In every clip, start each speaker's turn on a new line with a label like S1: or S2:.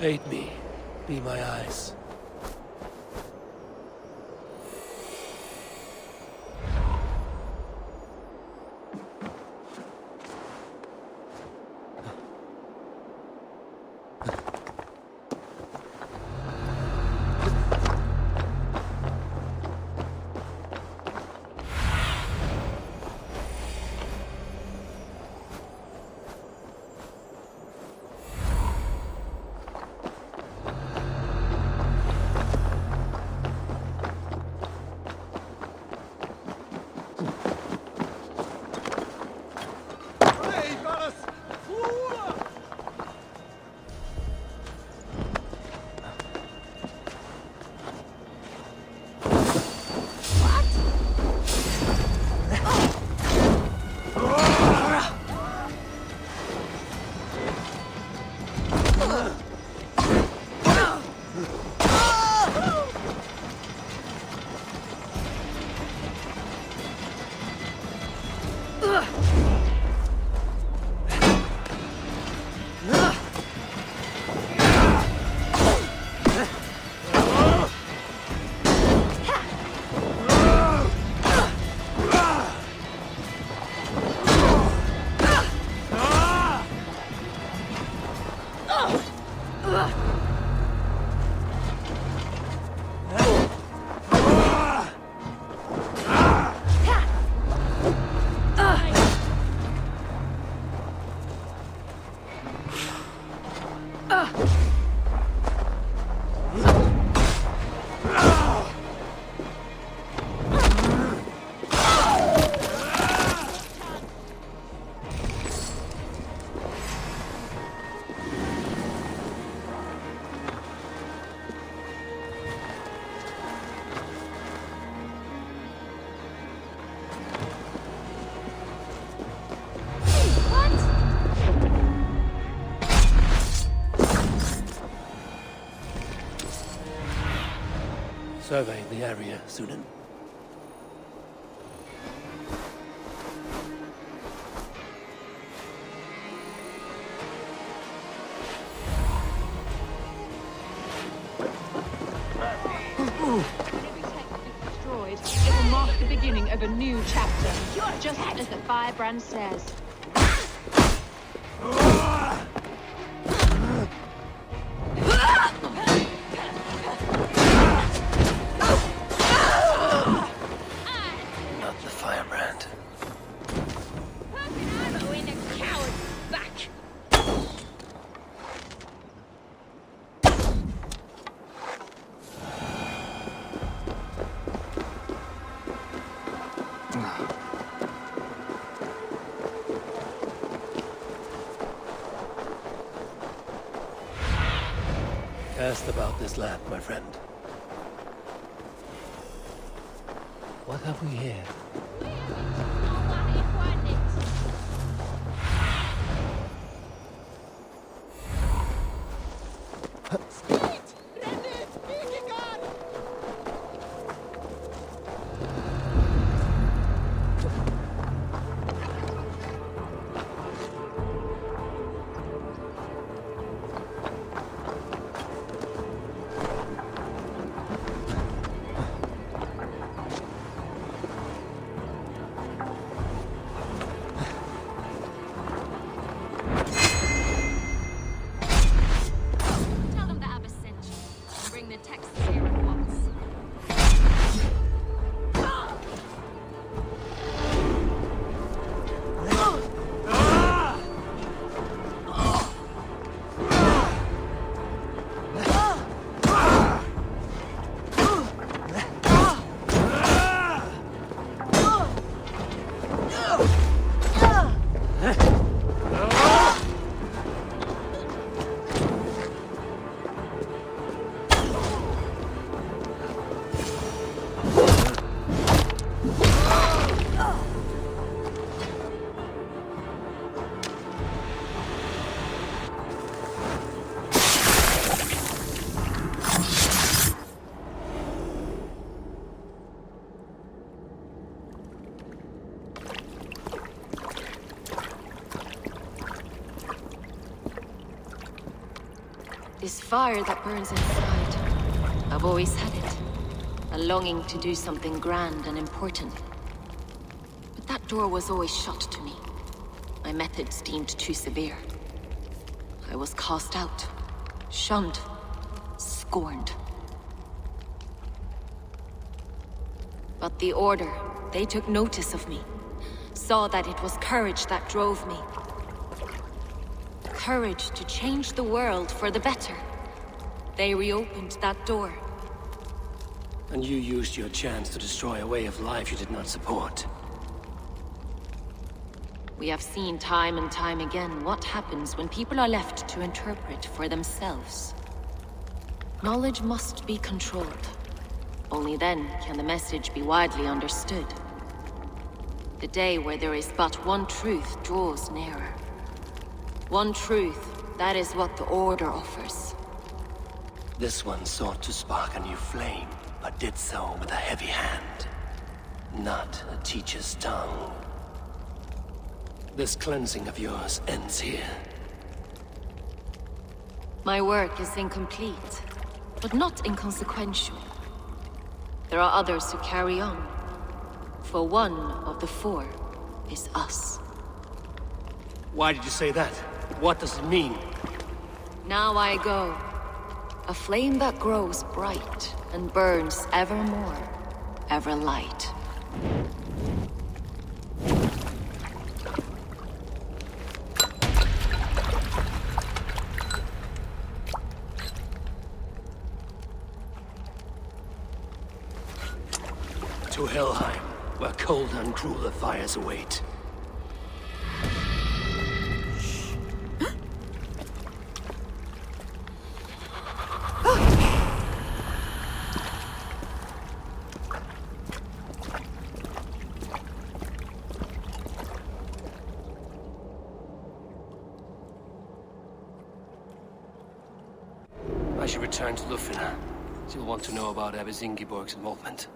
S1: Aid me. Be my eyes. Survey the area, Sunan.
S2: Destroyed, it will mark the beginning of a new chapter, just as the firebrand says.
S1: Not the firebrand. Cast about this land, my friend. What have we here?
S3: This fire that burns inside. I've always had it. A longing to do something grand and important. But that door was always shut to me. My methods deemed too severe. I was cast out, shunned, scorned. But the Order, they took notice of me. Saw that it was courage that drove me. Courage to change the world for the better. They reopened that door.
S1: And you used your chance to destroy a way of life you did not support.
S3: We have seen time and time again what happens when people are left to interpret for themselves. Knowledge must be controlled. Only then can the message be widely understood. The day where there is but one truth draws nearer. One truth, that is what the Order offers.
S1: This one sought to spark a new flame, but did so with a heavy hand. Not a teacher's tongue. This cleansing of yours ends here.
S3: My work is incomplete, but not inconsequential. There are others who carry on. For one of the four is us.
S1: Why did you say that? What does it mean?
S3: Now I go. A flame that grows bright and burns ever more, ever light.
S1: To Helheim, where cold and crueler fires await. I should return to Lufina. She'll want to know about Abbess Ingeborg's involvement.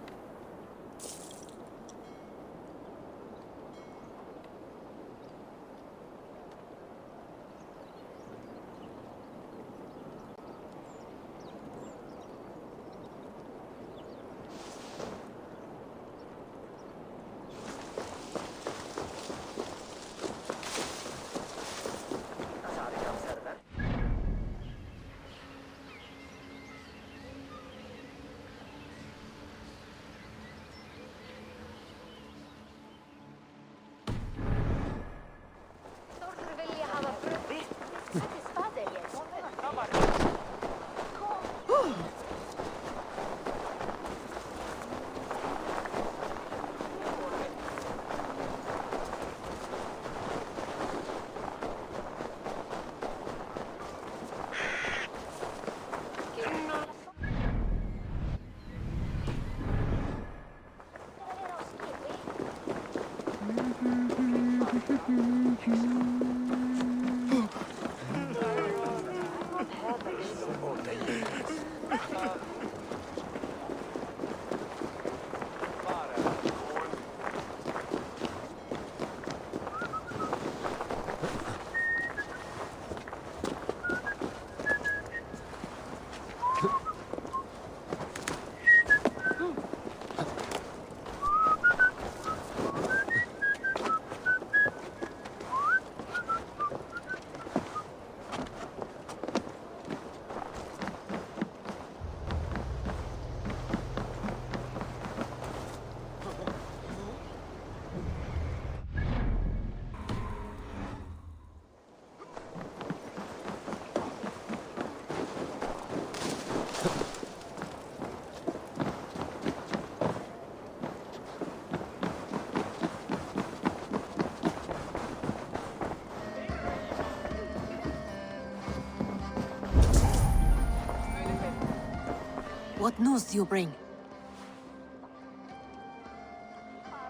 S3: What news do you bring?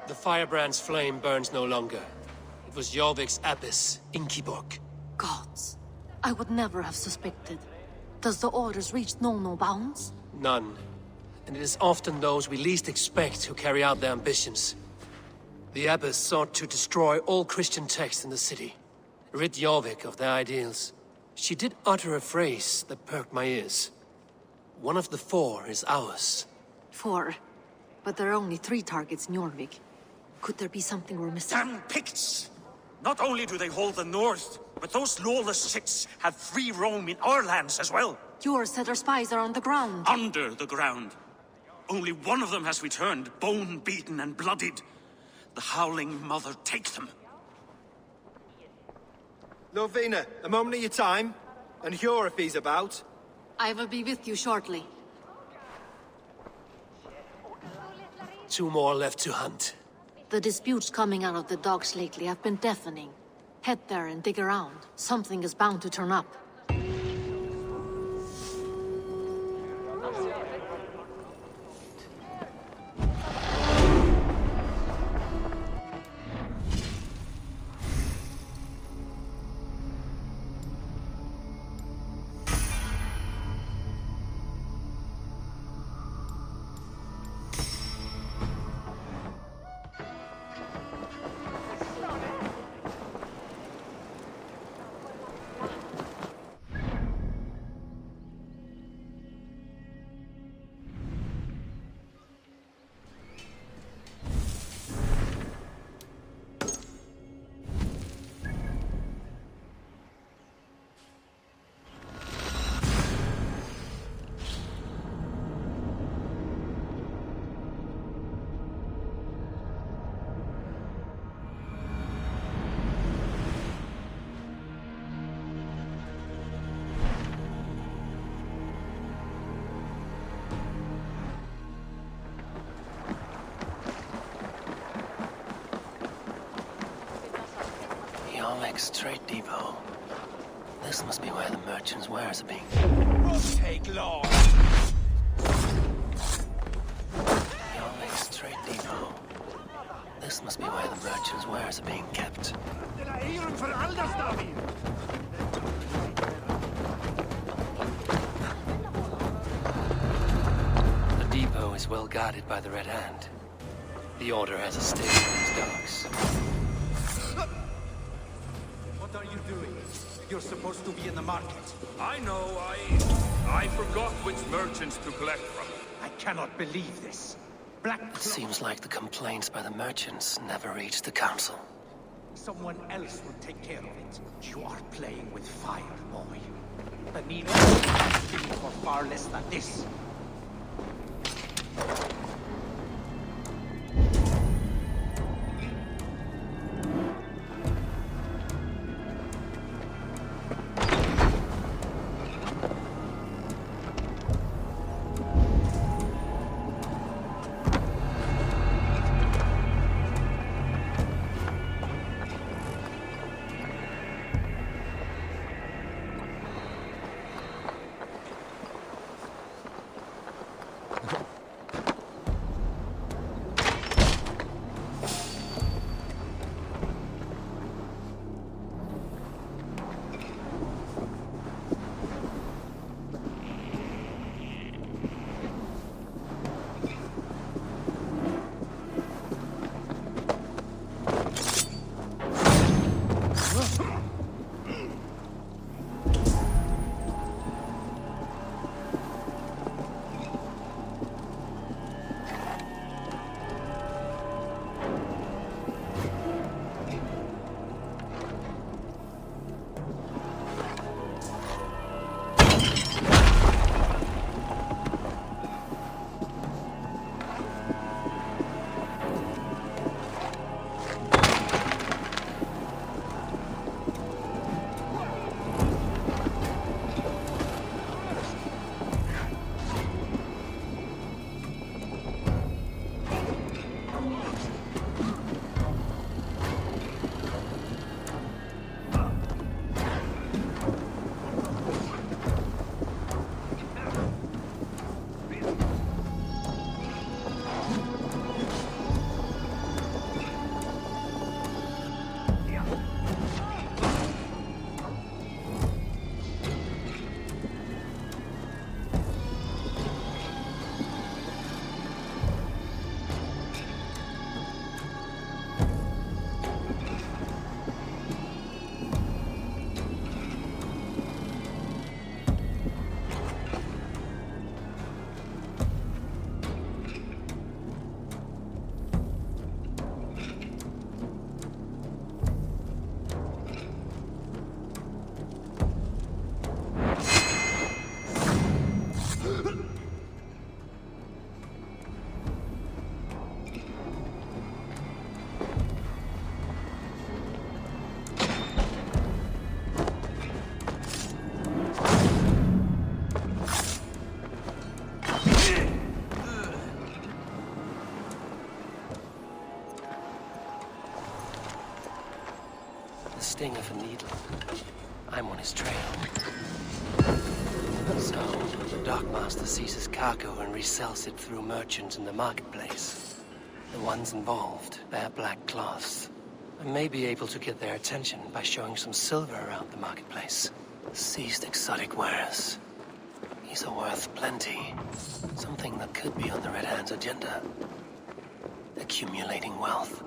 S1: The firebrand's flame burns no longer. It was Jorvik's abbess, Ingeborg.
S3: Gods, I would never have suspected. Does the Order's reach know no bounds?
S1: None. And it is often those we least expect who carry out their ambitions. The abbess sought to destroy all Christian texts in the city. Rid Jorvik of their ideals. She did utter a phrase that perked my ears. One of the 4 is ours.
S4: 4. But there are only 3 targets in Jorvik. Could there be something we're missing?
S5: Damn Picts! Not only do they hold the north, but those lawless shits have free roam in our lands as well.
S4: Your said our spies are on the ground.
S5: Under the ground. Only one of them has returned, bone-beaten and bloodied. The Howling Mother take them.
S6: Lovina, a moment of your time. And Hjor if he's about.
S4: I will be with you shortly.
S1: 2 more left to hunt.
S4: The disputes coming out of the docks lately have been deafening. Head there and dig around. Something is bound to turn up.
S1: Next trade depot. This must be where the merchants' wares are being...
S6: Take long.
S1: Next trade depot. This must be where the merchants' wares are being kept. The depot is well guarded by the Red Hand. The Order has a stake in these docks.
S7: What are you doing? You're supposed to be in the market.
S8: I know, I forgot which merchants to collect from.
S7: I cannot believe this. Black
S1: It seems like the complaints by the merchants never reached the council.
S7: Someone else will take care of it. You are playing with fire, boy. The needle is killing for far less than this.
S1: sting of a needle. I'm on his trail. So, the dockmaster seizes cargo and resells it through merchants in the marketplace. The ones involved wear black cloths. I may be able to get their attention by showing some silver around the marketplace. Seized exotic wares. These are worth plenty. Something that could be on the Red Hand's agenda. Accumulating wealth.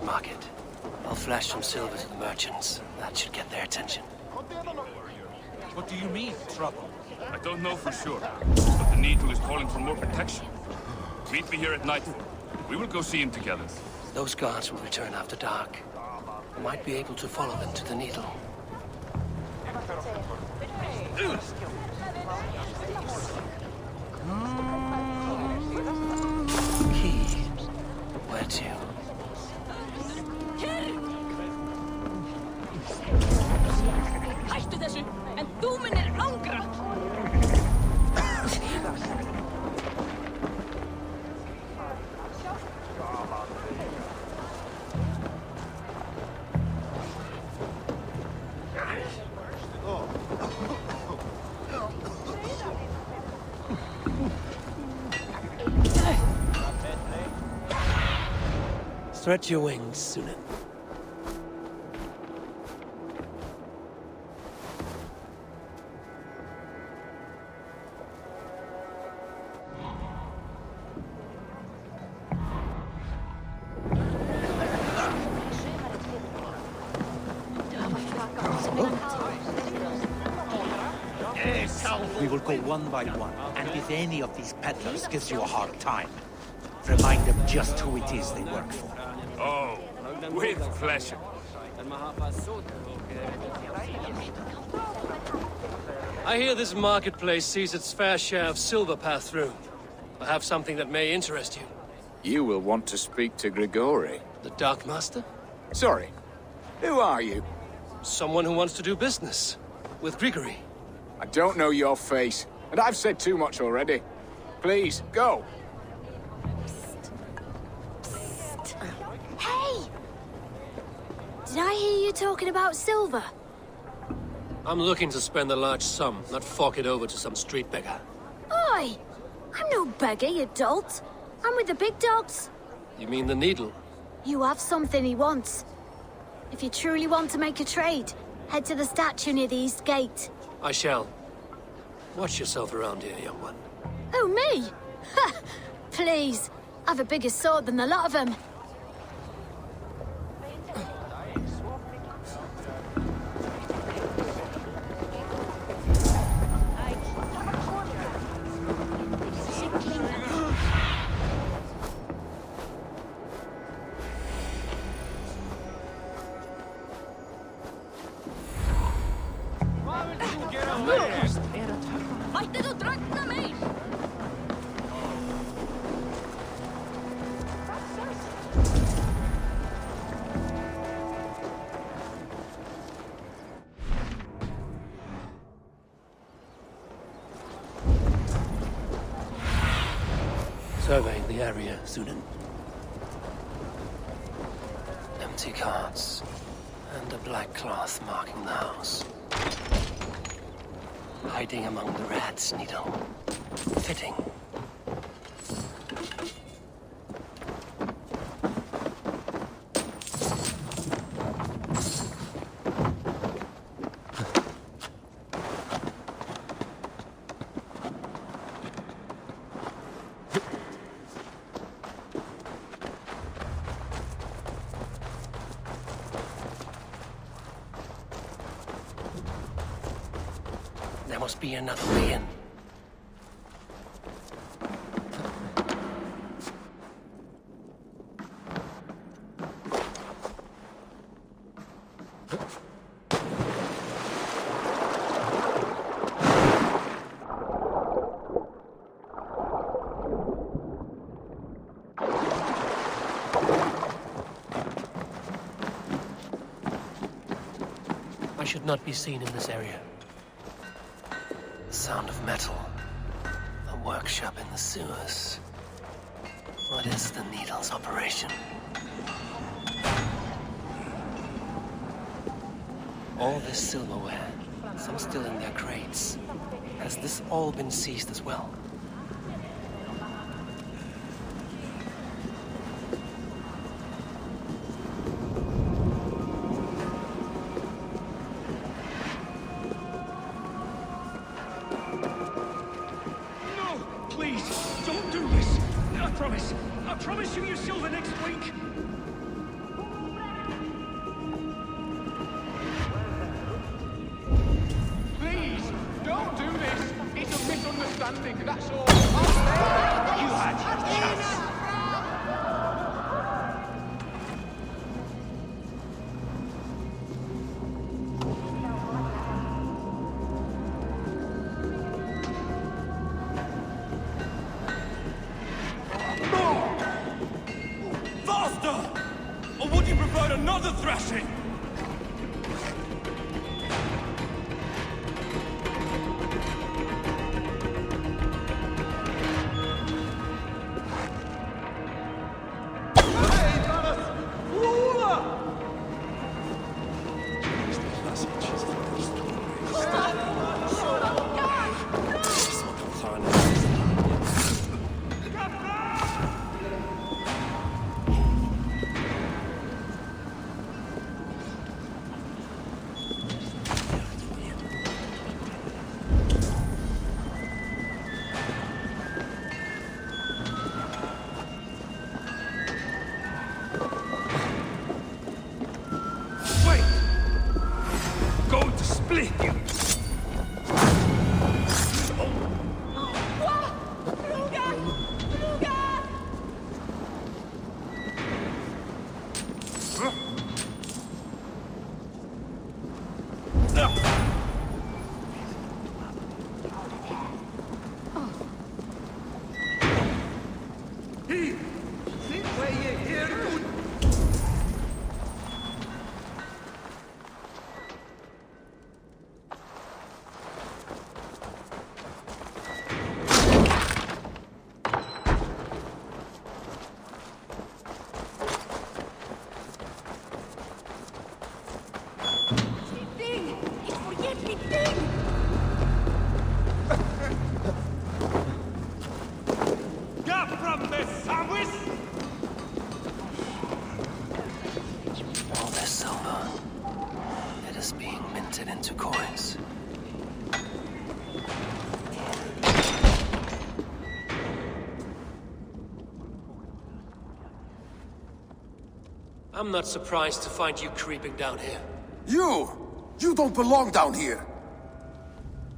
S1: Market. I'll flash some silver to the merchants. That should get their attention.
S7: What do you mean, trouble?
S8: I don't know for sure, but the Needle is calling for more protection. Meet me here at night. We will go see him together.
S1: Those guards will return after dark. I might be able to follow them to the Needle. Key. Where to?
S2: Hættu þessu, en þú munir angra!
S1: Stretch your wings, Sunan.
S7: We will go one by one, and if any of these peddlers gives you a hard time, remind them just who it is they work for.
S8: Oh, with pleasure.
S1: I hear this marketplace sees its fair share of silver pass through. I have something that may interest you.
S9: You will want to speak to Grigori.
S1: The Dark Master?
S9: Sorry. Who are you?
S1: Someone who wants to do business. With Grigori.
S9: I don't know your face, and I've said too much already. Please, go.
S10: Hey! Did I hear you talking about silver?
S1: I'm looking to spend a large sum, not fork it over to some street beggar.
S10: Oi! I'm no beggar, you dolt. I'm with the big dogs.
S1: You mean the Needle?
S10: You have something he wants. If you truly want to make a trade, head to the statue near the East Gate.
S1: I shall. Watch yourself around here, young one.
S10: Oh, me? Ha! Please. I've a bigger sword than the lot of them.
S1: Surveying the area, Sunan. Empty carts, and a black cloth marking the house. Hiding among the rats, Needle. Fitting. There must be another way in. I should not be seen in this area. The sound of metal. A workshop in the sewers. What is the Needle's operation? All this silverware, some still in their crates. Has this all been seized as well?
S5: I promise you silver next week!
S9: Please, don't do this! It's a misunderstanding, that's all!
S5: You had your chance!
S8: Or would you prefer another thrashing?
S1: All this silver, it is being minted into coins. I'm not surprised to find you creeping down here.
S11: You don't belong down here!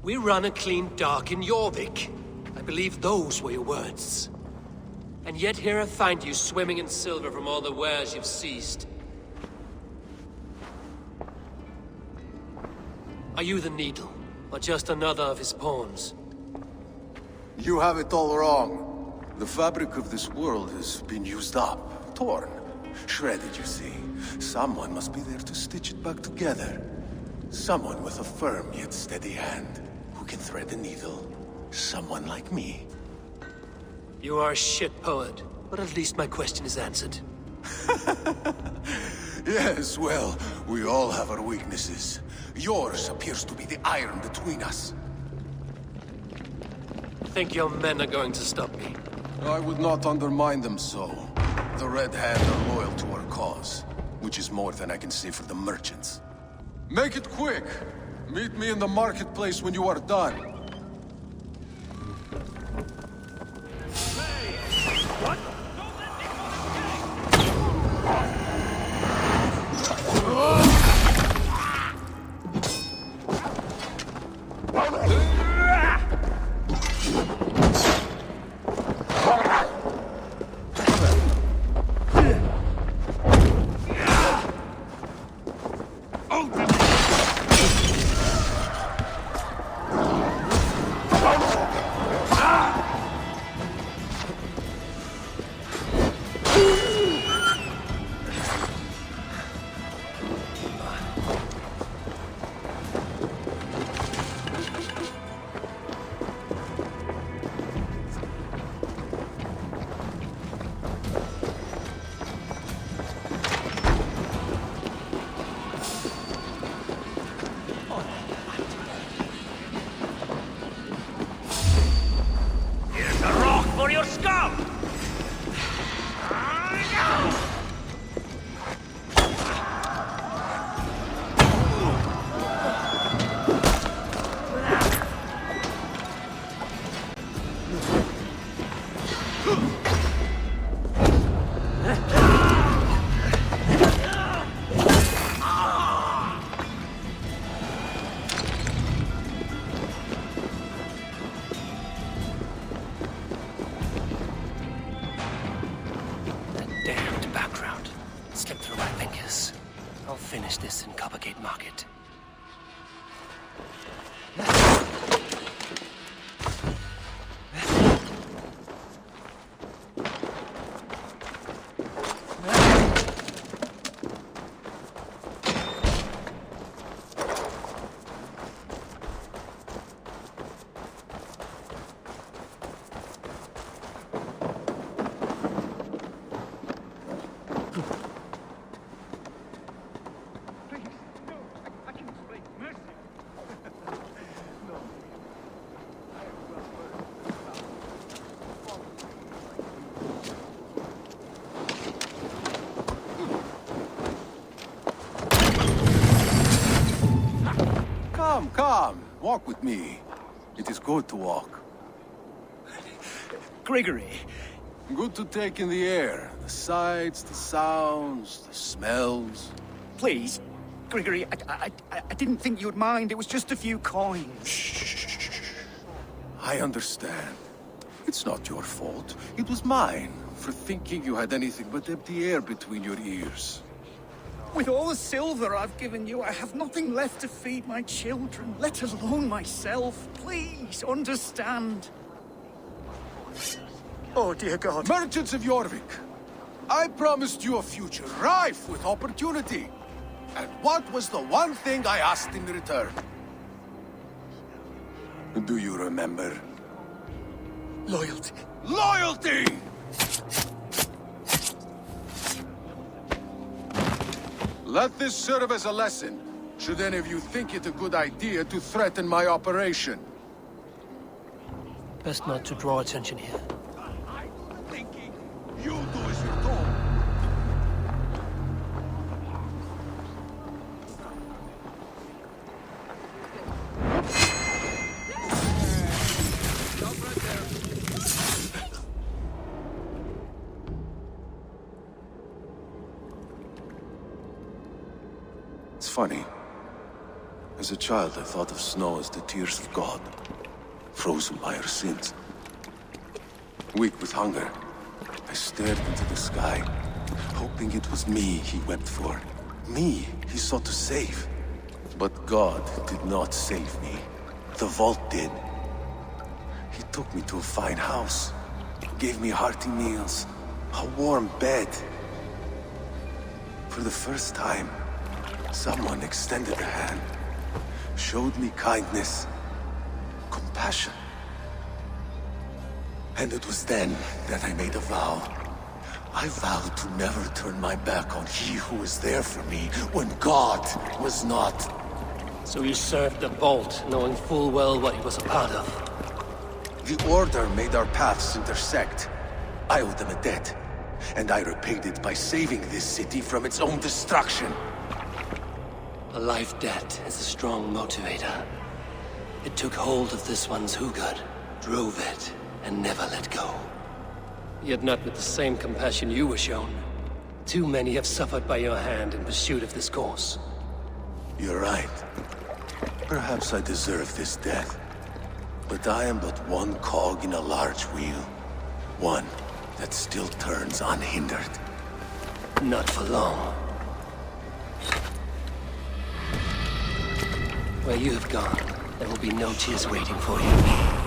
S1: We run a clean dock in Jorvik. I believe those were your words. And yet here I find you swimming in silver from all the wares you've seized. Are you the Needle, or just another of his pawns?
S11: You have it all wrong. The fabric of this world has been used up, torn, shredded, you see. Someone must be there to stitch it back together. Someone with a firm yet steady hand, who can thread the needle. Someone like me.
S1: You are a shit poet, but at least my question is answered.
S11: Yes, well, we all have our weaknesses. Yours appears to be the iron between us.
S1: Think your men are going to stop me?
S11: I would not undermine them so. The Red Hand are loyal to our cause, which is more than I can say for the merchants. Make it quick! Meet me in the marketplace when you are done.
S1: finish this in Coppergate Market.
S11: Come, walk with me. It is good to walk.
S5: Gregory.
S11: Good to take in the air. The sights, the sounds, the smells.
S5: Please. Gregory, I didn't think you'd mind. It was just a few coins.
S11: Shh. I understand. It's not your fault. It was mine, for thinking you had anything but empty air between your ears.
S5: With all the silver I've given you, I have nothing left to feed my children, let alone myself. Please, understand. Oh, dear God.
S11: Merchants of Jorvik, I promised you a future rife with opportunity. And what was the one thing I asked in return? Do you remember?
S5: Loyalty.
S11: Loyalty! Let this serve as a lesson, should any of you think it a good idea to threaten my operation.
S1: Best not to draw attention here.
S11: I'm thinking you do as you're told. It's funny. As a child, I thought of snow as the tears of God, frozen by our sins. Weak with hunger, I stared into the sky, hoping it was me he wept for. Me he sought to save. But God did not save me. The vault did. He took me to a fine house, gave me hearty meals, a warm bed. For the first time, someone extended a hand, showed me kindness, compassion. And it was then that I made a vow. I vowed to never turn my back on he who was there for me when God was not.
S1: So you served the Vault, knowing full well what he was a part of.
S11: The Order made our paths intersect. I owed them a debt, and I repaid it by saving this city from its own destruction.
S1: A life debt is a strong motivator. It took hold of this one's Hugad, drove it, and never let go. Yet not with the same compassion you were shown. Too many have suffered by your hand in pursuit of this course.
S11: You're right. Perhaps I deserve this death. But I am but one cog in a large wheel. One that still turns unhindered.
S1: Not for long. Where you have gone, there will be no tears waiting for you.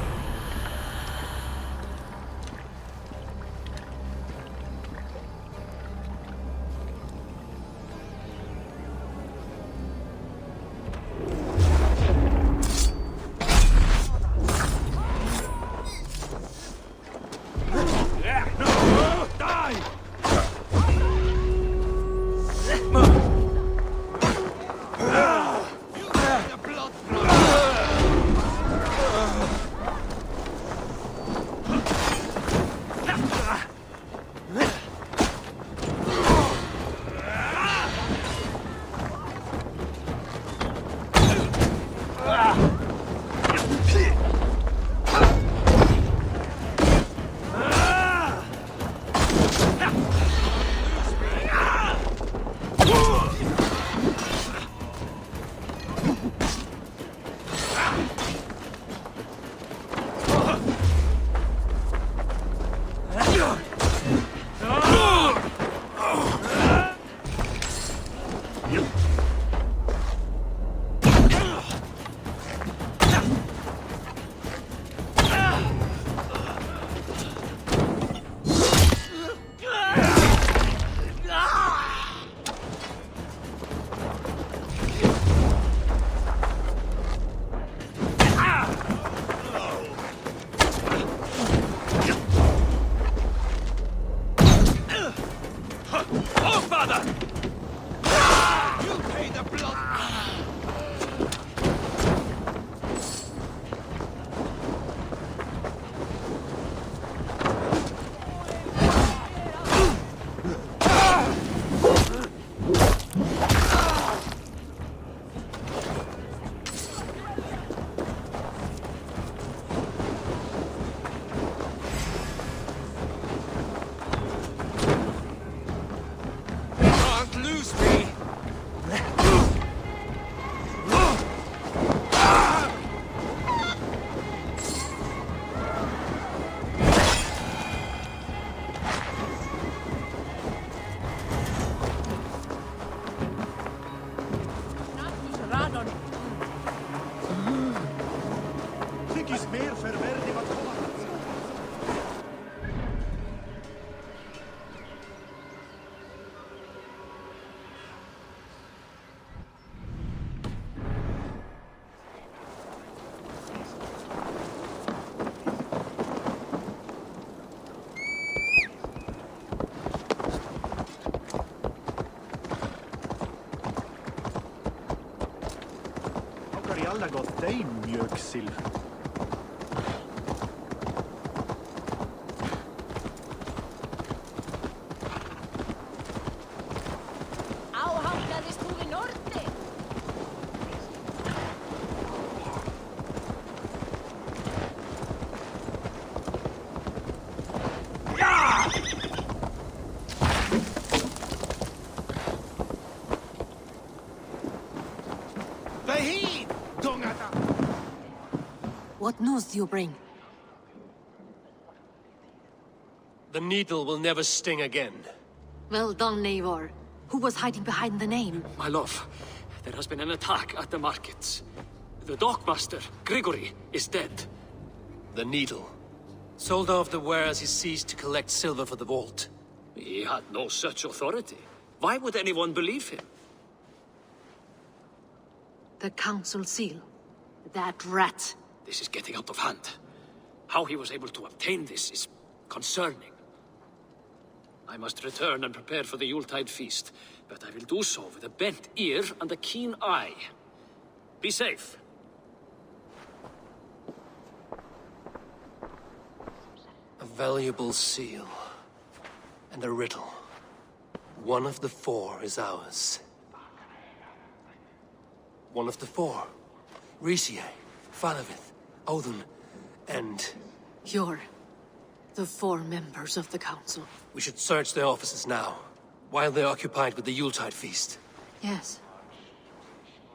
S12: Alla gott dig, mjölksilver.
S4: What news do you bring?
S1: The needle will never sting again.
S4: Well done, Eivor. Who was hiding behind the name?
S13: My love, there has been an attack at the markets. The dockmaster, Grigory, is dead.
S1: The needle. Sold off the wares he seized to collect silver for the vault.
S13: He had no such authority. Why would anyone believe him?
S4: The council seal. That rat.
S13: This is getting out of hand. How he was able to obtain this is concerning. I must return and prepare for the Yuletide feast, but I will do so with a bent ear and a keen eye. Be safe.
S1: A valuable seal. And a riddle. One of the four is ours. One of the four. Risie, Falavith, Odin, and...
S4: You're the four members of the council.
S1: We should search their offices now, while they're occupied with the Yuletide feast.
S4: Yes.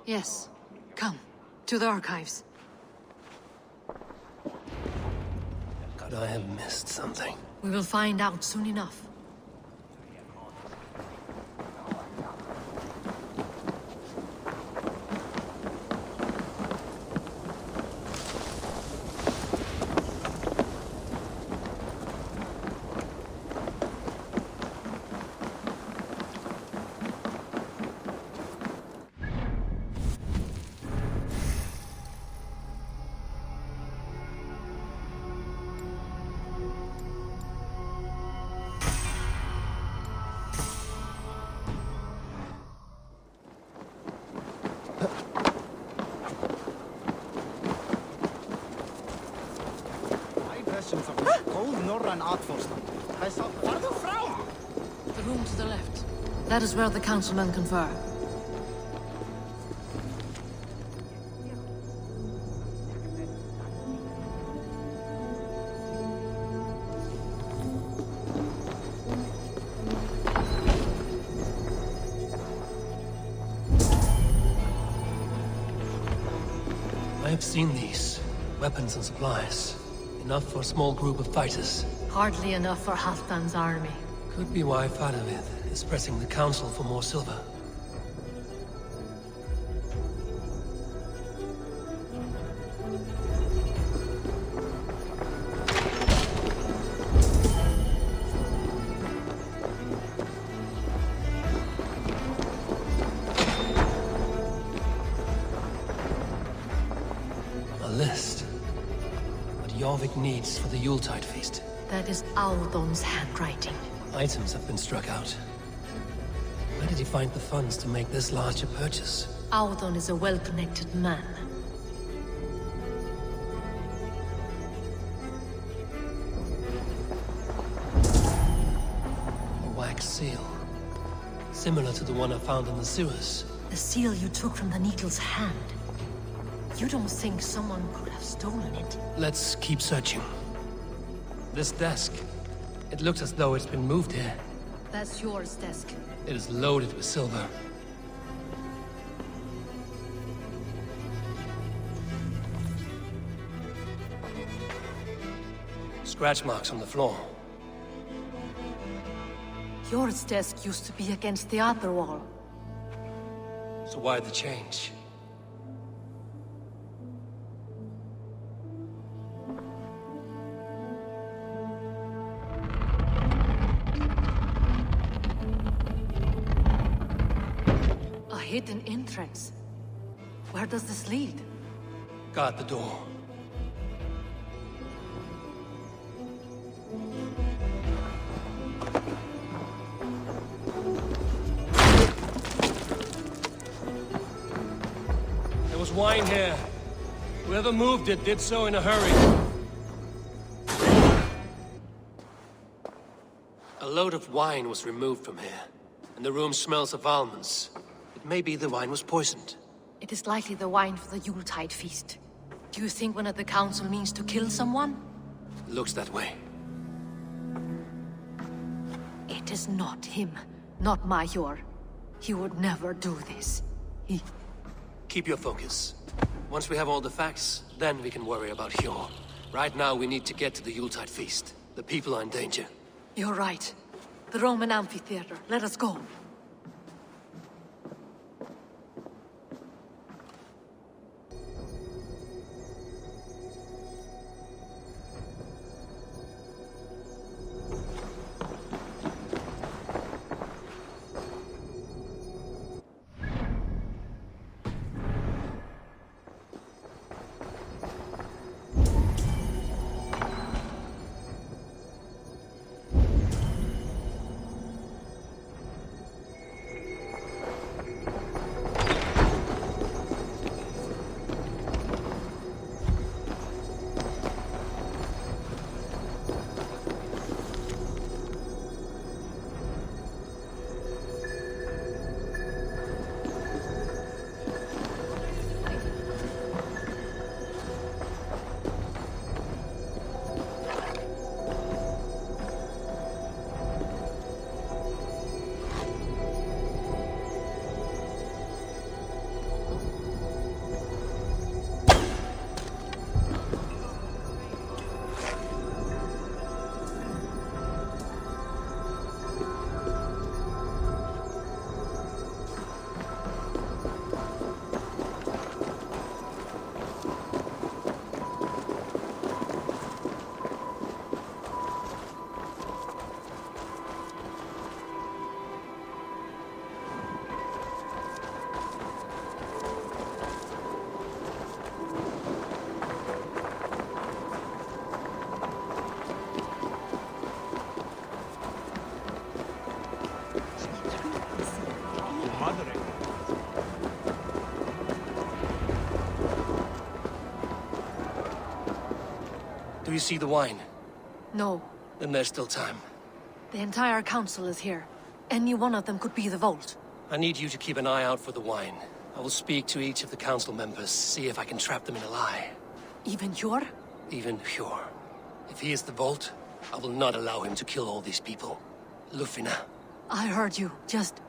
S4: Yes. Come, to the archives.
S1: Could I have missed something?
S4: We will find out soon enough. The room to the left. That is where the councilmen confer.
S1: I have seen these. Weapons and supplies. Enough for a small group of fighters.
S4: Hardly enough for Halfdan's army.
S1: Could be why Faravith is pressing the council for more silver. A list. What Jorvik needs for the Yuletide feast.
S4: That is Audon's handwriting.
S1: Items have been struck out. Where did he find the funds to make this large a purchase?
S4: Audon is a well-connected man.
S1: A wax seal. Similar to the one I found in the sewers.
S4: The seal you took from the needle's hand. You don't think someone could have stolen it?
S1: Let's keep searching. This desk. It looks as though it's been moved here.
S4: That's yours, desk.
S1: It is loaded with silver. Scratch marks on the floor.
S4: Yours desk used to be against the other wall.
S1: So why the change?
S4: A hidden entrance. Where does this lead?
S1: Guard the door. There was wine here. Whoever moved it did so in a hurry. A load of wine was removed from here, and the room smells of almonds. It may be the wine was poisoned.
S4: It is likely the wine for the Yuletide feast. Do you think one of the council means to kill someone?
S1: Looks that way.
S4: It is not him, not Major. He would never do this.
S1: Keep your focus. Once we have all the facts, then we can worry about Hjor. Right now, we need to get to the Yuletide feast. The people are in danger.
S4: You're right. The Roman amphitheater. Let us go.
S1: Do you see the wine?
S4: No.
S1: Then there's still time.
S4: The entire council is here. Any one of them could be the Vault.
S1: I need you to keep an eye out for the wine. I will speak to each of the council members, see if I can trap them in a lie.
S4: Even Hjor?
S1: Even Hjor. If he is the Vault, I will not allow him to kill all these people. Lufina.
S4: I heard you. Just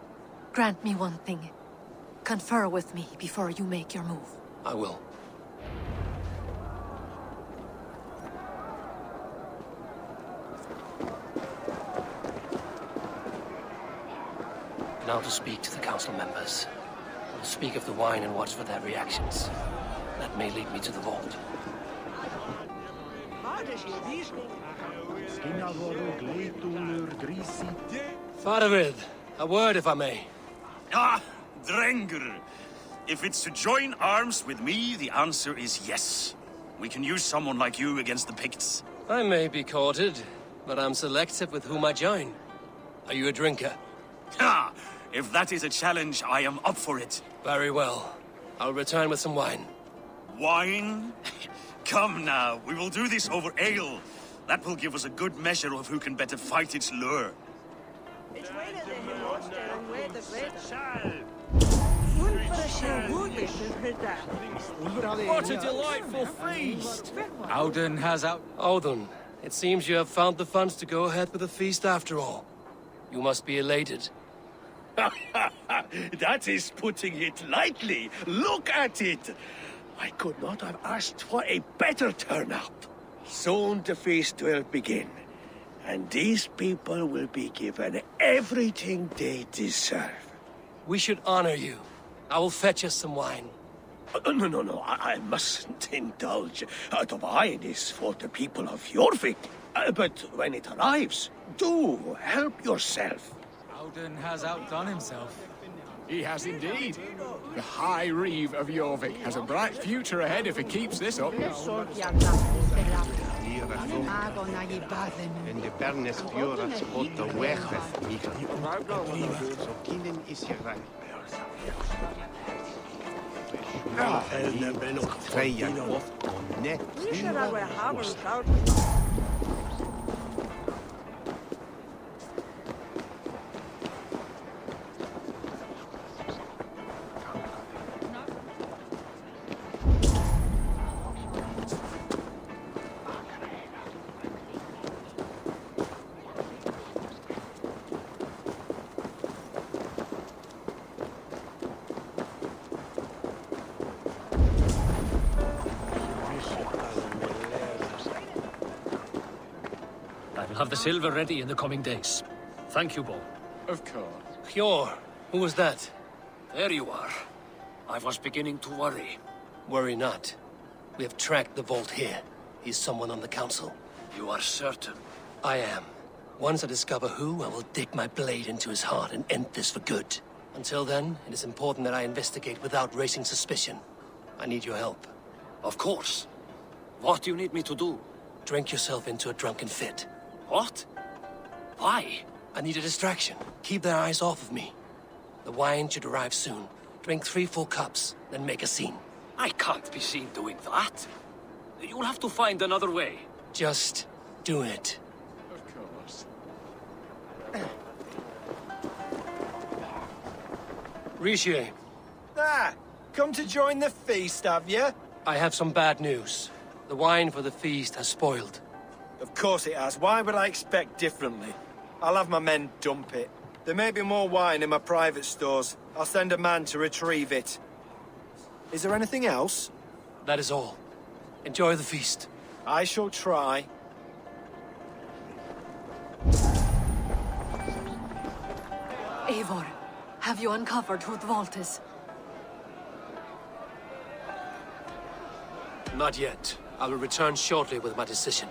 S4: grant me one thing. Confer with me before you make your move.
S1: I will. Now to speak to the council members. I will speak of the wine and watch for their reactions. That may lead me to the Vault. Faravid, a word if I may.
S14: Ah, Drengr. If it's to join arms with me, the answer is yes. We can use someone like you against the Picts.
S1: I may be courted, but I'm selective with whom I join. Are you a drinker?
S14: Ha! If that is a challenge, I am up for it.
S1: Very well. I'll return with some wine.
S14: Wine? Come now, we will do this over ale. That will give us a good measure of who can better fight its lure.
S5: What a delightful feast!
S1: Audun has out. Audun, it seems you have found the funds to go ahead with the feast after all. You must be elated.
S15: That is putting it lightly. Look at it. I could not have asked for a better turnout. Soon the feast will begin, and these people will be given everything they deserve.
S1: We should honor you. I will fetch us some wine.
S15: No, I mustn't indulge. The wine is for the people of Jorvik. But when it arrives, do help yourself.
S9: Audun has outdone himself. He has indeed. The High Reeve of Jorvik has a bright future ahead if he keeps this up.
S16: En de bernes fjorda spot de wegweg miga. So kinen is je rijn. Freja gott och nätt.
S13: I will have the silver ready in the coming days. Thank you, Bo.
S9: Of course.
S1: Hjor, who was that?
S13: There you are. I was beginning to worry.
S1: Worry not. We have tracked the vault here. He's someone on the council.
S13: You are certain?
S1: I am. Once I discover who, I will dig my blade into his heart and end this for good. Until then, it is important that I investigate without raising suspicion. I need your help.
S13: Of course. What do you need me to do?
S1: Drink yourself into a drunken fit.
S13: What? Why?
S1: I need a distraction. Keep their eyes off of me. The wine should arrive soon. Drink 3 full cups, then make a scene.
S13: I can't be seen doing that. You'll have to find another way.
S1: Just do it.
S9: Of course.
S1: Rishi,
S6: Ah, come to join the feast, have you?
S1: I have some bad news. The wine for the feast has spoiled.
S6: Of course it has. Why would I expect differently? I'll have my men dump it. There may be more wine in my private stores. I'll send a man to retrieve it. Is there anything else?
S1: That is all. Enjoy the feast.
S6: I shall try.
S4: Eivor, have you uncovered who the vault is?
S1: Not yet. I will return shortly with my decision.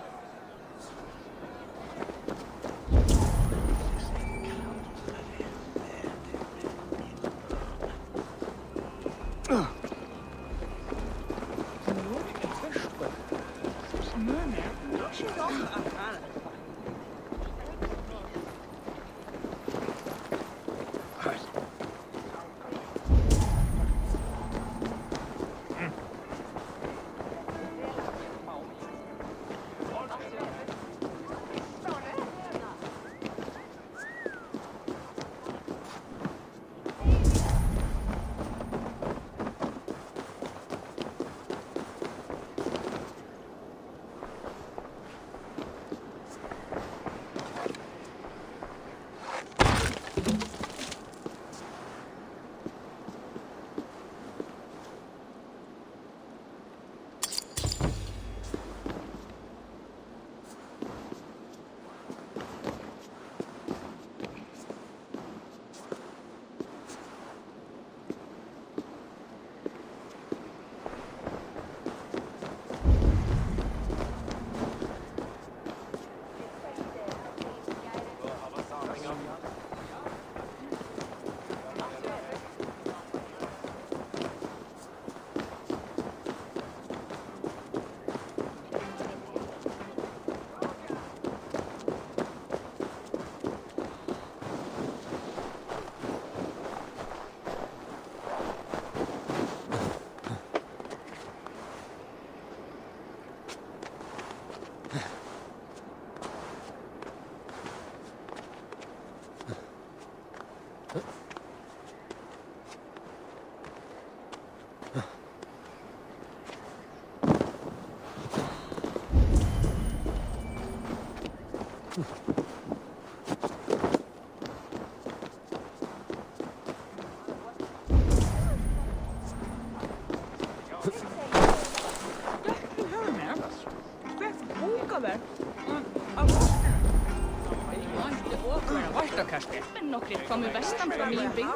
S2: Kommer västan från min bygd.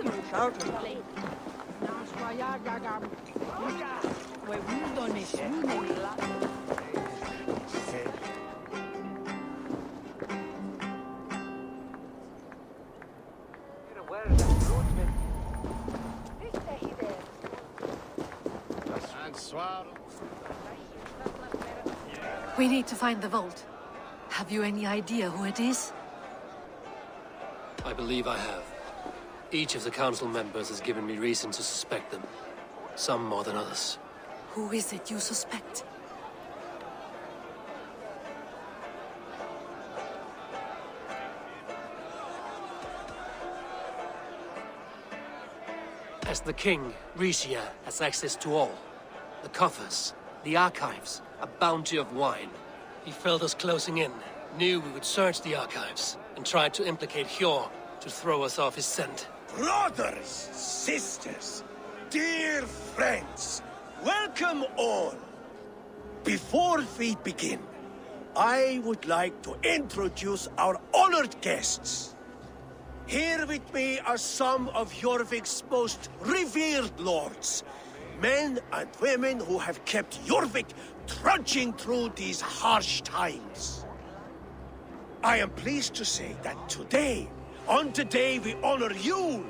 S4: We need to find the vault. Have you any idea who it is?
S1: I believe I have. Each of the council members has given me reason to suspect them. Some more than others.
S4: Who is it you suspect?
S1: As the king, Rishia has access to all. The coffers, the archives, a bounty of wine. He felt us closing in, knew we would search the archives, and tried to implicate Hjor to throw us off his scent.
S15: Brothers, sisters, dear friends, welcome all. Before we begin, I would like to introduce our honored guests. Here with me are some of Jorvik's most revered lords. Men and women who have kept Jorvik trudging through these harsh times. I am pleased to say that today, on the day we honor you,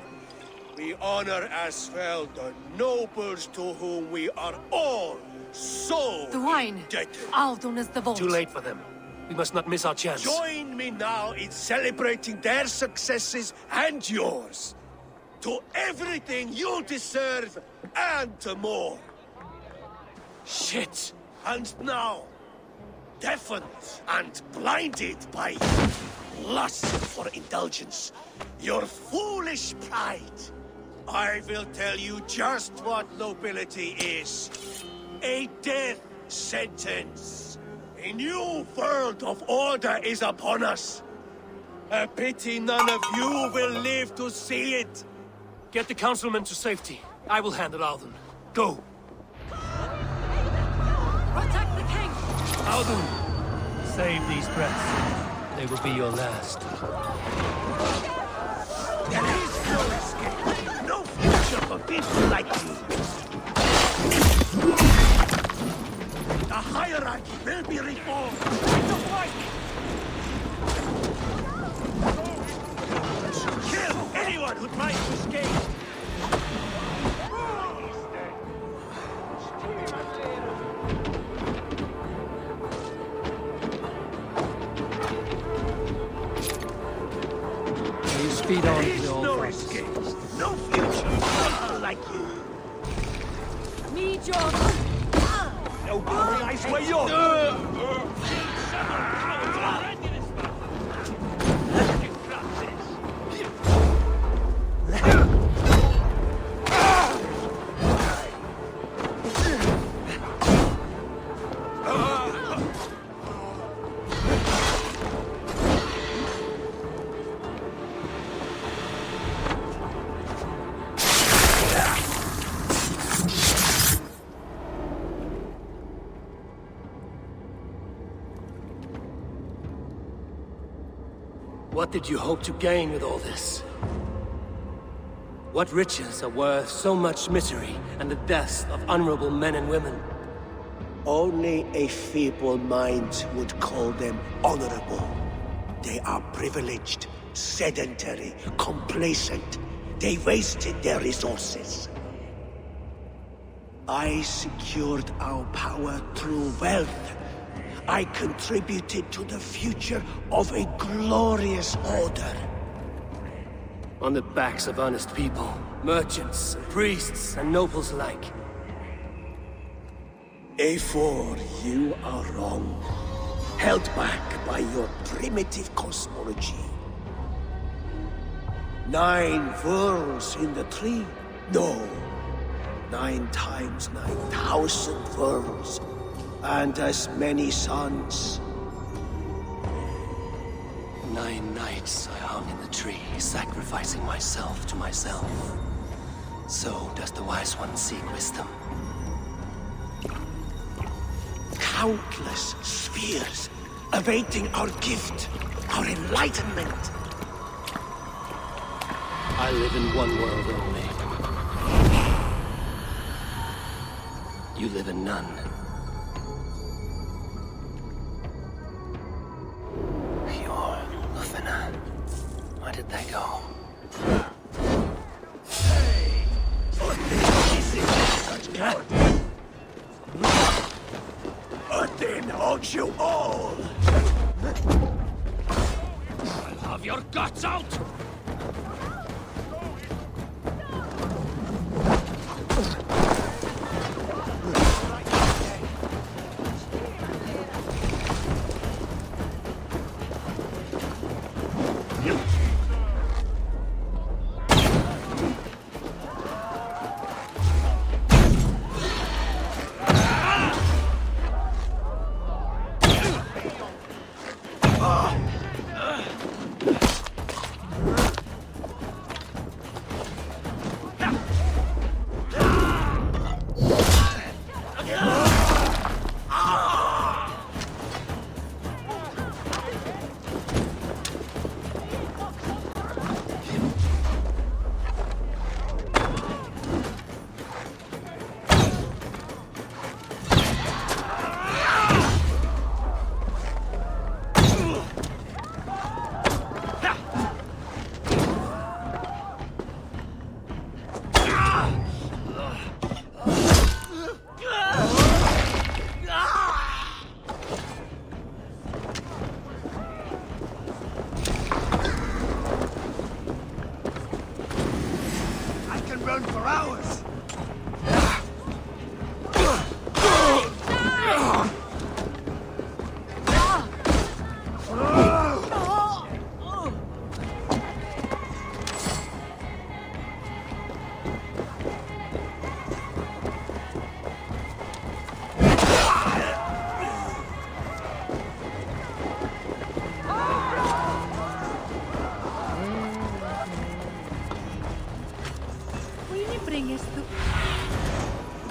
S15: we honor as well the nobles to whom we are all so
S4: The wine!
S15: indebted.
S4: Aldon is the vault.
S1: Too late for them. We must not miss our chance.
S15: Join me now in celebrating their successes and yours. To everything you deserve and more.
S1: Shit!
S15: And now, deafened and blinded by lust for indulgence, your foolish pride, I will tell you just what nobility is. A death sentence. A new world of order is upon us. A pity none of you will live to see it.
S1: Get the councilman to safety. I will handle Alden. Go!
S4: Protect the king!
S1: Alden! Save these breaths. They will be your last.
S15: There is no escape. No future for people like you. The hierarchy will be reformed. It's a fight! Kill anyone who tries to escape!
S1: You speed on
S15: There
S1: to
S15: is
S1: the old
S15: no
S1: process.
S15: escape. No future for people like you.
S4: Need your...
S15: Nobody realize where you're...
S1: What did you hope to gain with all this? What riches are worth so much misery and the deaths of honorable men and women?
S15: Only a feeble mind would call them honorable. They are privileged, sedentary, complacent. They wasted their resources. I secured our power through wealth. I contributed to the future of a glorious order.
S1: On the backs of honest people, merchants, priests, and nobles alike.
S15: Eivor, you are wrong. Held back by your primitive cosmology. 9 worlds in the tree? No. 9 times 9,000 worlds. And as many suns.
S1: 9 nights I hung in the tree, sacrificing myself to myself. So does the Wise One seek wisdom.
S15: Countless spheres awaiting our gift, our enlightenment.
S1: I live in one world only. You live in none. Where did they go?
S15: Hey! What is it? Odin holds you all!
S13: I'll have your guts out!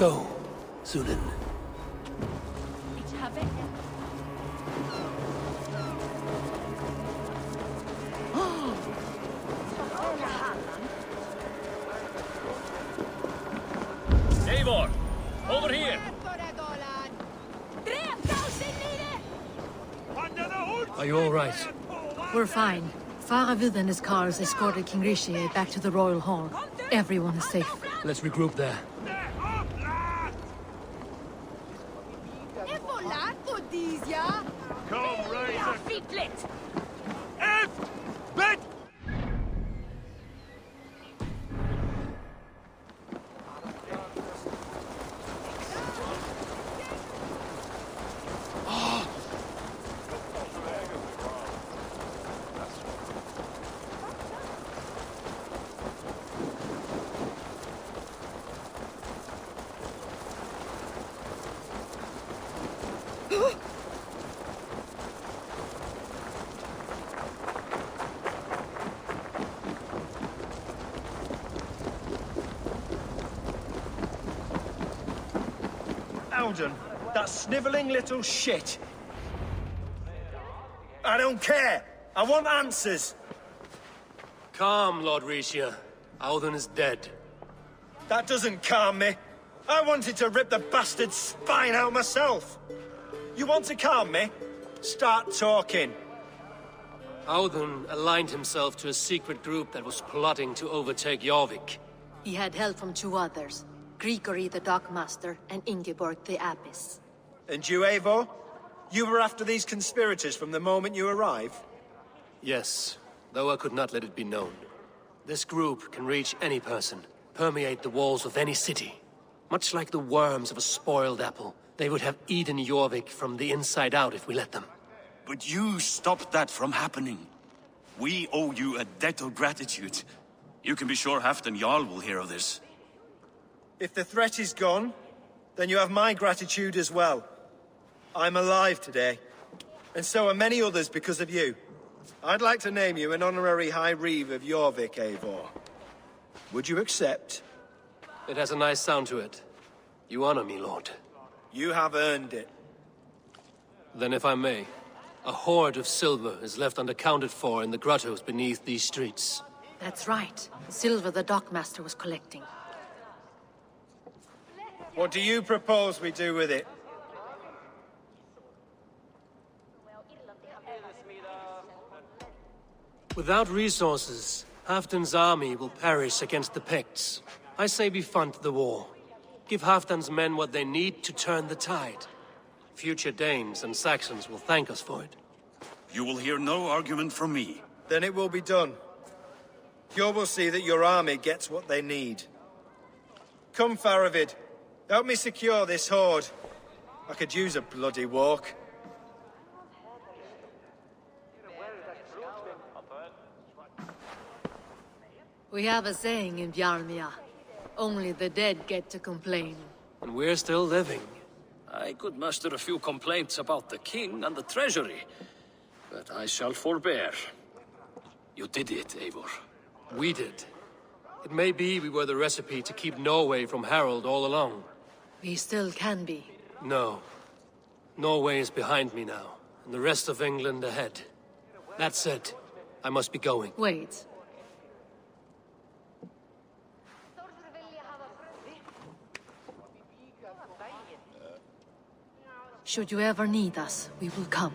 S1: Go, Sunan.
S13: Eivor, over here!
S1: Are you all right?
S4: We're fine. Faravid and his cars escorted King Rishi back to the Royal Hall. Everyone is safe.
S1: Let's regroup there.
S14: Come, Razor!
S2: Feet lit!
S14: F! Bet!
S6: Alden, that snivelling little shit. I don't care. I want answers.
S1: Calm, Lord Rishia. Alden is dead.
S6: That doesn't calm me. I wanted to rip the bastard's spine out myself. You want to calm me? Start talking.
S1: Alden aligned himself to a secret group that was plotting to overtake Jorvik.
S4: He had help from two others. Grigory the Dockmaster and Ingeborg the Abbess.
S6: And you, Eivor? You were after these conspirators from the moment you arrived?
S1: Yes, though I could not let it be known. This group can reach any person, permeate the walls of any city. Much like the worms of a spoiled apple, they would have eaten Jorvik from the inside out if we let them.
S14: But you stopped that from happening. We owe you a debt of gratitude. You can be sure Halfdan Jarl will hear of this.
S6: If the threat is gone, then you have my gratitude as well. I'm alive today, and so are many others because of you. I'd like to name you an honorary High Reeve of Jorvik, Eivor. Would you accept?
S1: It has a nice sound to it. You honor me, Lord.
S6: You have earned it.
S1: Then if I may, a hoard of silver is left unaccounted for in the grottos beneath these streets.
S4: That's right. Silver the Dockmaster was collecting.
S6: What do you propose we do with it?
S1: Without resources, Halfdan's army will perish against the Picts. I say we fund the war. Give Halfdan's men what they need to turn the tide. Future Danes and Saxons will thank us for it.
S14: You will hear no argument from me.
S6: Then it will be done. You will see that your army gets what they need. Come, Faravid. Help me secure this hoard. I could use a bloody walk.
S4: We have a saying in Bjarmia. Only the dead get to complain.
S1: And we're still living.
S13: I could muster a few complaints about the king and the treasury. But I shall forbear. You did it, Eivor.
S1: We did. It may be we were the recipe to keep Norway from Harold all along.
S4: We still can be.
S1: No. Norway is behind me now, and the rest of England ahead. That said, I must be going.
S4: Wait. Should you ever need us, we will come.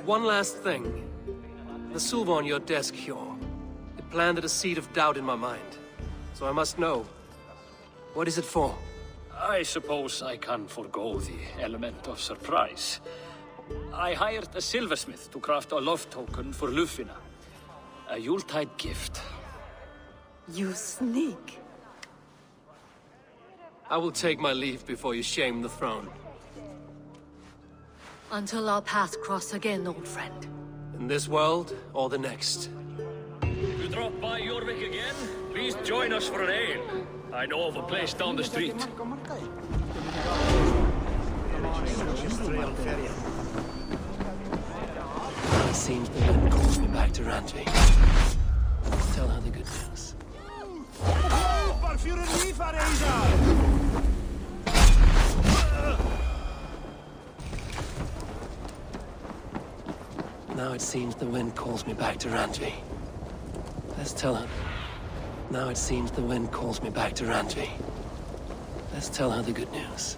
S1: One last thing. The silver on your desk, Hjor. It planted a seed of doubt in my mind. So I must know. What is it for?
S13: I suppose I can forego the element of surprise. I hired a silversmith to craft a love token for Lufina. A Yuletide gift.
S4: You sneak.
S1: I will take my leave before you shame the throne.
S4: Until our paths cross again, old friend.
S1: In this world, or the next.
S13: You drop by Jorvik again? Please join us for an ale. I know of a place down the street.
S1: It seems the wind calls me back to Randvi. Tell her the good news. Now it seems the wind calls me back to Randvi. Let's tell her. Now it seems the wind calls me back to Randvi. Let's tell her the good news.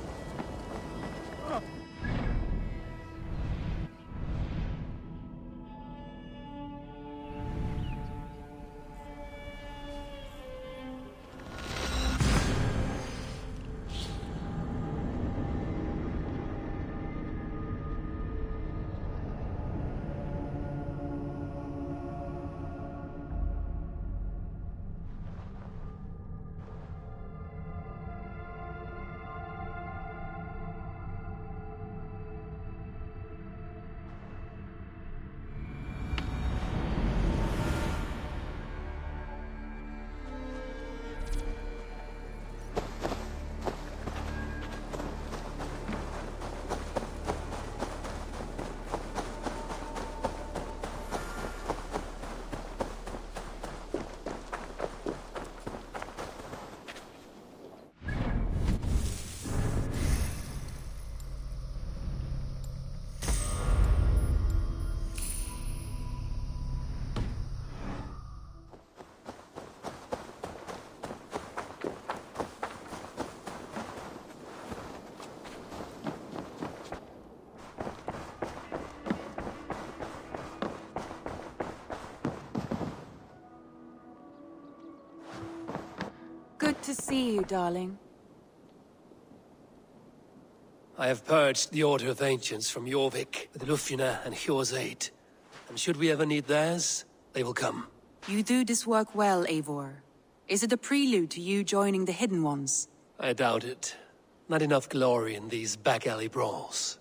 S17: Good to see you, darling.
S1: I have purged the Order of Ancients from Jorvik with Lufina and Hjor's aid. And should we ever need theirs, they will come.
S17: You do this work well, Eivor. Is it a prelude to you joining the Hidden Ones?
S1: I doubt it. Not enough glory in these back-alley brawls.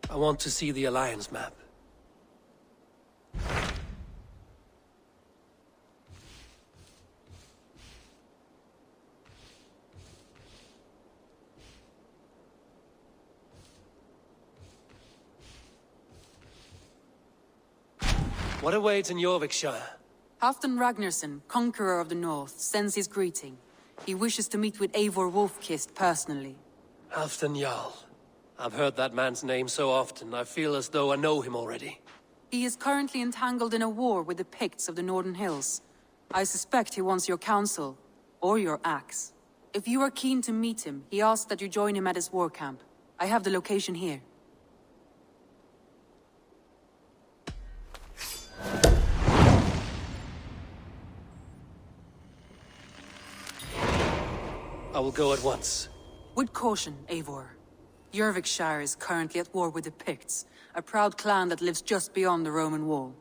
S1: I want to see the Alliance map. What awaits in Jorvikshire?
S17: Halfdan Ragnarsson, Conqueror of the North, sends his greeting. He wishes to meet with Eivor Wolfkist personally.
S1: Halfdan Jarl. I've heard that man's name so often, I feel as though I know him already.
S17: He is currently entangled in a war with the Picts of the Northern Hills. I suspect he wants your counsel, or your axe. If you are keen to meet him, he asks that you join him at his war camp. I have the location here.
S1: I will go at once.
S17: With caution, Eivor. Jorvikshire is currently at war with the Picts, a proud clan that lives just beyond the Roman wall.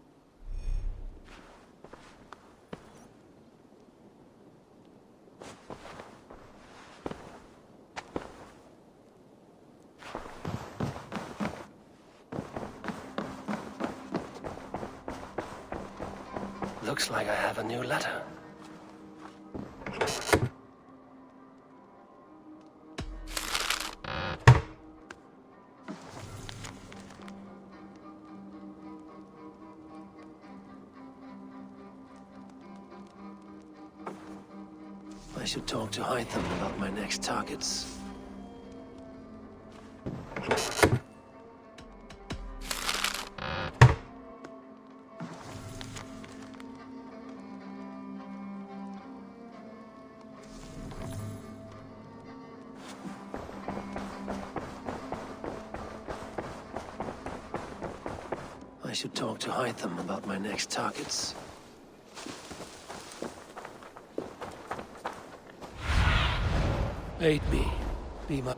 S1: Looks like I have a new letter. I should talk to Hytham about my next targets. I should talk to Hytham about my next targets. Aid me. Be my...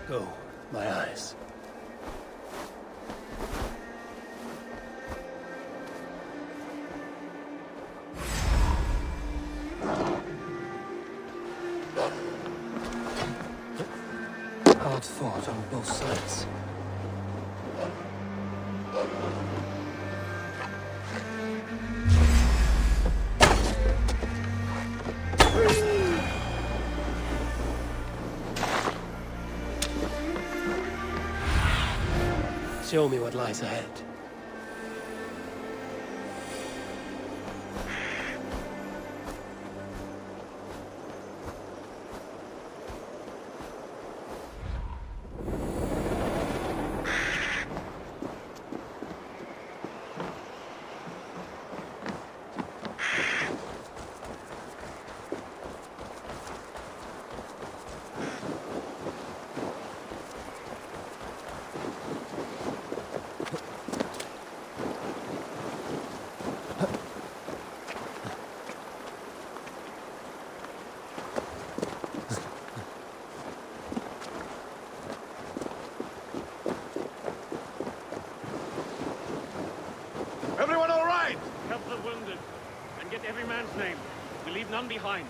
S1: Go, my eyes. Hard fought on both sides. Show me what lies ahead.
S18: Everyone all right? Help the wounded, and get every man's name. We leave none behind.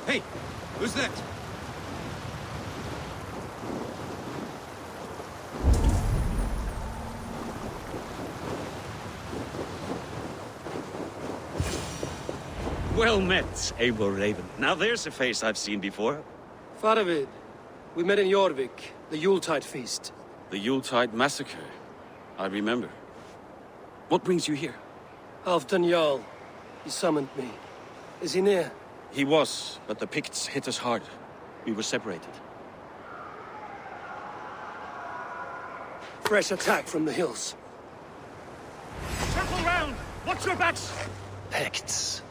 S19: Hey, who's that?
S14: Well met, Eivor Raven. Now there's a face I've seen before.
S1: Faravid, we met in Jorvik, the Yuletide feast.
S14: The Yuletide massacre. I remember. What brings you here?
S1: Halfdan Jarl. He summoned me. Is he near?
S14: He was, but the Picts hit us hard. We were separated.
S1: Fresh attack from the hills.
S18: Circle round! Watch your backs!
S1: Picts.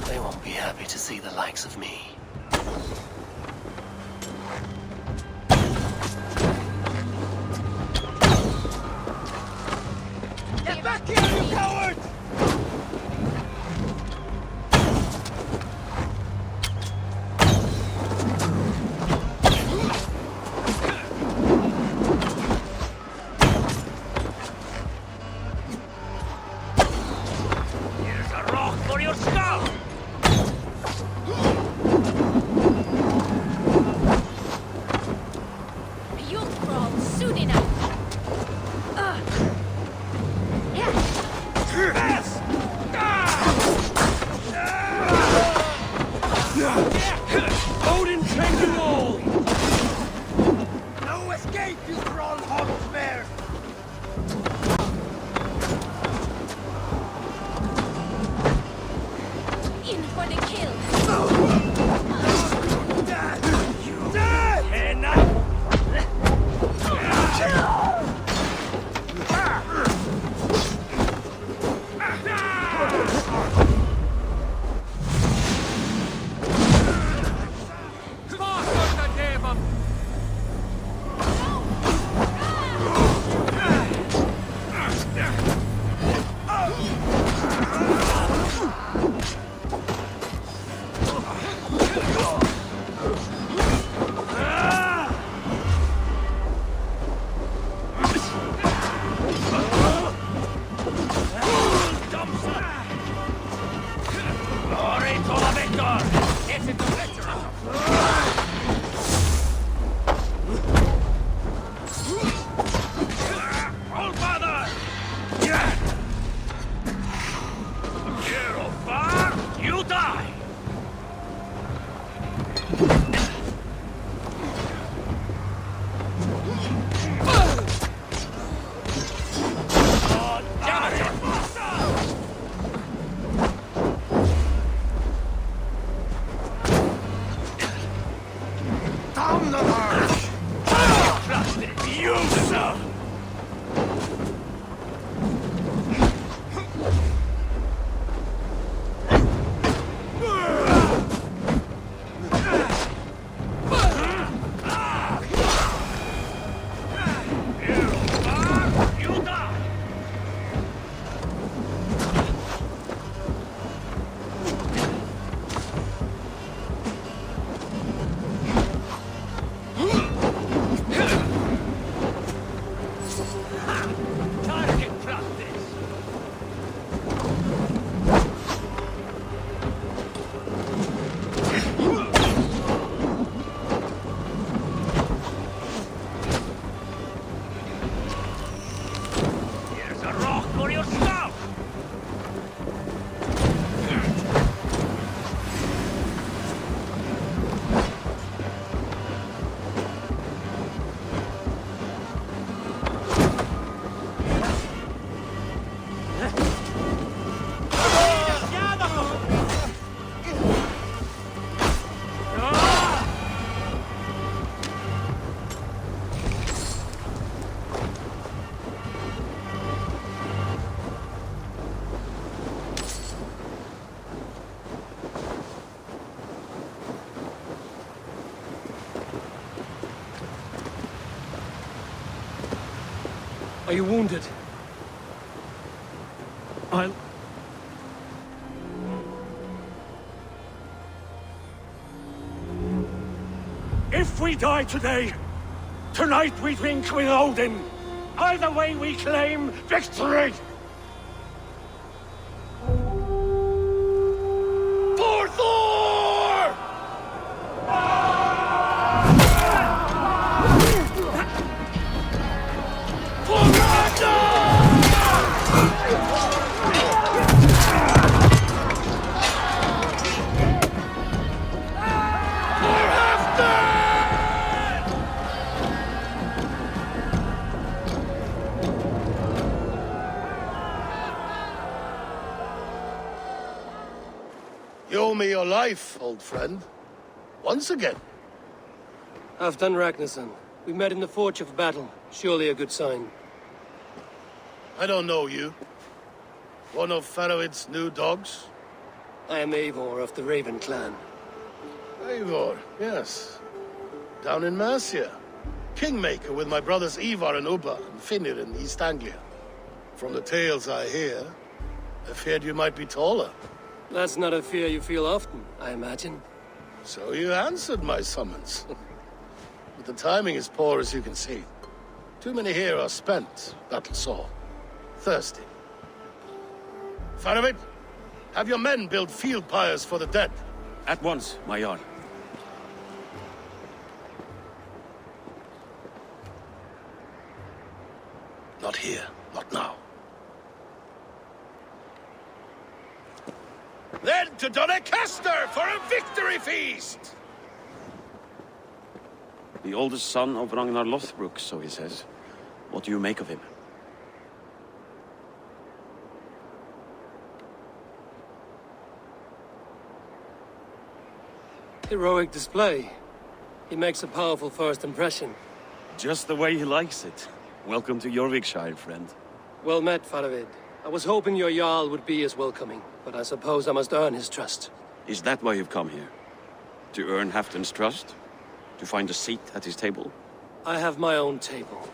S1: They won't be happy to see the likes of me.
S15: Get back here, you coward!
S18: Here's a rock for your skull!
S10: You'll crawl soon enough.
S1: Odin trained you all!
S15: No escape, you crawl hog bear!
S1: Are you wounded?
S15: I'll... If we die today, tonight we drink with Odin. Either way we claim victory! For Thor! For
S11: You owe me your life, old friend. Once again.
S1: Halfdan Ragnarsson. We met in the Forge of Battle. Surely a good sign.
S11: I don't know you. One of Faroid's new dogs?
S1: I am Eivor of the Raven clan.
S11: Eivor, yes. Down in Mercia. Kingmaker with my brothers Eivor and Ubba and Finnr in East Anglia. From the tales I hear, I feared you might be taller.
S1: That's not a fear you feel often, I imagine.
S11: So you answered my summons. But the timing is poor, as you can see. Too many here are spent, battle-sore, thirsty. Faroid, have your men build field pyres for the dead.
S14: At once, my Jarl.
S11: Not here, not now. Then to Doncaster for a victory feast!
S14: The oldest son of Ragnar Lothbrok, so he says. What do you make of him?
S1: Heroic display. He makes a powerful first impression.
S14: Just the way he likes it. Welcome to Jorvikshire, friend.
S1: Well met, Faroid. I was hoping your Jarl would be as welcoming, but I suppose I must earn his trust.
S14: Is that why you've come here? To earn Halfdan's trust? To find a seat at his table?
S1: I have my own table.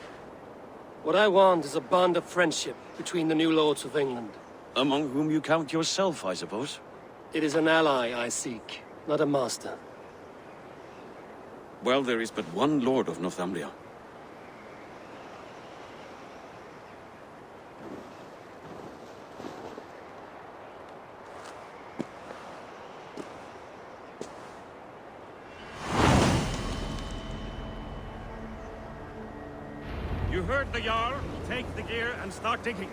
S1: What I want is a bond of friendship between the new lords of England.
S14: Among whom you count yourself, I suppose?
S1: It is an ally I seek, not a master.
S14: Well, there is but one lord of Northumbria.
S18: You heard the Jarl. Take the gear and start digging.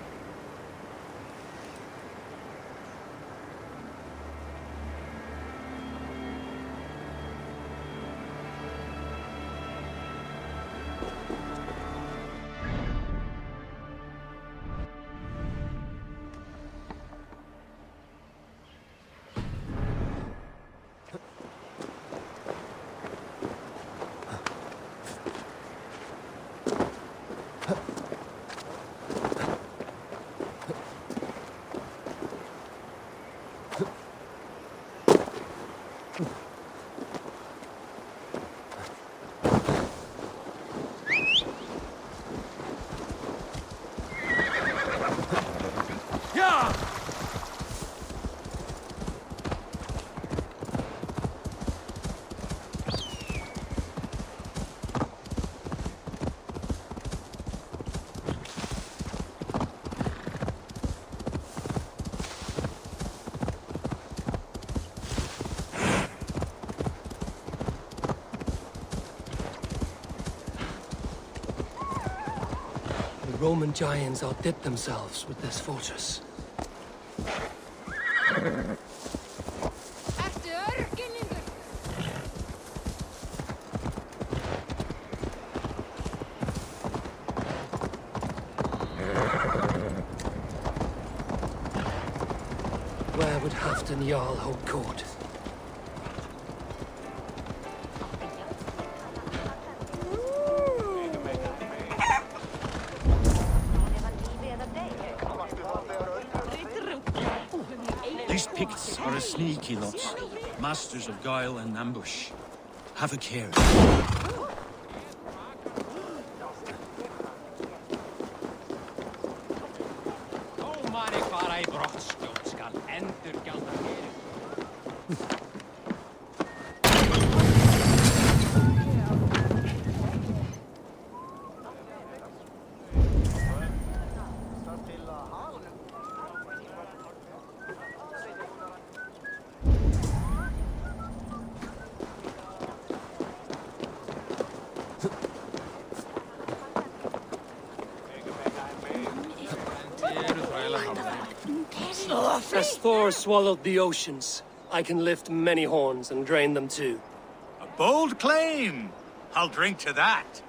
S1: The Roman giants outdid themselves with this fortress. Where would Halfdan Jarl hold court?
S14: These Picts are a sneaky lot, masters of guile and ambush. Have a care.
S1: As Thor swallowed the oceans, I can lift many horns and drain them too.
S19: A bold claim! I'll drink to that.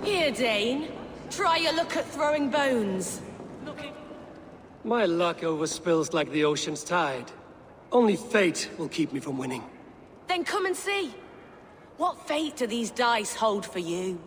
S3: Here, Dane. Try your luck at throwing bones.
S1: My luck overspills like the ocean's tide. Only fate will keep me from winning.
S3: Then come and see. What fate do these dice hold for you?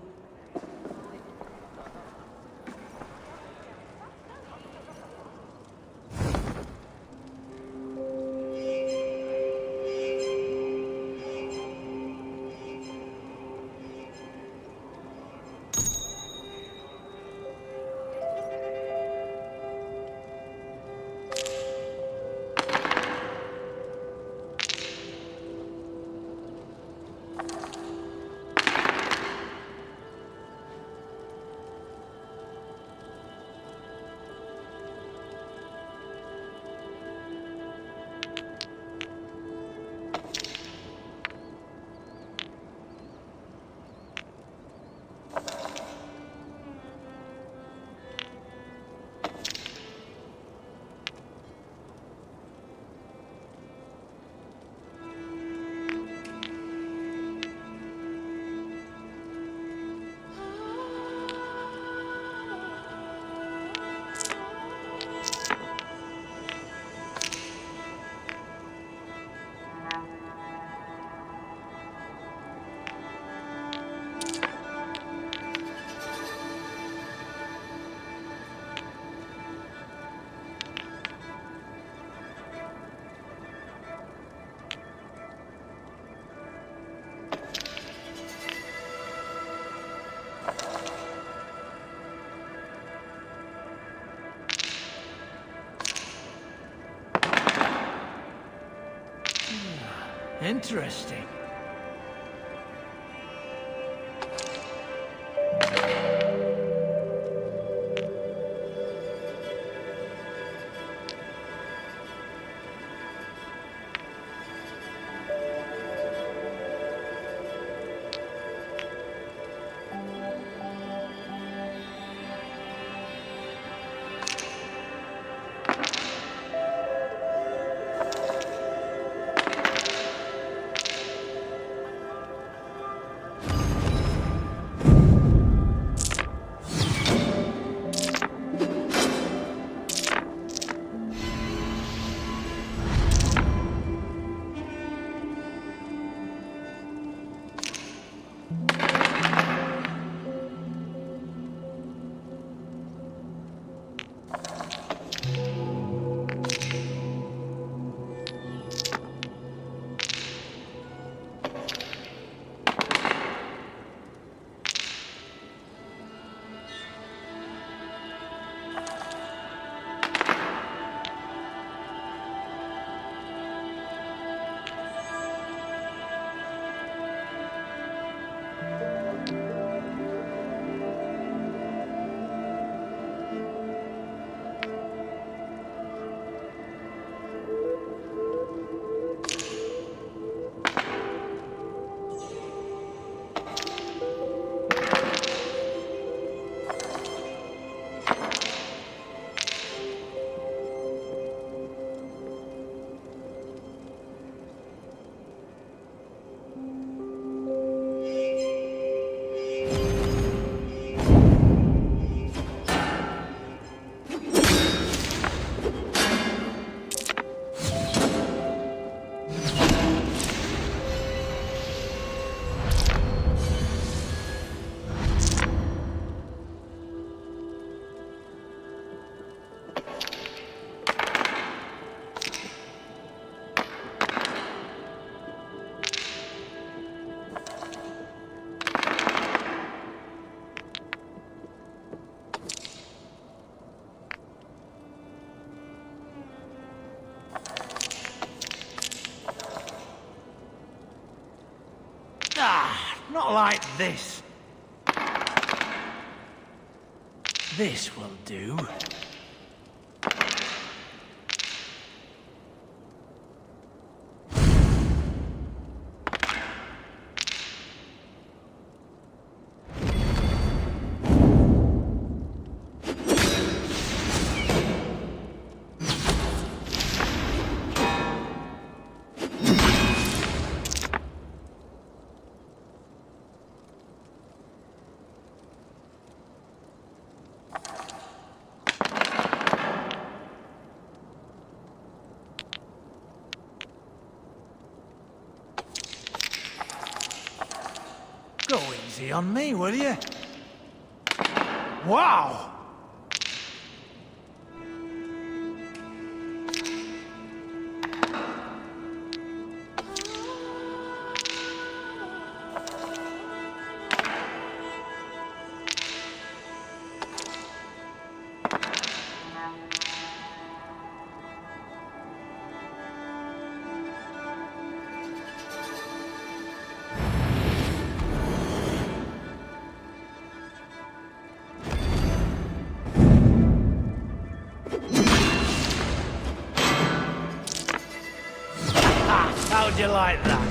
S20: Interesting.
S7: Not like this. This will do. Go easy on me, will you? Wow! How'd you like that?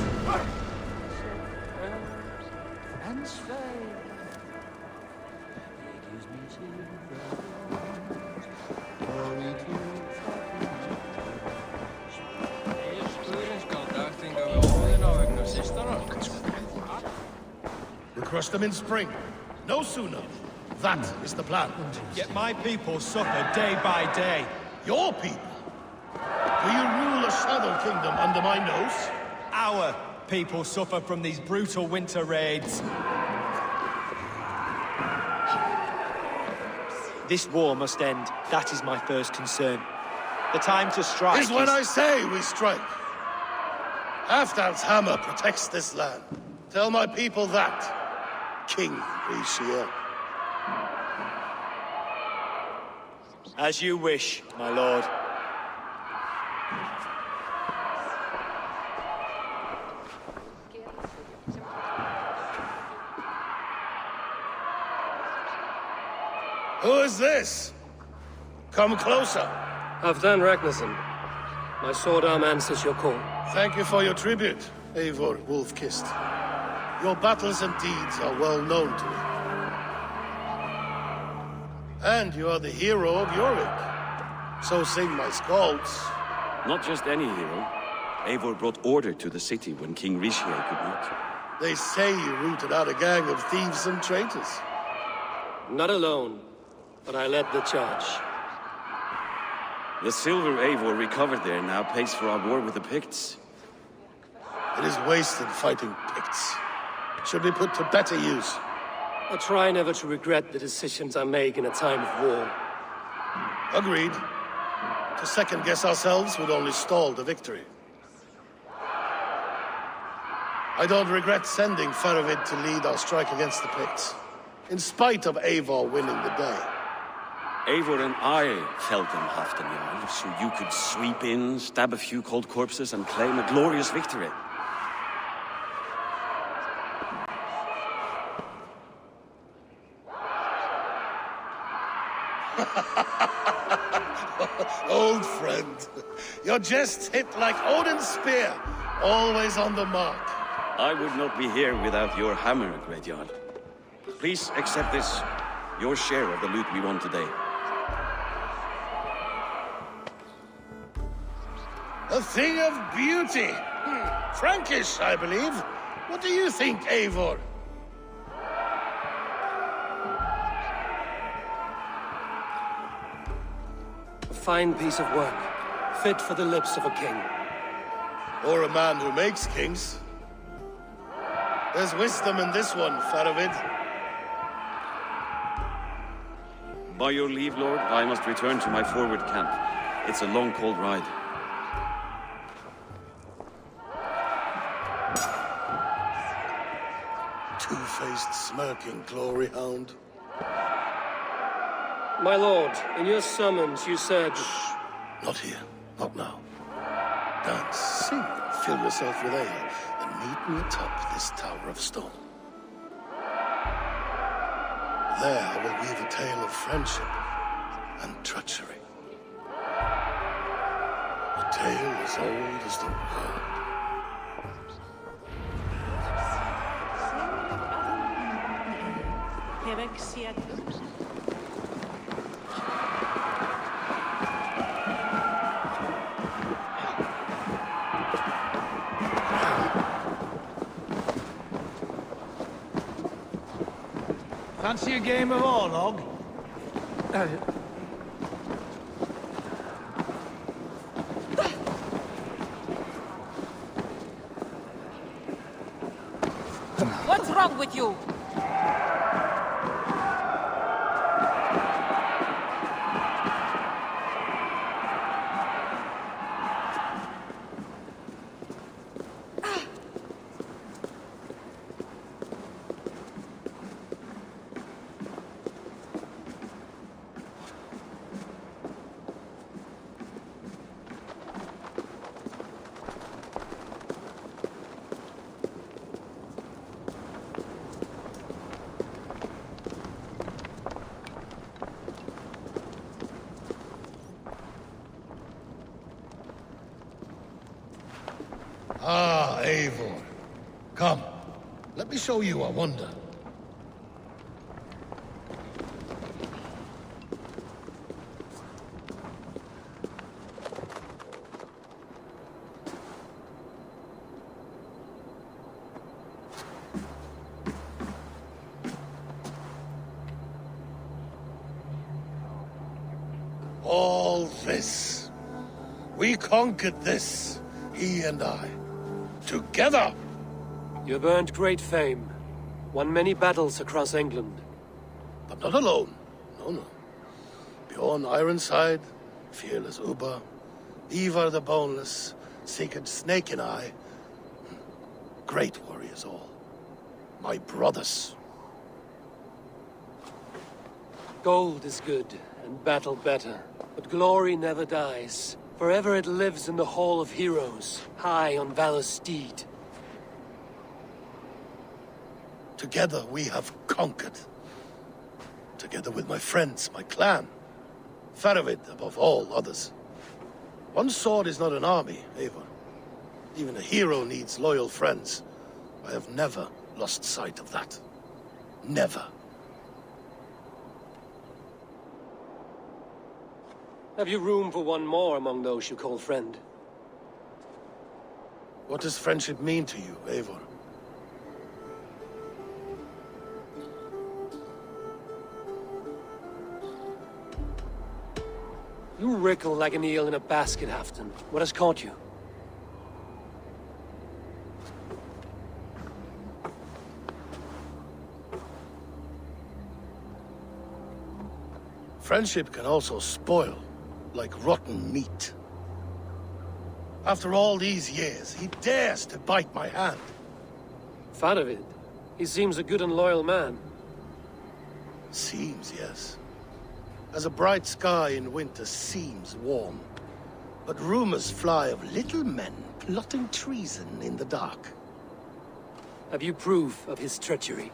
S15: We crush them in spring. No sooner. That is the plan.
S6: Get my people supper day by day.
S15: Your people? Do you rule a shadow kingdom under my nose?
S6: Our people suffer from these brutal winter raids. This war must end. That is my first concern. The time to strike
S15: is when I say we strike. Halfdan's hammer protects this land. Tell my people that, King Richelieu.
S6: As you wish, my lord.
S15: Who is this? Come closer.
S1: Halfdan Ragnarsson. My sword arm answers your call.
S15: Thank you for your tribute, Eivor Wolf-Kissed. Your battles and deeds are well known to me. And you are the hero of Jorvik. So sing my skalds.
S14: Not just any hero. Eivor brought order to the city when King Richelieu could not.
S15: They say you rooted out a gang of thieves and traitors.
S1: Not alone, but I led the charge.
S14: The silver Eivor recovered there now pays for our war with the Picts.
S15: It is wasted fighting Picts. Should be put to better use.
S1: I try never to regret the decisions I make in a time of war.
S15: Agreed. To second-guess ourselves would only stall the victory. I don't regret sending Faravid to lead our strike against the Picts, in spite of Eivor winning the day.
S14: Eivor and I felled them, Halfdan Jarl, so you could sweep in, stab a few cold corpses, and claim a glorious victory.
S15: Old friend, your jests hit like Odin's spear, always on the mark.
S14: I would not be here without your hammer, Great Jarl. Please accept this, your share of the loot we won today.
S15: A thing of beauty. Frankish, I believe. What do you think, Eivor?
S1: A fine piece of work, fit for the lips of a king.
S15: Or a man who makes kings. There's wisdom in this one, Faravid.
S20: By your leave, Lord, I must return to my forward camp. It's a long, cold ride.
S15: Two-faced, smirking glory hound.
S1: My lord, in your summons you said...
S15: Not here. Not now. Dance, sing, fill yourself with ale, and meet me atop this tower of stone. There I will weave a tale of friendship and treachery. A tale as old as the world.
S7: Fancy a game of Orlog?
S17: What's wrong with you?
S15: Ah, Eivor. Come, let me show you a wonder. All this. We conquered this, he and I. Together!
S1: You've earned great fame. Won many battles across England.
S15: But not alone. No. Bjorn Ironside, fearless Uber, Eivor the Boneless, Sigurd Snake and I. Great warriors all. My brothers.
S1: Gold is good, and battle better. But glory never dies. Forever it lives in the Hall of Heroes, high on Valor's steed.
S15: Together we have conquered. Together with my friends, my clan. Faravid above all others. One sword is not an army, Eivor. Even a hero needs loyal friends. I have never lost sight of that. Never.
S1: Have you room for one more among those you call friend?
S15: What does friendship mean to you, Eivor?
S1: You wrinkle like an eel in a basket, Halfton. What has caught you?
S15: Friendship can also spoil, like rotten meat. After all these years, he dares to bite my hand.
S1: Faravid? He seems a good and loyal man.
S15: Seems, yes. As a bright sky in winter seems warm. But rumors fly of little men plotting treason in the dark.
S1: Have you proof of his treachery?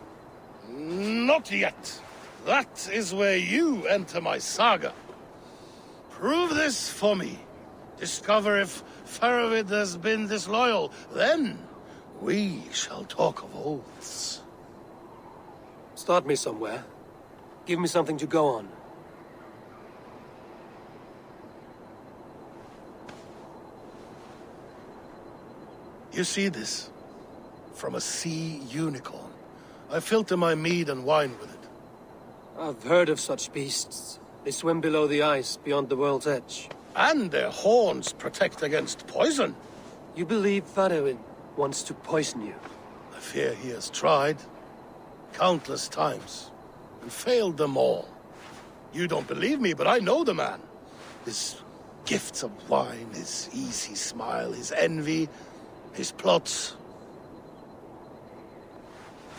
S15: Not yet. That is where you enter my saga. Prove this for me. Discover if Faravid has been disloyal. Then we shall talk of oaths.
S1: Start me somewhere. Give me something to go on.
S15: You see this? From a sea unicorn. I filter my mead and wine with it.
S1: I've heard of such beasts. They swim below the ice, beyond the world's edge.
S15: And their horns protect against poison.
S1: You believe Faravid wants to poison you?
S15: I fear he has tried. Countless times. And failed them all. You don't believe me, but I know the man. His gifts of wine, his easy smile, his envy, his plots.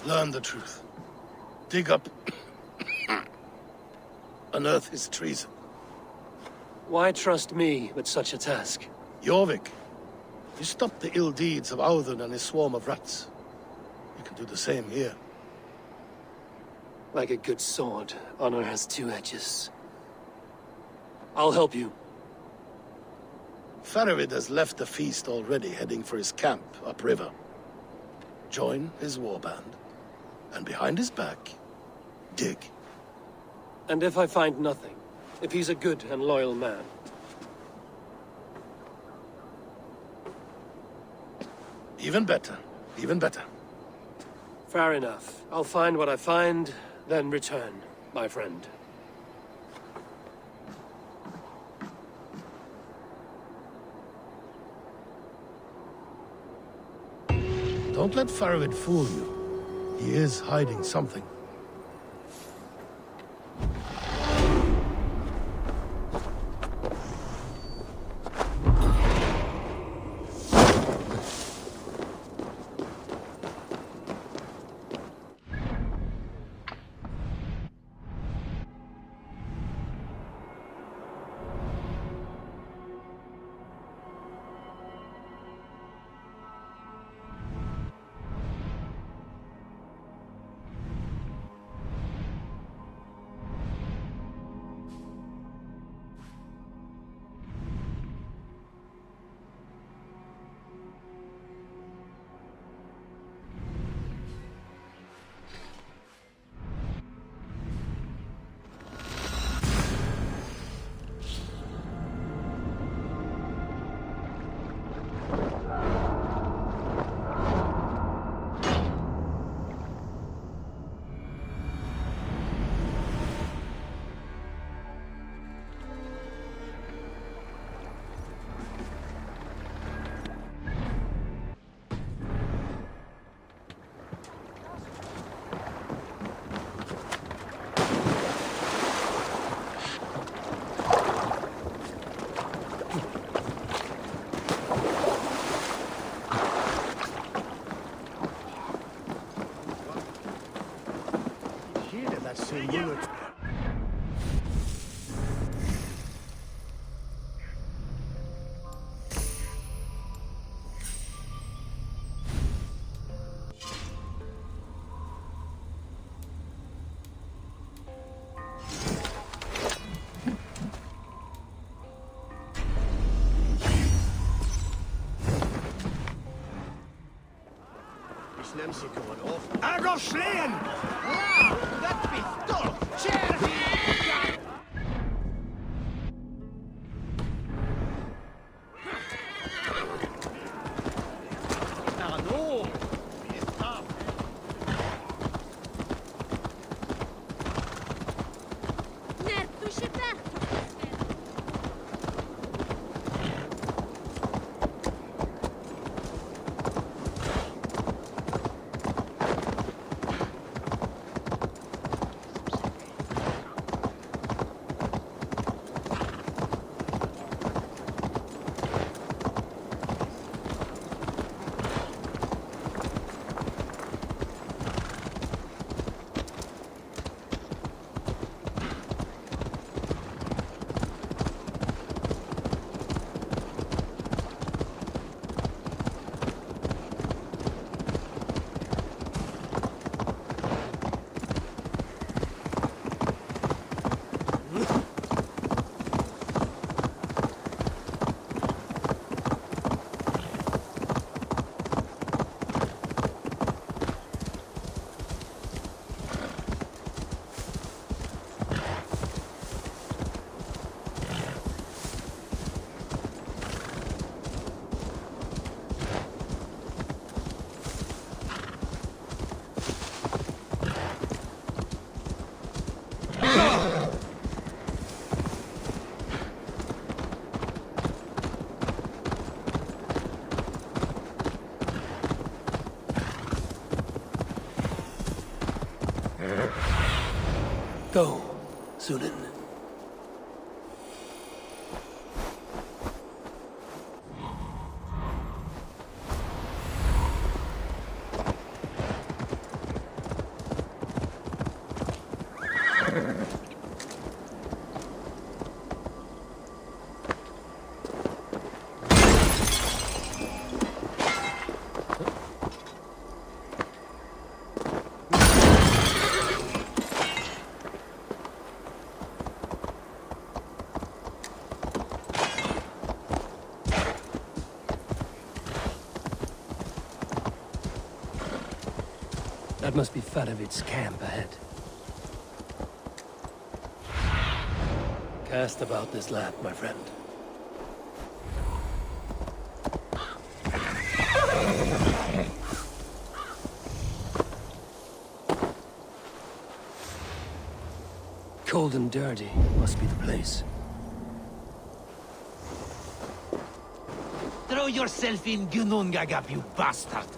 S15: Learn the truth. Dig up... unearth his treason.
S1: Why trust me with such a task?
S15: Jorvik, you stopped the ill deeds of Audun and his swarm of rats. You can do the same here.
S1: Like a good sword, honor has two edges. I'll help you.
S15: Faravid has left the feast already, heading for his camp upriver. Join his warband, and behind his back, dig.
S1: And if I find nothing? If he's a good and loyal man?
S15: Even better. Even better.
S1: Fair enough. I'll find what I find, then return, my friend.
S15: Don't let Faravid fool you. He is hiding something.
S7: Agor Schleen! Wow, that be dog! Cherry!
S1: Go, Sunan. That must be Fadavid's camp ahead. Cast about this land, my friend. Cold and dirty must be the place.
S7: Throw yourself in Gunungagap, you bastard!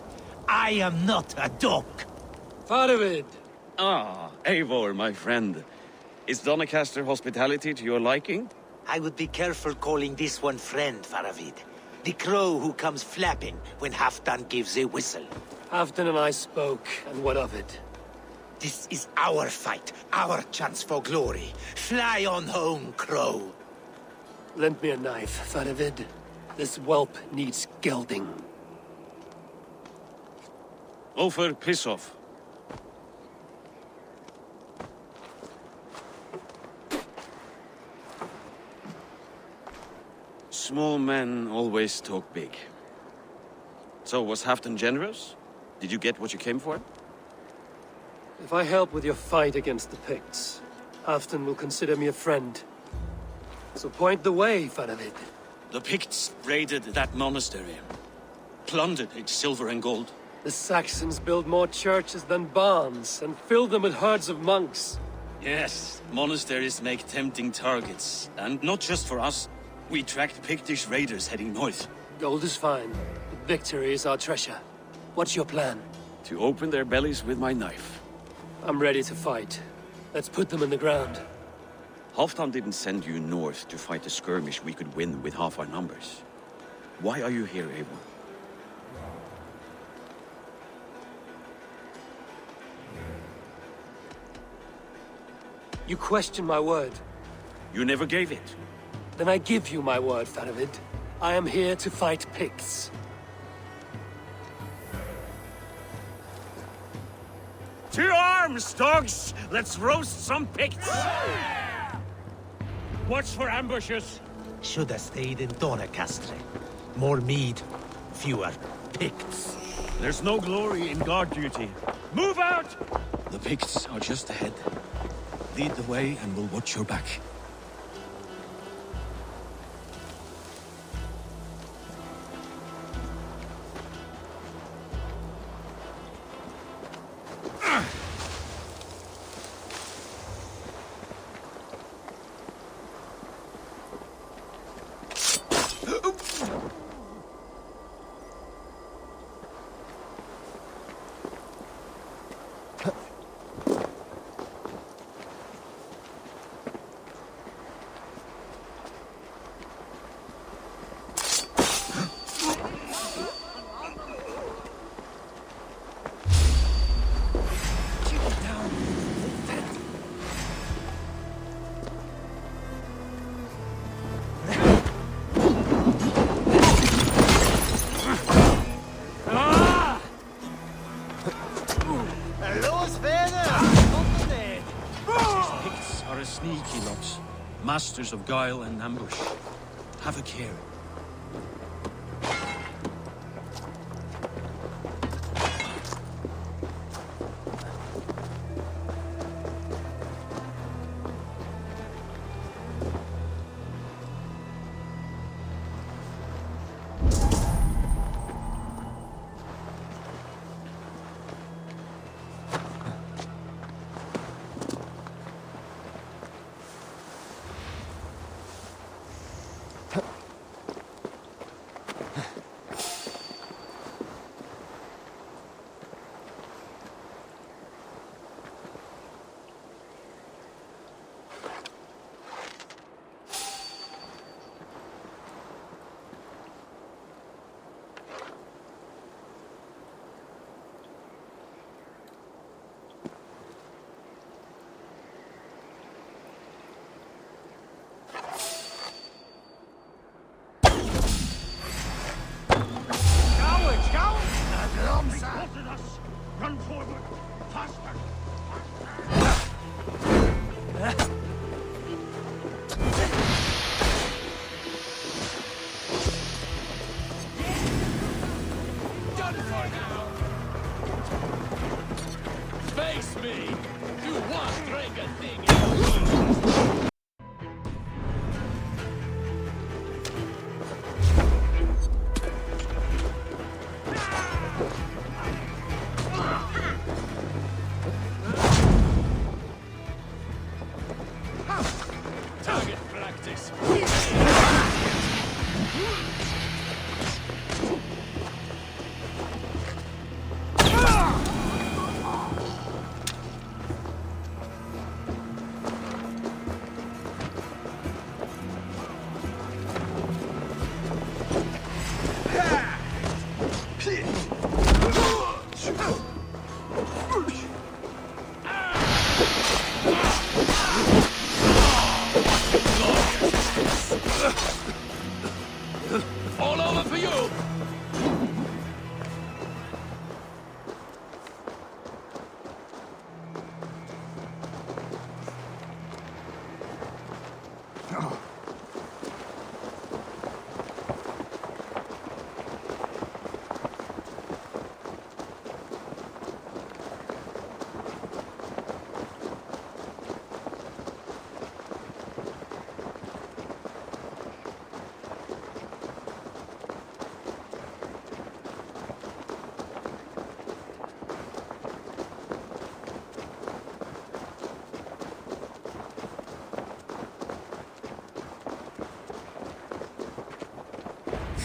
S7: I am not a dog!
S1: Fadavid!
S20: Ah, Eivor, my friend. Is Doncaster hospitality to your liking?
S7: I would be careful calling this one friend, Faravid. The crow who comes flapping when Halfdan gives a whistle.
S1: Halfdan and I spoke, and what of it?
S7: This is our fight, our chance for glory. Fly on home, crow.
S1: Lend me a knife, Fadavid. This whelp needs gelding.
S20: Over, piss off. Small men always talk big. So, was Halfdan generous? Did you get what you came for?
S1: If I help with your fight against the Picts, Halfdan will consider me a friend. So point the way, Fadavid.
S14: The Picts raided that monastery. Plundered its silver and gold.
S1: The Saxons build more churches than barns, and fill them with herds of monks.
S14: Yes, monasteries make tempting targets. And not just for us. We tracked Pictish raiders heading north.
S1: Gold is fine, but victory is our treasure. What's your plan?
S20: To open their bellies with my knife.
S1: I'm ready to fight. Let's put them in the ground.
S20: Halfdan didn't send you north to fight a skirmish we could win with half our numbers. Why are you here, Eivor?
S1: You question my word.
S20: You never gave it.
S1: Then I give you my word, Fadavid. I am here to fight Picts.
S14: To arms, dogs! Let's roast some Picts!
S18: Watch for ambushes.
S7: Should have stayed in Doncaster. More mead, fewer Picts.
S14: There's no glory in guard duty.
S18: Move out!
S14: The Picts are just ahead. Lead the way and we'll watch your back. Sneaky lots. Masters of guile and ambush. Have a care.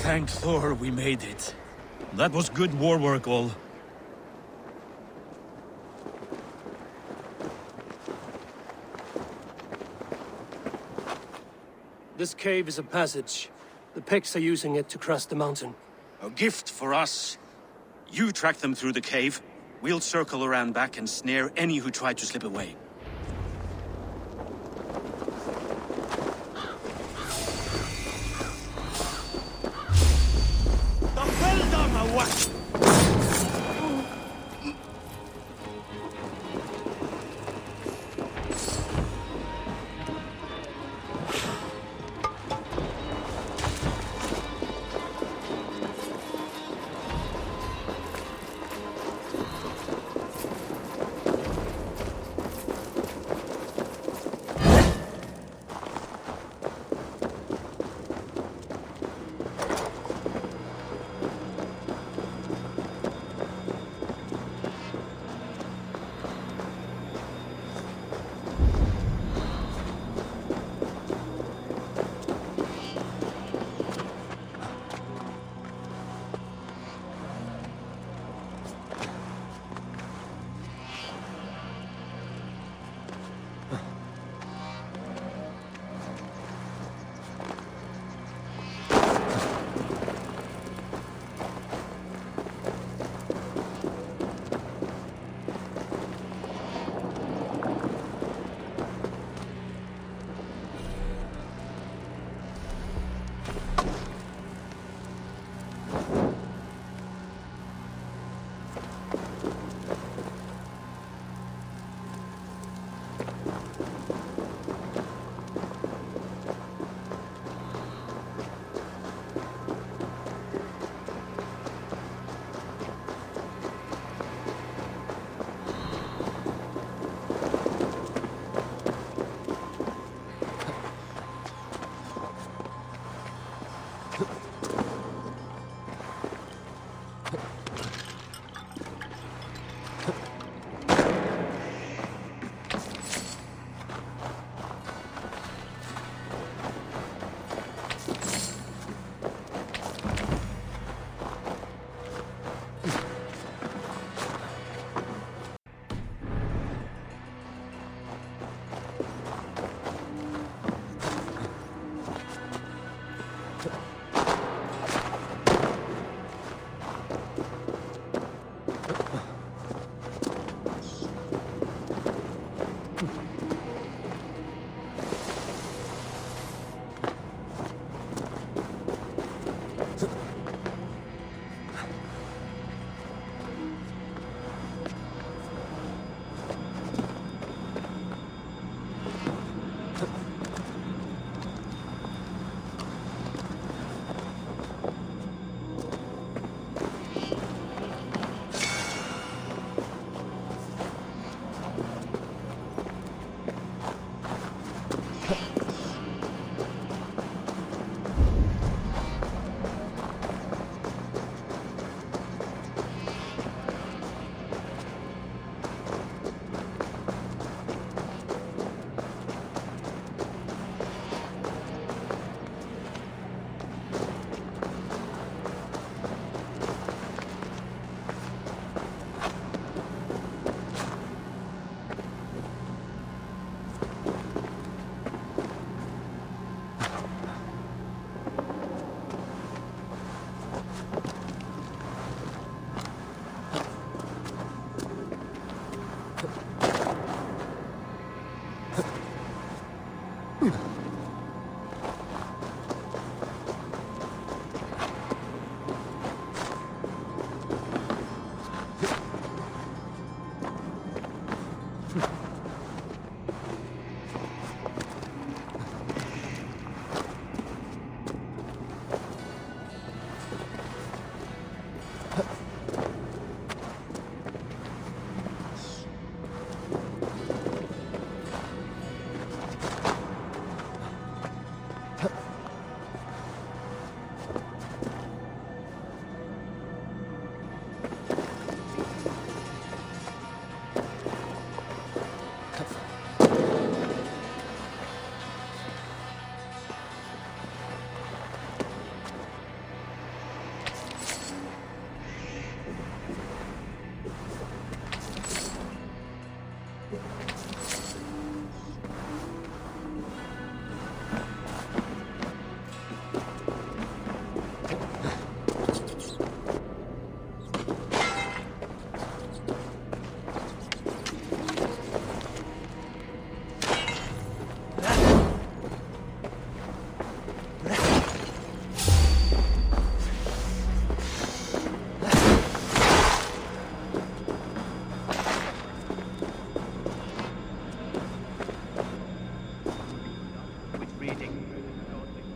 S14: Thank Thor we made it. That was good war work, all.
S1: This cave is a passage. The Picts are using it to cross the mountain.
S14: A gift for us. You track them through the cave. We'll circle around back and snare any who try to slip away.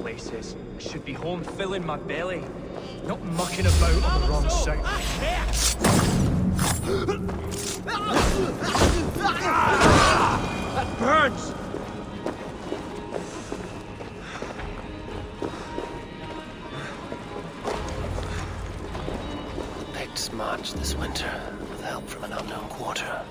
S21: place is. I should be home filling my belly, not mucking about on the wrong side. That burns!
S1: The Picts marched this winter with help from an unknown quarter.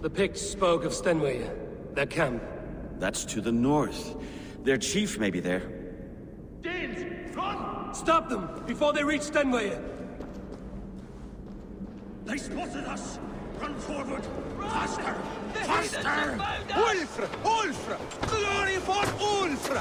S1: The Picts spoke of Stenway, their camp.
S20: That's to the north. Their chief may be there.
S1: Danes, run! Stop them before they reach Stenway.
S14: They spotted us! Run forward! Faster! Faster!
S5: Ulfra! Ulfra! Glory for Ulfra!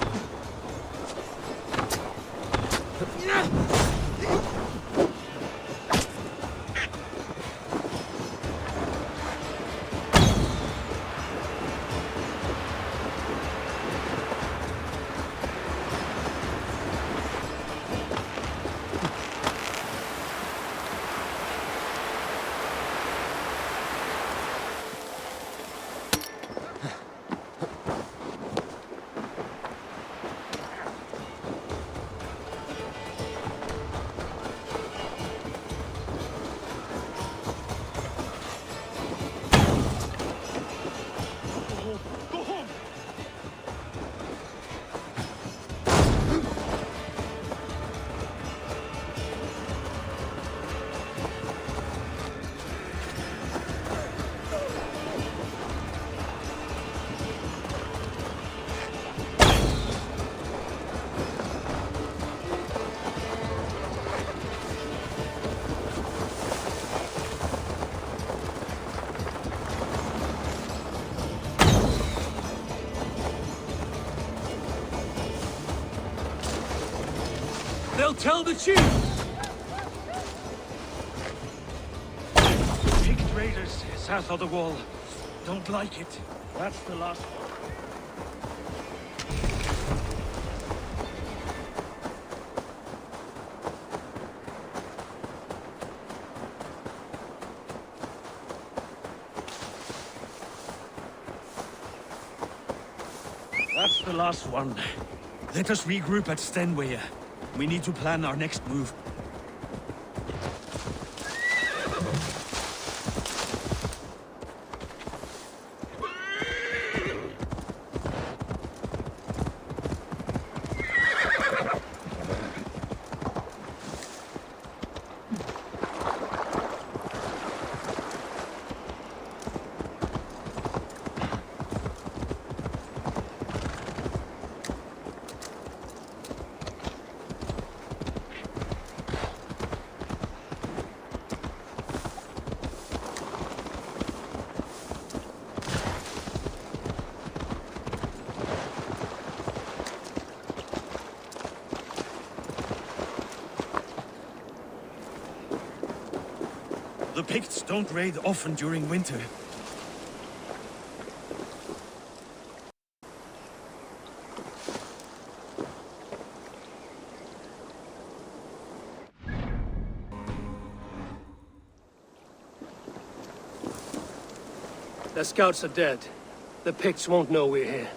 S1: They'll tell the chief!
S14: Picked raiders south of the wall. Don't like it. That's the last one. That's the last one. Let us regroup at Stenway. We need to plan our next move. The Picts don't raid often during winter.
S1: Their scouts are dead. The Picts won't know we're here.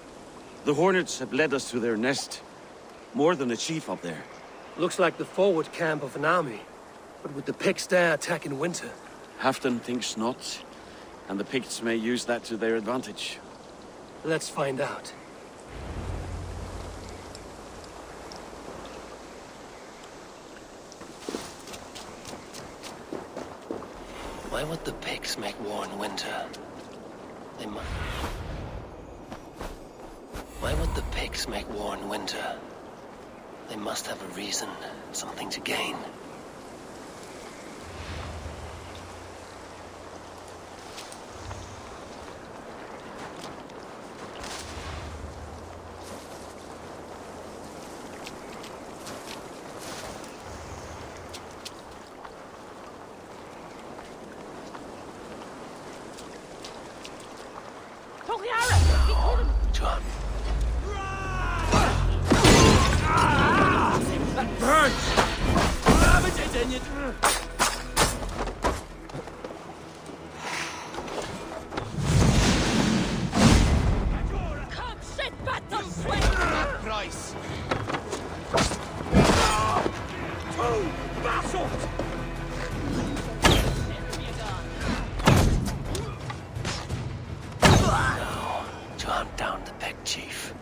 S20: The Hornets have led us to their nest. More than a chief up there.
S1: Looks like the forward camp of an army. But with the Picts there attack in winter?
S20: Halfdan thinks not, and the Picts may use that to their advantage.
S1: Let's find out. Why would the Picts make war in winter? They must... Why would the Picts make war in winter? They must have a reason, something to gain.
S3: Come sit back to sweat!
S7: Price.
S5: Basalt!
S1: Now, to hunt down the Peg Chief.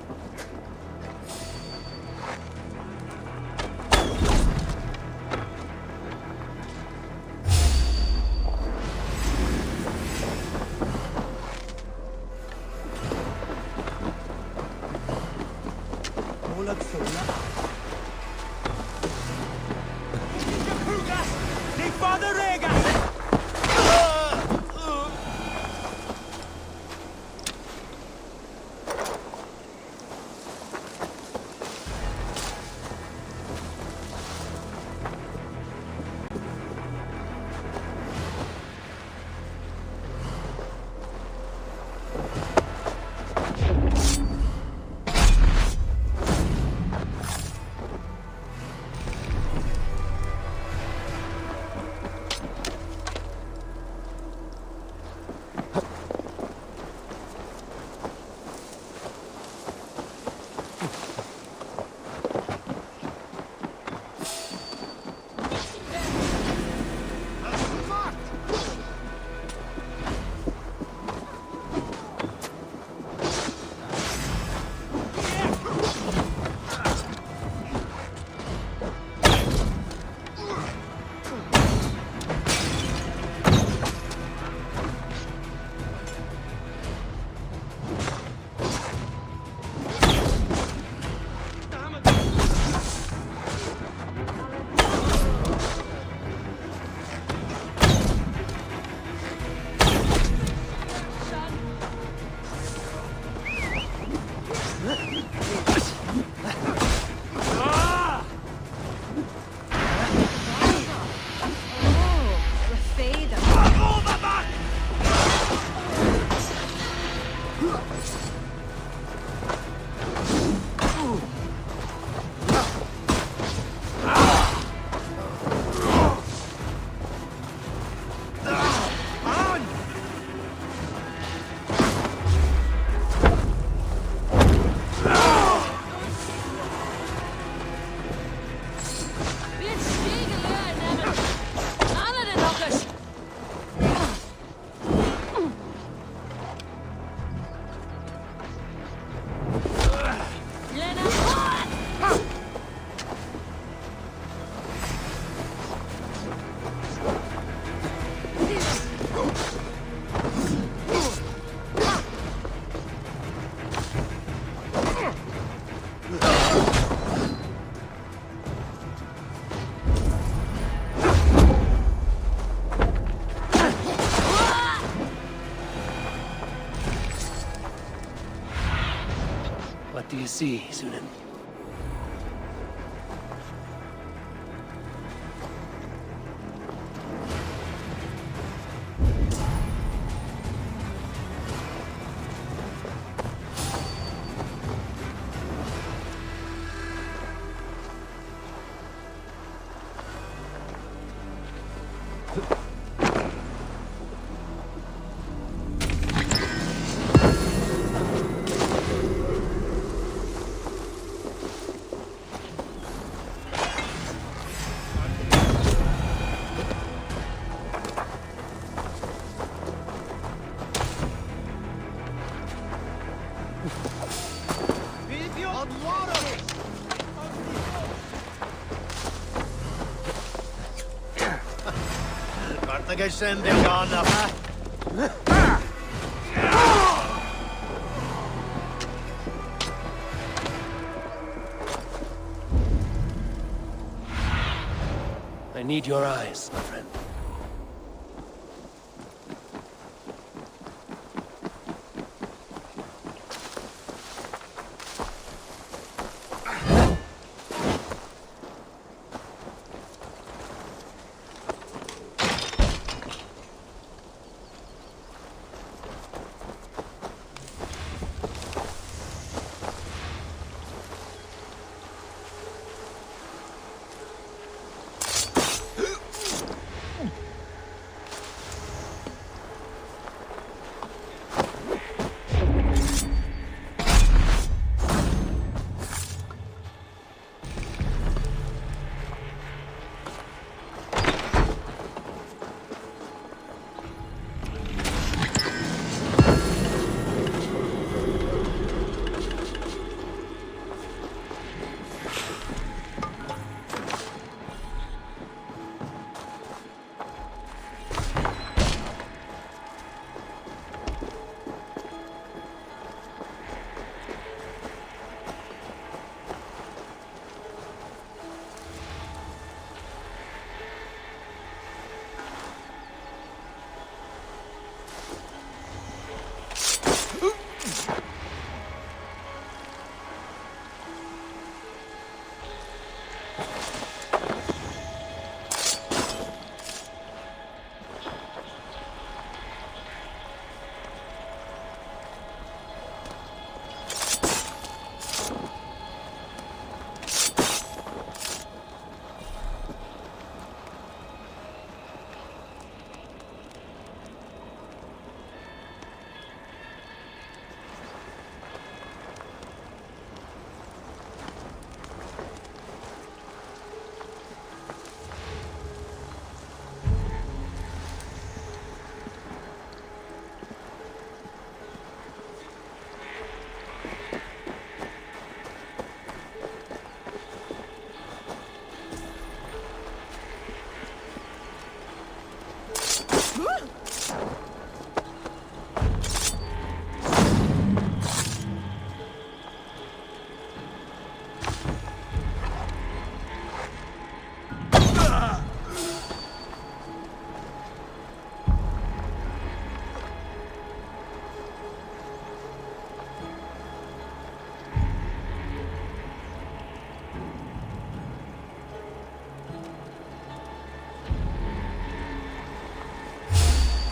S1: What do you see, Sunan?
S19: Che scendi a gonna,
S1: I need your eyes, my friend.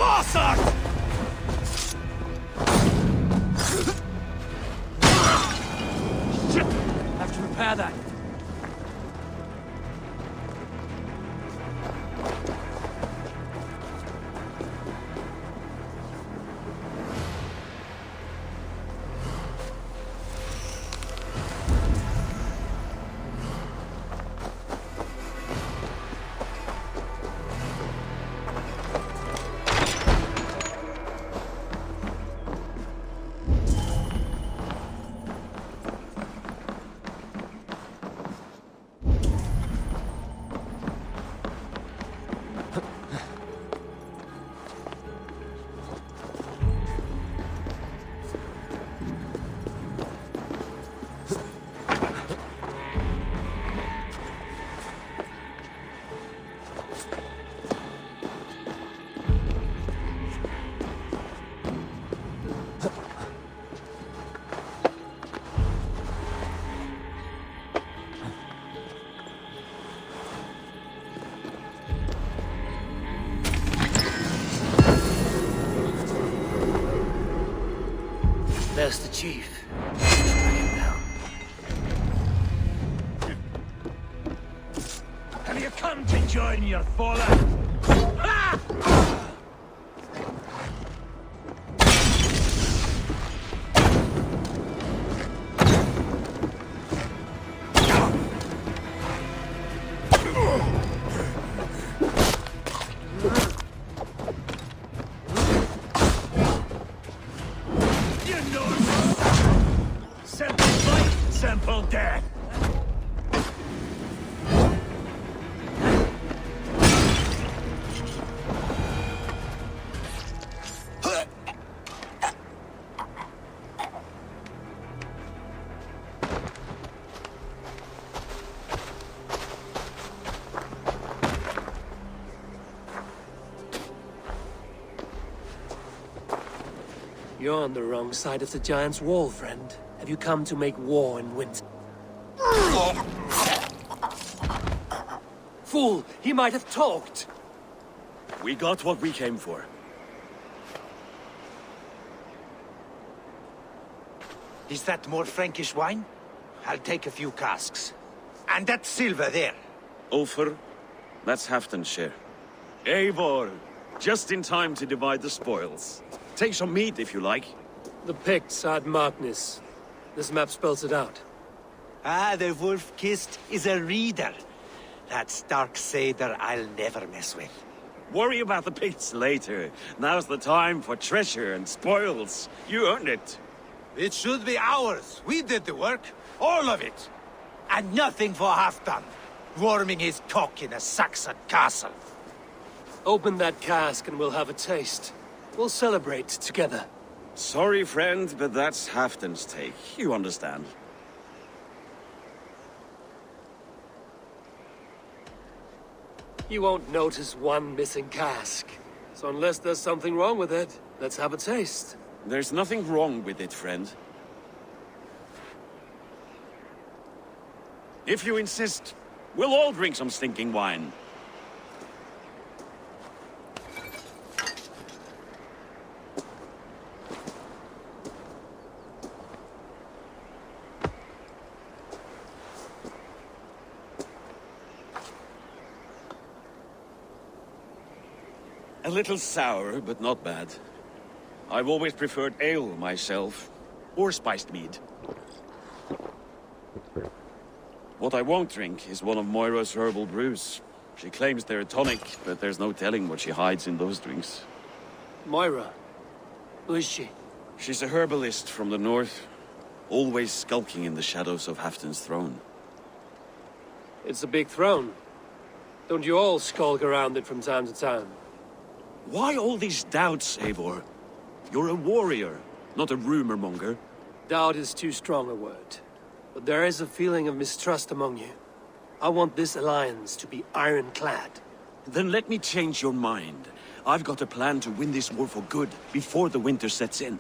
S15: Bastard!
S21: Shit! Have to repair that.
S1: There's the chief. Track him down.
S15: Have you come to join your fallen? Simple fight, simple death.
S1: You're on the wrong side of the giant's wall, friend. Have you come to make war in winter? Fool! He might have talked!
S20: We got what we came for.
S7: Is that more Frankish wine? I'll take a few casks. And that silver there.
S20: Ulfr, that's Halfdan's share. Eivor, just in time to divide the spoils. Take some meat if you like.
S1: The Picts had Magnus. This map spells it out.
S7: Ah, the wolf-kissed is a reader. That stark satyr I'll never mess with.
S20: Worry about the Picts later. Now's the time for treasure and spoils. You earned it.
S7: It should be ours. We did the work. All of it. And nothing for Halfdan. Warming his cock in a Saxon castle.
S1: Open that cask and we'll have a taste. We'll celebrate together.
S20: Sorry, friend, but that's Halfdan's take. You understand.
S1: You won't notice one missing cask. So unless there's something wrong with it, let's have a taste.
S20: There's nothing wrong with it, friend. If you insist, we'll all drink some stinking wine. A little sour, but not bad. I've always preferred ale myself, or spiced mead. What I won't drink is one of Moira's herbal brews. She claims they're a tonic, but there's no telling what she hides in those drinks.
S1: Moira? Who is she?
S20: She's a herbalist from the north, always skulking in the shadows of Halfdan's throne.
S1: It's a big throne. Don't you all skulk around it from time to time?
S20: Why all these doubts, Eivor? You're a warrior, not a rumor monger.
S1: Doubt is too strong a word. But there is a feeling of mistrust among you. I want this alliance to be ironclad.
S20: Then let me change your mind. I've got a plan to win this war for good, before the winter sets in.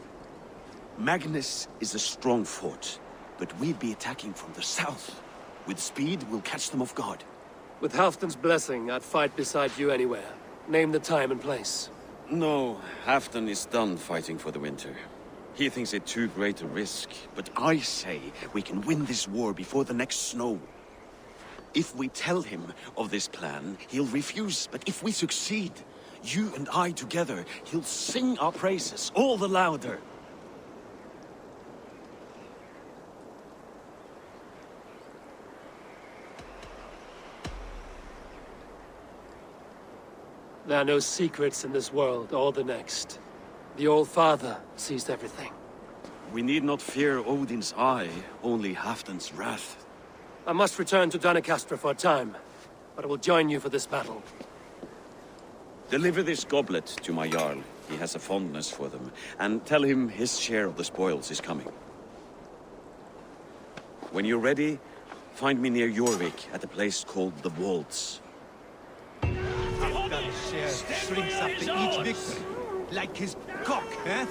S20: Magnus is a strong fort, but we'd be attacking from the south. With speed, we'll catch them off guard.
S1: With Halfdan's blessing, I'd fight beside you anywhere. Name the time and place.
S20: No, Halfdan is done fighting for the winter. He thinks it too great a risk, but I say we can win this war before the next snow. If we tell him of this plan, he'll refuse, but if we succeed, you and I together, he'll sing our praises all the louder.
S1: There are no secrets in this world or the next. The Old Father sees everything.
S20: We need not fear Odin's eye, only Halfdan's wrath.
S1: I must return to Doncaster for a time, but I will join you for this battle.
S20: Deliver this goblet to my Jarl. He has a fondness for them. And tell him his share of the spoils is coming. When you're ready, find me near Jorvik at a place called the Waltz.
S16: Halfdan shrinks after each victory, like his cock, eh?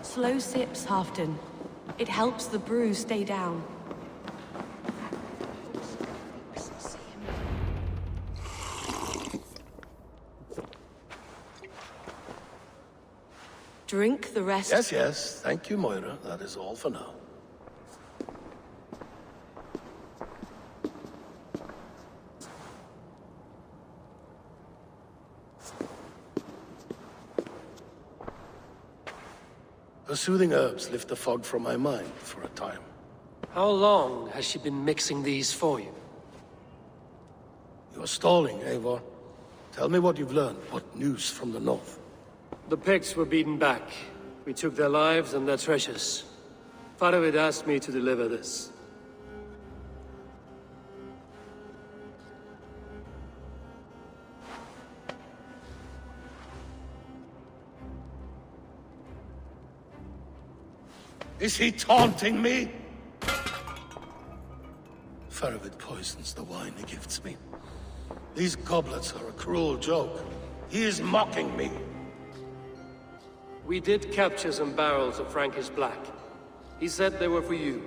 S8: Slow sips, Halfdan. It helps the brew stay down. Drink the rest.
S11: Yes, yes. Thank you, Moira. That is all for now. The soothing herbs lift the fog from my mind for a time.
S1: How long has she been mixing these for you?
S11: You're stalling, Eivor. Tell me what you've learned. What news from the north?
S1: The Picts were beaten back. We took their lives and their treasures. Faravid asked me to deliver this.
S11: Is he taunting me? Faravid poisons the wine he gifts me. These goblets are a cruel joke. He is mocking me.
S1: We did capture some barrels of Frankish Black. He said they were for you,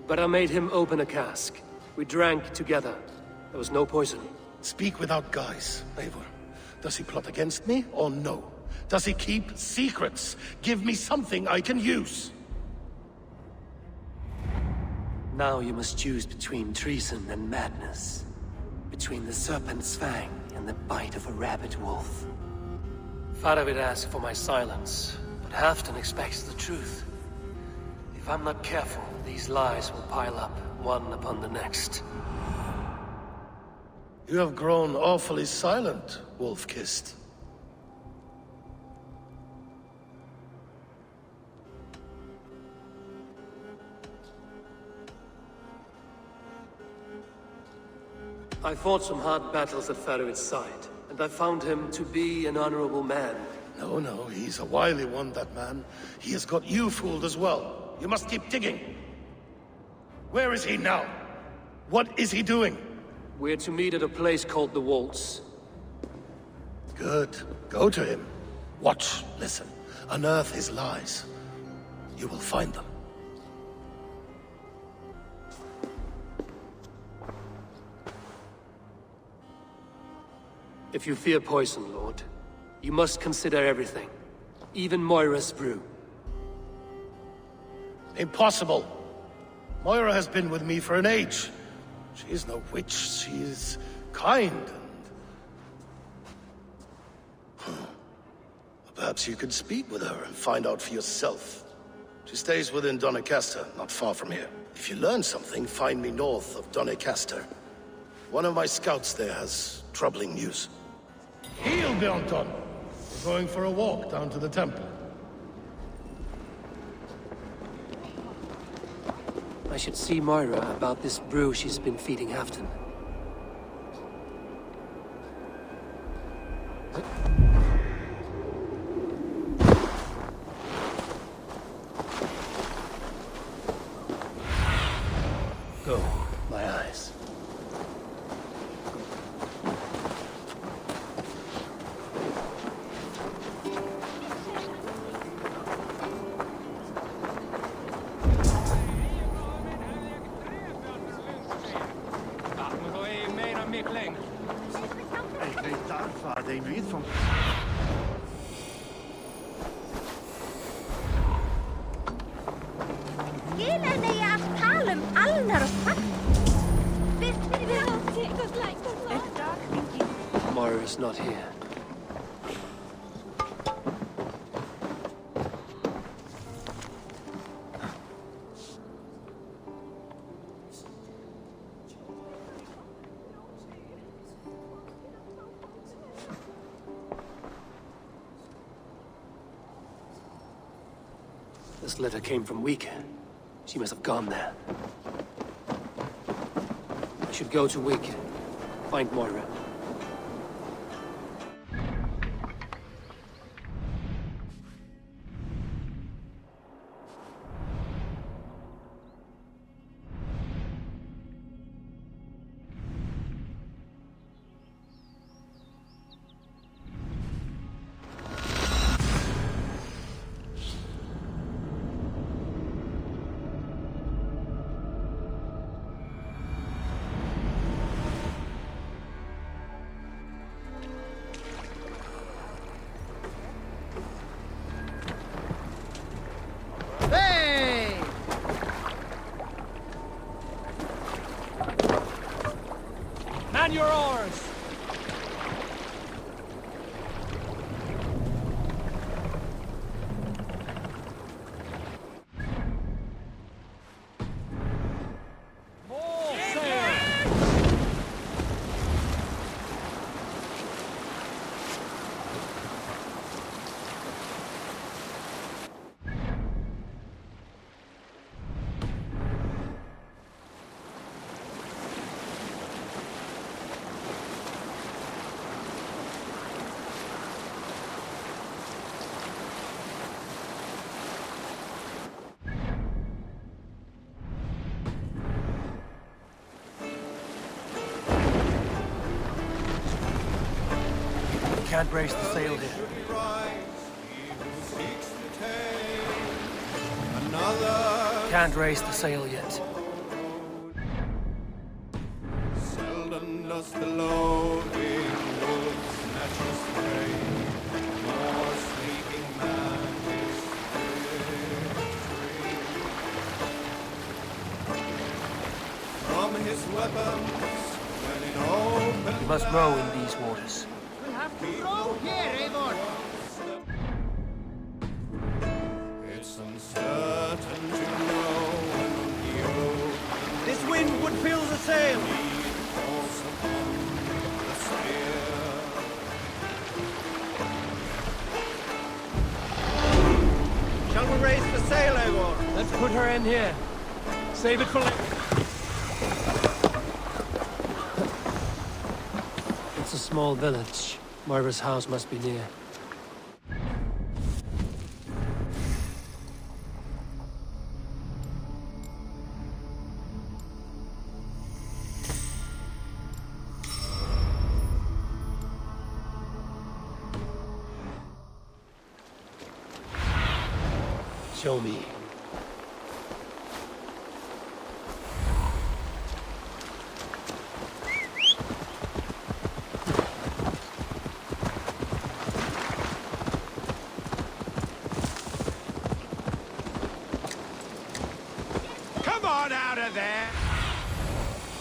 S1: but I made him open a cask. We drank together. There was no poison.
S11: Speak without guise, Eivor. Does he plot against me, or no? Does he keep secrets? Give me something I can use.
S1: Now you must choose between treason and madness. Between the serpent's fang and the bite of a rabid wolf. Faravid asked for my silence, but Halfdan expects the truth. If I'm not careful, these lies will pile up, one upon the next.
S12: You have grown awfully silent, Wolf-Kissed.
S1: I fought some hard battles at Faroid's side, and I found him to be an honorable man.
S12: No, he's a wily one, that man. He has got you fooled as well. You must keep digging. Where is he now? What is he doing?
S1: We're to meet at a place called the Waltz.
S12: Good. Go to him. Watch, listen. Unearth his lies. You will find them.
S1: If you fear poison, Lord, you must consider everything. Even Moira's brew.
S12: Impossible. Moira has been with me for an age. She is no witch. She is kind and... Perhaps you could speak with her and find out for yourself. She stays within Doncaster, not far from here. If you learn something, find me north of Doncaster. One of my scouts there has troubling news. Heal, Bjornton! We're going for a walk down to the temple.
S1: I should see Moira about this brew she's been feeding Halfton. Go, my eyes. Moira's not here. This letter came from Wika. She must have gone there. I should go to Wika. Find Moira.
S21: Man your oars!
S1: Can't raise the sail here. Can't raise the sail yet.
S22: Seldom does the loving wolf snatch his prey. More sleeping man is free. From his weapons, when in open
S1: We must row in these waters.
S22: we'll have to row here, Eivor. It's uncertain to know
S15: Eivor.
S1: Let's put her in here. Save it for later. It's a small village. Moira's house must be near. Show me.
S15: Come on out of there!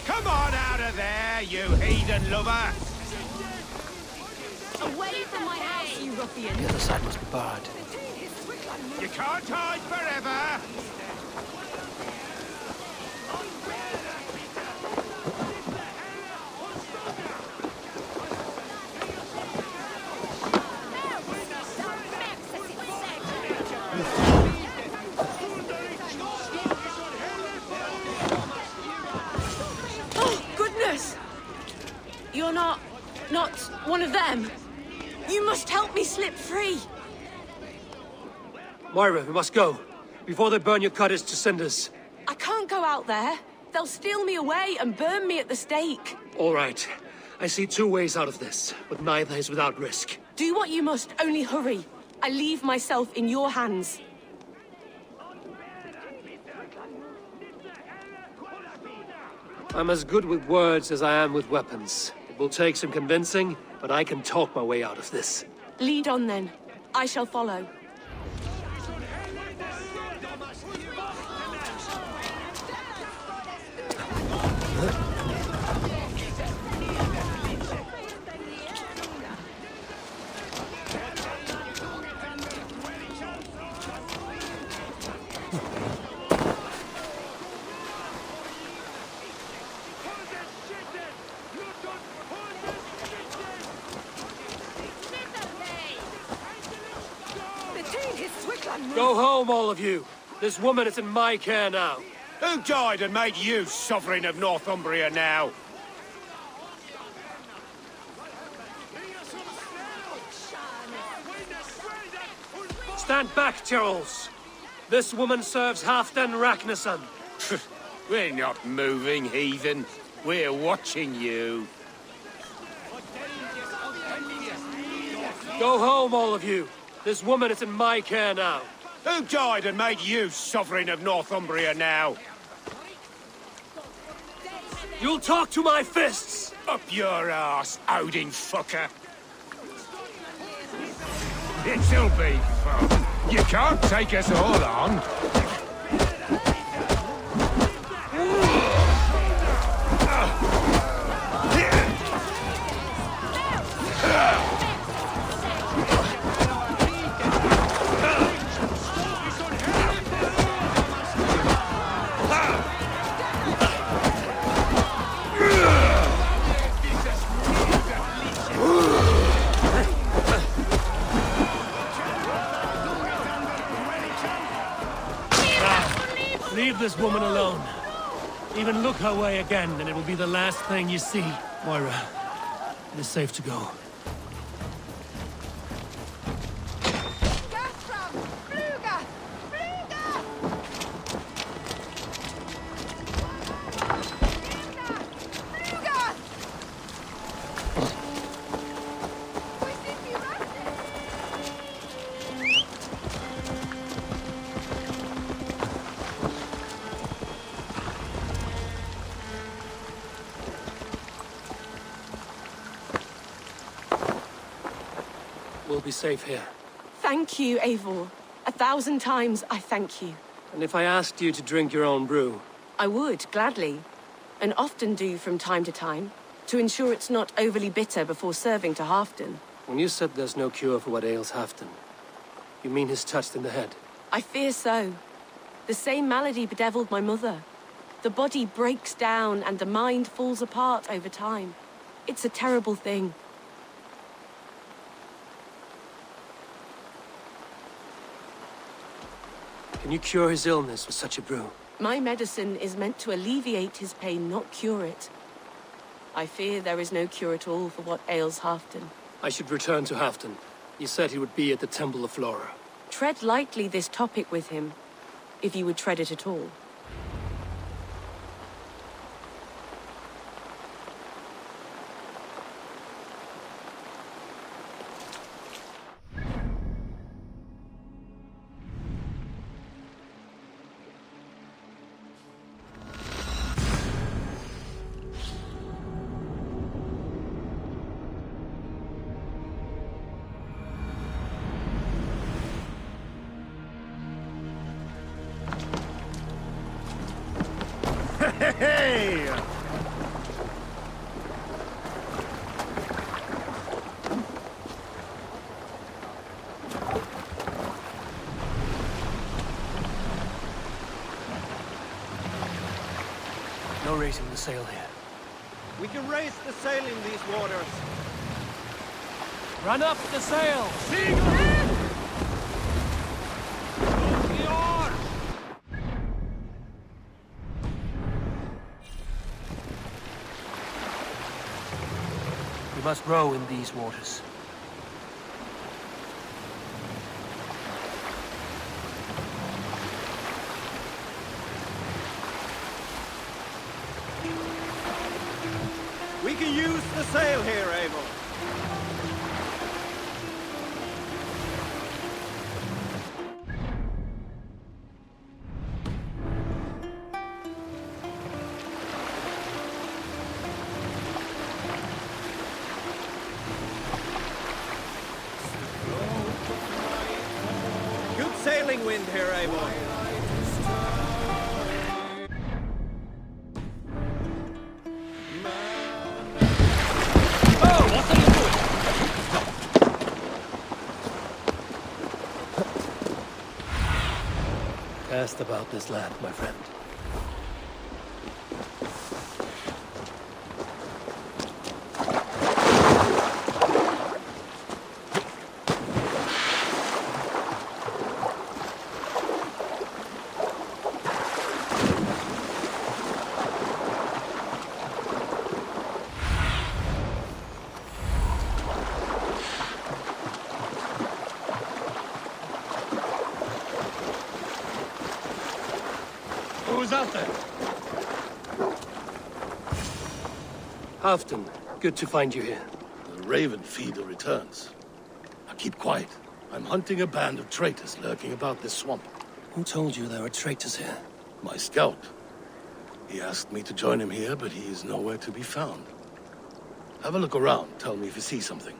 S15: Come on out of there, you heathen lover!
S10: Away from my house, you ruffian!
S1: The other side must be barred.
S15: You can't hide forever!
S17: Oh, goodness! You're not one of them. You must help me slip free.
S1: Moira, we must go. Before they burn your cottage to cinders.
S17: I can't go out there. They'll steal me away and burn me at the stake.
S1: All right. I see two ways out of this, but neither is without risk.
S17: Do what you must, only hurry. I leave myself in your hands.
S1: I'm as good with words as I am with weapons. It will take some convincing, but I can talk my way out of this.
S17: Lead on then. I shall follow.
S1: Go home, all of you. This woman is in my care now.
S15: Who died and made you sovereign of Northumbria now?
S1: Stand back, Tyrrells. This woman serves Halfdan Ragnarsson.
S15: We're not moving, heathen. We're watching you.
S1: Go home, all of you. This woman is in my care now.
S15: Who died and made you sovereign of Northumbria now?
S1: You'll talk to my fists!
S15: Up your arse, Odin fucker! It'll be fun. You can't take us all on.
S1: Leave this woman alone. Even look her way again, and it will be the last thing you see. Moira, it is safe to go. We'll be safe here.
S17: Thank you, Eivor. 1,000 times I thank you.
S1: And if I asked you to drink your own brew?
S17: I would, gladly. And often do from time to time, to ensure it's not overly bitter before serving to Halfdan.
S1: When you said there's no cure for what ails Halfdan, you mean he's touched in the head?
S17: I fear so. The same malady bedeviled my mother. The body breaks down and the mind falls apart over time. It's a terrible thing.
S1: Can you cure his illness with such a brew?
S8: My medicine is meant to alleviate his pain, not cure it. I fear there is no cure at all for what ails Halfdan.
S1: I should return to Halfdan. He said he would be at the Temple of Flora.
S8: Tread lightly this topic with him, if you would tread it at all.
S6: Hey!
S1: No raising the sail here.
S22: We can raise the sail in these waters.
S1: Run up the sail! We must row in these waters.
S22: We can use the sail here, Eivor. Good sailing wind here, Eivor.
S1: Cast about this land, my friend.
S12: Who's out there?
S1: Halfdan, good to find you here.
S12: The Raven feeder returns. Now keep quiet. I'm hunting a band of traitors lurking about this swamp.
S1: Who told you there were traitors here?
S12: My scout. He asked me to join him here, but he is nowhere to be found. Have a look around. Tell me if you see something.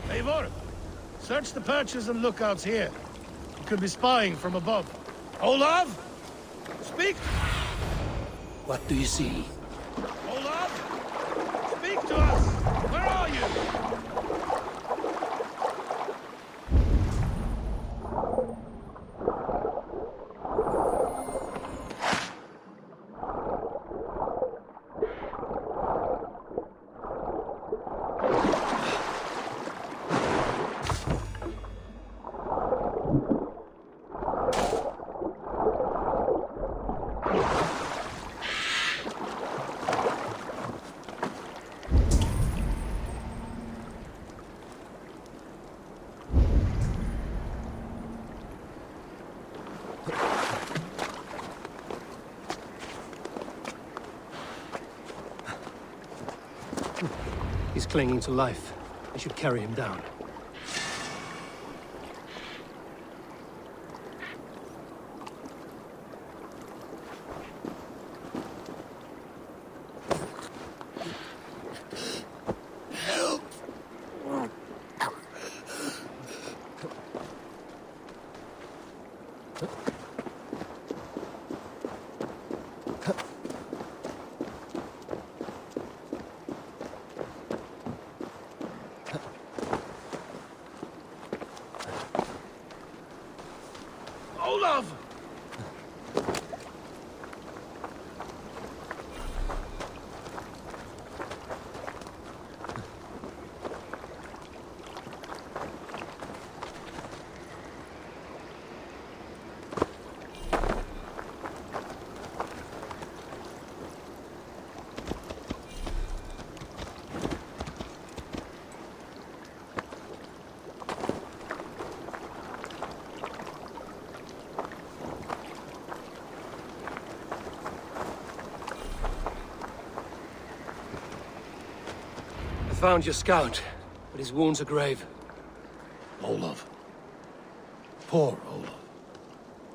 S12: Eivor! Search the perches and lookouts here. He could be spying from above. Olav! Speak!
S1: What do you see?
S12: Olav! Speak to us! Where are you?
S1: He's clinging to life. I should carry him down.
S12: Olav!
S1: found your scout, but his wounds are grave.
S12: Olaf. Poor Olaf.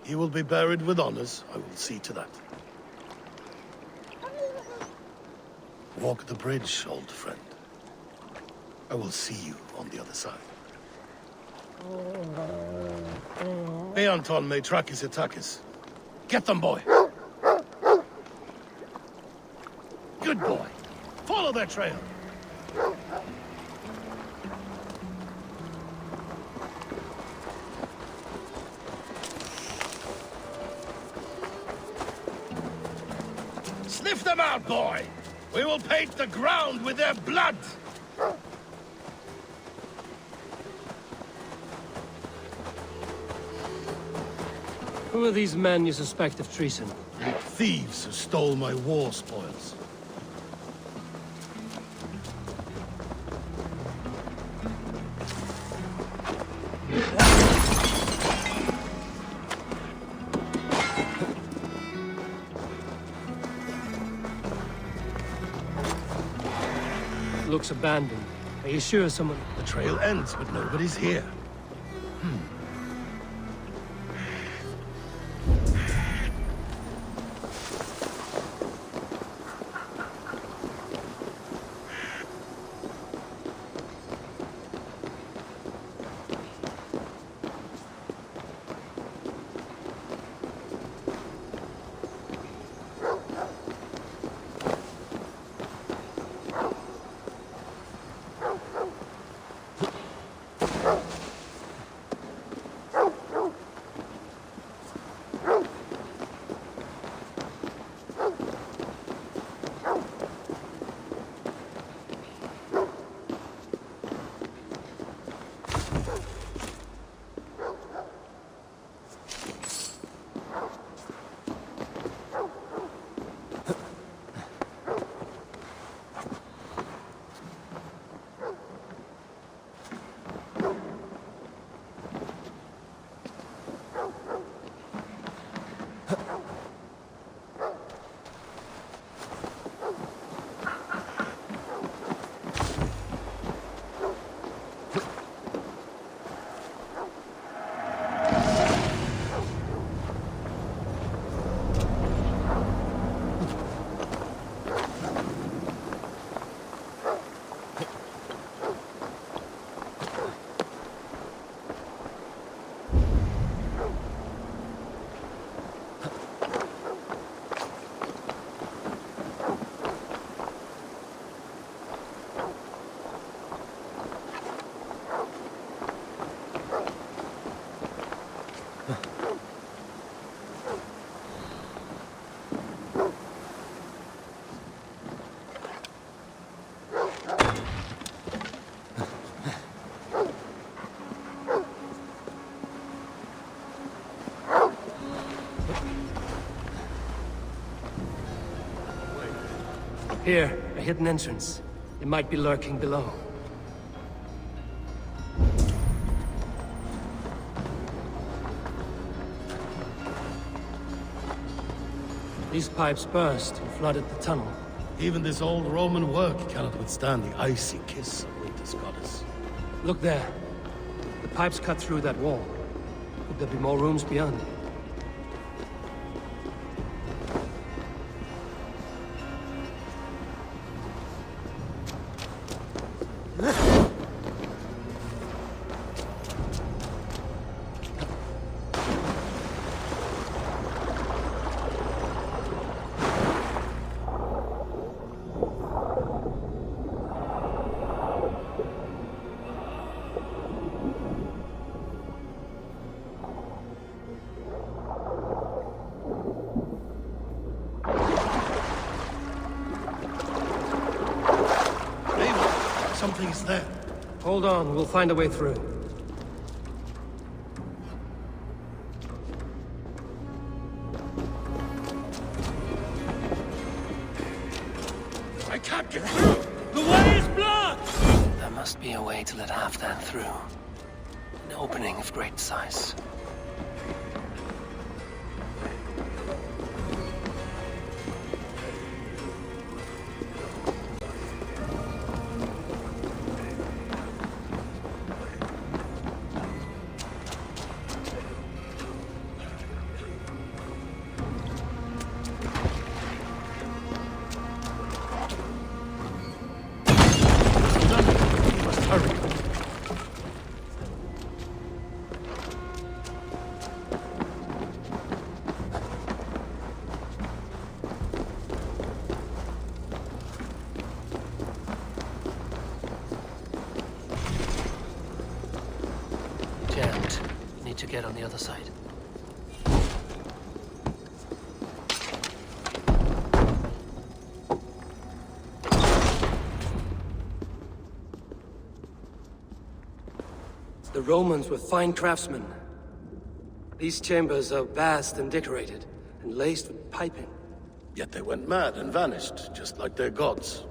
S12: He will be buried with honors. I will see to that. Walk the bridge, old friend. I will see you on the other side. Anton may track his attackers. Get them, boy! Good boy. Follow their trail. Sniff them out, boy! We will paint the ground with their blood!
S1: Who are these men you suspect of treason?
S12: Thieves who stole my war spoils.
S1: Looks abandoned. Are you sure someone...
S12: The trail ends, but nobody's here.
S1: Here, a hidden entrance. It might be lurking below. These pipes burst and flooded the tunnel.
S12: Even this old Roman work cannot withstand the icy kiss of winter's goddess.
S1: Look there. The pipes cut through that wall. Could there be more rooms beyond?
S12: Something's there.
S1: Hold on, we'll find a way through.
S12: I can't get through! The way is blocked!
S1: There must be a way to let Halfdan through. An opening of great size. to get on the other side. The Romans were fine craftsmen. These chambers are vast and decorated, and laced with piping.
S12: Yet they went mad and vanished, just like their gods.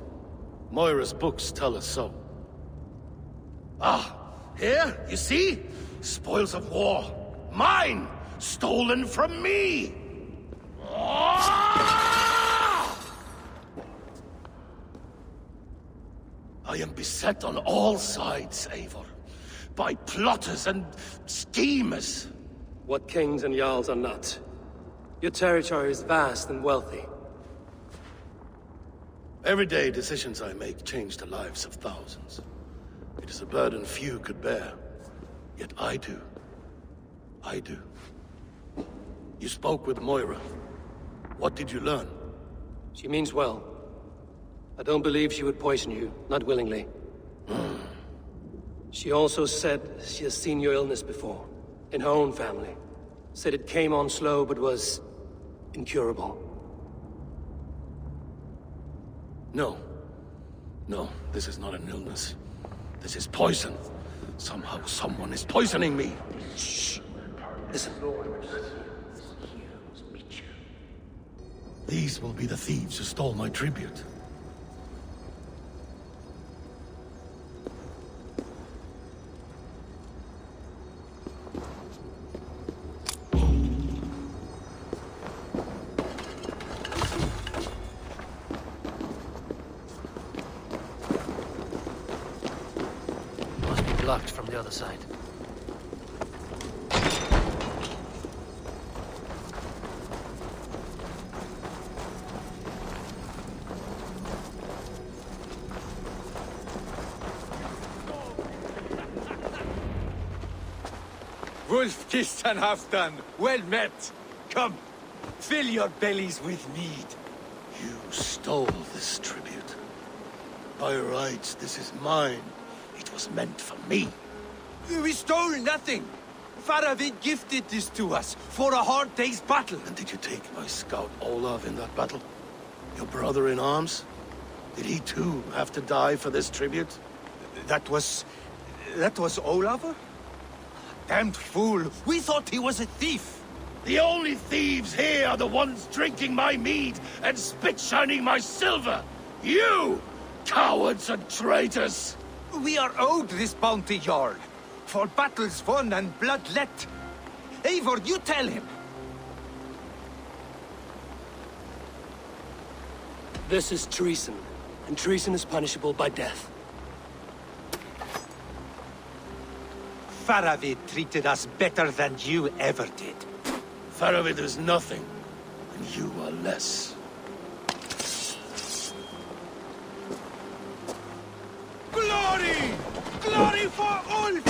S12: Moira's books tell us so. Ah, here, you see? Spoils of war. Mine! Stolen from me! Ah! I am beset on all sides, Eivor. By plotters and schemers.
S1: What kings and jarls are not. Your territory is vast and wealthy.
S12: Everyday decisions I make change the lives of thousands. It is a burden few could bear. Yet I do. I do. You spoke with Moira. What did you learn?
S1: She means well. I don't believe she would poison you, not willingly. She also said she has seen your illness before, in her own family. Said it came on slow, but was incurable.
S12: No. No, this is not an illness. This is poison. Somehow someone is poisoning me.
S1: Shh. Listen.
S12: These will be the thieves who stole my tribute.
S1: Must be blocked from the other side.
S16: Wolf kissed and half done. Well met. Come, fill your bellies with mead.
S12: You stole this tribute. By rights, this is mine. It was meant for me.
S16: We stole nothing. Faravid gifted this to us for a hard day's battle.
S12: And did you take my scout Olav in that battle? Your brother in arms? Did he too have to die for this tribute?
S16: That was Olav? Damned fool. We thought he was a thief.
S12: The only thieves here are the ones drinking my mead and spit-shining my silver. You! Cowards and traitors!
S16: We are owed this bounty, Jarl. For battles won and blood let. Eivor, you tell him.
S1: This is treason, and treason is punishable by death.
S16: Faravid treated us better than you ever did.
S12: Faravid is nothing, and you are less.
S16: Glory! Glory for Ulf!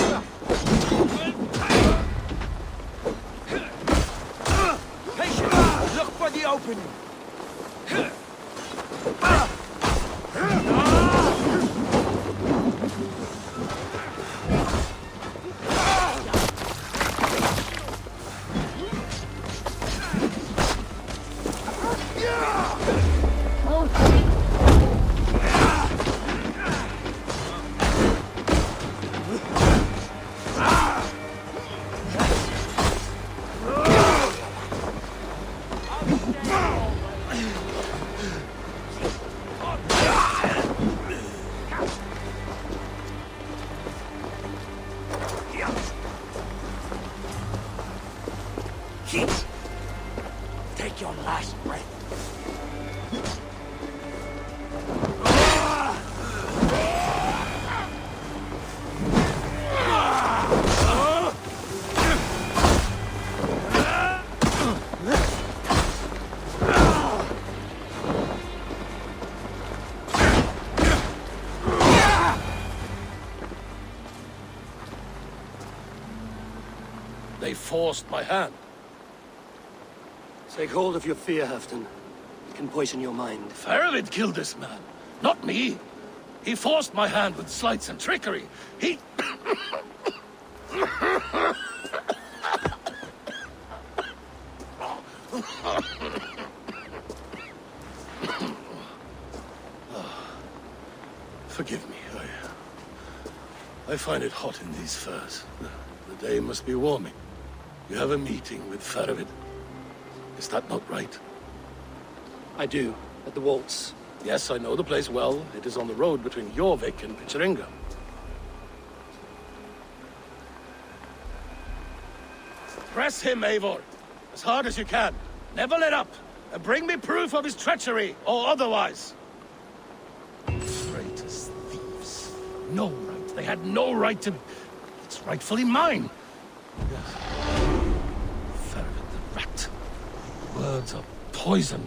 S16: Look for the opening! Take your last breath.
S12: They forced my hand.
S1: Take hold of your fear, Halfdan. It can poison your mind.
S12: Faravid killed this man, not me. He forced my hand with sleights and trickery. He... Forgive me. I find it hot in these furs. The day must be warming. You have a meeting with Faravid. Is that not right?
S1: I do, at the Waltz.
S12: Yes, I know the place well. It is on the road between Jorvik and Picheringa. Press him, Eivor. As hard as you can. Never let up. And bring me proof of his treachery, or otherwise. Traitors, thieves. No right. They had no right to... It's rightfully mine. Yes. Faravid the rat. Words are poison.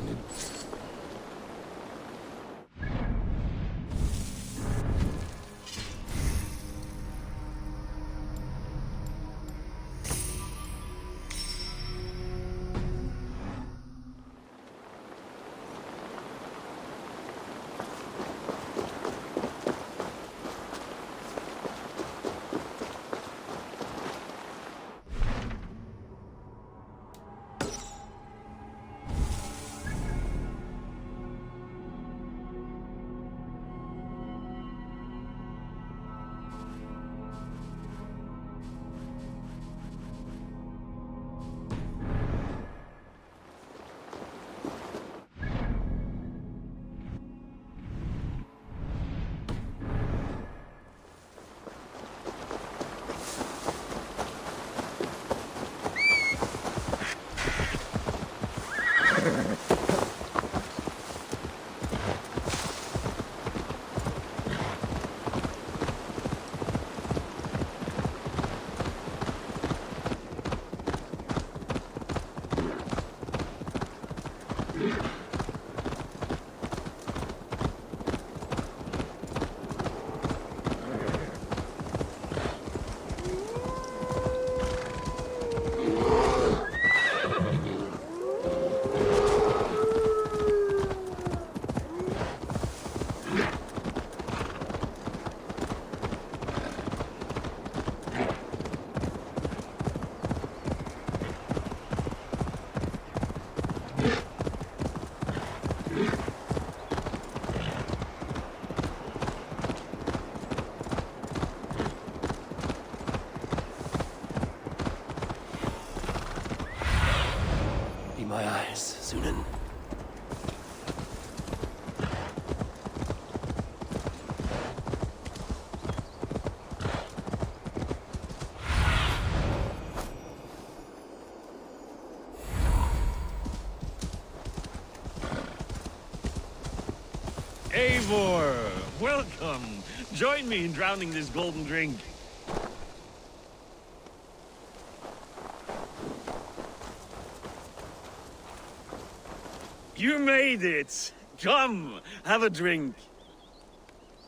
S1: My eyes, Sunan.
S14: Eivor, welcome. Join me in drowning this golden drink. You made it! Come, have a drink.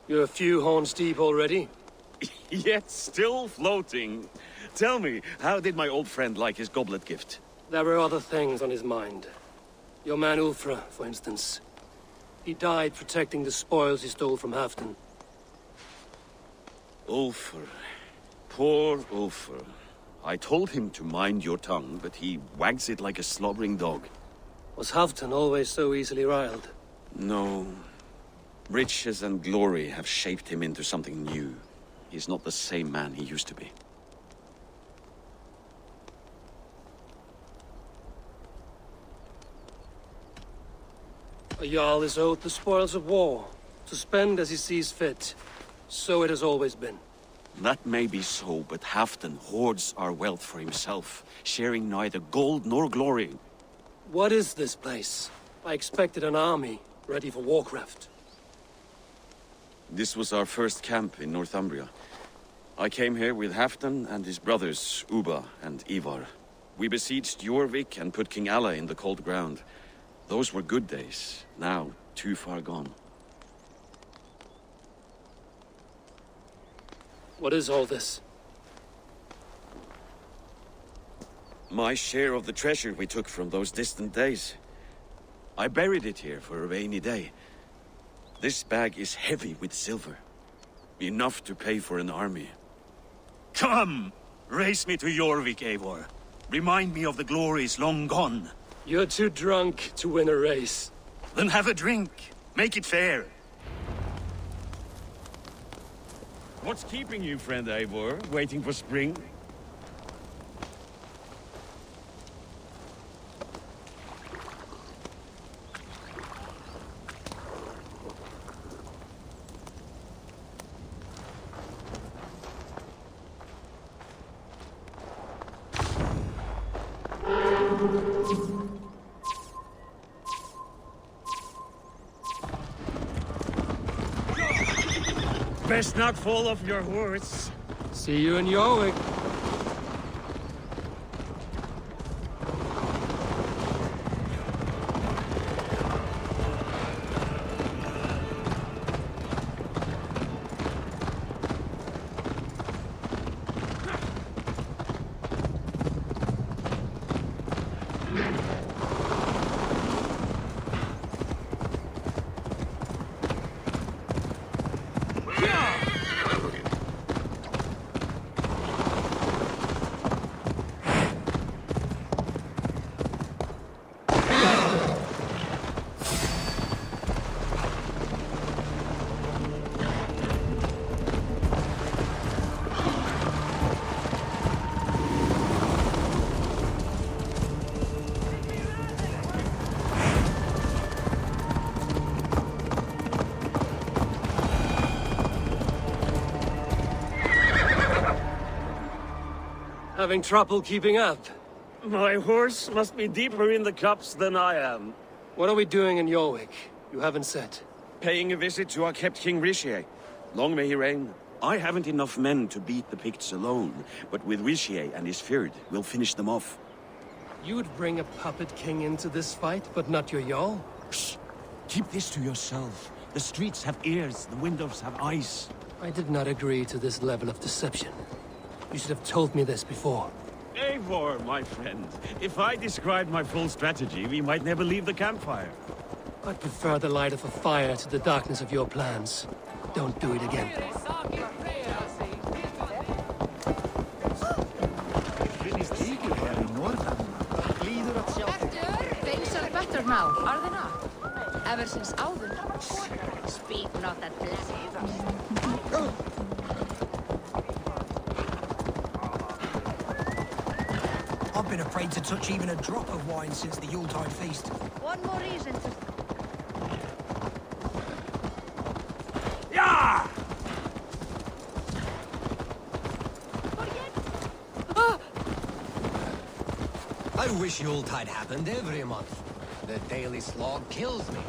S1: You're a few horns deep already?
S20: Yet still floating. Tell me, how did my old friend like his goblet gift?
S1: There were other things on his mind. Your man Ulfra, for instance. He died protecting the spoils he stole from Halfdan.
S20: Ulfr. Poor Ulfr. I told him to mind your tongue, but he wags it like a slobbering dog.
S1: Was Halfdan always so easily riled?
S20: No. Riches and glory have shaped him into something new. He's not the same man he used to be.
S1: A Jarl is owed the spoils of war, to spend as he sees fit. So it has always been.
S20: That may be so, but Halfdan hoards our wealth for himself, sharing neither gold nor glory.
S1: What is this place? I expected an army, ready for warcraft.
S20: This was our first camp in Northumbria. I came here with Halfdan and his brothers, Ubba and Eivor. We besieged Jorvik and put King Alla in the cold ground. Those were good days, now too far gone.
S1: What is all this?
S20: My share of the treasure we took from those distant days. I buried it here for a rainy day. This bag is heavy with silver. Enough to pay for an army.
S14: Come! Race me to Jorvik, Eivor. Remind me of the glories long gone.
S1: You're too drunk to win a race.
S14: Then have a drink. Make it fair.
S20: What's keeping you, friend Eivor? Waiting for spring? Best not fall off your horse.
S1: See you in Yorwick. Having trouble keeping up?
S20: My horse must be deeper in the cups than I am.
S1: What are we doing in Yorwick? You haven't said.
S20: Paying a visit to our kept King Richier. Long may he reign. I haven't enough men to beat the Picts alone, but with Richier and his Fyrd, we'll finish them off.
S1: You would bring a puppet king into this fight, but not your Jarl?
S20: Shh! Keep this to yourself. The streets have ears, the windows have eyes.
S1: I did not agree to this level of deception. You should have told me this before.
S20: Eivor, my friend. If I described my full strategy, we might never leave the campfire.
S1: I prefer the light of a fire to the darkness of your plans. Don't do it again.
S2: Things are better now, are they not? Ever since Alden. Speak not that blasphemy.
S9: I've been afraid to touch even a drop of wine since the Yuletide feast.
S2: One more reason to...
S9: Yeah!
S23: I wish Yuletide happened every month. The daily slog kills me.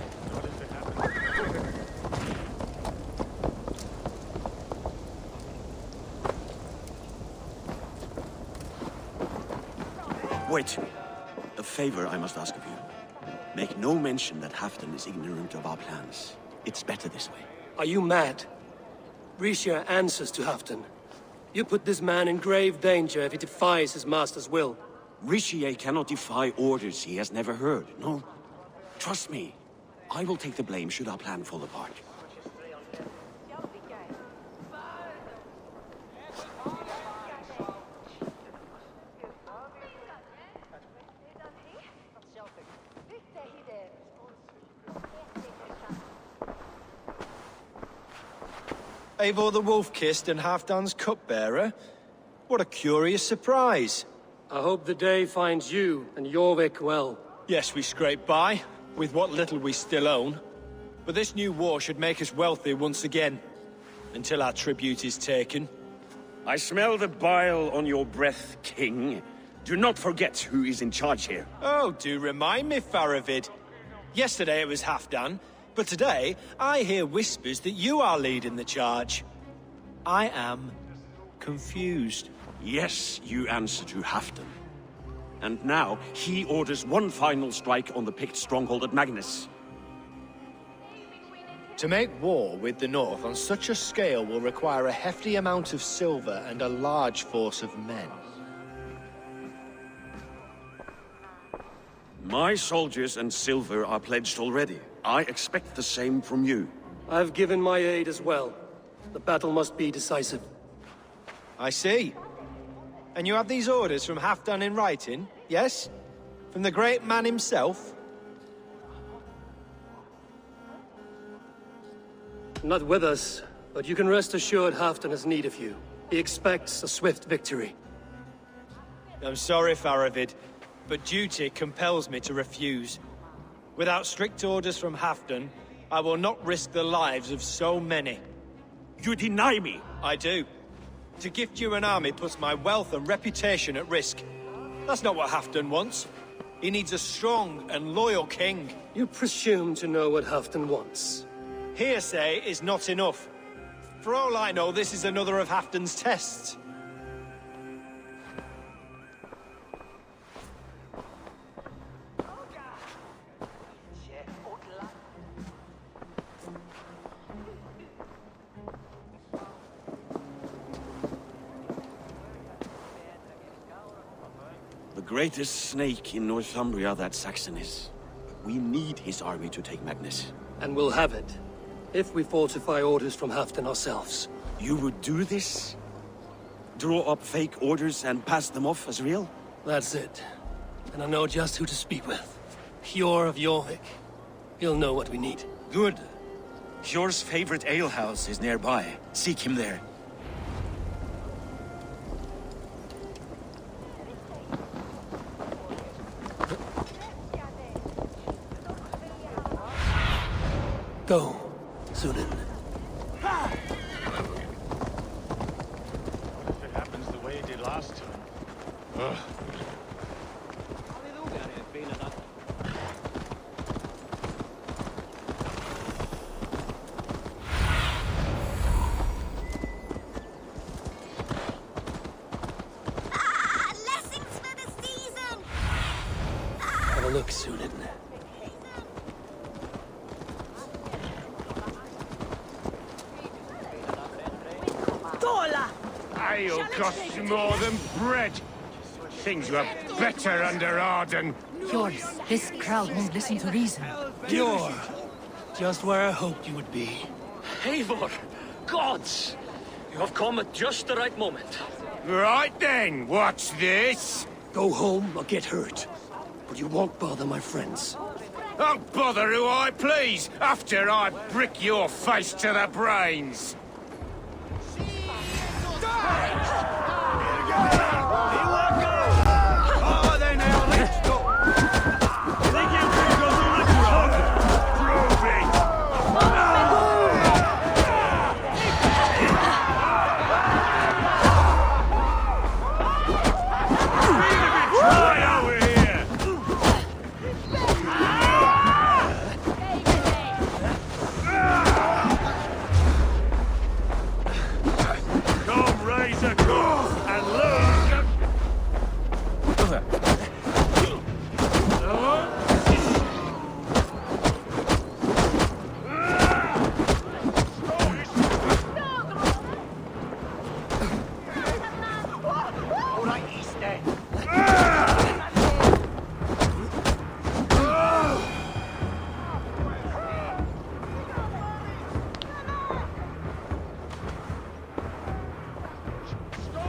S20: Wait. A favor I must ask of you. Make no mention that Halfdan is ignorant of our plans. It's better this way.
S1: Are you mad? Richier answers to Halfdan. You put this man in grave danger if he defies his master's will.
S20: Richier cannot defy orders he has never heard, no? Trust me. I will take the blame should our plan fall apart.
S6: Eivor the Wolf-Kissed and Halfdan's cupbearer? What a curious surprise.
S1: I hope the day finds you and Jorvik well.
S6: Yes, we scrape by, with what little we still own. But this new war should make us wealthy once again, until our tribute is taken.
S20: I smell the bile on your breath, King. Do not forget who is in charge here.
S6: Oh, do remind me, Faravid. Yesterday it was Halfdan, but today I hear whispers that you are leading the charge. I am confused.
S20: Yes, you answer to Halfdan. And now, he orders one final strike on the Pict stronghold at Magnus.
S6: To make war with the North on such a scale will require a hefty amount of silver and a large force of men.
S20: My soldiers and silver are pledged already. I expect the same from you.
S1: I've given my aid as well. The battle must be decisive.
S6: I see. And you have these orders from Halfdan in writing, yes? From the great man himself?
S1: Not with us, But you can rest assured Halfdan has need of you. He expects a swift victory.
S6: I'm sorry, Faravid, but duty compels me to refuse. Without strict orders from Halfdan, I will not risk the lives of so many.
S14: You deny me?
S6: I do. To gift you an army puts my wealth and reputation at risk. That's not what Halfdan wants. He needs a strong and loyal king.
S1: You presume to know what Halfdan wants.
S6: Hearsay is not enough. For all I know, this is another of Halfdan's tests.
S20: The greatest snake in Northumbria that Saxon is. We need his army to take Magnus.
S1: And we'll have it. If we falsify orders from Halfdan ourselves.
S20: You would do this? Draw up fake orders and pass them off as real?
S1: That's it. And I know just who to speak with. Hjor of Jorvik. He'll know what we need.
S14: Good. Hjor's favorite alehouse is nearby. Seek him there.
S1: Go, Sunan.
S19: If it happens the way it did last time. Ugh.
S10: Lessons for the season!
S1: Have a look, Sunan.
S19: Ale costs more than bread. Things were better under Arden.
S2: Hjor, this crowd won't listen to reason.
S1: Hjor! Just where I hoped you would be.
S21: Eivor! Gods! You have come at just the right moment.
S19: Right then, what's this?
S1: Go home or get hurt. But you won't bother my friends.
S19: I'll bother who I please, after I brick your face to the brains.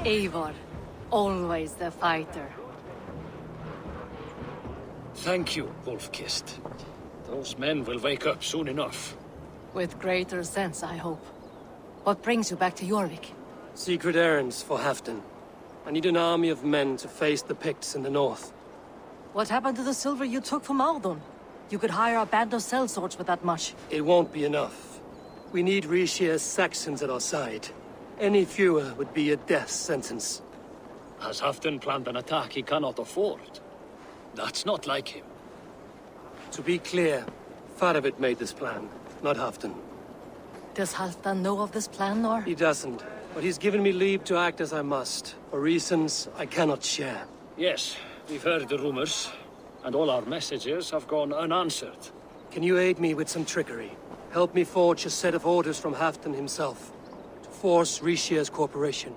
S2: Eivor, always the fighter.
S21: Thank you, Wolf-Kissed. Those men will wake up soon enough.
S2: With greater sense, I hope. What brings you back to Jorvik?
S1: Secret errands for Halfdan. I need an army of men to face the Picts in the north.
S2: What happened to the silver you took from Aldon? You could hire a band of sellswords with that much.
S1: It won't be enough. We need Rishia's Saxons at our side. Any fewer would be a death sentence.
S21: Has Halfdan planned an attack he cannot afford? That's not like him.
S1: To be clear, Faravid made this plan, not Halfdan.
S2: Does Halfdan know of this plan, or?
S1: He doesn't, but he's given me leave to act as I must, for reasons I cannot share.
S21: Yes, we've heard the rumors, and all our messages have gone unanswered.
S1: Can you aid me with some trickery? Help me forge a set of orders from Halfdan himself, to force Rishia's corporation.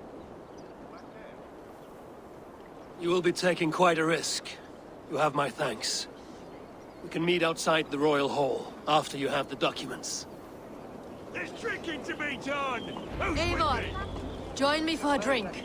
S1: You will be taking quite a risk. You have my thanks. We can meet outside the Royal Hall, after you have the documents.
S19: There's tricking to be done!
S2: Eivor, join me for a drink.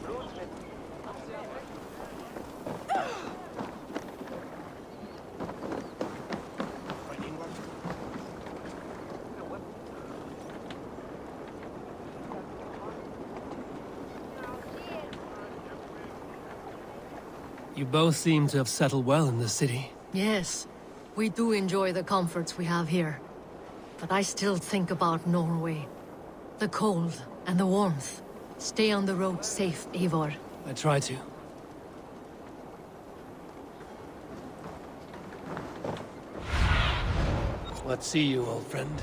S1: You both seem to have settled well in the city.
S4: Yes, we do enjoy the comforts we have here. But I still think about Norway. The cold and the warmth. Stay on the road safe, Eivor.
S1: I try to. Let's see you, old friend.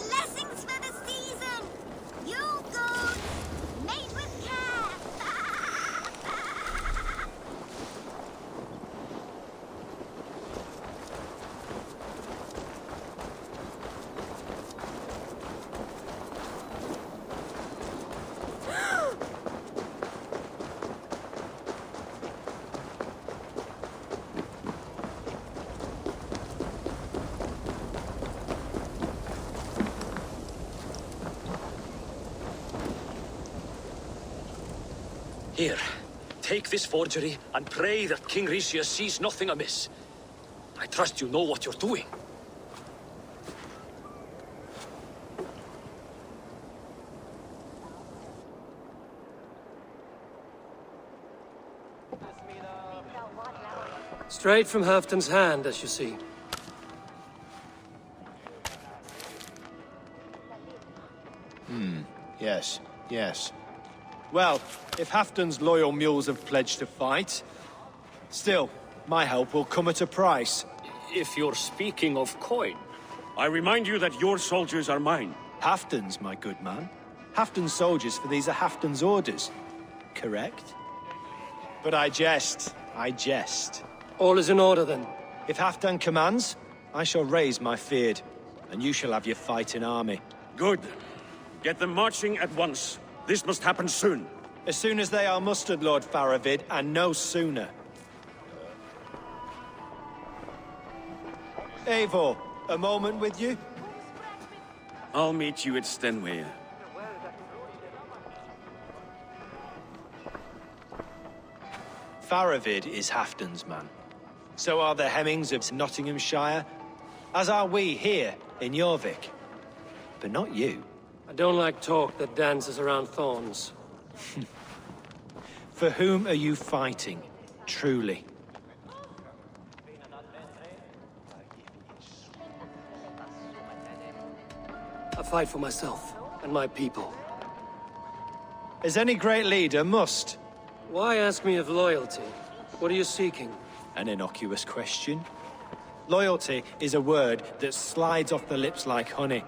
S10: Lessons for the season! You goats! Made with care!
S21: Here, take this forgery and pray that King Ricius sees nothing amiss. I trust you know what you're doing.
S1: Straight from Halfdan's hand, as you see.
S6: Yes, yes. Well, if Halfdan's loyal mules have pledged to fight, still, my help will come at a price.
S21: If you're speaking of coin, I remind you that your soldiers are mine.
S6: Halfdan's, my good man. Halfdan's soldiers, for these are Halfdan's orders. Correct? But I jest. I jest.
S1: All is in order, then.
S6: If Halfdan commands, I shall raise my feared, and you shall have your fighting army.
S14: Good. Get them marching at once. This must happen soon.
S6: As soon as they are mustered, Lord Faravid, and no sooner. Eivor, a moment with you?
S20: I'll meet you at Stenway.
S6: Faravid is Halfdan's man. So are the Hemmings of Nottinghamshire, as are we here in Jorvik. But not you.
S1: I don't like talk that dances around thorns.
S6: For whom are you fighting, truly?
S1: I fight for myself and my people.
S6: As any great leader must.
S1: Why ask me of loyalty? What are you seeking?
S6: An innocuous question. Loyalty is a word that slides off the lips like honey.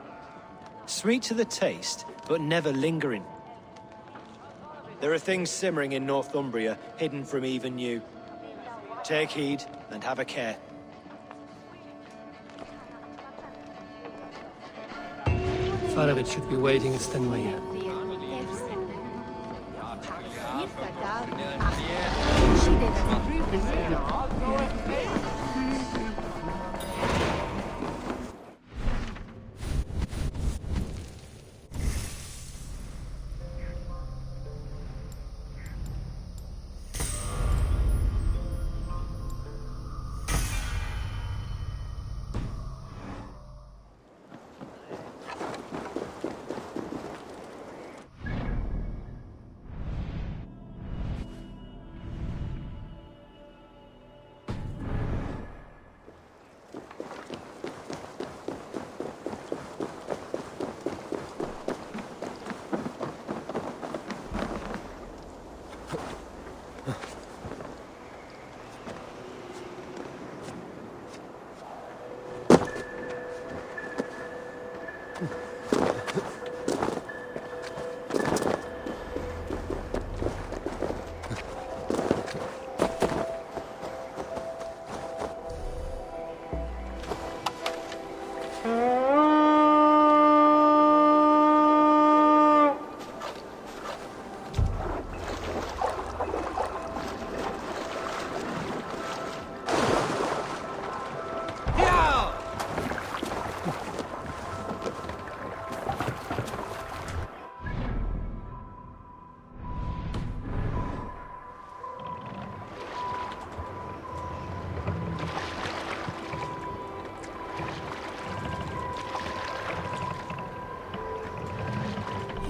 S6: Sweet to the taste, but never lingering. There are things simmering in Northumbria, hidden from even you. Take heed, and have a care.
S1: Faravid should be waiting at Stenway.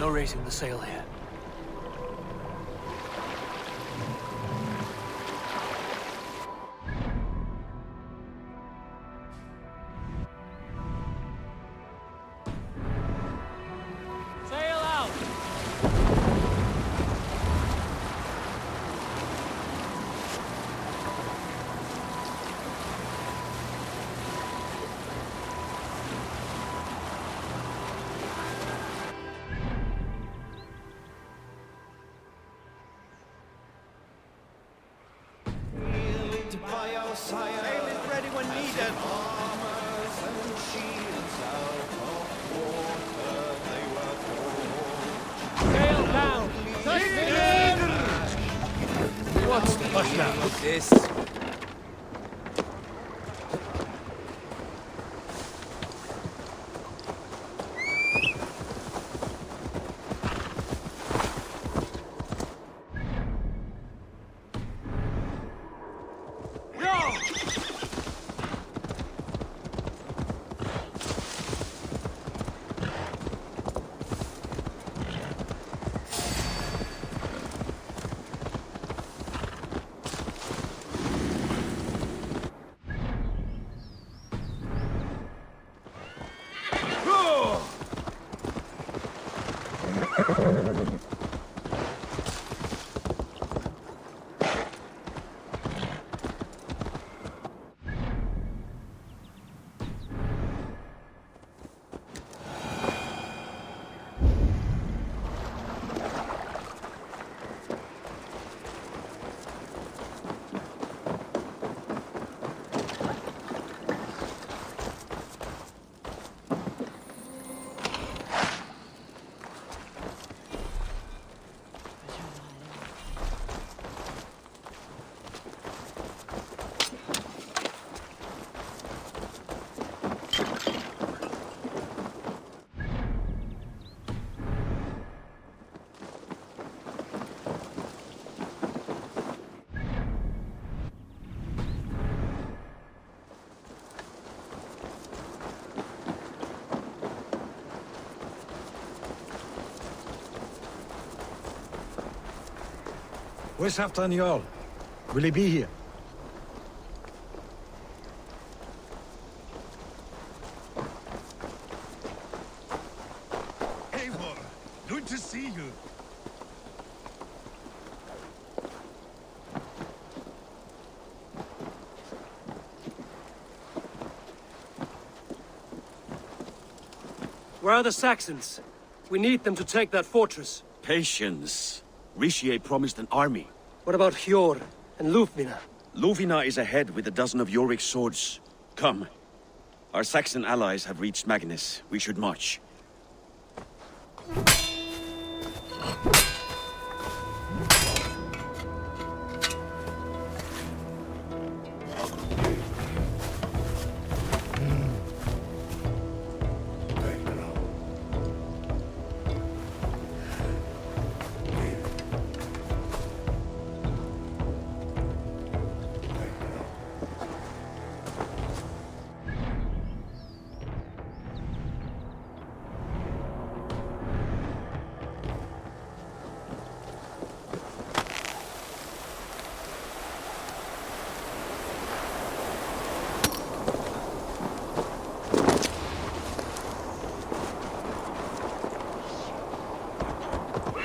S1: No raising the sail here.
S22: Sail out! Sail is ready when needed. Sail down!
S1: What's the push now?
S23: This.
S3: Where's Halfdan Jarl? Will he be here?
S14: Eivor, good to see you.
S1: Where are the Saxons? We need them to take that fortress.
S20: Patience. Richier promised an army.
S1: What about Hjor and Lufvina?
S20: Lufvina is ahead with a dozen of Jorik's swords. Come. Our Saxon allies have reached Magnus. We should march.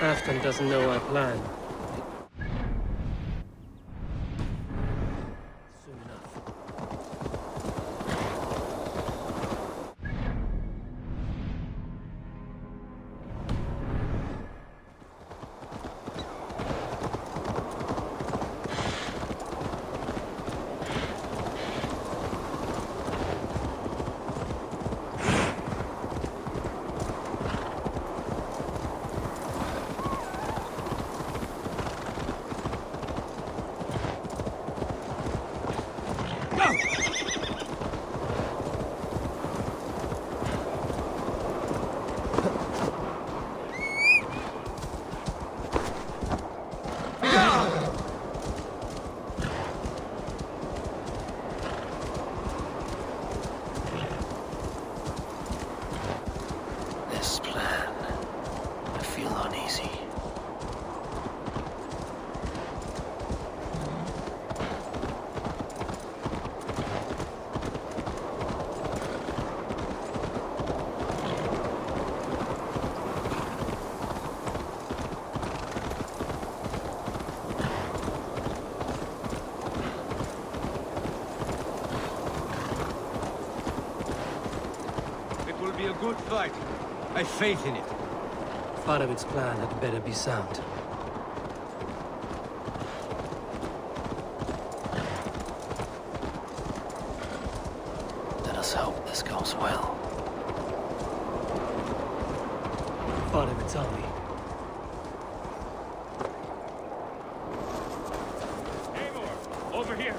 S1: Halfdan doesn't know our plan. Soon enough.
S3: good fight. I've faith in it.
S1: Farovit's plan had better be sound. Let us hope this goes well. Farovit's army.
S19: Eivor, over here.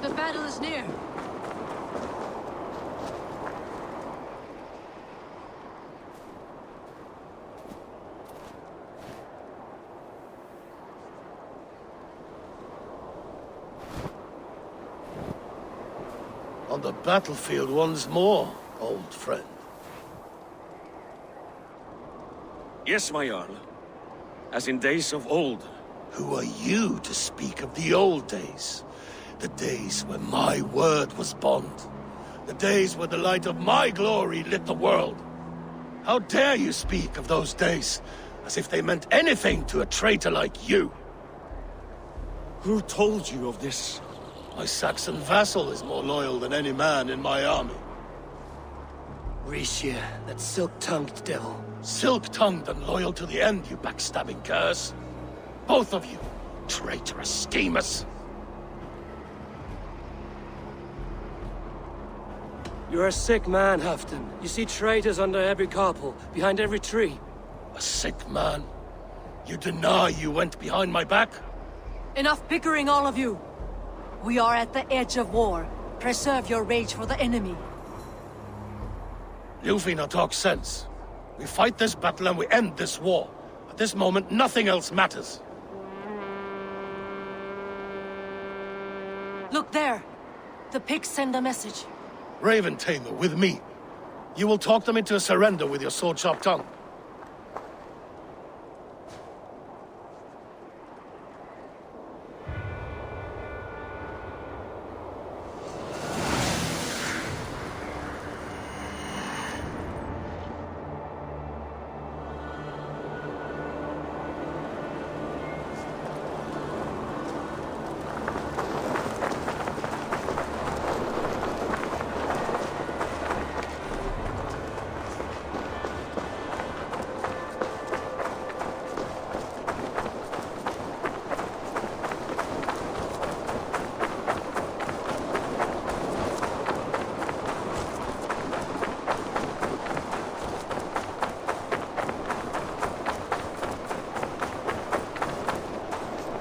S4: The battle is near.
S12: On the battlefield once more, old friend.
S20: Yes, my Jarl. As in days of old.
S12: Who are you to speak of the old days? The days when my word was bond. The days where the light of my glory lit the world. How dare you speak of those days, as if they meant anything to a traitor like you?
S20: Who told you of this?
S12: My Saxon vassal is more loyal than any man in my army.
S1: Rishia, that silk-tongued devil.
S12: Silk-tongued and loyal to the end, you backstabbing curs. Both of you, traitorous schemers.
S1: You're a sick man, Halfdan. You see traitors under every carpel, behind every tree.
S12: A sick man? You deny you went behind my back?
S4: Enough bickering, all of you! We are at the edge of war. Preserve your rage for the enemy.
S12: Lufina talks sense. We fight this battle and we end this war. At this moment, nothing else matters.
S4: Look there! The pigs send a message.
S12: Raven Tamer, with me. You will talk them into a surrender with your sword-sharp tongue.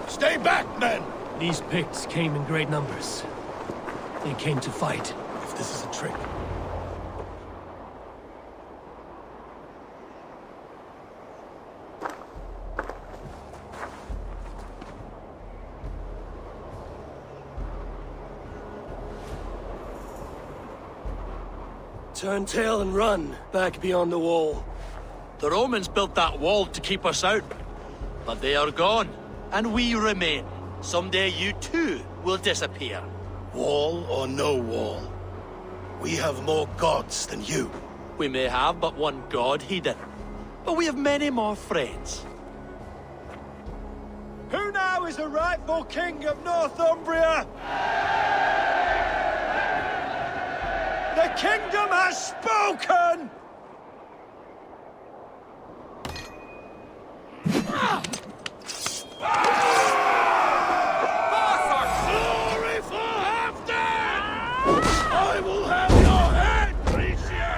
S12: Stay back, men!
S1: These Picts came in great numbers. They came to fight.
S12: If this is a trick.
S1: Turn tail and run, back beyond the wall.
S5: The Romans built that wall to keep us out. But they are gone, and we remain. Someday you too will disappear.
S12: Wall or no wall, we have more gods than you.
S5: We may have but one god, Hedon, but we have many more friends.
S6: Who now is the rightful king of Northumbria? The kingdom has spoken!
S12: Glory for Halfdan! I will have your head, Frisia!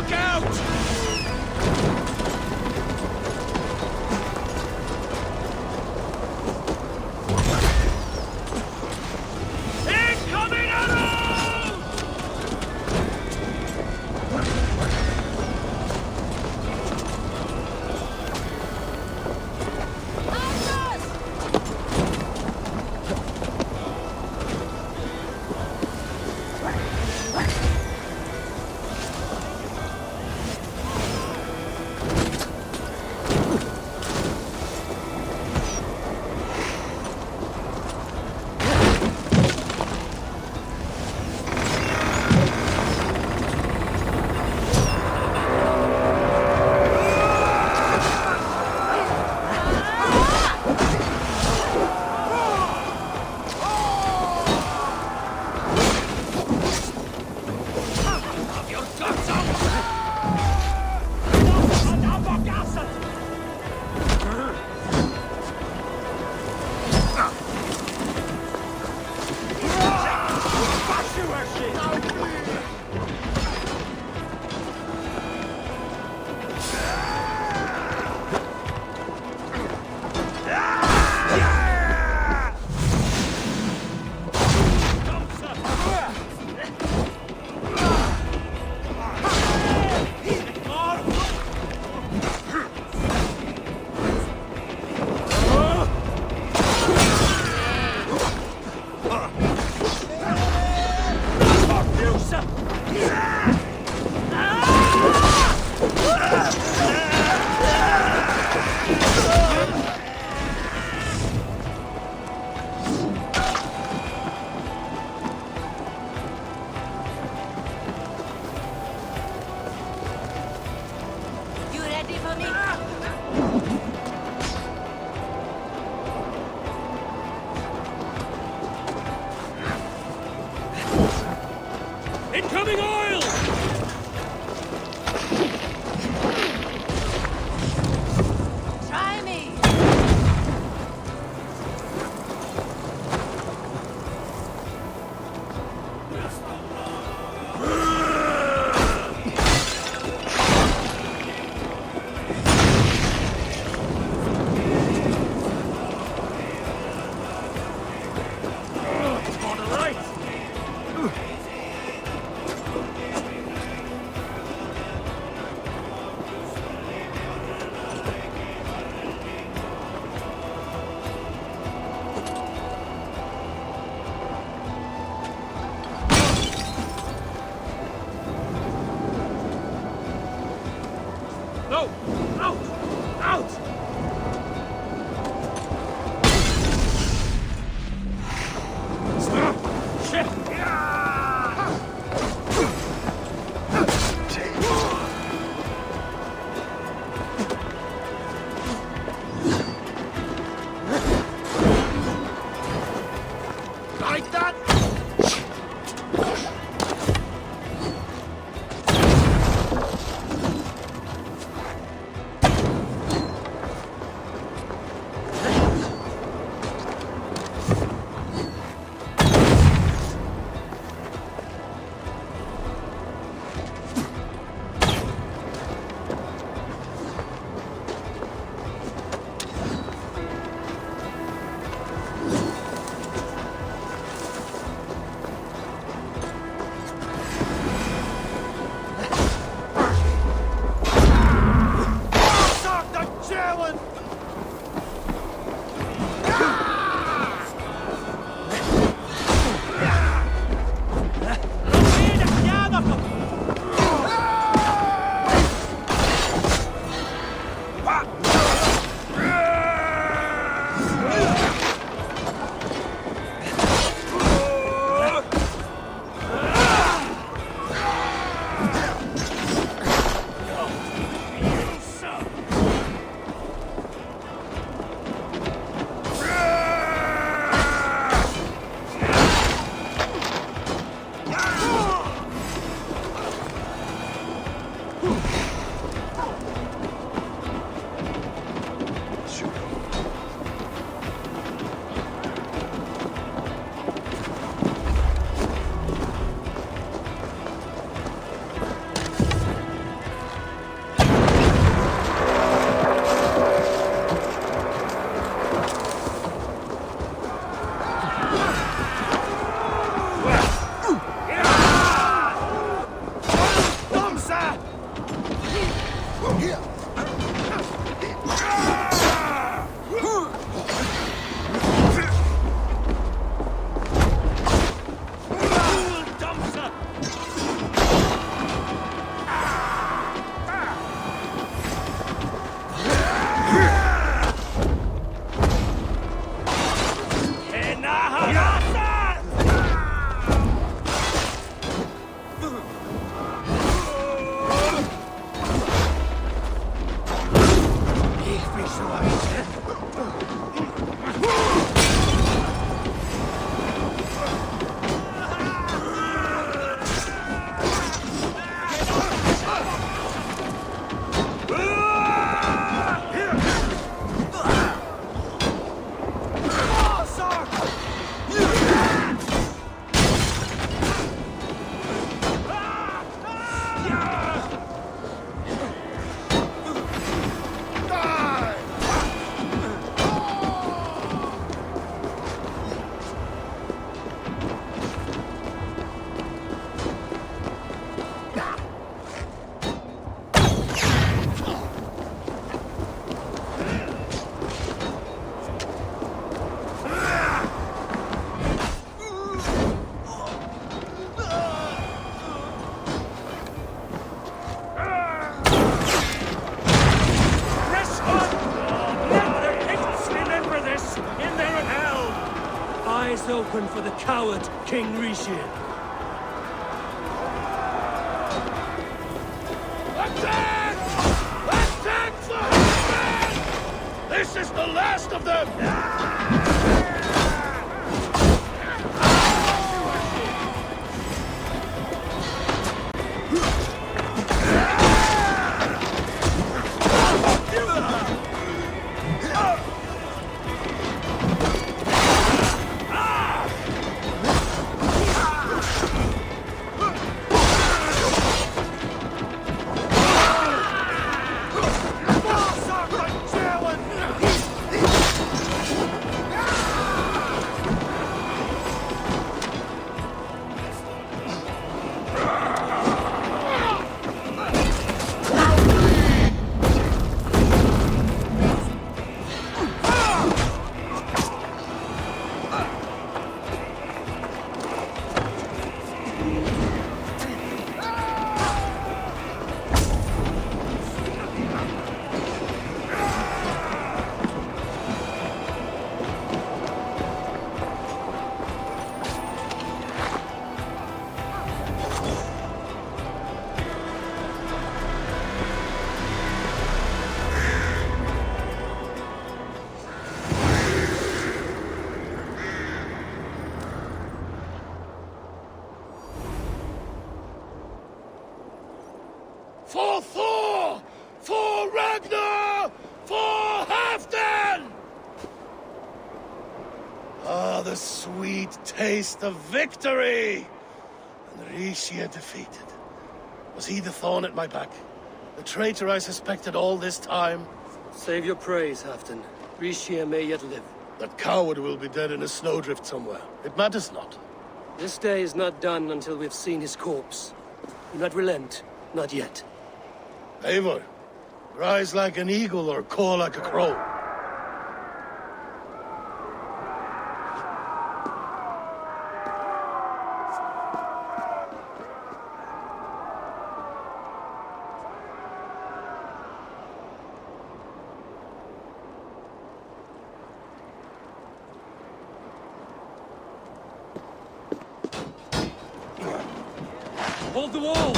S5: Look out! Incoming arrows!
S2: You ready for me?
S22: Incoming oil!
S2: Try me!
S22: On the right! No! Out! Out! Shit!
S5: Like that?
S22: time for the coward, King Rishir.
S12: Attack! Attack for Heaven! This is the last of them! For Thor! For Ragnar! For Halfdan! Ah, the sweet taste of victory! And Rishia defeated. Was he the thorn at my back? The traitor I suspected all this time?
S1: Save your praise, Halfdan. Rishia may yet live.
S12: That coward will be dead in a snowdrift somewhere. It matters not.
S1: This day is not done until we've seen his corpse. Do not relent. Not yet.
S12: Eivor, rise like an eagle or caw like a crow.
S22: Hold the wall!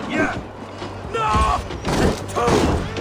S12: Yeah! No! Two!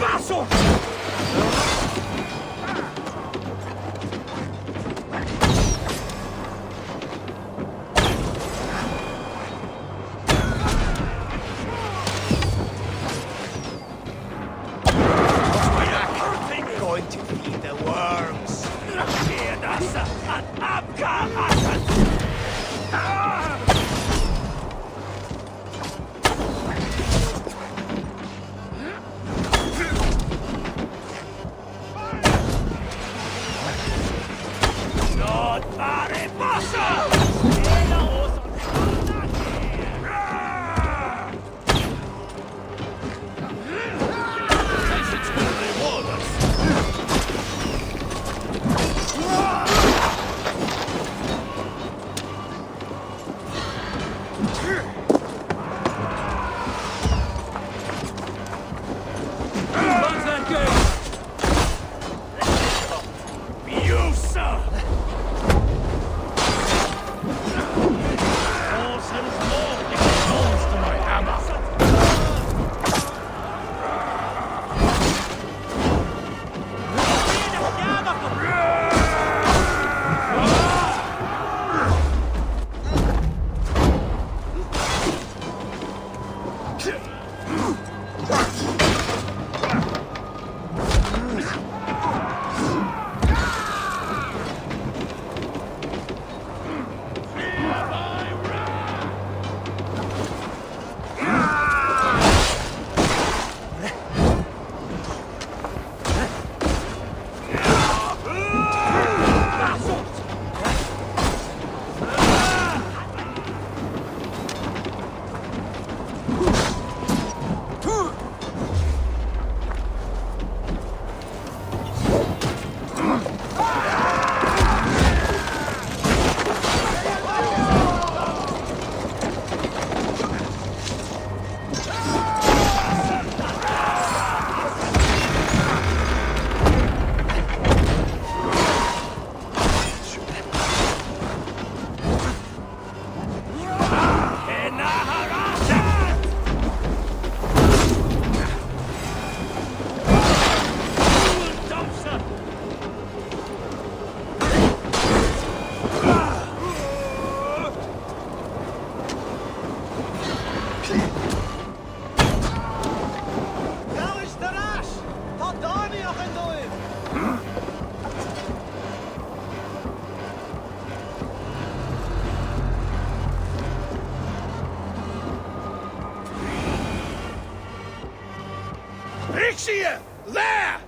S15: Rixia! There!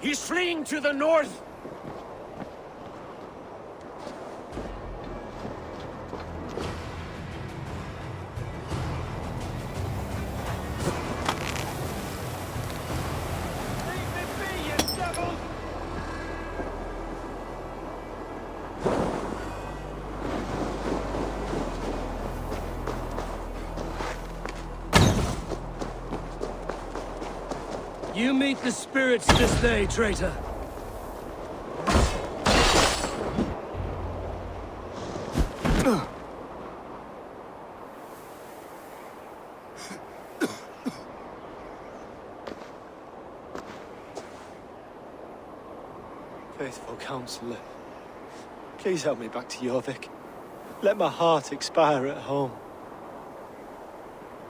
S19: He's fleeing to the north! You meet the spirits this day, traitor.
S6: Faithful counselor, please help me back to Jorvik. Let my heart expire at home.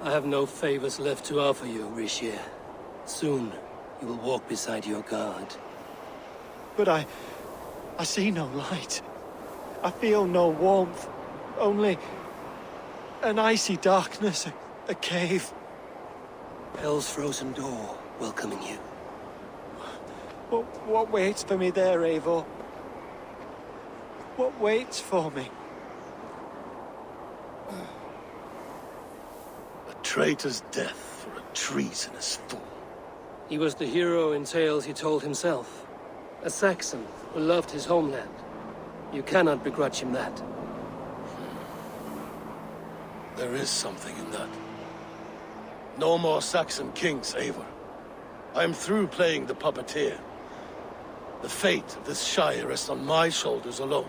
S22: I have no favors left to offer you, Rishir. Soon, you will walk beside your guard.
S6: But I see no light. I feel no warmth. Only an icy darkness, a cave.
S22: Hell's frozen door welcoming you.
S6: What waits for me there, Eivor? What waits for me?
S12: A traitor's death for a treasonous fool.
S22: He was the hero in tales he told himself. A Saxon who loved his homeland. You cannot begrudge him that.
S12: There is something in that. No more Saxon kings, Eivor. I am through playing the puppeteer. The fate of this shire rests on my shoulders alone.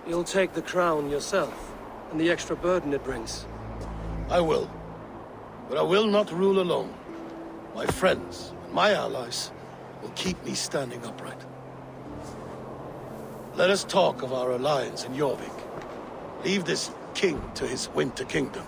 S22: You'll take the crown yourself, and the extra burden it brings.
S12: I will. But I will not rule alone. My friends and my allies will keep me standing upright. Let us talk of our alliance in Jorvik. Leave this king to his winter kingdom.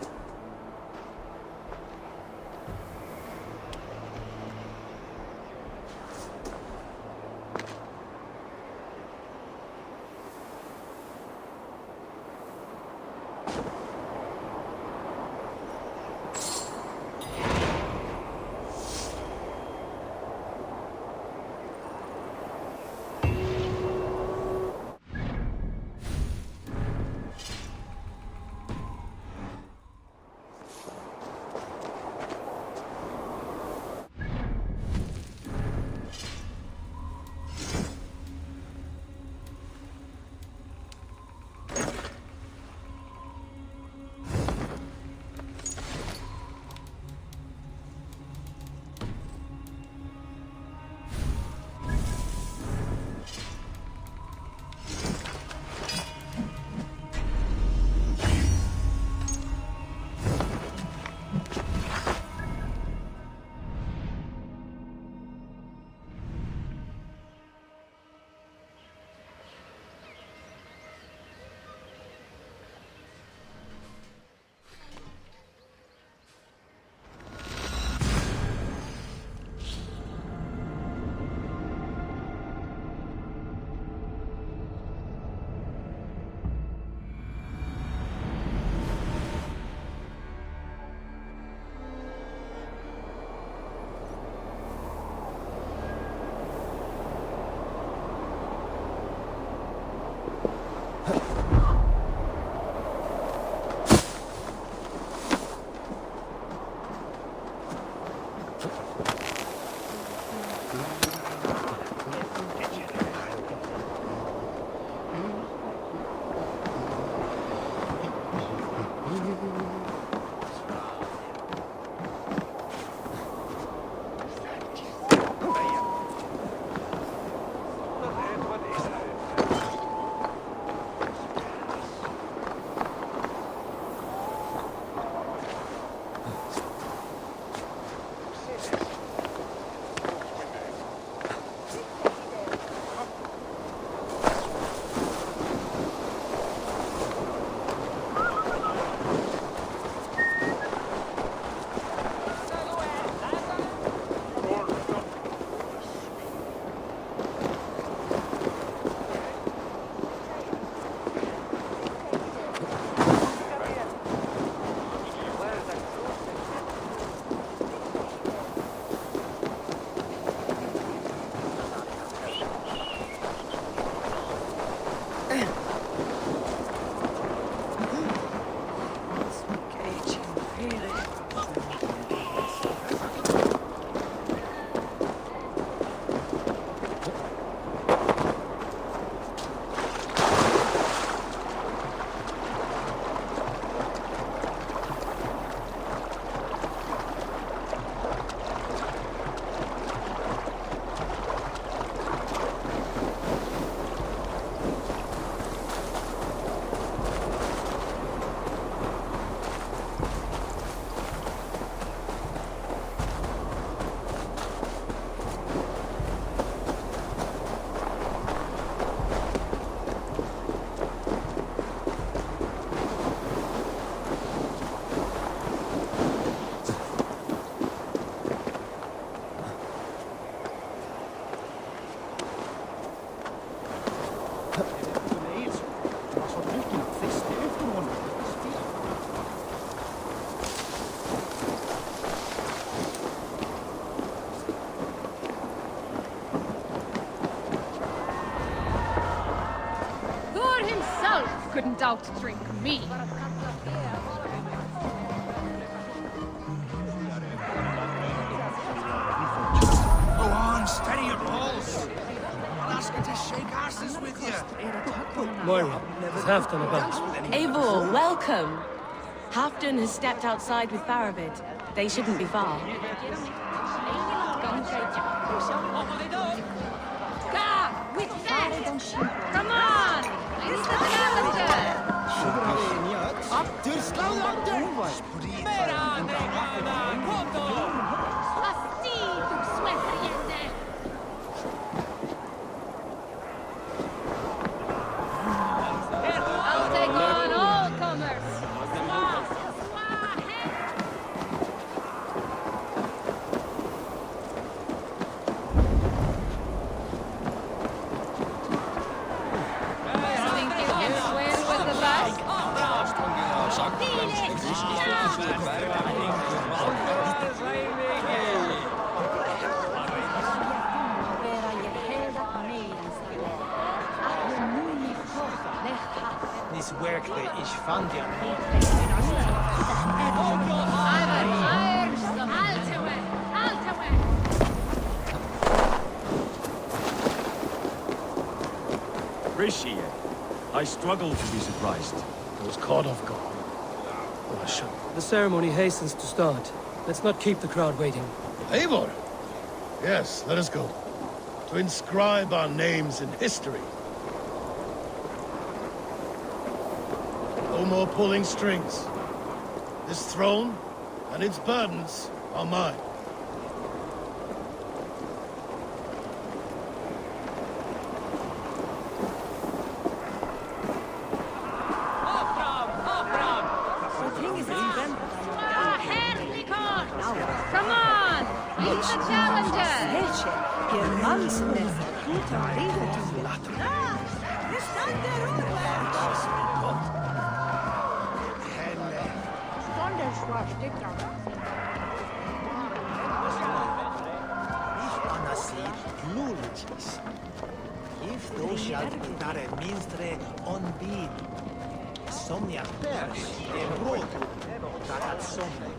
S2: wouldn't out-drink me.
S9: Go on, steady your balls. I'll ask her to shake asses with you.
S22: Moira, is Halfdan about?
S8: Eivor, welcome. Halfdan has stepped outside with Faravid. They shouldn't be far.
S2: Come on! It's the challenger! I'll take on all comers!
S9: This work that is found here.
S20: Rishi, I struggle to be surprised.
S22: I was caught off guard. The ceremony hastens to start. Let's not keep the crowd waiting.
S12: Eivor! Yes, let us go. To inscribe our names in history. No more pulling strings. This throne and its burdens are mine.
S2: Come on! He's the challenger!
S9: If thou shalt dare minstre on bid, somnia pers, de brod, that somne.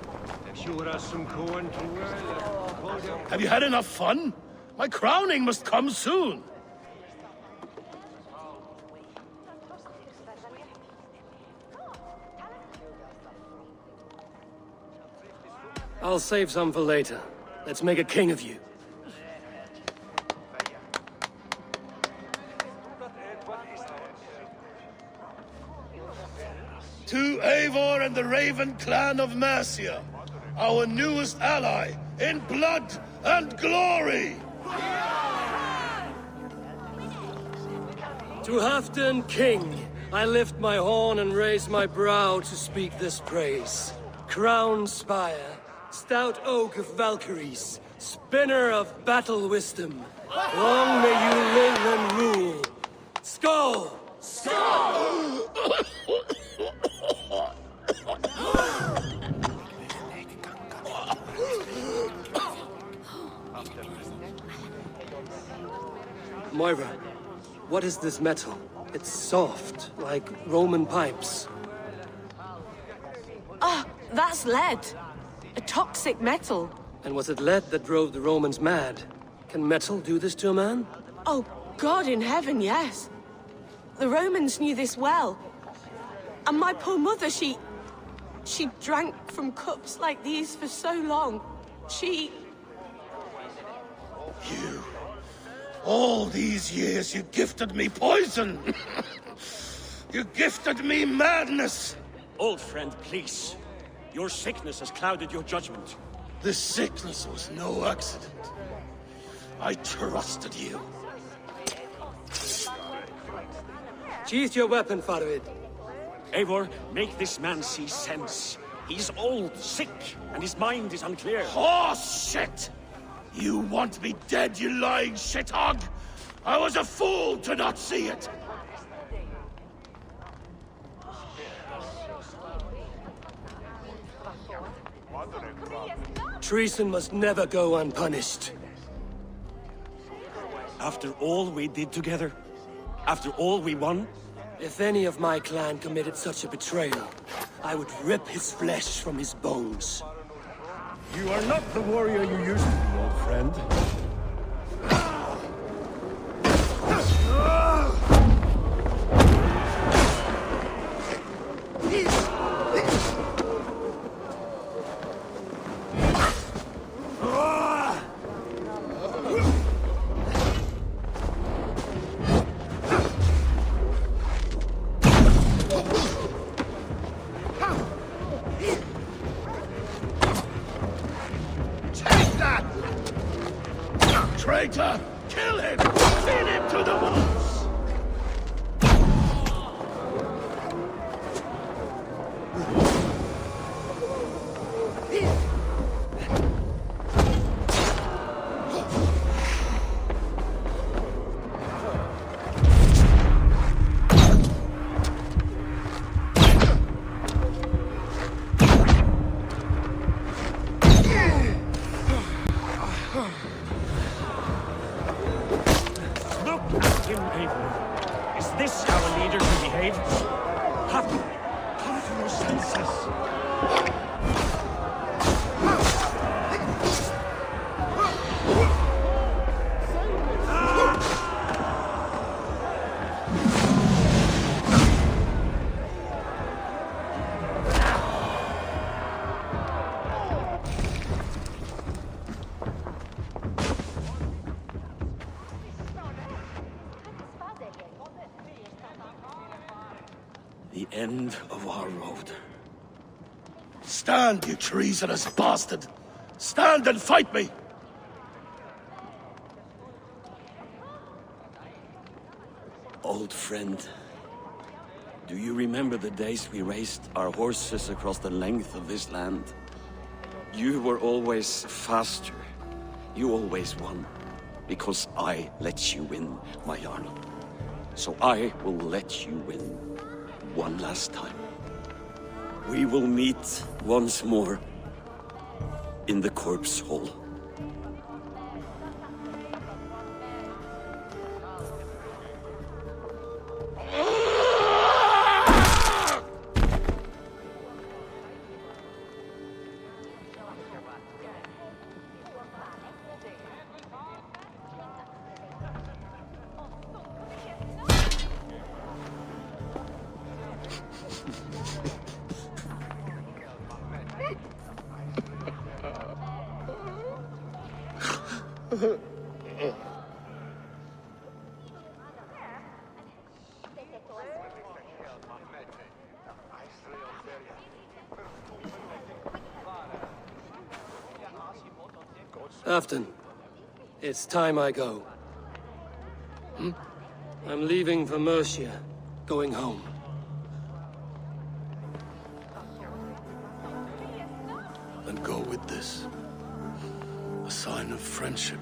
S12: Have you had enough fun? My crowning must come soon.
S22: I'll save some for later. Let's make a king of you.
S12: To Eivor and the Raven clan of Mercia, our newest ally in blood and glory!
S22: To Halfdan, king, I lift my horn and raise my brow to speak this praise. Crown spire, stout oak of Valkyries, spinner of battle wisdom. Long may you live and rule. Skull!
S12: Skull!
S22: Moira, what is this metal? It's soft, like Roman pipes.
S8: Ah, that's lead. A toxic metal.
S22: And was it lead that drove the Romans mad? Can metal do this to a man?
S8: Oh, God in heaven, yes. The Romans knew this well. And my poor mother, she drank from cups like these for so long. You...
S12: All these years you gifted me poison! You gifted me madness!
S20: Old friend, please. Your sickness has clouded your judgment.
S12: This sickness was no accident. I trusted you.
S22: Sheath your weapon, Faravid.
S20: Eivor, make this man see sense. He's old, sick, and his mind is unclear.
S12: Horse shit! You want me dead, you lying shithog? I was a fool to not see it!
S22: Treason must never go unpunished.
S20: After all we did together? After all we won?
S22: If any of my clan committed such a betrayal, I would rip his flesh from his bones.
S19: You are not the warrior you used to be, old friend.
S12: Traitor! Kill him! Feed him to the wolves!
S19: Eivor. Is this how a leader should behave? Come to your senses.
S12: The end of our road. Stand, you treasonous bastard! Stand and fight me!
S20: Old friend, do you remember the days we raced our horses across the length of this land? You were always faster. You always won. Because I let you win, my Jarl. So I will let you win one last time. We will meet once more in the corpse hall.
S22: Afton, it's time I go. I'm leaving for Mercia, going home.
S12: Then go with this. A sign of friendship.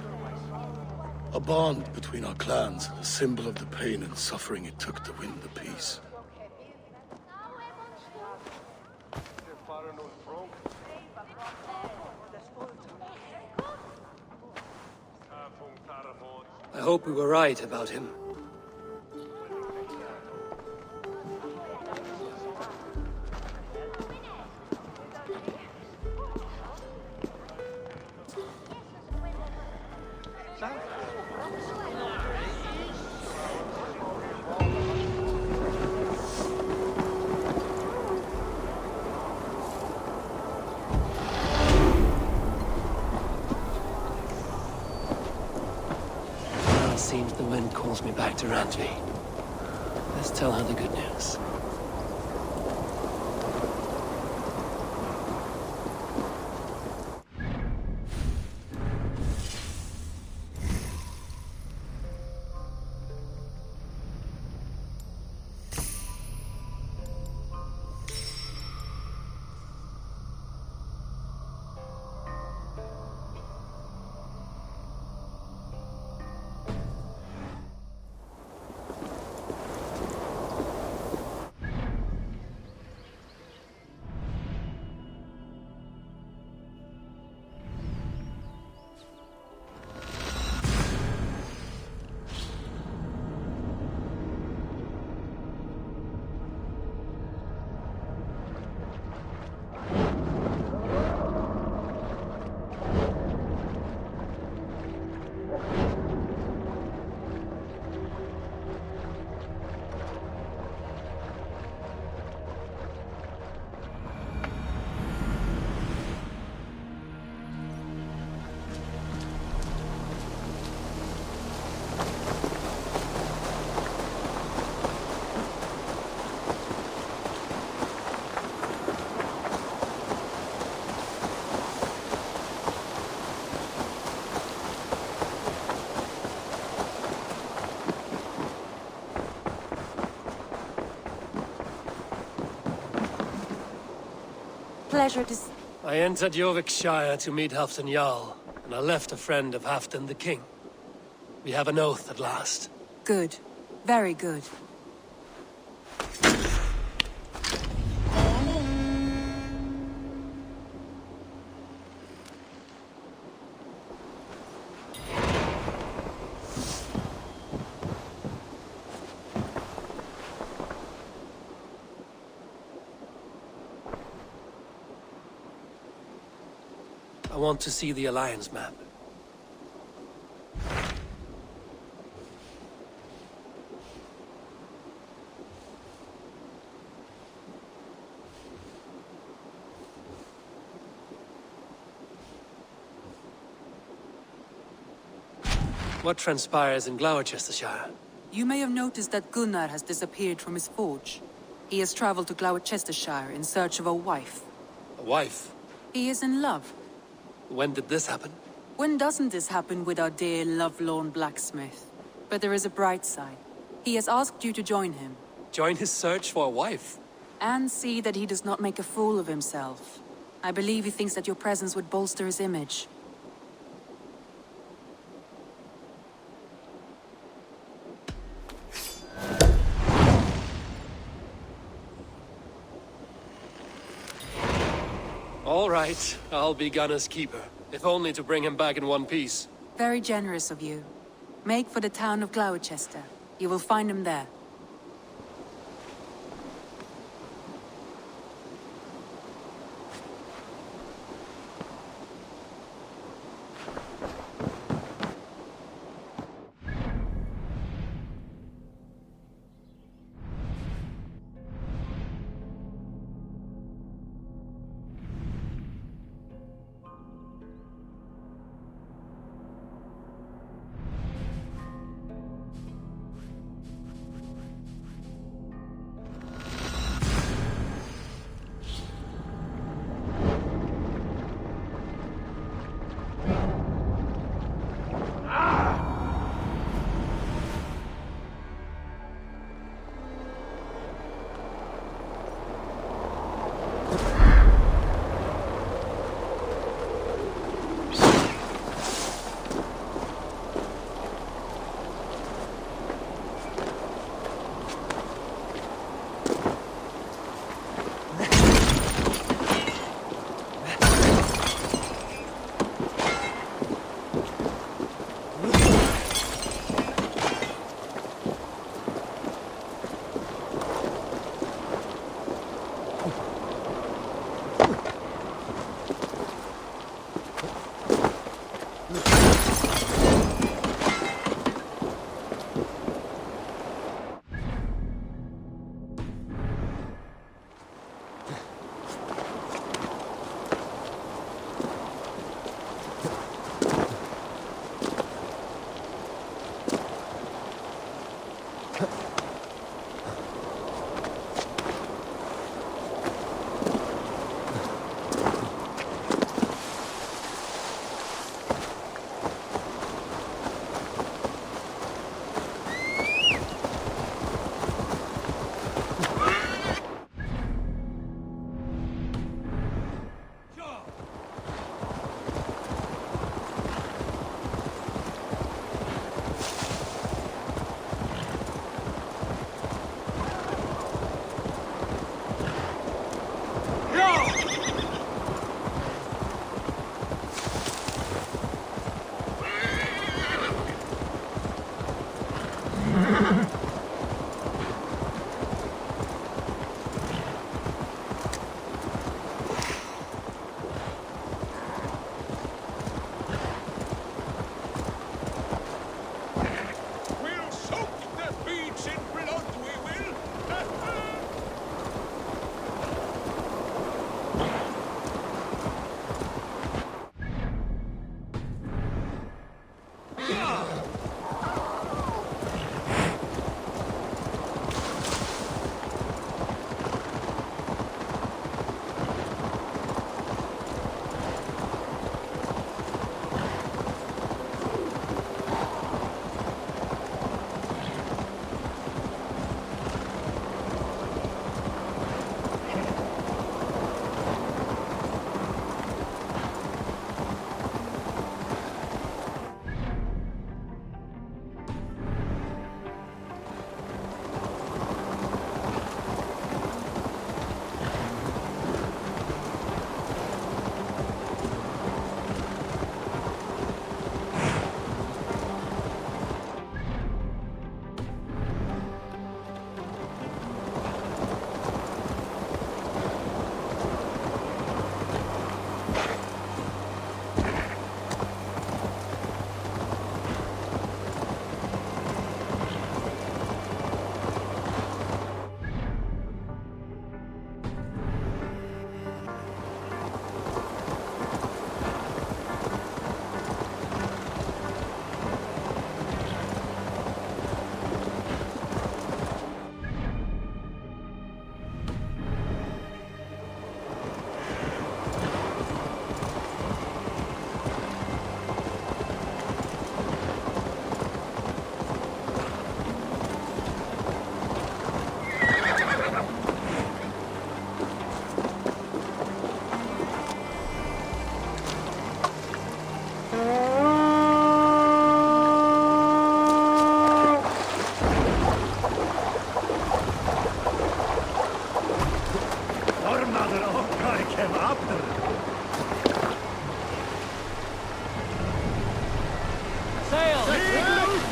S12: A bond between our clans, a symbol of the pain and suffering it took to win the peace.
S22: I hope we were right about him.
S1: Seems the wind calls me back to Randvi. Let's tell her the good news.
S17: pleasure to
S22: I entered Jorvikshire to meet Halfdan Jarl, and I left a friend of Halfdan the King. We have an oath at last.
S17: Good. Very good.
S22: I want to see the Alliance map. What transpires in Gloucestershire?
S17: You may have noticed that Gunnar has disappeared from his forge. He has traveled to Gloucestershire in search of a wife.
S22: A wife?
S17: He is in love.
S22: When did this happen?
S17: When doesn't this happen with our dear, lovelorn blacksmith? But there is a bright side. He has asked you to join him.
S22: Join his search for a wife?
S17: And see that he does not make a fool of himself. I believe he thinks that your presence would bolster his image.
S22: All right, I'll be Gunner's keeper, if only to bring him back in one piece.
S17: Very generous of you. Make for the town of Gloucester. You will find him there.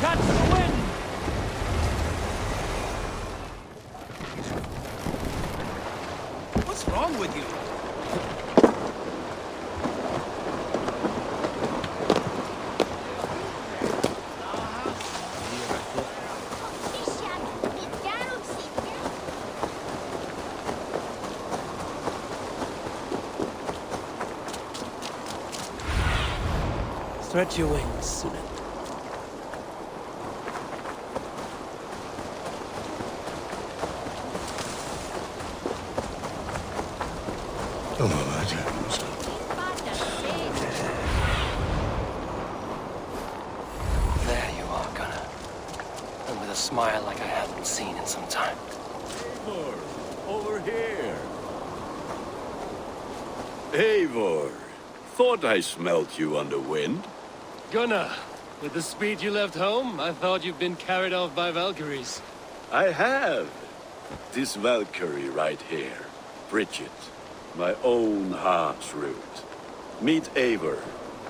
S19: catch the wind!
S20: What's wrong with you?
S1: Stretch your wings, Sunan. There you are, Gunnar. And with a smile like I haven't seen in some time.
S7: Eivor, over here. Eivor, thought I smelt you on the wind.
S22: Gunnar, with the speed you left home, I thought you'd been carried off by Valkyries.
S7: I have. This Valkyrie right here, Bridget, my own heart's root. Meet Eivor.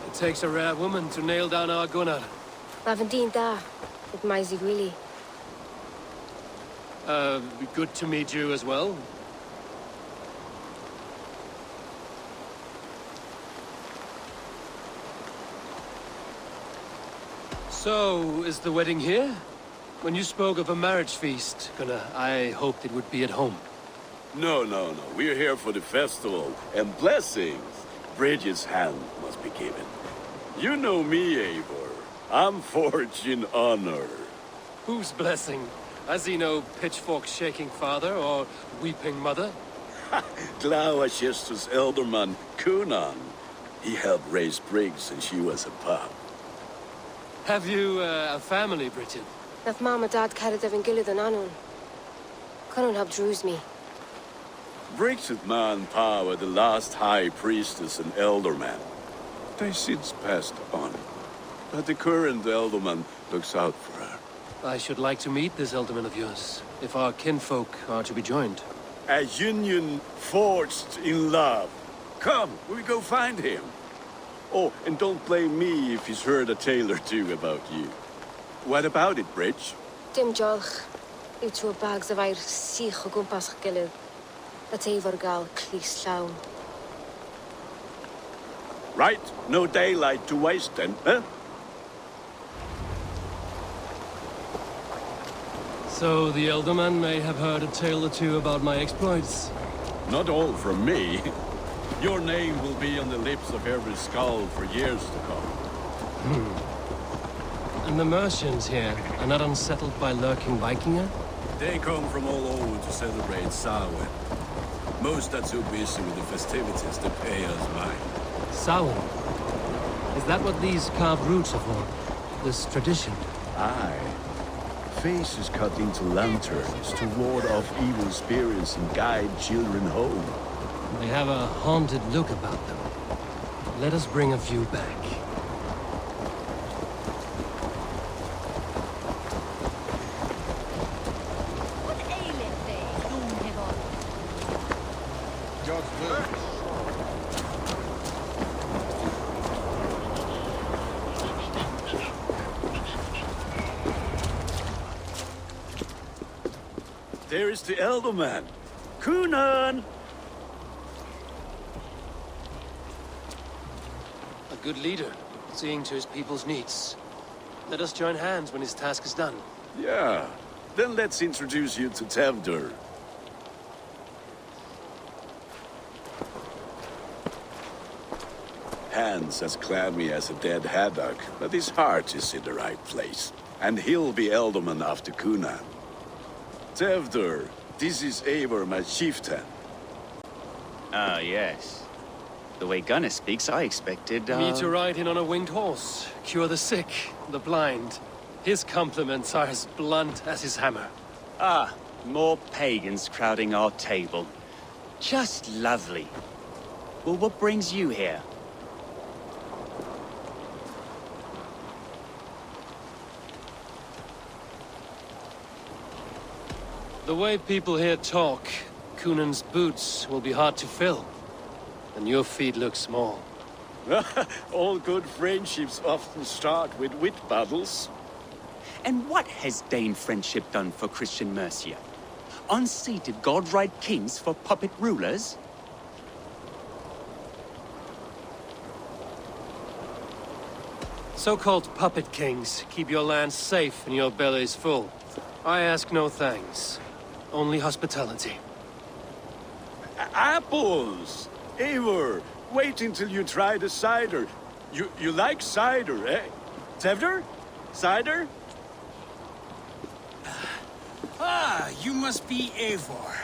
S22: It takes a rare woman to nail down our Gunnar.
S13: Lavendine da, with my Zigwili.
S22: Good to meet you as well. So, is the wedding here? When you spoke of a marriage feast, Gunnar, I hoped it would be at home.
S7: No. We're here for the festival and blessings. Bridget's hand must be given. You know me, Eivor. I'm forged in honor.
S22: Whose blessing? I see no pitchfork-shaking father or weeping mother.
S7: Glauacestus elderman Kunan. He helped raise Briggs since she was a pup.
S22: Have you a family, Bridget?
S13: Naf mama dad carried evan gilid an anun. Cannon have drews me.
S7: Briggs and Ma and Pa were the last high priestess and elderman. They since passed on. But the current elderman looks out for her.
S22: I should like to meet this elderman of yours, if our kinfolk are to be joined.
S7: A union forged in love. Come, we go find him. Oh, and don't blame me if he's heard a tale or two about you. What about it, Bridge?
S13: Dim jolch. Utu bags of air sich o gwmpas gilid. At Eivor gal clis llawn.
S7: Right, no daylight to waste then, huh?
S22: So the elderman may have heard a tale or two about my exploits.
S7: Not all from me. Your name will be on the lips of every skull for years to come.
S22: And the merchants here are not unsettled by lurking Vikinger?
S7: They come from all over to celebrate Samhain. Most are too busy with the festivities to pay us mind.
S22: Samhain? Is that what these carved roots are for? This tradition?
S7: Aye. Faces cut into lanterns to ward off evil spirits and guide children home.
S22: They have a haunted look about them. Let us bring a few back.
S7: There is the elderman. Kunan!
S22: A good leader, seeing to his people's needs. Let us join hands when his task is done.
S7: Yeah. Then let's introduce you to Tevdur. Hans has clad me as a dead haddock, but his heart is in the right place. And he'll be elderman after Kunan. Tevdur, this is Eivor, my chieftain.
S18: Ah, yes. The way Gunnar speaks, I expected,
S22: Me to ride in on a winged horse, cure the sick, the blind. His compliments are as blunt as his hammer.
S18: Ah, more pagans crowding our table. Just lovely. Well, what brings you here?
S22: The way people here talk, Kunan's boots will be hard to fill. And your feet look small.
S7: All good friendships often start with wit battles.
S18: And what has Dane friendship done for Christian Mercia? Unseated god-right kings for puppet rulers?
S22: So-called puppet kings keep your lands safe and your bellies full. I ask no thanks. Only hospitality.
S7: Apples! Eivor, wait until you try the cider. You like cider, eh? Tevder? Cider?
S14: Ah, you must be Eivor.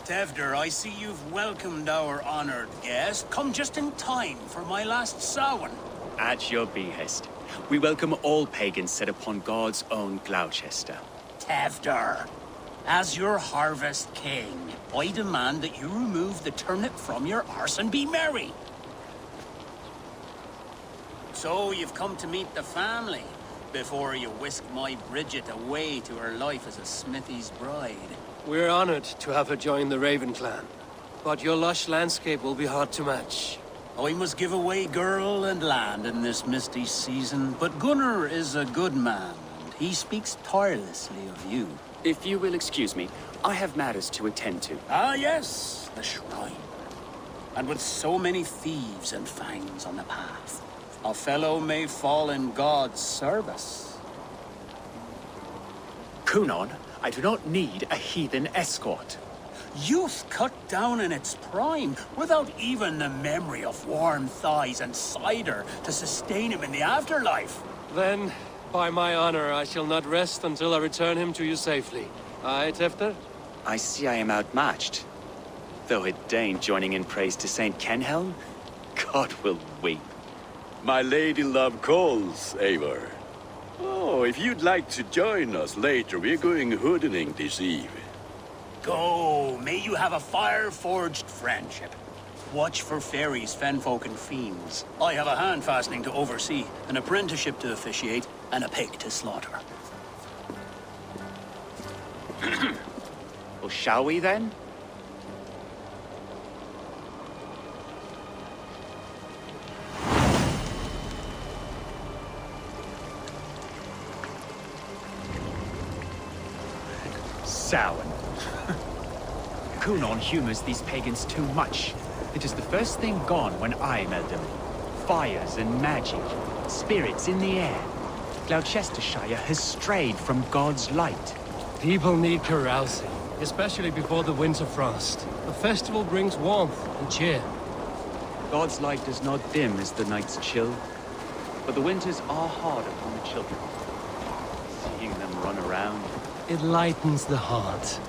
S14: Tevder, I see you've welcomed our honored guest. Come just in time for my last Samhain.
S18: At your behest. We welcome all pagans set upon God's own Gloucester.
S14: Tevder, as your harvest king, I demand that you remove the turnip from your arse and be merry. So you've come to meet the family before you whisk my Bridget away to her life as a smithy's bride.
S22: We're honored to have her join the Raven clan, but your lush landscape will be hard to match.
S14: I must give away girl and land in this misty season, but Gunnar is a good man, and he speaks tirelessly of you.
S18: If you will excuse me, I have matters to attend to.
S14: Ah, yes, the shrine. And with so many thieves and fangs on the path, a fellow may fall in God's service.
S18: Kunon, I do not need a heathen escort.
S14: Youth cut down in its prime, without even the memory of warm thighs and cider to sustain him in the afterlife.
S22: Then, by my honor, I shall not rest until I return him to you safely. Aye, Tefter?
S18: I see I am outmatched. Though a Dane joining in praise to Saint Kenhelm, God will weep.
S7: My lady love calls, Eivor. Oh, if you'd like to join us later, we're going hoodening this eve.
S14: Go, may you have a fire-forged friendship. Watch for fairies, fenfolk, and fiends. I have a hand fastening to oversee, an apprenticeship to officiate, and a pig to slaughter.
S18: Well, shall we then?
S10: Samhain. Kunon humors these pagans too much. It is the first thing gone when I met them. Fires and magic, spirits in the air. Gloucestershire has strayed from God's light.
S22: People need carousing, especially before the winter frost. The festival brings warmth and cheer.
S18: God's light does not dim as the nights chill, but the winters are hard upon the children. Seeing them run around,
S22: it lightens the heart.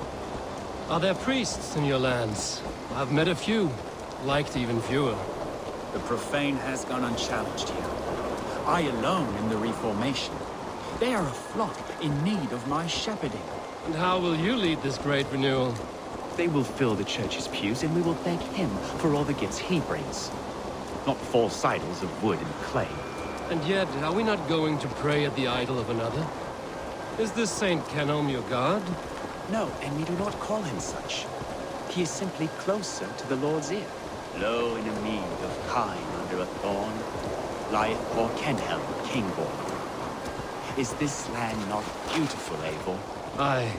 S22: Are there priests in your lands? I've met a few, liked even fewer.
S10: The profane has gone unchallenged here. I alone in the Reformation. They are a flock in need of my shepherding.
S22: And how will you lead this great renewal?
S10: They will fill the church's pews, and we will thank him for all the gifts he brings. Not false idols of wood and clay.
S22: And yet, are we not going to pray at the idol of another? Is this Saint Kenhelm your god?
S18: No, and we do not call him such. He is simply closer to the Lord's ear. Low in a mead of kine under a thorn, lieth poor Kenhelm, king-born. Is this land not beautiful, Eivor?
S22: Aye.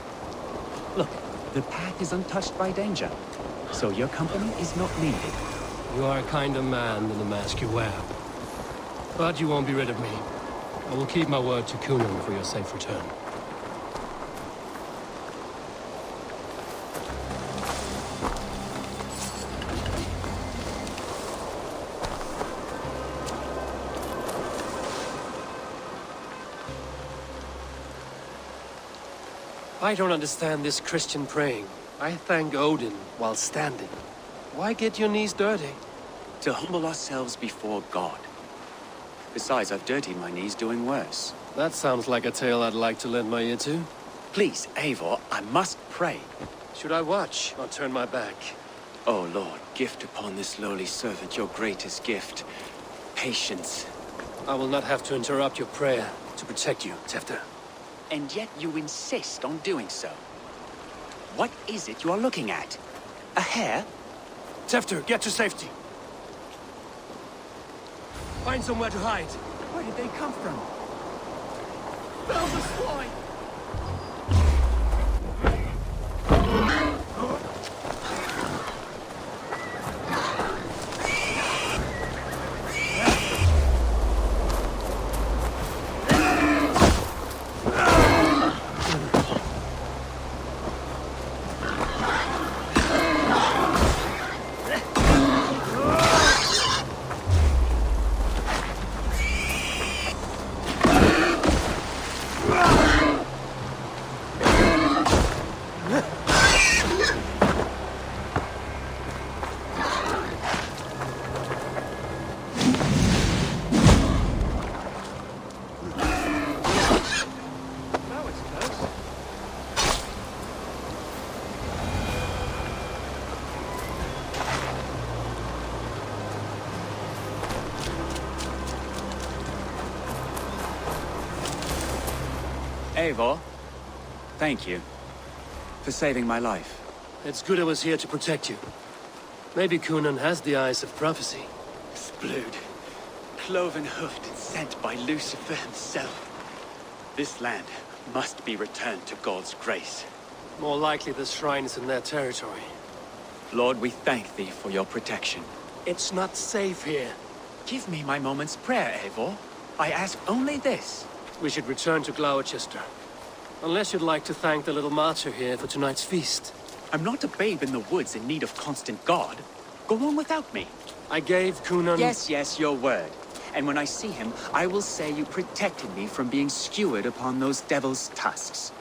S10: Look, the path is untouched by danger, so your company is not needed.
S22: You are a kinder man than the mask you wear. But you won't be rid of me. I will keep my word to Kunon for your safe return. I don't understand this Christian praying. I thank Odin while standing. Why get your knees dirty?
S18: To humble ourselves before God. Besides, I've dirtied my knees doing worse.
S22: That sounds like a tale I'd like to lend my ear to.
S18: Please, Eivor, I must pray.
S22: Should I watch or turn my back?
S18: Oh Lord, gift upon this lowly servant your greatest gift. Patience.
S22: I will not have to interrupt your prayer to protect you, Tefter.
S18: And yet you insist on doing so. What is it you are looking at? A hare?
S22: Tefter, get to safety. Find somewhere to hide.
S10: Where did they come from?
S22: Spell the swine!
S10: Eivor, thank you for saving my life.
S22: It's good I was here to protect you. Maybe Cunan has the eyes of prophecy.
S10: This blood, cloven-hoofed and sent by Lucifer himself. This land must be returned to God's grace.
S22: More likely the shrine is in their territory.
S10: Lord, we thank thee for your protection.
S22: It's not safe here.
S10: Give me my moment's prayer, Eivor. I ask only this.
S22: We should return to Gloucester. Unless you'd like to thank the little martyr here for tonight's feast.
S10: I'm not a babe in the woods in need of constant guard. Go on without me.
S22: I gave Cunan...
S10: Yes, your word. And when I see him, I will say you protected me from being skewered upon those devil's tusks.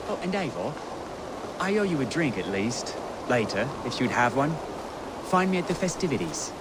S10: Oh, and Eivor, I owe you a drink at least. Later, if you'd have one. Find me at the festivities.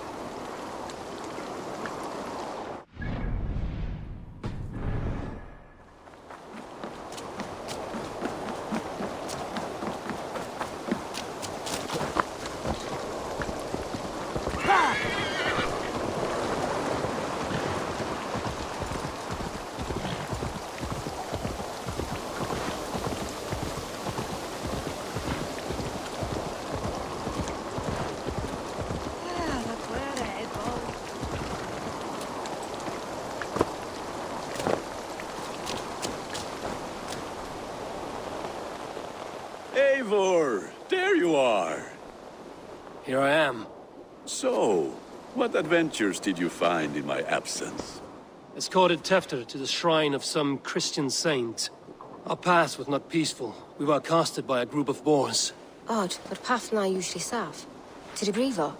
S7: Eivor, there you are.
S22: Here I am.
S7: So, what adventures did you find in my absence?
S22: Escorted Tefter to the shrine of some Christian saint. Our path was not peaceful. We were accosted by a group of boars.
S13: Odd, but path na usually safe. To the Grievo.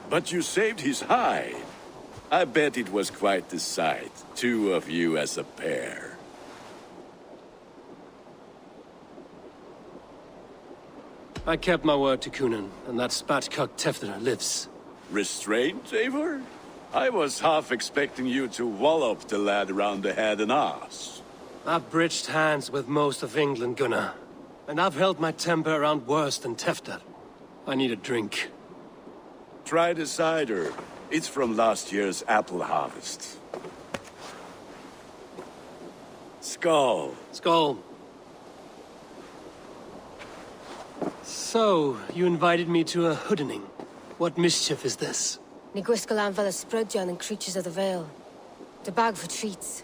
S7: But you saved his hide. I bet it was quite the sight, two of you as a pair.
S22: I kept my word to Cunan, and that spatcock Tefter lives.
S7: Restraint, Eivor? I was half expecting you to wallop the lad around the head and ass.
S22: I've bridged hands with most of England, Gunnar. And I've held my temper around worse than Tefter. I need a drink.
S7: Try the cider. It's from last year's apple harvest. Skull.
S22: Skull. So, you invited me to a hoodening. What mischief is this?
S13: Ni gwisgalan fel ysbrydion and creatures of the Vale. The bag for treats.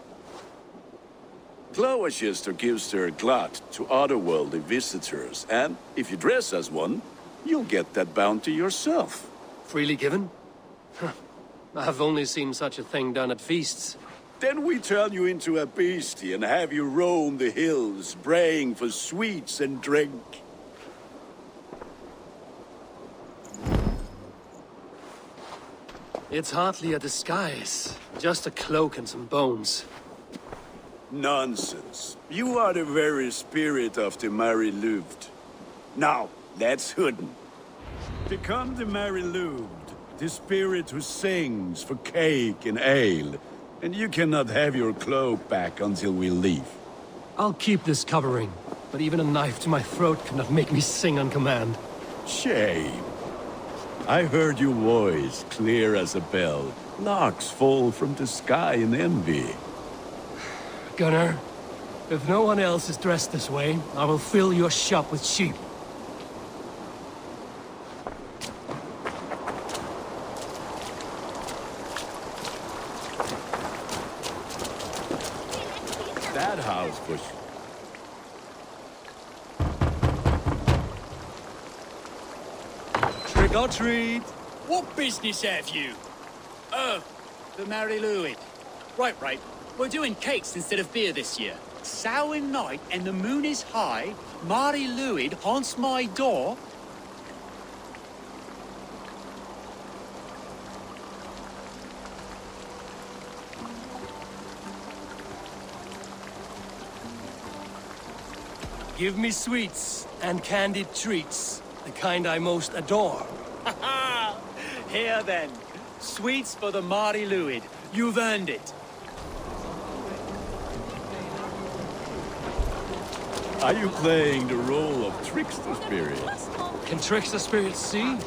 S7: Gloucester gives their glut to otherworldly visitors, and if you dress as one, you'll get that bounty yourself.
S22: Freely given? Huh. I've only seen such a thing done at feasts.
S7: Then we turn you into a beastie and have you roam the hills, braying for sweets and drink.
S22: It's hardly a disguise. Just a cloak and some bones.
S7: Nonsense. You are the very spirit of the Mary Louved. Now, let's hooden. Become the Mary Louved, the spirit who sings for cake and ale. And you cannot have your cloak back until we leave.
S22: I'll keep this covering, but even a knife to my throat cannot make me sing on command.
S7: Shame. I heard your voice clear as a bell. Larks fall from the sky in envy.
S22: Gunnar, if no one else is dressed this way, I will fill your shop with sheep.
S7: madhouse for sure.
S19: Trick or treat.
S14: What business have you? Oh, the Mary Louis. Right. We're doing cakes instead of beer this year. Samhain night and the moon is high. Mary Louis haunts my door.
S22: Give me sweets and candied treats, the kind I most adore.
S14: Here then, sweets for the Mary Louis. You've earned it.
S7: Are you playing the role of trickster spirit?
S22: Can trickster spirits see?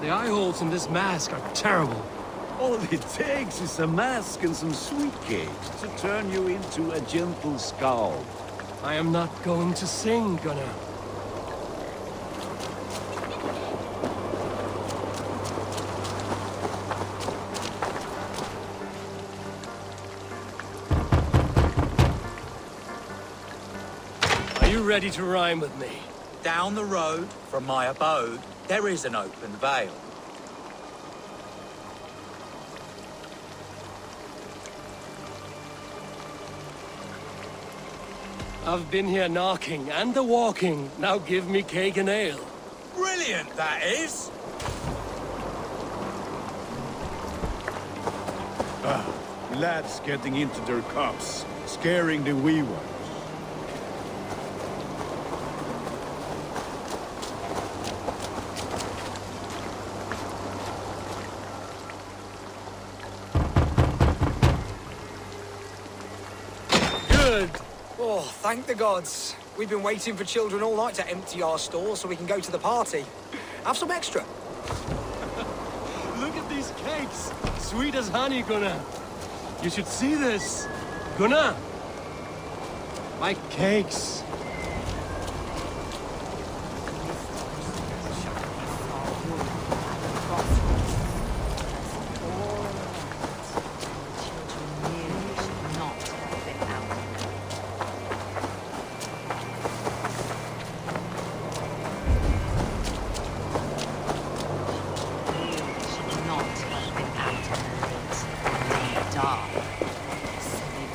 S22: The eye holes in this mask are terrible.
S7: All it takes is a mask and some sweet cakes to turn you into a gentle skull.
S22: I am not going to sing, Gunnar. Are you ready to rhyme with me?
S5: Down the road from my abode, there is an open vale.
S22: I've been here knocking and a walking. Now give me cake and ale.
S5: Brilliant, that is!
S7: Lads getting into their cups, scaring the wee ones.
S22: Good.
S11: Oh, thank the gods. We've been waiting for children all night to empty our stores so we can go to the party. Have some extra.
S22: Look at these cakes. Sweet as honey, Gunnar. You should see this. Gunnar. My cakes.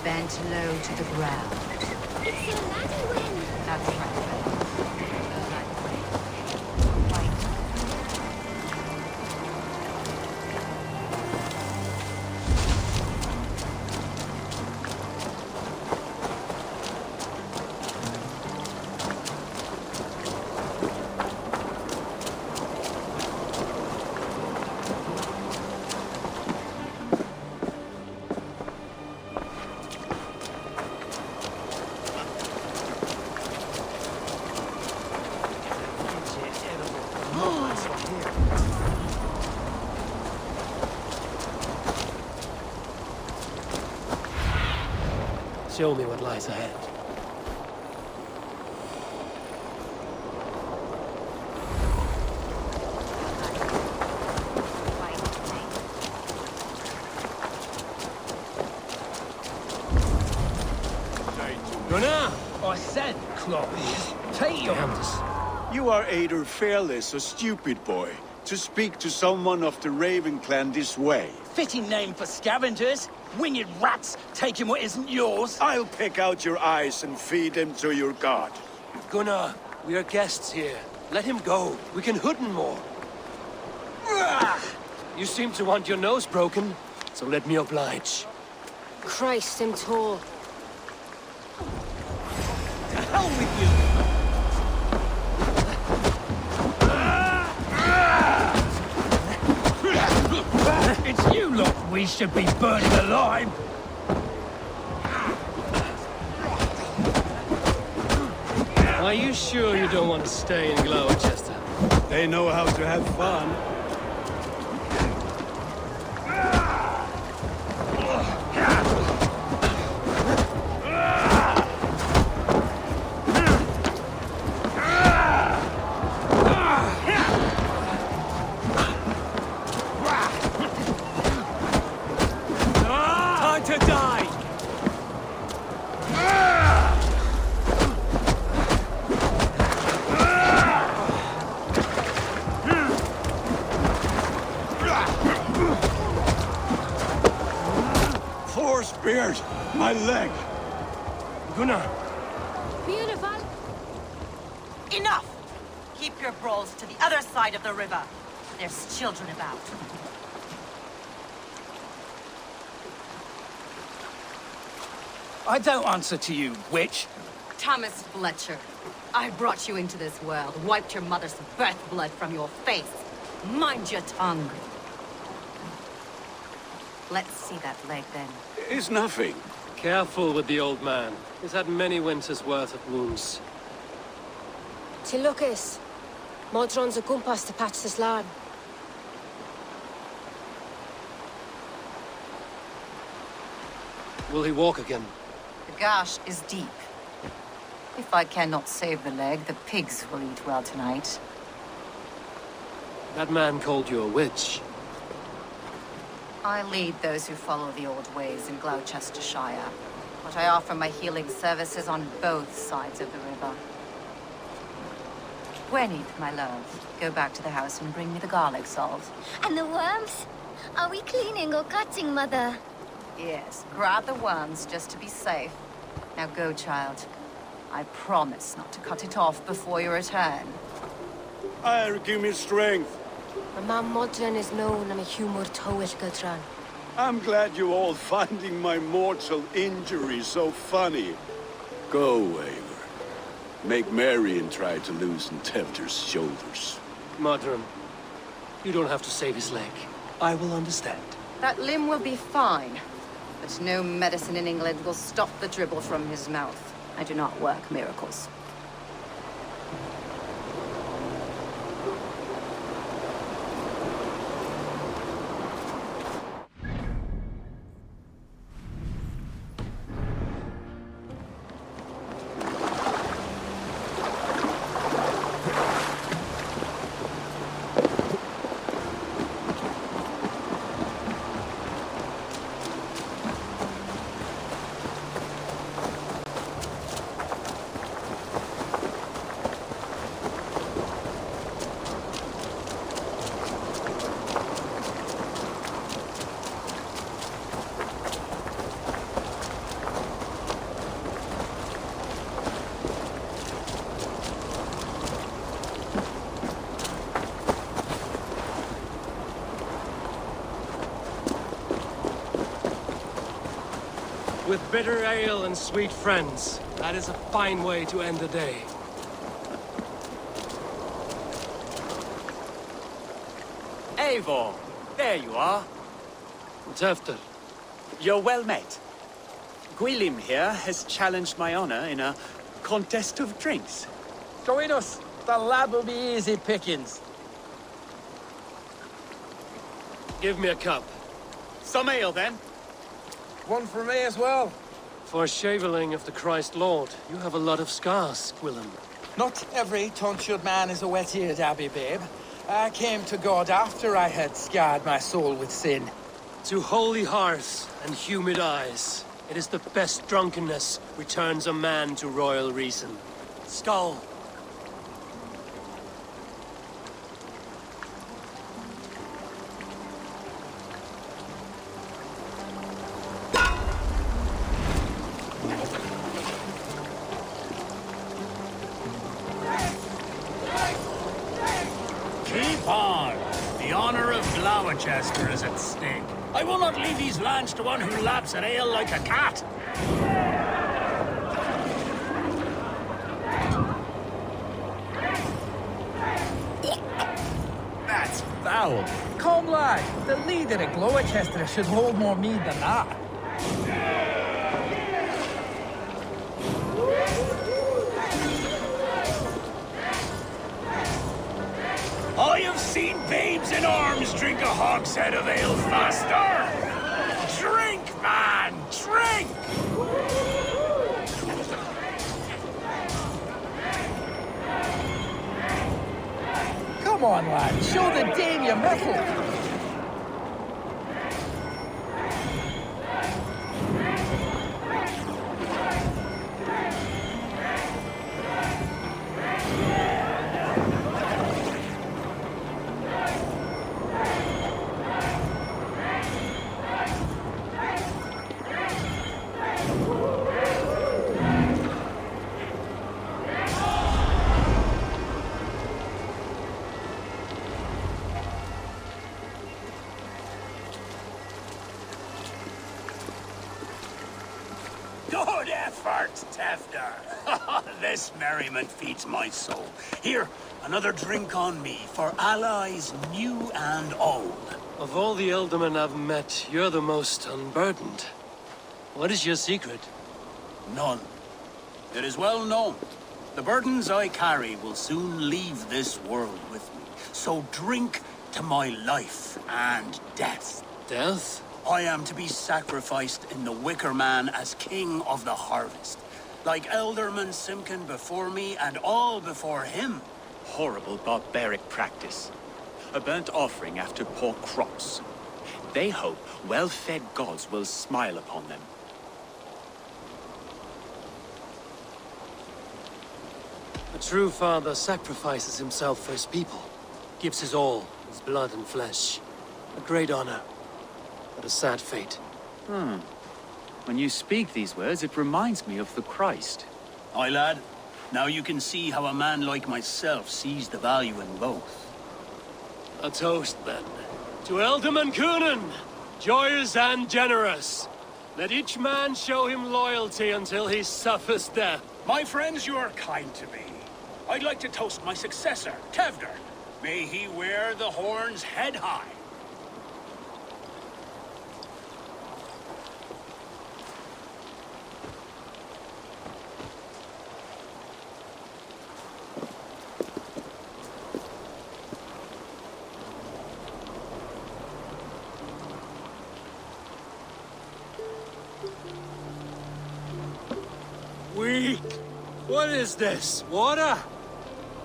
S2: Bent low to the ground.
S13: It's a laddie win.
S2: That's right.
S22: Show me what lies ahead. Gunnar!
S15: I said, Clovis, take your hands.
S7: You are either fearless or stupid, boy, to speak to someone of the Raven clan this way.
S14: Fitting name for scavengers. Winged rats taking what isn't yours.
S7: I'll pick out your eyes and feed them to your god.
S22: Gunnar, we are guests here. Let him go. We can hood him more. You seem to want your nose broken, so let me oblige.
S13: Christ, I'm tall.
S15: To hell with you! It's you lot we should be burning alive!
S22: Are you sure you don't want to stay in Gloucester?
S7: They know how to have fun.
S22: Time to die!
S7: Beard! My leg!
S6: Gunnar!
S16: Enough! Keep your brawls to the other side of the river. There's children about.
S21: I don't answer to you, witch.
S16: Thomas Fletcher, I brought you into this world, wiped your mother's birth blood from your face. Mind your tongue. Let's see that leg, then.
S7: It's nothing.
S22: Careful with the old man. He's had many winters' worth of wounds.
S13: Ti Lucas. Modron's a gumpas to patch this lad.
S22: Will he walk again?
S16: The gash is deep. If I cannot save the leg, the pigs will eat well tonight.
S22: That man called you a witch.
S16: I lead those who follow the old ways in Gloucestershire, but I offer my healing services on both sides of the river. Gweneth, my love, go back to the house and bring me the garlic salt.
S23: And the worms? Are we cleaning or cutting, Mother?
S16: Yes, grab the worms just to be safe. Now go, child. I promise not to cut it off before you return.
S7: Give me strength.
S13: My mum Modron is known am a humor toish Gutran.
S7: I'm glad you all finding my mortal injury so funny. Go, Eivor. Make merry and try to loosen Tevder's shoulders.
S22: Modron, you don't have to save his leg. I will understand.
S16: That limb will be fine, but no medicine in England will stop the dribble from his mouth. I do not work miracles.
S22: With bitter ale and sweet friends, that is a fine way to end the day.
S10: Eivor, there you are.
S22: Tefter.
S10: You're well met. Gwilym here has challenged my honor in a contest of drinks.
S21: Join us. The lad will be easy pickings.
S22: Give me a cup.
S10: Some ale, then.
S21: One for me as well.
S22: For shaveling of the Christ Lord, you have a lot of scars, Gwilym.
S9: Not every tonsured man is a wet-eared abbey, babe. I came to God after I had scarred my soul with sin.
S22: To holy hearts and humid eyes, it is the best drunkenness returns a man to royal reason. Skull.
S14: Keep on! The honor of Gloucester is at stake. I will not leave these lands to one who laps at ale like a cat.
S9: That's foul. Come, lad. The leader of Gloucester should hold more mead than that.
S14: I have seen babes in arms drink a hogshead of ale faster! Drink, man! Drink!
S9: Come on, lad. Show the Dane your mettle.
S14: fart, Tefter. This merriment feeds my soul. Here, another drink on me for allies new and old.
S22: Of all the Eldermen I've met, you're the most unburdened. What is your secret?
S14: None. It is well known. The burdens I carry will soon leave this world with me. So drink to my life and death.
S22: Death?
S14: I am to be sacrificed in the Wicker Man as king of the harvest. Like Elderman Simkin before me and all before him.
S10: Horrible barbaric practice. A burnt offering after poor crops. They hope well-fed gods will smile upon them.
S22: A true father sacrifices himself for his people. Gives his all, his blood and flesh. A great honor, but a sad fate.
S10: When you speak these words, it reminds me of the Christ.
S14: Aye, lad. Now you can see how a man like myself sees the value in both.
S22: A toast, then. To Elderman Coonan, joyous and generous. Let each man show him loyalty until he suffers death.
S14: My friends, you are kind to me. I'd like to toast my successor, Tevder. May he wear the horns head high.
S22: Weak. What is this? Water?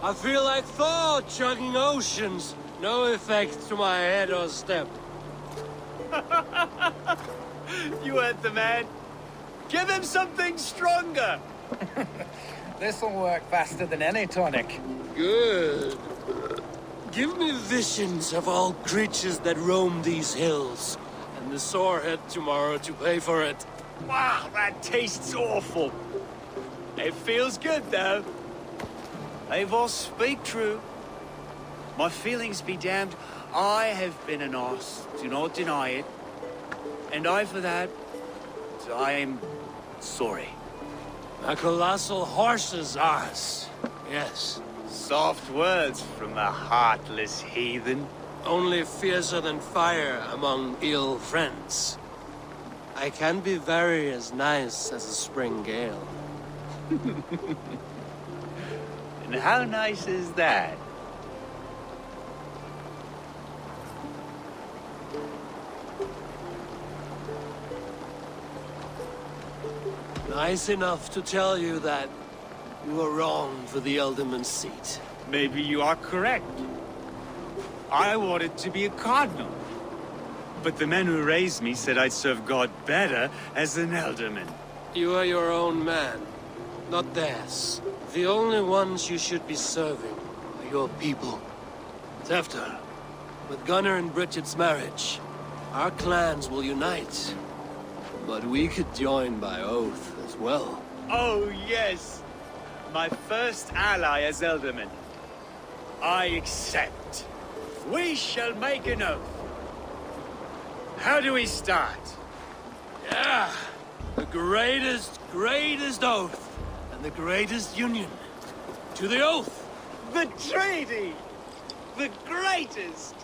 S22: I feel like Thor chugging oceans. No effect to my head or step.
S3: You heard the man. Give him something stronger.
S4: This'll work faster than any tonic.
S22: Good. Give me visions of all creatures that roam these hills, and the sorehead tomorrow to pay for it.
S3: Wow, that tastes awful. It feels good, though.
S10: Eivor, speak true. My feelings be damned. I have been an arse. Do not deny it. And I, for that, I am sorry.
S22: A colossal horse's arse. Yes.
S10: Soft words from a heartless heathen.
S22: Only fiercer than fire among ill friends. I can be very as nice as a spring gale.
S10: And how nice is that?
S22: Nice enough to tell you that you were wrong for the Elderman's seat.
S10: Maybe you are correct. I wanted to be a cardinal. But the men who raised me said I'd serve God better as an alderman.
S22: You are your own man, not theirs. The only ones you should be serving are your people. Tefter, with Gunnar and Bridget's marriage, our clans will unite. But we could join by oath as well.
S10: Oh, yes. My first ally as Elderman. I accept. We shall make an oath. How do we start?
S22: Yeah. The greatest oath. And the greatest union. To the oath!
S3: The treaty! The greatest!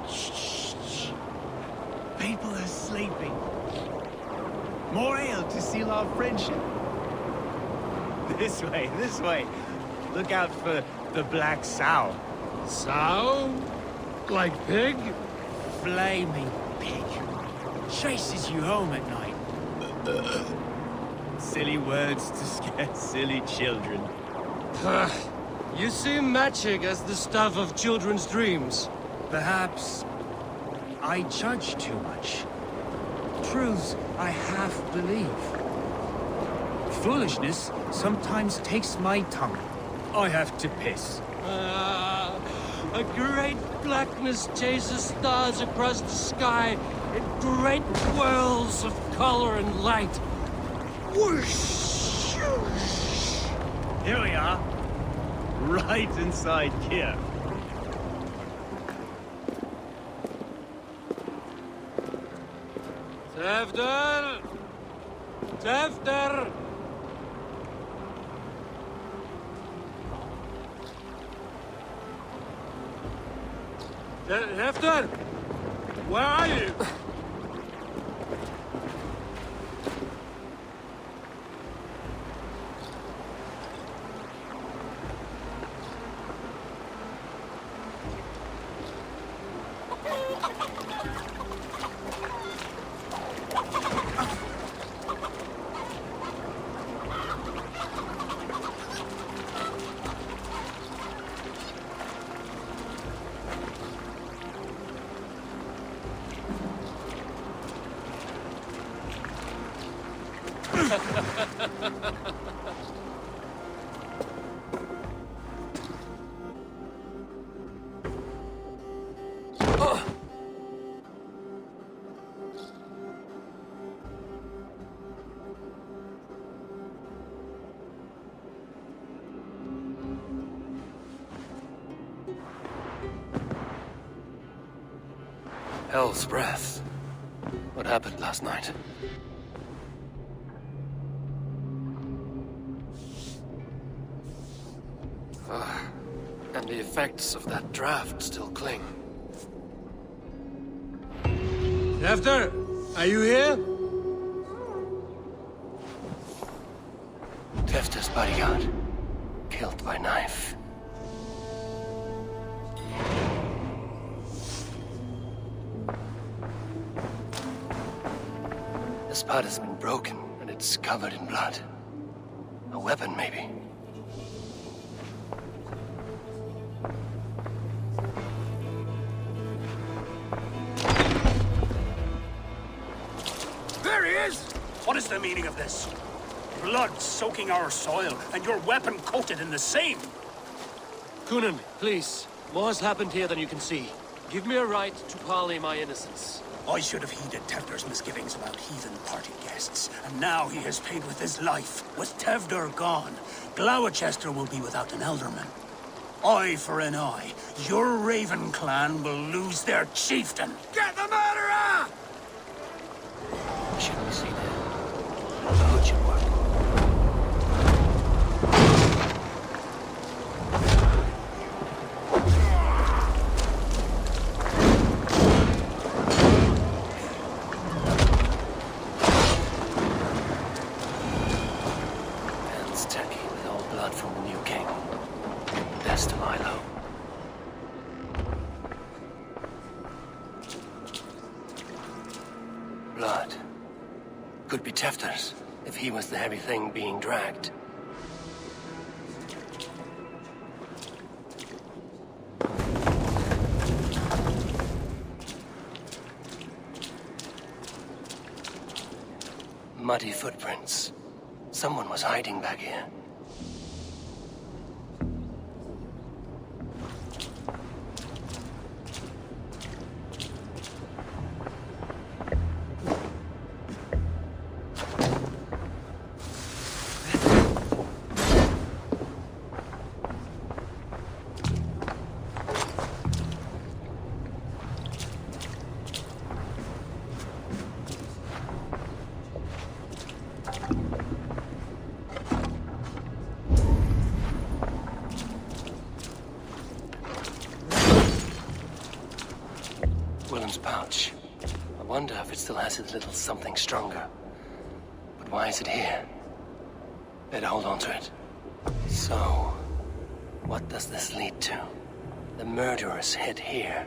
S10: Shh. People are sleeping. More ale to seal our friendship. This way, this way. Look out for the black sow.
S22: Sow? Like pig?
S10: Flaming pig. Chases you home at night. Silly words to scare silly children.
S22: You see magic as the stuff of children's dreams.
S10: Perhaps I judge too much. Truths I half believe. Foolishness sometimes takes my tongue. I have to piss.
S22: A great blackness chases stars across the sky in great whirls of color and light. Whoosh!
S10: Here we are. Right inside here.
S22: Tevder! Tevder! Tevder! Where are you?
S1: Hell's breath. What happened last night? And the effects of that draft still cling.
S22: Tevder, are you here?
S1: Tefter's bodyguard. Killed by knife. The spud has been broken, and it's covered in blood. A weapon, maybe.
S14: There he is! What is the meaning of this? Blood soaking our soil, and your weapon coated in the same!
S22: Kunin, please. More has happened here than you can see. Give me a right to parley my innocence.
S14: I should have heeded Tevder's misgivings about heathen party guests, and now he has paid with his life. With Tevder gone, Gloucester will be without an elderman. Eye for an eye. Your Raven clan will lose their chieftain.
S6: Get the murderer!
S1: Shouldn't we see the hood should work. Hands tacky with all blood from the new king. Best to Milo. Blood. Could be Tefter's, if he was the heavy thing being dragged. Muddy footprints. Someone was hiding back here. Willem's pouch. I wonder if it still has its little something stronger. But why is it here? Better hold on to it. So, what does this lead to? The murderers hid here,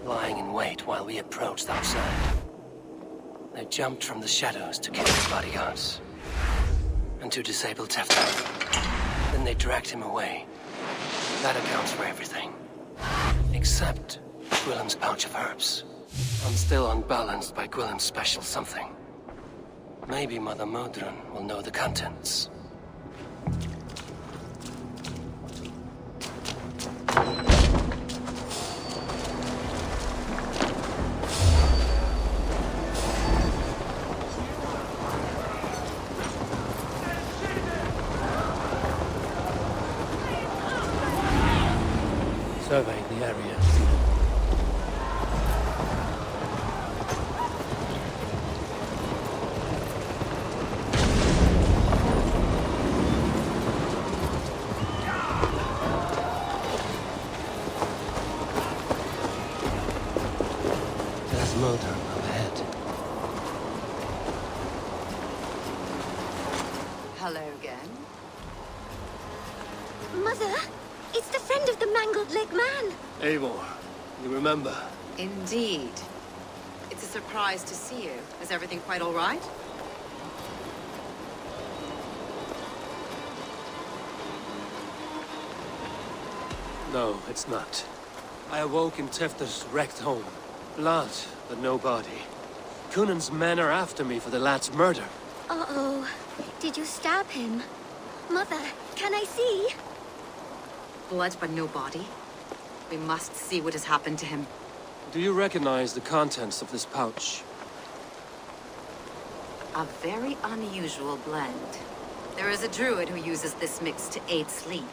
S1: lying in wait while we approached outside. They jumped from the shadows to kill his bodyguards. And to disable Tefter. Then they dragged him away. That accounts for everything. Except Gwillem's pouch of herbs. I'm still unbalanced by Gwillem's special something. Maybe Mother Modron will know the contents.
S22: Surveying the area.
S16: hello again.
S23: Mother, it's the friend of the mangled leg man.
S22: Eivor, you remember?
S16: Indeed. It's a surprise to see you. Is everything quite all right?
S22: No, it's not. I awoke in Tifter's wrecked home. Blood, but no body. Cunan's men are after me for the lad's murder.
S23: Uh-oh. Did you stab him? Mother, can I see?
S16: Blood, but no body. We must see what has happened to him.
S22: Do you recognize the contents of this pouch?
S16: A very unusual blend. There is a druid who uses this mix to aid sleep.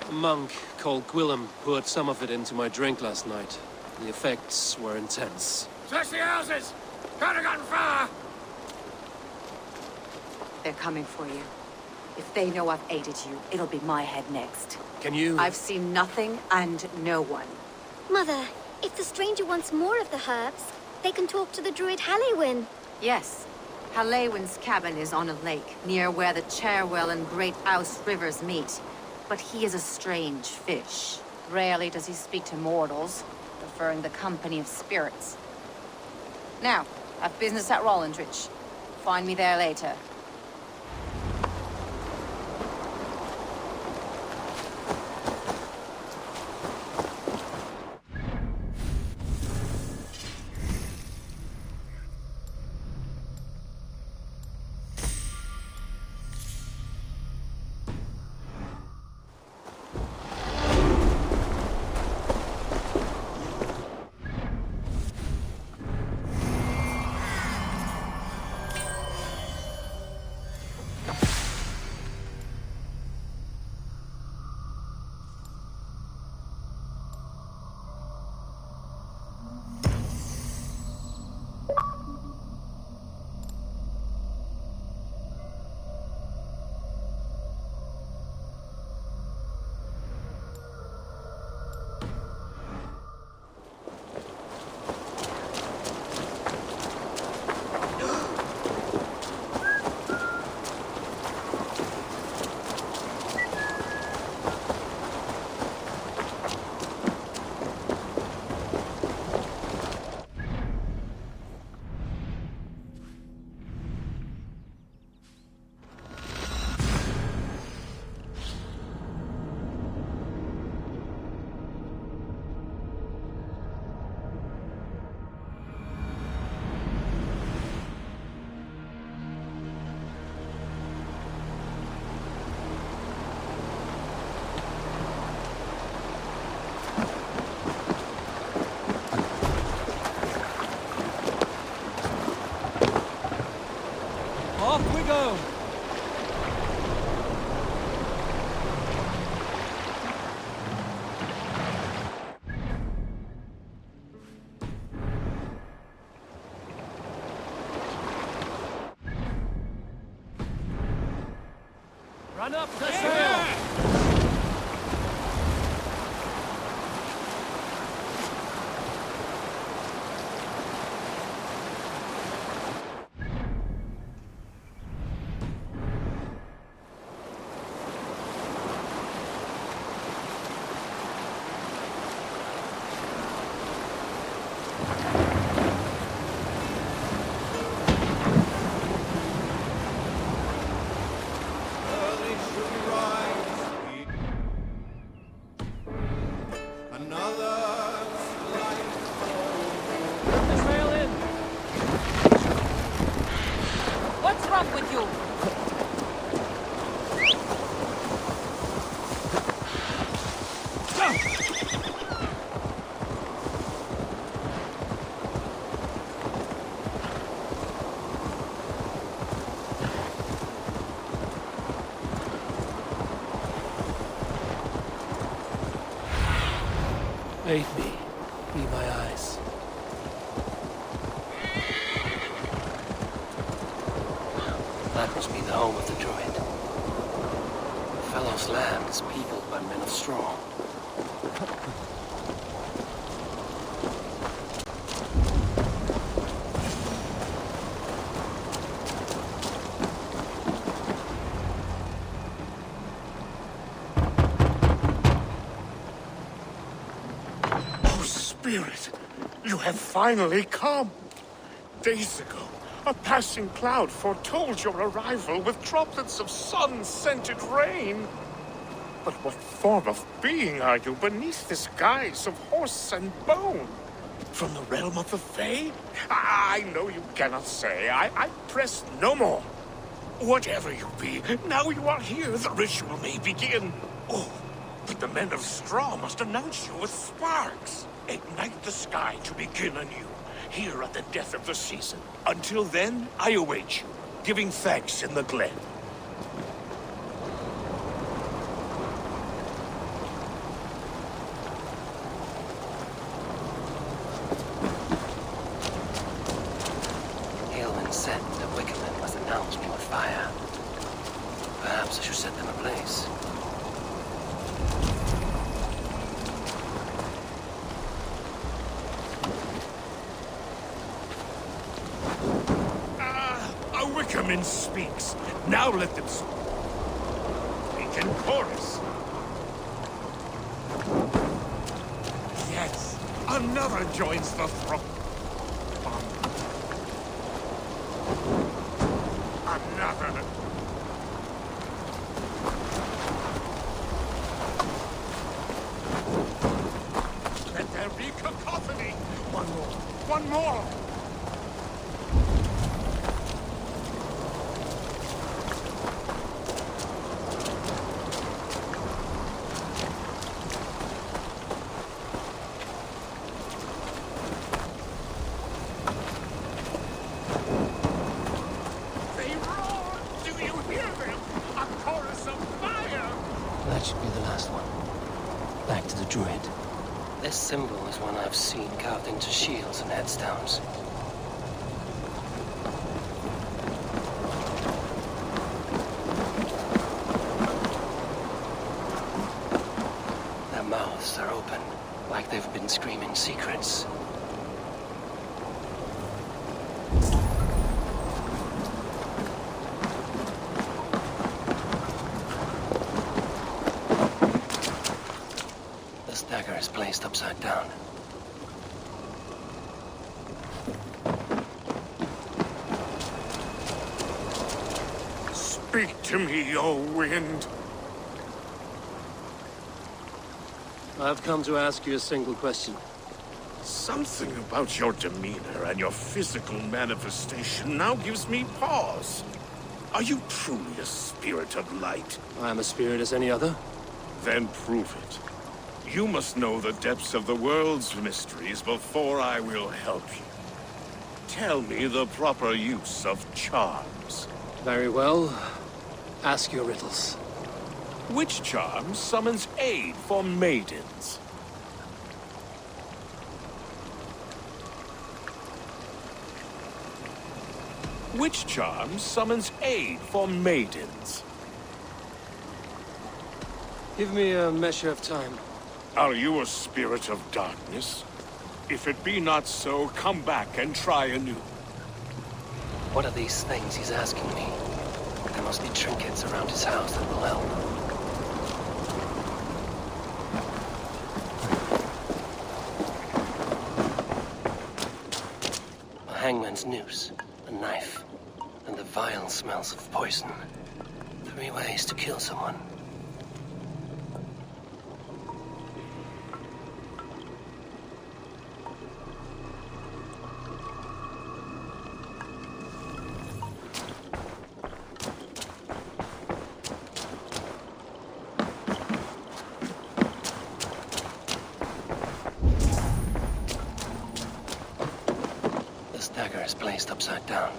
S22: A monk called Gwillem poured some of it into my drink last night. The effects were intense.
S3: Search the houses! Could have gotten far!
S16: They're coming for you. If they know I've aided you, it'll be my head next.
S22: Can you...
S16: I've seen nothing and no one.
S23: Mother, if the stranger wants more of the herbs, they can talk to the druid Halewyn.
S16: Yes. Halewyn's cabin is on a lake, near where the Cherwell and Great Ouse rivers meet. But he is a strange fish. Rarely does he speak to mortals, preferring the company of spirits. Now, I've business at Rollindridge. Find me there later.
S22: Off we go! Run up the sail!
S16: What's wrong with you?
S22: Aid me. Be my eyes. That must be the home of the druid. Fellow's land is peopled by men of straw.
S15: Spirit, you have finally come. Days ago, a passing cloud foretold your arrival with droplets of sun-scented rain. But what form of being are you beneath this guise of horse and bone? From the realm of the Fae? I know you cannot say. I press no more. Whatever you be, now you are here, the ritual may begin. Oh, but the men of straw must announce you with sparks. Ignite the sky to begin anew, here at the death of the season. Until then, I await you, giving thanks in the glen.
S1: Said the Wickermen must announce me with fire. Perhaps I should set them ablaze.
S15: A Wickerman speaks. Now let them speak in chorus. Yes, another joins the throng. Another. Let there be cacophony. One more. One more.
S1: That should be the last one. Back to the druid. This symbol is one I've seen carved into shields and headstones. Their mouths are open, like they've been screaming secrets. Dagger is placed upside down.
S15: Speak to me, O wind.
S22: I've come to ask you a single question.
S15: Something about your demeanor and your physical manifestation now gives me pause. Are you truly a spirit of light?
S22: I am a spirit as any other.
S15: Then prove it. You must know the depths of the world's mysteries before I will help you. Tell me the proper use of charms.
S22: Very well. Ask your riddles.
S15: Which charm summons aid for maidens? Which charm summons aid for maidens?
S22: Give me a measure of time.
S15: Are you a spirit of darkness? If it be not so, come back and try anew.
S1: What are these things he's asking me? There must be trinkets around his house that will help. A hangman's noose, a knife, and the vile smells of poison. 3 ways to kill someone. Dagger is placed upside down.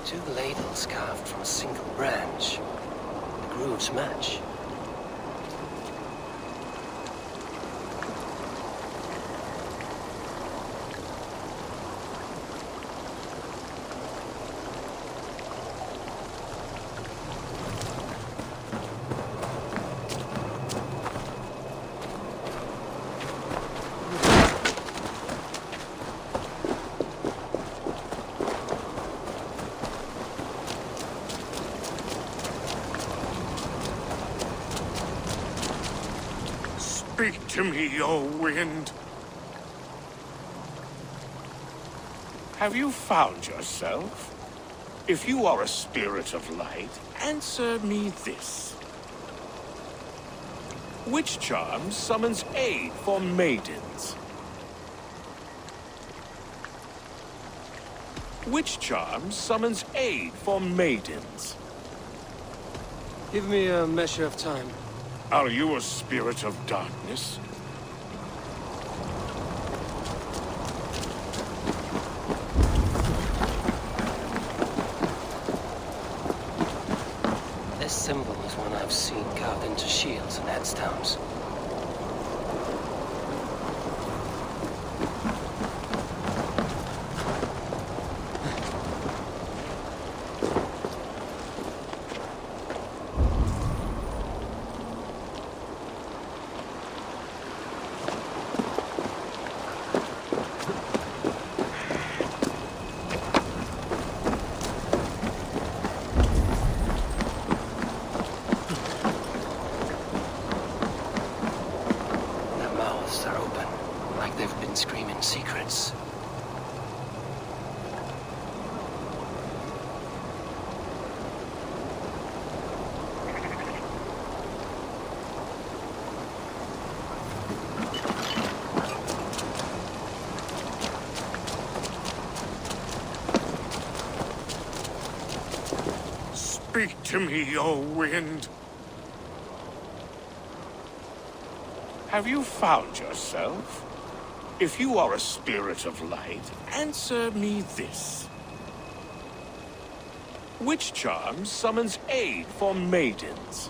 S1: Two ladles carved from a single branch. The grooves match.
S15: Speak to me, O wind. Have you found yourself? If you are a spirit of light, answer me this. Which charm summons aid for maidens? Which charm summons aid for maidens?
S22: Give me a measure of time.
S15: Are you a spirit of darkness?
S1: This symbol is one I've seen carved into shields and headstones. Screaming secrets.
S15: Speak to me, O wind. Have you found yourself? If you are a spirit of light, answer me this. Which charm summons aid for maidens?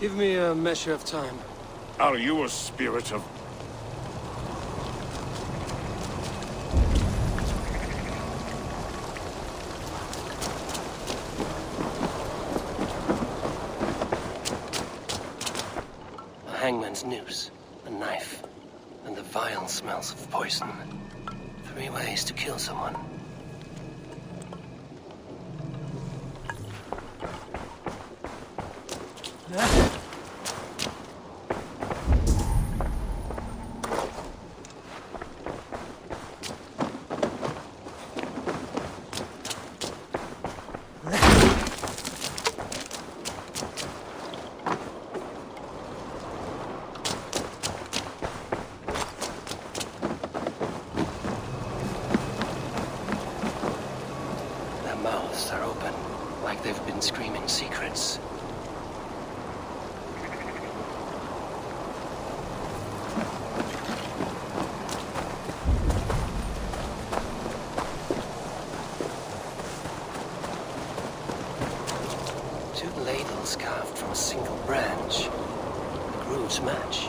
S22: Give me a measure of time.
S15: Are you a spirit of...
S1: Hangman's noose, a knife, and the vile smells of poison. 3 ways to kill someone. Mouths are open, like they've been screaming secrets. Two ladles carved from a single branch. The grooves match.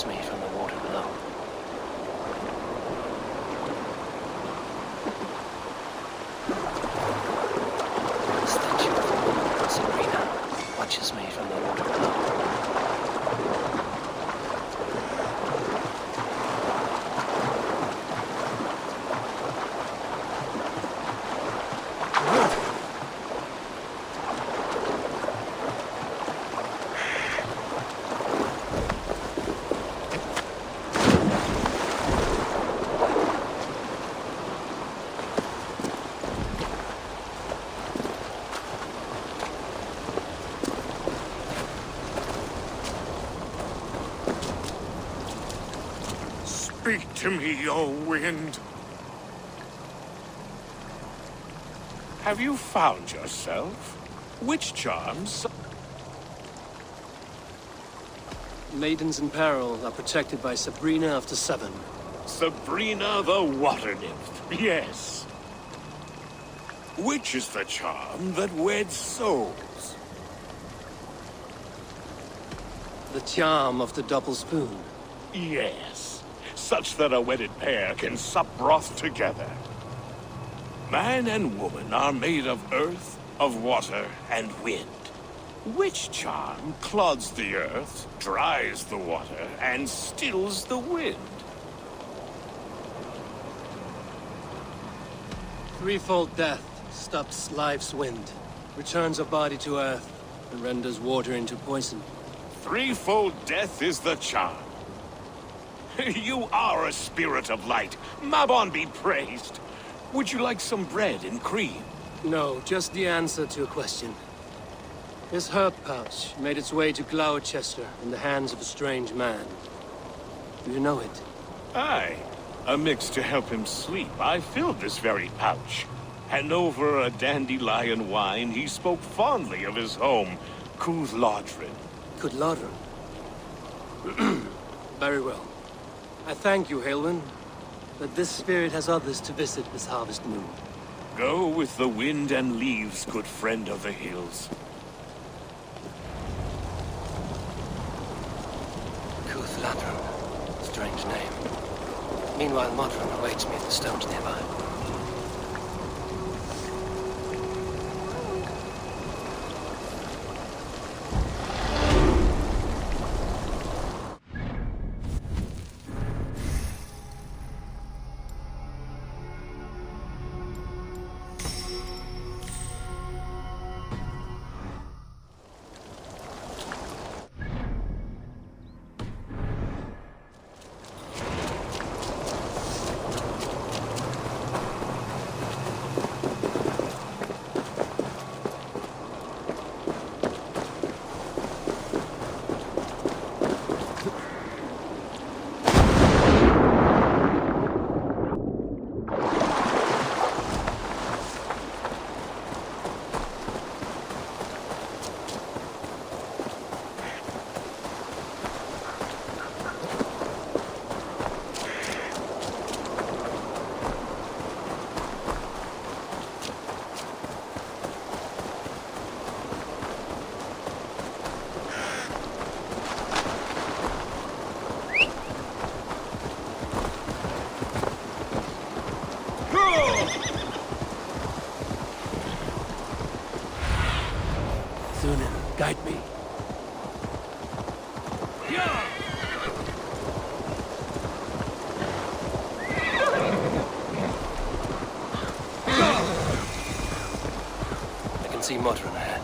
S1: awaits me from the water below. The statue of the woman, Sabrina, watches me from the water below.
S15: Speak to me, O wind. Have you found yourself? Which charms?
S22: Maidens in peril are protected by Sabrina of the Seven.
S15: Sabrina the water nymph, yes. Which is the charm that weds souls?
S22: The charm of the double spoon.
S15: Yes, such that a wedded pair can sup broth together. Man and woman are made of earth, of water, and wind. Which charm clods the earth, dries the water, and stills the wind?
S22: Threefold death stops life's wind, returns a body to earth, and renders water into poison.
S15: Threefold death is the charm. You are a spirit of light. Mabon be praised. Would you like some bread and cream?
S22: No, just the answer to a question. This herb pouch made its way to Gloucester in the hands of a strange man. Do you know it?
S15: Aye. A mix to help him sleep. I filled this very pouch. And over a dandelion wine, he spoke fondly of his home, Cooth-Lodrin.
S22: Cooth-Lodrin? Very well. I thank you, Halwyn, but this spirit has others to visit this harvest moon.
S15: Go with the wind and leaves, good friend of the hills.
S1: Cooth-Lodrin. Strange name. Meanwhile, Modron awaits me at the stones nearby.
S22: Guide me.
S1: I can see Modron ahead.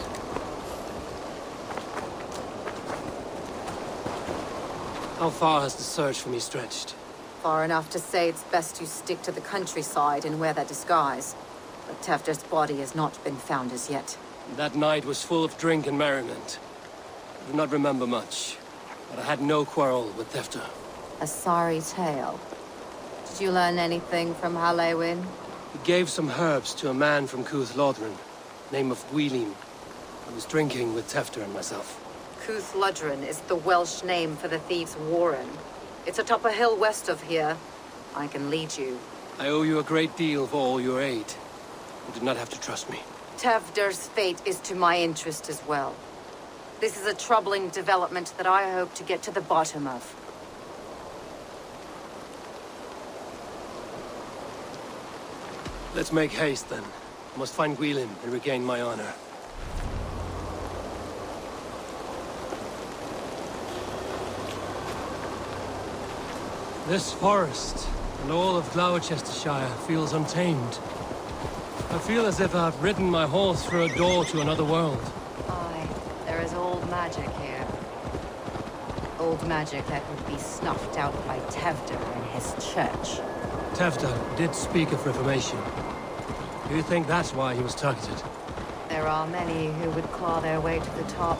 S22: How far has the search for me stretched?
S16: Far enough to say it's best you stick to the countryside and wear that disguise. But Tefder's body has not been found as yet.
S22: That night was full of drink and merriment. I do not remember much, but I had no quarrel with Tefder.
S16: A sorry tale. Did you learn anything from Halewin?
S22: He gave some herbs to a man from Cooth-Lodrin, name of Gwilym. I was drinking with Tefder and myself.
S16: Cooth-Lodrin is the Welsh name for the thieves' warren. It's atop a hill west of here. I can lead you.
S22: I owe you a great deal for all your aid. You did not have to trust me.
S16: Tefder's fate is to my interest as well. This is a troubling development that I hope to get to the bottom of.
S22: Let's make haste, then. I must find Gwilym and regain my honor. This forest, and all of Gloucestershire, feels untamed. I feel as if I've ridden my horse through a door to another world.
S16: Aye, there is old magic here. Old magic that would be snuffed out by Tevder and his church.
S22: Tevder did speak of reformation. Do you think that's why he was targeted?
S16: There are many who would claw their way to the top.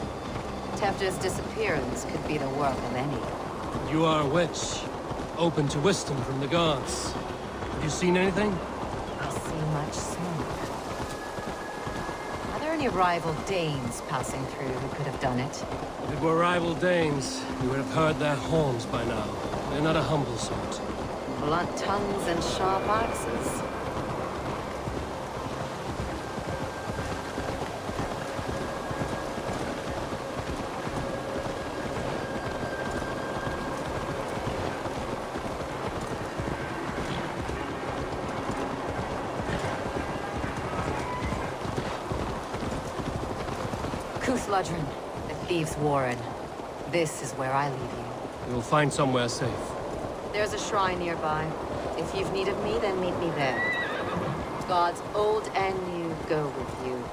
S16: Tevder's disappearance could be the work of any.
S22: You are a witch, open to wisdom from the gods. Have you seen anything?
S16: I see much smoke. Are there any rival Danes passing through who could have done it?
S22: If it were rival Danes, you would have heard their horns by now. They're not a humble sort.
S16: Blunt tongues and sharp axes. Kuthludren, the Thieves' Warren. This is where I leave you.
S22: We will find somewhere safe.
S16: There's a shrine nearby. If you've need of me, then meet me there. Gods old and new go with you.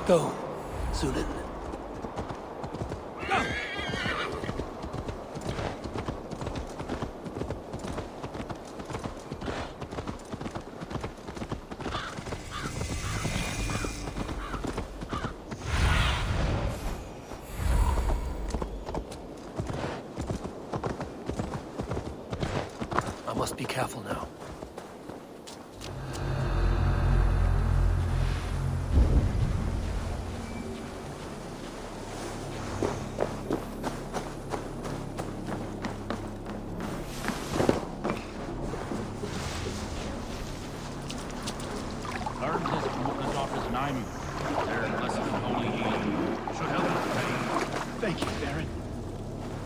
S22: Go, Zulin. Go! I must be careful now.
S10: Thank you, Baron.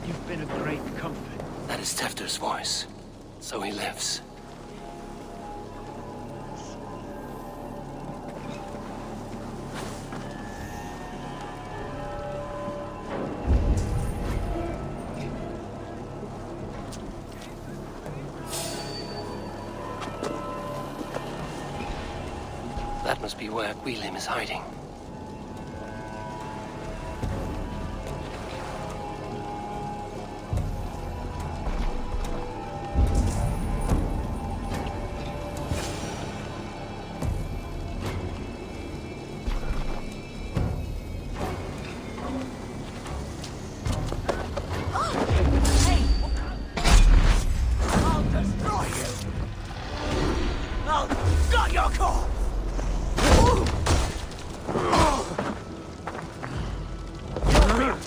S10: You've been a great comfort.
S1: That is Tefter's voice. So he lives. That must be where Gwilym is hiding.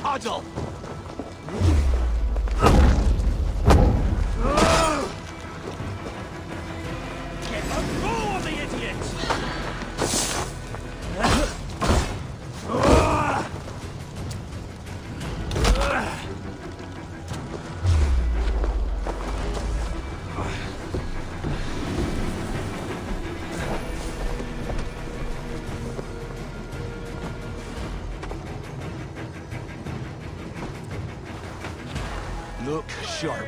S5: Puddle! Get a go of the idiot!
S19: Look sharp.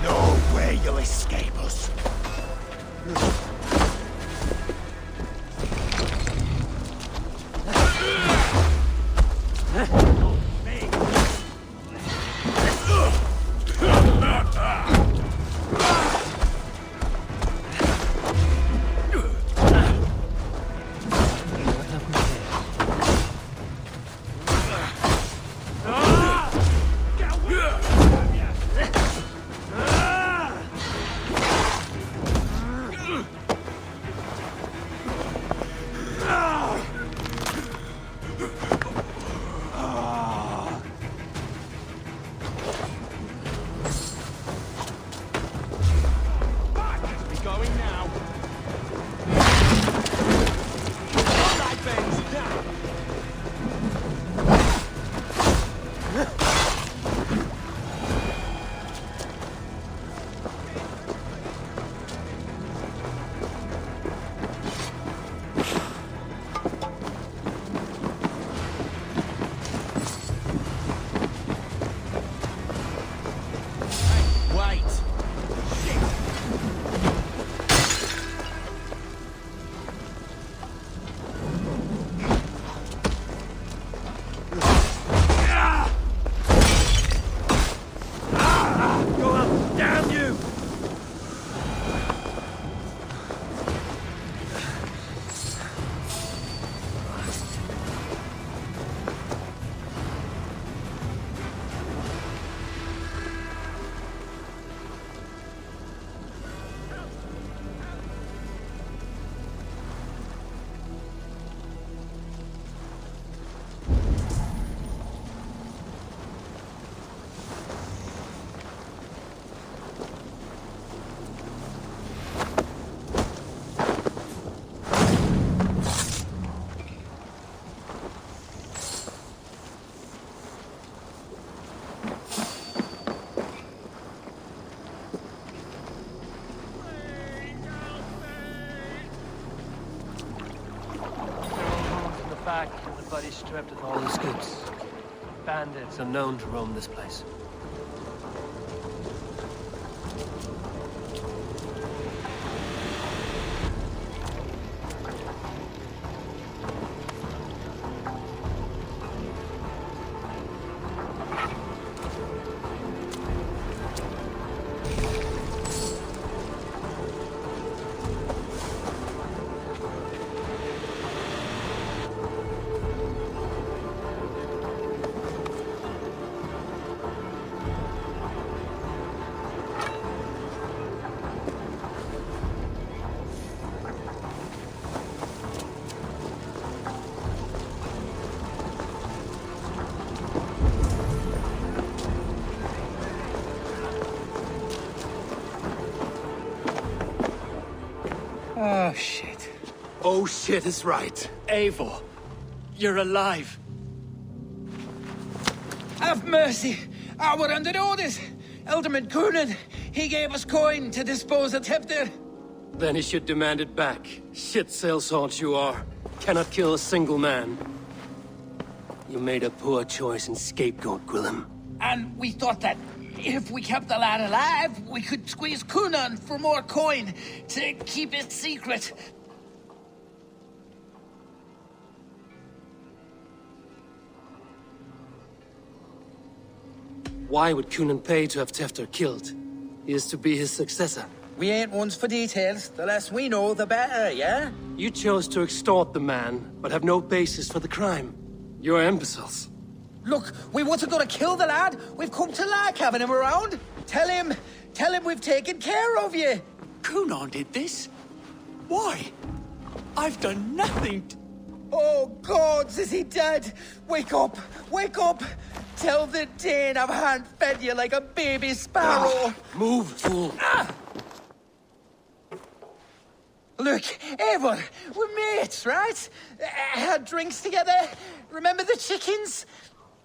S15: No way you'll escape us.
S1: Back and the body stripped of all his goods. Bandits are known to roam this place.
S22: Oh, shit.
S5: Oh, shit is right. Eivor, you're alive.
S11: Have mercy! We're under orders! Alderman Coonan, he gave us coin to dispose of Tepter.
S22: Then he should demand it back. Shit sellsalt you are. Cannot kill a single man. You made a poor choice in scapegoat, Gwillem.
S11: And we thought that if we kept the lad alive, we could squeeze Coonan for more coin to keep it secret.
S22: Why would Coonan pay to have Tefter killed? He is to be his successor.
S11: We ain't ones for details. The less we know, the better, yeah?
S22: You chose to extort the man, but have no basis for the crime. You're imbeciles.
S11: Look, we wasn't gonna kill the lad. We've come to like having him around. Tell him we've taken care of you.
S5: Coonan did this? Why? I've done nothing.
S11: Oh, gods, is he dead? Wake up! Wake up! Tell the Dane I've hand-fed you like a baby sparrow.
S22: Move, fool.
S11: Look, Eivor, we're mates, right? Had drinks together. Remember the chickens?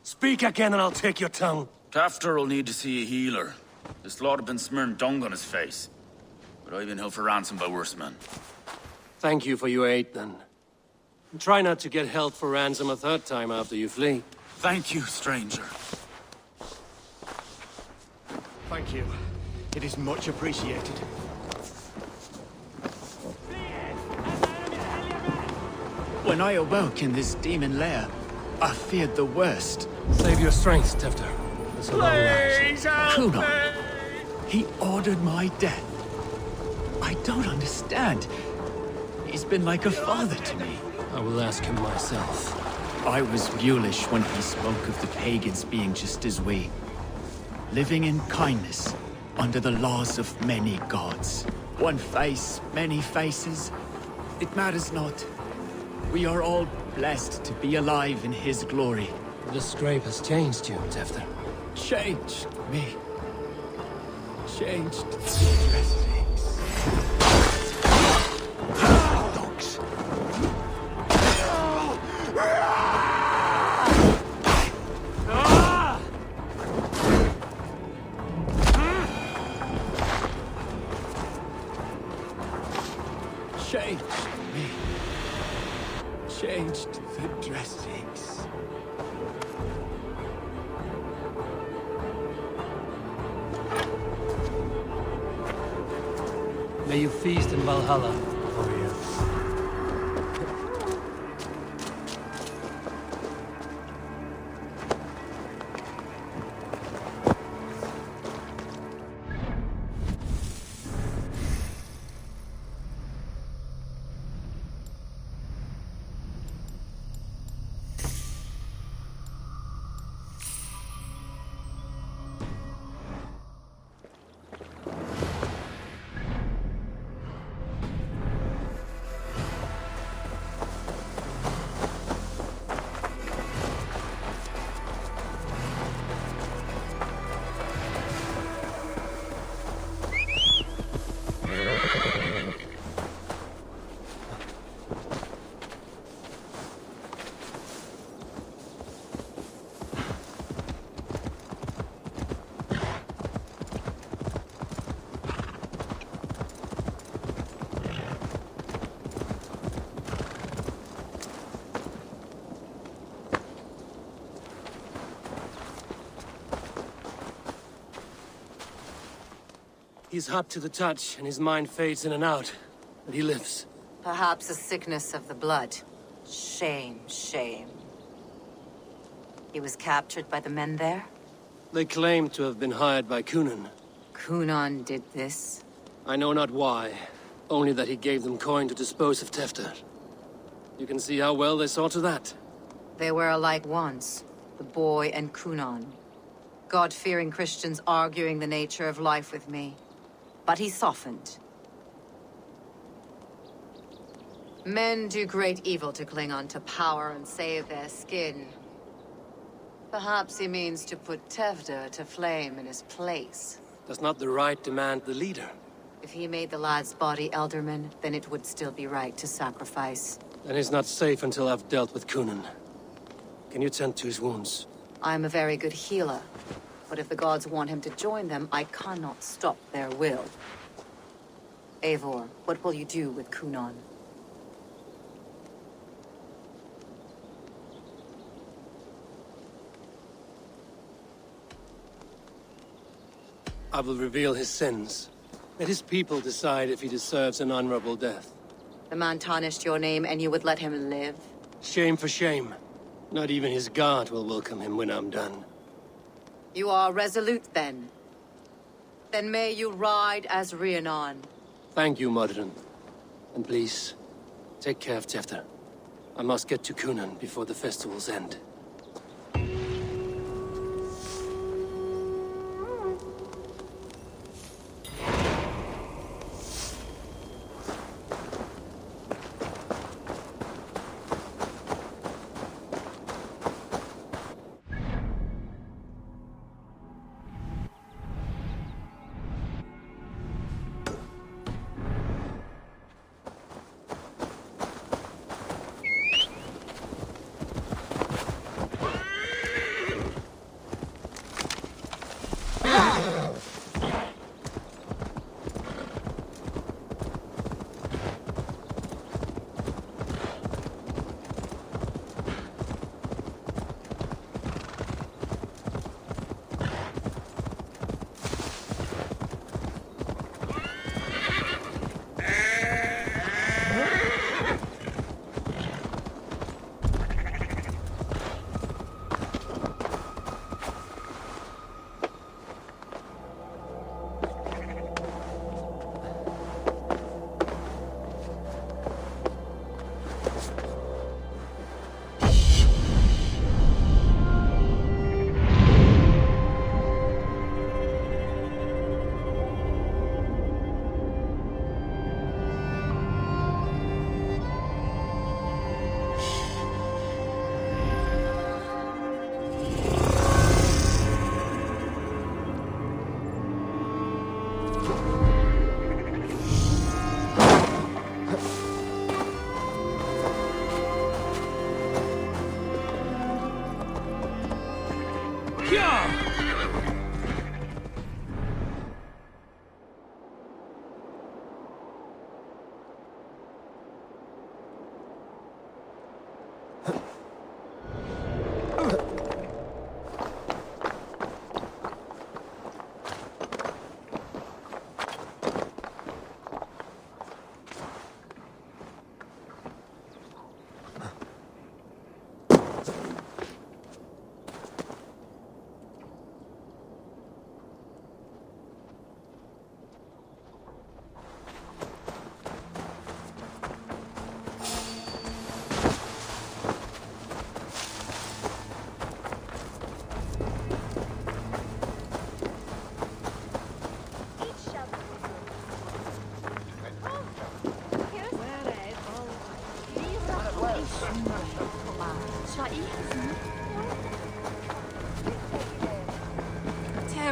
S22: Speak again and I'll take your tongue.
S8: Tafter will need to see a healer. This lot have been smearing dung on his face. But I've been held for ransom by worse men.
S22: Thank you for your aid, then. And try not to get held for ransom a third time after you flee.
S8: Thank you, stranger.
S19: Thank you. It is much appreciated.
S10: When I awoke in this demon lair, I feared the worst.
S22: Save your strength, Tefter. It's a long ride.
S10: Kunon. He ordered my death. I don't understand. He's been like a father to me.
S22: I will ask him myself.
S10: I was mulish when he spoke of the pagans being just as we. Living in kindness, under the laws of many gods. One face, many faces. It matters not. We are all blessed to be alive in his glory.
S22: The scrape has changed you, Tefter.
S10: Changed me. Changed the dressings. Dogs. Changed me. Changed the dressings.
S22: May you feast in Valhalla, warrior. He's hot to the touch, and his mind fades in and out. But he lives.
S16: Perhaps a sickness of the blood. Shame, shame. He was captured by the men there?
S22: They claim to have been hired by Kunan.
S16: Kunan did this?
S22: I know not why. Only that he gave them coin to dispose of Tefter. You can see how well they saw to that.
S16: They were alike once, the boy and Kunan. God-fearing Christians arguing the nature of life with me. But he softened. Men do great evil to cling on to power and save their skin. Perhaps he means to put Tefter to flame in his place.
S22: Does not the right demand the leader?
S16: If he made the lad's body Elderman, then it would still be right to sacrifice.
S22: Then he's not safe until I've dealt with Kunan. Can you tend to his wounds?
S16: I'm a very good healer. But if the gods want him to join them, I cannot stop their will. Eivor, what will you do with Kunan?
S22: I will reveal his sins. Let his people decide if he deserves an honorable death.
S16: The man tarnished your name and you would let him live?
S22: Shame for shame. Not even his guard will welcome him when I'm done.
S16: You are resolute, then. Then may you ride as Rhiannon.
S22: Thank you, Modron. And please, take care of Tefter. I must get to Kunan before the festival's end.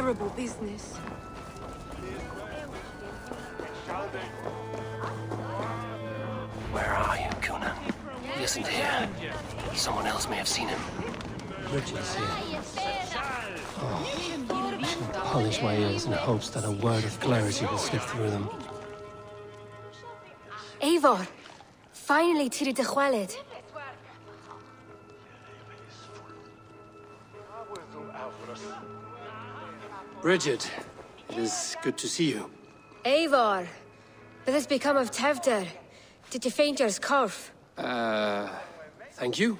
S12: terrible business.
S1: Where are you, Conan? He isn't here. Someone else may have seen him. Richard's here. Oh, I should polish my ears in hopes that a word of clarity will slip through them.
S13: Eivor! Finally, Tiri de Chwaled.
S1: Bridget, it is good to see you.
S13: Eivor! What has become of Tevder? Did you faint your scarf?
S1: Thank you.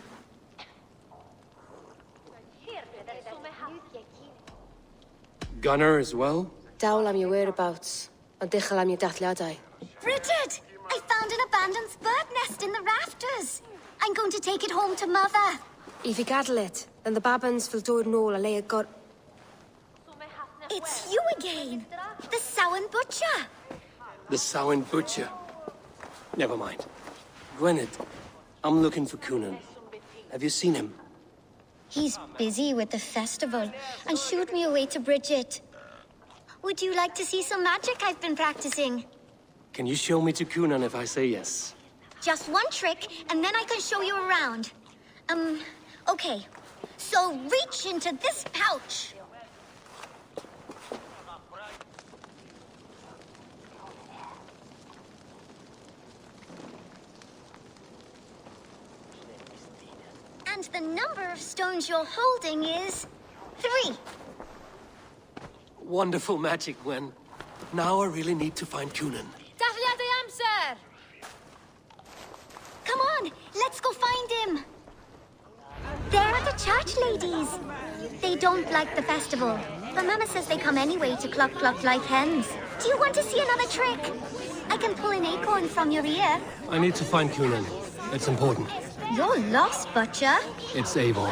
S1: Gunnar as well?
S13: Dawl am your whereabouts. Ond dichel am your dathliadau.
S23: Bridget! I found an abandoned bird nest in the rafters. I'm going to take it home to Mother.
S13: If you gadel it, then the babans will do it all a lay a god.
S23: It's you again. The Samhain Butcher.
S1: The Samhain Butcher. Never mind. Gwynedd, I'm looking for Conan. Have you seen him?
S23: He's busy with the festival and shooed me away to Bridget. Would you like to see some magic I've been practicing?
S1: Can you show me to Conan if I say yes?
S23: Just one trick, and then I can show you around. Okay. So reach into this pouch. And the number of stones you're holding is 3.
S1: Wonderful magic, Gwen. Now I really need to find Conan.
S13: Dathliadau amser!
S23: Come on, let's go find him. There are the church ladies. They don't like the festival, but Mama says they come anyway to cluck cluck like hens. Do you want to see another trick? I can pull an acorn from your ear.
S1: I need to find Conan. It's important.
S23: You're lost, Butcher.
S1: It's Eivor.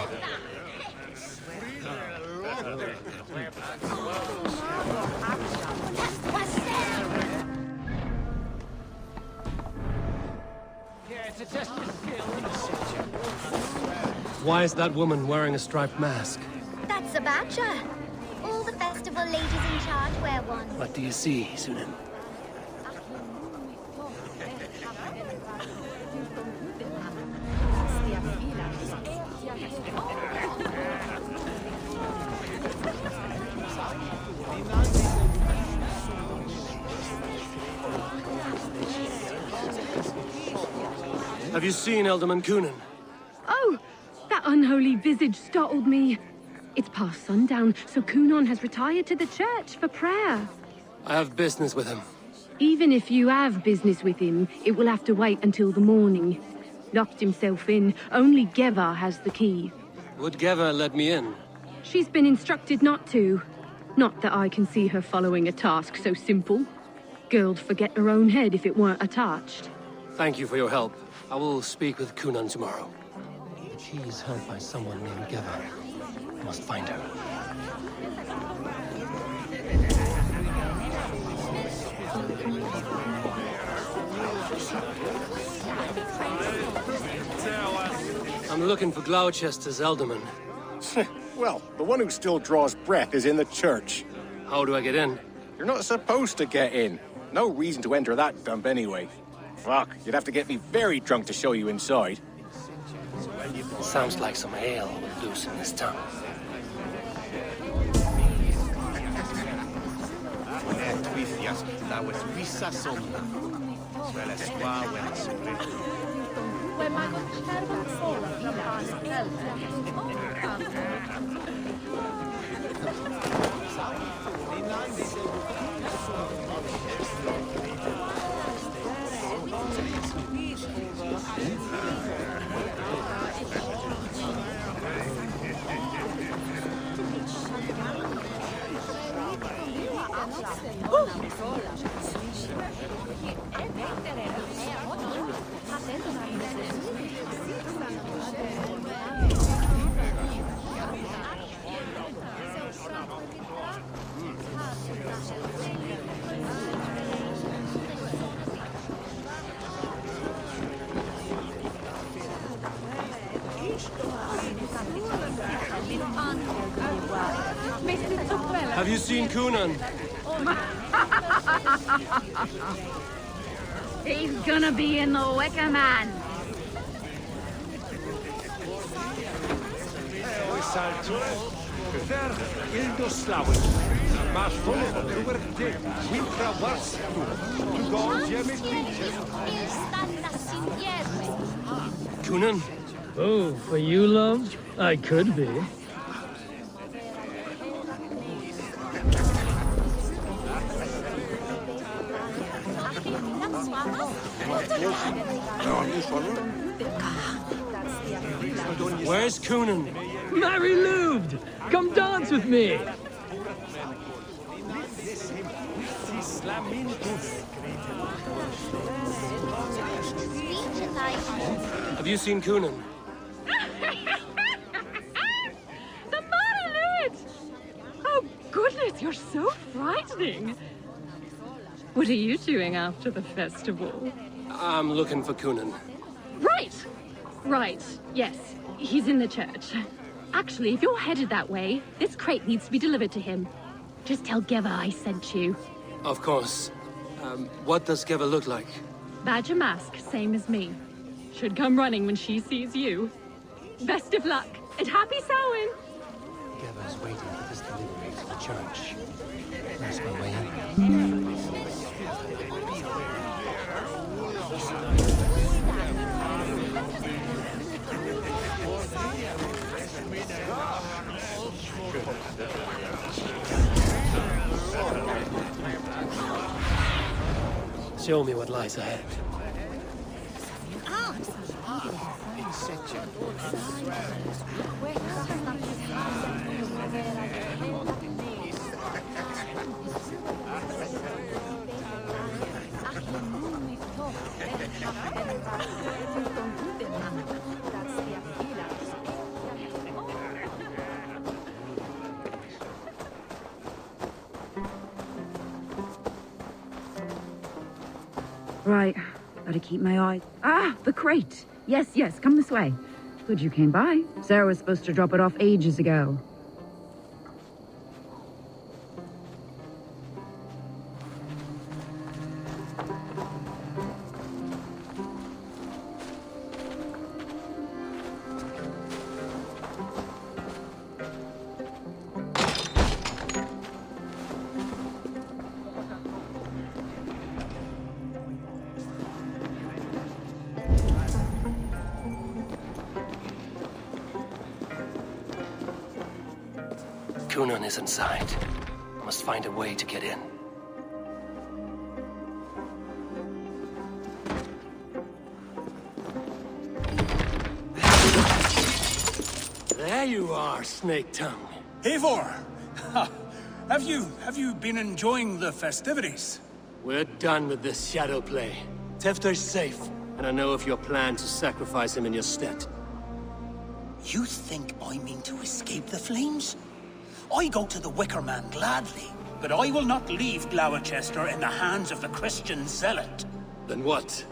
S1: Why is that woman wearing a striped mask?
S23: That's a badger. All the festival ladies in charge wear one.
S1: What do you see, Sunan? Have you seen Alderman Conan?
S12: Oh, that unholy visage startled me. It's past sundown, so Cunon has retired to the church for prayer.
S1: I have business with him.
S12: Even if you have business with him, it will have to wait until the morning. Locked himself in. Only Geva has the key.
S1: Would Geva let me in?
S12: She's been instructed not to. Not that I can see her following a task so simple. Girl'd forget her own head if it weren't attached.
S1: Thank you for your help. I will speak with Cunan tomorrow. She is held by someone named Geva. I must find her. I'm looking for Gloucester's Alderman.
S17: Well, the one who still draws breath is in the church.
S1: How do I get in?
S17: You're not supposed to get in. No reason to enter that dump anyway. Fuck, you'd have to get me very drunk to show you inside.
S1: Sounds like some ale will loosen his tongue.
S22: Have you seen Coonan?
S12: He's gonna be in the Wicker Man.
S22: Coonan? Oh, for you, love? I could be. Where's Coonan? Mary Lubed! Come dance with me! Have you seen Coonan?
S12: The monolith! Oh, goodness, you're so frightening. What are you doing after the festival?
S22: I'm looking for Coonan.
S12: Right! Right, yes. He's in the church. Actually, if you're headed that way, this crate needs to be delivered to him. Just tell Geva I sent you.
S22: Of course. What does Geva look like?
S12: Badger mask, same as me. Should come running when she sees you. Best of luck, and happy Samhain!
S1: Geva's waiting for this delivery to the church. That's my way in.
S22: Show me what lies ahead.
S2: Right, gotta keep my eye. Ah, the crate! Yes, yes, come this way. Good you came by. Sarah was supposed to drop it off ages ago.
S1: Coonan is inside. Must find a way to get in.
S22: There you are, Snake Tongue.
S14: Eivor! Have you been enjoying the festivities?
S22: We're done with this shadow play. Tefter's safe, and I know of your plan to sacrifice him in your stead.
S14: You think I mean to escape the flames? I go to the Wicker Man gladly, but I will not leave Gloucester in the hands of the Christian zealot.
S22: Then what?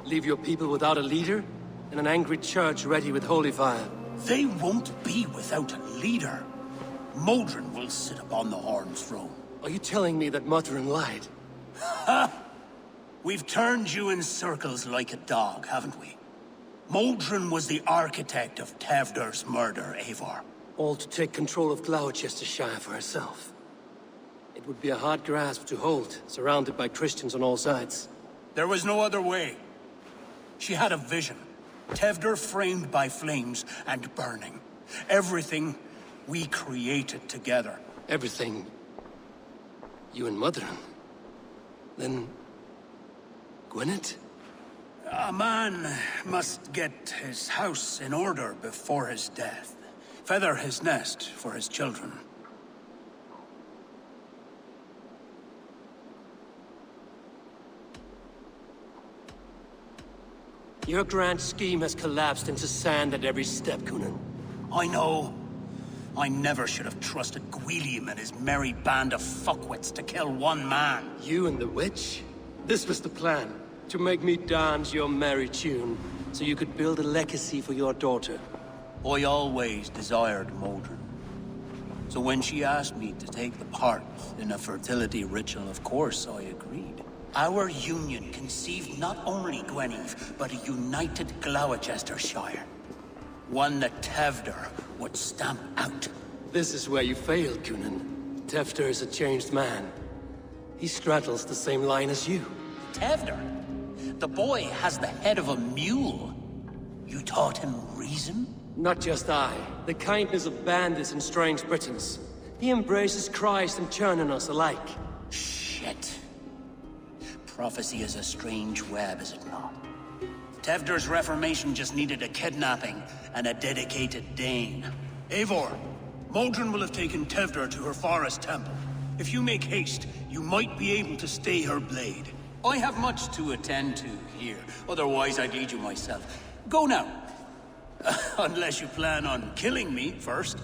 S22: Leave your people without a leader? And an angry church ready with holy fire?
S14: They won't be without a leader. Modron will sit upon the Horn's throne.
S22: Are you telling me that Modron lied?
S14: Ha! We've turned you in circles like a dog, haven't we? Modron was the architect of Tevder's murder, Eivor.
S22: All to take control of Gloucestershire for herself. It would be a hard grasp to hold, surrounded by Christians on all sides.
S14: There was no other way. She had a vision. Tevder framed by flames and burning. Everything we created together.
S22: Everything? You and Modron? Then... Gwyneth?
S14: A man must get his house in order before his death. Feather his nest for his children.
S22: Your grand scheme has collapsed into sand at every step, Coonan.
S14: I know. I never should have trusted Gwilliam and his merry band of fuckwits to kill one man.
S22: You and the witch? This was the plan. To make me dance your merry tune, so you could build a legacy for your daughter.
S14: I always desired Modron. So when she asked me to take the part in a fertility ritual, of course I agreed. Our union conceived not only Gweneve, but a united Gloucestershire. One that Tevder would stamp out.
S22: This is where you failed, Cunan. Tefter is a changed man. He straddles the same line as you.
S14: Tevder? The boy has the head of a mule. You taught him reason?
S22: Not just I. The kindness of bandits and strange Britons. He embraces Christ and churning us alike.
S14: Shit. Prophecy is a strange web, is it not? Tevder's reformation just needed a kidnapping and a dedicated Dane.
S15: Eivor, Modron will have taken Tevder to her forest temple. If you make haste, you might be able to stay her blade.
S14: I have much to attend to here. Otherwise, I'd lead you myself. Go now. Unless you plan on killing me first.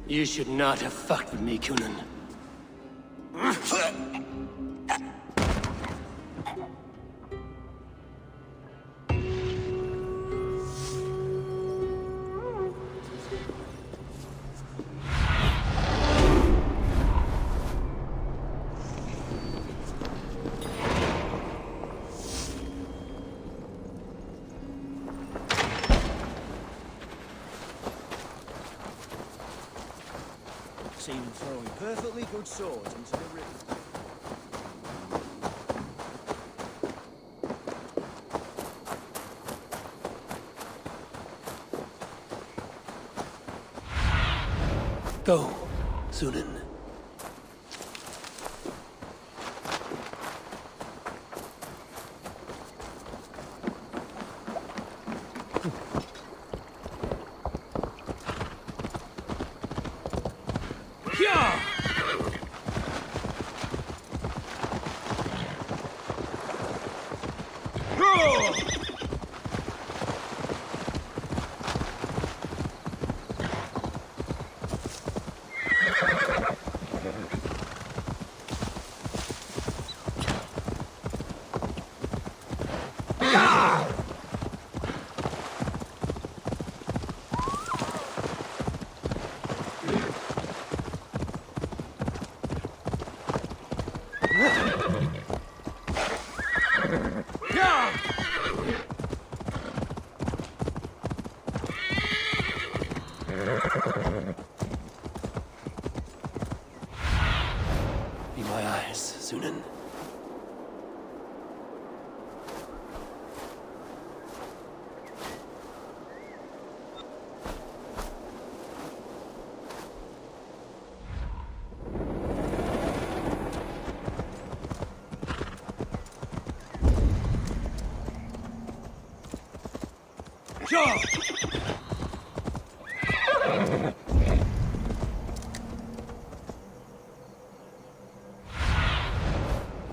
S22: You should not have fucked with me, Cunan.
S7: Seen him throwing perfectly good swords into the river.
S22: Go, Sunan. Be my eyes, Sunan.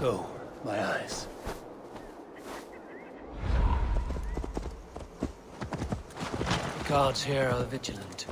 S22: Go, my eyes. The guards here are vigilant.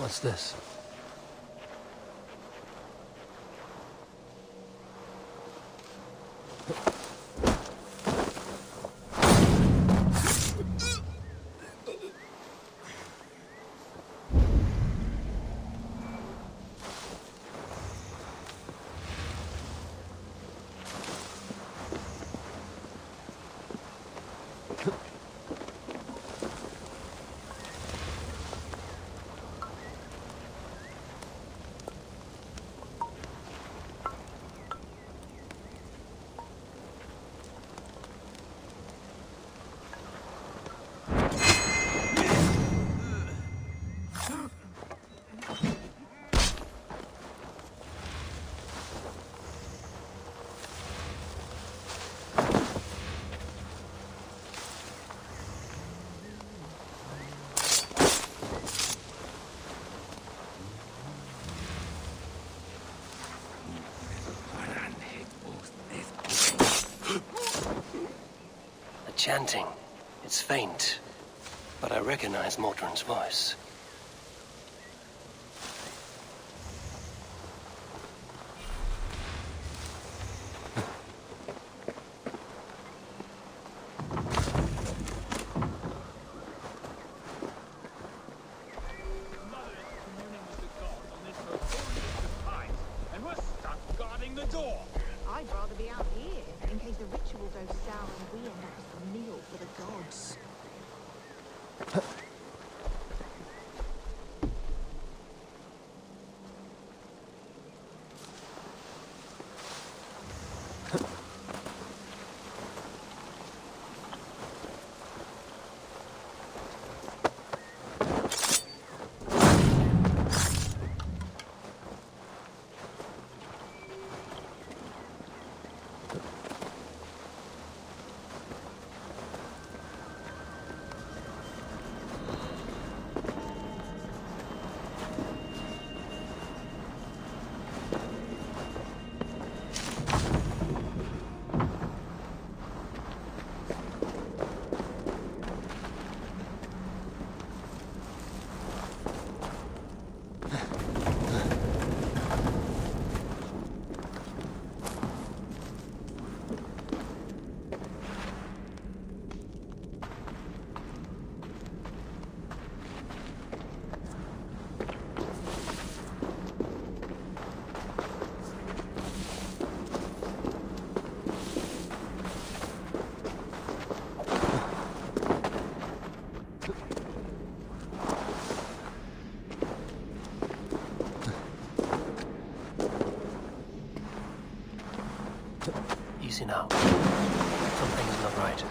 S1: What's this? Chanting. It's faint, but I recognize Mordrin's voice.
S19: And we're stuck guarding the door.
S18: I'd rather be out here, in case the ritual goes sour and we end up as a meal for the gods.
S1: Easy now. Something's not right.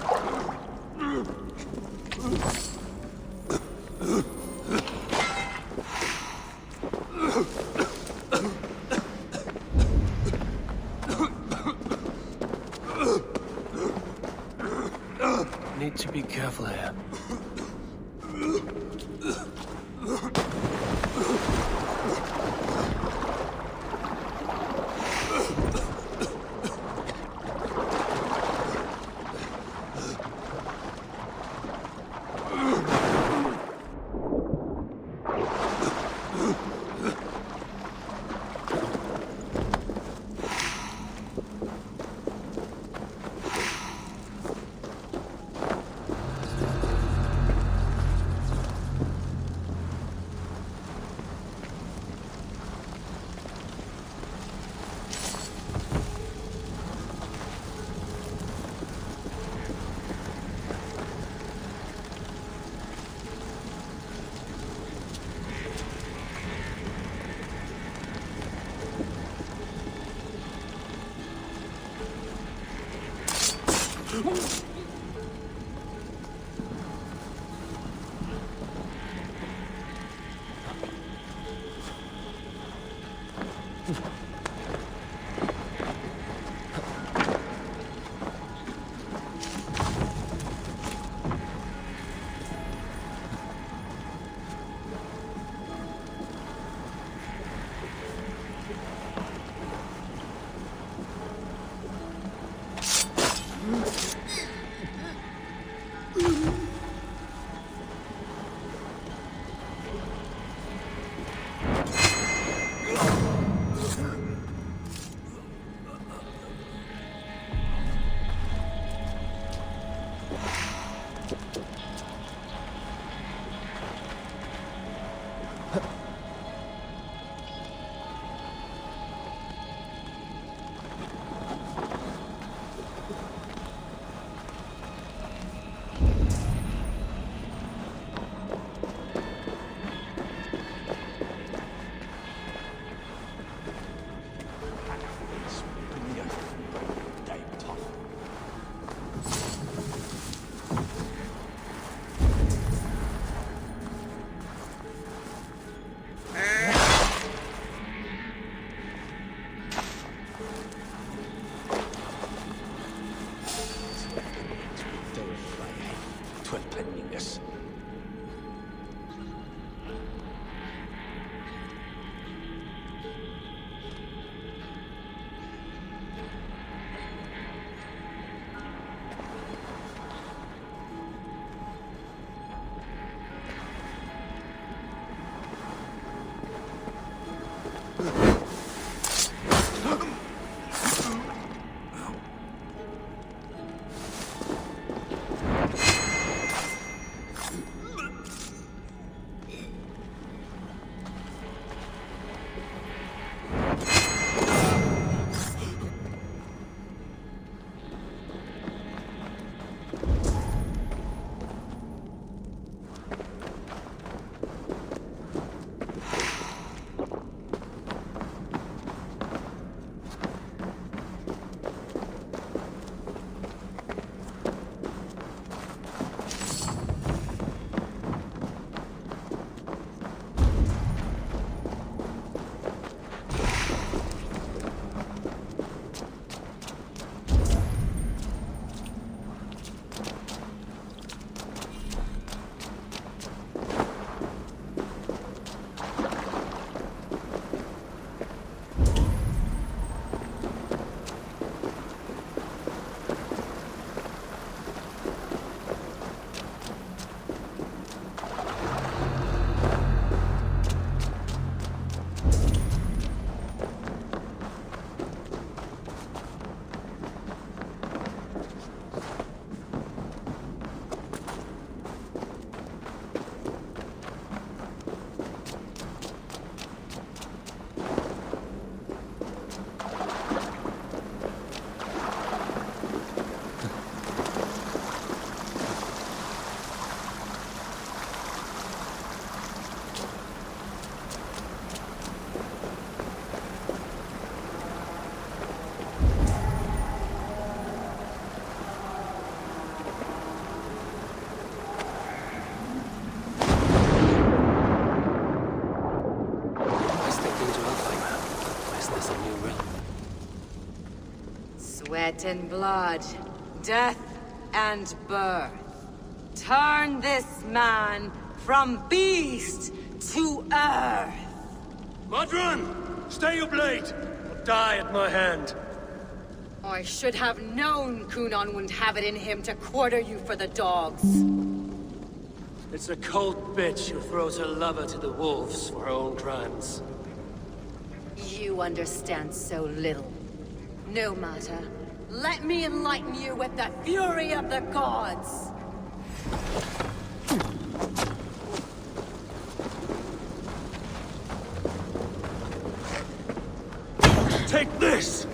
S1: Need to be careful here.
S16: Sweat and blood, death and birth. Turn this man from beast to earth.
S22: Modron! Stay your blade! Or die at my hand.
S16: I should have known Kunon wouldn't have it in him to quarter you for the dogs.
S22: It's a cold bitch who throws her lover to the wolves for her own crimes.
S16: You understand so little. No matter. Let me enlighten you with the fury of the gods!
S22: Take this!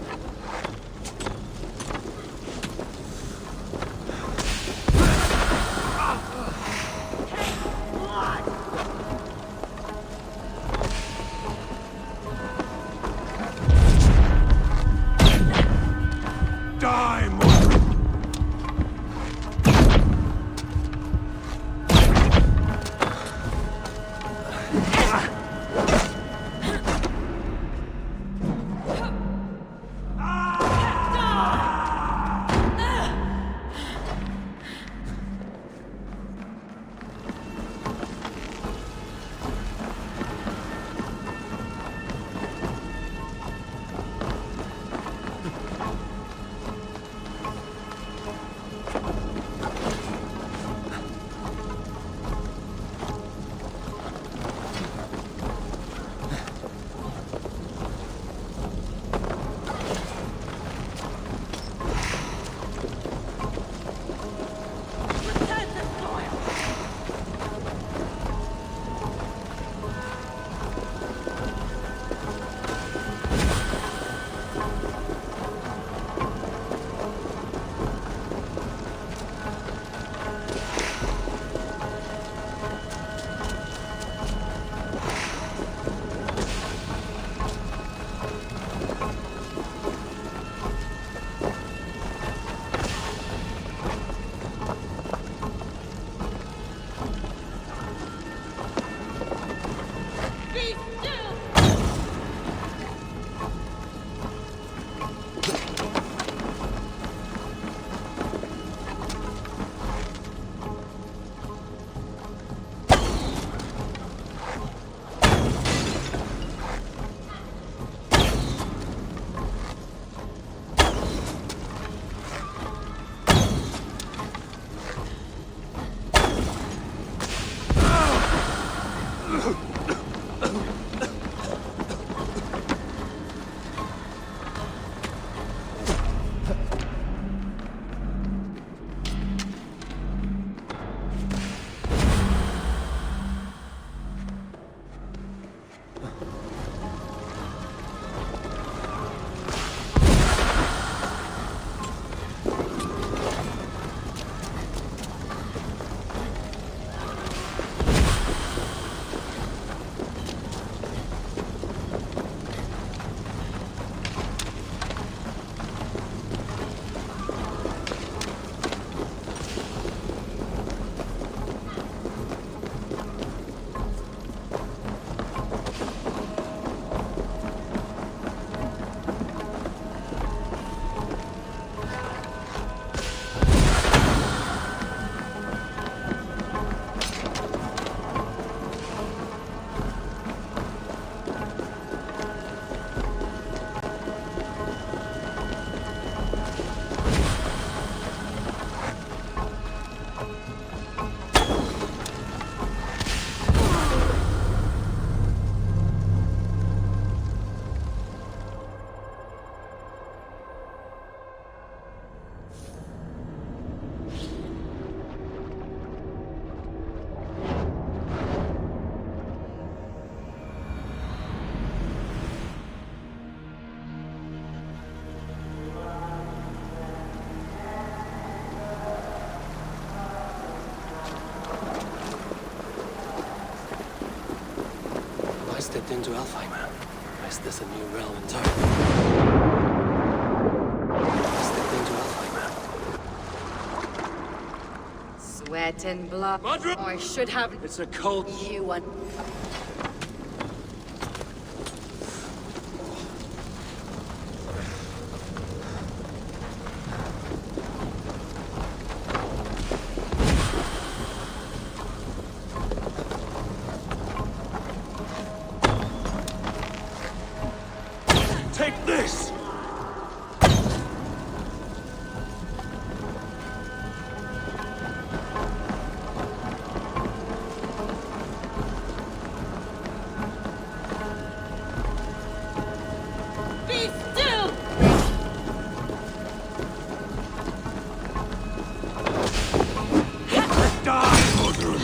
S1: stepped into Alfheim. Is this a new realm entirely? I stepped into Alfheim.
S16: Sweat and blood.
S22: Madra!
S16: I should have...
S22: It's a cult.
S16: You and...
S22: Take this!
S12: Be still!
S22: Die, Modron!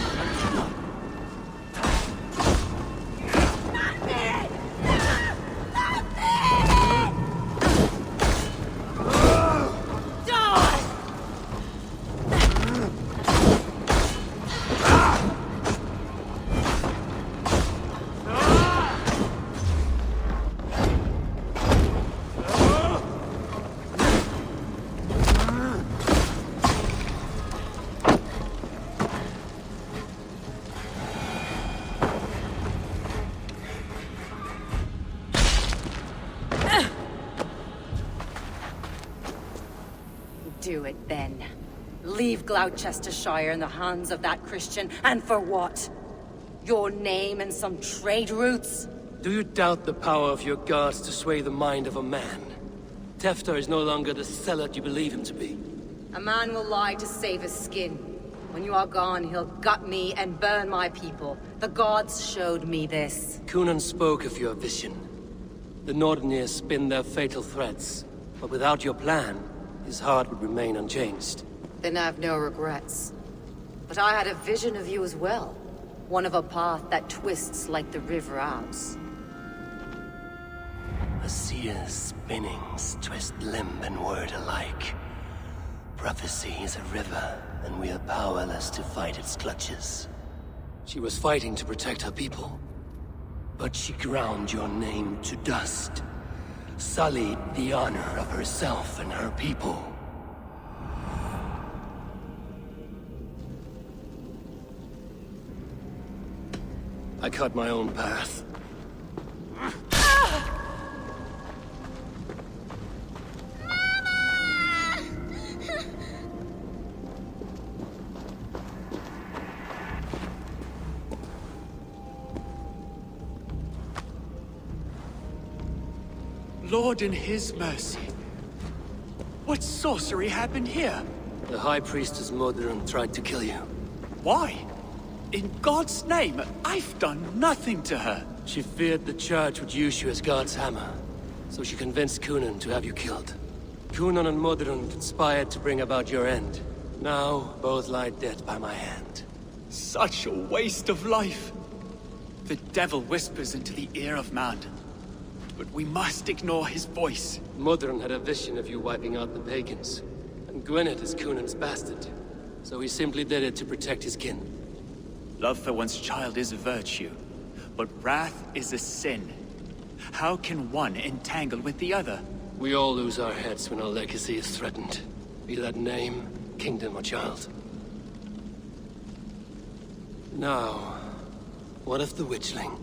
S16: Do it then. Leave Gloucestershire in the hands of that Christian, and for what? Your name and some trade routes?
S22: Do you doubt the power of your gods to sway the mind of a man? Tefter is no longer the zealot you believe him to be.
S16: A man will lie to save his skin. When you are gone, he'll gut me and burn my people. The gods showed me this.
S22: Cunan spoke of your vision. The Nordenir spin their fatal threats, but without your plan, his heart would remain unchanged.
S16: Then I have no regrets. But I had a vision of you as well. One of a path that twists like the river Ouse.
S1: A seer's spinnings twist limb and word alike. Prophecy is a river, and we are powerless to fight its clutches.
S22: She was fighting to protect her people.
S1: But she ground your name to dust. Sullied the honor of herself and her people.
S22: I cut my own path.
S10: Lord in his mercy. What sorcery happened here?
S22: The High Priestess Modron tried to kill you.
S10: Why? In God's name, I've done nothing to her.
S22: She feared the Church would use you as God's hammer, so she convinced Cunan to have you killed. Cunan and Modron conspired to bring about your end. Now, both lie dead by my hand.
S10: Such a waste of life. The devil whispers into the ear of man. But we must ignore his voice.
S22: Modron had a vision of you wiping out the pagans. And Gwynedd is Cunan's bastard. So he simply did it to protect his kin.
S10: Love for one's child is a virtue, but wrath is a sin. How can one entangle with the other?
S22: We all lose our heads when our legacy is threatened. Be that name, kingdom, or child. Now, what of the witchling?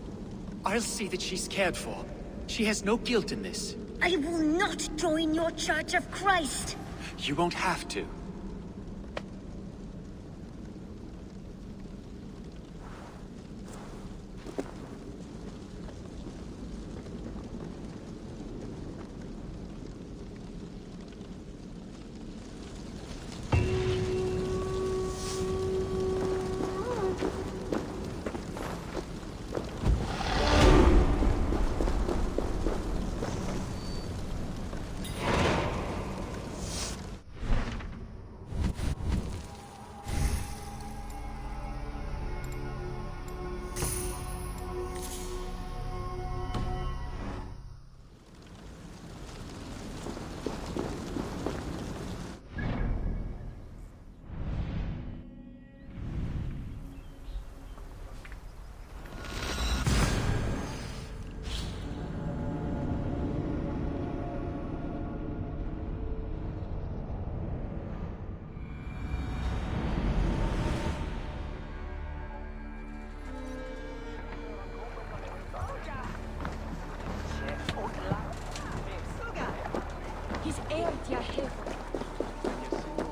S10: I'll see that she's cared for. She has no guilt in this.
S23: I will not join your Church of Christ.
S10: You won't have to.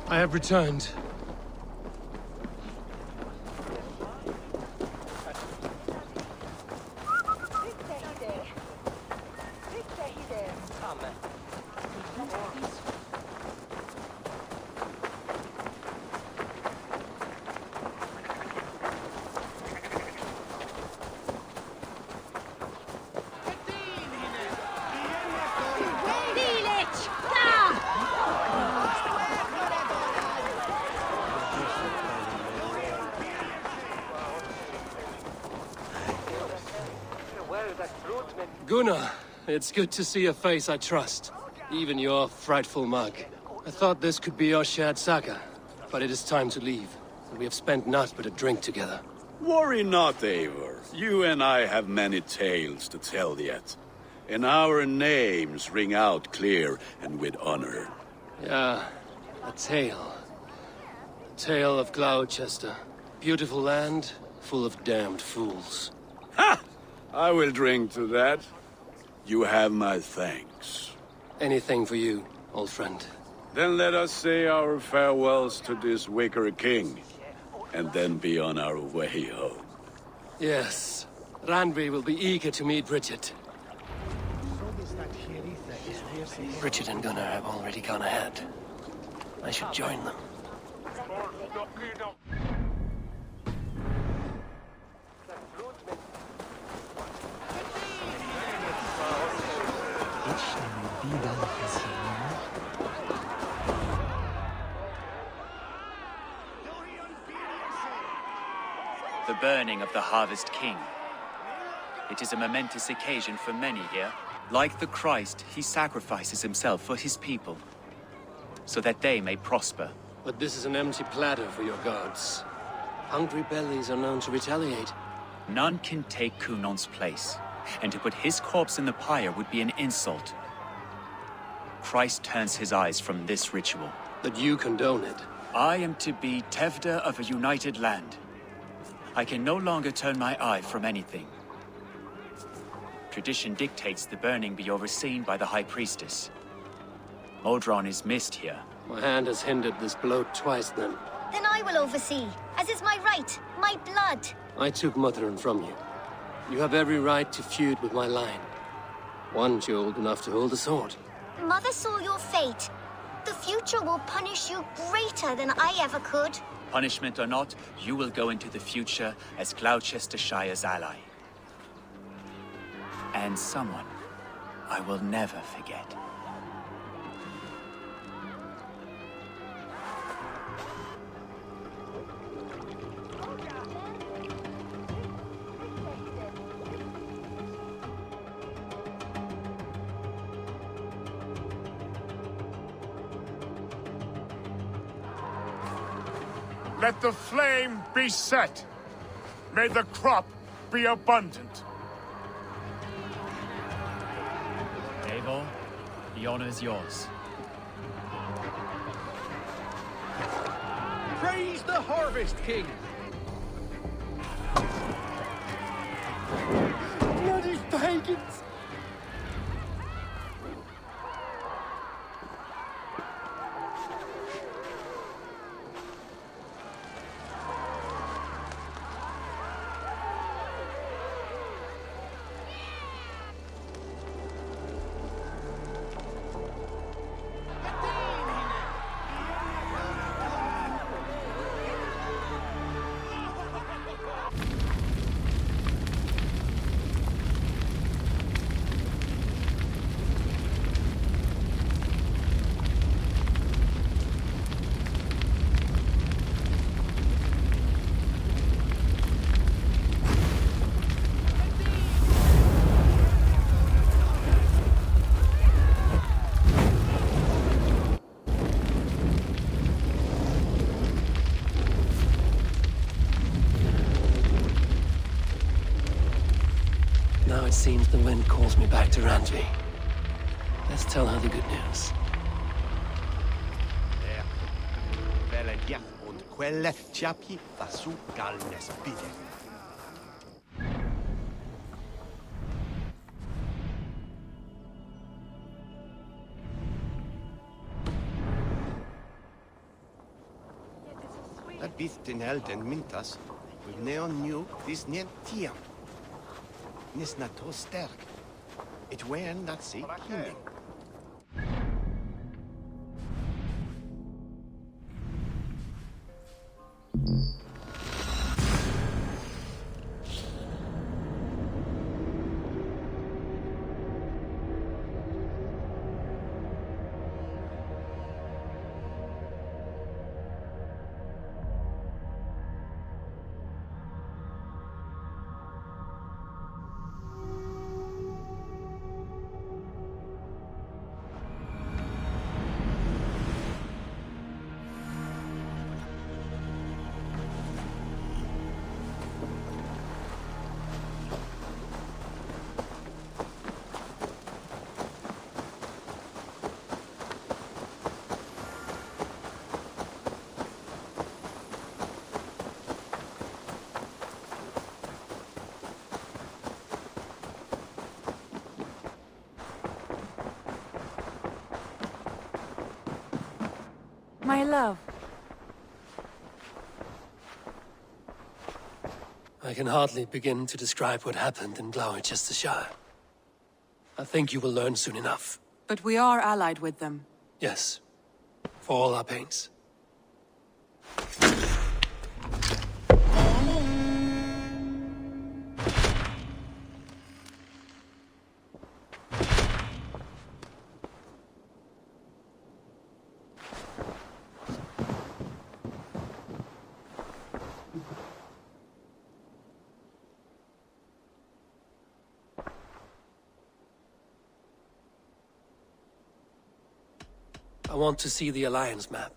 S22: I have returned. Gunnar, it's good to see a face I trust. Even your frightful mug. I thought this could be our shared saga, but it is time to leave. We have spent naught but a drink together.
S9: Worry not, Eivor. You and I have many tales to tell yet. And our names ring out clear and with honor.
S22: Yeah, a tale. A tale of Gloucester. Beautiful land, full of damned fools.
S9: Ha! I will drink to that. You have my thanks.
S22: Anything for you, old friend.
S9: Then let us say our farewells to this wicker king, and then be on our way home.
S22: Yes, Randvi will be eager to meet Bridget.
S1: Bridget and Gunnar have already gone ahead. I should join them.
S10: The burning of the Harvest King. It is a momentous occasion for many here. Like the Christ, he sacrifices himself for his people, so that they may prosper.
S22: But this is an empty platter for your gods. Hungry bellies are known to retaliate.
S10: None can take Kunon's place, and to put his corpse in the pyre would be an insult. Christ turns his eyes from this ritual.
S22: But you condone it.
S10: I am to be Tevda of a united land. I can no longer turn my eye from anything. Tradition dictates the burning be overseen by the High Priestess. Modron is missed here.
S22: My hand has hindered this blow twice then.
S23: Then I will oversee, as is my right, my blood.
S22: I took Mother'n from you. You have every right to feud with my line. Once you're old enough to hold a sword.
S23: Mother saw your fate. The future will punish you greater than I ever could.
S10: Punishment or not, you will go into the future as Gloucestershire's ally. And someone I will never forget.
S19: Let the flame be set. May the crop be abundant.
S10: Eivor, the honor is yours.
S11: Praise the Harvest King! Bloody pagans!
S1: Now it seems the wind calls me back to Randvi. Let's tell her the good news.
S20: Und quelle ciapi fasu galnes bide. That bith den elden mintas. With neon new this net tiam. Nis na to sterk. It wen that see killing.
S2: My love.
S1: I can hardly begin to describe what happened in Gloucestershire. I think you will learn soon enough.
S4: But we are allied with them.
S1: Yes. For all our pains. I want to see the Alliance map.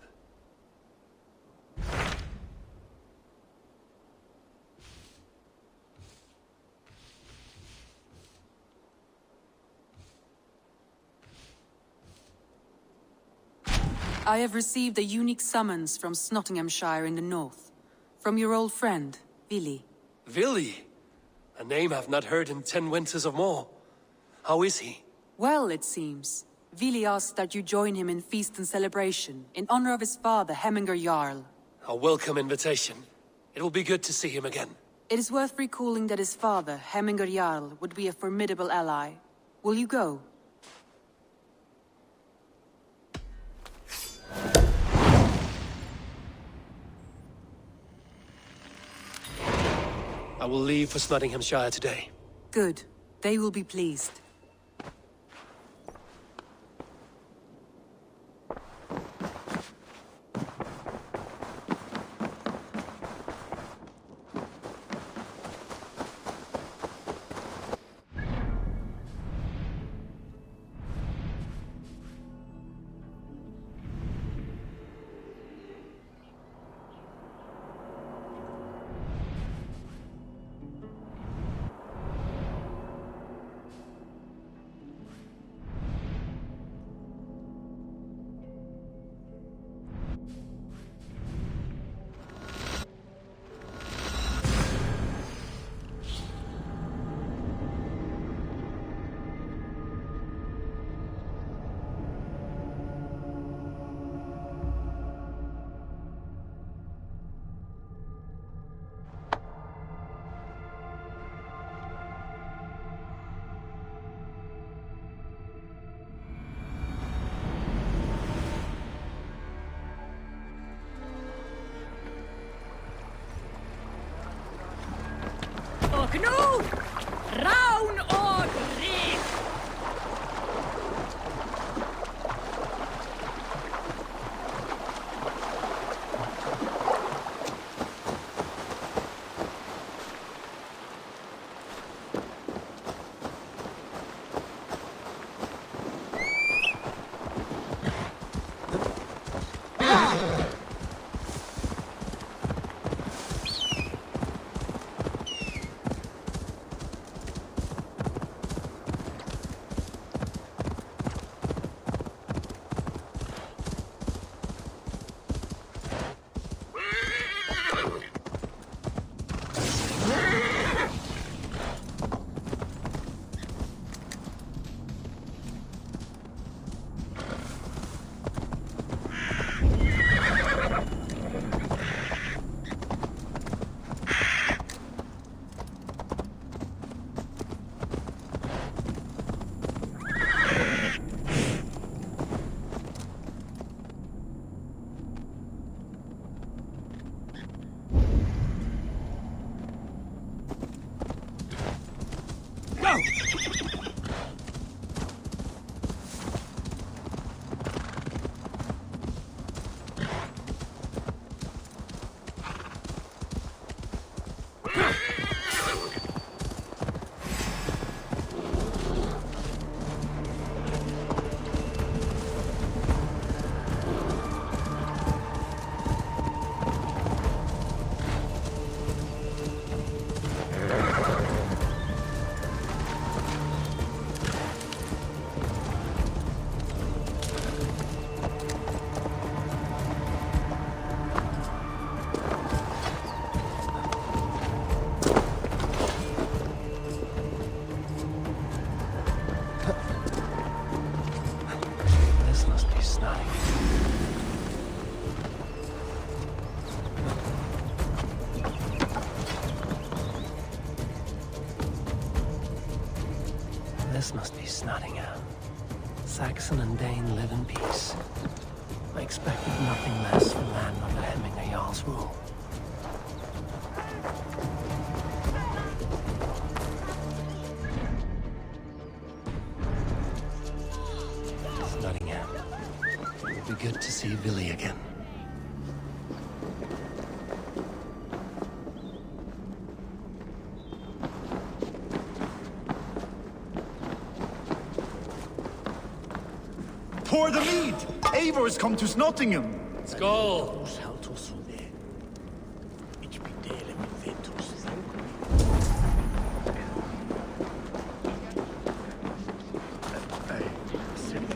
S4: I have received a unique summons from Nottinghamshire in the north. From your old friend, Vili.
S1: Vili? A name I've not heard in 10 winters or more. How is he?
S4: Well, it seems. Vili asked that you join him in feast and celebration, in honor of his father, Hemminger Jarl.
S1: A welcome invitation. It will be good to see him again.
S4: It is worth recalling that his father, Hemminger Jarl, would be a formidable ally. Will you go?
S1: I will leave for Nottinghamshire today.
S4: Good. They will be pleased.
S1: nodding. This must be Snottingham. Saxon and Dane live in peace. I expected nothing less from land under Hemminger Jarl's rule. Snottingham. It would be good to see Billy again.
S3: Pour the mead! Eivor's come to Snottingham!
S22: Skål!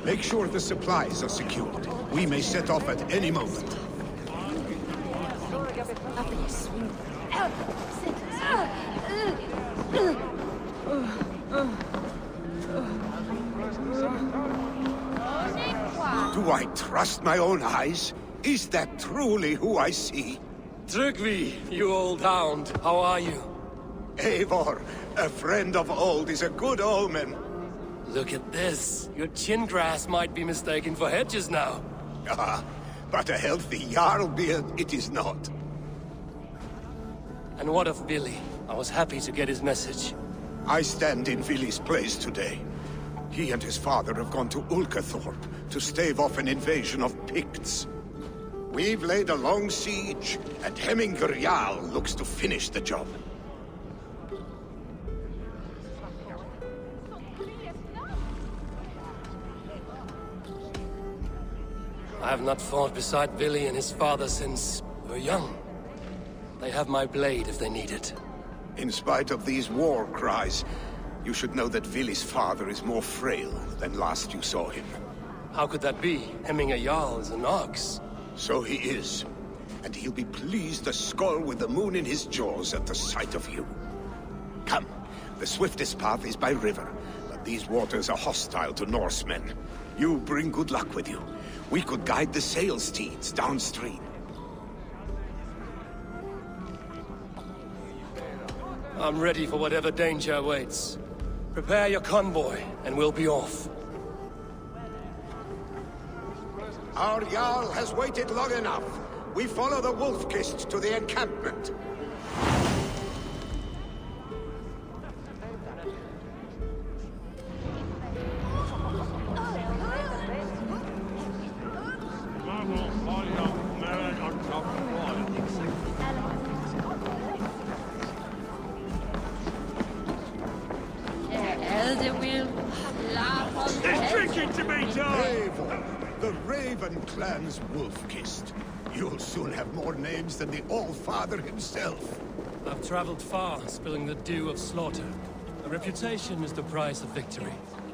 S3: Make sure the supplies are secured. We may set off at any moment. Do I trust my own eyes? Is that truly who I see?
S22: Tryggvi, you old hound, how are you?
S3: Eivor, a friend of old is a good omen.
S22: Look at this. Your chin grass might be mistaken for hedges now.
S3: Ah, but a healthy Jarl beard it is not.
S22: And what of Billy? I was happy to get his message.
S3: I stand in Vili's place today. He and his father have gone to Ulkathorpe to stave off an invasion of Picts. We've laid a long siege, and Hemminger Jarl looks to finish the job.
S22: I have not fought beside Billy and his father since we were young. They have my blade if they need it.
S3: In spite of these war cries, you should know that Vili's father is more frail than last you saw him.
S22: How could that be? Hemminger Jarl is an ox.
S3: So he is. And he'll be pleased as Skull with the moon in his jaws at the sight of you. Come, the swiftest path is by river, but these waters are hostile to Norsemen. You bring good luck with you. We could guide the sail steeds downstream.
S22: I'm ready for whatever danger awaits. Prepare your convoy, and we'll be off.
S3: Our Jarl has waited long enough. We follow the Wolf-Kist to the encampment.
S19: There's drinking to be done!
S3: Eivor, the Raven clan's Wolf-Kist. You'll soon have more names than the All-Father himself.
S22: I've traveled far, spilling the dew of slaughter. A reputation is the price of victory.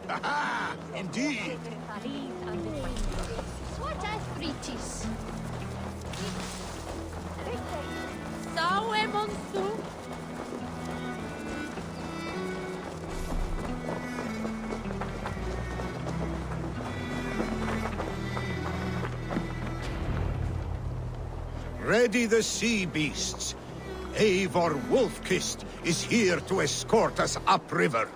S3: Aha! Indeed!
S6: What arthritis? Saue monstu.
S3: Ready the sea beasts. Eivor Wolf-Kist is here to escort us upriver.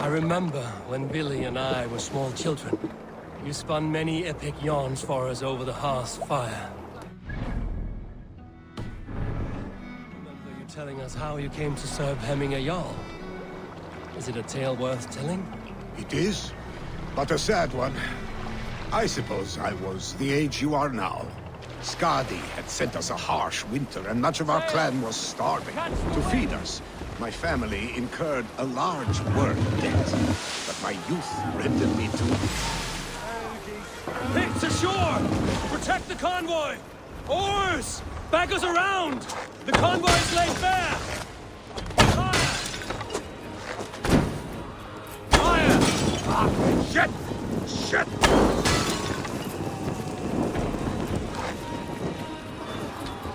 S22: I remember when Billy and I were small children. You spun many epic yarns for us over the hearth's fire. Remember you telling us how you came to serve Hemminger Jarl? Is it a tale worth telling?
S3: It is, but a sad one. I suppose I was the age you are now. Skadi had sent us a harsh winter, and much of our clan was starving. To feed us, my family incurred a large work debt. But my youth rendered me to...
S22: Hits ashore! Protect the convoy! Oars! Back us around! The convoy is laid bare! Fire! Fire!
S3: Ah, shit! Shit!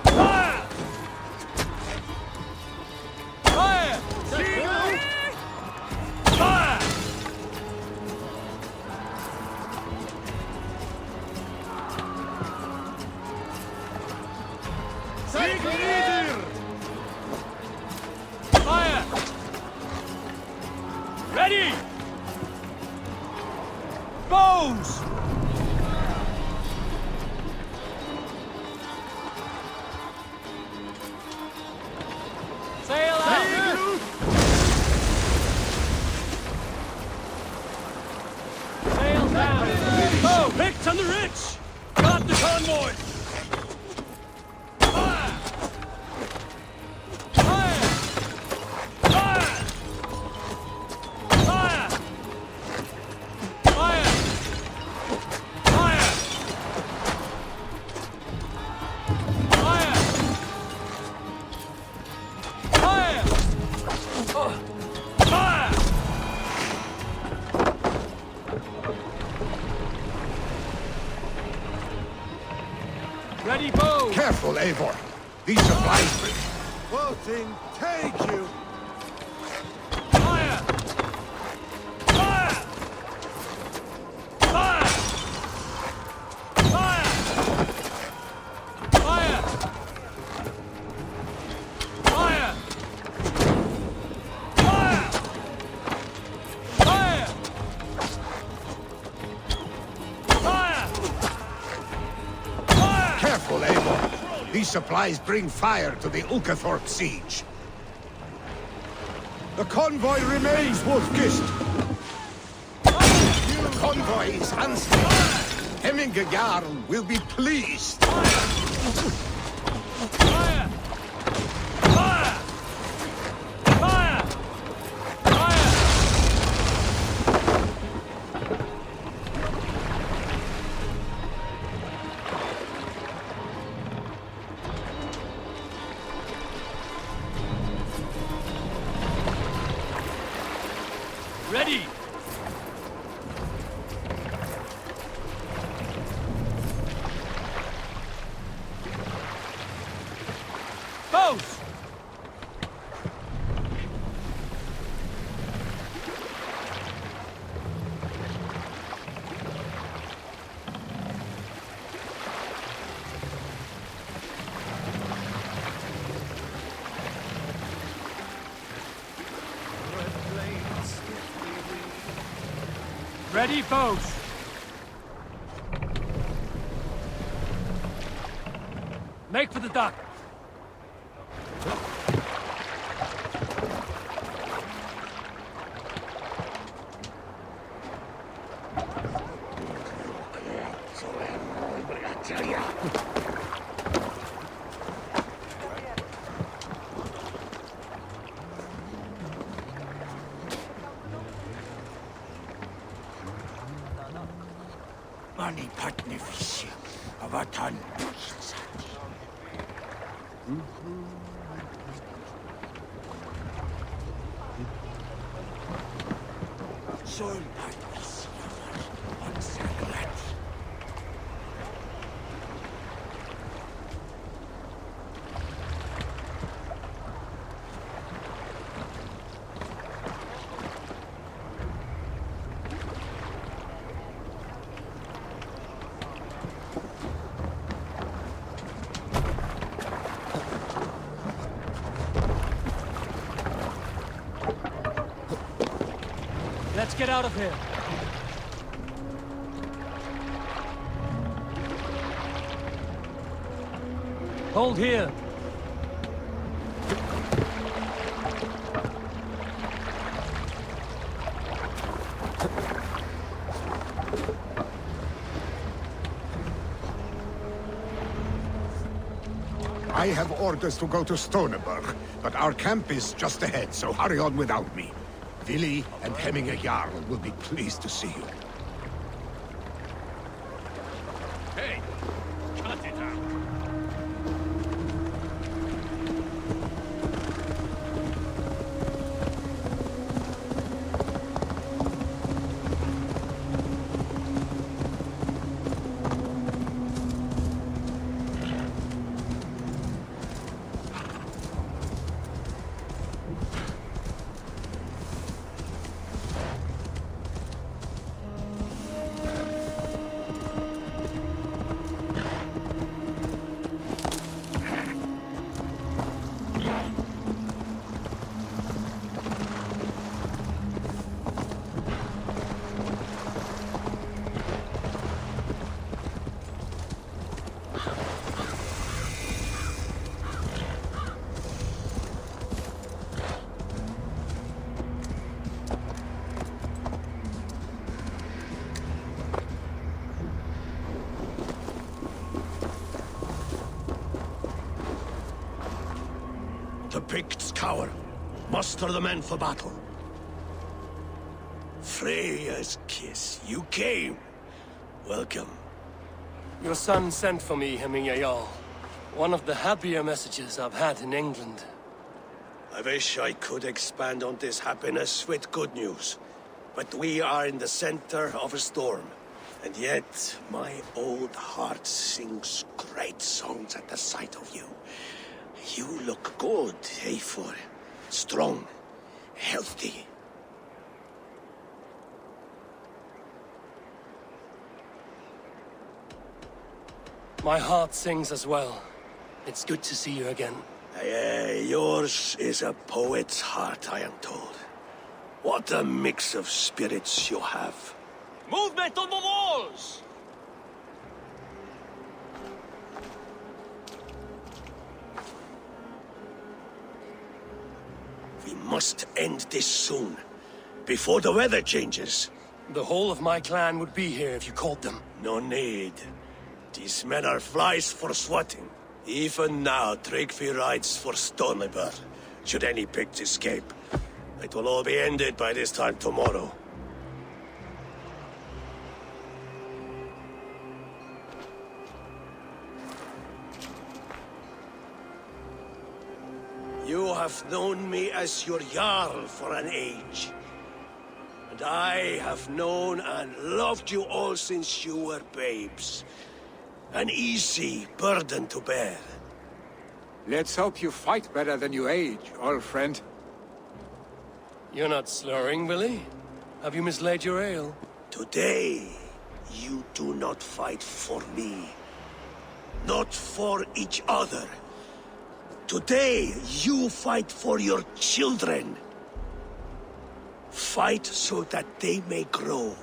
S22: Fire! Fire! Fire! Fire! Ready! Bows! Sail out! Sail down! Oh, picked on the rich! Got the convoy! Fire! Fire! Fire! Fire! Fire! Fire! Fire! Fire! Fire! Ready, bow!
S3: Careful, Eivor. These supplies bring...
S15: Voting, take you!
S22: Fire! Fire! Fire! Fire! Fire! Fire! Fire! Fire! Fire! Fire!
S3: Careful, Eivor. These supplies bring fire to the Ulkathorpe siege. The convoy remains, Wolfkist. The convoy is unstable. Hemminger Jarl will be pleased.
S22: Fire! Fire! Fire! Fire! Ready! Both! Ready, both! Make for the dock!
S15: Mani patni fishi, avatan. Sol patni on sacred.
S22: Let's get out of here. Hold here.
S3: I have orders to go to Stoneberg, but our camp is just ahead, so hurry on without me. Vili and Hemminger Jarl will be pleased to see you.
S19: Hey, cut it out.
S15: The Picts cower. Muster the men for battle. Freya's kiss. You came. Welcome.
S22: Your son sent for me, Hemminger Jarl. One of the happier messages I've had in England.
S15: I wish I could expand on this happiness with good news. But we are in the center of a storm. And yet, my old heart sings great songs at the sight of you. You look good, Eivor. Strong, healthy.
S22: My heart sings as well. It's good to see you again.
S15: Yours is a poet's heart, I am told. What a mix of spirits you have.
S19: Movement on the walls!
S15: We must end this soon, before the weather changes.
S22: The whole of my clan would be here if you called them.
S15: No need. These men are flies for swatting. Even now, Tryggvi rides for Stoneberg, should any Picts escape. It will all be ended by this time tomorrow. You have known me as your Jarl for an age. And I have known and loved you all since you were babes. An easy burden to bear.
S5: Let's hope you fight better than you age, old friend.
S22: You're not slurring, Willie? Have you mislaid your ale?
S15: Today, you do not fight for me. Not for each other. Today, you fight for your children. Fight so that they may grow.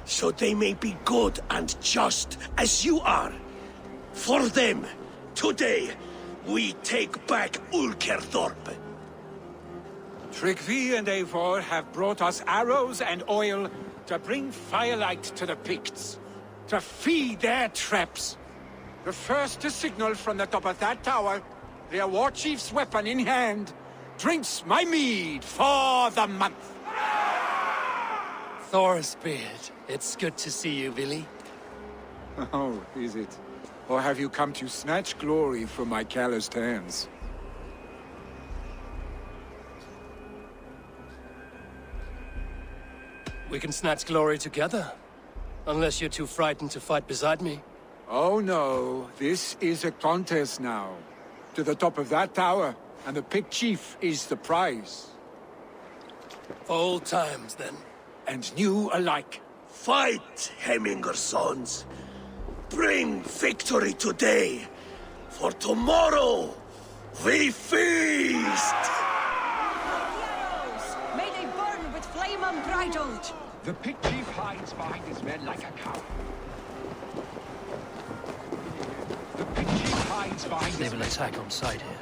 S15: So they may be good and just as you are. For them, today, we take back Ulkerdorp.
S5: Tryggvi and Eivor have brought us arrows and oil to bring firelight to the Picts, to feed their traps. The first to signal from the top of that tower, their war chief's weapon in hand, drinks my mead for the month.
S22: Thor's beard. It's good to see you, Willie.
S5: Oh, is it? Or have you come to snatch glory from my calloused hands?
S22: We can snatch glory together. Unless you're too frightened to fight beside me.
S5: Oh no, this is a contest now. To the top of that tower, and the Pict chief is the prize.
S22: For old times, then.
S5: And new alike.
S15: Fight, Hemminger sons. Bring victory today. For tomorrow, we feast!
S6: May they burn with flame unbridled!
S5: The Pict chief hides behind his men like a coward. The Pict chief hides behind
S1: They
S5: his
S1: will
S5: men.
S1: attack on sight here.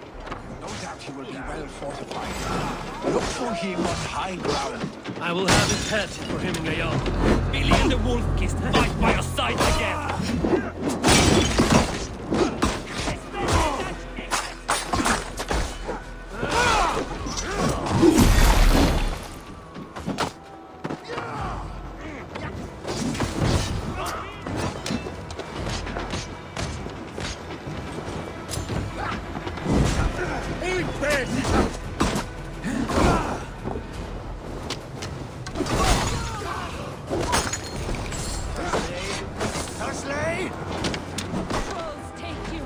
S5: No doubt he will be well fortified. Look for him on high ground.
S22: I will have his head for him in Gayal. Billy and the Wolf-Kissed fight by your side again!
S6: Trolls take you.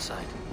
S1: Side.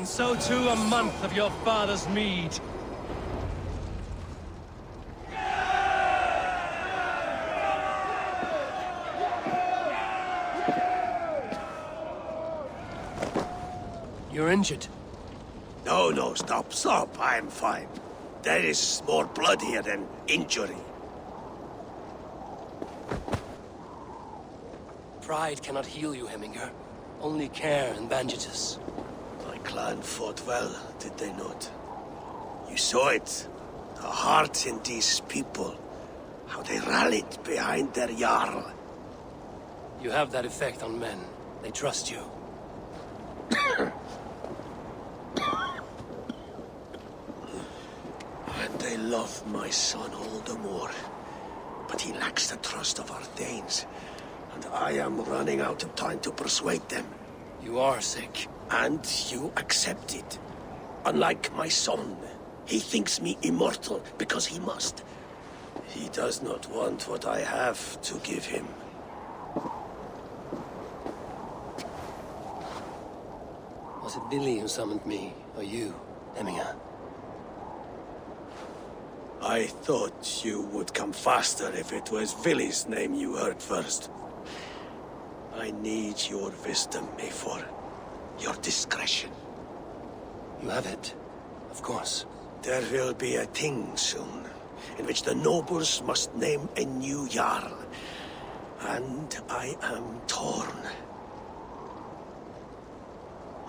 S22: and so too a month of your father's mead.
S1: You're injured.
S15: No, stop. I'm fine. That is more blood here than injury.
S1: Pride cannot heal you, Heminger. Only care and bandages.
S15: My clan fought well, did they not? You saw it. The heart in these people. How they rallied behind their Jarl.
S1: You have that effect on men. They trust you.
S15: And they love my son all the more. But he lacks the trust of our Danes. And I am running out of time to persuade them.
S1: You are sick.
S15: And you accept it. Unlike my son, he thinks me immortal because he must. He does not want what I have to give him.
S1: Was it Billy who summoned me, or you, Heminger?
S15: I thought you would come faster if it was Villy's name you heard first. I need your wisdom, Eivor. Your discretion.
S1: You have it, of course.
S15: There will be a thing soon, in which the nobles must name a new Jarl. And I am torn.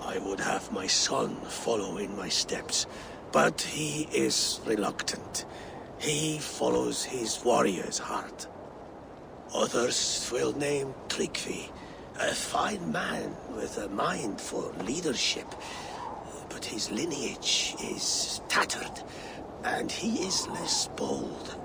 S15: I would have my son follow in my steps, but he is reluctant. He follows his warrior's heart. Others will name Tryggvi, a fine man with a mind for leadership. But his lineage is tattered, and he is less bold.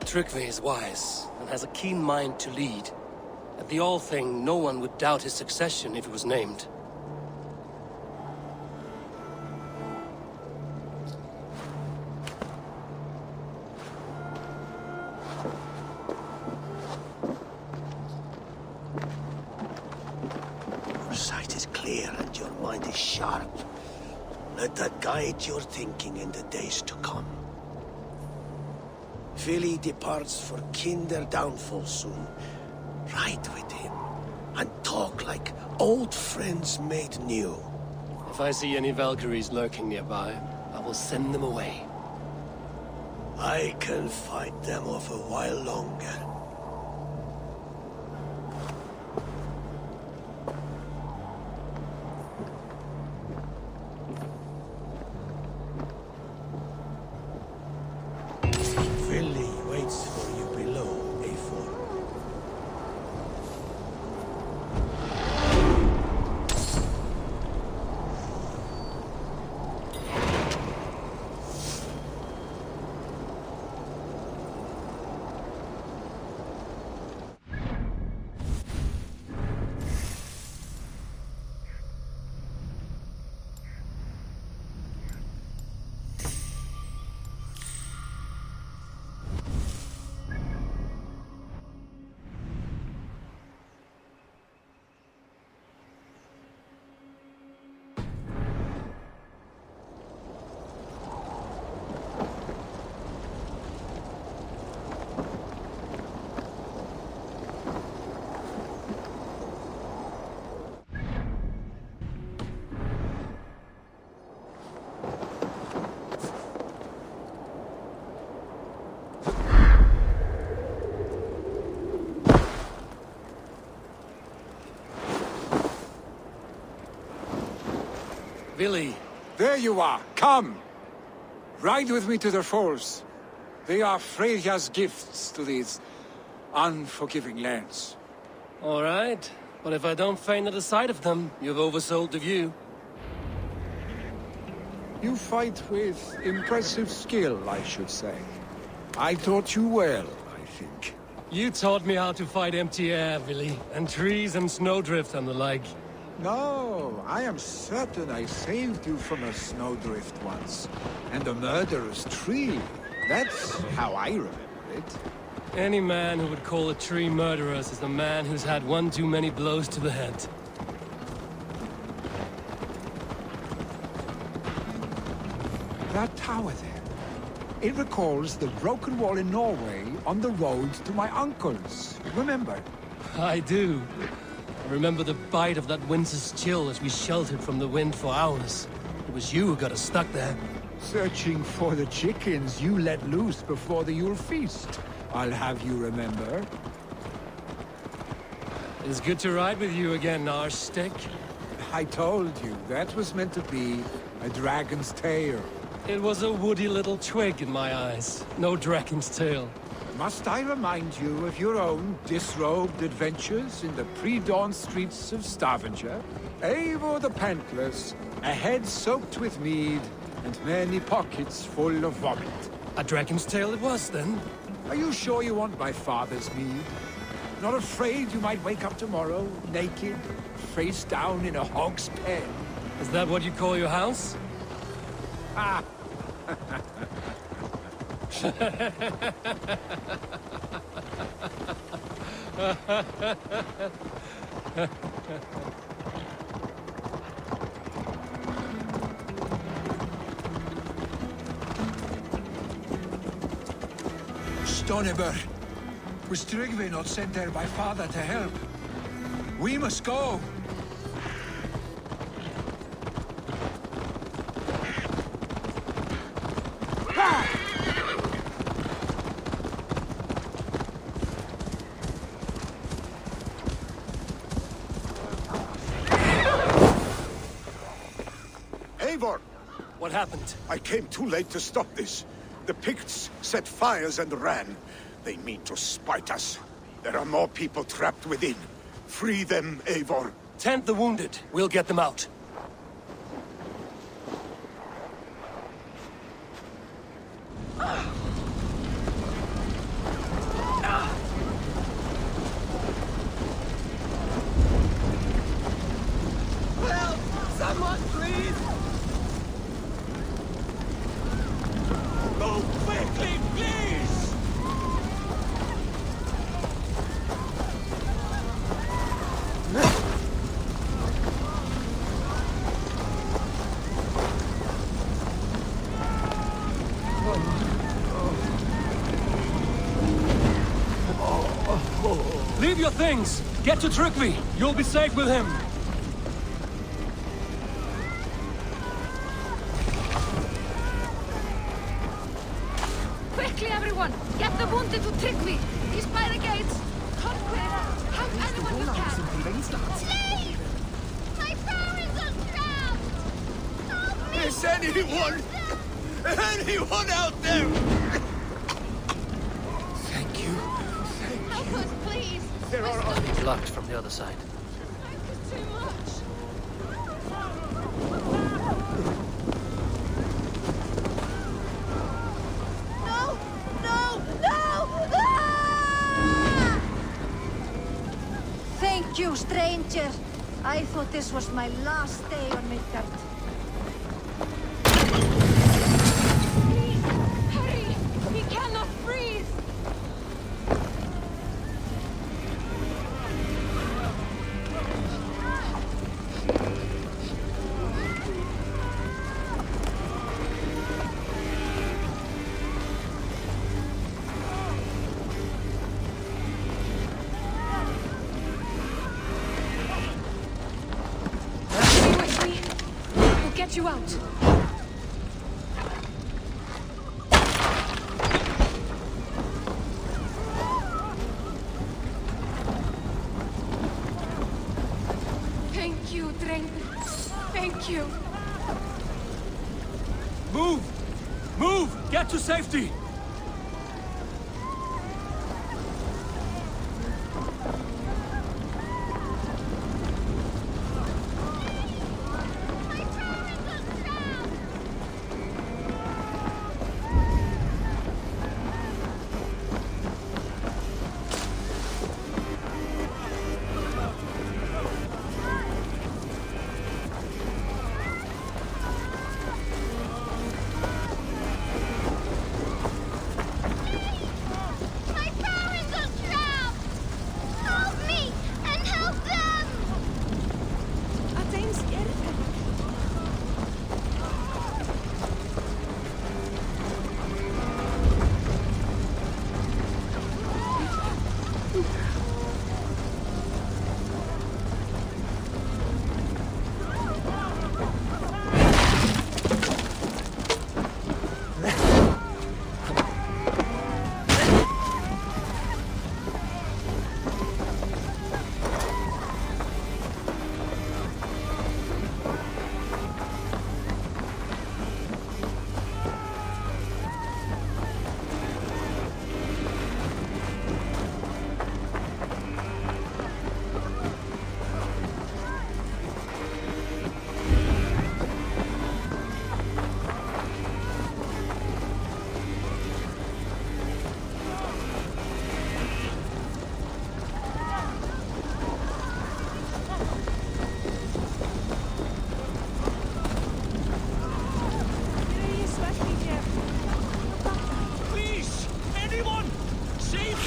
S1: Tryggvi is wise, and has a keen mind to lead. At the Althing, no one would doubt his succession if he was named.
S15: Your sight is clear and your mind is sharp. Let that guide your thinking in the days to come. Vili departs for Kinder downfall soon. Ride with him, and talk like old friends made new.
S1: If I see any Valkyries lurking nearby, I will send them away.
S15: I can fight them off a while longer. Vili waits for you below, Eivor.
S1: Vili!
S5: There you are! Come! Ride with me to the falls. They are Freya's gifts to these unforgiving lands.
S1: All right, but if I don't faint at the sight of them, you've oversold the view.
S5: You fight with impressive skill, I should say. I taught you well, I think.
S1: You taught me how to fight empty air, Vili, and trees and snowdrift and the like.
S5: No, I am certain I saved you from a snowdrift once, and a murderous tree. That's how I remember it.
S22: Any man who would call a tree murderous is a man who's had one too many blows to the head.
S5: That tower there. It recalls the broken wall in Norway on the road to my uncle's. Remember?
S22: I do. I remember the bite of that winter's chill as we sheltered from the wind for hours. It was you who got us stuck there.
S5: Searching for the chickens you let loose before the Yule feast. I'll have you remember.
S22: It's good to ride with you again, Narstick.
S5: I told you, that was meant to be a dragon's tail.
S22: It was a woody little twig in my eyes. No dragon's tail.
S5: Must I remind you of your own disrobed adventures in the pre-dawn streets of Stavanger? Eivor the Pantless, a head soaked with mead, and many pockets full of vomit.
S22: A dragon's tail it was, then?
S5: Are you sure you want my father's mead? Not afraid you might wake up tomorrow, naked, face down in a hog's pen?
S22: Is that what you call your house?
S5: Ah! Stoneber, was Tryggvi not sent there by father to help? We must go! Eivor!
S22: What happened?
S3: I came too late to stop this. The Picts set fires and ran. They mean to spite us. There are more people trapped within. Free them, Eivor.
S22: Tend the wounded. We'll get them out.
S11: Help! Someone, please! Move quickly, please!
S22: Leave your things! Get to Tryggvi! You'll be safe with him!
S6: Quickly, everyone! Get the wounded to Tryggvi! He's by the gates! Come quick! Help anyone you can!
S23: Slave! My parents are trapped! Help me!
S15: Is anyone out there?
S5: Thank you.
S6: Help us, please!
S15: There are
S1: Blocked from the other side.
S6: It's too much!
S23: No! No! No! Ah!
S8: Thank you, stranger. I thought this was my last day on Midgard.
S6: Please! Hurry! He cannot breathe! Stay with me. We'll get you out. Thank you, Dreng. Thank you.
S22: Move! Move! Get to safety!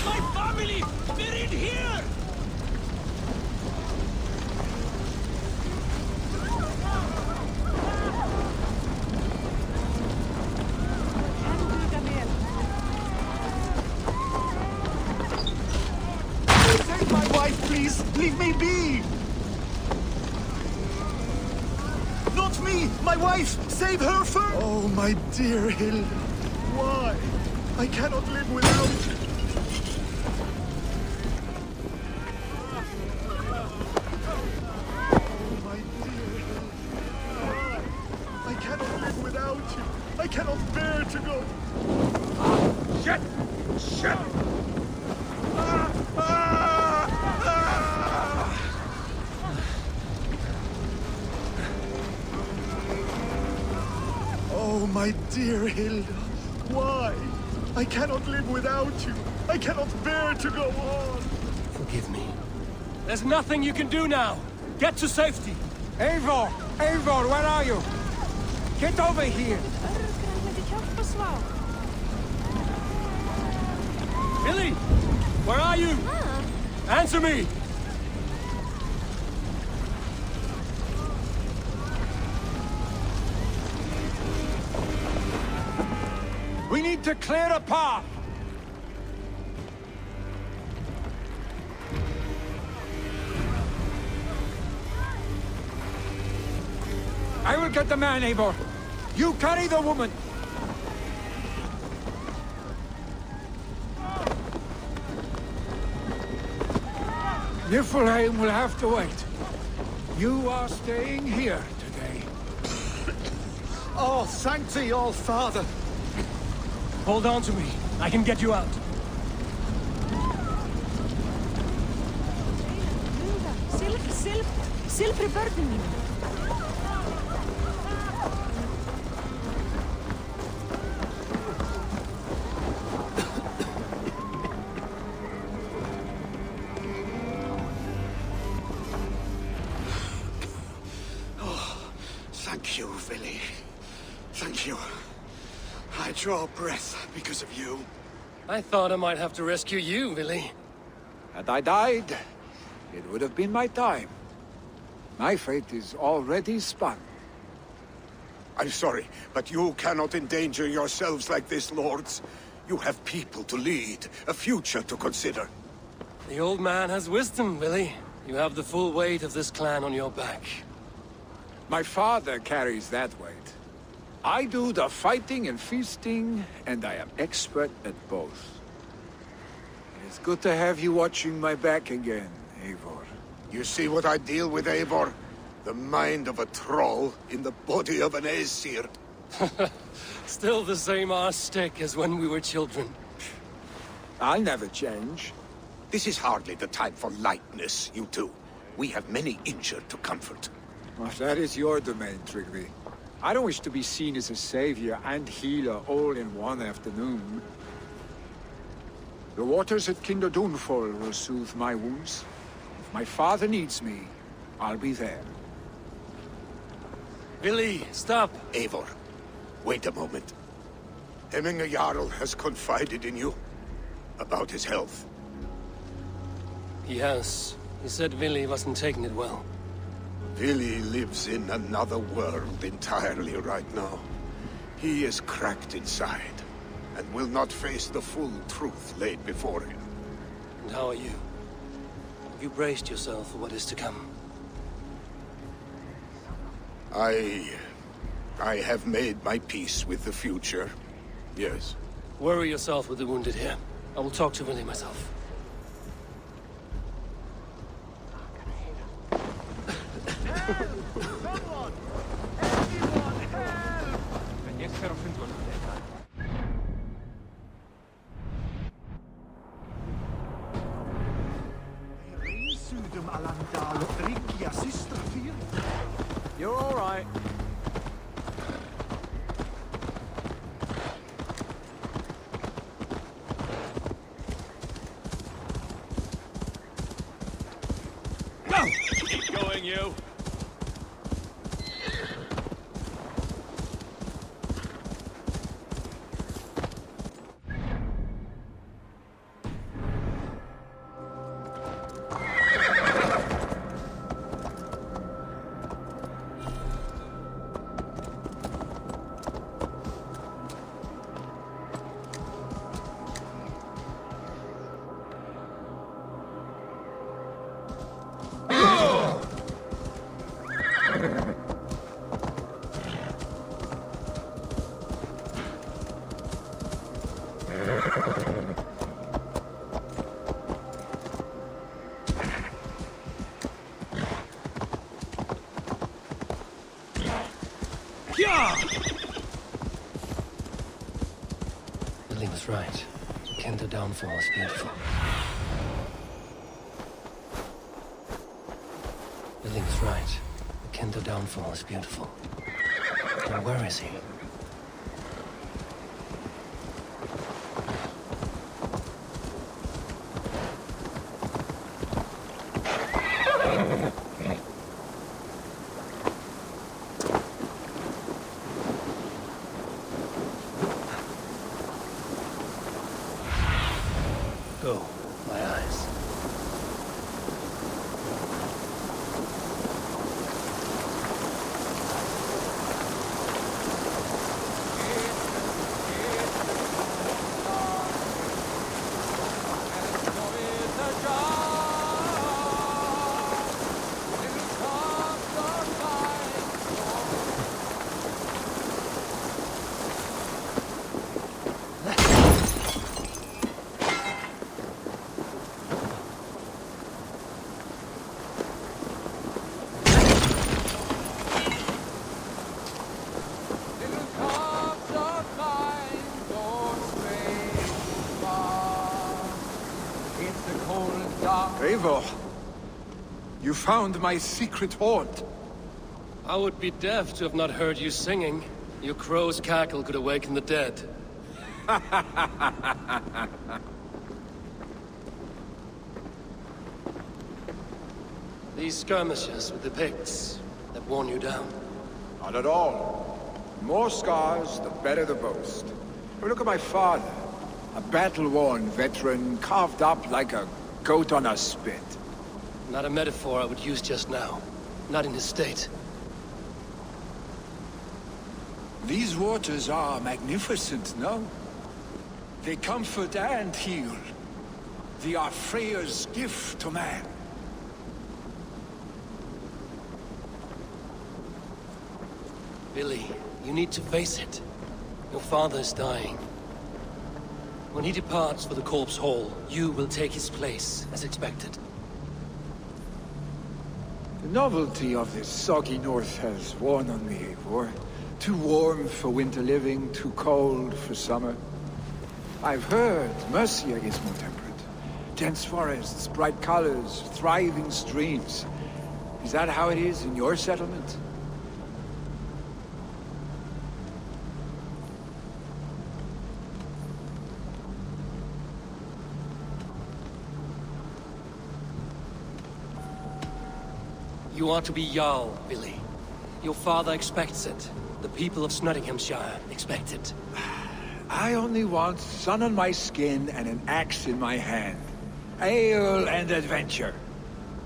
S19: My family! They're in here!
S13: Save my wife, please! Leave me be! Not me! My wife! Save her first! Oh, my dear Hilda. Why? I cannot live without you. Oh, my dear Hilda. Why? I cannot live without you. I cannot bear to go.
S5: Shit! Shit!
S13: Oh, my dear Hilda. Why? I cannot live without you. I cannot bear to go on.
S19: Forgive me. There's nothing you can do now. Get to safety.
S5: Eivor! Eivor, where are you? Get over here!
S19: Billy! Where are you? Answer me!
S5: We need to clear a path! I will get the man, Eivor. You carry the woman. Niflheim will have to wait. You are staying here today.
S13: Oh, sanctity, all father.
S19: Hold on to me. I can get you out.
S6: Silfri börnin mín.
S15: Thank you, Vili. Thank you. I draw breath because of you.
S19: I thought I might have to rescue you, Billy.
S5: Had I died, it would have been my time. My fate is already spun.
S3: I'm sorry, but you cannot endanger yourselves like this, lords. You have people to lead, a future to consider.
S19: The old man has wisdom, Billy. You have the full weight of this clan on your back.
S5: My father carries that weight. I do the fighting and feasting, and I am expert at both. It's good to have you watching my back again, Eivor.
S3: You see what I deal with, Eivor? The mind of a troll in the body of an Aesir.
S19: Still the same arse stick as when we were children.
S5: I'll never change.
S3: This is hardly the time for lightness, you two. We have many injured to comfort.
S5: Well, that is your domain, Trigby. I don't wish to be seen as a savior and healer all in one afternoon. The waters at Kinder Dunfall will soothe my wounds. If my father needs me, I'll be there.
S19: Billy, stop!
S3: Eivor, wait a moment. Hemminger Jarl has confided in you about his health.
S19: He has. He said Billy wasn't taking it well.
S3: Vili lives in another world entirely right now. He is cracked inside, and will not face the full truth laid before him.
S19: And how are you? Have you braced yourself for what is to come?
S3: I have made my peace with the future, yes.
S19: Worry yourself with the wounded here. I will talk to Billy myself.
S13: You're all right.
S9: Keep going, you.
S1: downfall is beautiful. Billy was right. The Kendo downfall is beautiful. Now where is he? Go, my eyes.
S5: Eivor, you found my secret haunt.
S22: I would be deaf to have not heard you singing. Your crow's cackle could awaken the dead. These skirmishes with the Picts that worn you down.
S5: Not at all. The more scars, the better the boast. But look at my father. A battle-worn veteran, carved up like a goat on a spit.
S22: Not a metaphor I would use just now. Not in his state.
S5: These waters are magnificent, no? They comfort and heal. They are Freya's gift to man.
S22: Billy, you need to face it. Your father is dying. When he departs for the Corpse Hall, you will take his place, as expected.
S5: The novelty of this soggy north has worn on me, Eivor. Too warm for winter living, too cold for summer. I've heard Mercia is more temperate. Dense forests, bright colors, thriving streams. Is that how it is in your settlement?
S22: You are to be Jarl, Billy. Your father expects it. The people of Nottinghamshire expect it.
S5: I only want sun on my skin and an axe in my hand. Ale and adventure.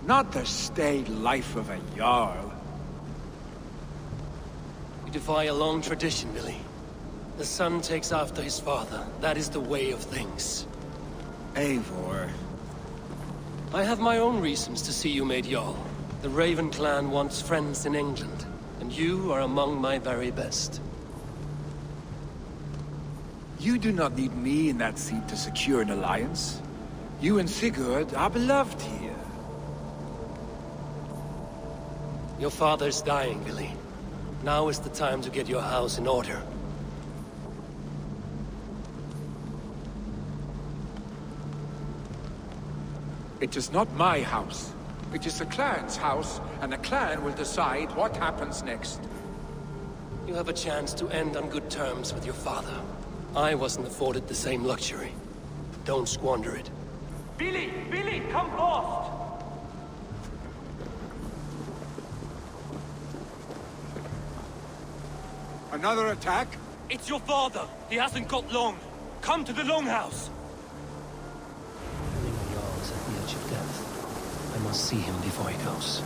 S5: Not the staid life of a Jarl.
S22: You defy a long tradition, Billy. The son takes after his father. That is the way of things.
S5: Eivor.
S22: I have my own reasons to see you made Jarl. The Raven clan wants friends in England, and you are among my very best.
S5: You do not need me in that seat to secure an alliance. You and Sigurd are beloved here.
S22: Your father's dying, Billy. Now is the time to get your house in order.
S5: It is not my house. It is the clan's house, and the clan will decide what happens next.
S22: You have a chance to end on good terms with your father. I wasn't afforded the same luxury. Don't squander it.
S19: Billy! Billy, come forth!
S5: Another attack?
S19: It's your father! He hasn't got long! Come to the Longhouse!
S1: Jarl is at the edge of death. I must see him before he goes.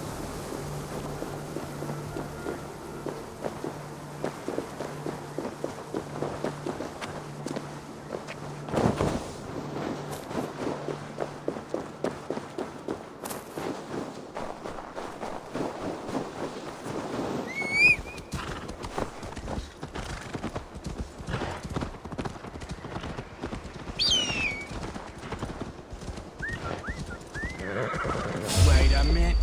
S13: Wait a minute.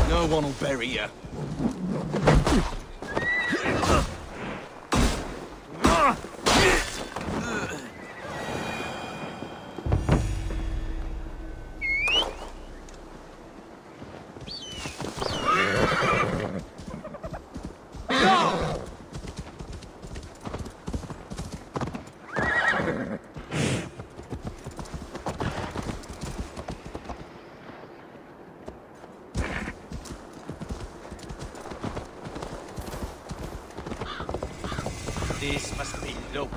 S13: No one will bury you.
S19: This must be low.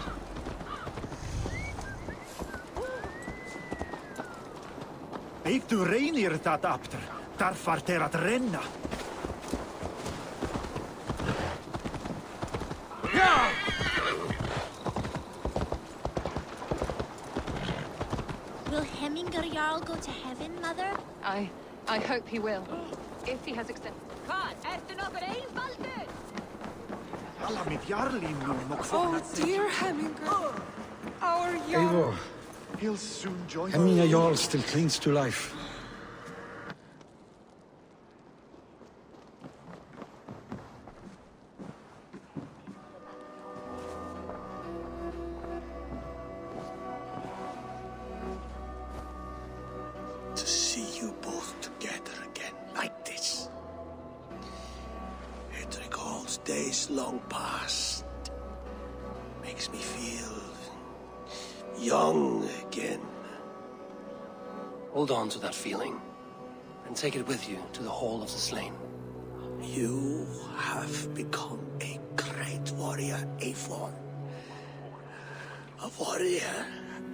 S13: Eik du reinir dat apter, darfar ter att renna.
S23: Will Hemminger Jarl go to heaven, Mother?
S6: I hope he will. If he has extended...
S13: Alla mitt jarlin nu
S4: Oh, dear Hemminger. Our young...
S14: Eivor,
S13: He'll soon join
S14: Hemminger Jarl still clings to life.
S15: To see you both together again like this. It recalls days long past. Makes me feel young again.
S1: Hold on to that feeling, and take it with you to the Hall of the Slain.
S15: You have become a great warrior, Eivor. A warrior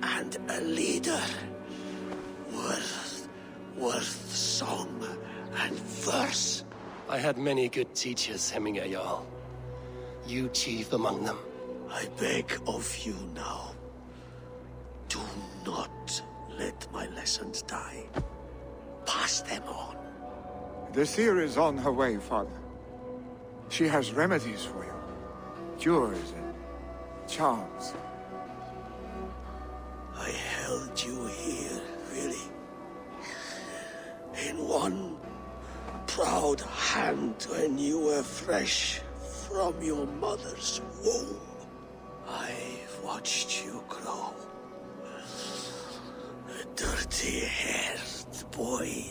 S15: and a leader. Worth song and verse.
S1: I had many good teachers, Hemminger Jarl. You chief among them.
S15: I beg of you now. Do not let my lessons die. Pass them on.
S5: The seer is on her way, Father. She has remedies for you. Cures and charms.
S15: I held you here, really. In one proud hand when you were fresh from your mother's womb. I've watched you grow. A dirty-haired boy,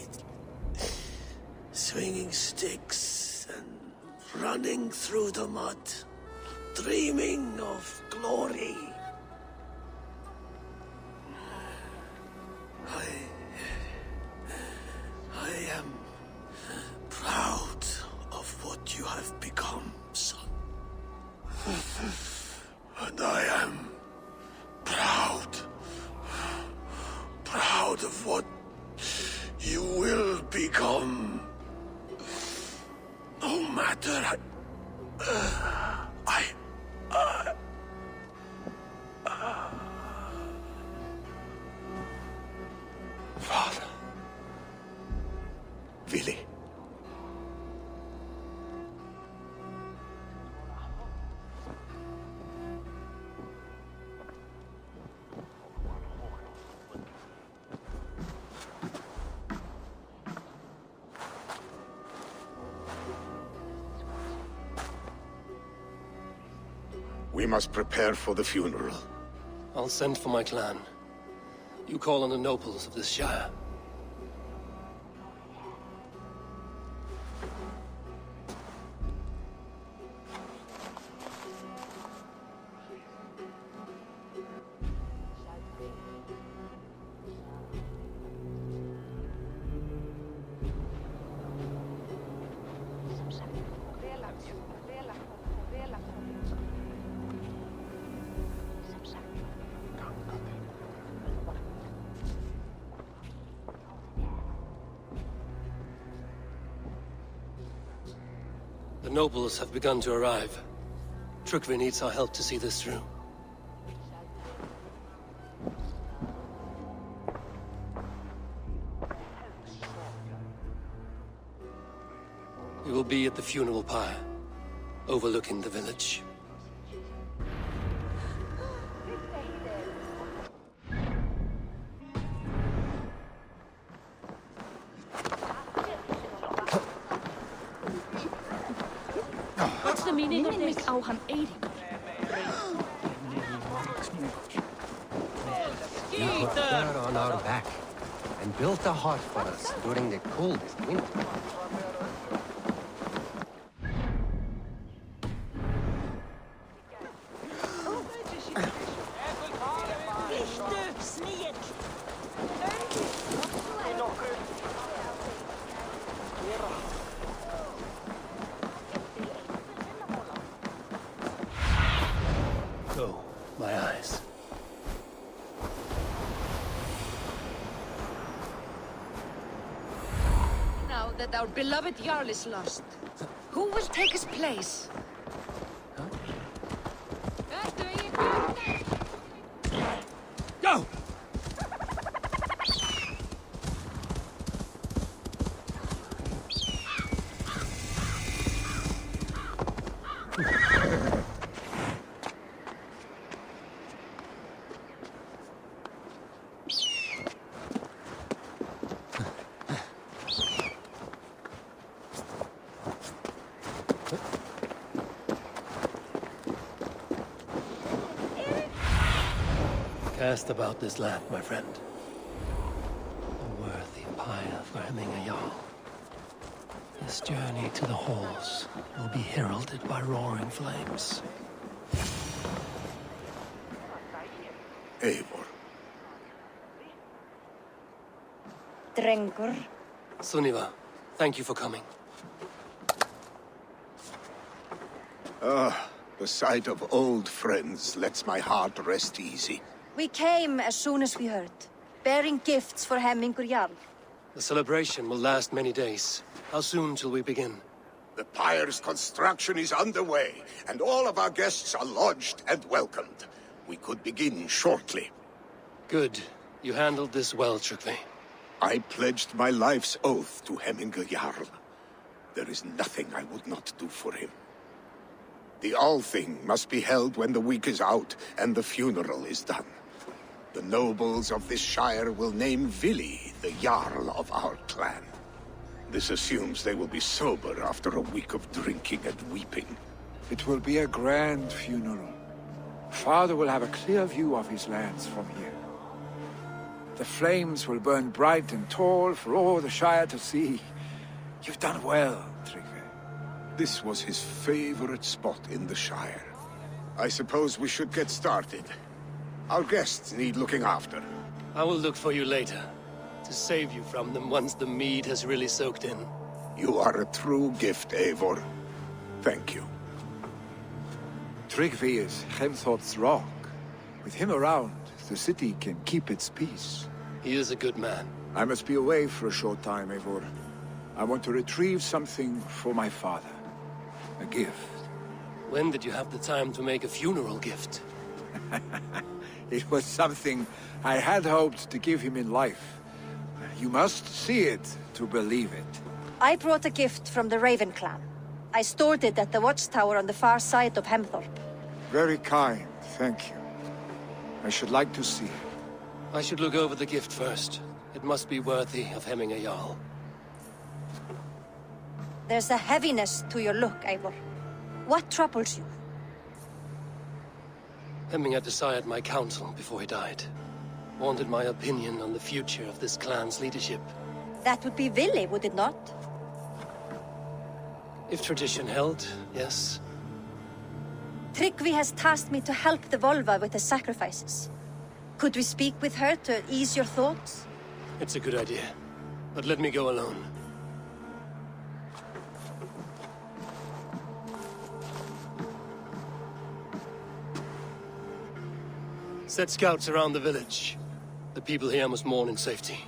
S15: swinging sticks and running through the mud, dreaming of glory. I am proud of what you have become, son. And I am proud of what you will become. No matter
S5: Father.
S15: Vili.
S3: We must prepare for the funeral.
S1: I'll send for my clan. You call on the nobles of this shire. The nobles have begun to arrive. Trukvi needs our help to see this through. We will be at the funeral pyre, overlooking the village.
S12: What's the meaning of this?
S6: Á hann Eirík.
S17: You put fur on our back and built a heart for us during the coldest winter.
S6: that our beloved Jarl is lost. Who will take his place?
S5: Go!
S1: Cast about this land, my friend. A worthy pyre for Hemminger Jarl. This journey to the halls will be heralded by roaring flames.
S3: Eivor.
S8: Drengur.
S1: Sunniva, thank you for coming.
S3: The sight of old friends lets my heart rest easy.
S8: We came as soon as we heard, bearing gifts for Hemmingur Jarl.
S1: The celebration will last many days. How soon till we begin?
S3: The pyre's construction is underway, and all of our guests are lodged and welcomed. We could begin shortly.
S1: Good. You handled this well, Tryggvi.
S3: I pledged my life's oath to Hemmingur Jarl. There is nothing I would not do for him. The Althing must be held when the week is out and the funeral is done. The nobles of this shire will name Vili the Jarl of our clan. This assumes they will be sober after a week of drinking and weeping.
S5: It will be a grand funeral. Father will have a clear view of his lands from here. The flames will burn bright and tall for all the Shire to see. You've done well, Tryggvi.
S3: This was his favorite spot in the Shire. I suppose we should get started. Our guests need looking after.
S1: I will look for you later, to save you from them once the mead has really soaked in.
S3: You are a true gift, Eivor. Thank you.
S5: Tryggvi is Hemthor's rock. With him around, the city can keep its peace.
S1: He is a good man.
S5: I must be away for a short time, Eivor. I want to retrieve something for my father. A gift.
S1: When did you have the time to make a funeral gift?
S5: It was something I had hoped to give him in life. You must see it to believe it.
S8: I brought a gift from the Raven clan. I stored it at the watchtower on the far side of Hemthorpe.
S5: Very kind, thank you. I should like to see it.
S1: I should look over the gift first. It must be worthy of Hemminger Jarl.
S8: There's a heaviness to your look, Eivor. What troubles you?
S1: Hemminger desired my counsel before he died. Wanted my opinion on the future of this clan's leadership.
S8: That would be Vili, would it not?
S1: If tradition held, yes.
S8: Tryggvi has tasked me to help the Volva with the sacrifices. Could we speak with her to ease your thoughts?
S1: It's a good idea. But let me go alone. Set scouts around the village. The people here must mourn in safety.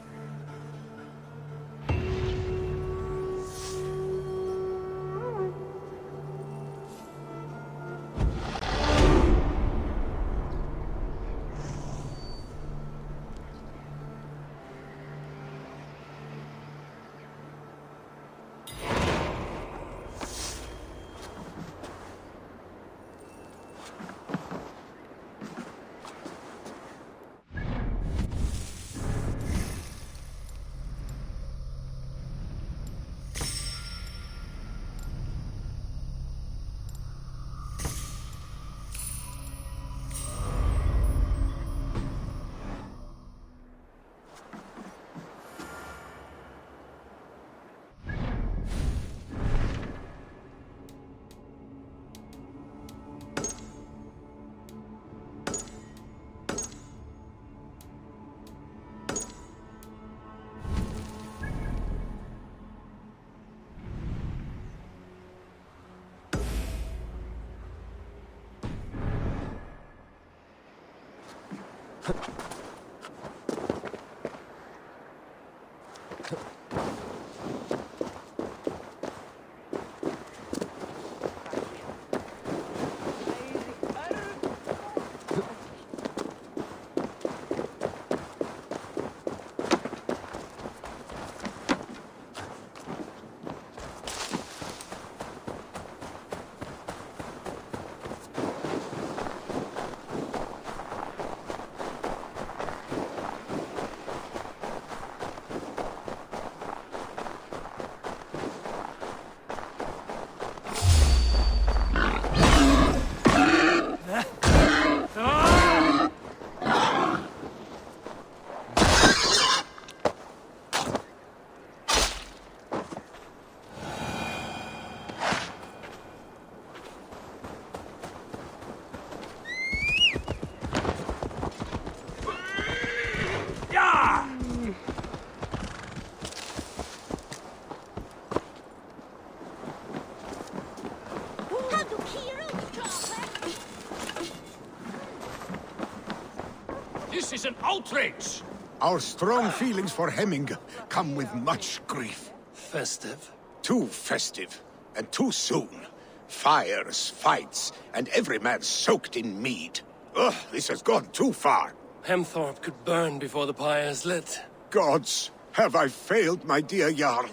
S19: is an outrage!
S3: Our strong feelings for Hemming come with much grief.
S1: Festive?
S3: Too festive, and too soon. Fires, fights, and every man soaked in mead. Ugh, this has gone too far.
S1: Hemthorpe could burn before the pyre is lit.
S3: Gods, have I failed my dear Jarl?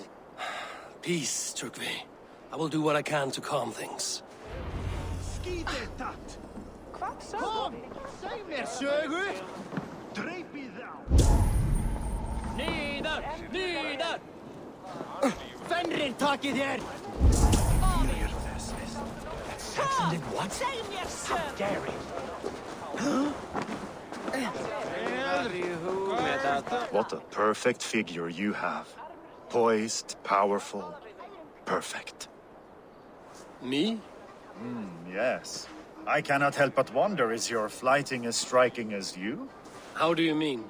S1: Peace, Tryggvi. I will do what I can to calm things.
S19: Kom! Säg mer, sögur! Drep i thou! Nieder! Nieder! Fenrir takið hér!
S6: Saxon what? Säg mer,
S19: How dare
S13: What a perfect figure you have. Poised, powerful, perfect.
S1: Me?
S13: Yes. I cannot help but wonder, is your flighting as striking as you?
S1: How do you mean?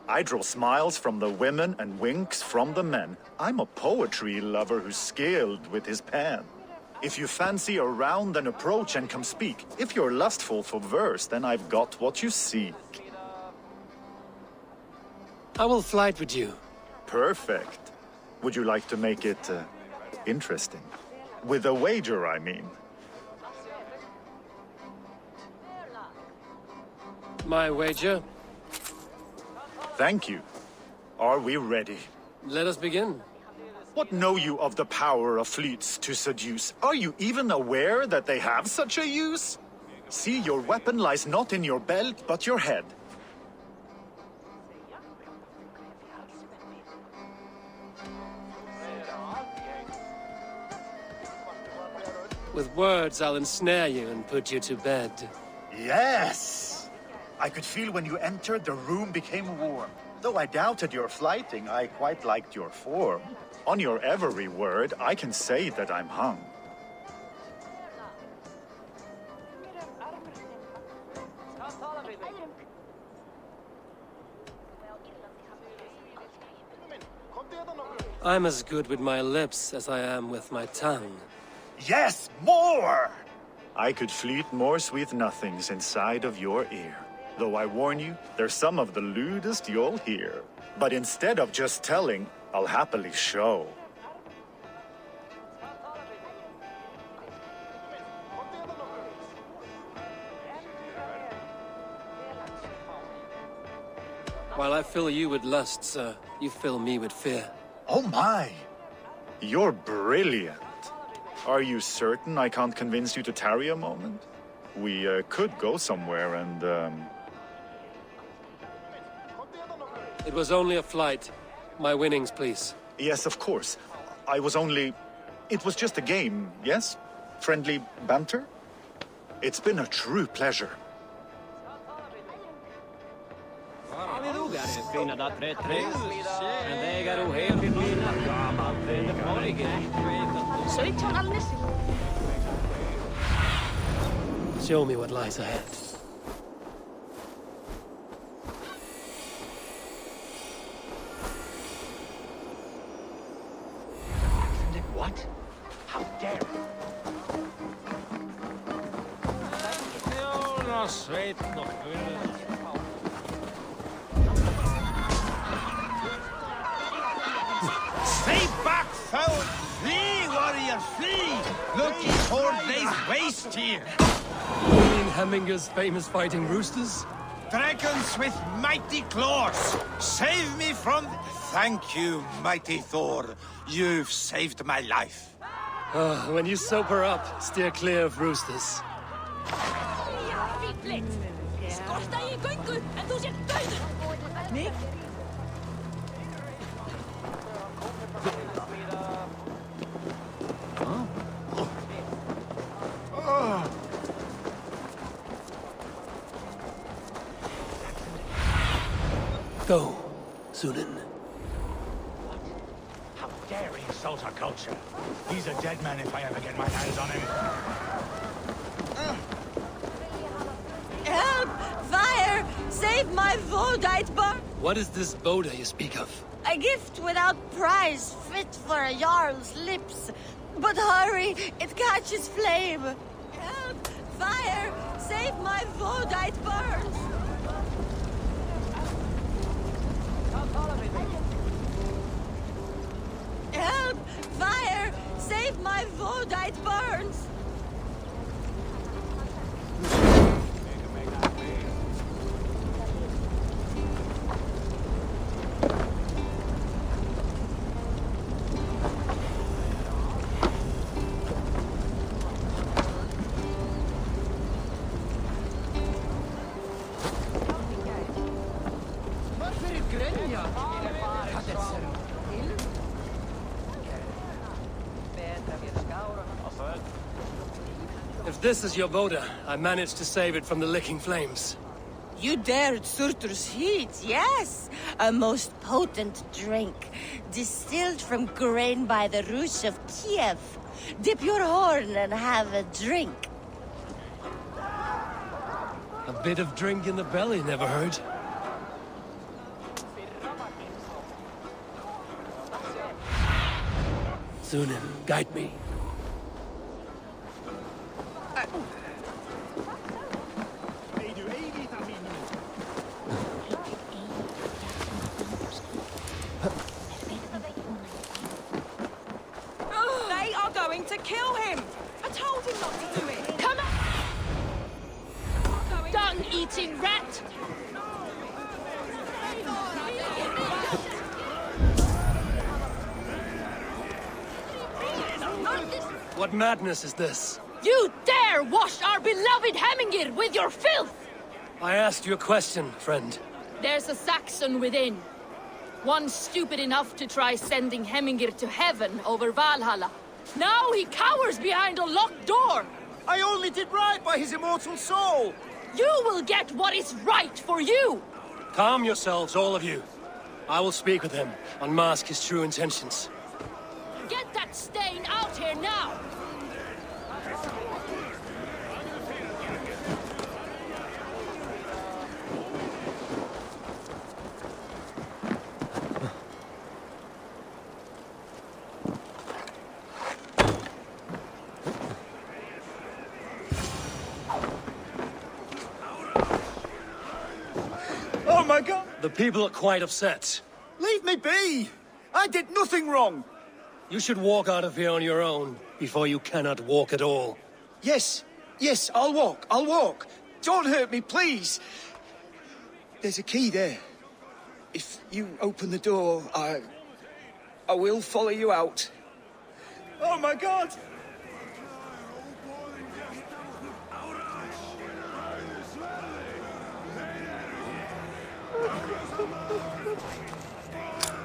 S13: I draw smiles from the women and winks from the men. I'm a poetry lover who's skilled with his pen. If you fancy a round, then approach and come speak. If you're lustful for verse, then I've got what you seek.
S1: I will flight with you.
S13: Perfect. Would you like to make it interesting? With a wager, I mean.
S1: My wager?
S13: Thank you. Are we ready?
S1: Let us begin.
S13: What know you of the power of fleets to seduce? Are you even aware that they have such a use? See, your weapon lies not in your belt, but your head.
S1: With words, I'll ensnare you and put you to bed.
S13: Yes! I could feel when you entered, the room became warm. Though I doubted your flighting, I quite liked your form. On your every word, I can say that I'm hung.
S1: I'm as good with my lips as I am with my tongue.
S13: Yes, more! I could fleet more sweet nothings inside of your ear. Though I warn you, they're some of the lewdest you'll hear. But instead of just telling, I'll happily show.
S1: While I fill you with lust, sir, you fill me with fear.
S13: Oh my! You're brilliant. Are you certain I can't convince you to tarry a moment? We could go somewhere and,
S1: It was only a flight. My winnings, please.
S13: Yes, of course. I was only... It was just a game, yes? Friendly banter? It's been a true pleasure.
S1: Show me what lies ahead.
S19: What? How dare you?
S11: Stay back, foul! Flee, warrior, flee! Looking for these waste here!
S1: You mean Hemminger's famous fighting roosters?
S11: Dragons with mighty claws! Save me from... Thank you, mighty Thor. You've saved my life.
S1: When you sober up, steer clear of roosters. Go, Sunan.
S19: How dare he insult our culture? He's a dead man if I ever get my hands on him.
S8: Help! Fire! Save my Vodite bar!
S1: What is this Boda you speak of?
S8: A gift without price, fit for a Jarl's lips. But hurry, it catches flame. Help! Fire! Save my Vodite burns! My wood, it burns!
S22: If this is your Voda, I managed to save it from the licking flames.
S8: You dared Surtur's heat, yes! A most potent drink, distilled from grain by the Rush of Kiev. Dip your horn and have a drink.
S22: A bit of drink in the belly, never heard. Sunan, guide me.
S8: They are going to kill him! I told him not to do it!
S12: Come on! Dung-eating rat!
S22: What madness is this?
S12: You dare wash our beloved Hemingir with your filth!
S22: I asked you a question, friend.
S12: There's a Saxon within. One stupid enough to try sending Hemingir to heaven over Valhalla. Now he cowers behind a locked door!
S11: I only did right by his immortal soul!
S12: You will get what is right for you!
S22: Calm yourselves, all of you. I will speak with him, unmask his true intentions.
S12: Get that stain out here now!
S11: Oh my god!
S22: The people are quite upset.
S11: Leave me be! I did nothing wrong!
S22: You should walk out of here on your own, before you cannot walk at all.
S11: Yes, yes, I'll walk. Don't hurt me, please! There's a key there. If you open the door, I will follow you out. Oh my god!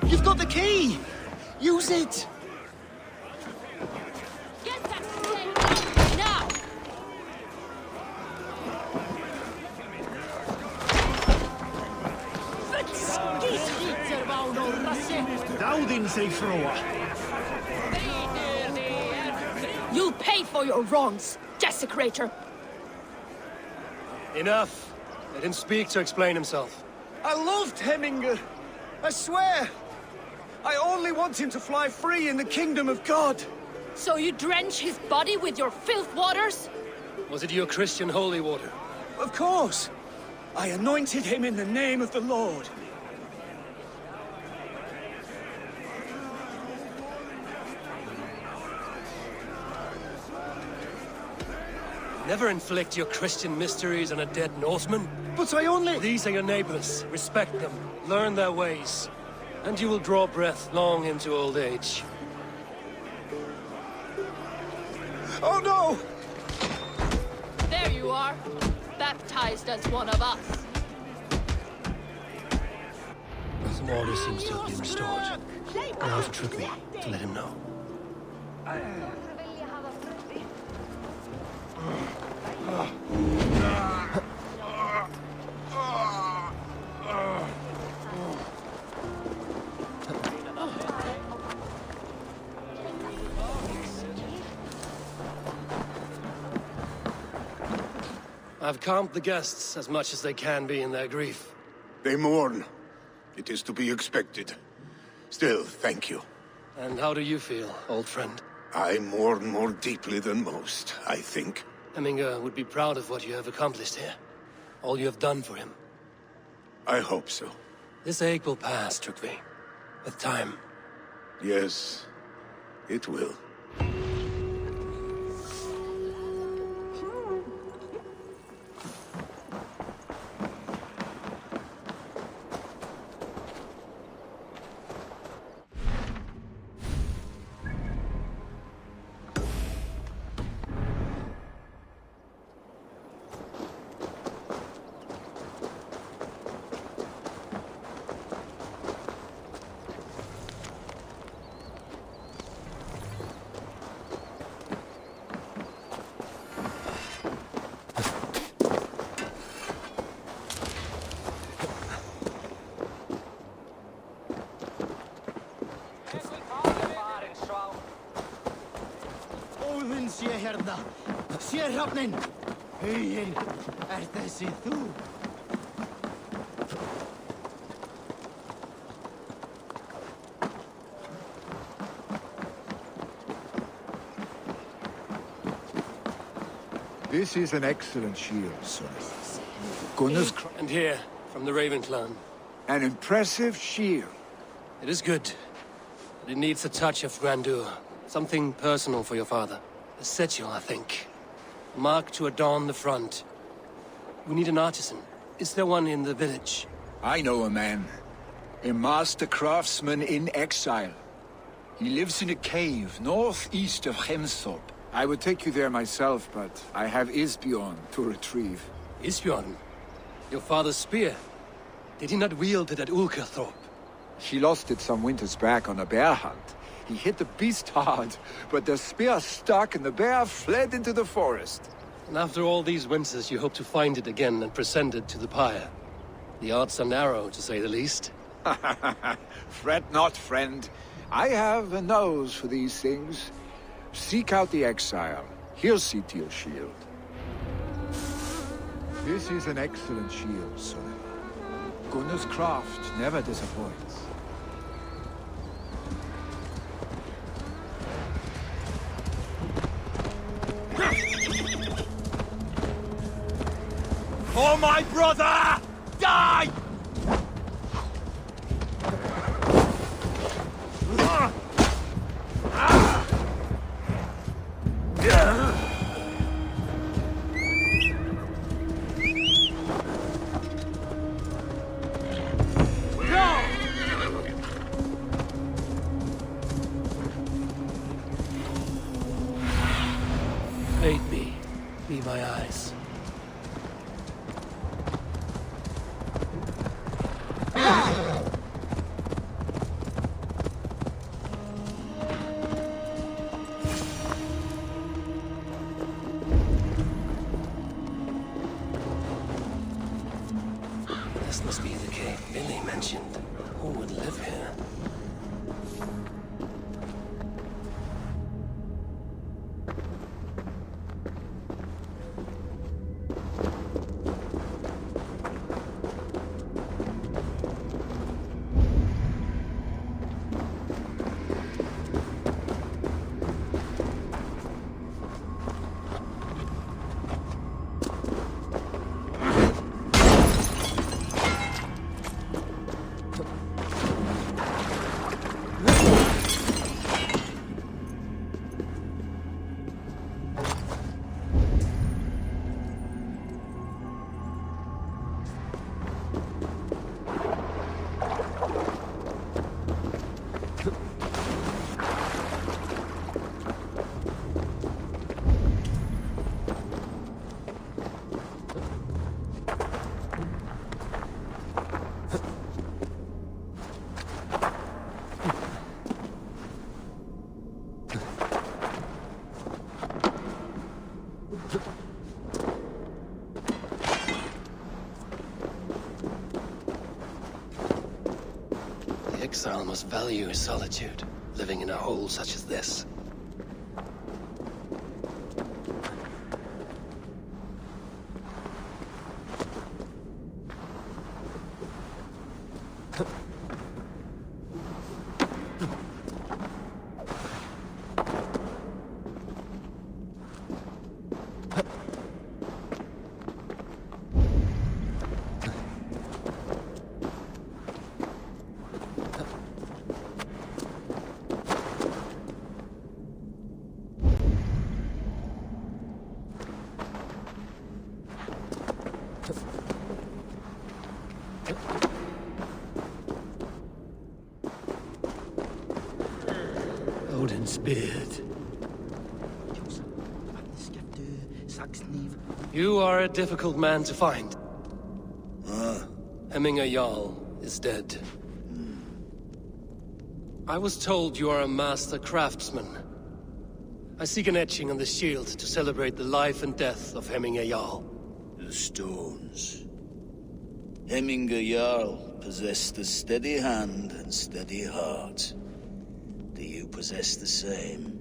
S11: You've got the key! Use it!
S12: Get that stain out now!
S13: Daudin sig froa.
S12: You'll pay for your wrongs, desecrator!
S22: Enough. Let him speak to explain himself.
S11: I loved Hemingr. I swear. I only want him to fly free in the kingdom of God.
S12: So you drench his body with your filth waters?
S22: Was it your Christian holy water?
S11: Of course. I anointed him in the name of the Lord.
S22: Never inflict your Christian mysteries on a dead Norseman.
S11: But I only...
S22: These are your neighbors. Respect them. Learn their ways. And you will draw breath long into old age.
S11: Oh no!
S12: There you are. Baptized as one of us.
S22: Some order seems to have been restored. Now for Trygve to let him know. I've calmed the guests as much as they can be in their grief.
S3: They mourn. It is to be expected. Still, thank you.
S22: And how do you feel, old friend?
S3: I mourn more deeply than most, I think.
S22: Hemingr would be proud of what you have accomplished here. All you have done for him.
S3: I hope so.
S22: This ache will pass, Trygve. With time.
S3: Yes, it will.
S20: sé hérna. Sérhafnin. Huginn, þessi þú?
S14: This is an excellent shield, son. Gunnar's
S22: And here, from the Raven clan.
S14: An impressive shield.
S22: It is good. But it needs a touch of grandeur. Something personal for your father. A sigil, I think. A mark to adorn the front. We need an artisan. Is there one in the village?
S14: I know a man. A master craftsman in exile. He lives in a cave northeast of Hemthorpe. I would take you there myself, but I have Isbjorn to retrieve.
S22: Isbjorn? Your father's spear? Did he not wield it at Ulkerthorpe?
S14: He lost it some winters back on a bear hunt. He hit the beast hard, but the spear stuck and the bear fled into the forest.
S22: And after all these winters, you hope to find it again and present it to the pyre. The odds are narrow, to say the least.
S14: Fret not, friend. I have a nose for these things. Seek out the exile. He'll see to your shield. This is an excellent shield, son. Gunnar's craft never disappoints.
S19: For my brother! Die!
S22: Aid me. Be my eyes. This must be the cave Billy mentioned. Who would live here? The exile must value his solitude, living in a hole such as this. Odin's beard. You are a difficult man to find. Hemminger Jarl is dead. I was told you are a master craftsman. I seek an etching on the shield to celebrate the life and death of Hemminger Jarl.
S7: The stones. Hemminger Jarl possessed a steady hand and steady heart. Do you possess the same?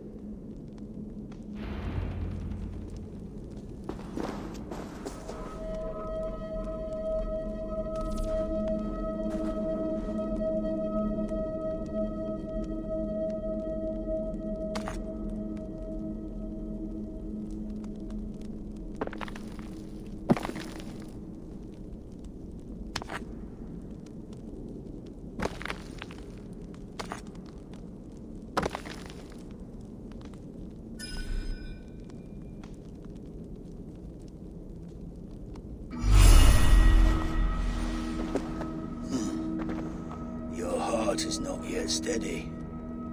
S7: is not yet steady.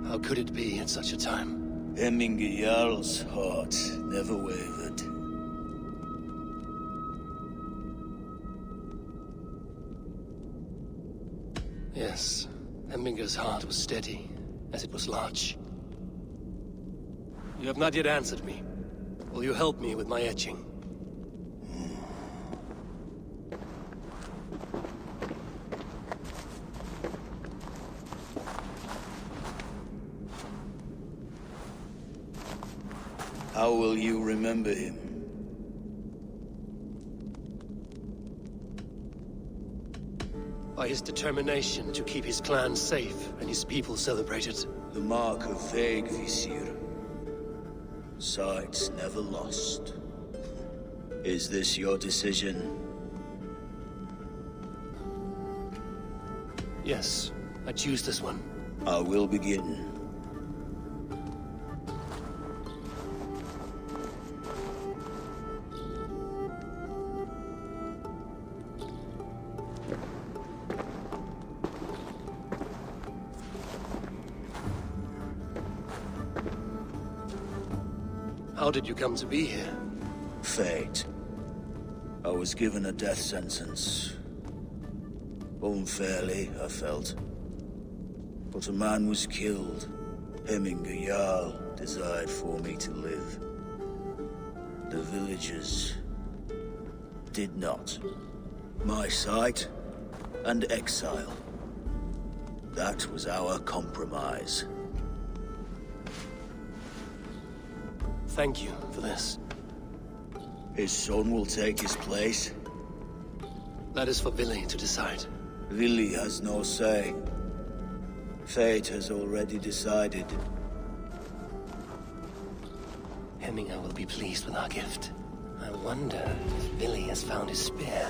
S1: How could it be at such a time?
S7: Hemminger Jarl's heart never wavered.
S1: Yes, Hemminger's heart was steady, as it was large. You have not yet answered me. Will you help me with my etching?
S7: How will you remember him?
S1: By his determination to keep his clan safe and his people celebrated.
S7: The mark of Visir. Sights never lost. Is this your decision?
S1: Yes, I choose this one.
S7: I will begin.
S1: How did you come to be here?
S7: Fate. I was given a death sentence. Unfairly, I felt. But a man was killed. Hemminger Jarl desired for me to live. The villagers did not. My sight and exile. That was our compromise.
S1: Thank you for this.
S7: His son will take his place.
S1: That is for Vili to decide.
S7: Vili has no say. Fate has already decided.
S1: Hemminger will be pleased with our gift. I wonder if Vili has found his spear.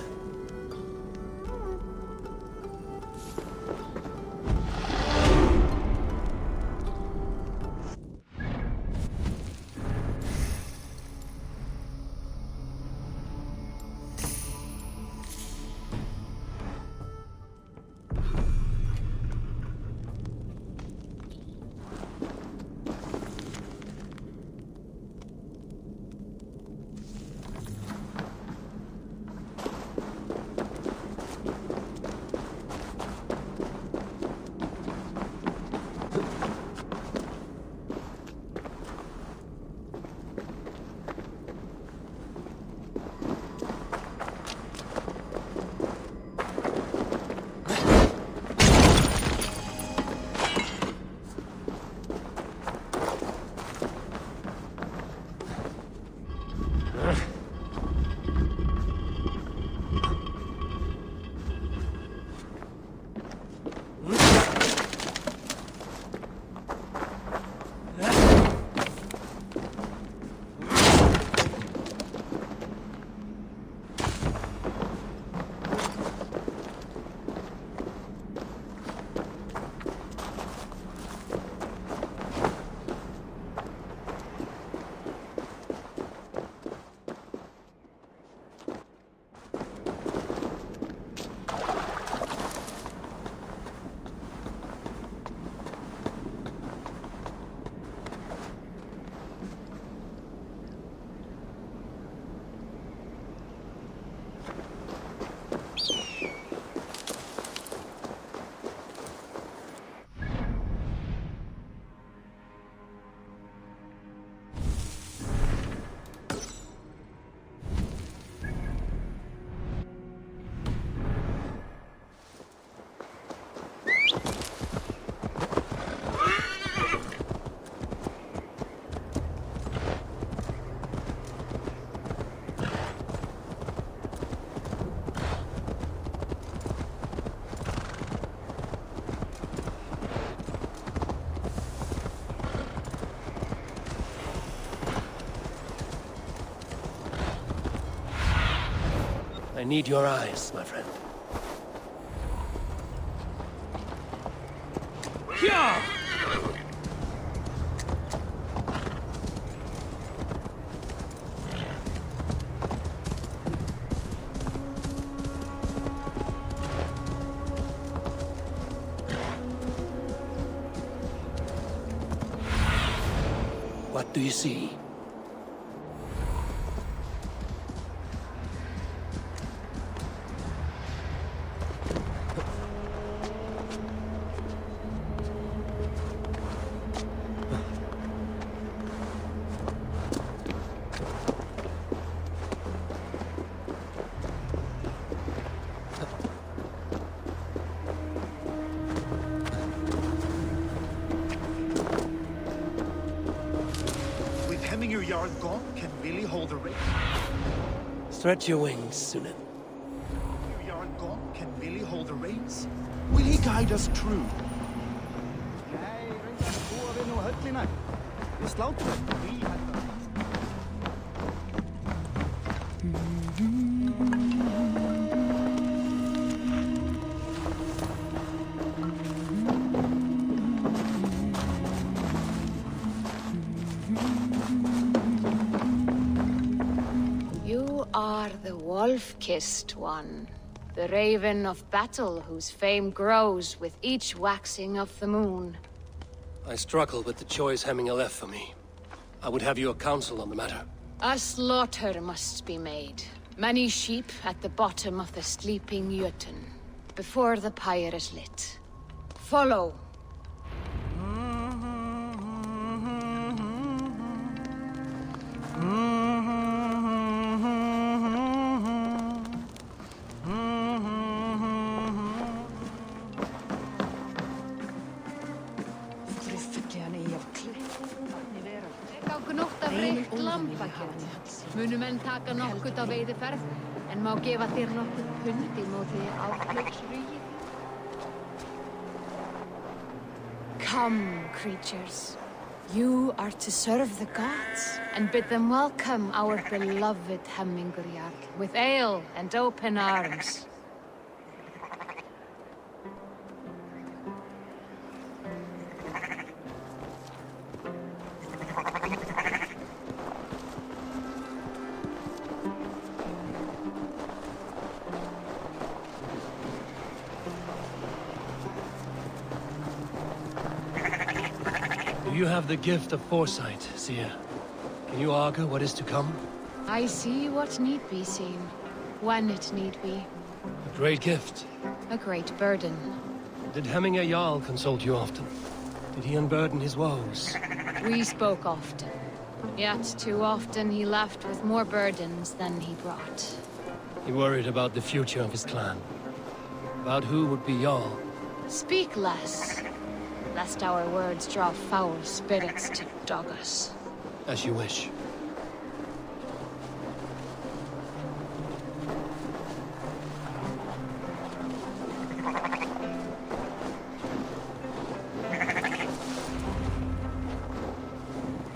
S1: I need your eyes, my friend.
S19: Yeah!
S1: What do you see?
S13: With Hemminger Yard gone, can Billy hold the race?
S1: Stretch your wings, Sunan.
S13: Hemminger Yard gone, can Billy hold the reins? Will he guide us true?
S6: You are the wolf-kissed one. The raven of battle whose fame grows with each waxing of the moon.
S1: I struggle with the choice Hemminger left for me. I would have your counsel on the matter.
S6: A slaughter must be made. Many sheep at the bottom of the sleeping Jötun, before the pyre is lit. Follow.
S12: Gnótt af reykt lambakjöt. Munu menn taka nokkurt á veiðiferð, en má gefa þér nokkur pund í móti afhlaugsrugi.
S6: Come, creatures. You are to serve the gods, and bid them welcome our beloved Hemmingerjarl with ale and open arms.
S1: You have the gift of foresight, Seer. Can you augur what is to come?
S6: I see what need be seen, when it need be.
S1: A great gift.
S6: A great burden.
S1: Did Hemminger Jarl consult you often? Did he unburden his woes?
S6: We spoke often, yet too often he left with more burdens than he brought.
S1: He worried about the future of his clan. About who would be Jarl.
S6: Speak less, lest our words draw foul spirits to dog us.
S1: As you wish.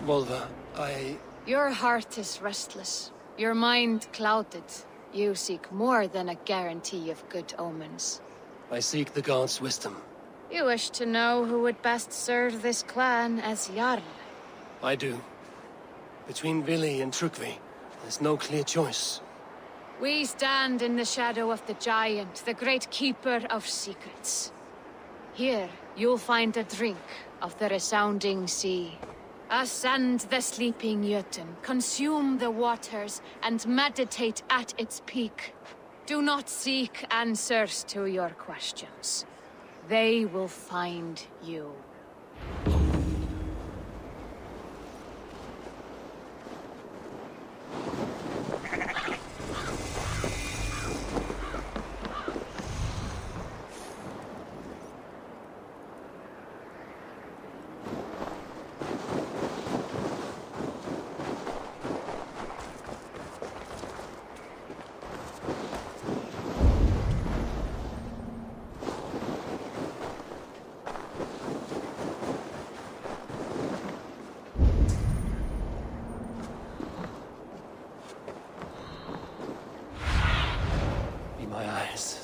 S1: Volva,
S6: Your heart is restless, your mind clouded. You seek more than a guarantee of good omens.
S1: I seek the gods' wisdom.
S6: You wish to know who would best serve this clan as Jarl.
S1: I do. Between Vili and Trukvi, there's no clear choice.
S6: We stand in the shadow of the giant, the great keeper of secrets. Here, you'll find a drink of the resounding sea. Ascend the sleeping Jötun, consume the waters, and meditate at its peak. Do not seek answers to your questions. They will find you.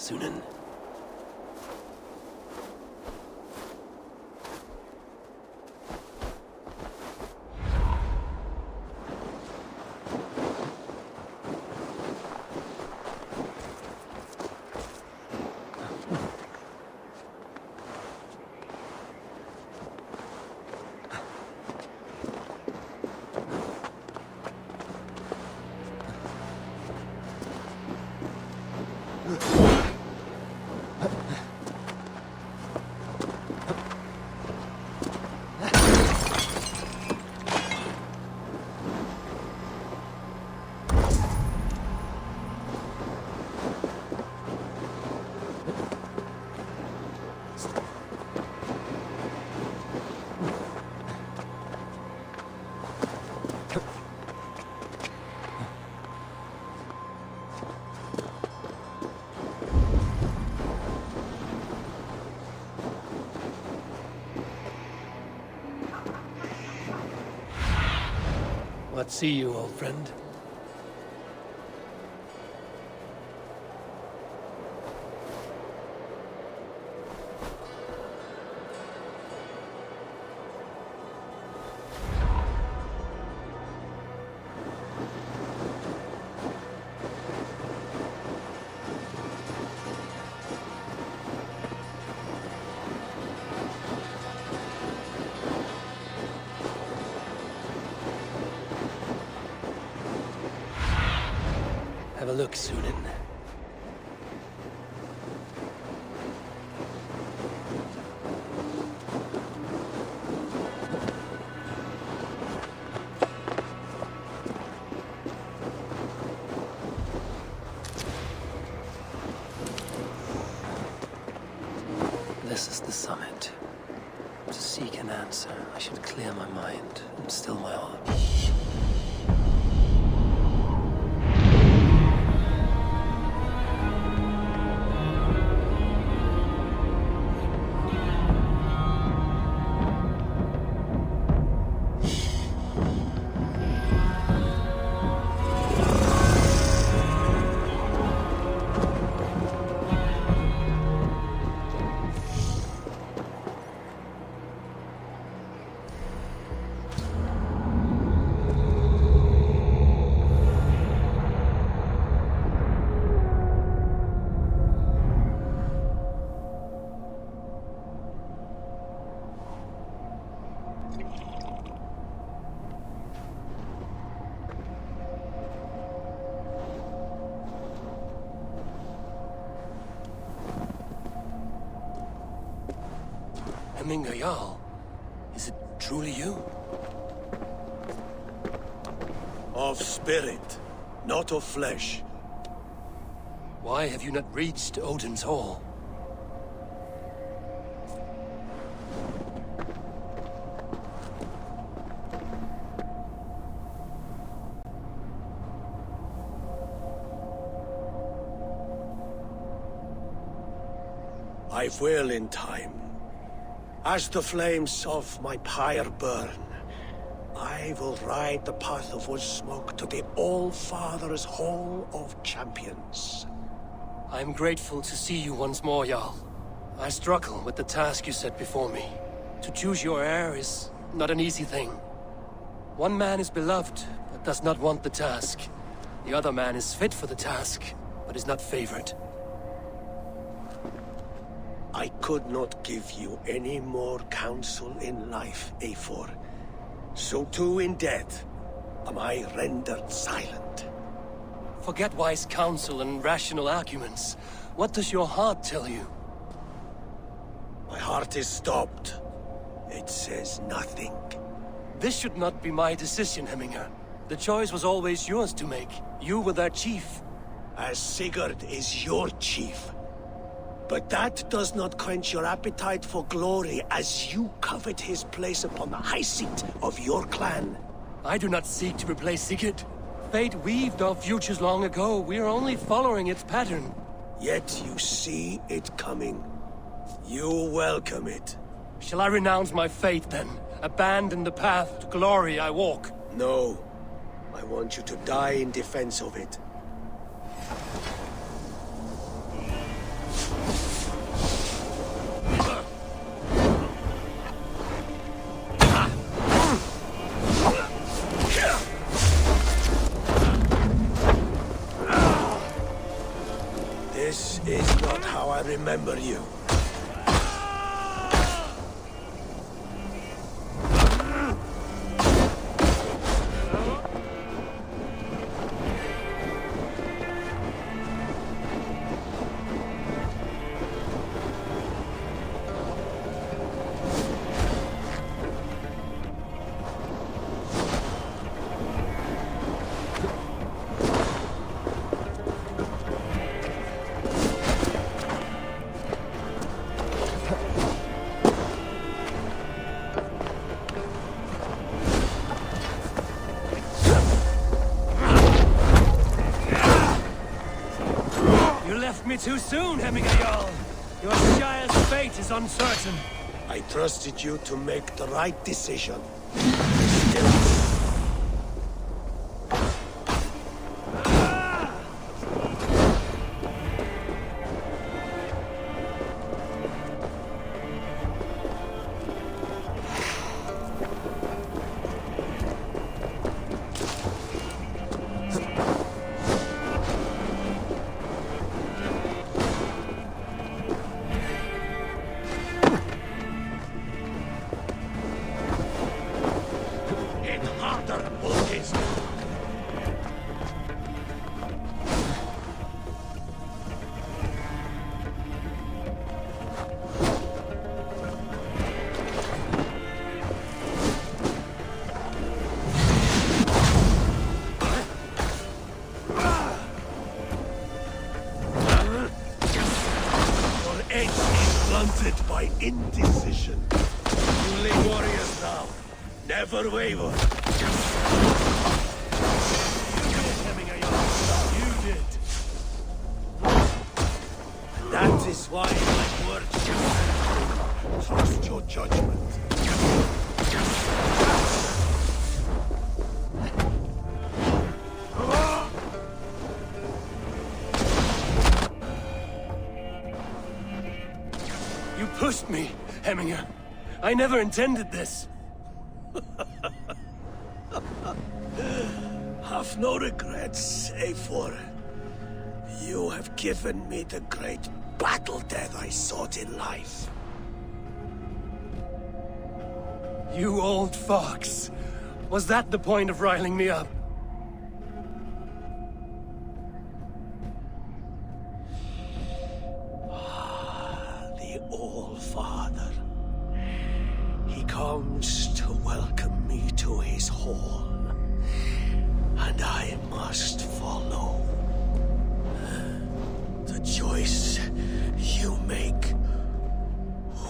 S1: Sunan. What see you, old friend? Have a look, Sunan. This is the summit. To seek an answer, I should clear my mind and still my heart. Hemingr Jarl, is it truly you?
S15: Of spirit, not of flesh.
S1: Why have you not reached Odin's Hall?
S15: I will in time. As the flames of my pyre burn, I will ride the path of wood smoke to the All-Father's Hall of Champions.
S1: I am grateful to see you once more, Jarl. I struggle with the task you set before me. To choose your heir is not an easy thing. One man is beloved, but does not want the task. The other man is fit for the task, but is not favored.
S15: I could not give you any more counsel in life, Eivor. So too in death am I rendered silent.
S1: Forget wise counsel and rational arguments. What does your heart tell you?
S15: My heart is stopped. It says nothing.
S1: This should not be my decision, Hemingr. The choice was always yours to make. You were their chief.
S15: As Sigurd is your chief. But that does not quench your appetite for glory as you covet his place upon the high seat of your clan.
S1: I do not seek to replace Sigurd. Fate weaved our futures long ago. We are only following its pattern.
S15: Yet you see it coming. You welcome it.
S1: Shall I renounce my faith then? Abandon the path to glory I walk?
S15: No. I want you to die in defense of it. This is not how I remember you.
S1: Too soon, Hemingr Jarl. Your Shire's fate is uncertain.
S15: I trusted you to make the right decision. indecision. Only warriors now. Never waver. You did. That is why my words trust your judgment.
S22: You pushed me, Hemminger. I never intended this.
S15: Have no regrets, Eivor. You have given me the great battle death I sought in life.
S22: You old fox. Was that the point of riling me up?
S15: The All-Father. He comes to welcome me to his hall. And I must follow. The choice you make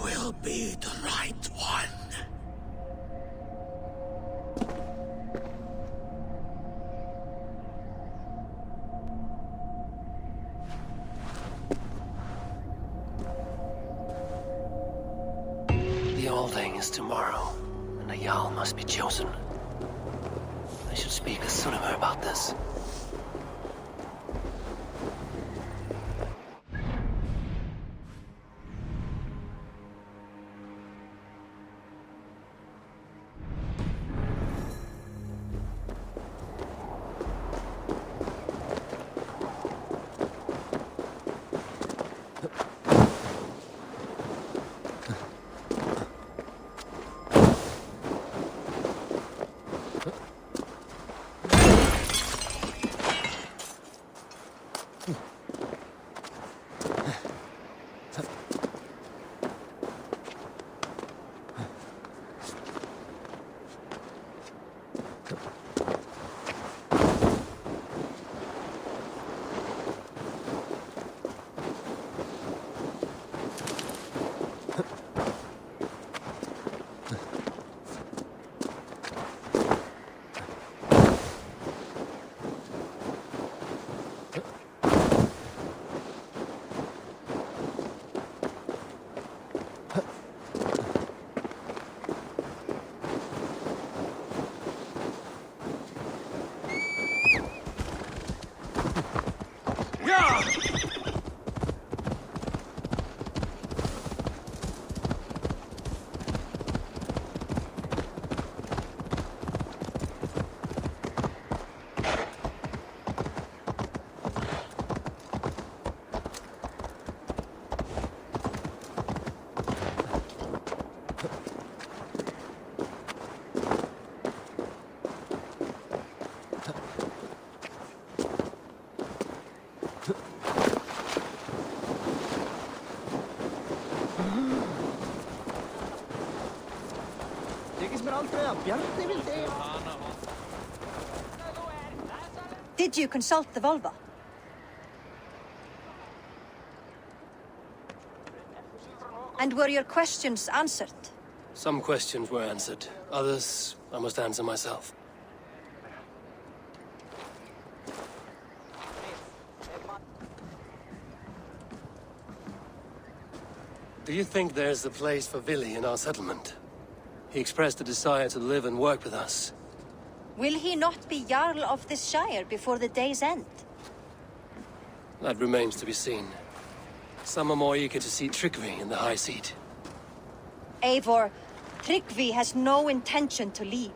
S15: will be the right one.
S1: The Alding is tomorrow, and a Jarl must be chosen. I should speak to Sunniva about this.
S16: Did you consult the Volva? And were your questions answered?
S22: Some questions were answered. Others, I must answer myself. Do you think there's a place for Vili in our settlement? He expressed a desire to live and work with us.
S16: Will he not be Jarl of this Shire before the day's end?
S22: That remains to be seen. Some are more eager to see Tryggvi in the high seat.
S16: Eivor, Tryggvi has no intention to lead.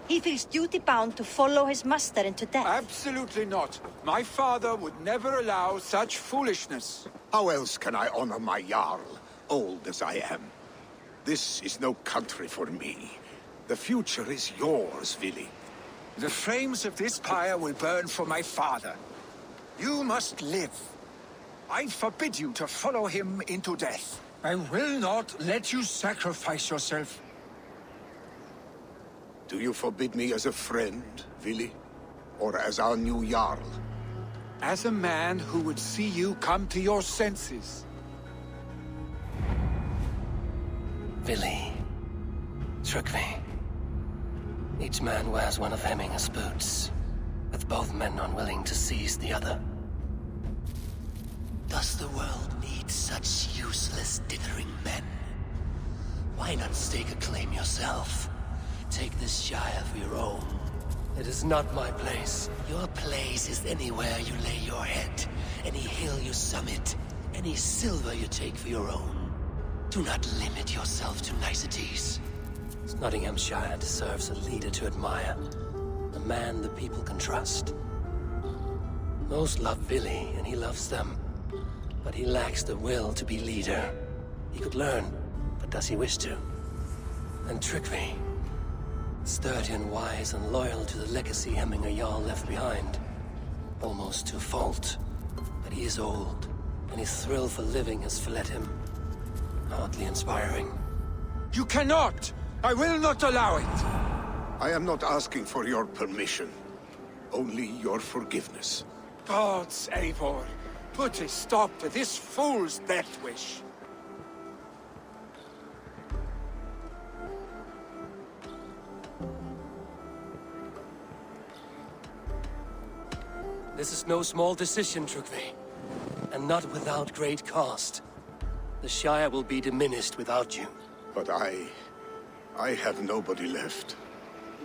S16: He feels duty-bound to follow his master into death.
S5: Absolutely not. My father would never allow such foolishness.
S3: How else can I honor my Jarl, old as I am? This is no country for me. The future is yours, Vili.
S5: The flames of this pyre will burn for my father. You must live. I forbid you to follow him into death. I will not let you sacrifice yourself.
S3: Do you forbid me as a friend, Vili? Or as our new Jarl?
S5: As a man who would see you come to your senses.
S1: Vili. Trygve. Each man wears one of Hemminger's boots, with both men unwilling to seize the other. Does the world need such useless, dithering men? Why not stake a claim yourself? Take this Shire for your own. It is not my place. Your place is anywhere you lay your head, any hill you summit, any silver you take for your own. Do not limit yourself to niceties. Nottinghamshire deserves a leader to admire, a man the people can trust. Most love Vili, and he loves them, but he lacks the will to be leader. He could learn, but does he wish to? And Trygve, sturdy and wise and loyal to the legacy Hemminger Jarl left behind, almost to a fault. But he is old, and his thrill for living has fled him. Hardly inspiring.
S5: You cannot! I will not allow it!
S3: I am not asking for your permission, only your forgiveness.
S5: Gods, Eivor, put a stop to this fool's death wish.
S1: This is no small decision, Trygve, and not without great cost. The Shire will be diminished without you.
S3: But I have nobody left.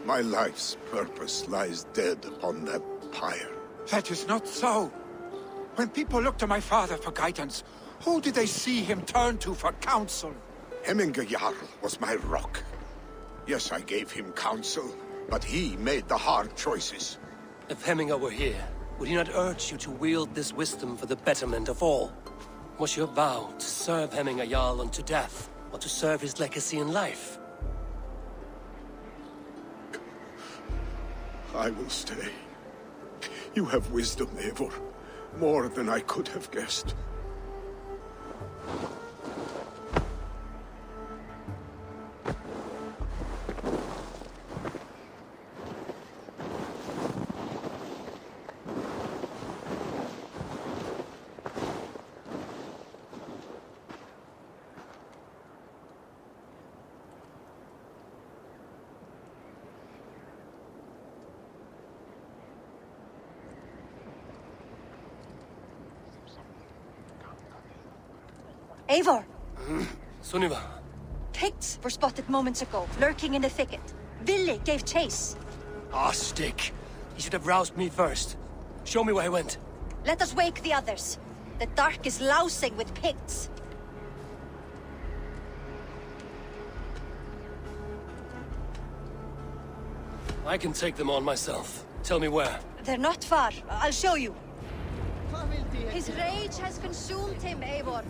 S3: My life's purpose lies dead upon that pyre.
S5: That is not so. When people look to my father for guidance, who did they see him turn to for counsel?
S3: Hemminger Jarl was my rock. Yes, I gave him counsel, but he made the hard choices.
S1: If Hemminger were here, would he not urge you to wield this wisdom for the betterment of all? Was your vow to serve Hemminger Jarl unto death, or to serve his legacy in life?
S3: I will stay. You have wisdom, Eivor. More than I could have guessed.
S16: Eivor!
S1: Sunniva!
S16: Picts were spotted moments ago, lurking in the thicket. Vili gave chase.
S1: Ah, stick! He should have roused me first. Show me where he went.
S16: Let us wake the others. The dark is lousing with Picts.
S1: I can take them on myself. Tell me where.
S16: They're not far. I'll show you. His rage has consumed him, Eivor.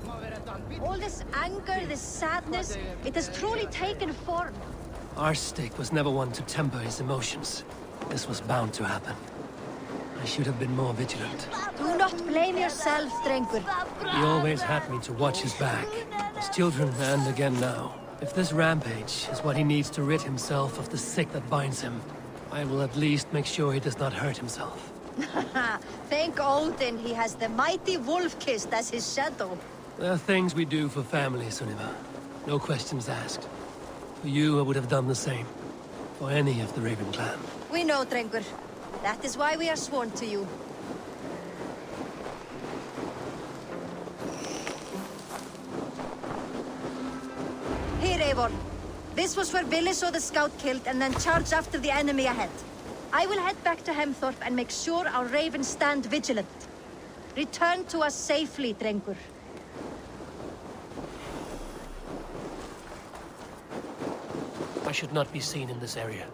S16: All this anger, this sadness, it has truly taken form.
S1: Our stick was never one to temper his emotions. This was bound to happen. I should have been more vigilant.
S16: Do not blame yourself, Drengur.
S1: He always had me to watch his back. As children, and again now. If this rampage is what he needs to rid himself of the sick that binds him, I will at least make sure he does not hurt himself.
S16: Thank Odin he has the mighty Wolf-Kissed as his shadow.
S1: There are things we do for family, Sunniva. No questions asked. For you, I would have done the same. For any of the Raven clan.
S16: We know, Drengur. That is why we are sworn to you. Here, Eivor. This was where Vili saw the scout killed and then charged after the enemy ahead. I will head back to Hemthorpe and make sure our ravens stand vigilant. Return to us safely, Drengur.
S1: I should not be seen in this area.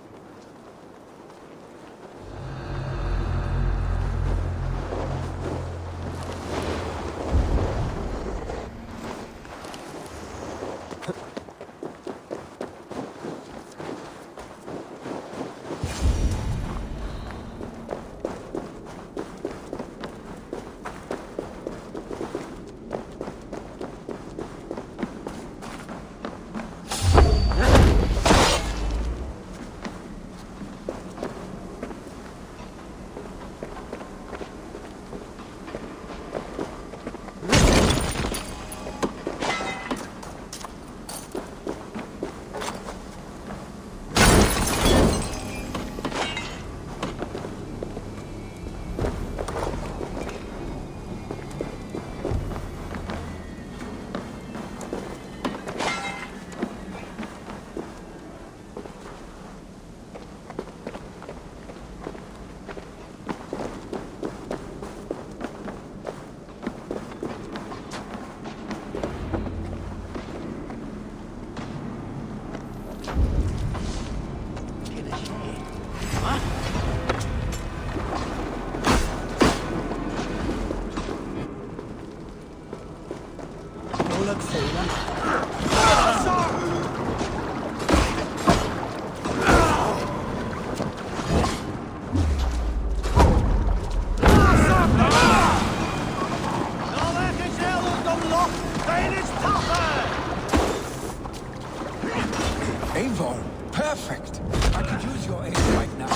S14: Perfect. I could use your aid right now.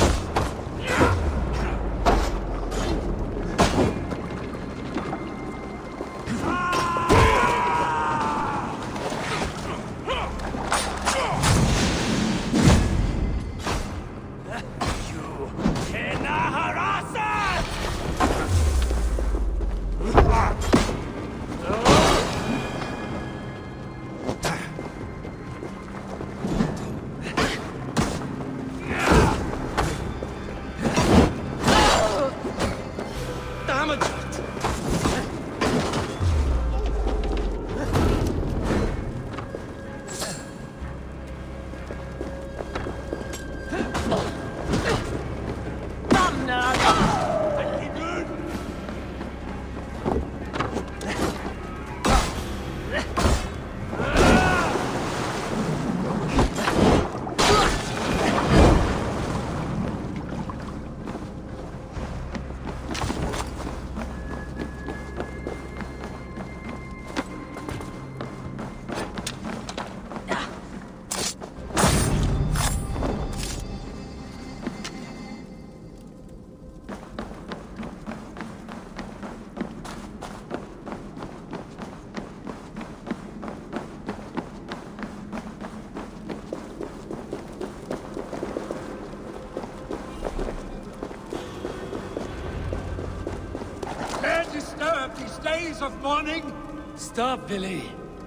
S5: These days of mourning?
S22: Stop, Billy.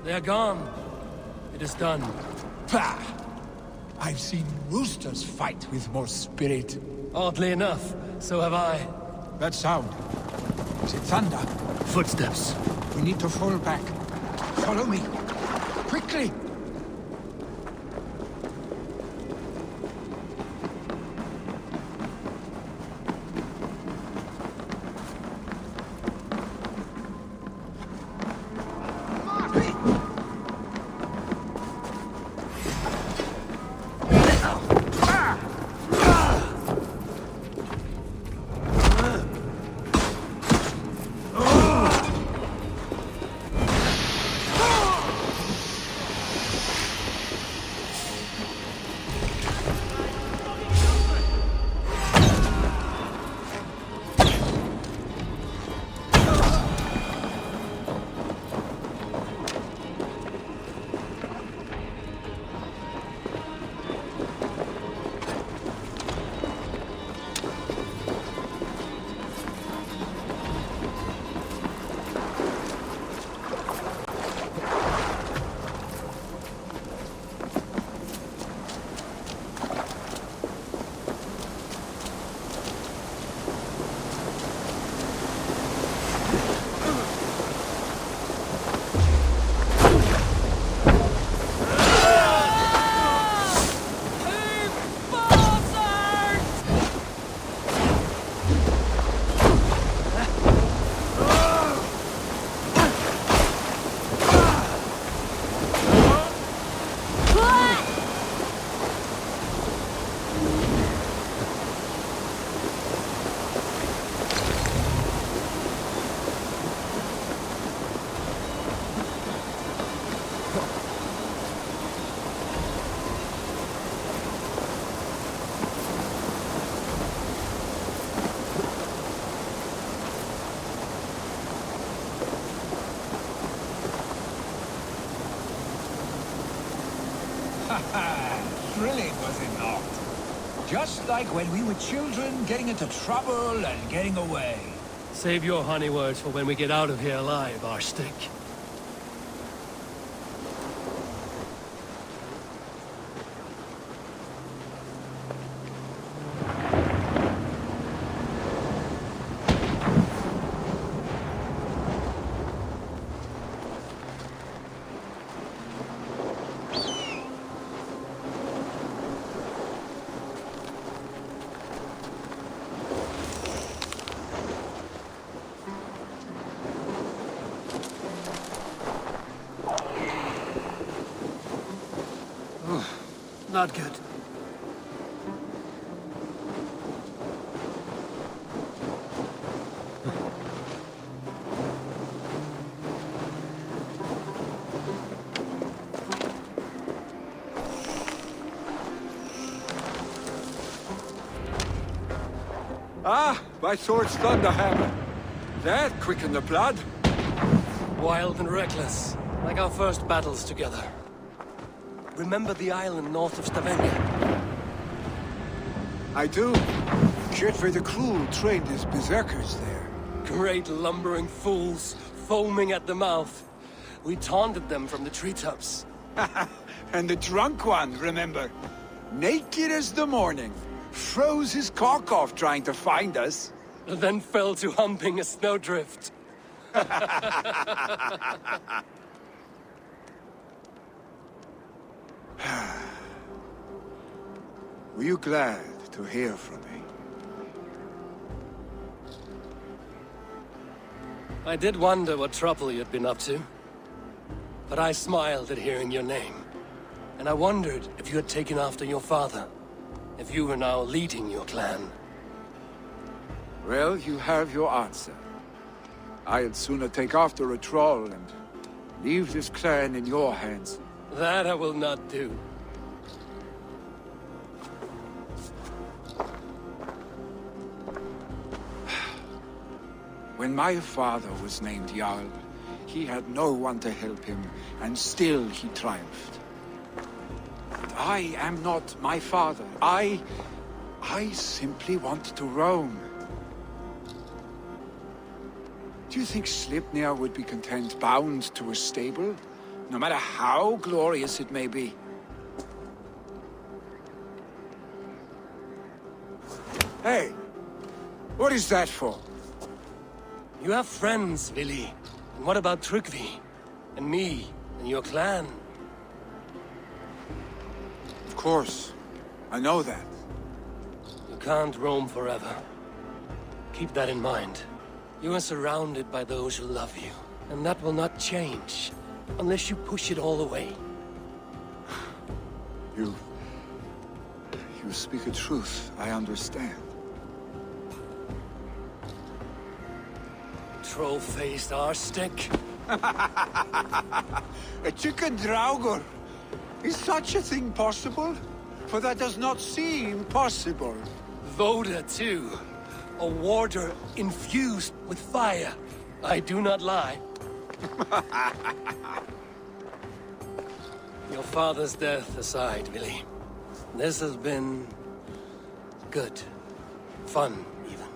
S22: They're gone. It is done.
S14: Pah! I've seen roosters fight with more spirit.
S22: Oddly enough, so have I.
S14: That sound. Is it thunder?
S22: Footsteps.
S14: We need to fall back. Follow me. Quickly! Thrilling, was it not? Just like when we were children, getting into trouble and getting away.
S22: Save your honey words for when we get out of here alive, Arstick. Not good.
S5: Ah, my sword's thunderhammer. That quickened the blood.
S22: Wild and reckless, like our first battles together. Remember the island north of Stavanger?
S14: I do. Kjotve the Cruel trained his berserkers there.
S22: Great lumbering fools, foaming at the mouth. We taunted them from the treetops.
S14: And the drunk one, remember? Naked as the morning. Froze his cock off trying to find us.
S22: Then fell to humping a snowdrift.
S14: Were you glad to hear from me?
S22: I did wonder what trouble you'd been up to. But I smiled at hearing your name. And I wondered if you had taken after your father. If you were now leading your clan.
S14: Well, you have your answer. I'd sooner take after a troll and leave this clan in your hands.
S22: That I will not do.
S14: When my father was named Jarl, he had no one to help him, and still he triumphed. But I am not my father. I simply want to roam. Do you think Sleipnir would be content bound to a stable, no matter how glorious it may be? Hey, what is that for?
S22: You have friends, Vili. And what about Tryggvi? And me? And your clan?
S14: Of course. I know that.
S22: You can't roam forever. Keep that in mind. You are surrounded by those who love you. And that will not change. Unless you push it all away.
S14: You speak a truth. I understand.
S22: Troll-faced arstick.
S14: A chicken draugr. Is such a thing possible? For that does not seem possible.
S22: Voda, too. A warder infused with fire. I do not lie. Your father's death aside, Vili. This has been... good. Fun, even.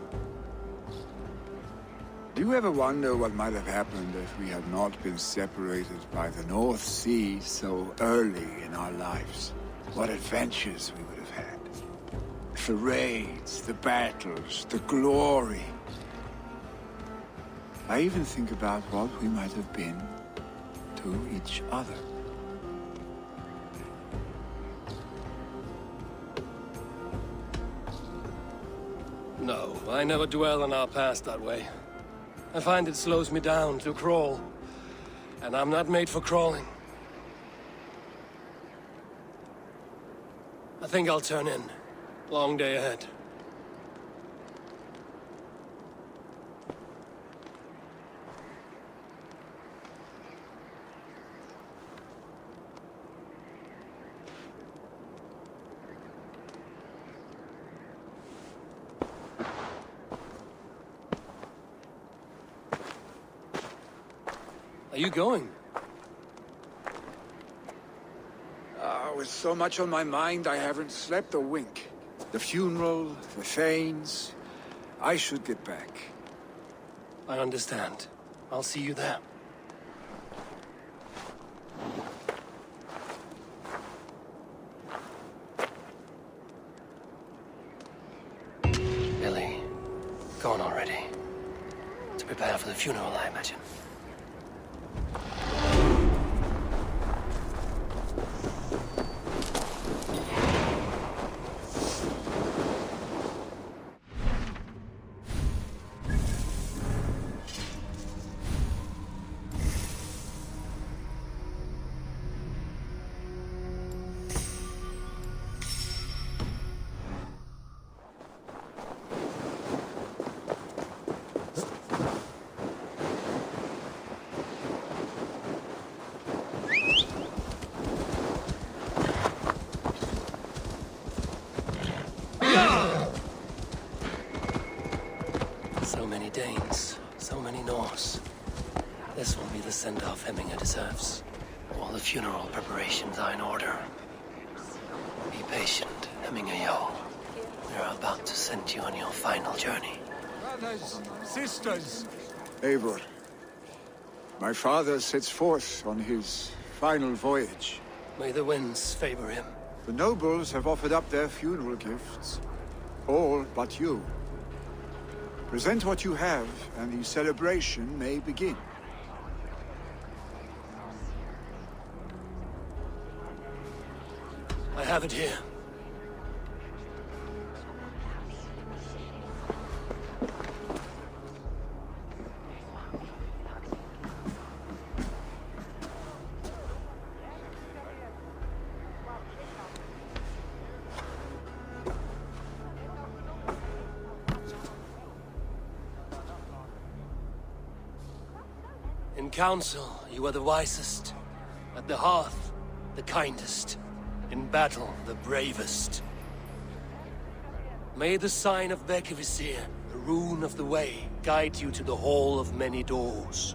S14: Do you ever wonder what might have happened if we had not been separated by the North Sea so early in our lives? What adventures we would have had. The raids, the battles, the glory. I even think about what we might have been to each other.
S22: No, I never dwell on our past that way. I find it slows me down to crawl. And I'm not made for crawling. I think I'll turn in. Long day ahead. Are you going?
S14: With so much on my mind, I haven't slept a wink. The funeral, the Thanes... I should get back.
S22: I understand. I'll see you there.
S1: Billy, gone already. To prepare for the funeral, I imagine. send-off Hemminger deserves. All the funeral preparations are in order. Be patient, Hemminger Jarl. They're about to send you on your final journey.
S5: Brothers, sisters,
S14: Eivor, my father sets forth on his final voyage.
S1: May the winds favor him.
S14: The nobles have offered up their funeral gifts. All but you. Present what you have, and the celebration may begin.
S1: I have it here. In council, you are the wisest. At the hearth, the kindest. In battle, the bravest. May the sign of Bekevisir, the rune of the way, guide you to the Hall of Many Doors.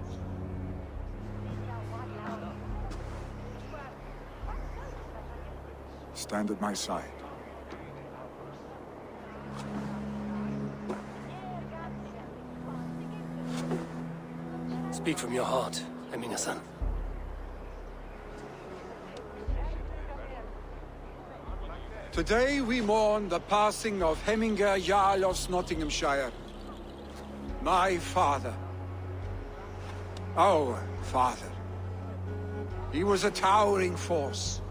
S14: Stand at my side.
S1: Speak from your heart, Hemminger-san.
S5: today we mourn the passing of Hemminger Jarl of Nottinghamshire. My father. Our father. He was a towering force.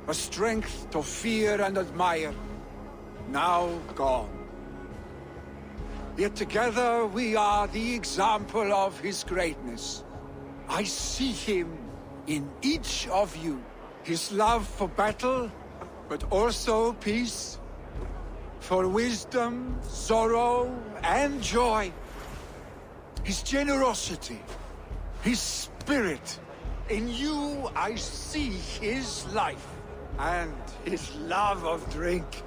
S5: A strength to fear and admire. Now gone. Yet together we are the example of his greatness. I see him in each of you. His love for battle, but also peace. For wisdom, sorrow, and joy. His generosity, his spirit. In you I see his life, and his love of drink.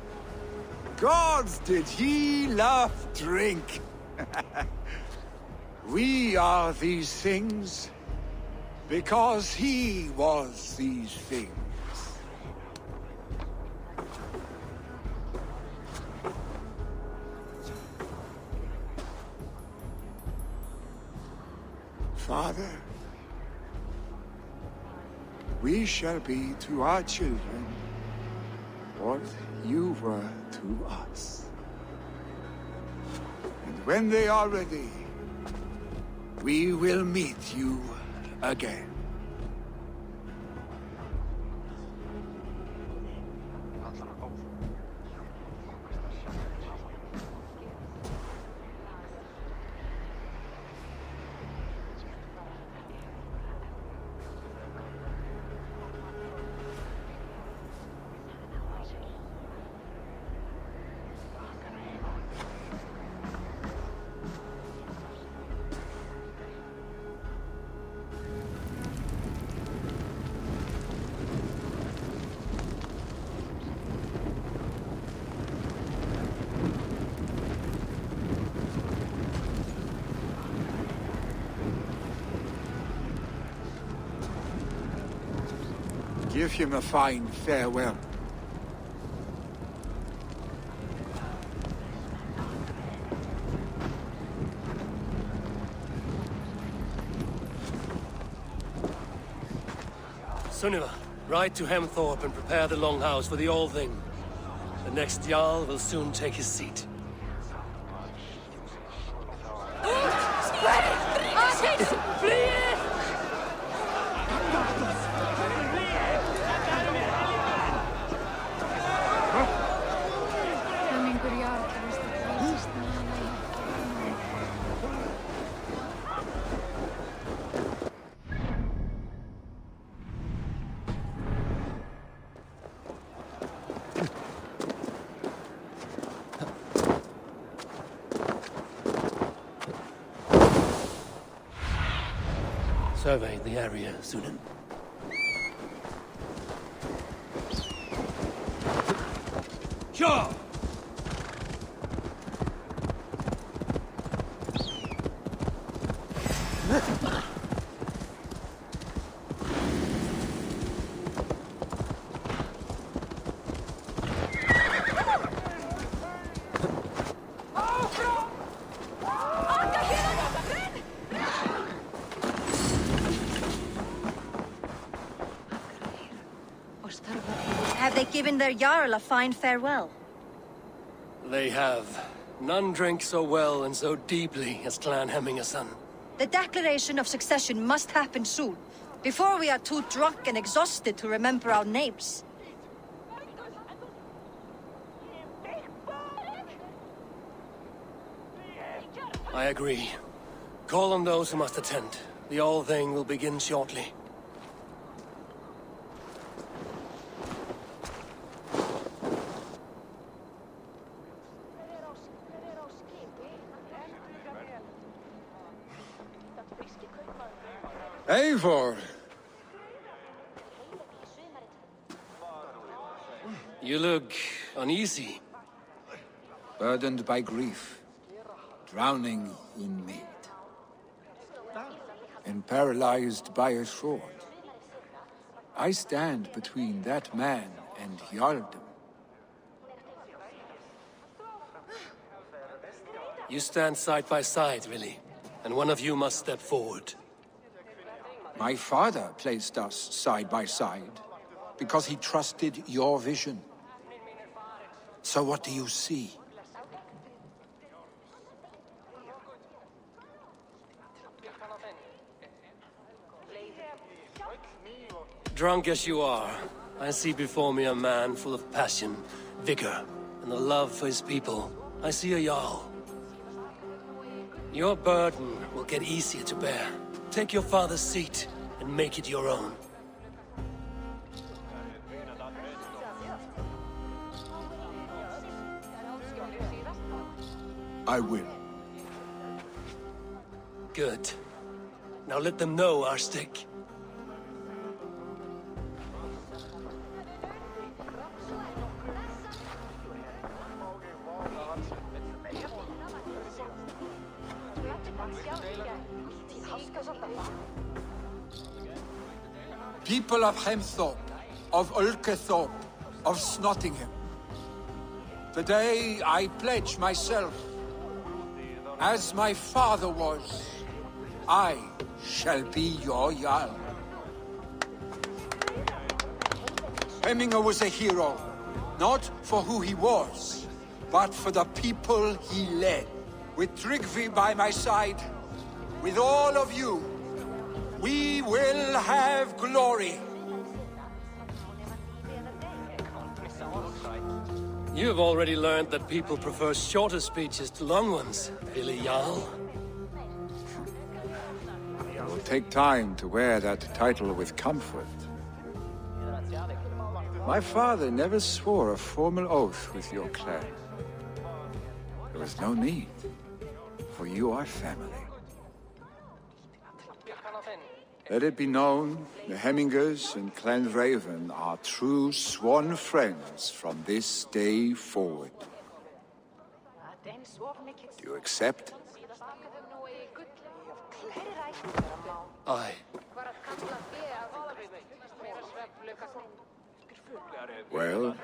S5: Gods, did he love drink! We are these things because he was these things. Father, we shall be to our children what you were to us. And when they are ready, we will meet you again. Give him a fine farewell.
S1: Sunniva, ride to Hemthorpe and prepare the Longhouse for the All-Thing. The next Jarl will soon take his seat. Survey the area, Sunan.
S22: Sure!
S16: given their Jarl a fine farewell.
S22: They have. None drink so well and so deeply as Clan Hemmingerson.
S16: The declaration of succession must happen soon, before we are too drunk and exhausted to remember our names.
S22: I agree. Call on those who must attend. The All-Thing will begin shortly.
S14: Eivor!
S22: You look uneasy.
S14: Burdened by grief. Drowning in mead. And paralyzed by a sword. I stand between that man and Jarldom.
S22: You stand side by side, really. And one of you must step forward.
S14: My father placed us side by side, because he trusted your vision. So what do you see?
S22: Drunk as you are, I see before me a man full of passion, vigor, and a love for his people. I see a Jarl. Your burden will get easier to bear. Take your father's seat and make it your own.
S14: I will.
S22: Good. Now let them know our stick.
S14: People of Hemthorpe, of Ulkethorpe, of Snottingham. Today I pledge myself, as my father was, I shall be your Jarl. Hemminger was a hero, not for who he was, but for the people he led. With Tryggvi by my side, with all of you, we will have glory.
S22: You have already learned that people prefer shorter speeches to long ones, Billy Jarl.
S14: It will take time to wear that title with comfort. My father never swore a formal oath with your clan. There was no need, for you are family. Let it be known, the Hemmingers and Clan Raven are true sworn friends from this day forward. Do you accept?
S22: Aye.
S14: Well?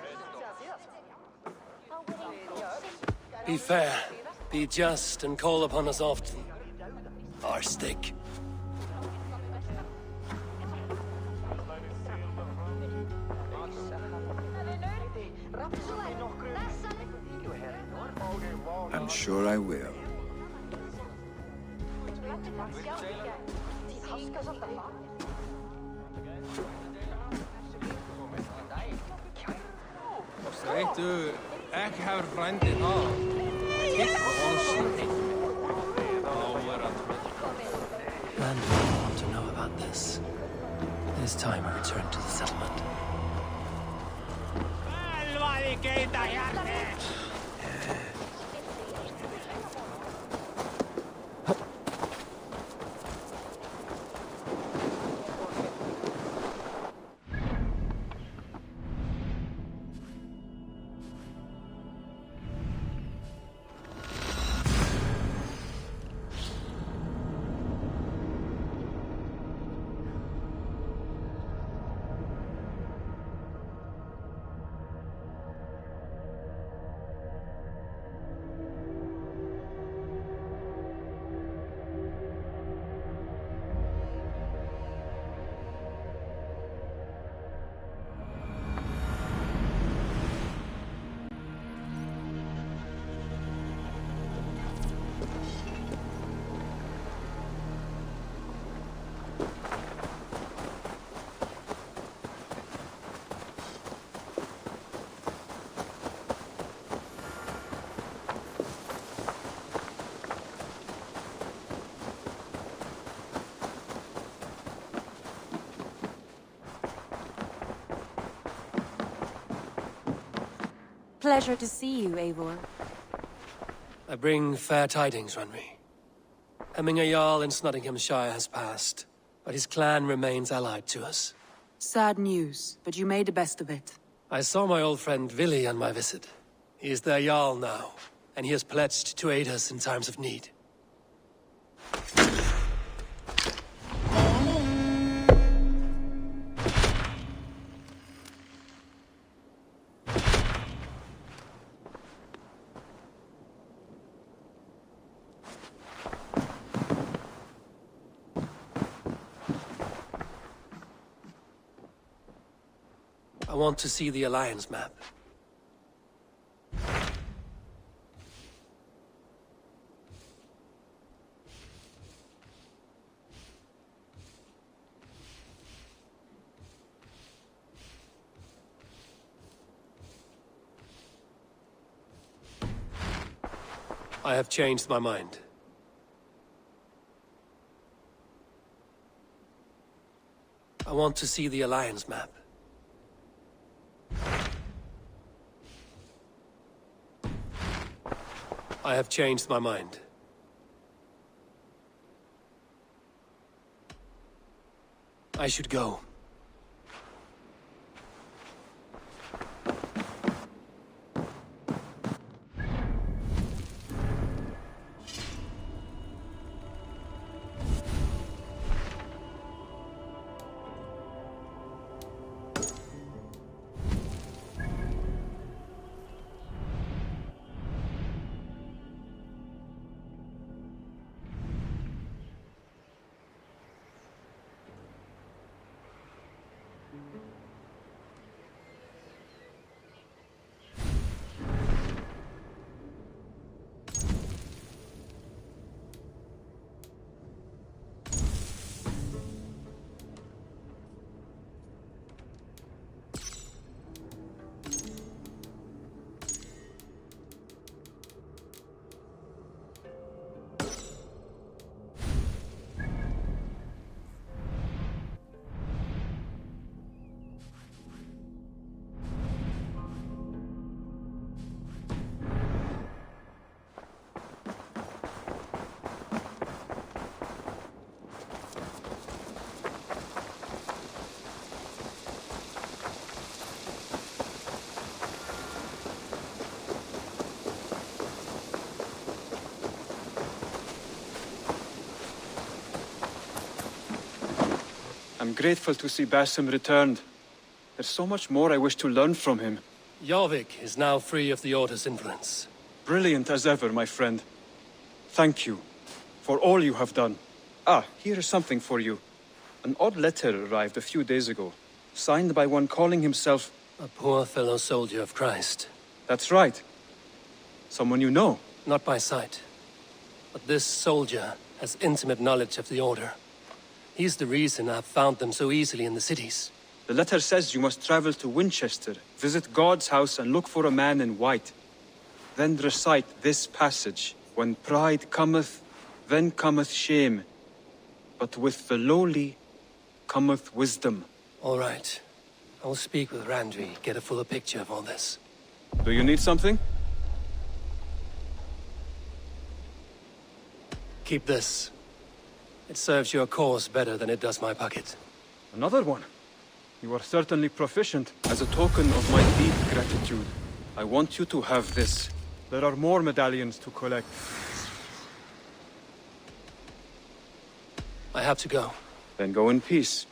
S22: Be fair, be just, and call upon us often. Our stick.
S14: I'm sure I will.
S10: Veit du, ekki hefur frændi það.
S1: Land will want to know about this. It is time I return to the settlement.
S4: pleasure to see you, Eivor.
S22: I bring fair tidings, Runry. Hemminger Jarl in Nottinghamshire has passed, but his clan remains allied to us.
S4: Sad news, but you made the best of it.
S22: I saw my old friend Vili on my visit. He is their Jarl now, and he has pledged to aid us in times of need. I want to see the Alliance map. I have changed my mind. I want to see the Alliance map. I have changed my mind. I should go.
S10: I'm grateful to see Basim returned. There's so much more I wish to learn from him.
S22: Jorvik is now free of the Order's influence.
S10: Brilliant as ever, my friend. Thank you for all you have done. Ah, here is something for you. An odd letter arrived a few days ago, signed by one calling himself...
S22: A poor fellow soldier of Christ.
S10: That's right. Someone you know?
S22: Not by sight. But this soldier has intimate knowledge of the Order. He's the reason I've found them so easily in the cities.
S10: The letter says you must travel to Winchester, visit God's house and look for a man in white. Then recite this passage. When pride cometh, then cometh shame. But with the lowly cometh wisdom.
S22: All right. I will speak with Randvi, get a fuller picture of all this.
S10: Do you need something?
S22: Keep this. It serves your cause better than it does my pocket.
S10: Another one? You are certainly proficient. As a token of my deep gratitude, I want you to have this. There are more medallions to collect.
S22: I have to go.
S10: Then go in peace.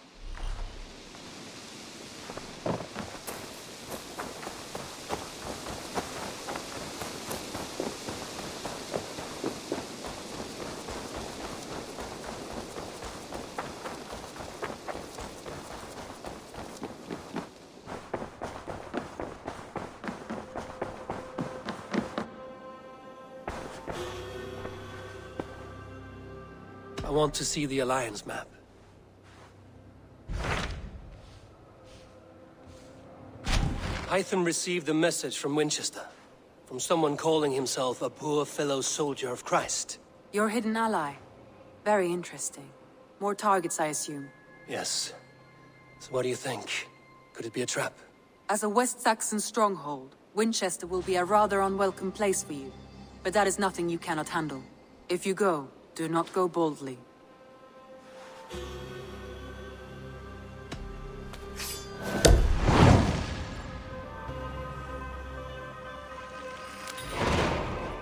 S22: I want to see the Alliance map. Hytham received a message from Winchester, from someone calling himself a poor fellow soldier of Christ.
S4: Your hidden ally. Very interesting. More targets, I assume.
S22: Yes. So what do you think? Could it be a trap?
S4: As a West Saxon stronghold, Winchester will be a rather unwelcome place for you, but that is nothing you cannot handle. If you go, do not go boldly.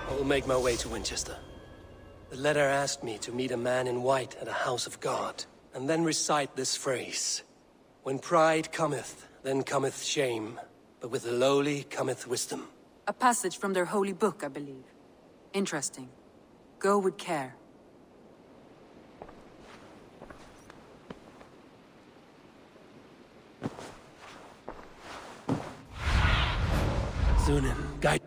S1: I will make my way to Winchester. The letter asked me to meet a man in white at a house of God, and then recite this phrase. When pride cometh, then cometh shame, but with the lowly cometh wisdom.
S4: A passage from their holy book, I believe. Interesting. Go with care.
S1: Zunin, guide.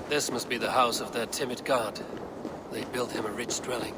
S1: This must be the house of their timid god. They built him a rich dwelling.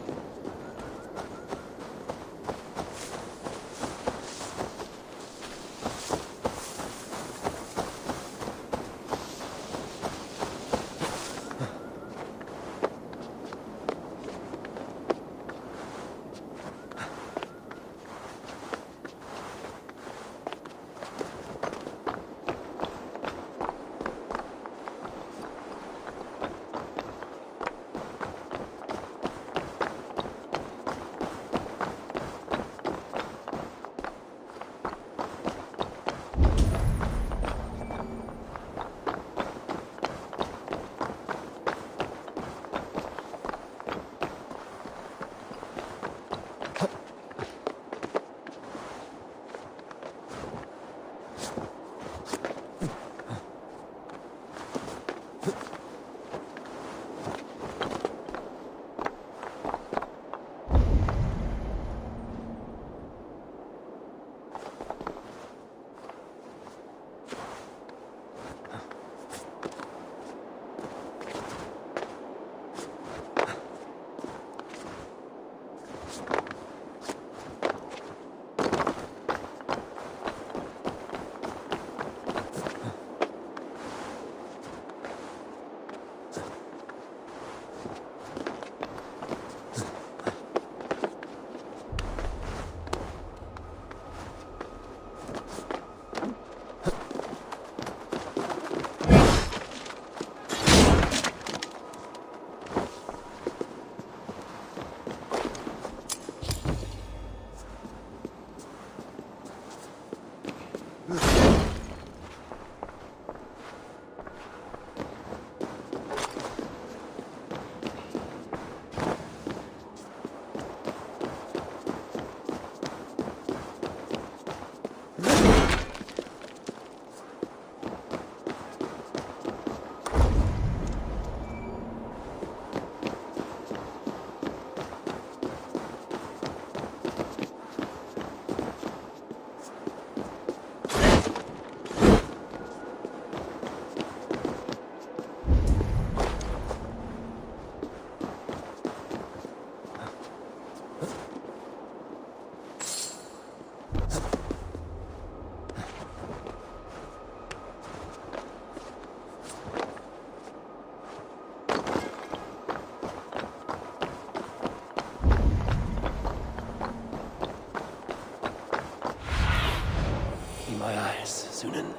S1: my eyes, Sunan.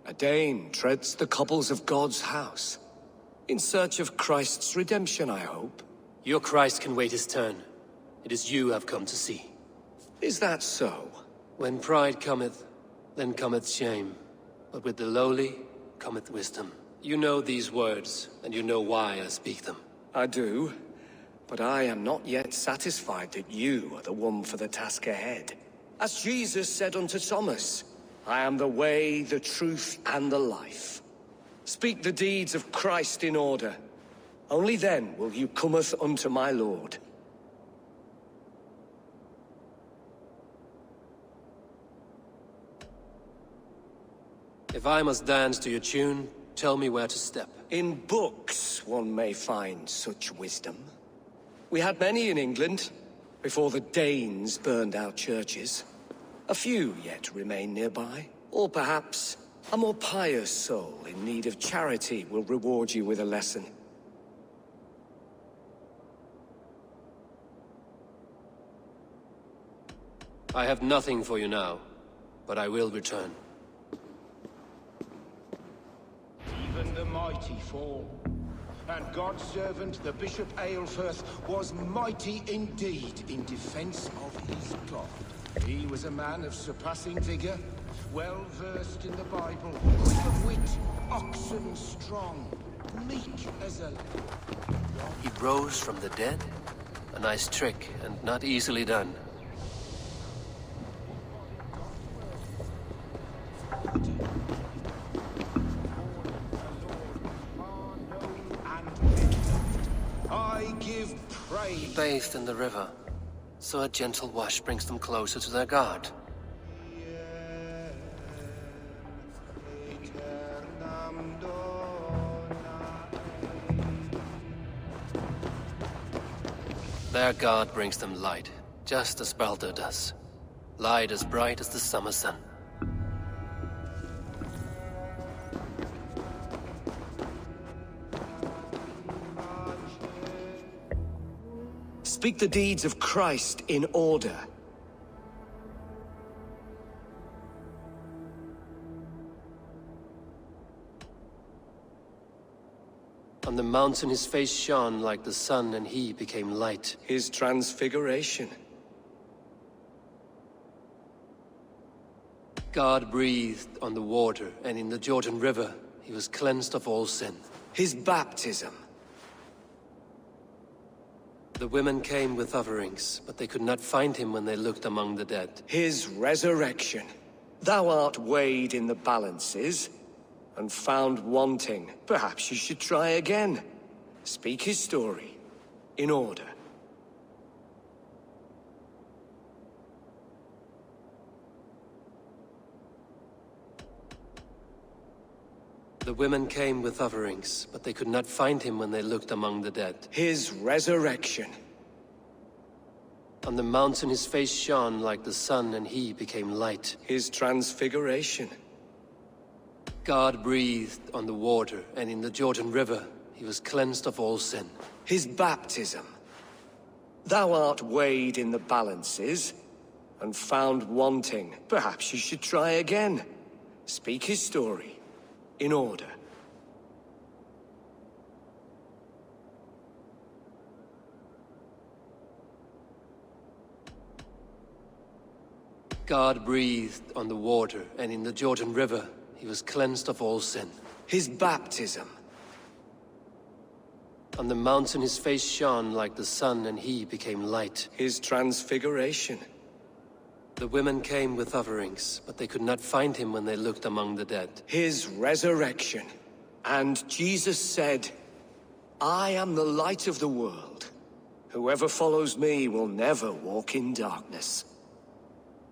S22: A Dane treads the cobbles of God's house. In search of Christ's redemption, I hope.
S1: Your Christ can wait his turn. It is you I've come to see.
S22: Is that so?
S1: When pride cometh, then cometh shame. But with the lowly cometh wisdom. You know these words, and you know why I speak them.
S22: I do, but I am not yet satisfied that you are the one for the task ahead. As Jesus said unto Thomas, I am the way, the truth, and the life. Speak the deeds of Christ in order. Only then will you cometh unto my Lord.
S1: If I must dance to your tune, tell me where to step.
S22: In books one may find such wisdom. We had many in England, before the Danes burned our churches. A few yet remain nearby. Or perhaps a more pious soul in need of charity will reward you with a lesson.
S1: I have nothing for you now, but I will return.
S2: Even the mighty fall. And God's servant, the Bishop Aelfirth, was mighty indeed in defense of his God. He was a man of surpassing vigor, well-versed in the Bible, quick of wit, oxen strong, meek as a lamb.
S1: He rose from the dead? A nice trick, and not easily done.
S2: I give praise.
S1: He bathed in the river, so a gentle wash brings them closer to their God. Their God brings them light, just as Baldur does. Light as bright as the summer sun.
S22: Speak the deeds of Christ in order.
S1: On the mountain his face shone like the sun, and he became light.
S22: His transfiguration.
S1: God breathed on the water, and in the Jordan River he was cleansed of all sin.
S22: His baptism.
S1: The women came with offerings, but they could not find him when they looked among the dead.
S22: His resurrection. Thou art weighed in the balances, and found wanting. Perhaps you should try again. Speak his story, in order.
S1: The women came with offerings, but they could not find him when they looked among the dead.
S22: His resurrection.
S1: On the mountain his face shone like the sun, and he became light.
S22: His transfiguration.
S1: God breathed on the water, and in the Jordan River he was cleansed of all sin.
S22: His baptism. Thou art weighed in the balances, and found wanting. Perhaps you should try again. Speak his story, in order.
S1: God breathed on the water, and in the Jordan River, he was cleansed of all sin.
S22: His baptism.
S1: On the mountain his face shone like the sun, and he became light.
S22: His transfiguration.
S1: The women came with offerings, but they could not find him when they looked among the dead.
S22: His resurrection. And Jesus said, I am the light of the world. Whoever follows me will never walk in darkness.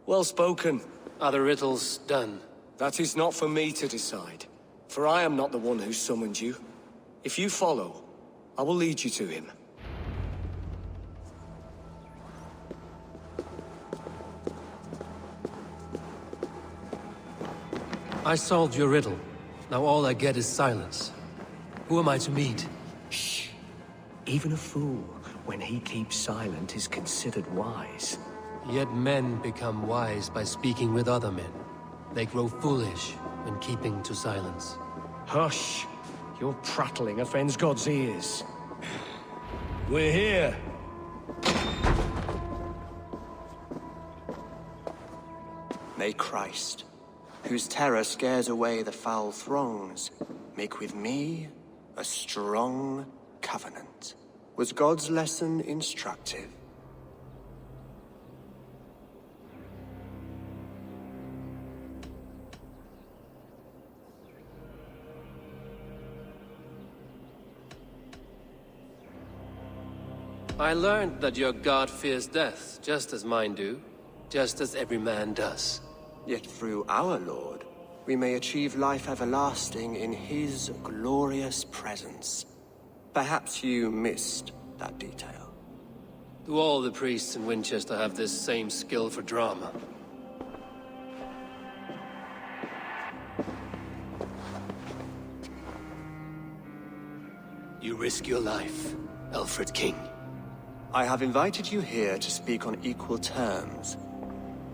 S22: Well spoken.
S1: Are the riddles done?
S22: That is not for me to decide, for I am not the one who summoned you. If you follow, I will lead you to him.
S1: I solved your riddle. Now all I get is silence. Who am I to meet?
S22: Shh. Even a fool, when he keeps silent, is considered wise.
S1: Yet men become wise by speaking with other men. They grow foolish when keeping to silence.
S22: Hush! Your prattling offends God's ears. We're here.
S20: May Christ, whose terror scares away the foul throngs, make with me a strong covenant. Was God's lesson instructive?
S1: I learned that your god fears death, just as mine do. Just as every man does.
S20: Yet through our Lord, we may achieve life everlasting in his glorious presence. Perhaps you missed that detail.
S1: Do all the priests in Winchester have this same skill for drama? You risk your life, Alfred King.
S20: I have invited you here to speak on equal terms.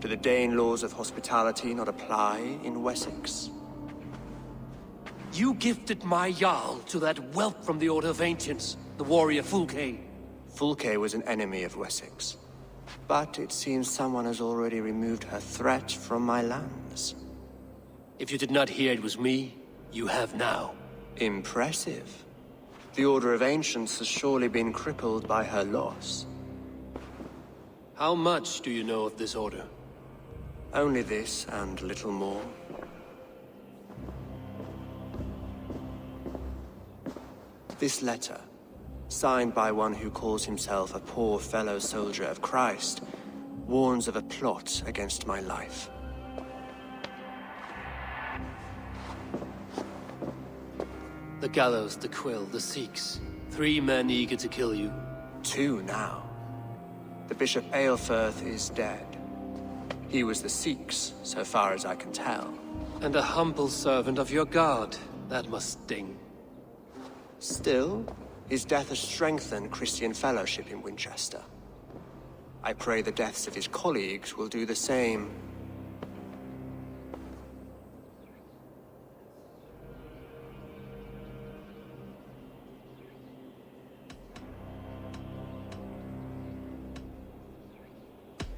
S20: Do the Dane laws of hospitality not apply in Wessex?
S1: You gifted my Jarl to that whelp from the Order of Ancients, the warrior Fulke.
S20: Fulke was an enemy of Wessex. But it seems someone has already removed her threat from my lands.
S1: If you did not hear it was me, you have now.
S20: Impressive. The Order of Ancients has surely been crippled by her loss.
S1: How much do you know of this order?
S20: Only this, and little more. This letter, signed by one who calls himself a poor fellow soldier of Christ, warns of a plot against my life.
S1: The gallows, the quill, the Sikhs. 3 men eager to kill you.
S20: 2 now. The Bishop Aelfirth is dead. He was the Sikhs, so far as I can tell.
S1: And a humble servant of your god. That must sting.
S20: Still, his death has strengthened Christian fellowship in Winchester. I pray the deaths of his colleagues will do the same.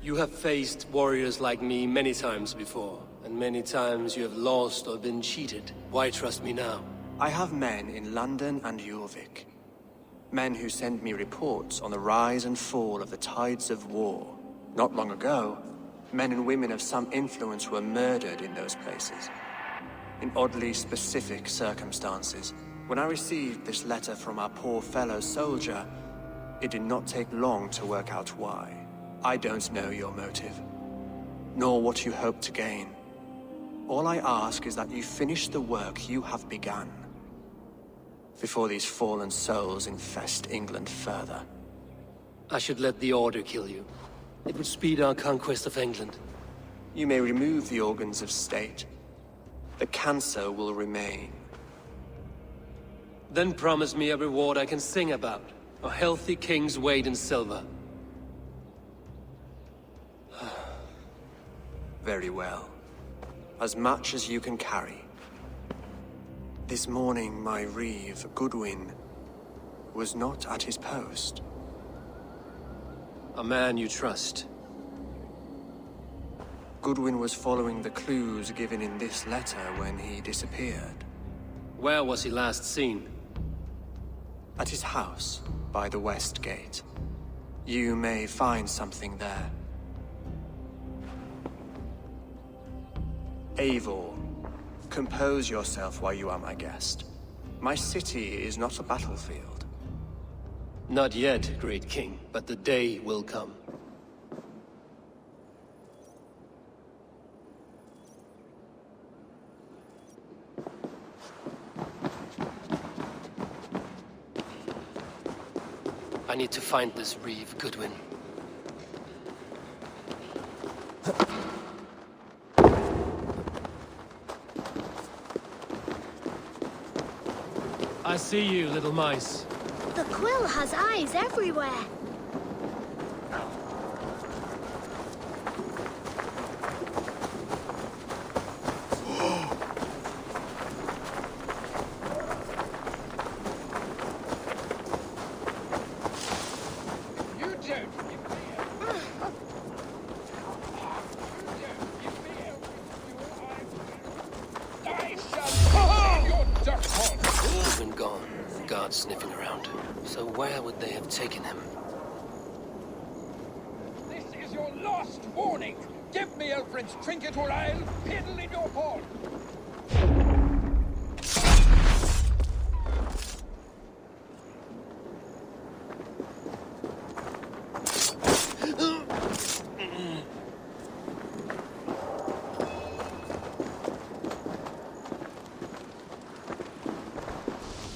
S1: You have faced warriors like me many times before, and many times you have lost or been cheated. Why trust me now?
S20: I have men in London and Jorvik. Men who send me reports on the rise and fall of the tides of war. Not long ago, men and women of some influence were murdered in those places. In oddly specific circumstances. When I received this letter from our poor fellow soldier, it did not take long to work out why. I don't know your motive, nor what you hope to gain. All I ask is that you finish the work you have begun, before these fallen souls infest England further.
S1: I should let the Order kill you. It would speed our conquest of England.
S20: You may remove the organs of state. The cancer will remain.
S1: Then promise me a reward I can sing about. A healthy king's weight in silver.
S20: Very well. As much as you can carry. This morning, my reeve, Goodwin, was not at his post.
S1: A man you trust.
S20: Goodwin was following the clues given in this letter when he disappeared.
S1: Where was he last seen?
S20: At his house, by the west gate. You may find something there. Eivor, compose yourself while you are my guest. My city is not a battlefield.
S1: Not yet, great king, but the day will come. I need to find this reeve, Goodwin. I see you, little mice.
S23: The quill has eyes everywhere.
S1: Goodwin gone. Guards sniffing around. So where would they have taken him?
S9: This is your last warning! Give me Elfrin's trinket or I'll piddle in your horn!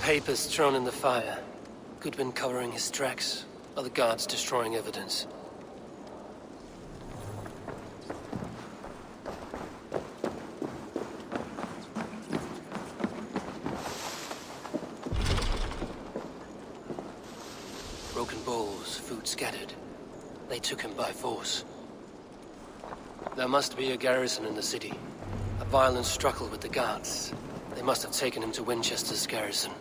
S1: Papers thrown in the fire. Goodwin covering his tracks. Other guards destroying evidence. Broken bowls, food scattered. They took him by force. There must be a garrison in the city. A violent struggle with the guards. They must have taken him to Winchester's garrison.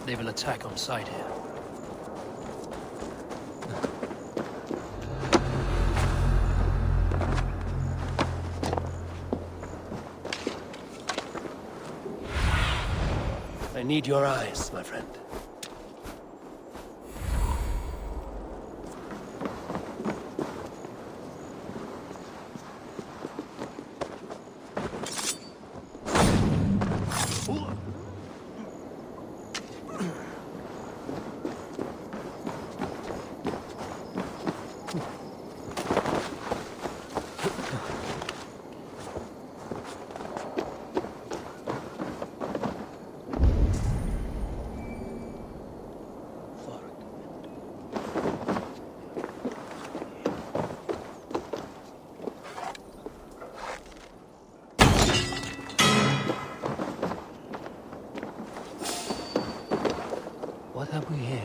S1: They will attack on sight here. I need your eyes, my friend. What have we here?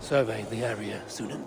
S1: Survey the area, Sunan.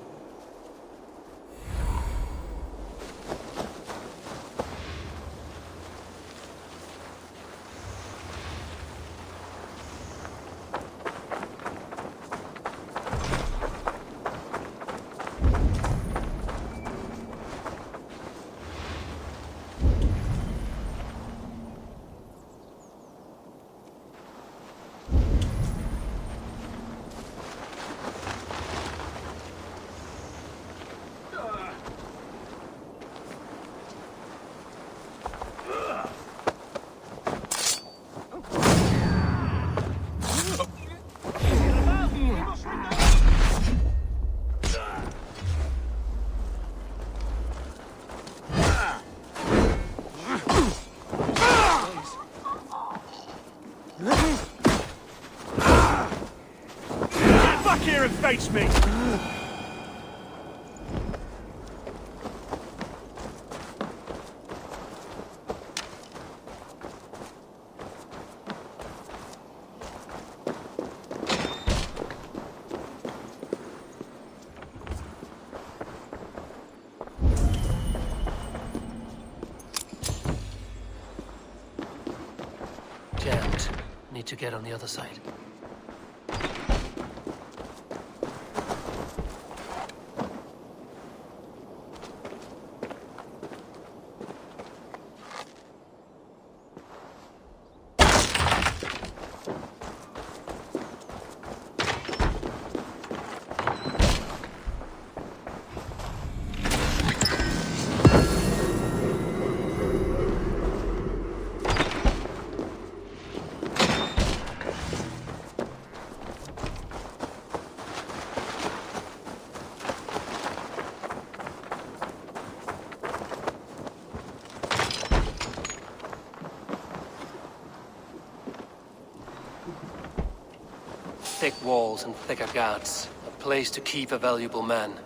S19: here and face me!
S1: Jammed. Need to get on the other side. Thick walls and thicker guards. A place to keep a valuable man.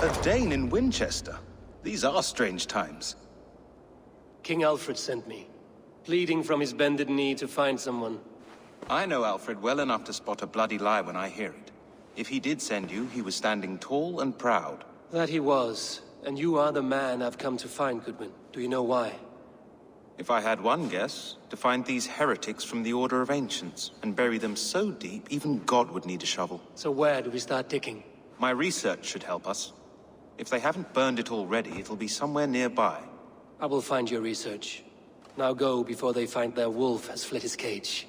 S17: A Dane in Winchester? These are strange times.
S1: King Alfred sent me, pleading from his bended knee to find someone.
S17: I know Alfred well enough to spot a bloody lie when I hear it. If he did send you, he was standing tall and proud.
S1: That he was, and you are the man I've come to find, Goodman. Do you know why?
S17: If I had one guess, to find these heretics from the Order of Ancients, and bury them so deep, even God would need a shovel.
S1: So where do we start digging?
S17: My research should help us. If they haven't burned it already, it'll be somewhere nearby.
S1: I will find your research. Now go before they find their wolf has fled his cage.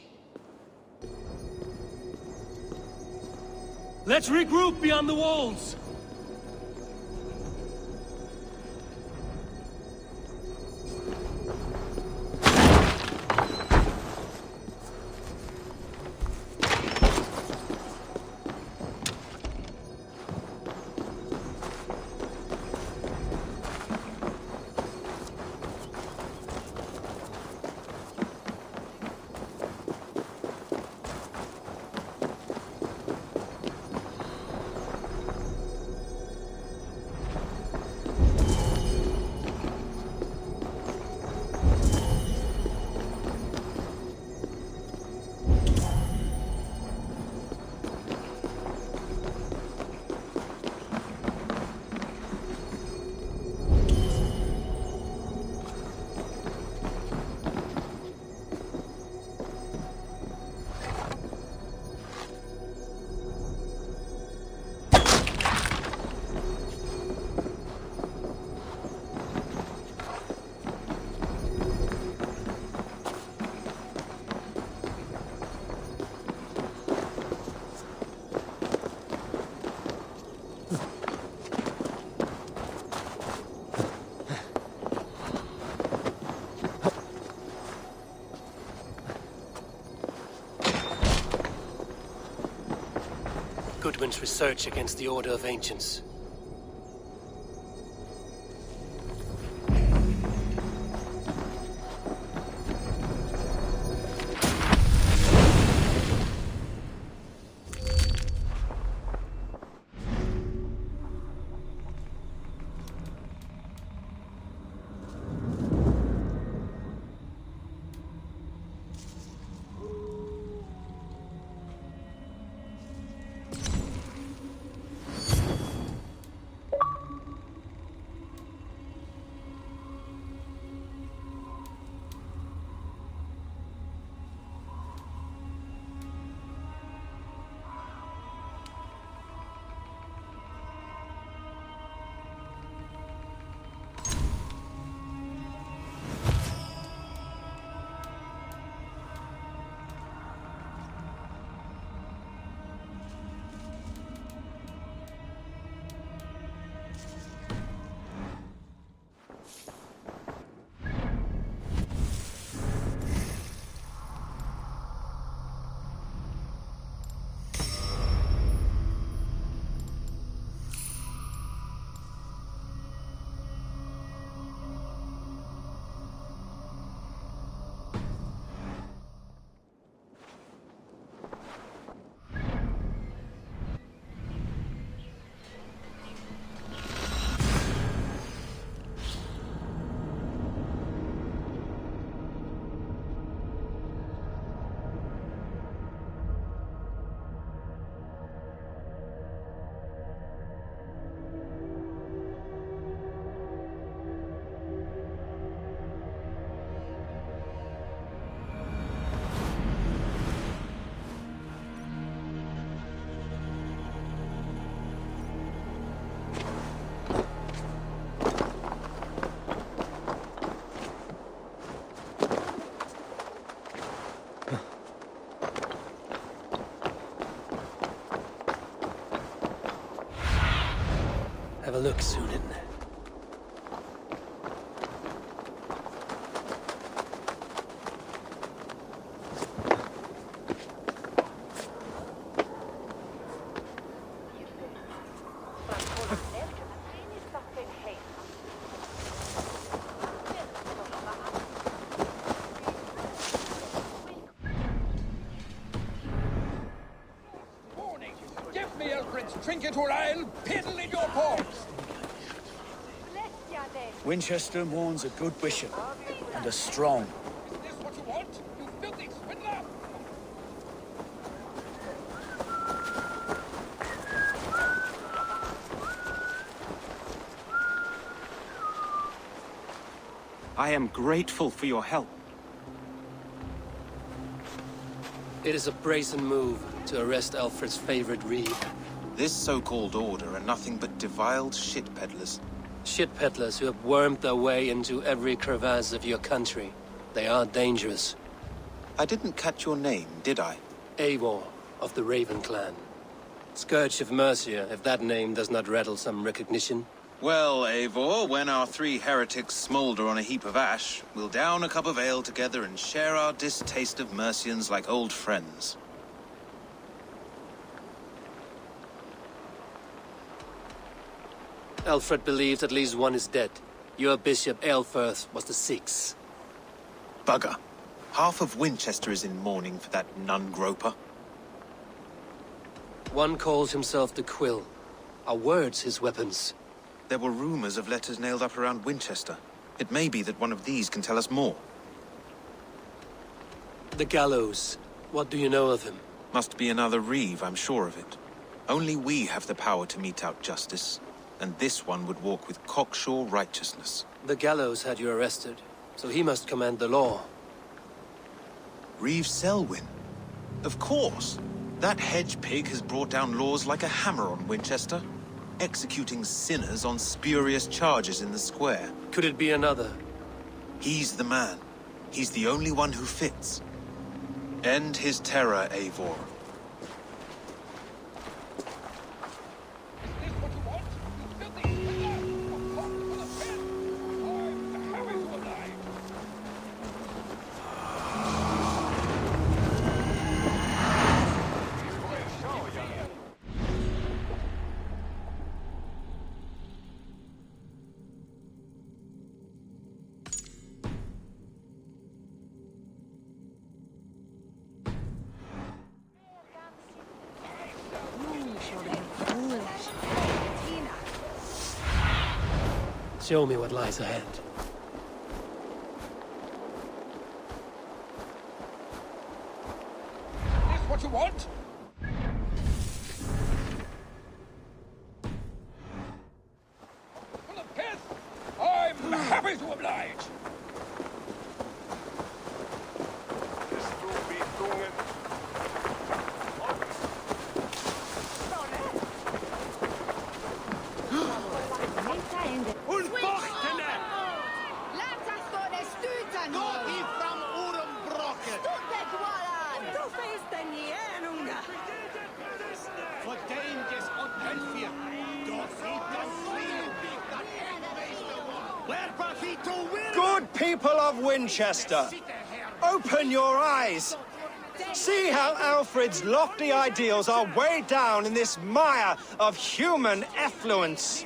S22: Let's regroup beyond the walls!
S1: Goodwin's research against the Order of Ancients. Have a look, Sunan.
S9: Give me Elfred's trinket or I'll piddle in your paws!
S11: Winchester mourns a good bishop, and a strong.
S9: Is this what you want, you filthy swindler?
S17: I am grateful for your help.
S1: It is a brazen move to arrest Alfred's favorite reeve.
S17: This so-called order are nothing but deviled shit peddlers.
S1: Shit peddlers who have wormed their way into every crevasse of your country. They are dangerous.
S17: I didn't catch your name, did I?
S1: Eivor, of the Raven clan. Scourge of Mercia, if that name does not rattle some recognition.
S17: Well, Eivor, when our three heretics smolder on a heap of ash, we'll down a cup of ale together and share our distaste of Mercians like old friends.
S1: Alfred believes at least one is dead. Your bishop, Aelfirth, was the sixth.
S17: Bugger. Half of Winchester is in mourning for that nun-groper.
S1: One calls himself the Quill. Are words his weapons?
S17: There were rumors of letters nailed up around Winchester. It may be that one of these can tell us more.
S1: The gallows. What do you know of him?
S17: Must be another reeve, I'm sure of it. Only we have the power to mete out justice. And this one would walk with cocksure righteousness.
S1: The gallows had you arrested, so he must command the law.
S17: Reeve Selwyn? Of course! That hedge pig has brought down laws like a hammer on Winchester, executing sinners on spurious charges in the square.
S1: Could it be another?
S17: He's the man. He's the only one who fits. End his terror, Eivor.
S1: Show me what lies ahead.
S9: Is what you want? Full of pith? I'm happy to oblige.
S8: Good people of Winchester, open your eyes. See how Alfred's lofty ideals are weighed down in this mire of human effluence.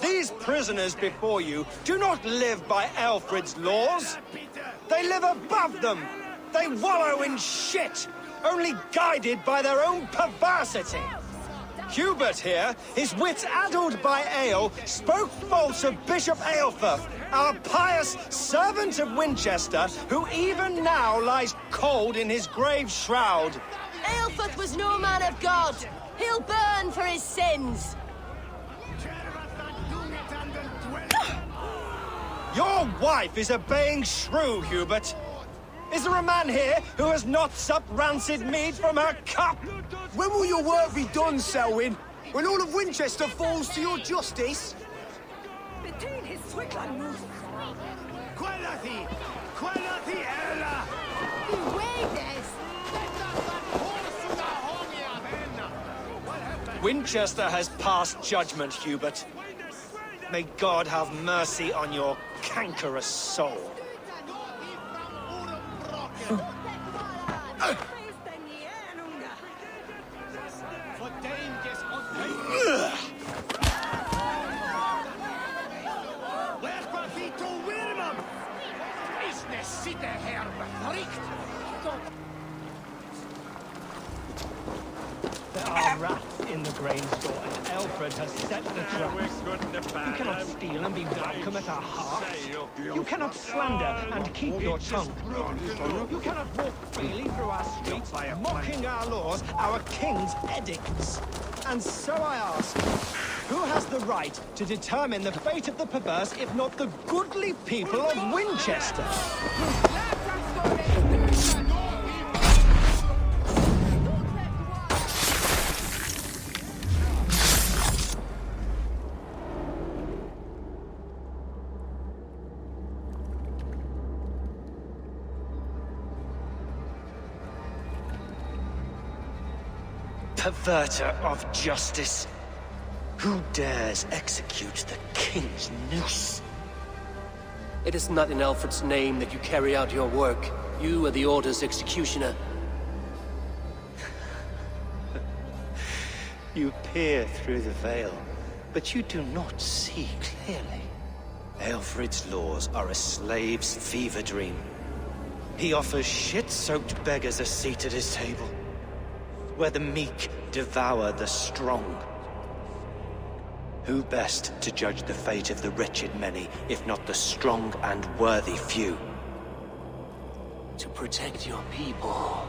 S8: These prisoners before you do not live by Alfred's laws. They live above them. They wallow in shit, only guided by their own perversity. Hubert here, his wits addled by ale, spoke false of Bishop Aelfirth, our pious servant of Winchester, who even now lies cold in his grave shroud.
S18: Aelfirth was no man of God. He'll burn for his sins.
S8: Your wife is a baying shrew, Hubert. Is there a man here who has not supped rancid mead from her cup?
S11: When will your work be done, Selwyn? When all of Winchester falls to your justice?
S18: Between his Swickland moves.
S11: Ella!
S8: Winchester has passed judgment, Hubert. May God have mercy on your cankerous soul.
S21: There are rats in the grain store, and Alfred has set the traps. You cannot steal and be welcome at our hearts. You cannot slander and keep your tongue. You cannot walk freely through our streets, mocking our laws, our king's edicts.
S8: And so I ask, who has the right to determine the fate of the perverse if not the goodly people of Winchester? Perverter of justice. Who dares execute the king's noose?
S1: It is not in Alfred's name that you carry out your work. You are the Order's executioner.
S8: You peer through the veil, but you do not see clearly. Alfred's laws are a slave's fever dream. He offers shit-soaked beggars a seat at his table, where the meek devour the strong. Who best to judge the fate of the wretched many, if not the strong and worthy few?
S1: To protect your people,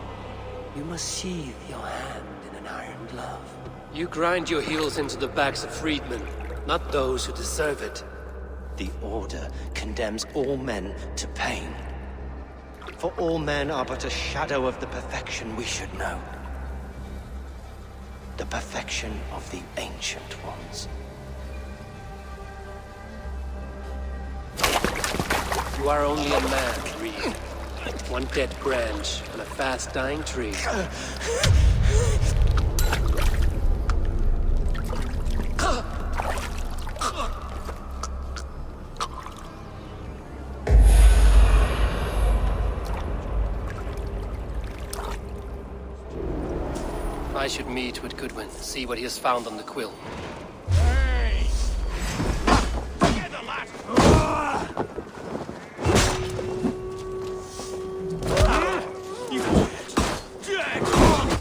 S1: you must sheathe your hand in an iron glove. You grind your heels into the backs of freedmen, not those who deserve it.
S8: The Order condemns all men to pain. For all men are but a shadow of the perfection we should know. The perfection of the Ancient Ones.
S1: You are only a man, Reed. One dead branch on a fast-dying tree. I should meet with Goodwin, see what he has found on the quill.
S9: Hey! Together, lad!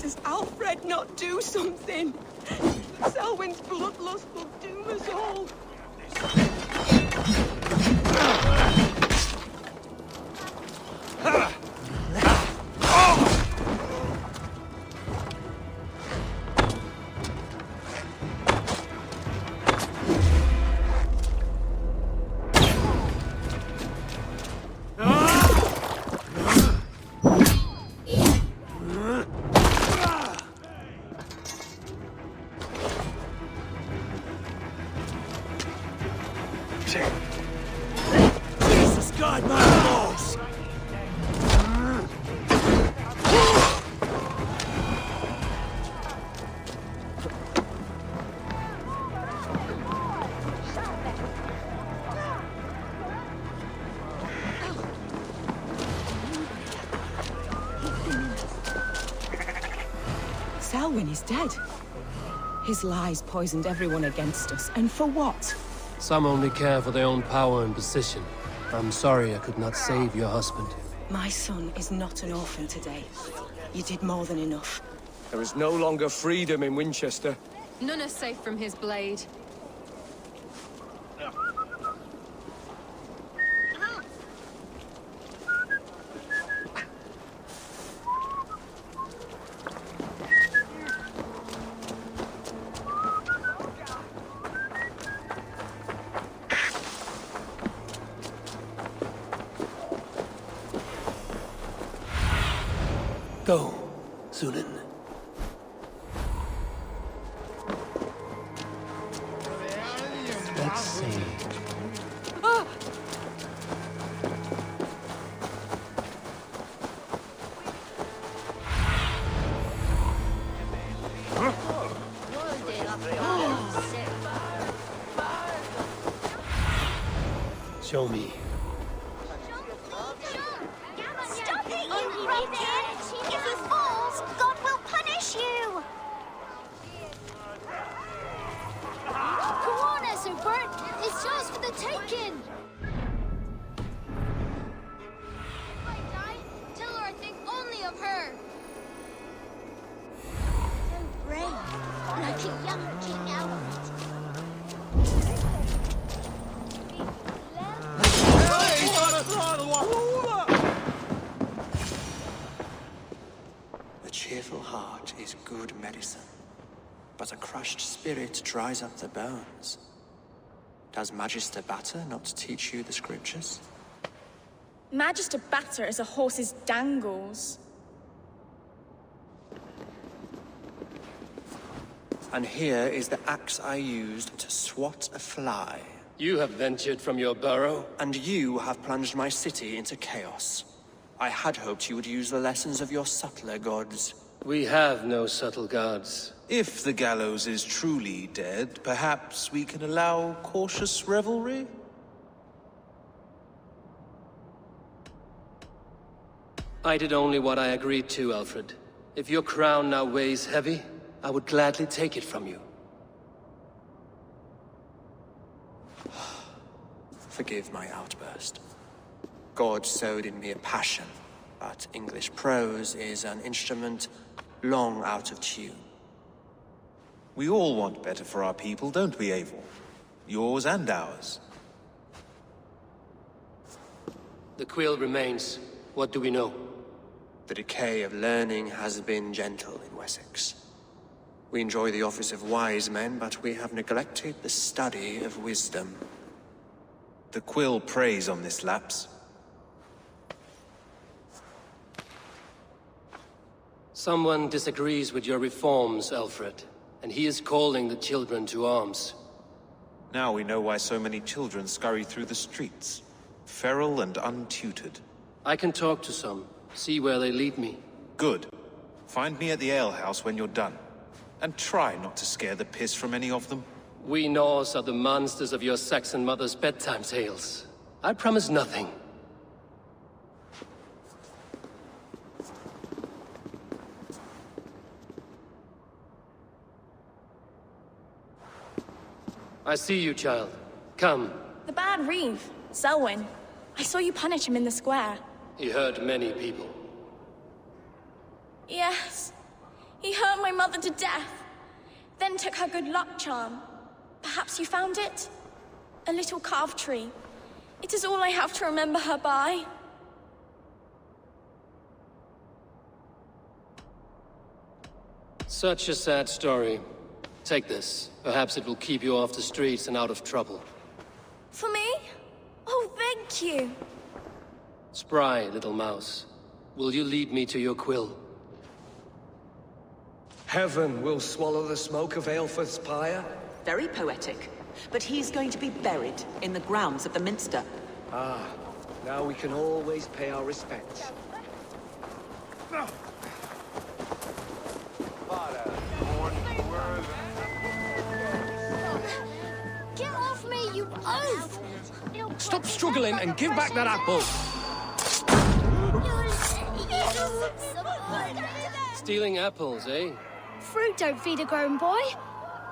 S18: Does Alfred not do something? Selwyn's bloodlust will doom us all.
S7: Selwyn is dead. His lies poisoned everyone against us, and for what?
S1: Some only care for their own power and position. I'm sorry I could not save your husband.
S7: My son is not an orphan today. You did more than enough.
S22: There is no longer freedom in Winchester.
S6: None are safe from his blade.
S1: Go, Sunan. Let's see. Show me.
S23: Stop it, you Viking! If he falls, God will punish you!
S6: Go on, Eivor! It's yours for the taking!
S23: If I die, tell her I think only of her! So brave, like a young King Albert.
S20: A cheerful heart is good medicine, but a crushed spirit dries up the bones. Does Magister Batter not teach you the scriptures?
S12: Magister Batter is a horse's dangles.
S20: And here is the axe I used to swat a fly.
S1: You have ventured from your burrow?
S20: And you have plunged my city into chaos. I had hoped you would use the lessons of your subtler gods.
S1: We have no subtle gods.
S17: If the gallows is truly dead, perhaps we can allow cautious revelry?
S1: I did only what I agreed to, Alfred. If your crown now weighs heavy, I would gladly take it from you.
S20: Forgive my outburst. God sowed in me a passion, but English prose is an instrument long out of tune.
S17: We all want better for our people, don't we, Eivor? Yours and ours.
S1: The quill remains. What do we know?
S20: The decay of learning has been gentle in Wessex. We enjoy the office of wise men, but we have neglected the study of wisdom.
S17: The quill preys on this lapse.
S1: Someone disagrees with your reforms, Alfred, and he is calling the children to arms.
S17: Now we know why so many children scurry through the streets, feral and untutored.
S1: I can talk to some, see where they lead me.
S17: Good. Find me at the alehouse when you're done. And try not to scare the piss from any of them.
S1: We Norse are the monsters of your Saxon mother's bedtime tales. I promise nothing. I see you, child. Come.
S12: The bad reeve, Selwyn. I saw you punish him in the square.
S1: He hurt many people.
S12: Yes. He hurt my mother to death. Then took her good luck charm. Perhaps you found it? A little carved tree. It is all I have to remember her by.
S1: Such a sad story. Take this. Perhaps it will keep you off the streets and out of trouble.
S12: For me? Oh, thank you.
S1: Spry, little mouse. Will you lead me to your quill?
S22: Heaven will swallow the smoke of Aelfred's pyre.
S7: Very poetic. But he's going to be buried in the grounds of the Minster.
S22: Ah, now we can always pay our respects.
S23: Get off me, you oaf!
S19: Stop struggling and give back that apple!
S1: Stealing apples, eh?
S3: fruit don't feed a grown boy.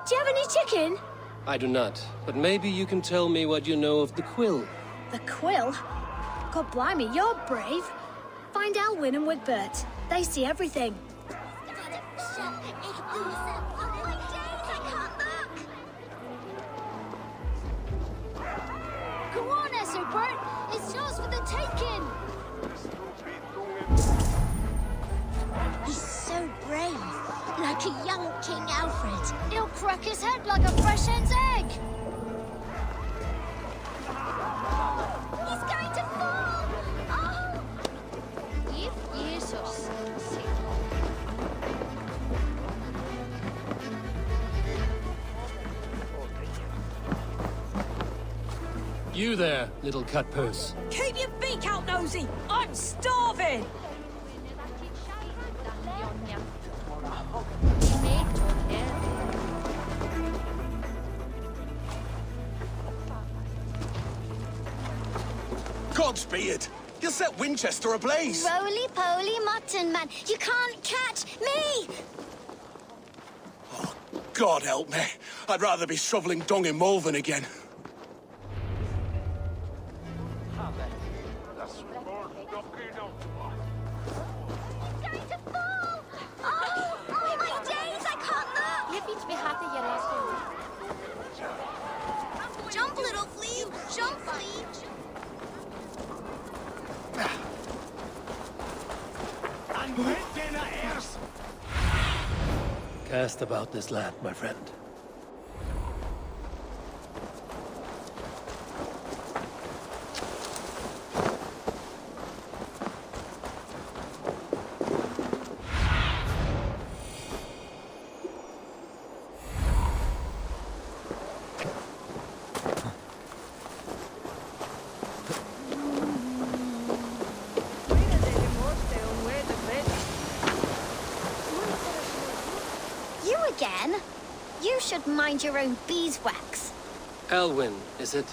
S3: Do you have any chicken?
S13: I do not, but maybe you can tell me what you know of the quill.
S3: The quill? God blimey, you're brave. Find Elwyn and Wigbert. They see everything.
S18: Go on, Esselbert! It's yours for the taking!
S23: He's so brave, like a young King Alfred.
S18: He'll crack his head like a fresh hen's egg!
S23: He's going to fall! Oh!
S18: Jesus.
S13: You there, little cut purse.
S7: Keep your beak out, Nosy! I'm starving!
S15: Godspeed! You'll set Winchester ablaze!
S23: Roly-poly mutton man, you can't catch me!
S15: God help me. I'd rather be shoveling dung in Malvern again.
S23: Oh my days, I can't look! Jump, little flea! Jump, flea!
S1: Cast about this land, my friend.
S23: You again? You should mind your own beeswax.
S13: Elwyn, is it?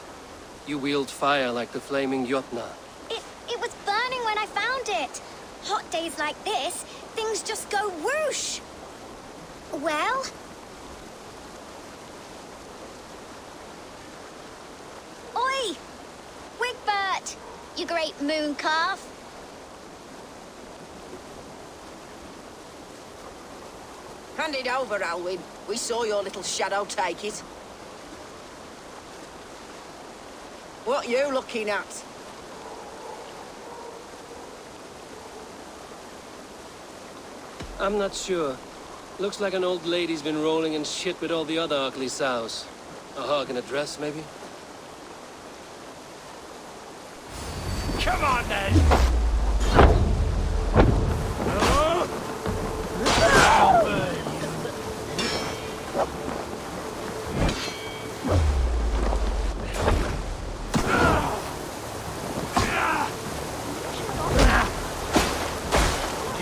S13: You wield fire like the flaming Jotna.
S23: It was burning when I found it. Hot days like this, things just go whoosh. Well? Oi! Wigbert! You great moon calf.
S7: Hand it over, Alwyn. We saw your little shadow take it. What you looking at?
S13: I'm not sure. Looks like an old lady's been rolling in shit with all the other ugly sows. A hog in a dress, maybe?
S19: Come on, then!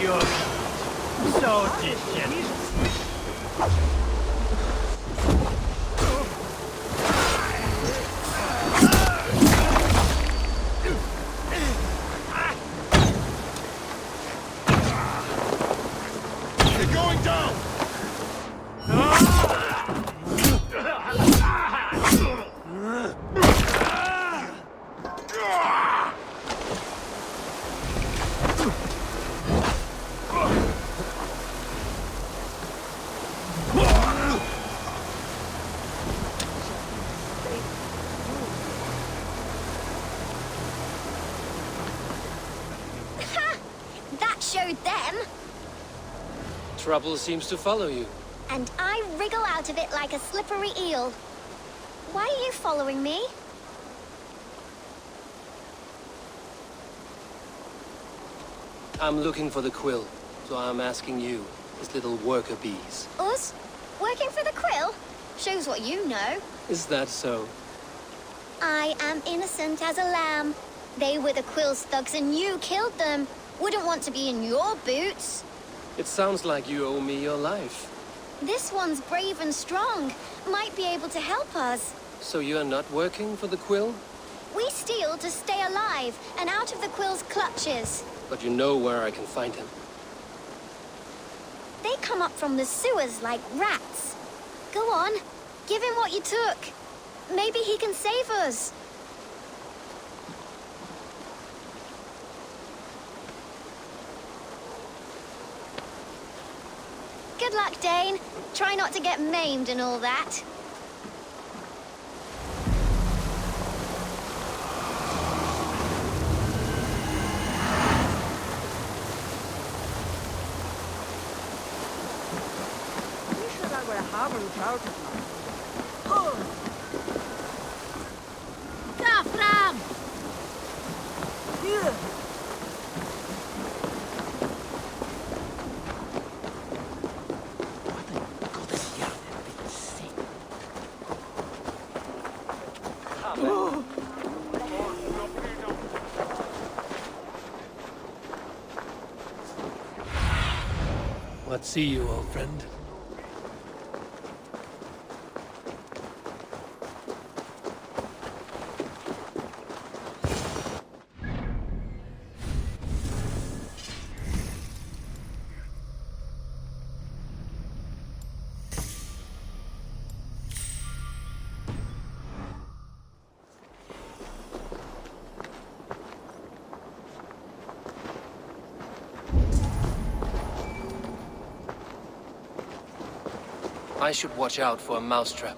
S21: You're so distant.
S15: You're going down!
S23: That showed them.
S13: Trouble seems to follow you.
S23: And I wriggle out of it like a slippery eel. Why are you following me?
S13: I'm looking for the quill, so I'm asking you, his little worker bees.
S23: Us? Working for the quill? Shows what you know.
S13: Is that so?
S23: I am innocent as a lamb. They were the quill's thugs and you killed them. Wouldn't want to be in your boots.
S13: It sounds like you owe me your life.
S23: This one's brave and strong. Might be able to help us.
S13: So you're not working for the quill?
S23: We steal to stay alive and out of the quill's clutches.
S13: But you know where I can find him.
S23: They come up from the sewers like rats. Go on, give him what you took. Maybe he can save us. Good luck, Dane. Try not to get maimed and all that.
S18: Fram!
S1: What see you, old friend? I should watch out for a mousetrap.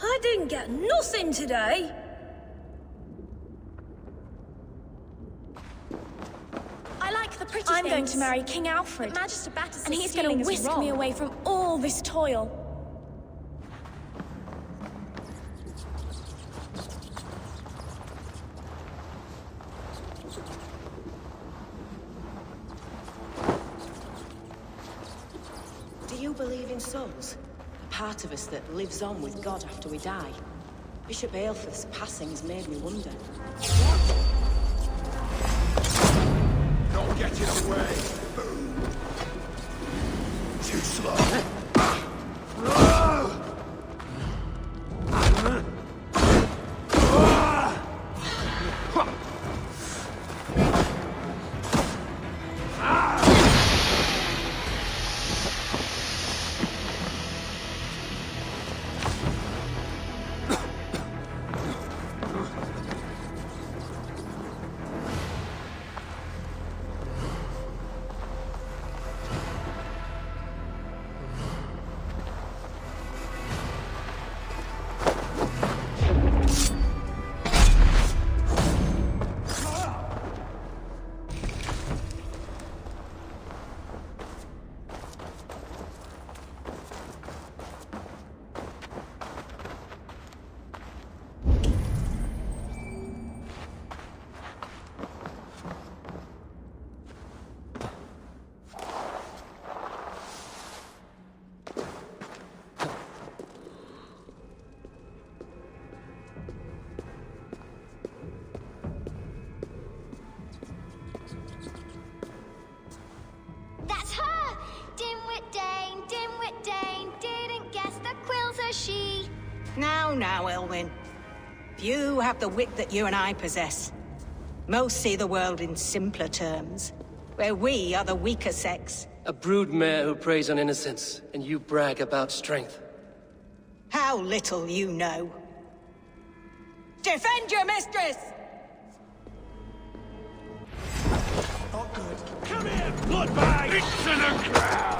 S3: I didn't get nothing today.
S12: I'm going to marry King Alfred, and he's going to whisk me away from all this toil.
S7: Do you believe in souls? A part of us that lives on with God after we die? Bishop Aelfrith's passing has made me wonder.
S2: Don't get in the way! Too slow!
S7: Now, Elwyn. Few have the wit that you and I possess. Most see the world in simpler terms, where we are the weaker sex.
S13: A broodmare who preys on innocence, and you brag about strength.
S7: How little you know. Defend your mistress!
S19: Not good. Come here, bloodbag! It's in the ground!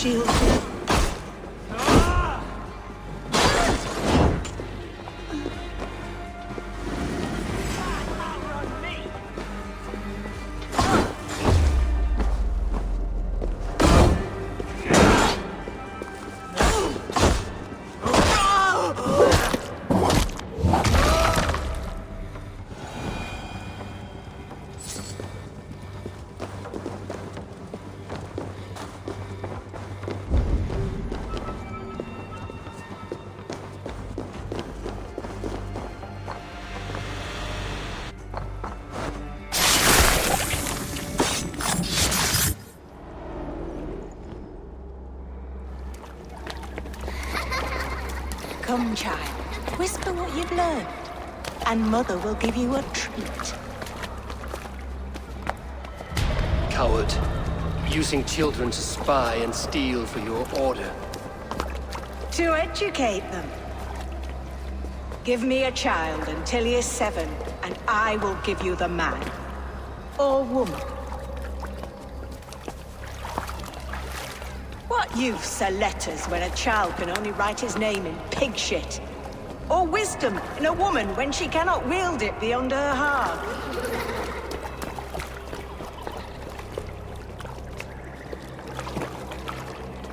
S7: children. Come, child. Whisper what you've learned, and Mother will give you a treat.
S13: Coward. Using children to spy and steal for your order.
S7: To educate them. Give me a child until he is 7, and I will give you the man. Or woman. What use are letters when a child can only write his name in pig shit? Or wisdom in a woman when she cannot wield it beyond her heart?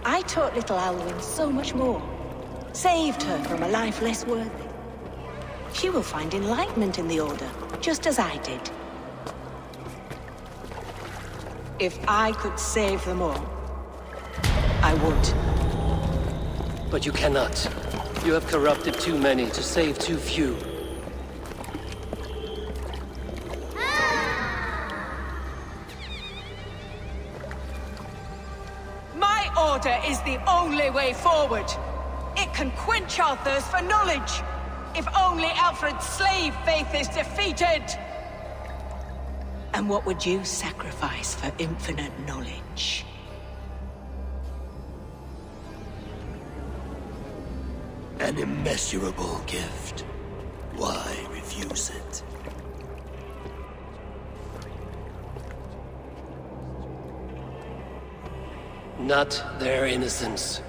S7: I taught little Alwyn so much more. Saved her from a life less worthy. She will find enlightenment in the Order, just as I did. If I could save them all, I would.
S13: But you cannot. You have corrupted too many to save too few.
S7: My order is the only way forward. It can quench our thirst for knowledge. If only Alfred's slave faith is defeated. And what would you sacrifice for infinite knowledge?
S5: An immeasurable gift. Why refuse it?
S13: Not their innocence.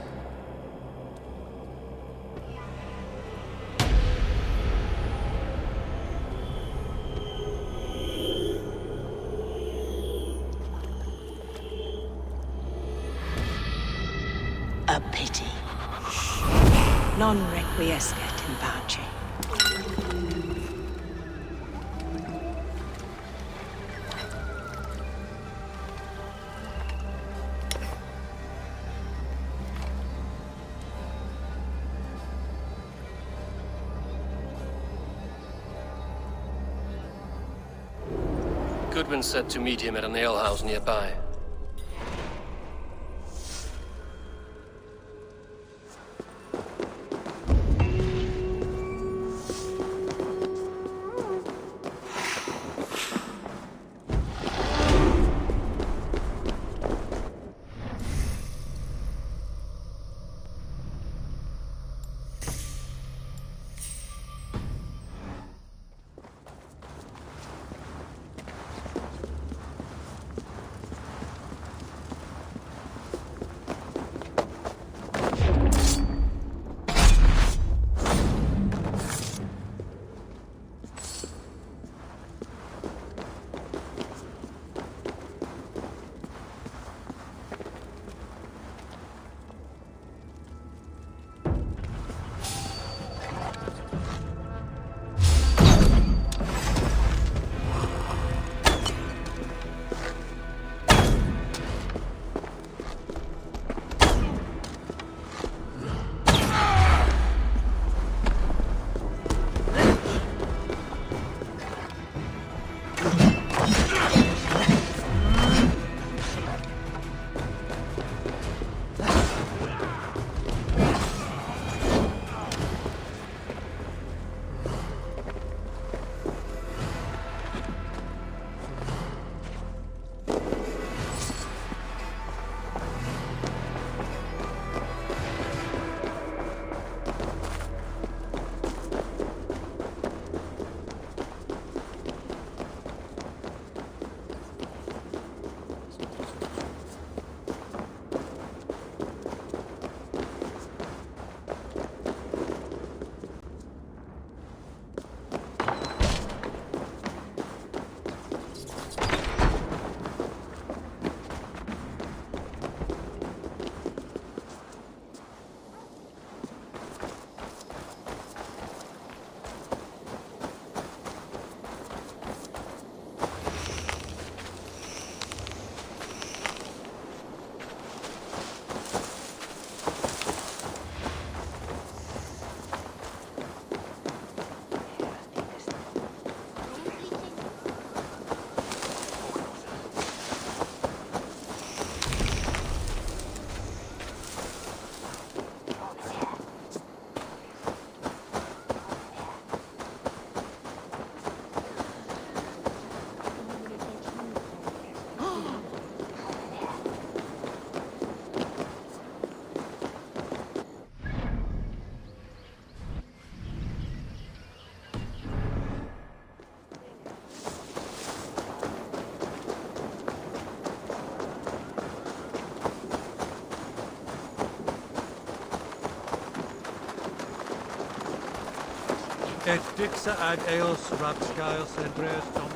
S7: A pity. Non requiescat in pace.
S13: Goodwin said to meet him at an alehouse nearby.
S10: Et dixa ad eos rapscael cendreus dominus.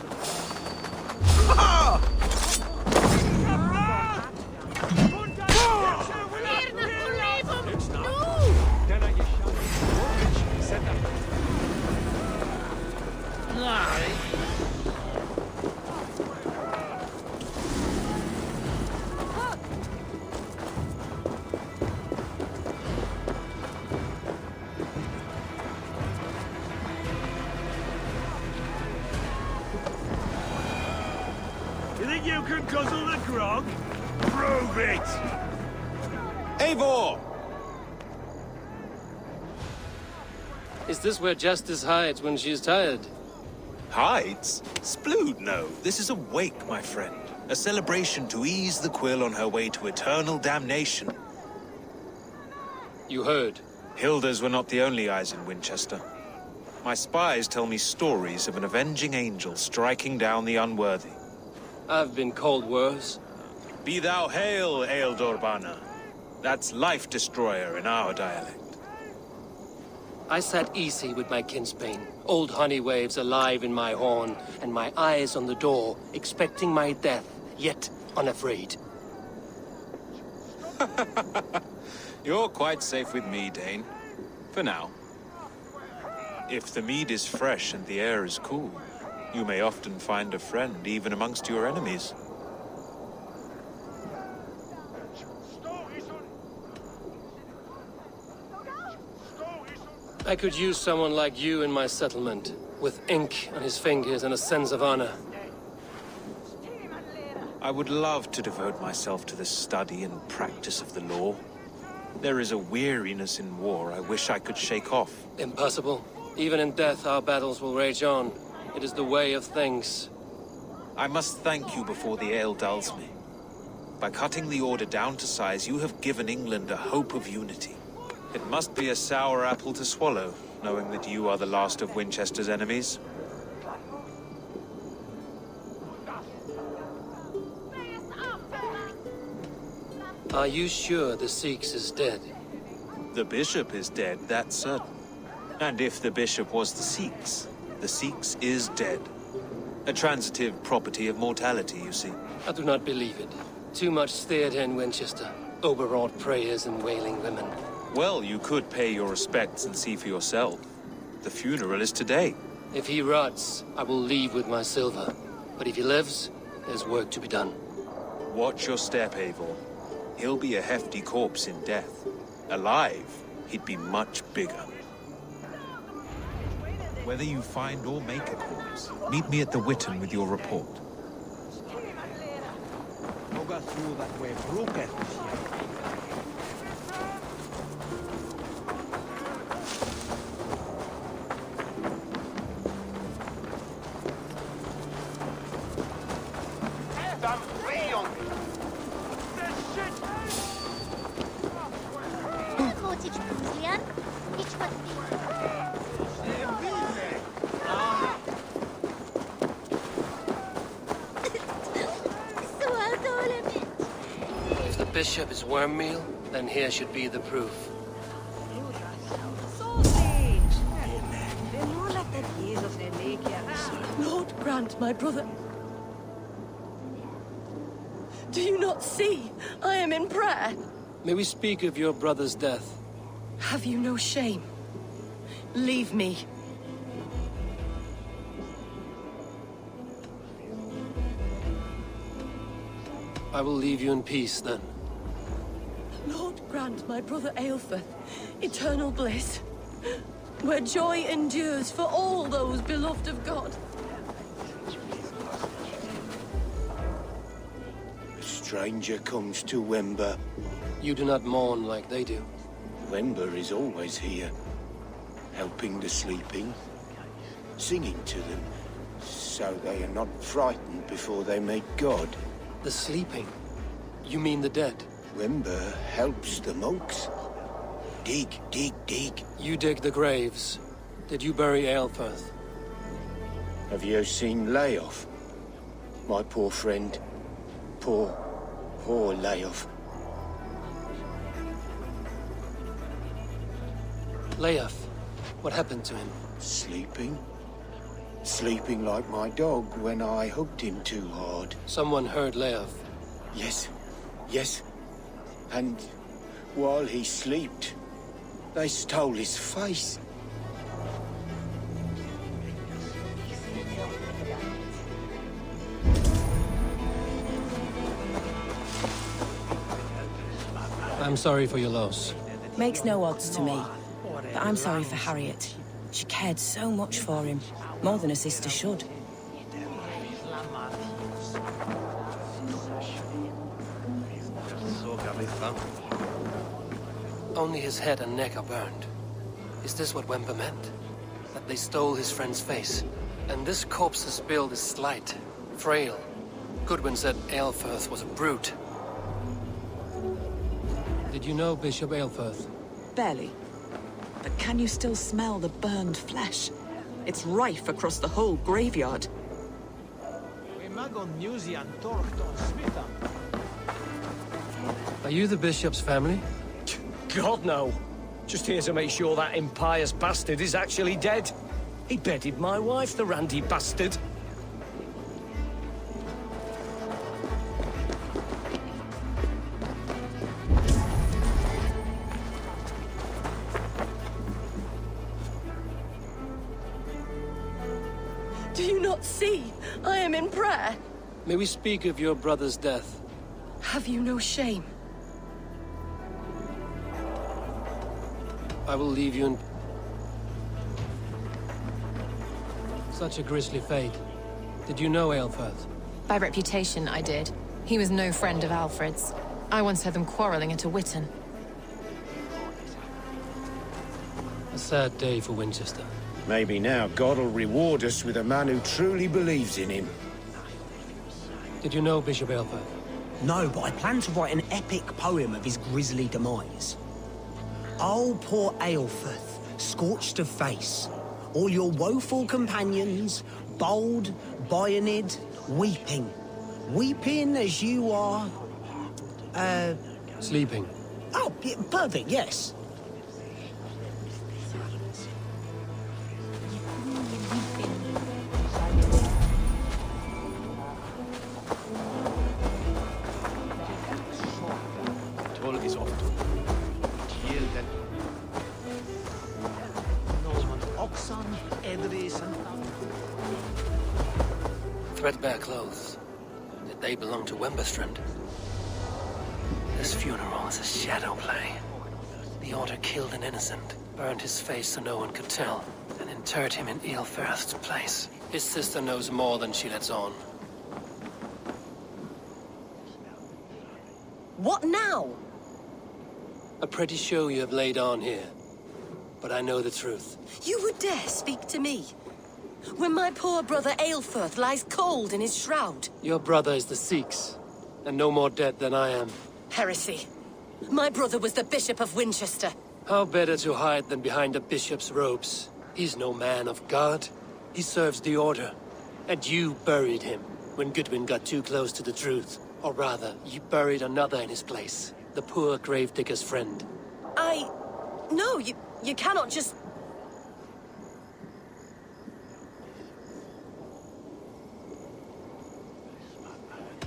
S19: You think you can guzzle the grog? Prove it!
S17: Eivor!
S13: Is this where Justice hides when she's tired?
S17: Hides? Splood, no. This is a wake, my friend. A celebration to ease the quill on her way to eternal damnation.
S13: You heard.
S17: Hilda's were not the only eyes in Winchester. My spies tell me stories of an avenging angel striking down the unworthy.
S13: I've been called worse.
S17: Be thou hail, Eildorbana. That's Life Destroyer in our dialect.
S13: I sat easy with my kinsbane, old honey waves alive in my horn, and my eyes on the door, expecting my death, yet unafraid.
S17: You're quite safe with me, Dane. For now. If the mead is fresh and the air is cool, you may often find a friend even amongst your enemies.
S13: I could use someone like you in my settlement, with ink on his fingers and a sense of honor.
S17: I would love to devote myself to the study and practice of the law. There is a weariness in war I wish I could shake off.
S13: Impossible. Even in death, our battles will rage on. It is the way of things.
S17: I must thank you before the ale dulls me. By cutting the order down to size, you have given England a hope of unity. It must be a sour apple to swallow, knowing that you are the last of Winchester's enemies.
S13: Are you sure the Sikhs is dead?
S17: The bishop is dead, that's certain. And if the bishop was the Sikhs is dead. A transitive property of mortality, you see.
S13: I do not believe it. Too much theater in Winchester. Overwrought prayers and wailing women.
S17: Well, you could pay your respects and see for yourself. The funeral is today.
S13: If he rots, I will leave with my silver. But if he lives, there's work to be done.
S17: Watch your step, Eivor. He'll be a hefty corpse in death. Alive, he'd be much bigger. Whether you find or make a corpse, meet me at the Witten with your report.
S13: If the bishop is worm meal, then here should be the proof.
S7: Lord grant, my brother. Do you not see? I am in prayer.
S13: May we speak of your brother's death?
S7: Have you no shame? Leave me.
S13: I will leave you in peace, then.
S7: Lord grant my brother Aelfir eternal bliss, where joy endures for all those beloved of God.
S2: A stranger comes to Wember.
S13: You do not mourn like they do.
S2: Wember is always here, helping the sleeping, singing to them, so they are not frightened before they meet God.
S13: The sleeping? You mean the dead?
S2: Wember helps the monks. Dig, dig, dig.
S13: You dig the graves. Did you bury Aelfir?
S2: Have you seen Leof? My poor friend. Poor Leof.
S13: Leof. What happened to him?
S2: Sleeping. Sleeping like my dog when I hugged him too hard.
S13: Someone heard Leof.
S2: Yes. Yes. And while he slept, they stole his face.
S13: I'm sorry for your loss.
S4: Makes no odds to me. But I'm sorry for Harriet. She cared so much for him. More than a sister should.
S1: Only his head and neck are burned. Is this what Wemper meant? That they stole his friend's face? And this corpse's build is slight, frail. Goodwin said Aelfirth was a brute.
S13: Did you know Bishop Aelfirth?
S14: Barely. But can you still smell the burned flesh? It's rife across the whole graveyard.
S13: Are you the bishop's family?
S21: God, no. Just here to make sure that impious bastard is actually dead. He bedded my wife, the randy bastard.
S18: Do you not see? I am in prayer.
S13: May we speak of your brother's death?
S18: Have you no shame?
S13: I will leave you in... Such a grisly fate. Did you know Aelfirth?
S16: By reputation, I did. He was no friend of Alfred's. I once heard them quarreling at a Witten.
S13: A sad day for Winchester.
S2: Maybe now God will reward us with a man who truly believes in him.
S13: Did you know Bishop Eivor?
S24: No, but I plan to write an epic poem of his grisly demise. Oh, poor Aelfirth, scorched of face. All your woeful companions, bold, bayoneted, weeping. Weeping as you are...
S13: Sleeping.
S24: Oh, yeah, perfect, yes.
S1: Threadbare clothes. Did they belong to Wemberstrand? This funeral is a shadow play. The Order killed an innocent, burned his face so no one could tell, and interred him in Aelfirth's place. His sister knows more than she lets on.
S18: What now?
S13: A pretty show you have laid on here. But I know the truth.
S18: You would dare speak to me? When my poor brother Aelfirth lies cold in his shroud.
S13: Your brother is the Sikhs, and no more dead than I am.
S18: Heresy. My brother was the Bishop of Winchester.
S13: How better to hide than behind a bishop's robes? He's no man of God. He serves the Order. And you buried him when Goodwin got too close to the truth. Or rather, you buried another in his place. The poor gravedigger's friend.
S18: No, you cannot just...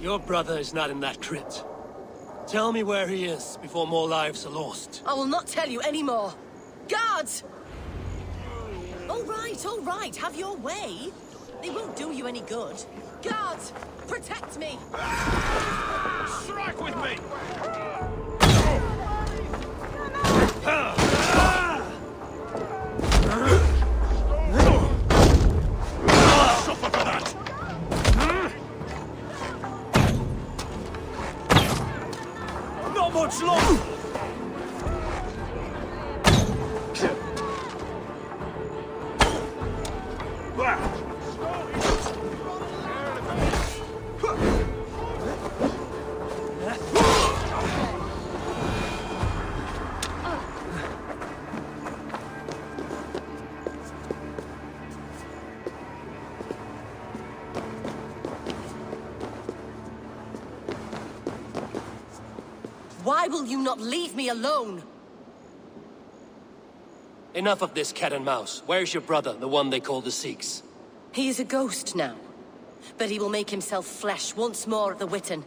S13: Your brother is not in that crypt. Tell me where he is before more lives are lost.
S18: I will not tell you any more. Guards! All right, have your way. They won't do you any good. Guards, protect me!
S9: Strike with me!
S15: Suffer for that!
S21: Not much longer!
S18: Why will you not leave me alone?
S13: Enough of this cat and mouse. Where's your brother, the one they call the Sikhs?
S18: He is a ghost now, but he will make himself flesh once more at the Witten.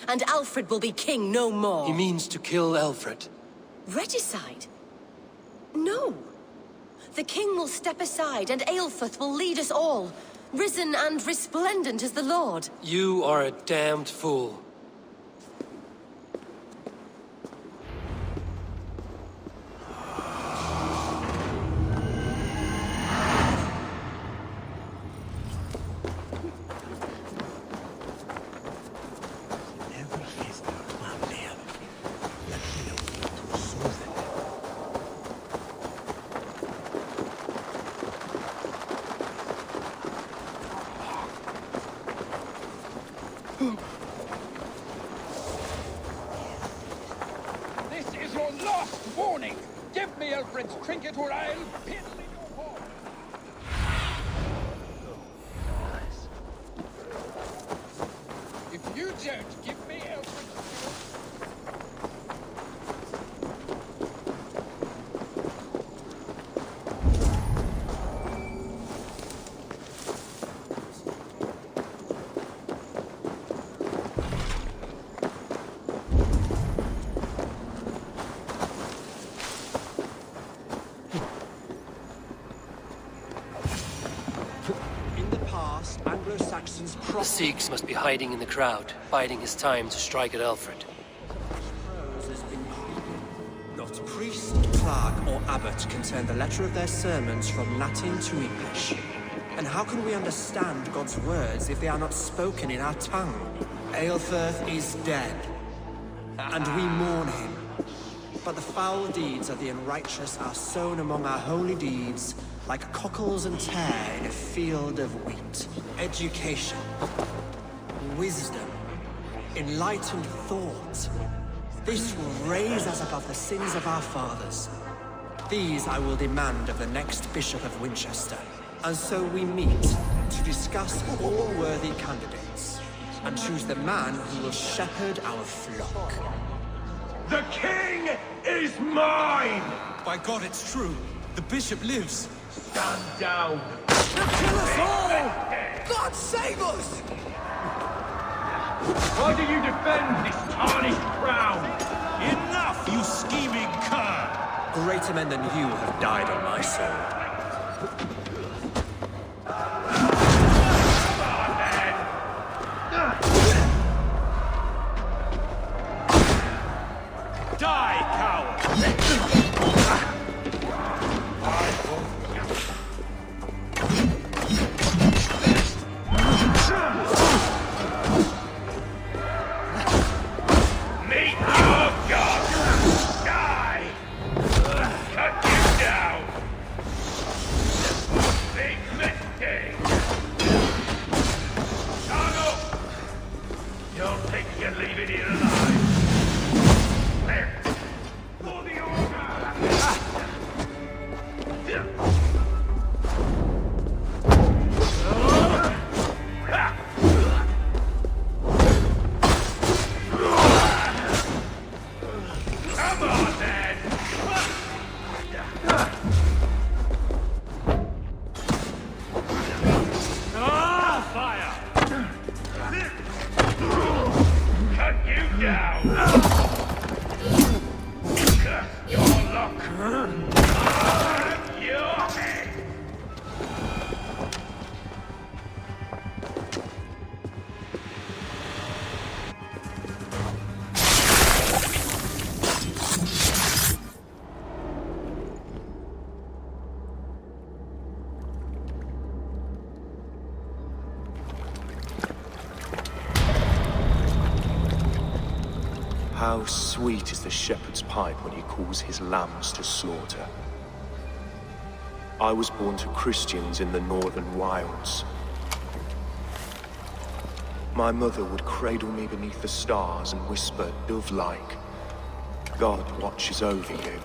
S18: And Alfred will be king no more.
S13: He means to kill Alfred.
S18: Regicide? No. The king will step aside, and Aelfrith will lead us all, risen and resplendent as the Lord.
S13: You are a damned fool.
S9: This is your last warning! Give me Alfred's trinket or I'll piddle in your horn! If you don't give me Alfred's...
S24: Anglo-Saxons
S13: The Sikhs must be hiding in the crowd, biding his time to strike at Alfred.
S24: Not priest, clerk, or abbot can turn the letter of their sermons from Latin to English. And how can we understand God's words if they are not spoken in our tongue? Aelfrith is dead, and we mourn him. But the foul deeds of the unrighteous are sown among our holy deeds, like cockles and tare in a field of wheat. Education, wisdom, enlightened thought. This will raise us above the sins of our fathers. These I will demand of the next Bishop of Winchester. And so we meet to discuss all worthy candidates and choose the man who will shepherd our flock.
S9: The king is mine!
S15: By God, it's true. The bishop lives.
S9: Stand down!
S24: They'll kill us all! God save us!
S9: Why do you defend this tarnished crown?
S15: Enough, you scheming cur!
S24: Greater men than you have died on my soul.
S9: Die, coward! Meet your god! Die! Cut you down! Big mistake! Shadow! Don't think you can leave it here alive! For the Come on, then! Fire! Cut you down! Curse your luck! Your head!
S6: How sweet is the shepherd's pipe when he calls his lambs to slaughter. I was born to Christians in the northern wilds. My mother would cradle me beneath the stars and whisper, dove-like, God watches over you.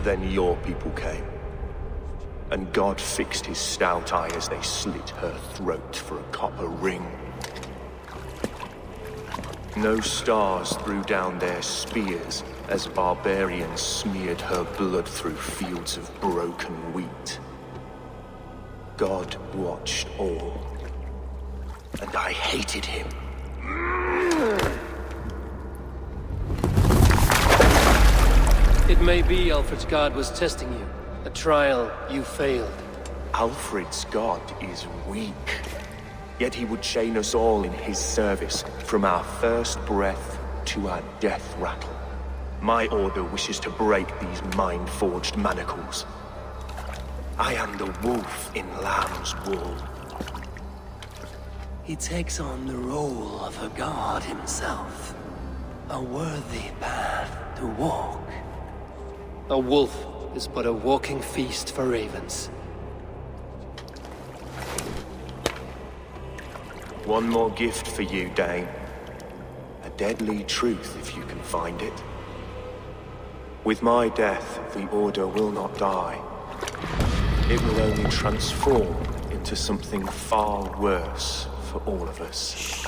S6: Then your people came. And God fixed his stout eye as they slit her throat for a copper ring. No stars threw down their spears as barbarians smeared her blood through fields of broken wheat. God watched all, and I hated him.
S13: It may be Alfred's god was testing you. A trial you failed.
S6: Alfred's god is weak. Yet he would chain us all in his service, from our first breath to our death rattle. My order wishes to break these mind-forged manacles. I am the wolf in lamb's wool.
S1: He takes on the role of a god himself. A worthy path to walk.
S13: A wolf is but a walking feast for ravens.
S6: One more gift for you, Dane. A deadly truth, if you can find it. With my death, the Order will not die. It will only transform into something far worse for all of us.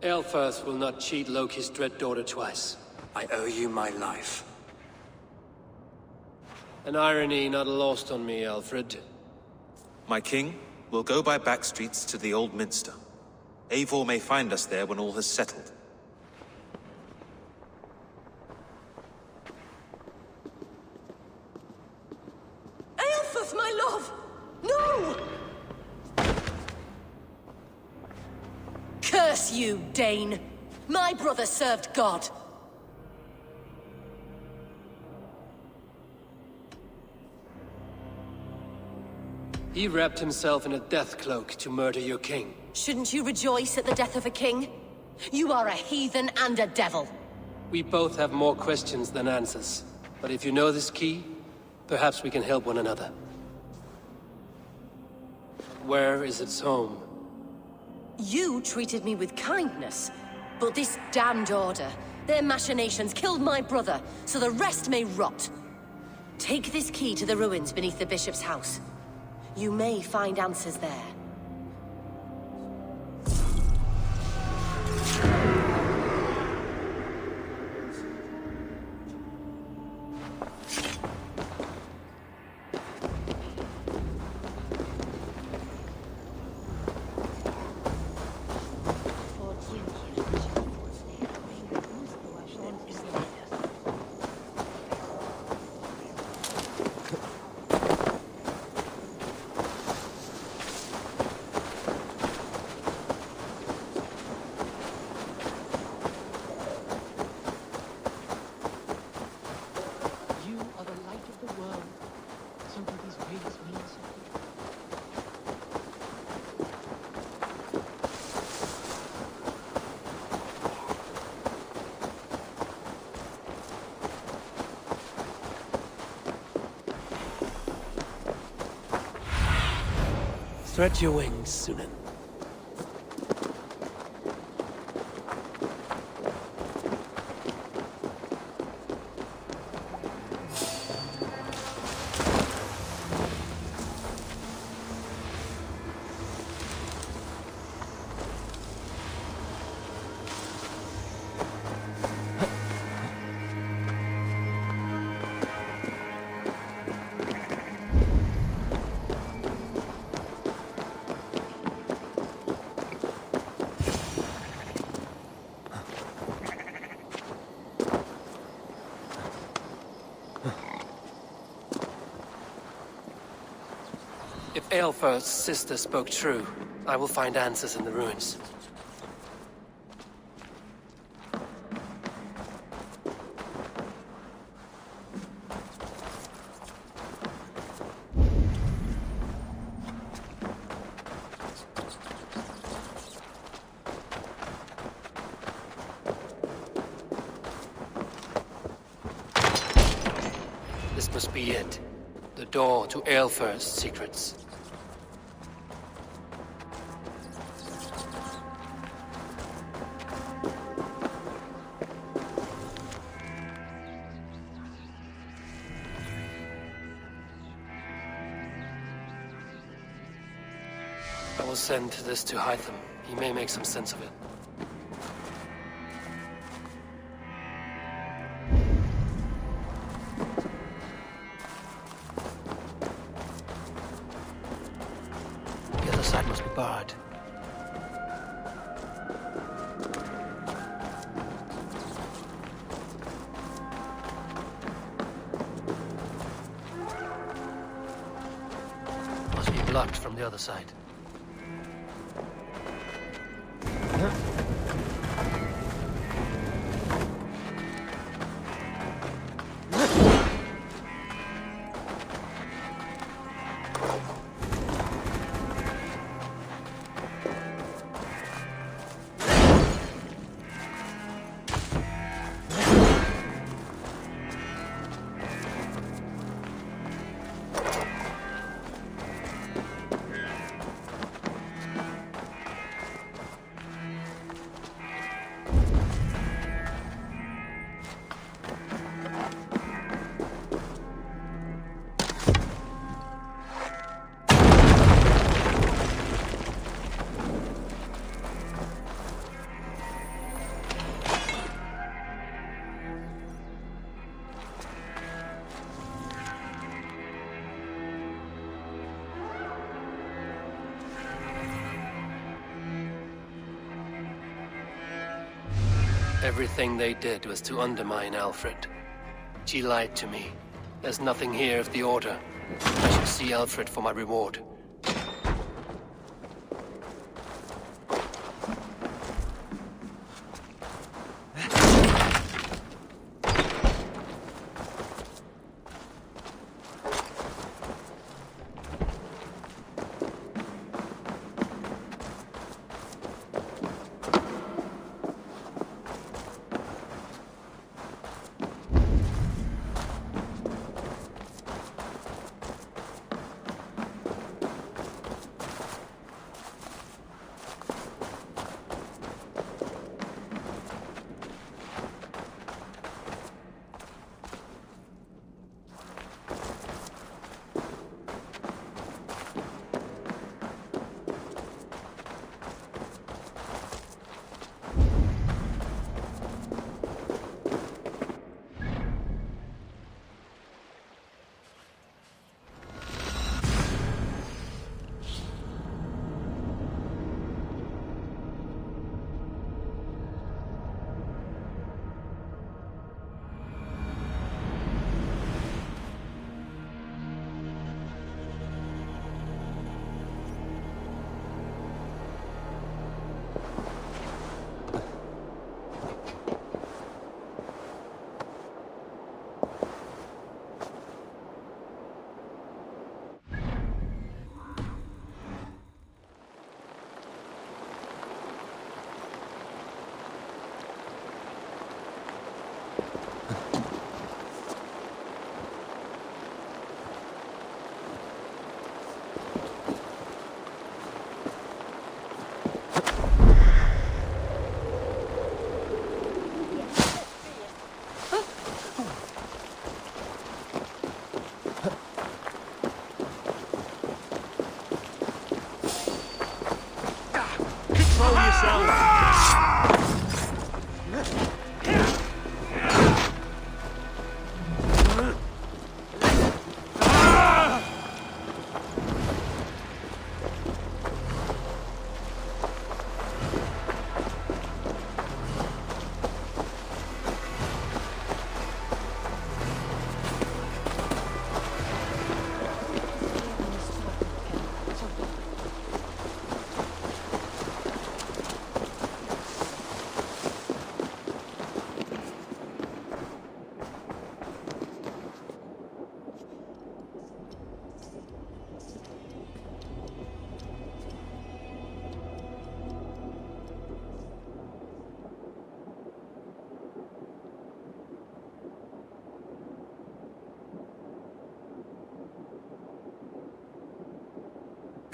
S13: Eilfirth will not cheat Loki's dread daughter twice.
S1: I owe you my life.
S13: An irony not lost on me, Alfred.
S17: My king, we'll go by back streets to the Old Minster. Eivor may find us there when all has settled.
S18: Eilfirth, my love! No! Curse you, Dane! My brother served God.
S13: He wrapped himself in a death cloak to murder your king.
S18: Shouldn't you rejoice at the death of a king? You are a heathen and a devil.
S13: We both have more questions than answers. But if you know this key, perhaps we can help one another. Where is its home?
S18: You treated me with kindness, but this damned Order, their machinations killed my brother, so the rest may rot. Take this key to the ruins beneath the Bishop's house. You may find answers there.
S1: Spread your wings, Sunan. If Eilfirth's sister spoke true, I will find answers in the ruins. This must be it. The door to Eilfor's secrets. I will send this to Hytham. He may make some sense of it. The other side must be barred. Must be blocked from the other side. Everything they did was to undermine Alfred. She lied to me. There's nothing here of the Order. I shall see Alfred for my reward.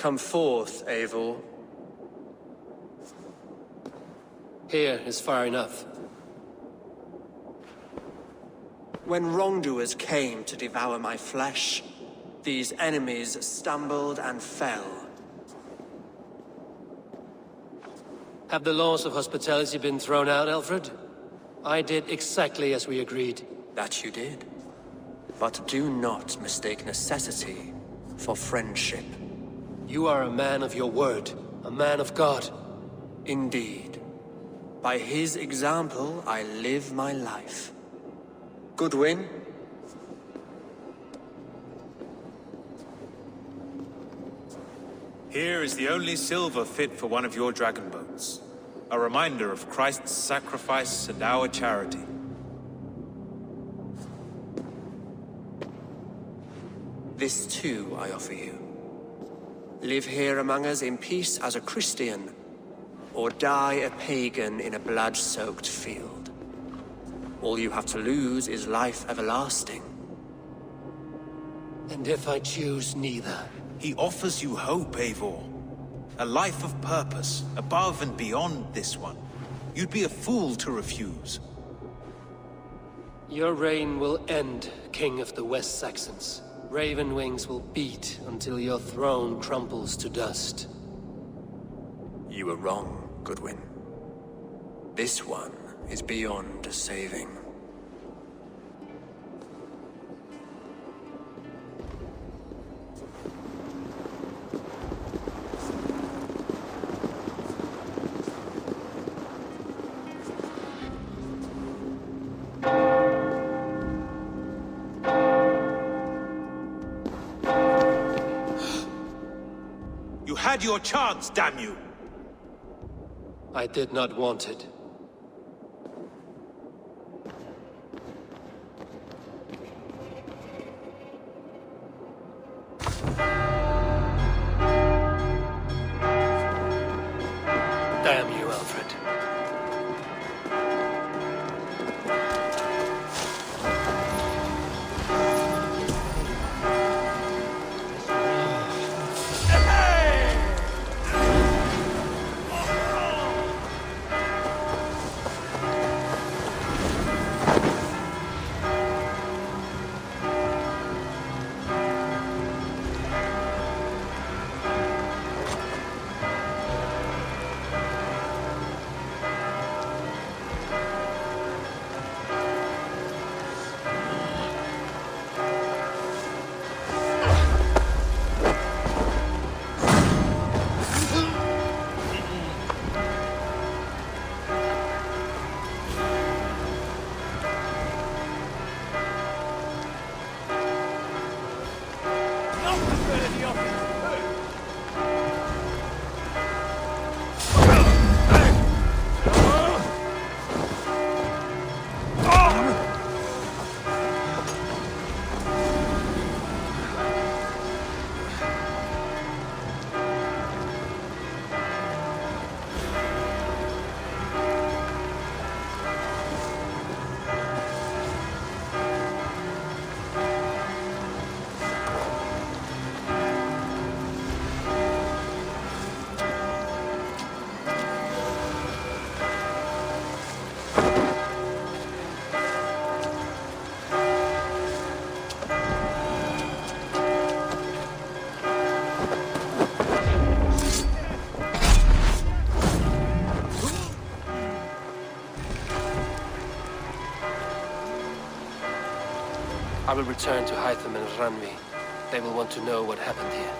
S1: Come forth, Eivor. Here is far enough. When wrongdoers came to devour my flesh, these enemies stumbled and fell. Have the laws of hospitality been thrown out, Alfred? I did exactly as we agreed. That you did. But do not mistake necessity for friendship. You are a man of your word, a man of God. Indeed. By his example, I live my life. Goodwin?
S17: Here is the only silver fit for one of your dragon boats. A reminder of Christ's sacrifice and our charity.
S1: This too I offer you. Live here among us in peace as a Christian, or die a pagan in a blood-soaked field. All you have to lose is life everlasting. And if I choose neither?
S17: He offers you hope, Eivor. A life of purpose, above and beyond this one. You'd be a fool to refuse.
S1: Your reign will end, King of the West Saxons. Raven wings will beat until your throne crumbles to dust. You were wrong, Goodwin. This one is beyond saving.
S17: You had your chance, damn you!
S1: I did not want it. Damn you, Alfred. I will return to Hytham and Ranvi. They will want to know what happened here.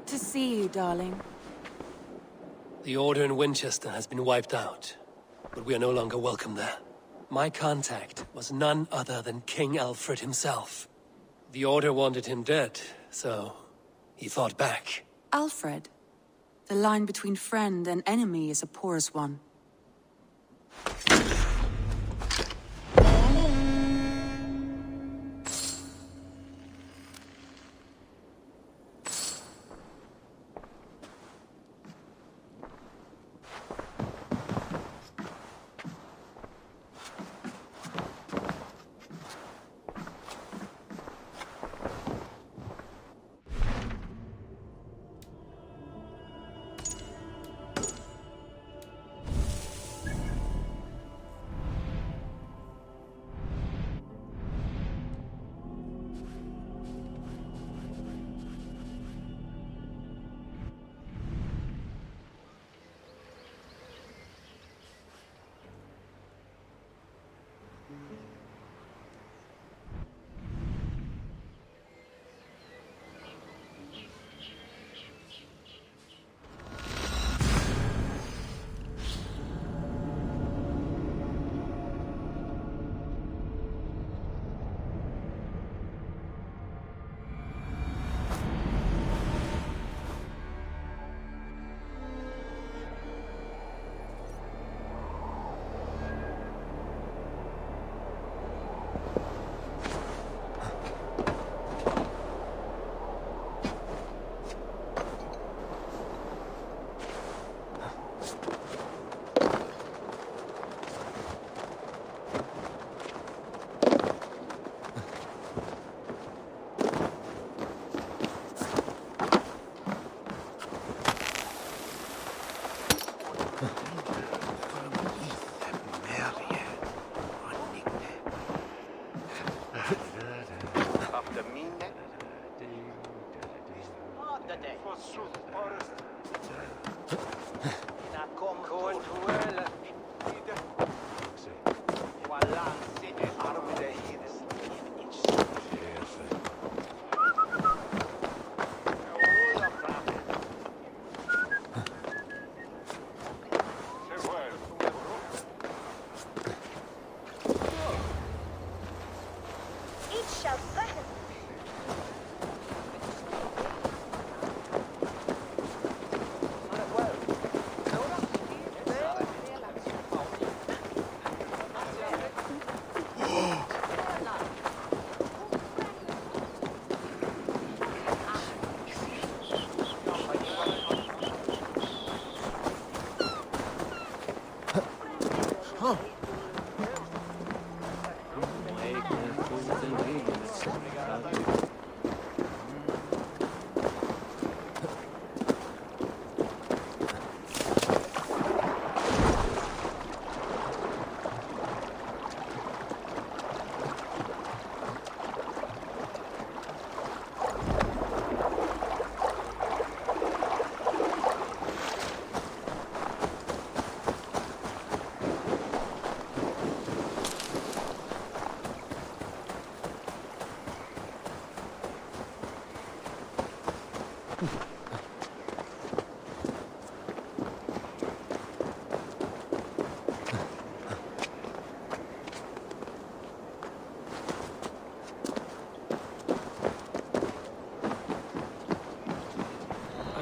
S8: Good to see you, darling.
S1: The Order in Winchester has been wiped out, but we are no longer welcome there. My contact was none other than King Alfred himself. The Order wanted him dead, so he fought back.
S8: Alfred? The line between friend and enemy is a porous one.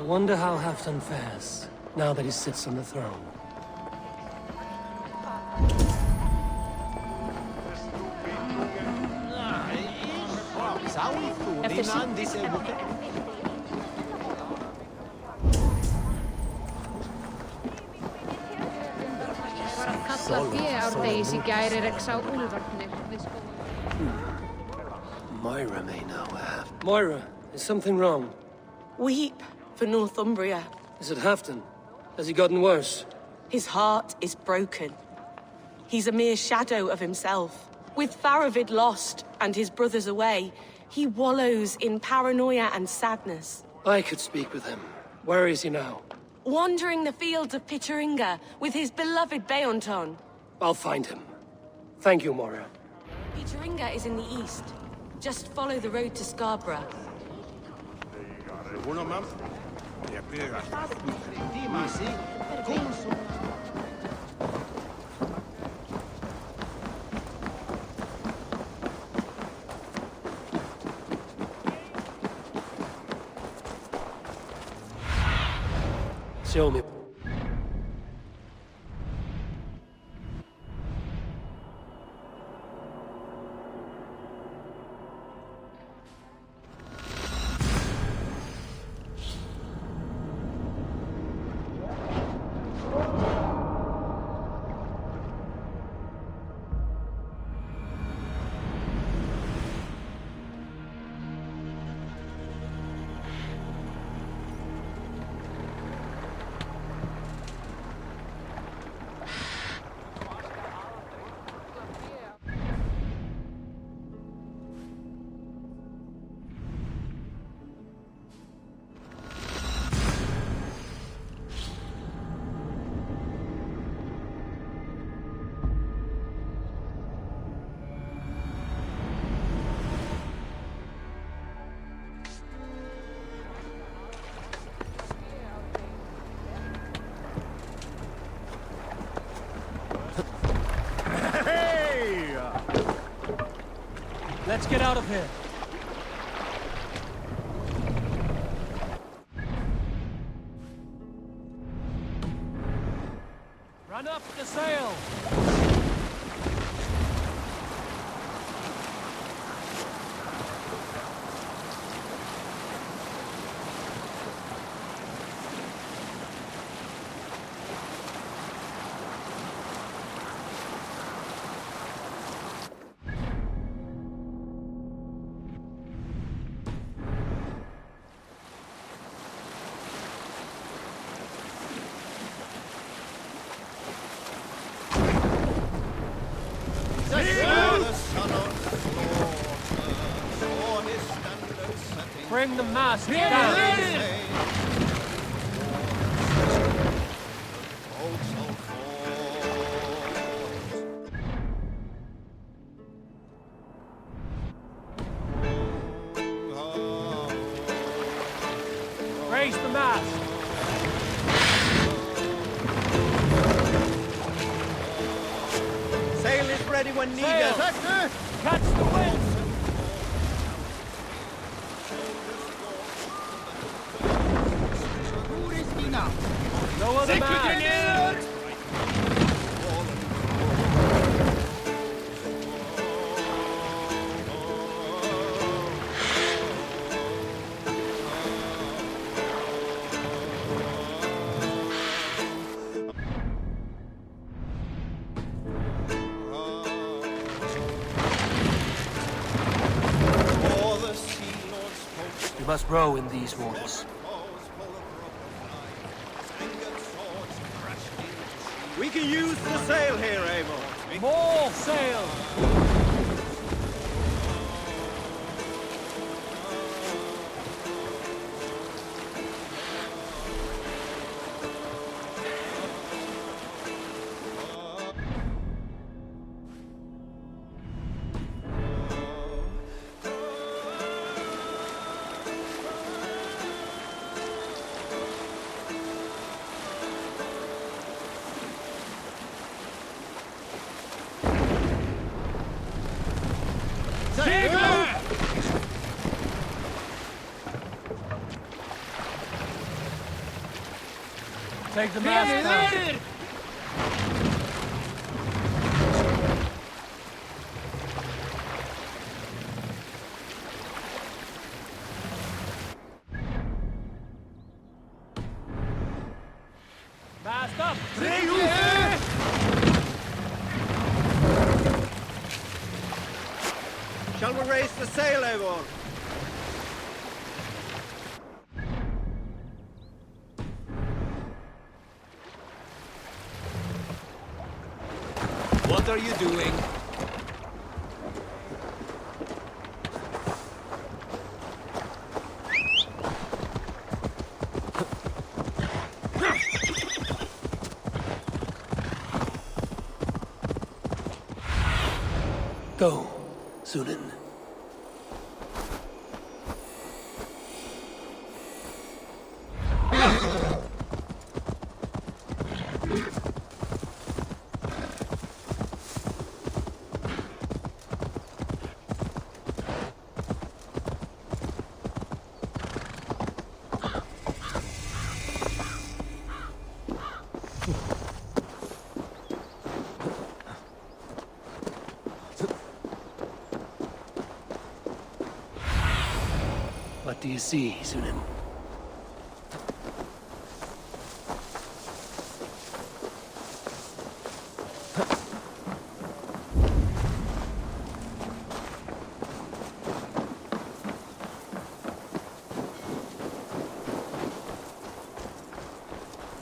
S1: I wonder how Halfdan fares, now that he sits on the throne. Moira may now have... Moira, is something wrong?
S11: Weep for Northumbria.
S1: Is it Halfdan? Has he gotten worse?
S11: His heart is broken. He's a mere shadow of himself. With Faravid lost and his brothers away, he wallows in paranoia and sadness.
S1: I could speak with him. Where is he now?
S11: Wandering the fields of Pitteringa with his beloved Beonton.
S1: I'll find him. Thank you, Moira.
S11: Pitteringa is in the east. Just follow the road to Scarborough.
S13: Show me.
S21: Let's get out of here. Run up the sail! Bring the mast down! Raise the mast!
S3: Sail is ready when needed.
S21: Catch the wind! Lower the mast!
S1: We must row in these waters.
S3: We can use the sail here, Eivor.
S21: More sail! Take the mast down. Mast up!
S3: Shall we raise the sail, Eivor? What are you doing?
S1: Go, Sunan. do you see, Sunan?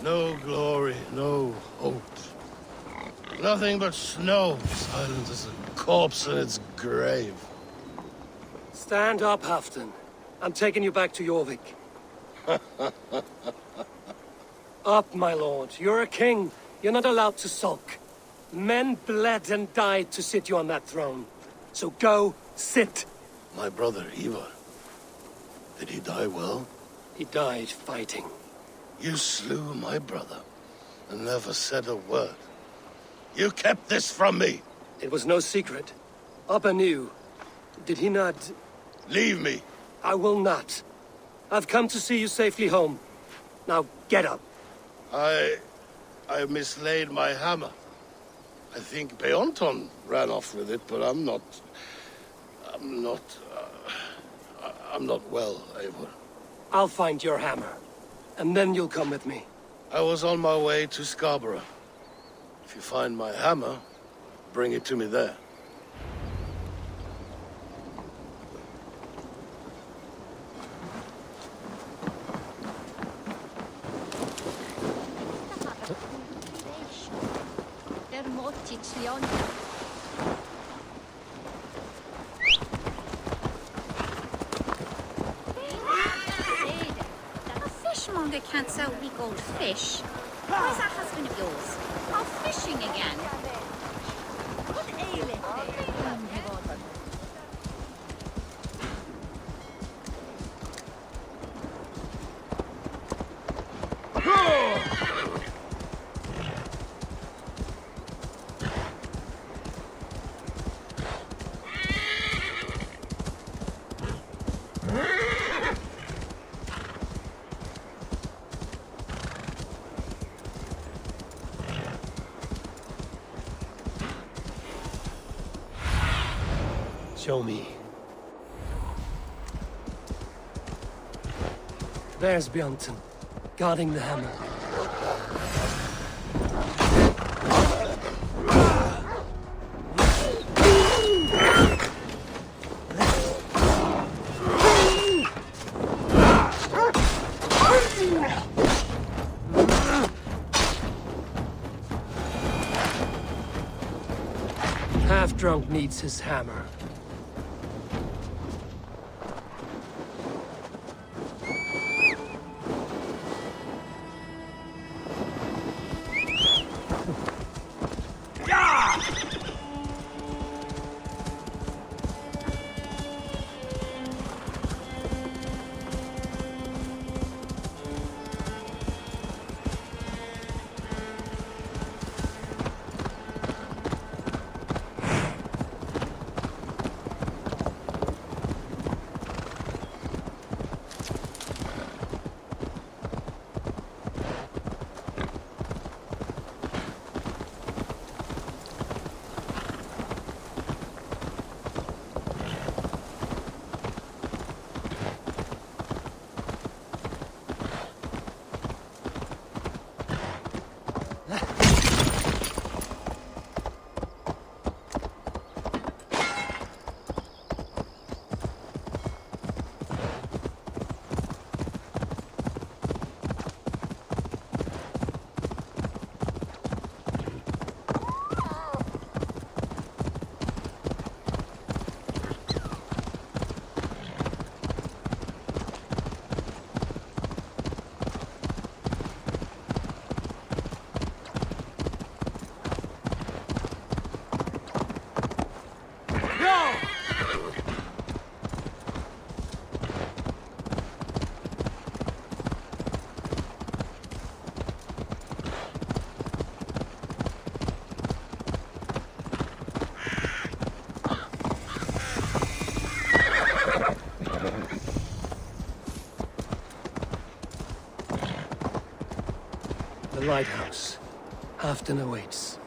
S12: No glory, no hope. Nothing but snow, silent as a corpse in its grave.
S1: Stand up, Halfdan. I'm taking you back to Jorvik. Up, my lord. You're a king. You're not allowed to sulk. Men bled and died to sit you on that throne. So go, sit.
S12: My brother, Eivor. Did he die well?
S1: He died fighting.
S12: You slew my brother, and never said a word. You kept this from me!
S1: It was no secret. Abba knew. Did he not...
S12: Leave me!
S1: I will not. I've come to see you safely home. Now, get up.
S12: I mislaid my hammer. I think Beonton ran off with it, but I'm not well, Eivor.
S1: I'll find your hammer. And then you'll come with me.
S12: I was on my way to Scarborough. If you find my hammer, bring it to me there.
S20: Fishmonger can't sell weak old fish. Where's that husband of yours? Off fishing again. What aileth
S1: Show me. There's Bjornton, guarding the hammer. Half-drunk needs his hammer. The lighthouse. Halfdan awaits.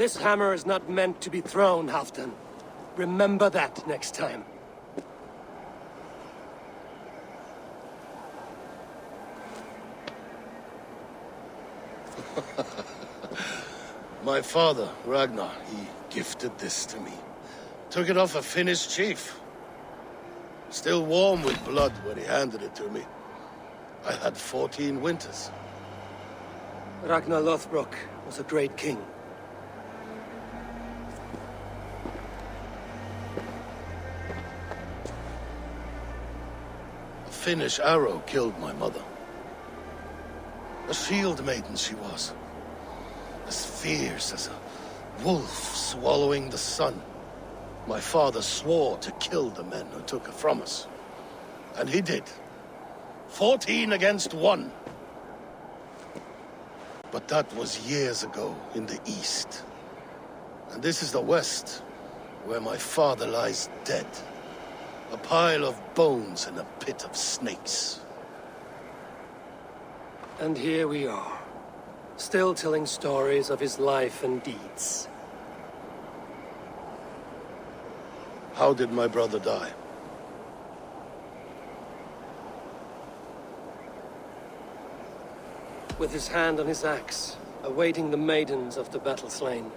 S13: This hammer is not meant to be thrown, Halfdan. Remember that next time.
S12: My father, Ragnar, he gifted this to me. Took it off a Finnish chief. Still warm with blood when he handed it to me. I had 14 winters.
S13: Ragnar Lothbrok was a great king.
S12: A Finnish arrow killed my mother. A shield maiden she was. As fierce as a wolf swallowing the sun. My father swore to kill the men who took her from us. And he did. 14 against 1. But that was years ago in the east. And this is the west, where my father lies dead. A pile of bones in a pit of snakes.
S13: And here we are, still telling stories of his life and deeds.
S12: How did my brother die?
S13: With his hand on his axe, awaiting the maidens of the battle slain.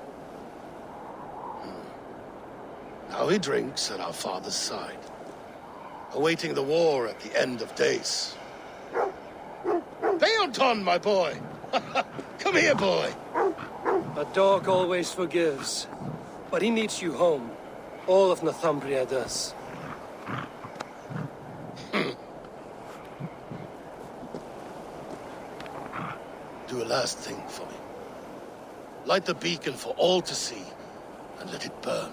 S12: Now he drinks at our father's side, awaiting the war at the end of days. Beonton, my boy! Come here, boy!
S13: A dog always forgives, but he needs you home. All of Northumbria does.
S12: Do a last thing for me. Light the beacon for all to see, and let it burn.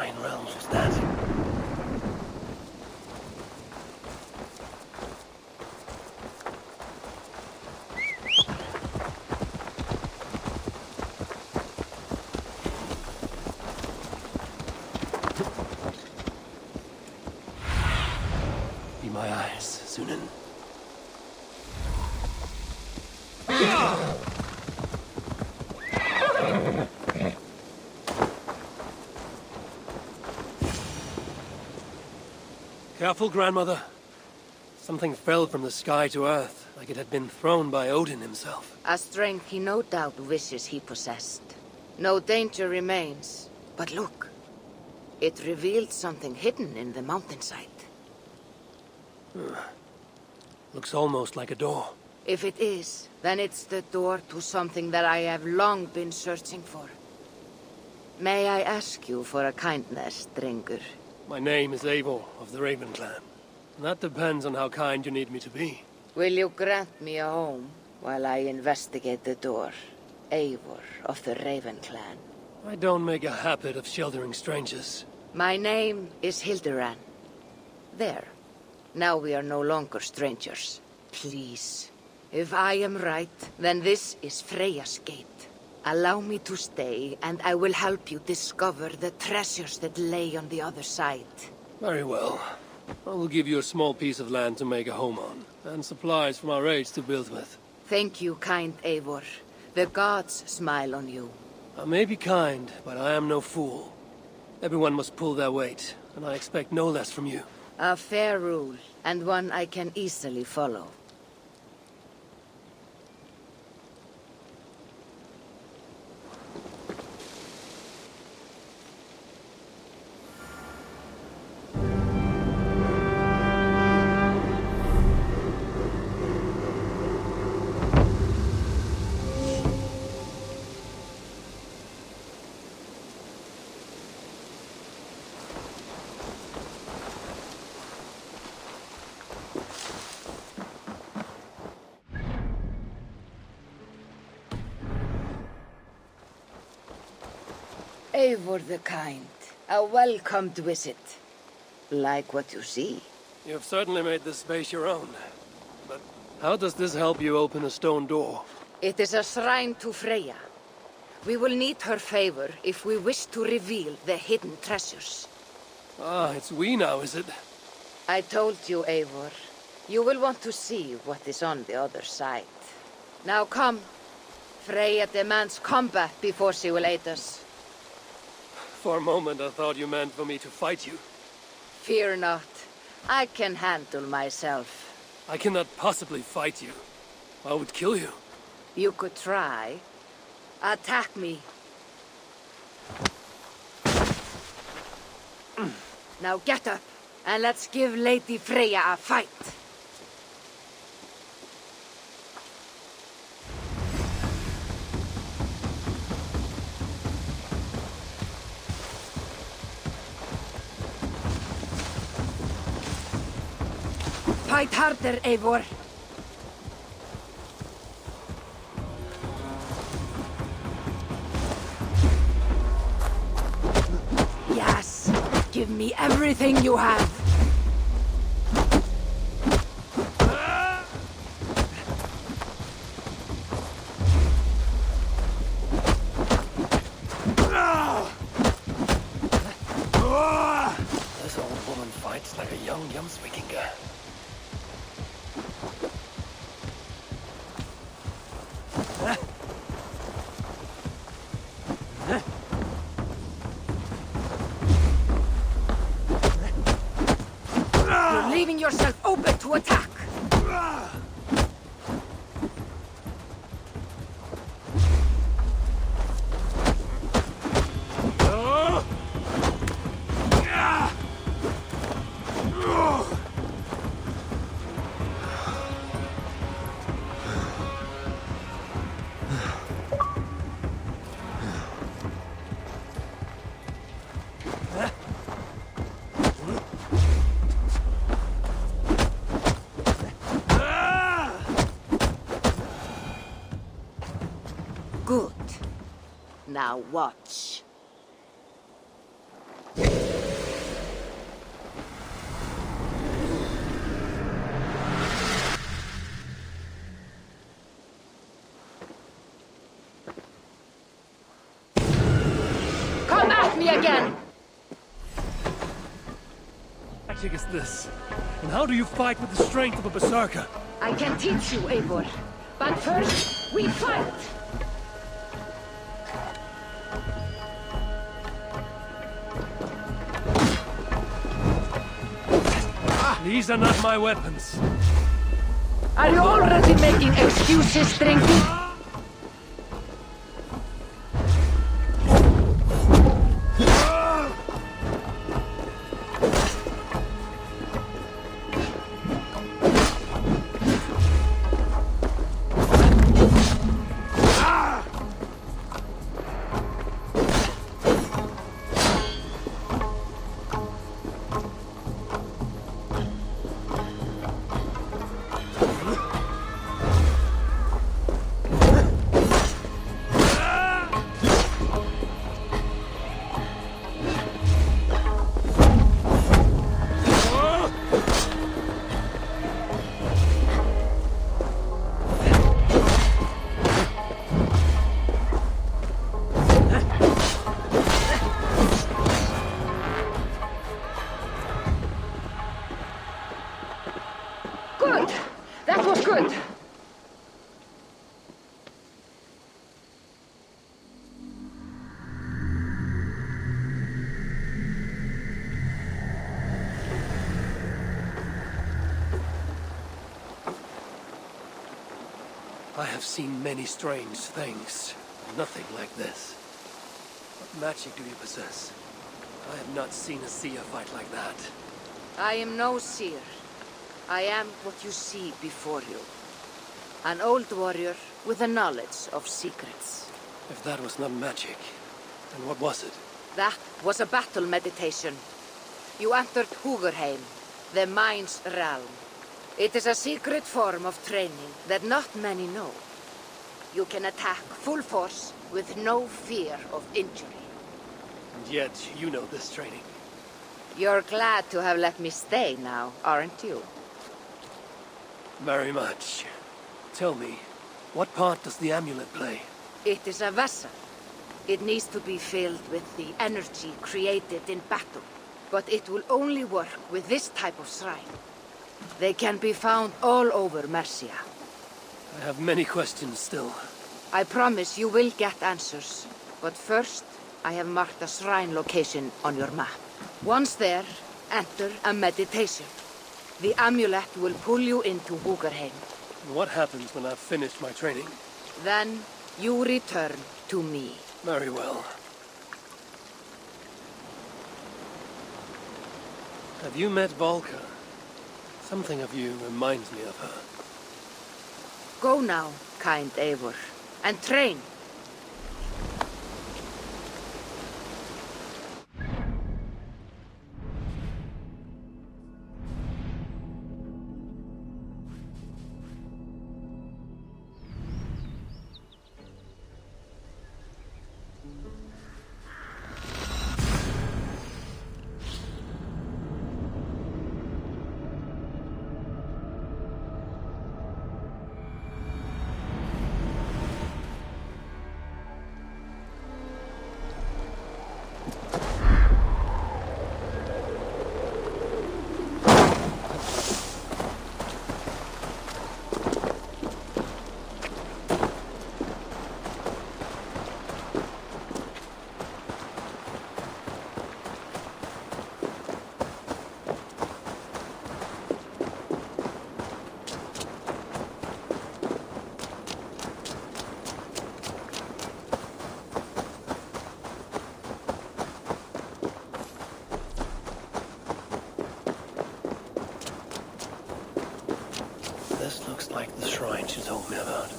S1: Nine realms was that? Be my eyes, Sunan. Careful, grandmother. Something fell from the sky to earth, like it had been thrown by Odin himself.
S5: A strength he no doubt wishes he possessed. No danger remains. But look. It revealed something hidden in the mountainside.
S1: Looks almost like a door.
S5: If it is, then it's the door to something that I have long been searching for. May I ask you for a kindness, Drengur?
S1: My name is Eivor of the Raven Clan. And that depends on how kind you need me to be.
S5: Will you grant me a home while I investigate the door? Eivor of the Raven Clan.
S1: I don't make a habit of sheltering strangers.
S5: My name is Hilderan. There. Now we are no longer strangers. Please. If I am right, then this is Freya's gate. Allow me to stay, and I will help you discover the treasures that lay on the other side.
S1: Very well. I will give you a small piece of land to make a home on, and supplies from our raids to build with.
S5: Thank you, kind Eivor. The gods smile on you.
S1: I may be kind, but I am no fool. Everyone must pull their weight, and I expect no less from you.
S5: A fair rule, and one I can easily follow. Eivor the Kind, a welcomed visit. Like what you see.
S1: You have certainly made this space your own. But how does this help you open a stone door?
S5: It is a shrine to Freya. We will need her favor if we wish to reveal the hidden treasures.
S1: Ah, it's we now, is it?
S5: I told you, Eivor. You will want to see what is on the other side. Now come. Freya demands combat before she will aid us.
S1: For a moment, I thought you meant for me to fight you.
S5: Fear not. I can handle myself.
S1: I cannot possibly fight you. I would kill you.
S5: You could try. Attack me. Now get up, and let's give Lady Freya a fight. Fight harder, Eivor. Yes, give me everything you have.
S1: This old woman fights like a young Vikinger.
S5: You're leaving yourself open to attack. Good. Now watch. again!
S13: Magic is this? And how do you fight with the strength of a berserker?
S5: I can teach you, Eivor. But first, we fight!
S13: These are not my weapons.
S5: Are you already making excuses, Drinky? Good! That was good!
S13: I have seen many strange things. Nothing like this. What magic do you possess? I have not seen a seer fight like that.
S5: I am no seer. I am what you see before you. An old warrior with a knowledge of secrets.
S13: If that was not magic, then what was it?
S5: That was a battle meditation. You entered Hugerheim, the mind's realm. It is a secret form of training that not many know. You can attack full force with no fear of injury.
S13: And yet, you know this training.
S5: You're glad to have let me stay now, aren't you?
S13: Very much. Tell me, what part does the amulet play?
S5: It is a vessel. It needs to be filled with the energy created in battle. But it will only work with this type of shrine. They can be found all over Mercia.
S13: I have many questions still.
S5: I promise you will get answers. But first, I have marked a shrine location on your map. Once there, enter a meditation. The amulet will pull you into Hugerheim.
S13: What happens when I've finished my training?
S5: Then, you return to me.
S13: Very well. Have you met Volka? Something of you reminds me of her.
S5: Go now, kind Eivor, and train.
S13: This looks like the shrine she told me about.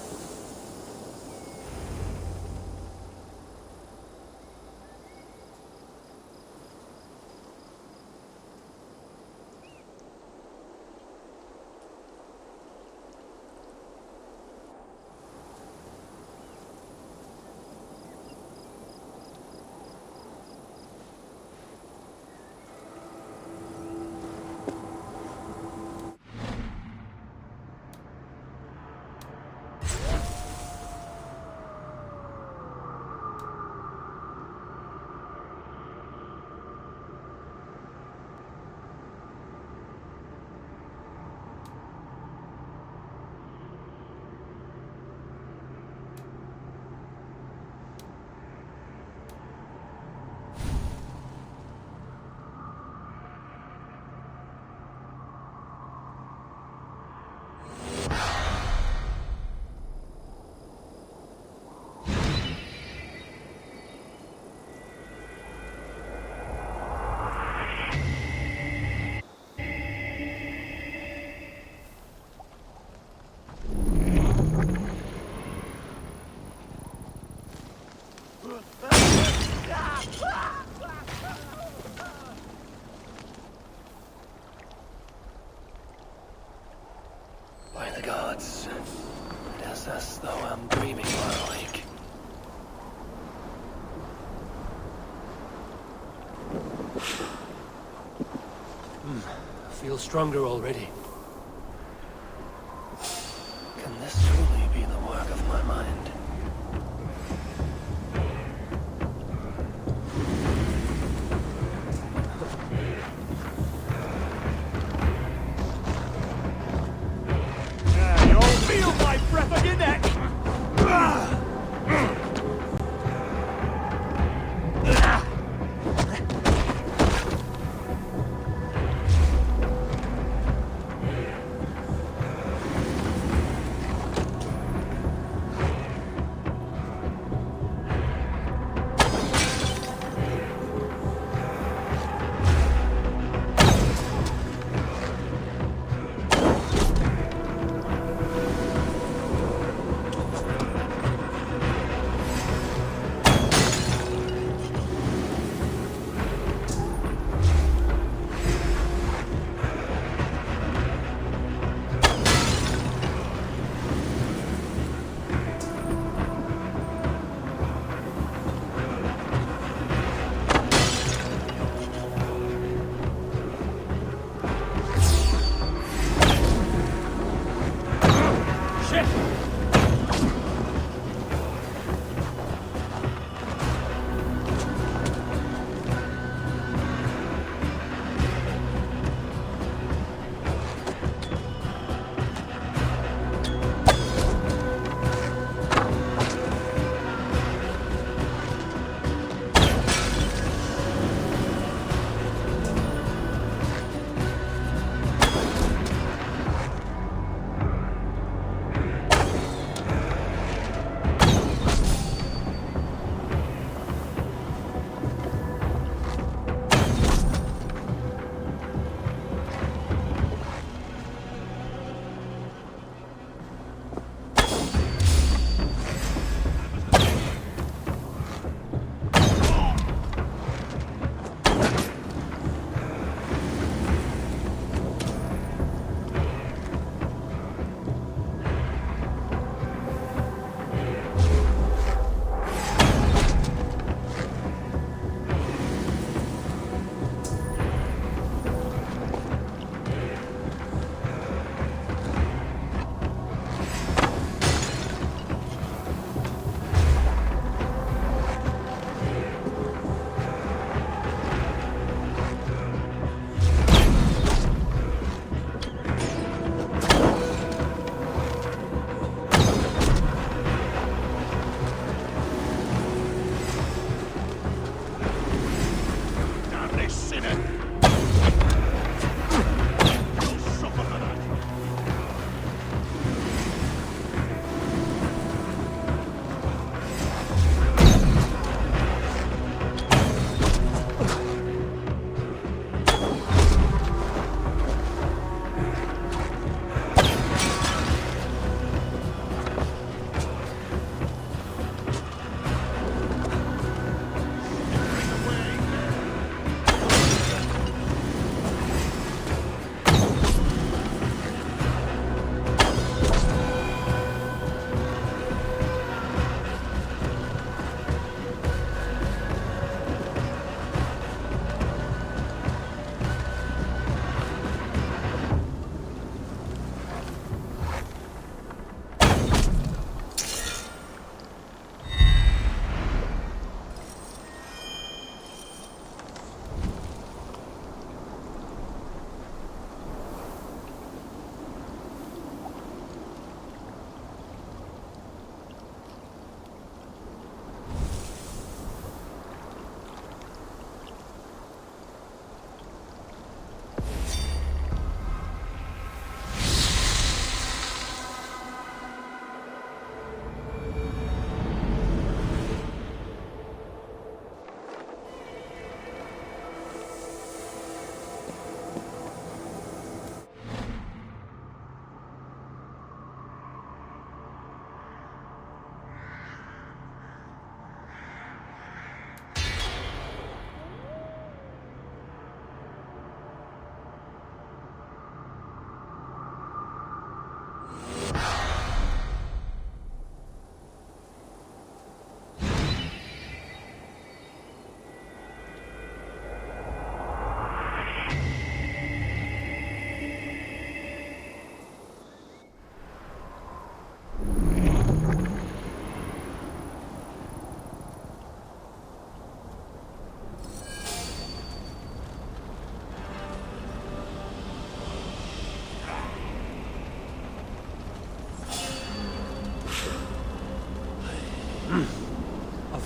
S13: feel stronger already.
S1: Can this truly be the work of my mind?
S3: You'll feel my breath on your neck!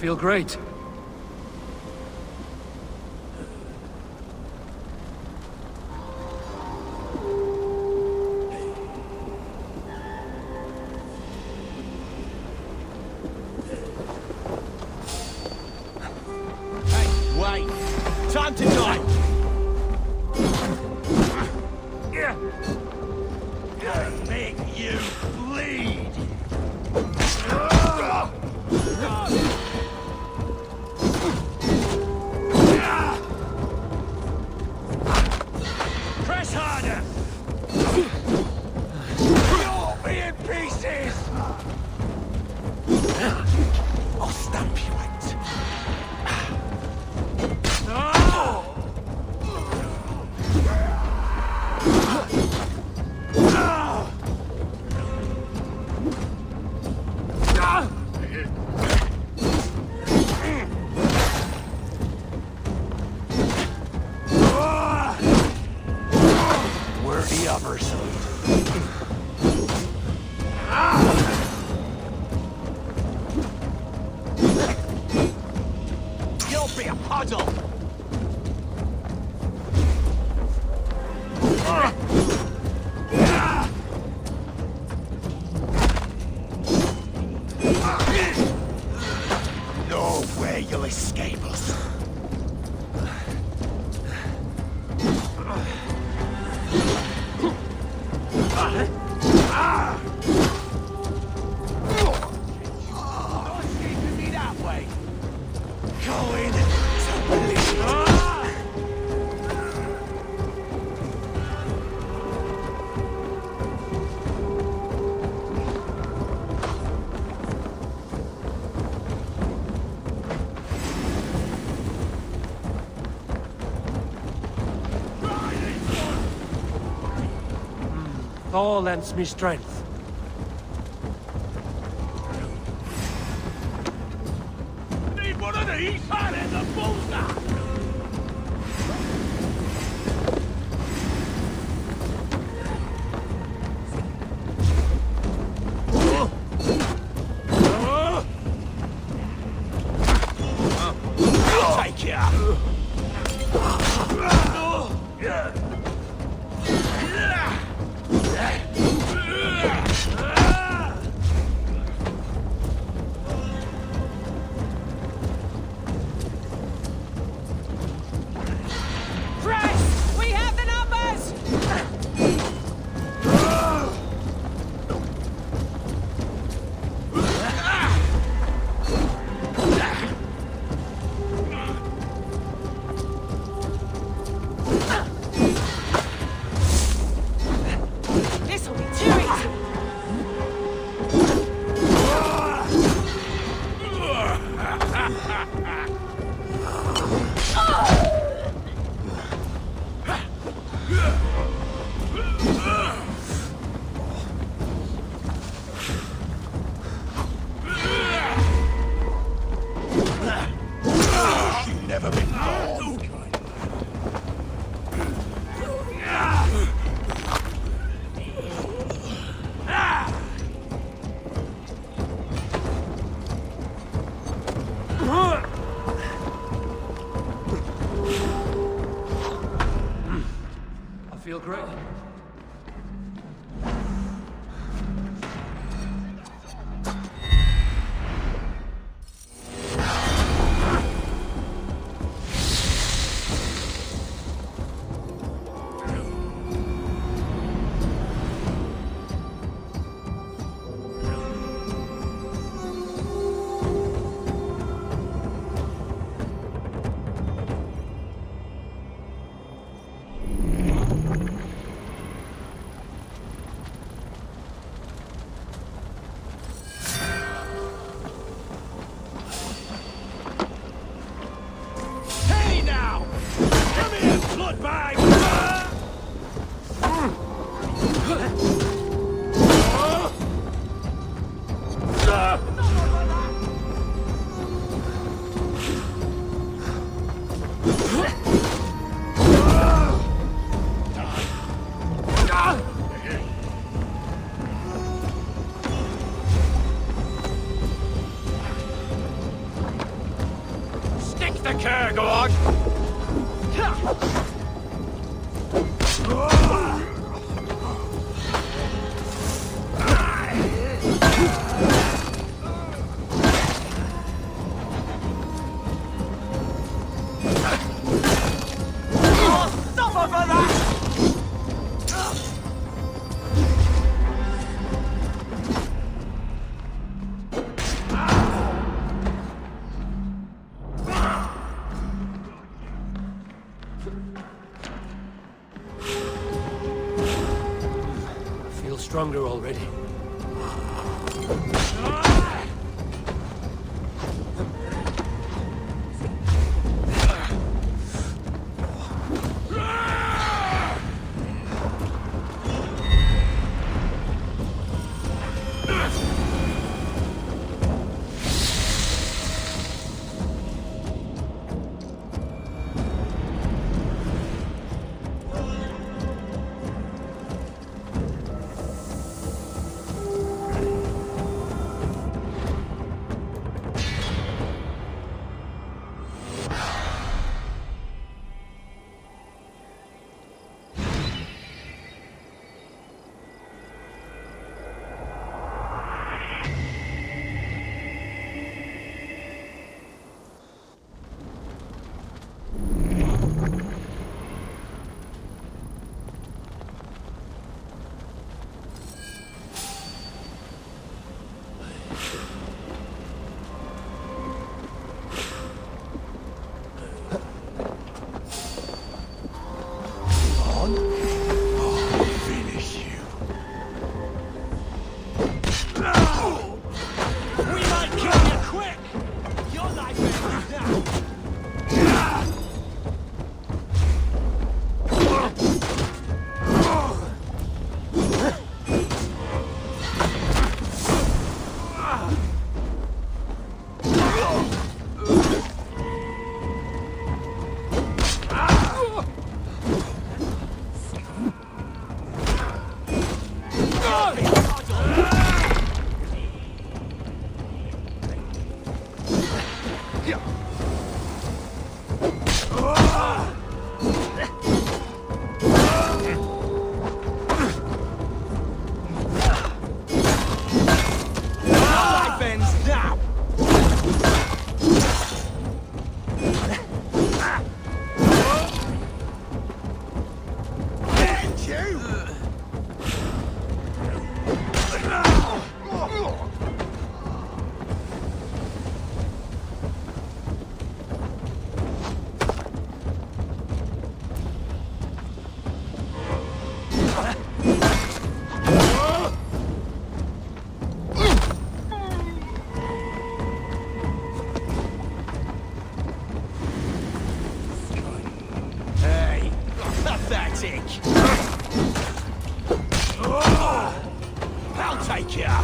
S13: feel great.
S3: Hey, wait! Time to die! Make you bleed! Press harder! You'll be in pieces! I'll stamp you out. Worthy of her son. You'll be a puddle! No way you'll escape us. Not escaping me that way. Going to bleed.
S13: Thor lends me strength.
S3: Need one of these? Silent the bullseye! Take you out.
S7: Press! We have the numbers! This'll be too easy!
S3: You've never been born.
S13: I feel great.
S3: Hey now! Come here, bloodbag! Cover that!
S13: I feel stronger already.
S3: I'll take ya!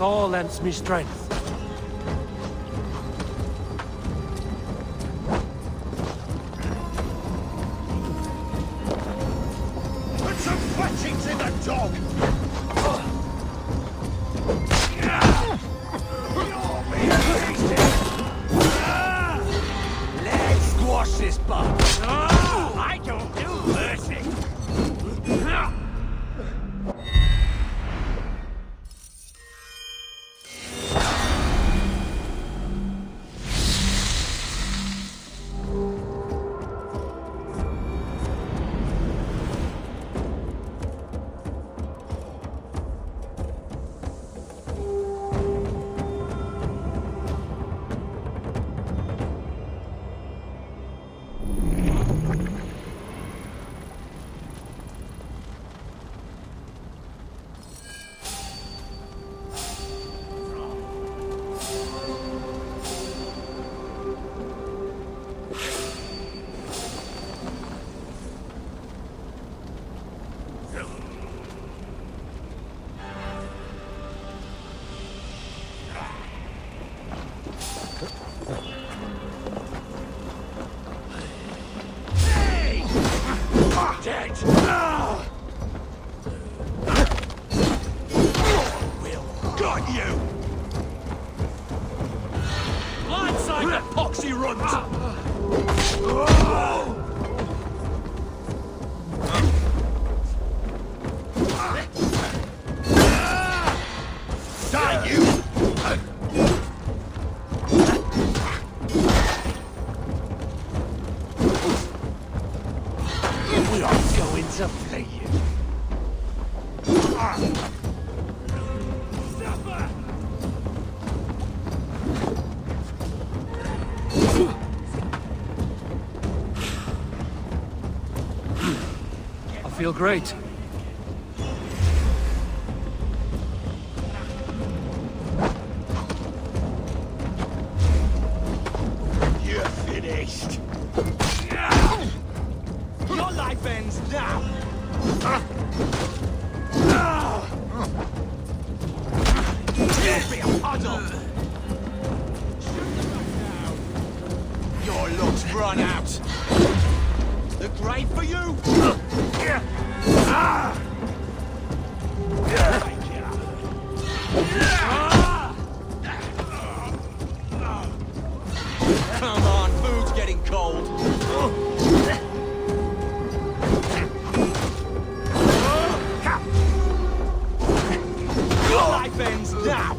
S13: All lends me strength.
S3: Put some fletchings in the dog! Let's squash this bug. I don't do mercy. feel great.
S9: You're finished. Your life ends now. You'll be a puddle. Your luck's run out. The grave for you. Come on, food's getting cold. Your life ends now.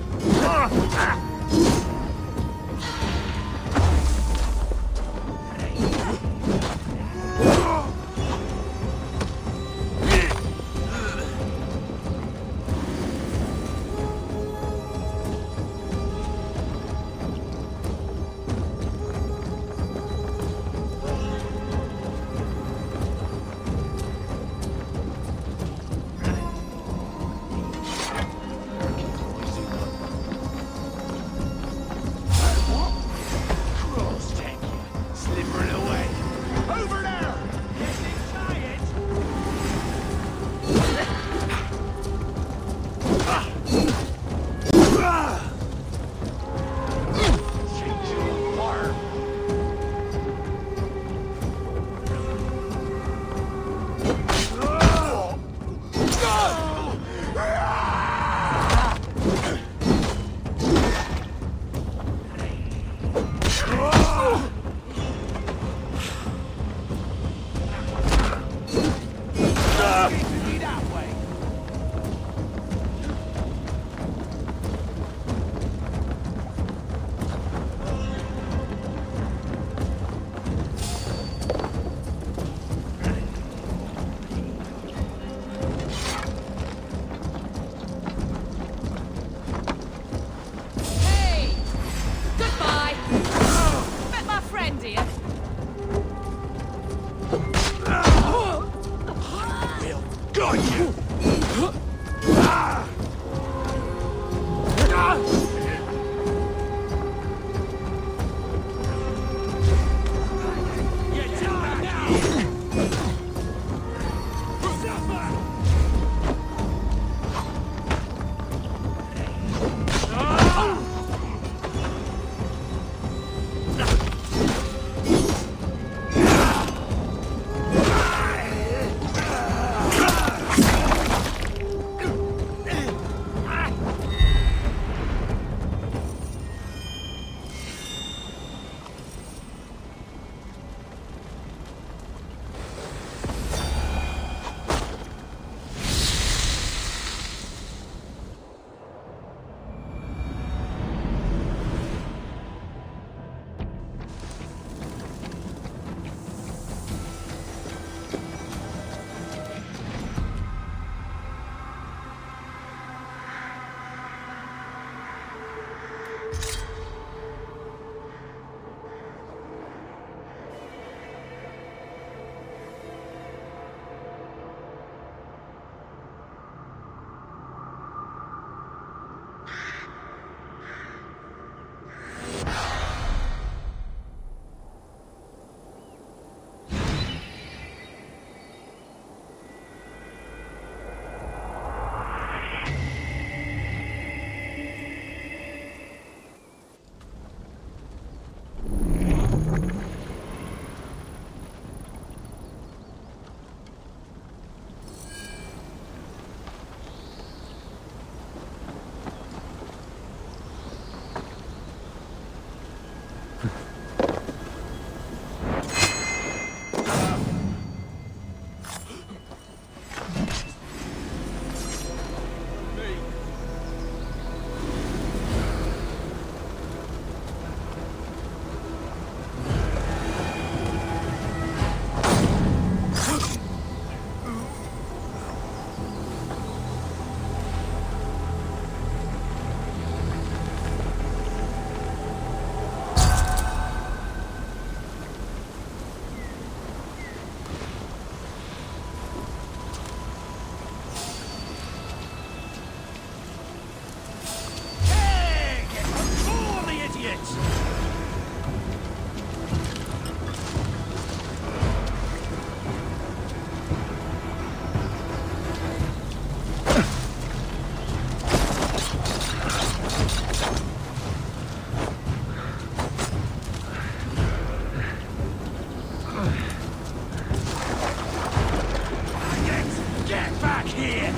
S3: back here!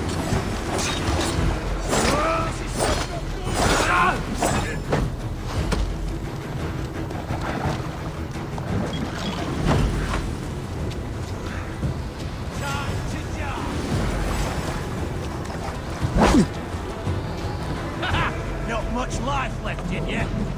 S3: Not much life left in you.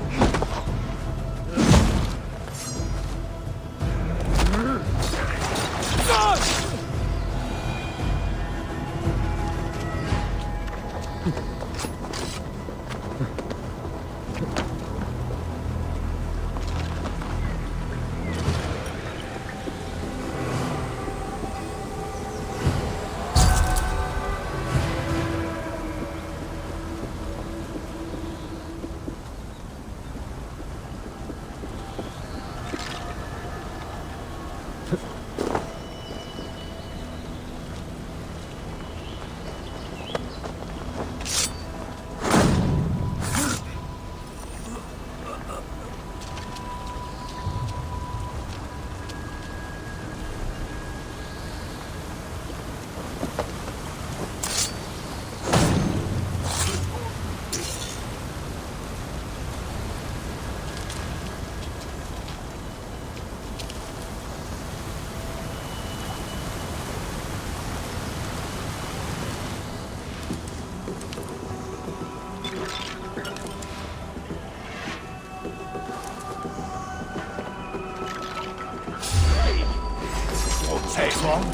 S15: Take long.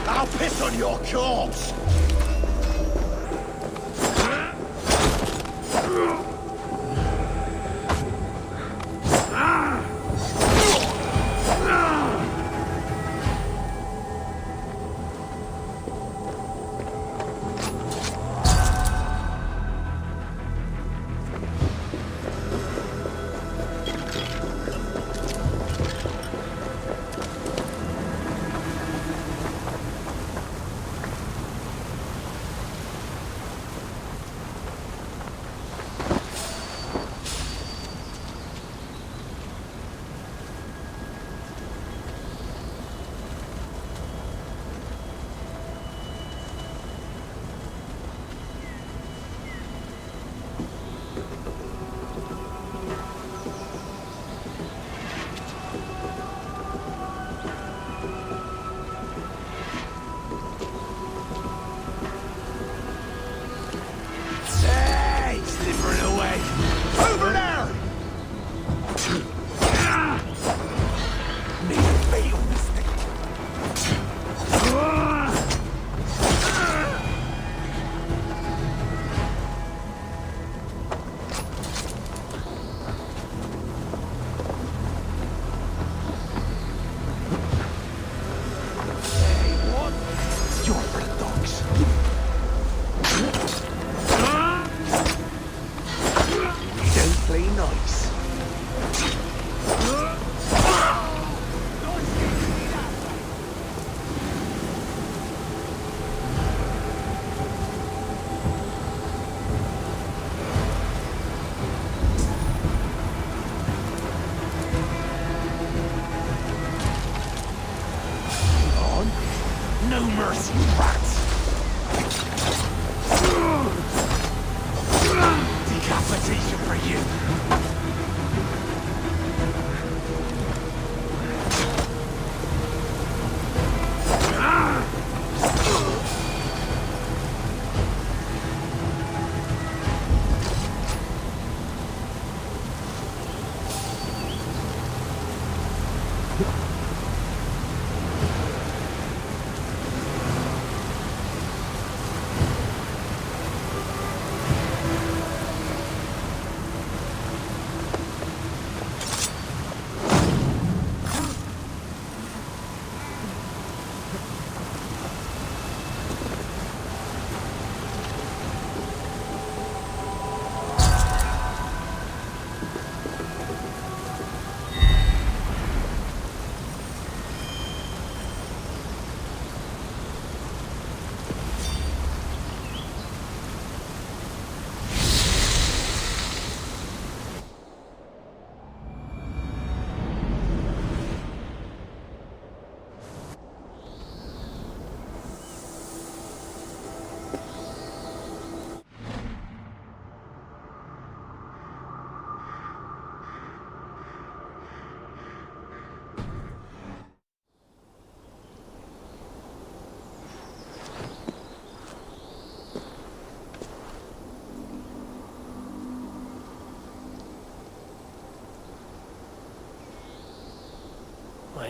S15: I'll piss on your corpse!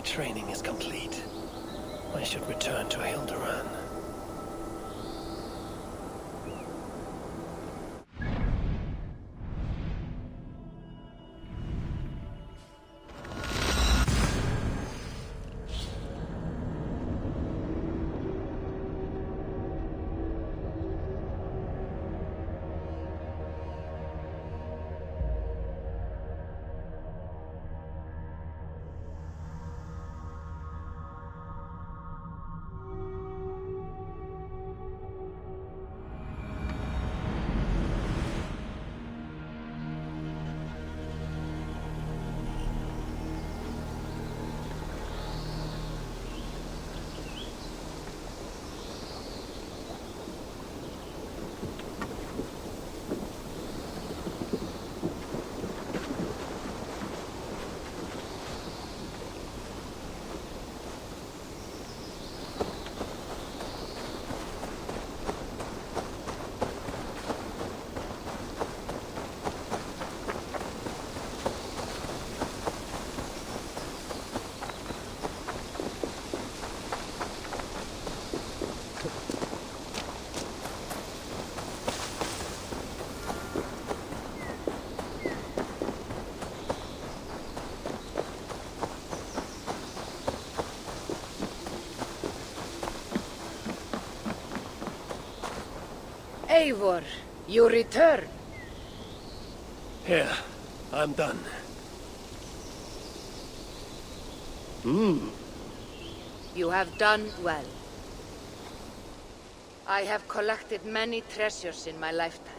S1: training is complete, I should return to Hilderan.
S5: Eivor, you return.
S1: Here, I'm done.
S5: You have done well. I have collected many treasures in my lifetime.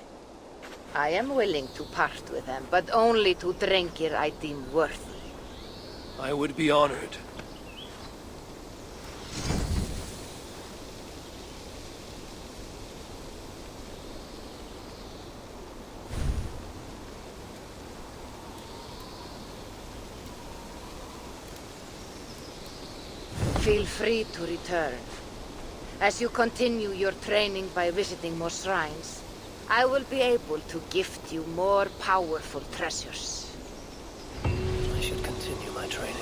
S5: I am willing to part with them, but only to Drengir I deem worthy.
S1: I would be honored.
S5: Feel free to return. As you continue your training by visiting more shrines, I will be able to gift you more powerful treasures.
S1: I should continue my training.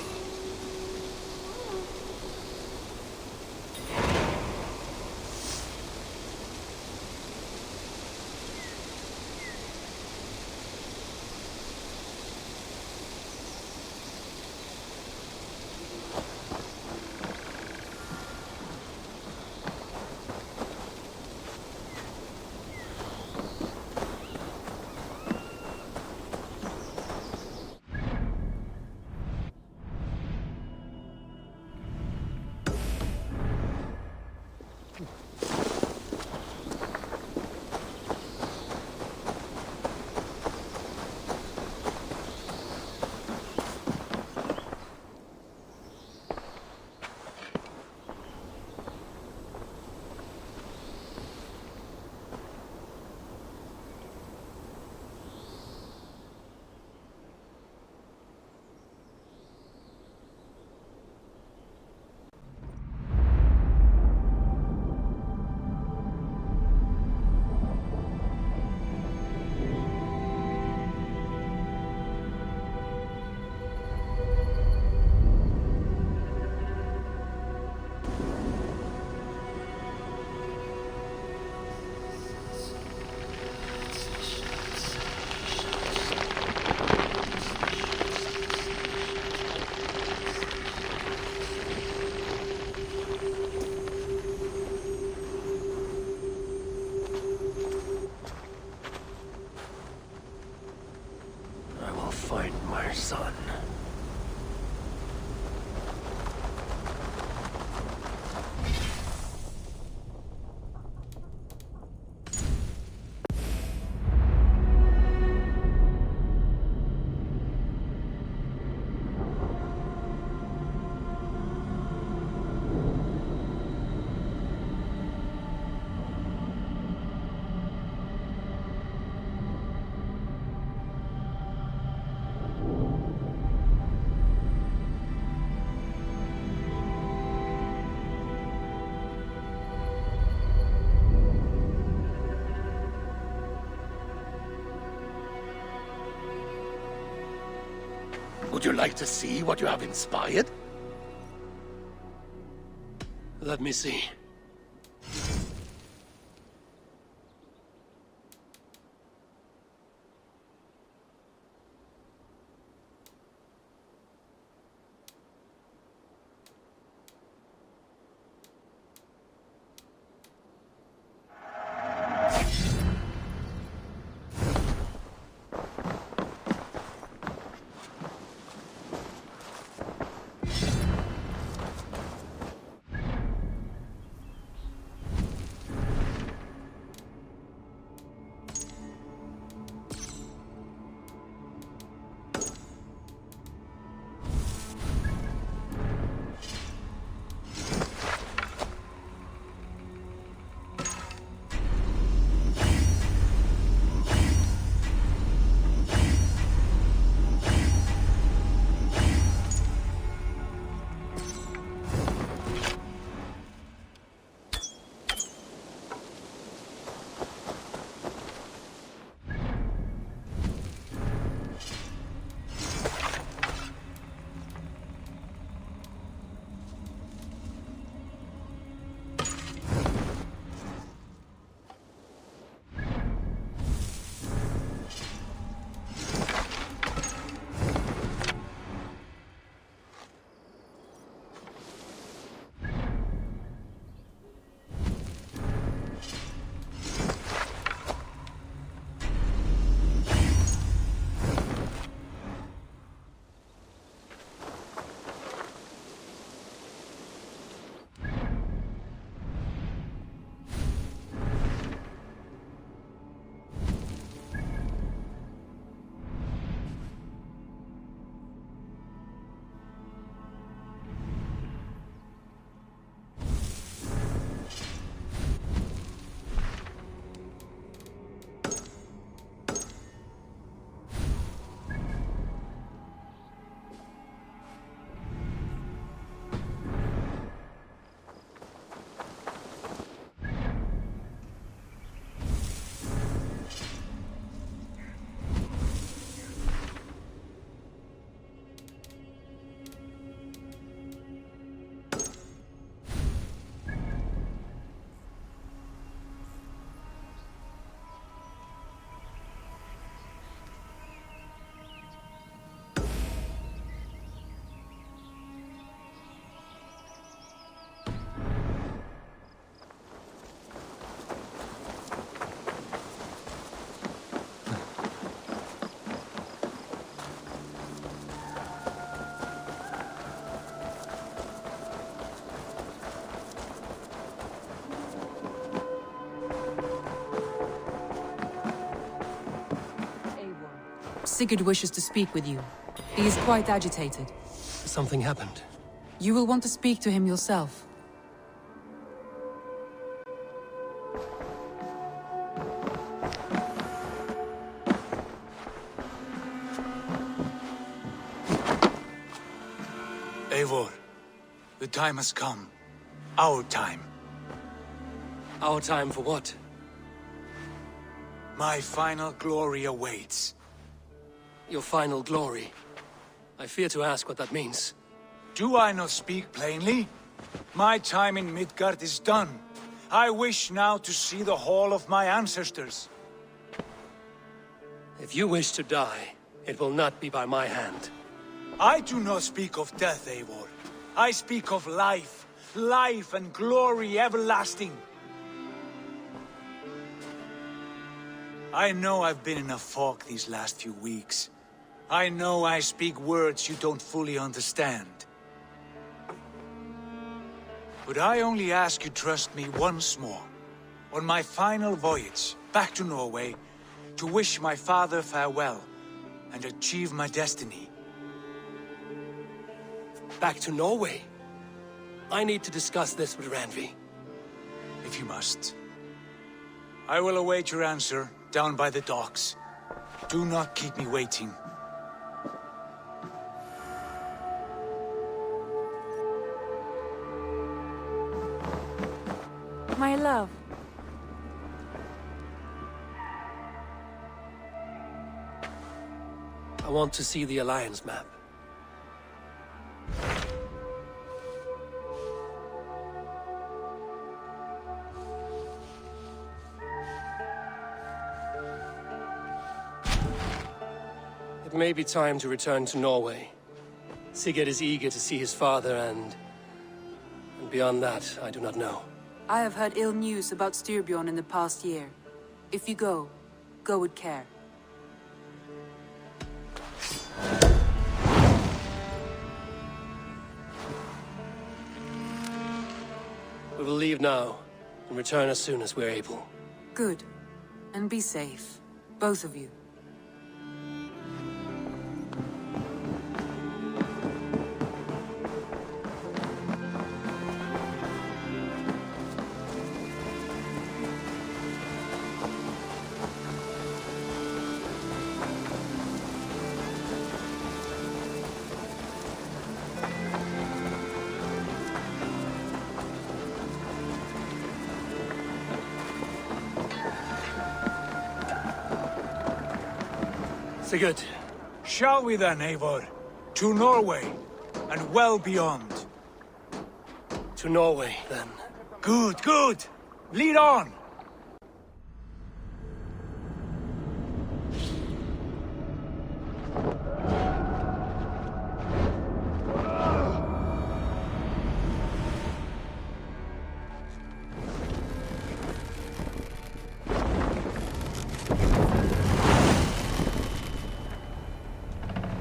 S1: Find my son.
S12: Would you like to see what you have inspired?
S13: Let me see.
S8: Sigurd wishes to speak with you. He is quite agitated.
S13: Something happened.
S8: You will want to speak to him yourself.
S3: Eivor, the time has come. Our time.
S13: Our time for what?
S3: My final glory awaits.
S13: Your final glory? I fear to ask what that means.
S3: Do I not speak plainly? My time in Midgard is done. I wish now to see the hall of my ancestors.
S13: If you wish to die, it will not be by my hand.
S3: I do not speak of death, Eivor. I speak of life. Life and glory everlasting. I know I've been in a fog these last few weeks. I know I speak words you don't fully understand. But I only ask you trust me once more. On my final voyage back to Norway, to wish my father farewell and achieve my destiny.
S13: Back to Norway? I need to discuss this with Randvi.
S3: If you must. I will await your answer down by the docks. Do not keep me waiting.
S8: My love.
S13: I want to see the Alliance map.
S1: It may be time to return to Norway. Sigurd is eager to see his father and beyond that, I do not know.
S8: I have heard ill news about Styrbjorn in the past year. If you go with care.
S1: We will leave now, and return as soon as we're able.
S8: Good. And be safe. Both of you.
S1: Sigurd.
S3: Shall we then, Eivor? To Norway, and well beyond.
S1: To Norway, then.
S3: Good, good! Lead on!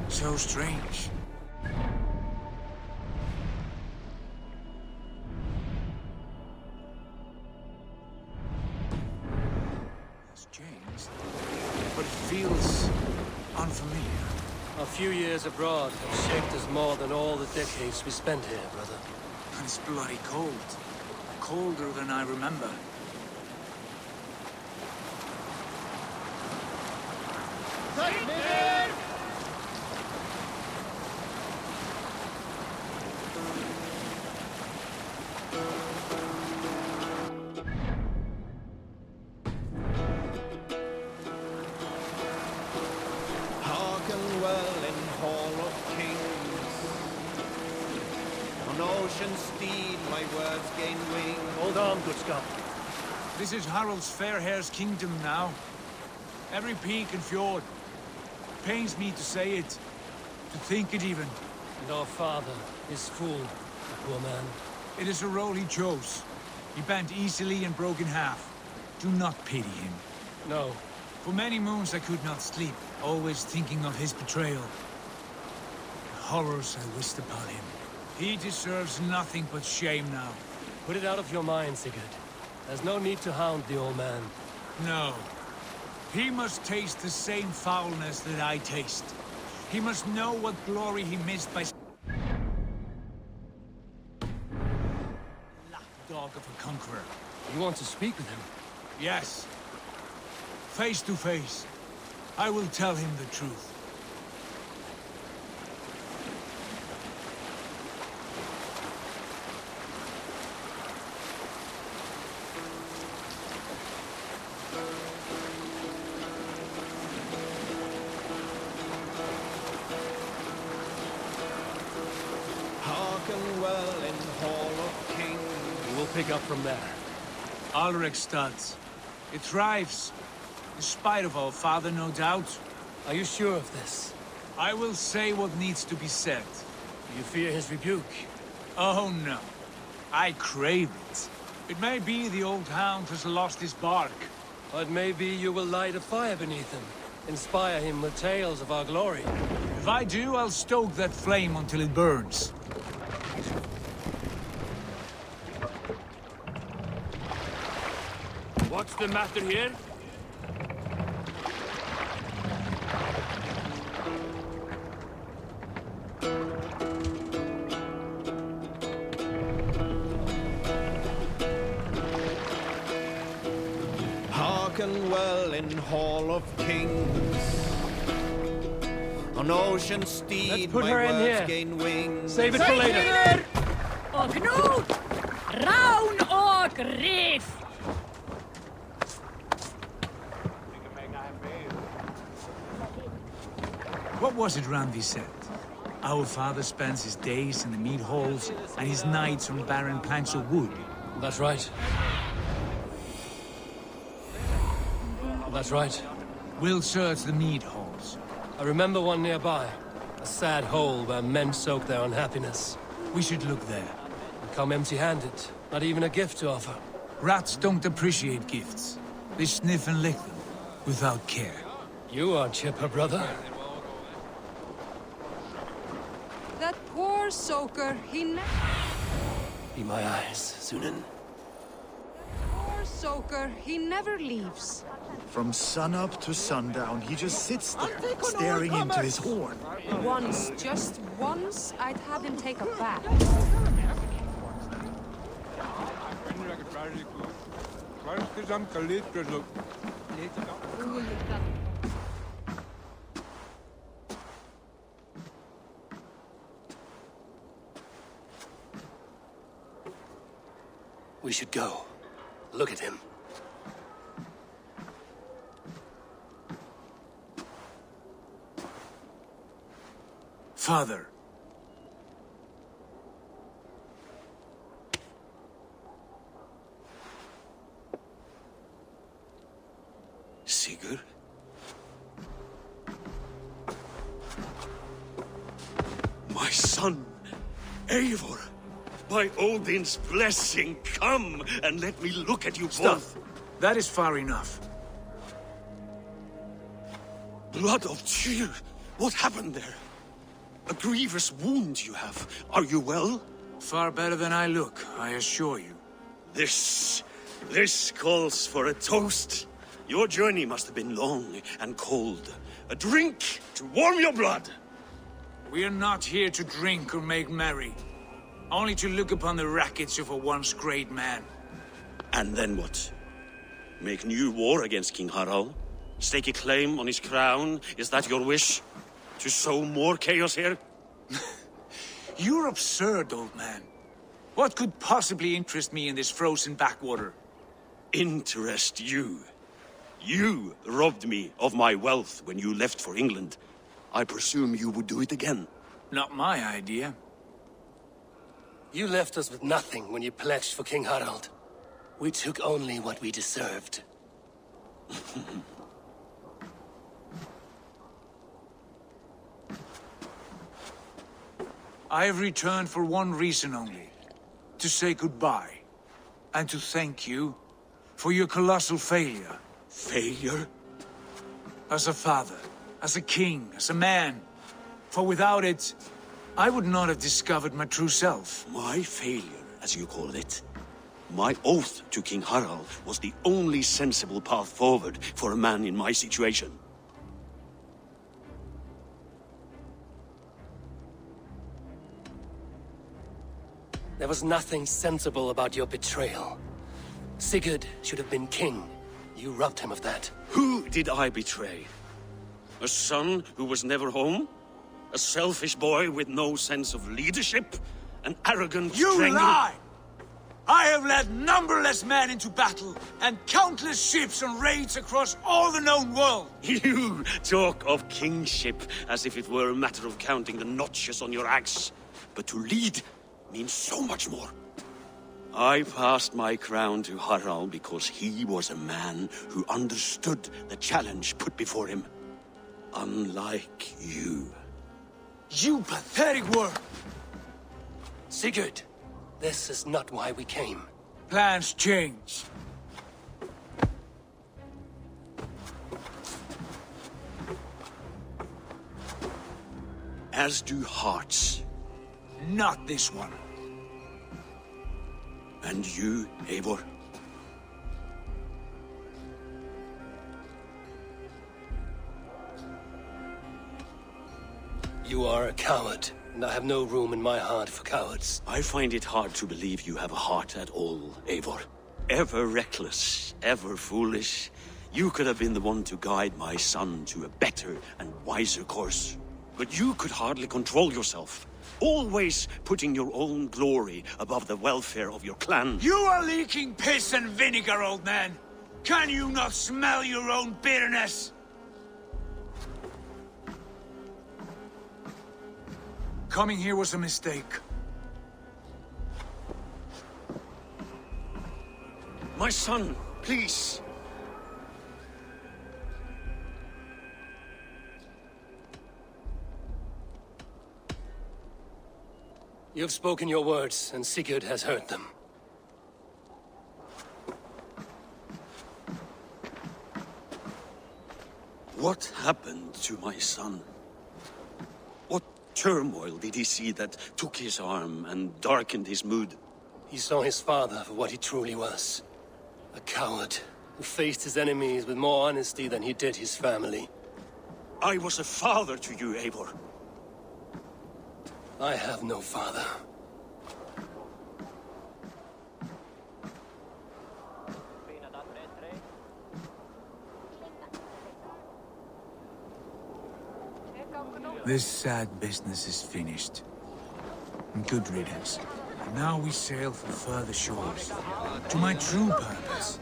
S3: So strange. It's changed, but it feels unfamiliar.
S1: A few years abroad have shaped us more than all the decades we spent here, brother.
S3: And it's bloody cold. Colder than I remember.
S10: Hearken well in Hall of Kings. On ocean steed my words gain wing.
S1: Hold on, good Scott.
S3: This is Harald's fair hair's kingdom now. Every peak and fjord. Pains me to say it, to think it even.
S1: And our father is fool, the poor man.
S3: It is a role he chose. He bent easily and broke in half. Do not pity him.
S1: No.
S3: For many moons I could not sleep, always thinking of his betrayal. The horrors I wished upon him. He deserves nothing but shame now.
S1: Put it out of your mind, Sigurd. There's no need to hound the old man.
S3: No. He must taste the same foulness that I taste. He must know what glory he missed by... Lapdog of a conqueror.
S1: You want to speak with him?
S3: Yes. Face to face. I will tell him the truth.
S10: Hearken well in Hall of Kings.
S1: We will pick up from there.
S3: Alrekstad. It thrives. In spite of our father, no doubt.
S1: Are you sure of this?
S3: I will say what needs to be said.
S1: Do you fear his rebuke?
S3: Oh no. I crave it. It may be the old hound has lost his bark.
S1: But maybe you will light a fire beneath him. Inspire him with tales of our glory.
S3: If I do, I'll stoke that flame until it burns.
S13: What's the matter here?
S10: Hearken well in Hall of Kings. On ocean steed
S1: put
S10: my
S1: her in
S10: words
S1: here.
S10: gain wings.
S1: Save it for later.
S7: Og Knut! Ravn og Grif!
S3: What was it Randvi said? Our father spends his days in the mead halls and his nights on barren planks of wood.
S1: That's right. That's right.
S3: We'll search the mead halls.
S1: I remember one nearby. A sad hole where men soak their unhappiness.
S3: We should look there.
S1: And come empty-handed. Not even a gift to offer.
S3: Rats don't appreciate gifts. They sniff and lick them, without care.
S1: You are chipper, brother.
S4: That poor soaker,
S1: Be my eyes, Sunan.
S4: Poor soaker, he never leaves.
S15: From sunup to sundown, he just sits there, staring into his horn.
S4: Once, just once, I'd have him take a bath.
S1: We should go. Look at him.
S3: Father.
S19: Sigurd? My son, Eivor! By Odin's blessing, come and let me look at you both.
S3: That is far enough.
S19: Blood of Tyr! What happened there? A grievous wound you have. Are you well?
S3: Far better than I look, I assure you.
S19: This calls for a toast. Your journey must have been long and cold. A drink to warm your blood.
S3: We are not here to drink or make merry. Only to look upon the wreckage of a once great man.
S19: And then what? Make new war against King Harald? Stake a claim on his crown? Is that your wish? To sow more chaos here?
S3: You're absurd, old man. What could possibly interest me in this frozen backwater?
S19: Interest you? You robbed me of my wealth when you left for England. I presume you would do it again.
S3: Not my idea.
S1: You left us with nothing when you pledged for King Harald. We took only what we deserved.
S3: I have returned for one reason only. To say goodbye. And to thank you for your colossal failure.
S19: Failure?
S3: As a father, as a king, as a man. For without it, I would not have discovered my true self.
S19: My failure, as you call it. My oath to King Harald was the only sensible path forward for a man in my situation.
S1: There was nothing sensible about your betrayal. Sigurd should have been king. You robbed him of that.
S19: Who did I betray? A son who was never home? A selfish boy with no sense of leadership? An arrogant
S3: You lie! I have led numberless men into battle, and countless ships on raids across all the known world!
S19: You talk of kingship as if it were a matter of counting the notches on your axe. But to lead means so much more. I passed my crown to Harald because he was a man who understood the challenge put before him. Unlike you.
S3: You pathetic worm!
S1: Sigurd, this is not why we came.
S3: Plans change.
S19: As do hearts.
S3: Not this one.
S19: And you, Eivor?
S1: You are a coward, and I have no room in my heart for cowards.
S19: I find it hard to believe you have a heart at all, Eivor. Ever reckless, ever foolish. You could have been the one to guide my son to a better and wiser course. But you could hardly control yourself. Always putting your own glory above the welfare of your clan.
S3: You are leaking piss and vinegar, old man! Can you not smell your own bitterness? Coming here was a mistake.
S19: My son, please.
S1: You have spoken your words, and Sigurd has heard them.
S19: What happened to my son? What turmoil did he see that took his arm and darkened his mood?
S1: He saw his father for what he truly was. A coward who faced his enemies with more honesty than he did his family.
S19: I was a father to you, Eivor.
S1: I have no father.
S3: This sad business is finished. Good riddance. Now we sail for further shores. To my true purpose.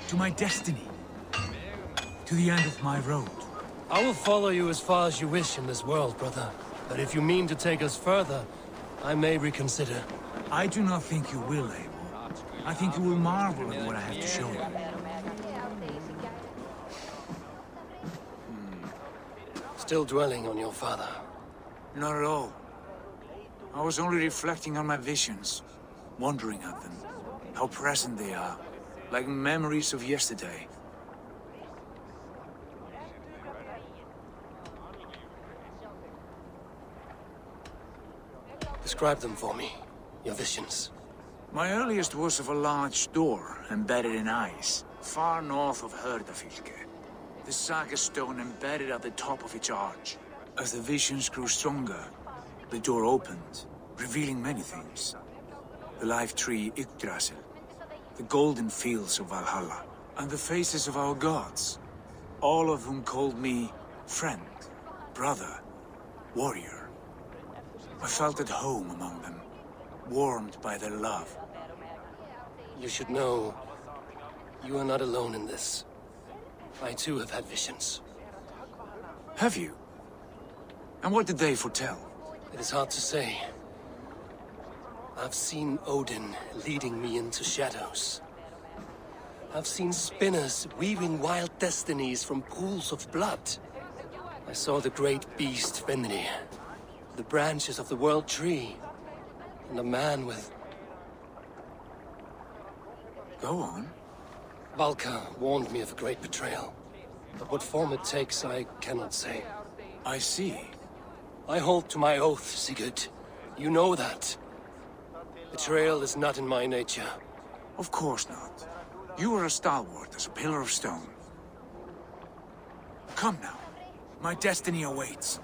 S3: To my destiny. To the end of my road.
S1: I will follow you as far as you wish in this world, brother. But if you mean to take us further, I may reconsider.
S3: I do not think you will, Eivor. I think you will marvel at what I have to show you.
S1: Still dwelling on your father?
S3: Not at all. I was only reflecting on my visions, wondering at them. How present they are, like memories of yesterday.
S1: Describe them for me, your visions.
S3: My earliest was of a large door embedded in ice, far north of Herdafylke. The saga stone embedded at the top of its arch. As the visions grew stronger, the door opened, revealing many things. The life tree Yggdrasil, the golden fields of Valhalla, and the faces of our gods, all of whom called me friend, brother, warrior. I felt at home among them, warmed by their love.
S1: You should know, you are not alone in this. I too have had visions.
S3: Have you? And what did they foretell?
S1: It is hard to say. I've seen Odin leading me into shadows. I've seen spinners weaving wild destinies from pools of blood. I saw the great beast Fenrir, the branches of the world tree, and a man with...
S3: Go on.
S1: Valka warned me of a great betrayal. But what form it takes, I cannot say.
S3: I see.
S1: I hold to my oath, Sigurd. You know that. Betrayal is not in my nature.
S3: Of course not. You are as stalwart as a pillar of stone. Come now. My destiny awaits.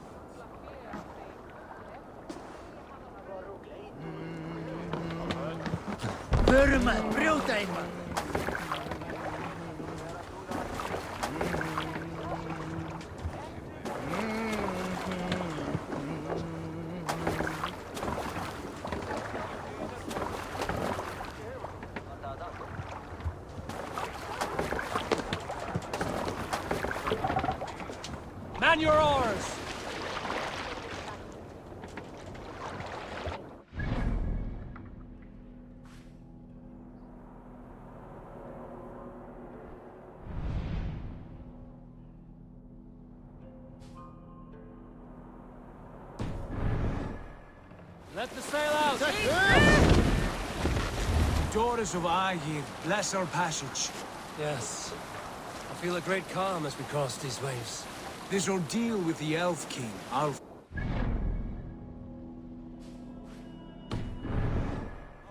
S1: Man your oars! Let the sail out!
S3: Daughters of Aegir, bless our passage.
S1: Yes. I feel a great calm as we cross these waves.
S3: This ordeal with the Elf King, How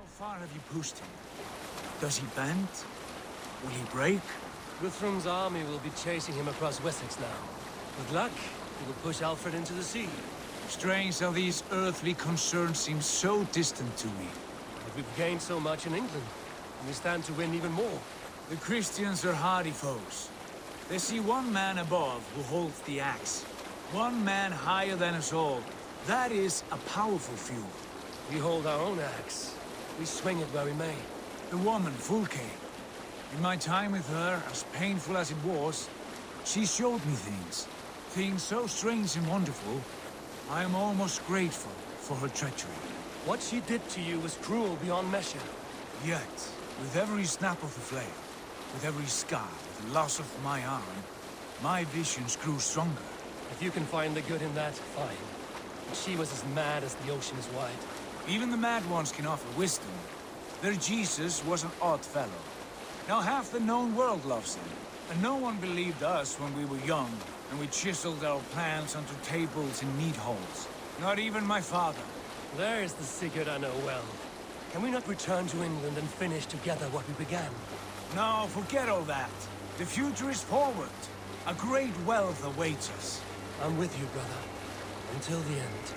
S3: far have you pushed him? Does he bend? Will he break?
S1: Guthrum's army will be chasing him across Wessex now. With luck, he will push Alfred into the sea.
S3: Strange how these earthly concerns seem so distant to me.
S1: But we've gained so much in England, and we stand to win even more.
S3: The Christians are hardy foes. They see one man above who holds the axe. One man higher than us all. That is a powerful fuel.
S1: We hold our own axe. We swing it where we may.
S3: The woman, Fulke. In my time with her, as painful as it was, she showed me things. Things so strange and wonderful, I am almost grateful for her treachery.
S1: What she did to you was cruel beyond measure.
S3: Yet, with every snap of the flame, with every scar, with the loss of my arm, my visions grew stronger.
S1: If you can find the good in that, fine. But she was as mad as the ocean is wide.
S3: Even the mad ones can offer wisdom. Their Jesus was an odd fellow. Now half the known world loves him. And no one believed us when we were young, and we chiseled our plans onto tables in meat halls. Not even my father.
S13: There's the secret I know well. Can we not return to England and finish together what we began?
S3: No, forget all that. The future is forward. A great wealth awaits us.
S13: I'm with you, brother. Until the end.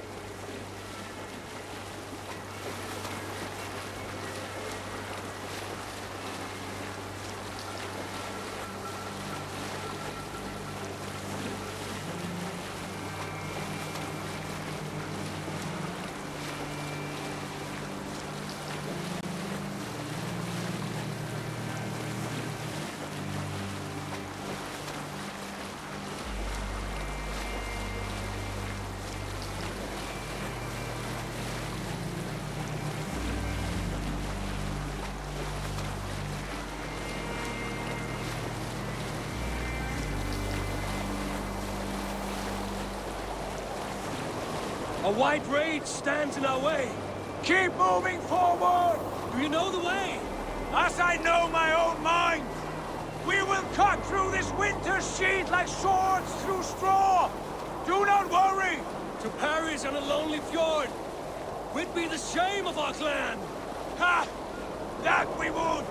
S19: A white rage stands in our way.
S3: Keep moving forward!
S19: Do you know the way?
S3: As I know my own mind! We will cut through this winter sheet like swords through straw! Do not worry!
S19: To perish on a lonely fjord would be the shame of our clan!
S3: Ha! That we would!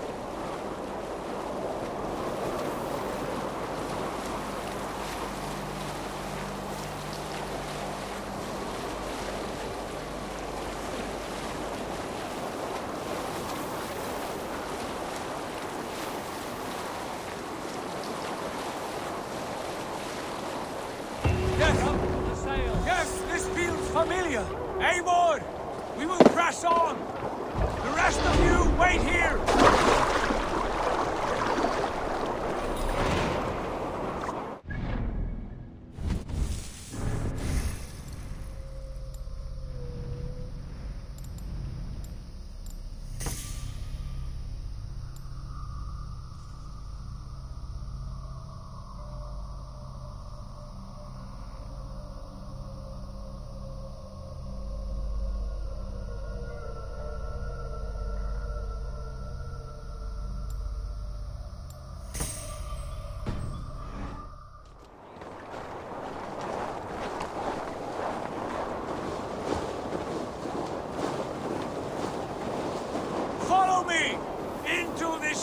S3: Yes, this feels familiar. Eivor, we will press on. The rest of you, wait here.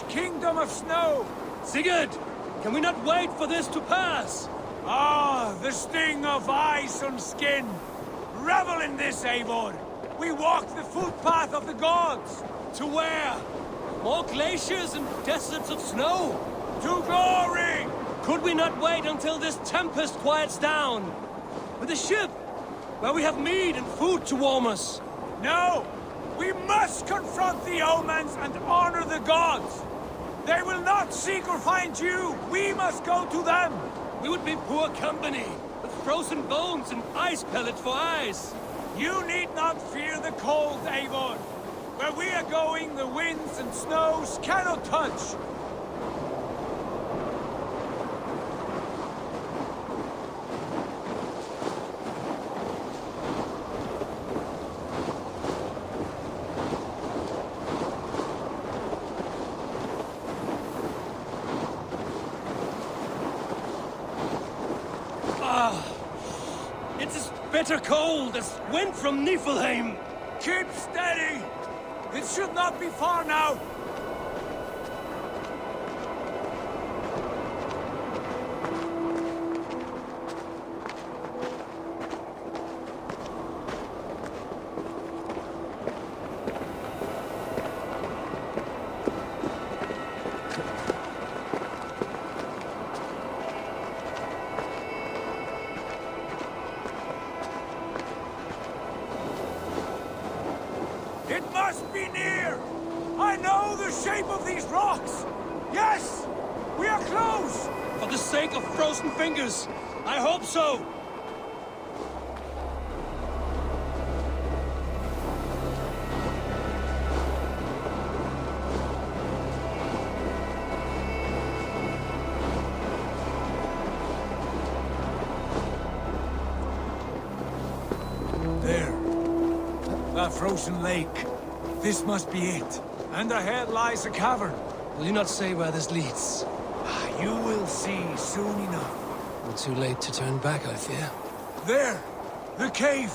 S3: Kingdom of snow!
S19: Sigurd! Can we not wait for this to pass?
S3: Ah, the sting of ice on skin! Revel in this, Eivor! We walk the footpath of the gods!
S19: To where? More glaciers and deserts of snow?
S3: To glory!
S19: Could we not wait until this tempest quiets down? With a ship, where we have meat and food to warm us?
S3: No! We must confront the omens and honor the gods! They will not seek or find you! We must go to them!
S19: We would be poor company, with frozen bones and ice pellets for eyes.
S3: You need not fear the cold, Eivor. Where we are going, the winds and snows cannot touch.
S19: Bitter cold as wind from Niflheim.
S3: Keep steady! It should not be far now! It must be near! I know the shape of these rocks! Yes! We are close!
S19: For the sake of frozen fingers, I hope so!
S3: There. The Valhalla frozen lake. This must be it. And ahead lies a cavern.
S1: Will you not say where this leads?
S3: You will see soon enough.
S1: We're too late to turn back, I fear.
S3: There! The cave!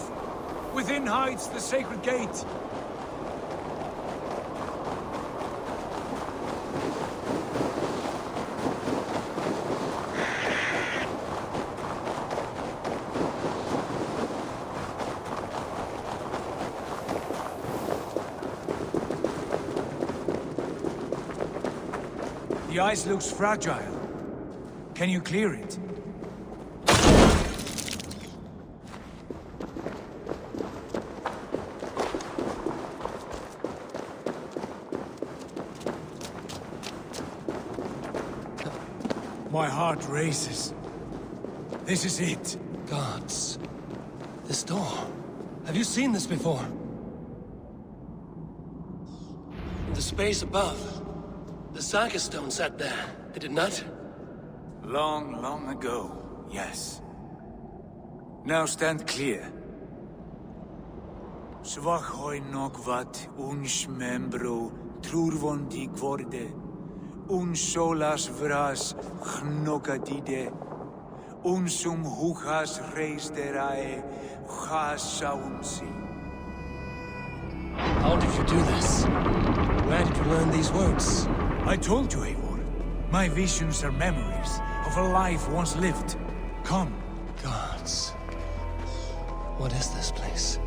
S3: Within hides the sacred gate. The ice looks fragile. Can you clear it? My heart races. This is it.
S1: Gods. This door. Have you seen this before? In the space above, the Saga stone sat there, did it not?
S3: Long, long ago, yes. Now stand clear. Svachoi nokvat uns membro trurvondi kvorde. Un solas vras chnogadide. Unsum huchas reisterae chasaunsi.
S1: How did you do this? Where did you learn these words?
S3: I told you, Eivor. My visions are memories of a life once lived. Come.
S1: Gods. What is this place?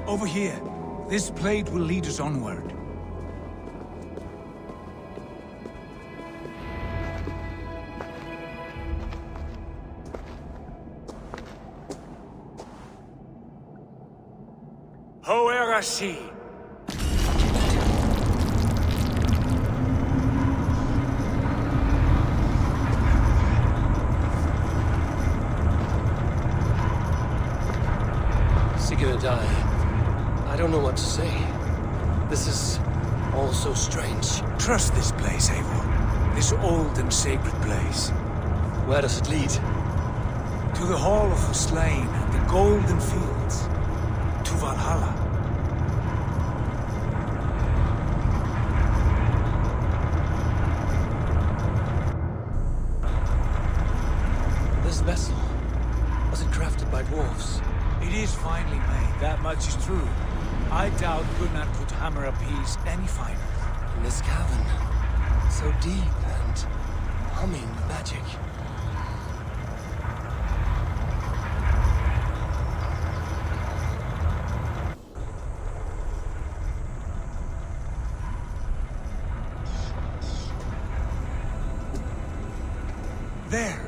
S3: Over here. This blade will lead us onward. Hoerasi!
S1: Sigurd, I don't know what to say. This is all so strange.
S3: Trust this place, Eivor. This old and sacred place.
S1: Where does it lead?
S3: To the Hall of the Slain and the Golden Fields. To Valhalla.
S1: This vessel, was it crafted by dwarves?
S3: It is finely made, that much is true. I doubt Gunnar could hammer a piece any finer.
S1: In this cavern, so deep and humming with magic.
S3: There!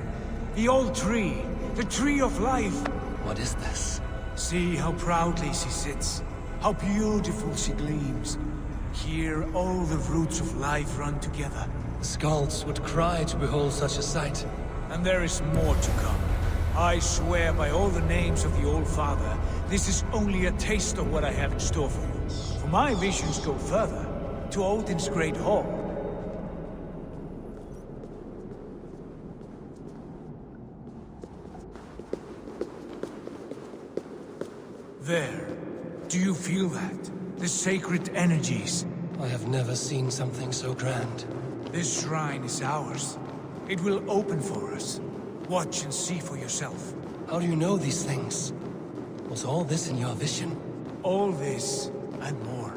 S3: The old tree! The tree of life!
S1: What is this?
S3: See how proudly she sits. How beautiful she gleams. Here all the roots of life run together.
S1: The Skalds would cry to behold such a sight.
S3: And there is more to come. I swear by all the names of the Old Father, this is only a taste of what I have in store for you. For my visions go further, to Odin's Great Hall. There. Do you feel that? The sacred energies.
S1: I have never seen something so grand.
S3: This shrine is ours. It will open for us. Watch and see for yourself.
S1: How do you know these things? Was all this in your vision?
S3: All this and more.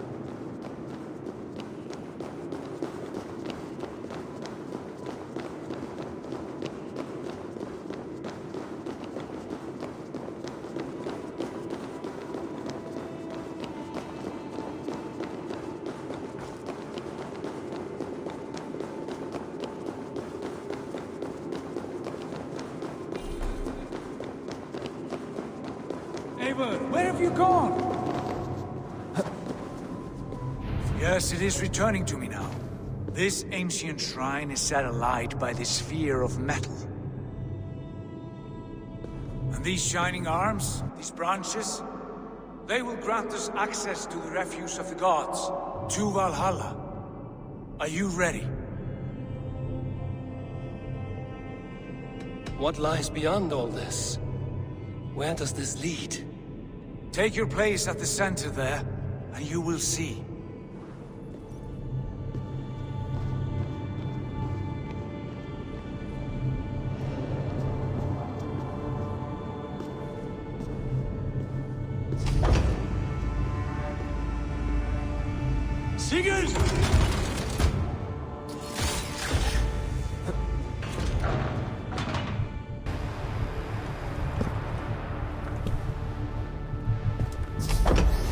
S3: Eivor, where have you gone? Yes, it is returning to me now. This ancient shrine is set alight by the sphere of metal. And these shining arms, these branches, they will grant us access to the refuse of the gods, to Valhalla. Are you ready?
S1: What lies beyond all this? Where does this lead?
S3: Take your place at the center there, and you will see.
S1: Sigurd!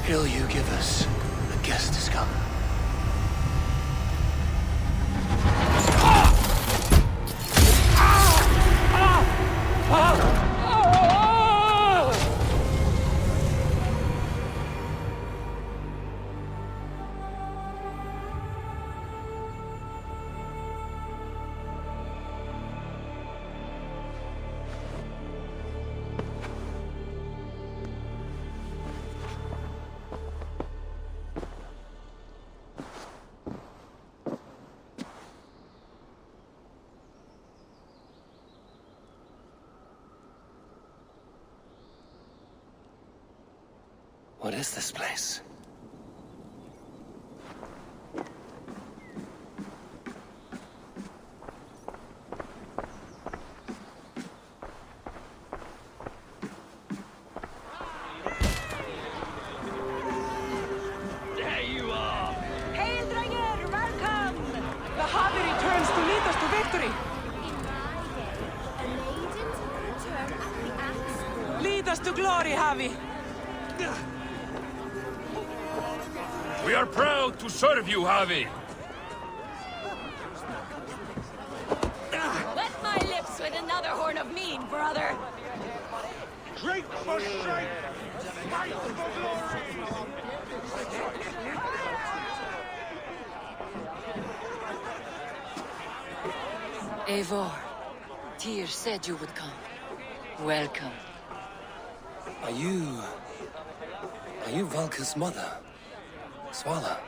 S1: Hill you give us, the guest has come. What is this place?
S9: There you are!
S7: Hail, Dranger! Welcome! The Harvey returns to lead us to victory! Lead us to glory, Harvey!
S9: We are proud to serve you, Harvey!
S7: Wet my lips with another horn of mead, brother!
S9: Drink for strength! Fight for glory!
S5: Eivor, Tyr said you would come. Welcome.
S1: Are you Valka's mother? Svala?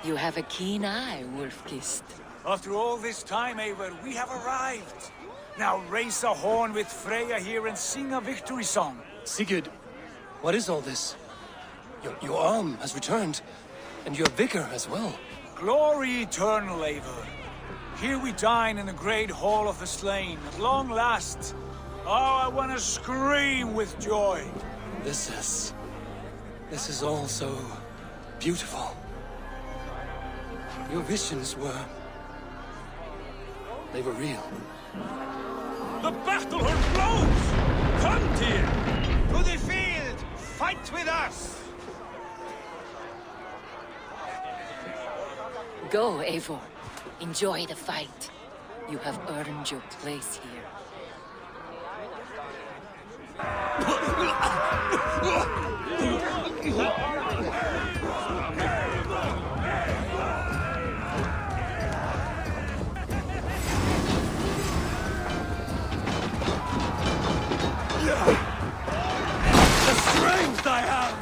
S5: You have a keen eye, Wolf-Kissed.
S3: After all this time, Eivor, we have arrived. Now raise a horn with Freya here and sing a victory song.
S1: Sigurd, what is all this? Your arm has returned, and your vigor as well.
S3: Glory eternal, Eivor. Here we dine in the great hall of the slain, at long last. Oh, I want to scream with joy.
S1: This is all so beautiful. Your visions they were real.
S9: The battle horn blows! Come, Tyr! To the field! Fight with us!
S5: Go, Eivor. Enjoy the fight. You have earned your place here.
S1: The strength I have!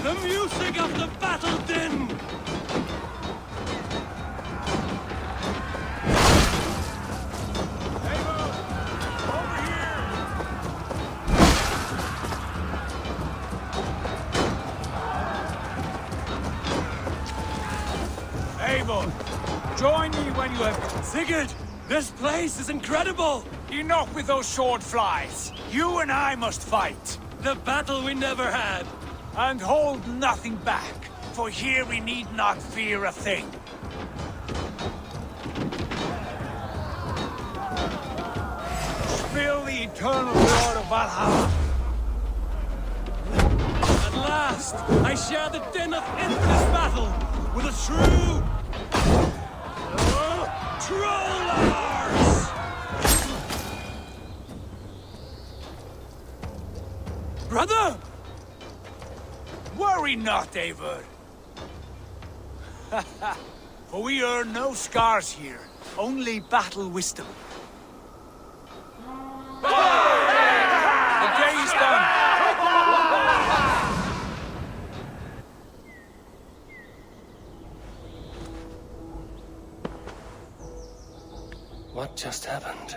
S1: The music of the battle din!
S3: Eivor, join me when you have...
S1: Sigurd, this place is incredible!
S3: Enough with those sword flies. You and I must fight.
S1: The battle we never had.
S3: And hold nothing back, for here we need not fear a thing. Spill the eternal blood of Valhalla.
S1: At last, I share the din of infamous battle with a true... Trollars!
S3: Brother! Worry not, Eivor. For we earn no scars here, only battle wisdom. The day is done!
S1: What just happened?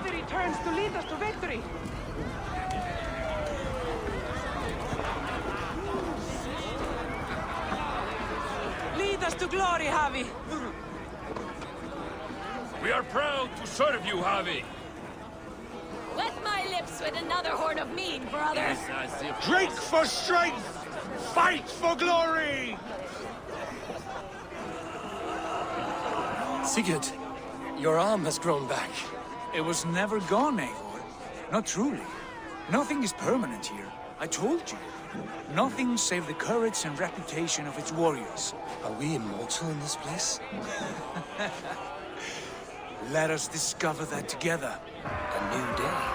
S21: Returns to lead us to victory.
S7: Lead us to glory, Javi.
S9: We are proud to serve you, Javi.
S18: Wet my lips with another horn of mead, brother.
S10: Drink for strength! Fight for glory!
S1: Sigurd, your arm has grown back.
S3: It was never gone, Eivor. Not truly. Nothing is permanent here. I told you. Nothing save the courage and reputation of its warriors.
S1: Are we immortal in this place?
S3: Let us discover that together.
S1: A new day.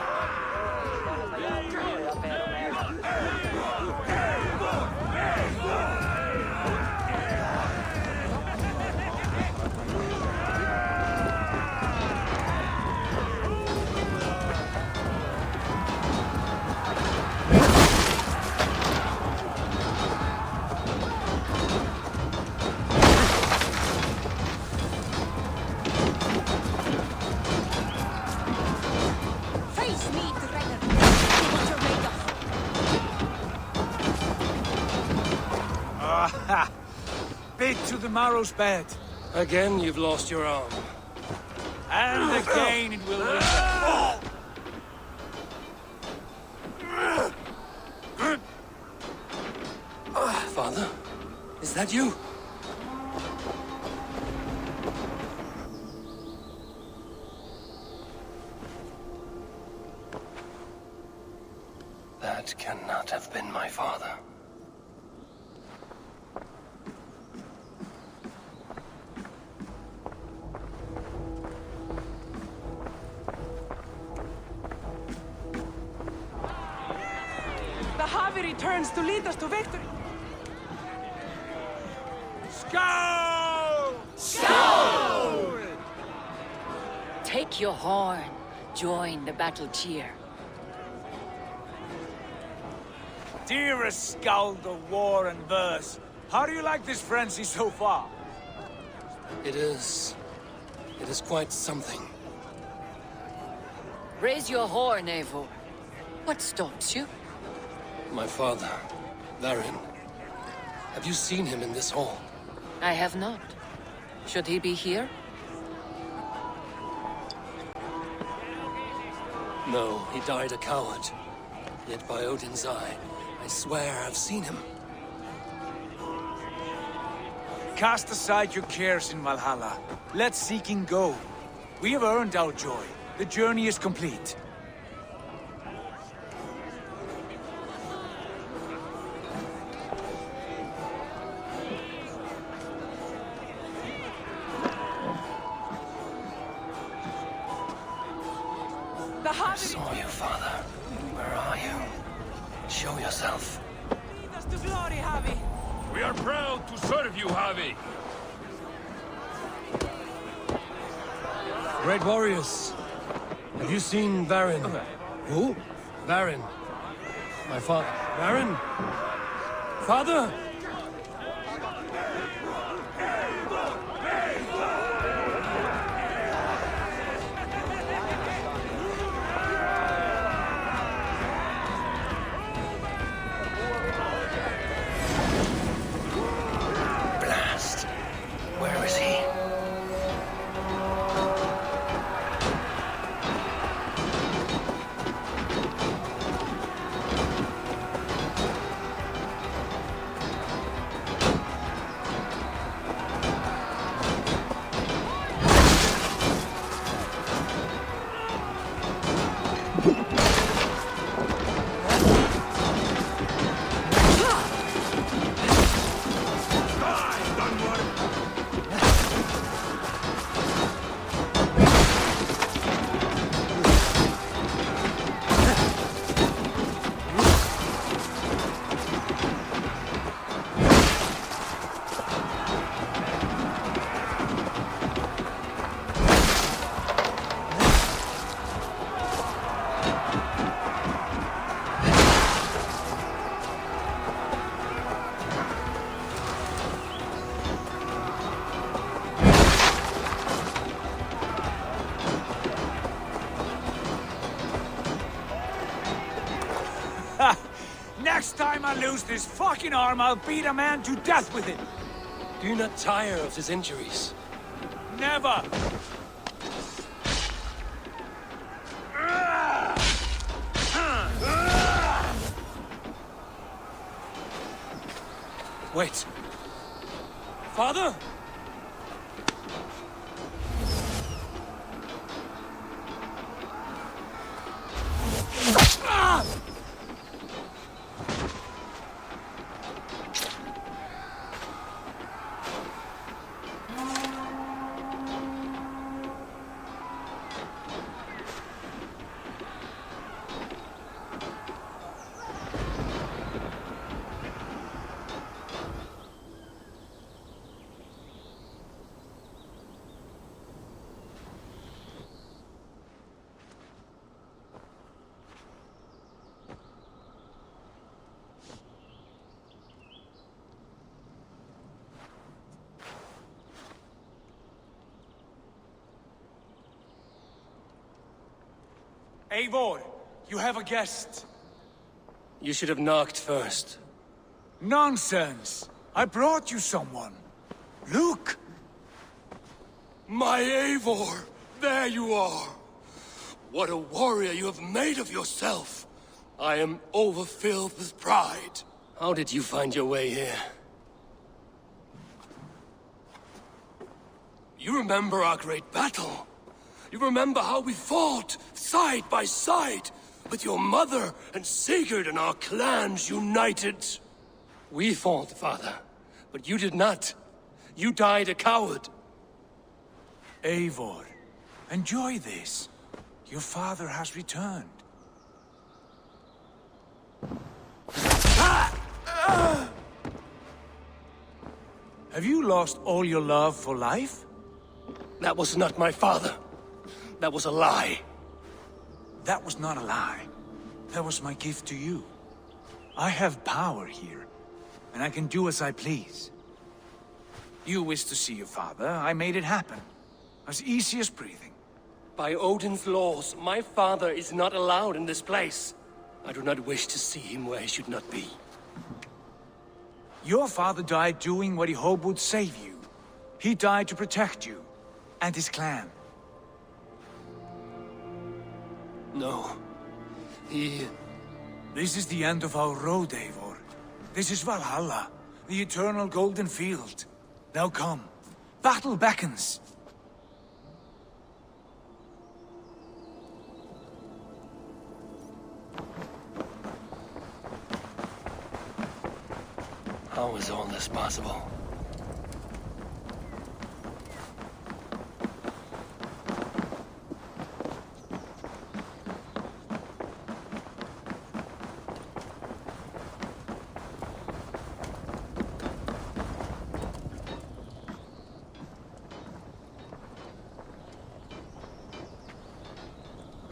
S3: Bit to the marrow's bed.
S1: Again, you've lost your arm.
S3: And again it will linger.
S1: Father? Is that you? That cannot have been my father.
S21: The Javi returns to lead us to victory.
S3: Skull!
S5: Skull! Take your horn. Join the battle cheer.
S3: Dearest Skald of war and verse, how do you like this frenzy so far?
S1: It is quite something.
S5: Raise your horn, Eivor. What stops you?
S1: My father, Varin. Have you seen him in this hall?
S5: I have not. Should he be here?
S1: No, he died a coward. Yet by Odin's eye, I swear I've seen him.
S3: Cast aside your cares in Valhalla. Let seeking go. We have earned our joy. The journey is complete.
S1: I saw you, Father. Where are you? Show yourself.
S7: Lead us to glory, Javi.
S9: We are proud to serve you, Javi.
S1: Great warriors. Have you seen Varin? Who? Varin. My father. Varin? Father? Blast. Where is he?
S3: Next time I lose this fucking arm, I'll beat a man to death with it!
S13: Do you not tire of his injuries?
S3: Never!
S13: Wait. Father?
S3: Eivor, you have a guest.
S13: You should have knocked first.
S3: Nonsense! I brought you someone. Look!
S15: My Eivor! There you are! What a warrior you have made of yourself! I am overfilled with pride.
S13: How did you find your way here?
S15: You remember our great battle? You remember how we fought, side by side, with your mother and Sigurd and our clans united?
S13: We fought, father, but you did not. You died a coward.
S3: Eivor, enjoy this. Your father has returned. Have you lost all your love for life?
S15: That was not my father. That was a lie.
S3: That was not a lie. That was my gift to you. I have power here, and I can do as I please. You wished to see your father, I made it happen. As easy as breathing.
S13: By Odin's laws, my father is not allowed in this place. I do not wish to see him where he should not be.
S3: Your father died doing what he hoped would save you. He died to protect you, and his clan.
S13: No.
S3: This is the end of our road, Eivor. This is Valhalla, the eternal golden field. Now come. Battle beckons.
S13: How is all this possible?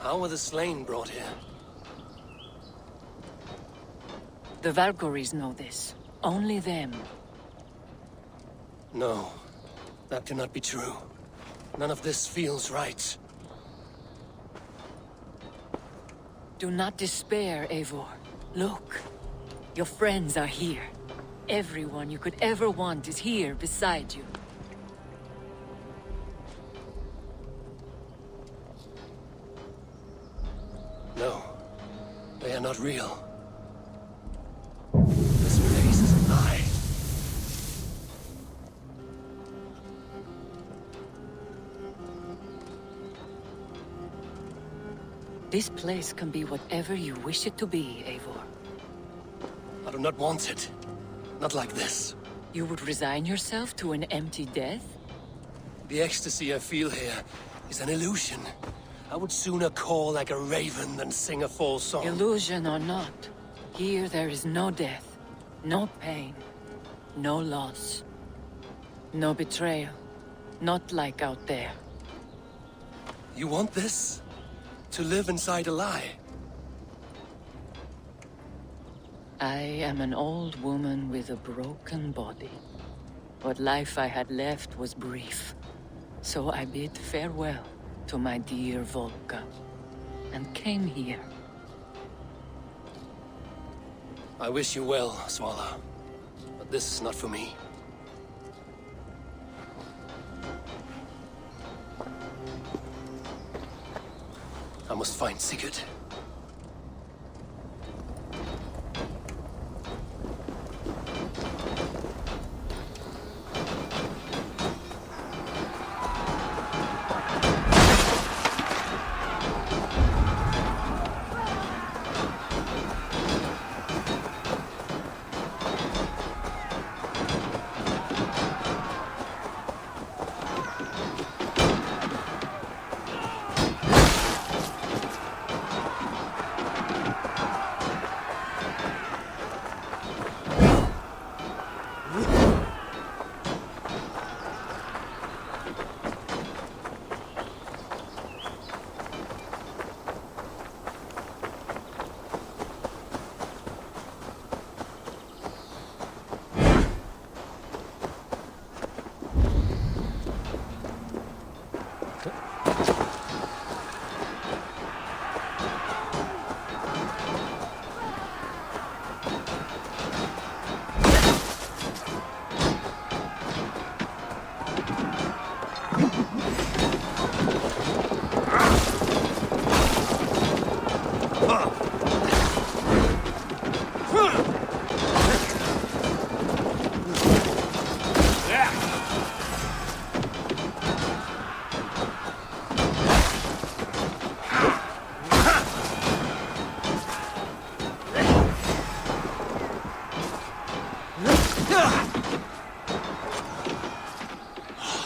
S13: How were the slain brought here?
S14: The Valkyries know this. Only them.
S13: No, that cannot be true. None of this feels right.
S14: Do not despair, Eivor. Look. Your friends are here. Everyone you could ever want is here beside you.
S13: No, they are not real. This place is a lie.
S14: This place can be whatever you wish it to be, Eivor.
S13: I do not want it. Not like this.
S14: You would resign yourself to an empty death?
S13: The ecstasy I feel here is an illusion. I would sooner call like a raven than sing a false song.
S14: Illusion or not, here there is no death, no pain, no loss, no betrayal. Not like out there.
S13: You want this? To live inside a lie?
S14: I am an old woman with a broken body. What life I had left was brief. So I bid farewell to my dear Volka, and came here.
S13: I wish you well, Swallow. But this is not for me. I must find Sigurd.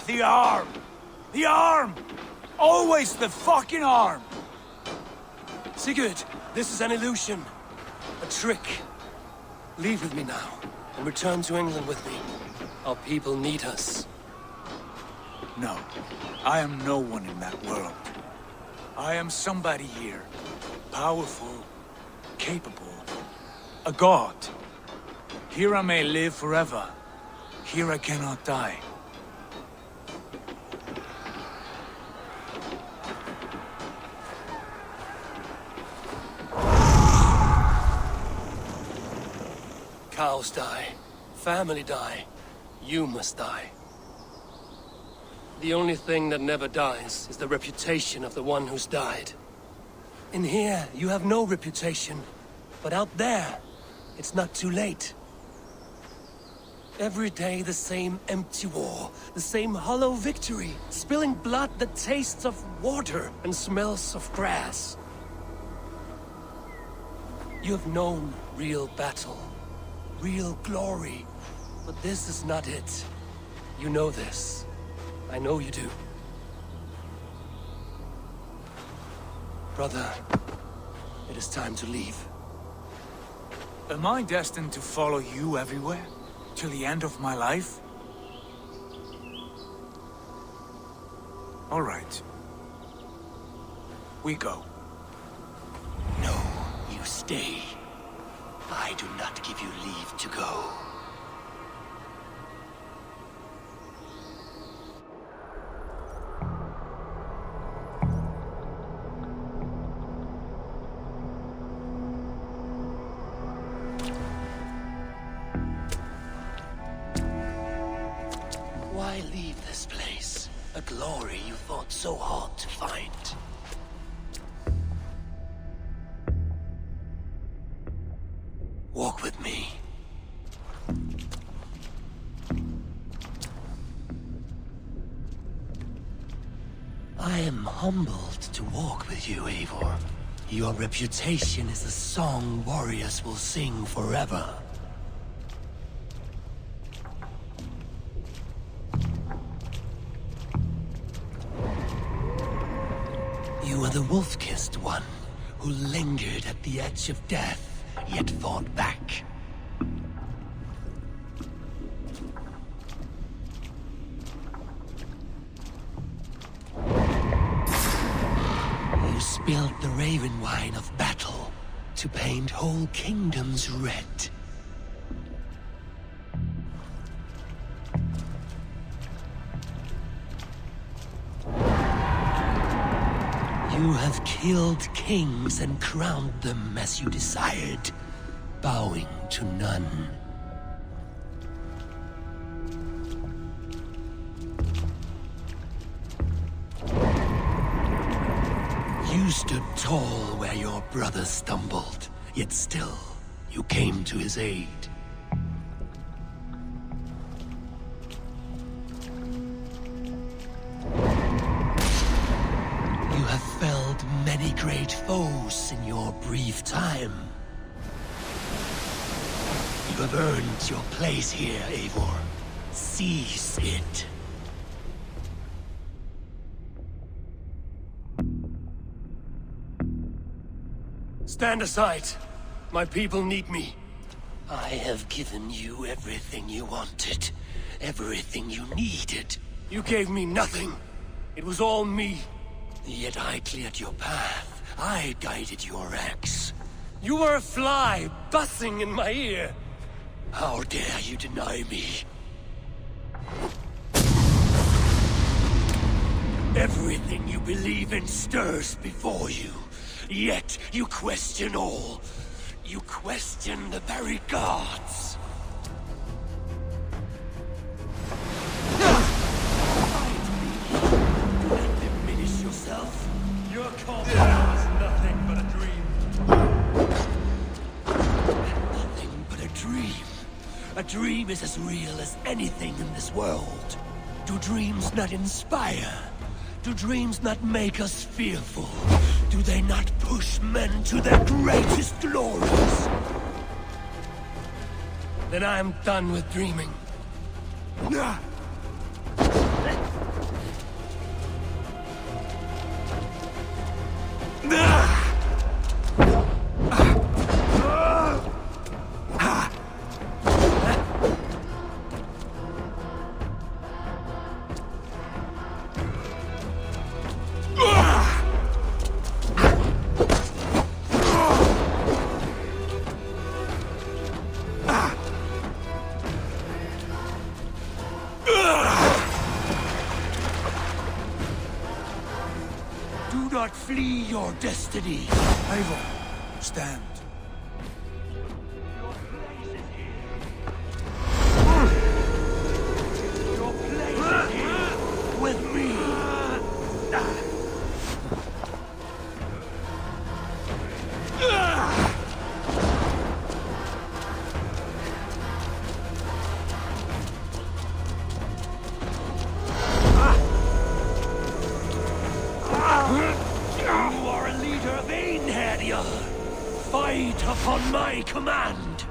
S3: The arm! The arm! Always the fucking arm!
S13: Sigurd, this is an illusion. A trick. Leave with me now, and return to England with me. Our people need us.
S3: No, I am no one in that world. I am somebody here. Powerful, capable, a god. Here I may live forever. Here I cannot die.
S13: Cows die. Family die. You must die. The only thing that never dies is the reputation of the one who's died. In here, you have no reputation. But out there, it's not too late. Every day the same empty war, the same hollow victory, spilling blood that tastes of water and smells of grass. You have known real battle, real glory, but this is not it. You know this. I know you do. Brother, it is time to leave.
S3: Am I destined to follow you everywhere? Till the end of my life? All right. We go.
S1: No, you stay. I do not give you leave to go. Why leave this place? A glory you fought so hard to find. Walk with me. I am humbled to walk with you, Eivor. Your reputation is a song warriors will sing forever. You are the wolf-kissed one, who lingered at the edge of death, yet fought back. You spilled the raven wine of battle to paint whole kingdoms red. You have killed kings and crowned them as you desired, bowing to none. You stood tall where your brother stumbled, yet still, you came to his aid. You have felled many great foes in your brief time. You have earned your place here, Eivor. Seize it.
S13: Stand aside. My people need me.
S1: I have given you everything you wanted. Everything you needed.
S13: You gave me nothing. It was all me.
S1: Yet I cleared your path. I guided your axe.
S13: You were a fly, buzzing in my ear.
S1: How dare you deny me? Everything you believe in stirs before you. Yet you question all. You question the very gods. Diminish yourself.
S9: Your confidence is nothing but a dream.
S1: Nothing but a dream. A dream is as real as anything in this world. Do dreams not inspire? Do dreams not make us fearful? Do they not push men to their greatest glories?
S13: Then I am done with dreaming.
S1: Do not flee your destiny.
S3: Eivor, stand.
S1: Your place is here with me. You are a leader of Einherjar. Fight upon my command.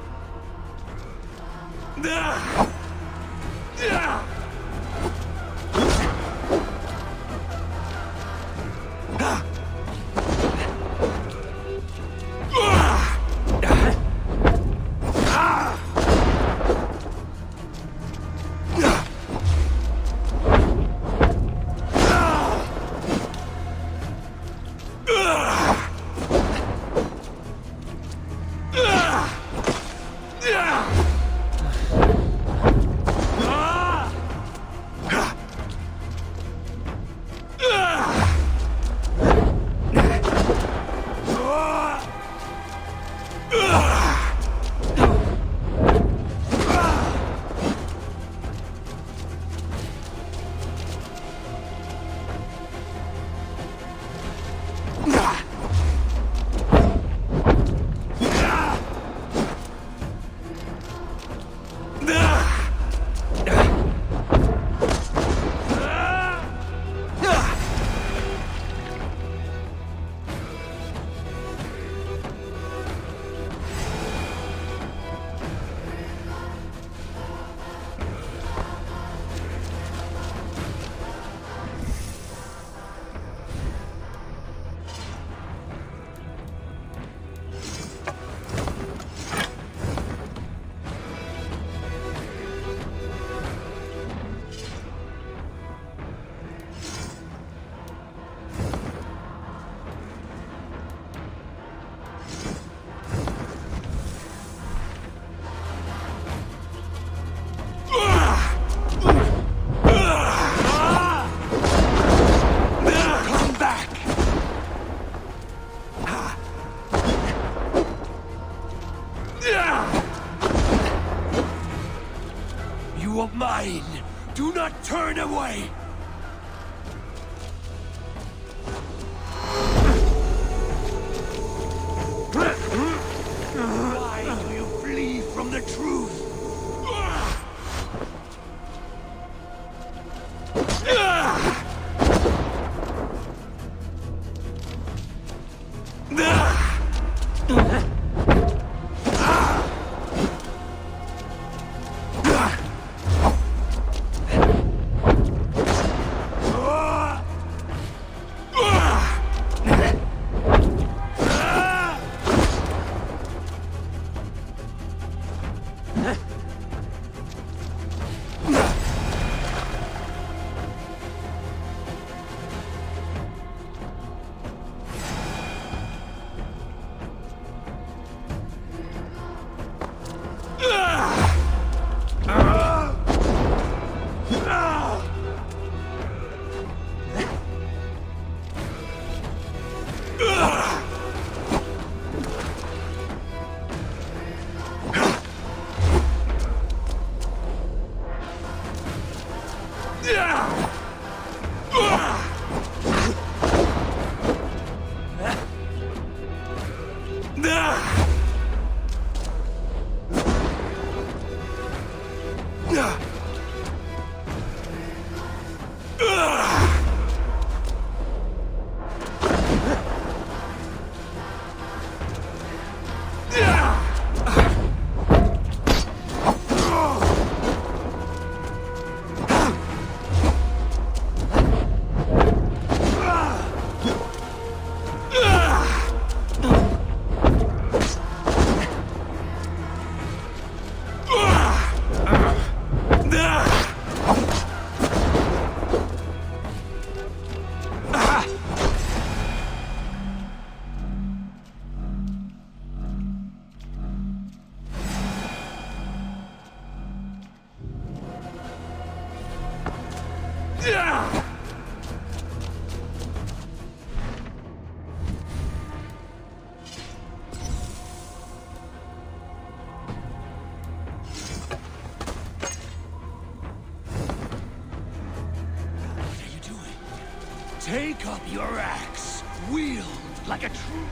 S15: Take up your axe, wield like a true...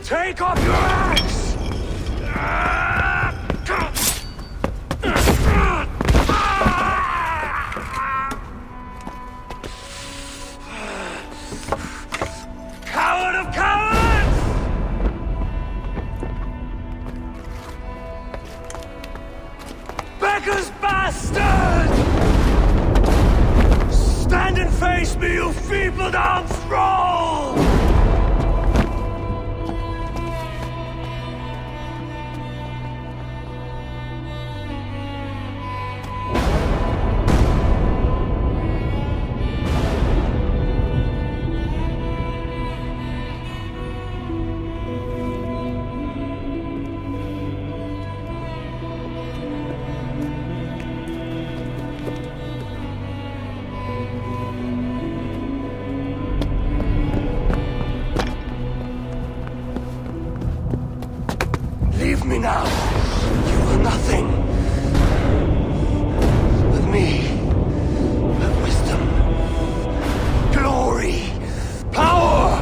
S15: Take up your axe! Coward of cowards! Becker's bastard! Stand and face me, you feeble-down thrall! Leave me now. You are nothing. With me, have wisdom, glory, power.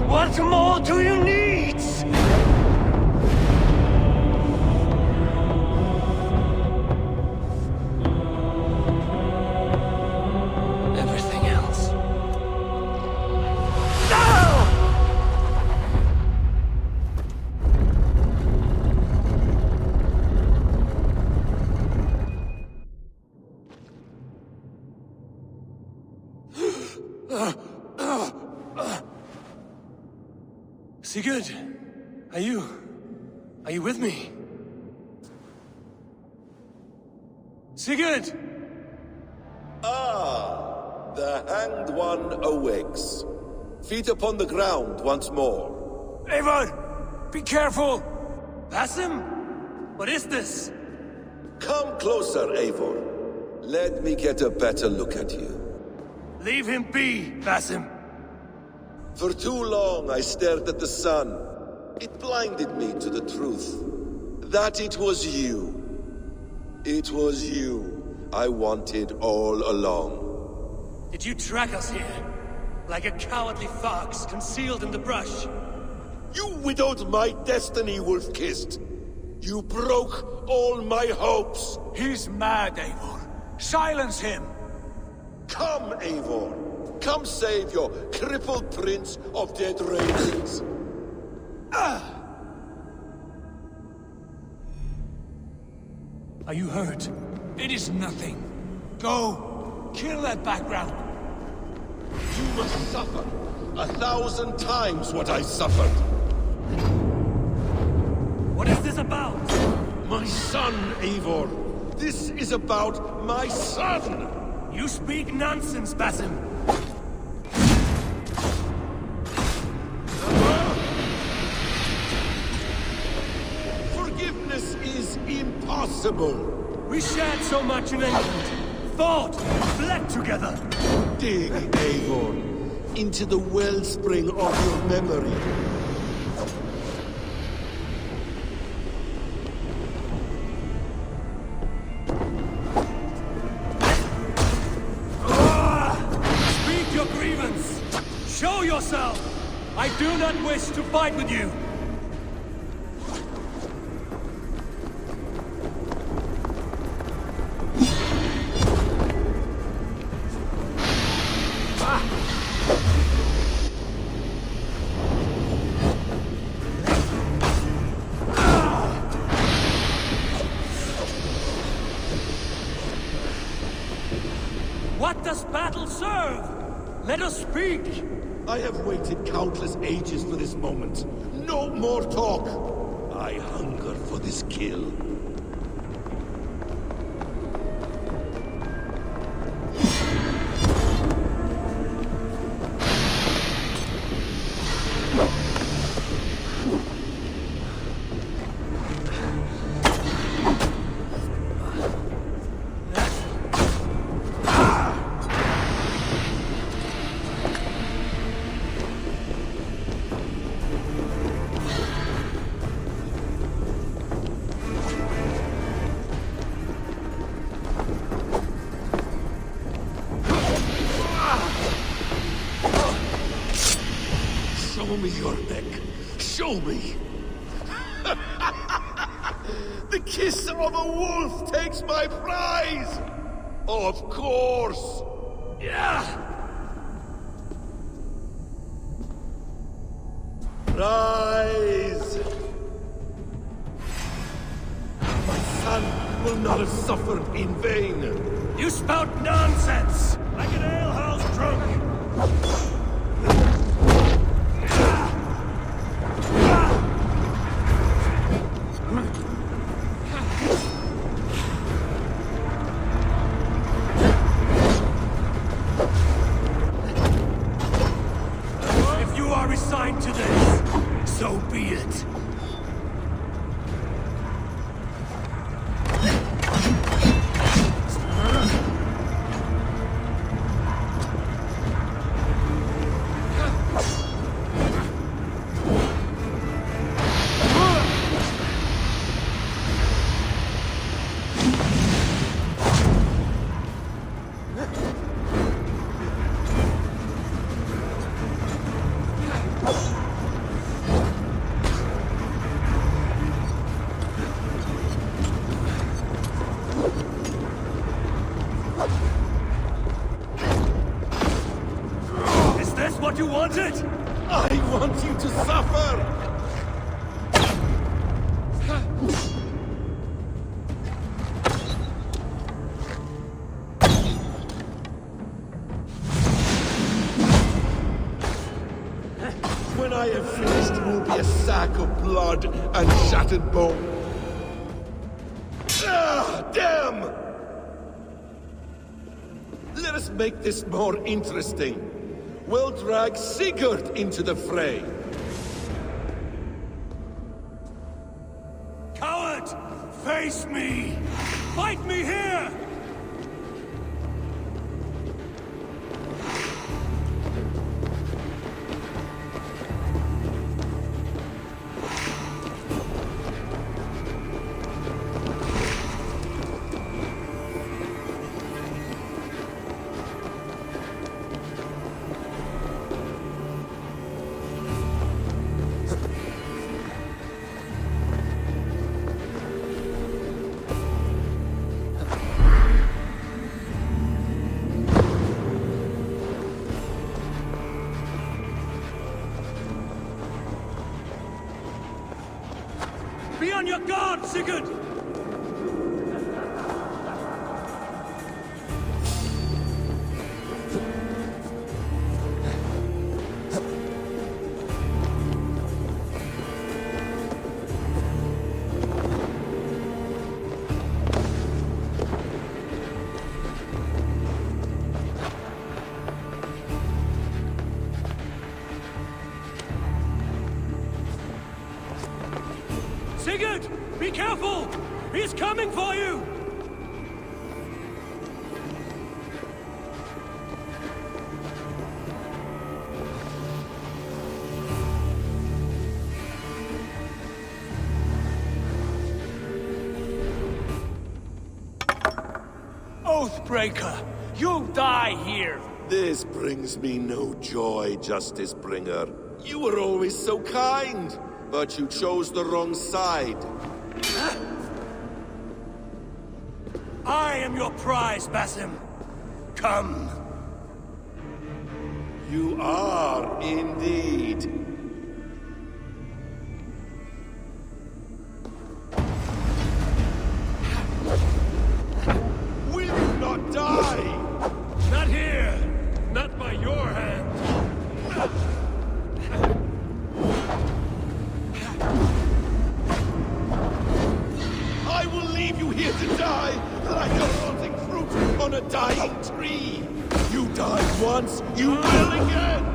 S15: What more do you need? Everything else. Sigurd, are you with me? Sigurd!
S2: Ah, the Hanged One awakes. Feet upon the ground once more.
S15: Eivor! Be careful! Basim? What is this?
S2: Come closer, Eivor. Let me get a better look at you.
S15: Leave him be, Basim.
S2: For too long I stared at the sun. It blinded me to the truth. That it was you. It was you I wanted all along.
S15: Did you track us here? Like a cowardly fox concealed in the brush?
S2: You widowed my destiny, Wolf-Kissed. You broke all my hopes.
S3: He's mad, Eivor. Silence him!
S2: Come, Eivor. Come save your crippled prince of dead ravens.
S3: Are you hurt? It is nothing. Go! Kill that background!
S2: You must suffer 1,000 times what I suffered.
S13: What is this about?
S2: My son, Eivor. This is about my son!
S13: You speak nonsense, Basim.
S2: Forgiveness is impossible.
S13: We shared so much in England. Fought, bled together.
S2: Dig, Eivor, into the wellspring of your memory.
S13: Speak your grievance. Show yourself. I do not wish to fight with you. What does battle serve? Let us speak!
S2: I have waited countless ages for this moment. No more talk! I hunger for this kill. Show me your neck. Show me. The kiss of a wolf takes my prize. Of course. Yeah. Rise. My son will not have suffered in vain.
S13: You spout nonsense! Like an alehouse drunk! If you are resigned to this, so be it. Is this what you wanted?
S2: I want you to suffer! When I have finished, you will be a sack of blood and shattered bone. Ah, damn! Let us make this more interesting. We'll drag Sigurd into the fray.
S13: Coward! Face me! Fight me here!
S15: your guard, Sigurd! Sigurd! Be careful! He's coming for you!
S10: Oathbreaker! You die here!
S2: This brings me no joy, Justice Bringer. You were always so kind, but you chose the wrong side.
S15: I am your prize, Basim. Come.
S2: You are indeed. Will you not die?
S15: Not here! Not by your hand!
S2: I will leave you here to die, like a rotting fruit on a dying tree. You died once, you will again!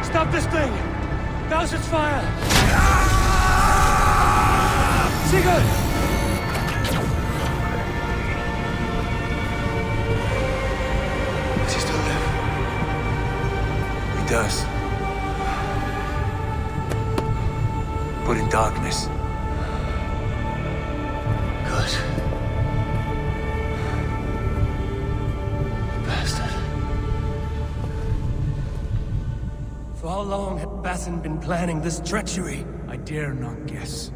S15: Stop this thing! Douse its fire! Sigurd!
S3: Does he still live? He does. But in darkness. Good.
S13: For how long had Basin been planning this treachery?
S3: I dare not guess.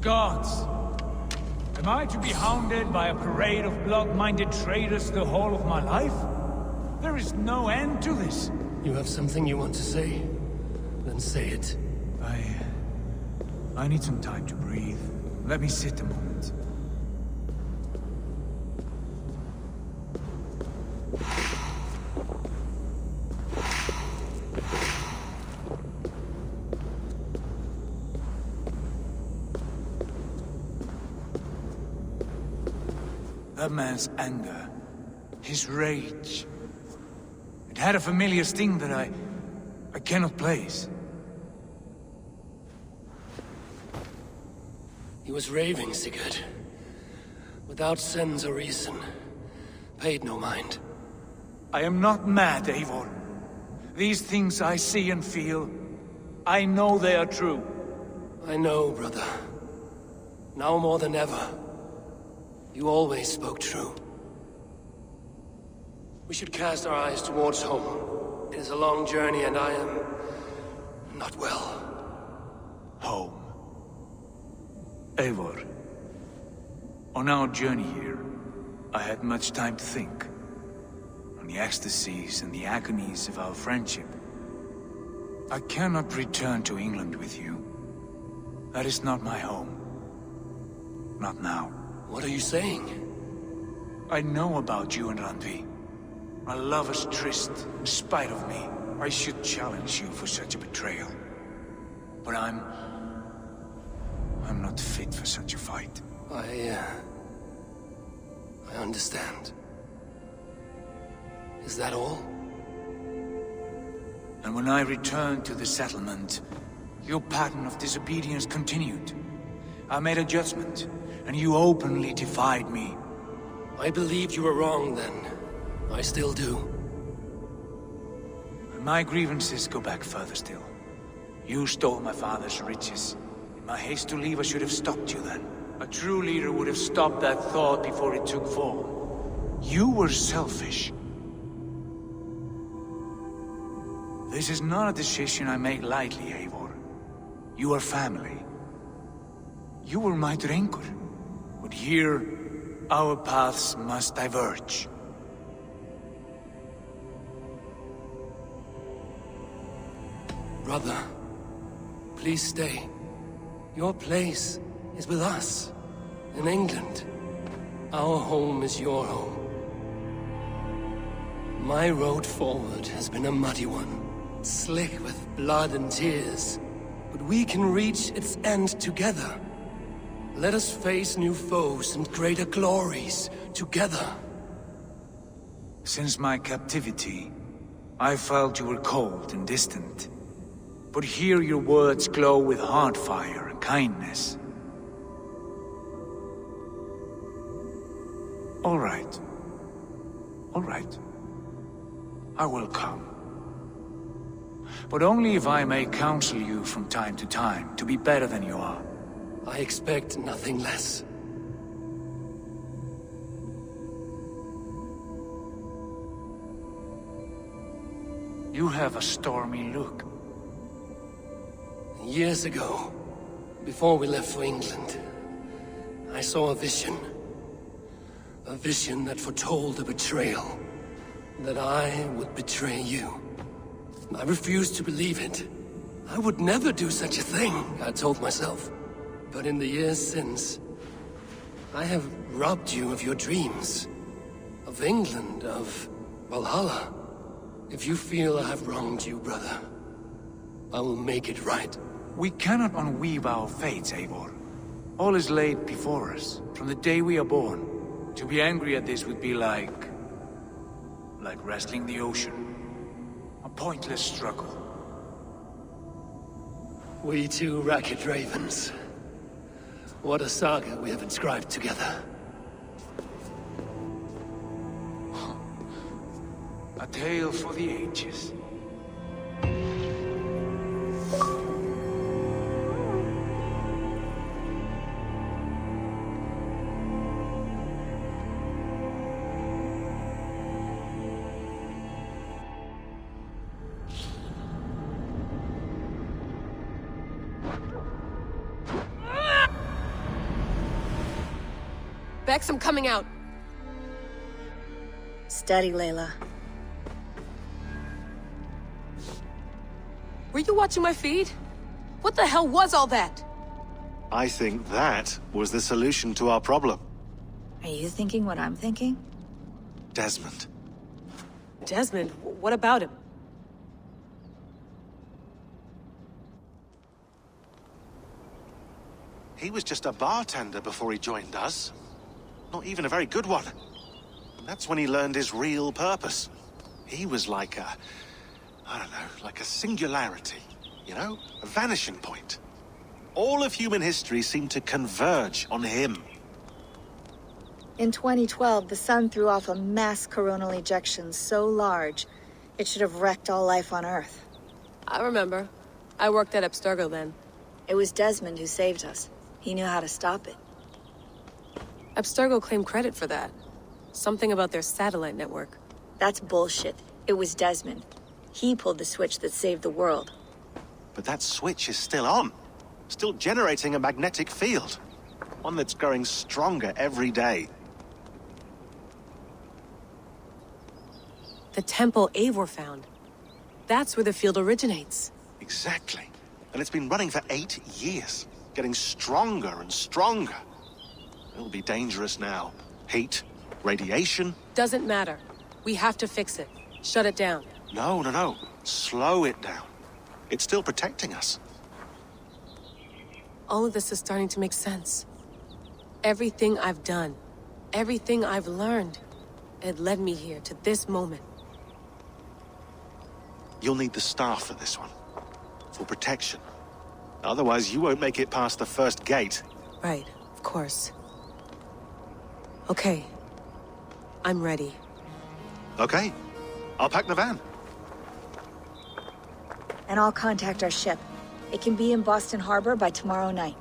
S3: Gods! Am I to be hounded by a parade of blood-minded traitors the whole of my life? There is no end to this.
S13: You have something you want to say? Then say it.
S3: I need some time to breathe. Let me sit a moment. That man's anger, his rage, it had a familiar sting that I cannot place.
S13: He was raving, Sigurd. Without sense or reason. Paid no mind.
S3: I am not mad, Eivor. These things I see and feel, I know they are true.
S13: I know, brother. Now more than ever. You always spoke true. We should cast our eyes towards home. It is a long journey and I am... not well.
S3: Home. Eivor. On our journey here, I had much time to think. On the ecstasies and the agonies of our friendship. I cannot return to England with you. That is not my home. Not now.
S13: What are you saying?
S3: I know about you and Randvi. A lover's tryst, in spite of me. I should challenge you for such a betrayal. But I'm not fit for such a fight.
S13: I understand. Is that all?
S3: And when I returned to the settlement, your pattern of disobedience continued. I made a judgment, and you openly defied me.
S13: I believed you were wrong then. I still do.
S3: And my grievances go back further still. You stole my father's riches. In my haste to leave, I should have stopped you then. A true leader would have stopped that thought before it took form. You were selfish. This is not a decision I make lightly, Eivor. You are family. You were my Drengur. But here, our paths must diverge.
S13: Brother, please stay. Your place is with us, in England. Our home is your home. My road forward has been a muddy one, slick with blood and tears. But we can reach its end together. Let us face new foes and greater glories together.
S3: Since my captivity, I felt you were cold and distant. But here your words glow with heart fire and kindness. All right. All right. I will come. But only if I may counsel you from time to time to be better than you are.
S13: I expect nothing less.
S3: You have a stormy look.
S13: Years ago, before we left for England, I saw a vision. A vision that foretold a betrayal. That I would betray you. I refused to believe it. I would never do such a thing, I told myself. But in the years since, I have robbed you of your dreams. Of England, of Valhalla. If you feel I have wronged you, brother, I will make it right.
S3: We cannot unweave our fates, Eivor. All is laid before us, from the day we are born. To be angry at this would be like wrestling the ocean. A pointless struggle.
S13: We two racket ravens. What a saga we have inscribed together.
S3: A tale for the ages.
S11: Bex, I'm coming out.
S16: Steady, Layla.
S11: Were you watching my feed? What the hell was all that?
S22: I think that was the solution to our problem.
S16: Are you thinking what I'm thinking?
S22: Desmond.
S11: Desmond? What about him?
S22: He was just a bartender before he joined us. Not even a very good one. And that's when he learned his real purpose. He was like a... I don't know, like a singularity. You know? A vanishing point. All of human history seemed to converge on him.
S16: In 2012, the sun threw off a mass coronal ejection so large, it should have wrecked all life on Earth.
S11: I remember. I worked at Abstergo then.
S16: It was Desmond who saved us. He knew how to stop it.
S11: Abstergo claimed credit for that. Something about their satellite network.
S16: That's bullshit. It was Desmond. He pulled the switch that saved the world.
S22: But that switch is still on. Still generating a magnetic field. One that's growing stronger every day.
S11: The temple Eivor found. That's where the field originates.
S22: Exactly. And it's been running for 8 years. Getting stronger and stronger. It'll be dangerous now. Heat, radiation.
S11: Doesn't matter. We have to fix it. Shut it down.
S22: No. Slow it down. It's still protecting us.
S11: All of this is starting to make sense. Everything I've done, everything I've learned, it led me here to this moment.
S22: You'll need the staff for this one. For protection. Otherwise, you won't make it past the first gate.
S11: Right, of course. Okay. I'm ready.
S22: Okay. I'll pack the van.
S16: And I'll contact our ship. It can be in Boston Harbor by tomorrow night.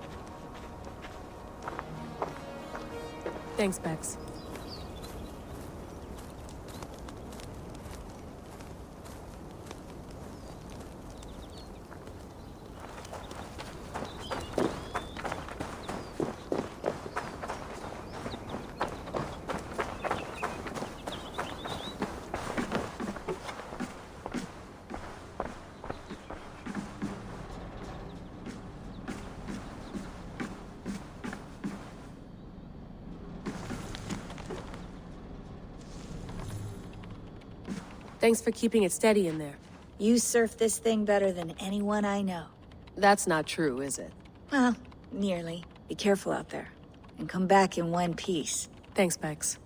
S11: Thanks, Bex. Thanks for keeping it steady in there.
S16: You surf this thing better than anyone I know.
S11: That's not true, is it?
S16: Well, nearly. Be careful out there. And come back in one piece.
S11: Thanks, Bex.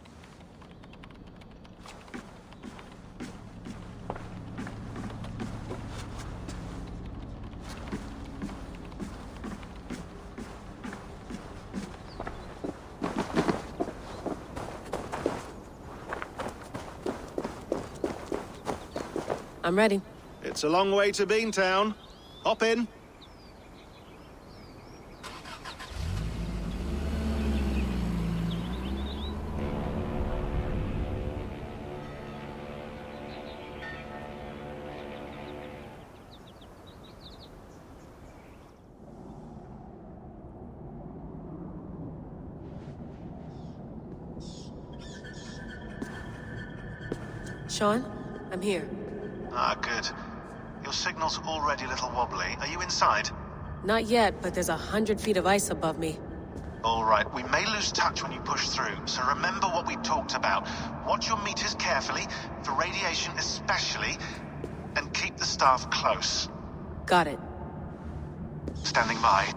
S11: I'm ready.
S22: It's a long way to Beantown. Hop in.
S11: Sean, I'm here.
S22: Ah, good. Your signal's already a little wobbly. Are you inside?
S11: Not yet, but there's 100 feet of ice above me.
S22: All right, we may lose touch when you push through, so remember what we talked about. Watch your meters carefully, for radiation especially, and keep the staff close.
S11: Got it.
S22: Standing by.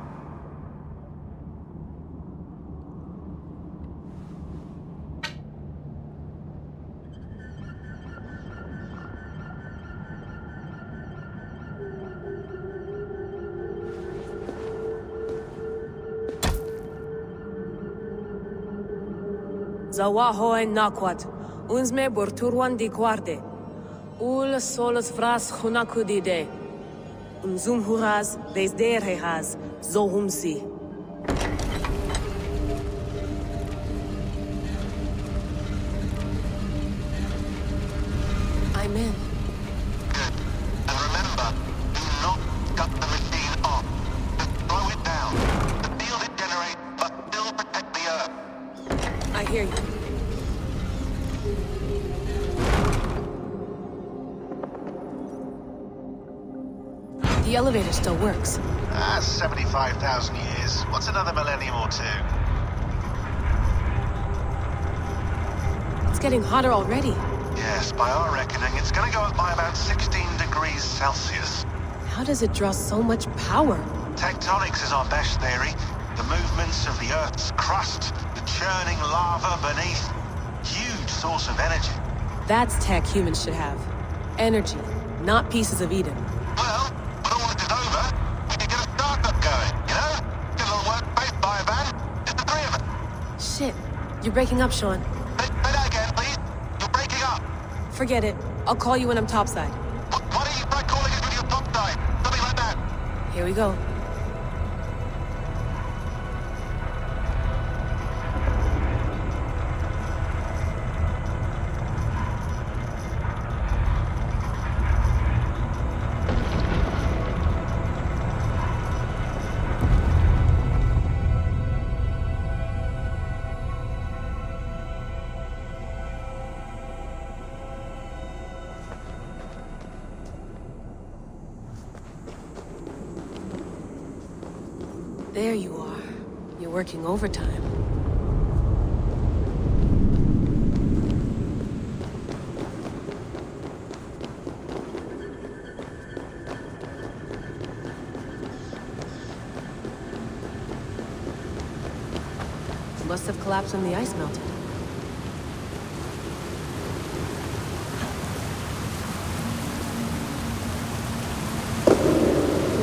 S11: Zawaho en nakwat, unsme borturwan di guarde. Ul solos vras hunakudide. Unzum huraz, desderehaz, zohumsi. I'm in.
S22: Good. And remember, do not cut the machine off. Just slow it down. The field it generates must still protect the Earth.
S11: I The elevator still works.
S22: 75,000 years. What's another millennium or two?
S11: It's getting hotter already.
S22: Yes, by our reckoning, it's gonna go up by about 16 degrees Celsius.
S11: How does it draw so much power?
S22: Tectonics is our best theory. The movements of the Earth's crust, the churning lava beneath. Huge source of energy.
S11: That's tech humans should have. Energy, not pieces of Eden.
S22: Well, when all this is over, we can get a startup going, you know? Get a little workspace, buy a van, just the three of us.
S11: Shit, you're breaking up, Sean.
S22: Say that again, please. You're breaking up.
S11: Forget it. I'll call you when I'm topside.
S22: Why don't you try calling us when you're topside? Something like that.
S11: Here we go. There you are. You're working overtime. Must have collapsed when the ice melted.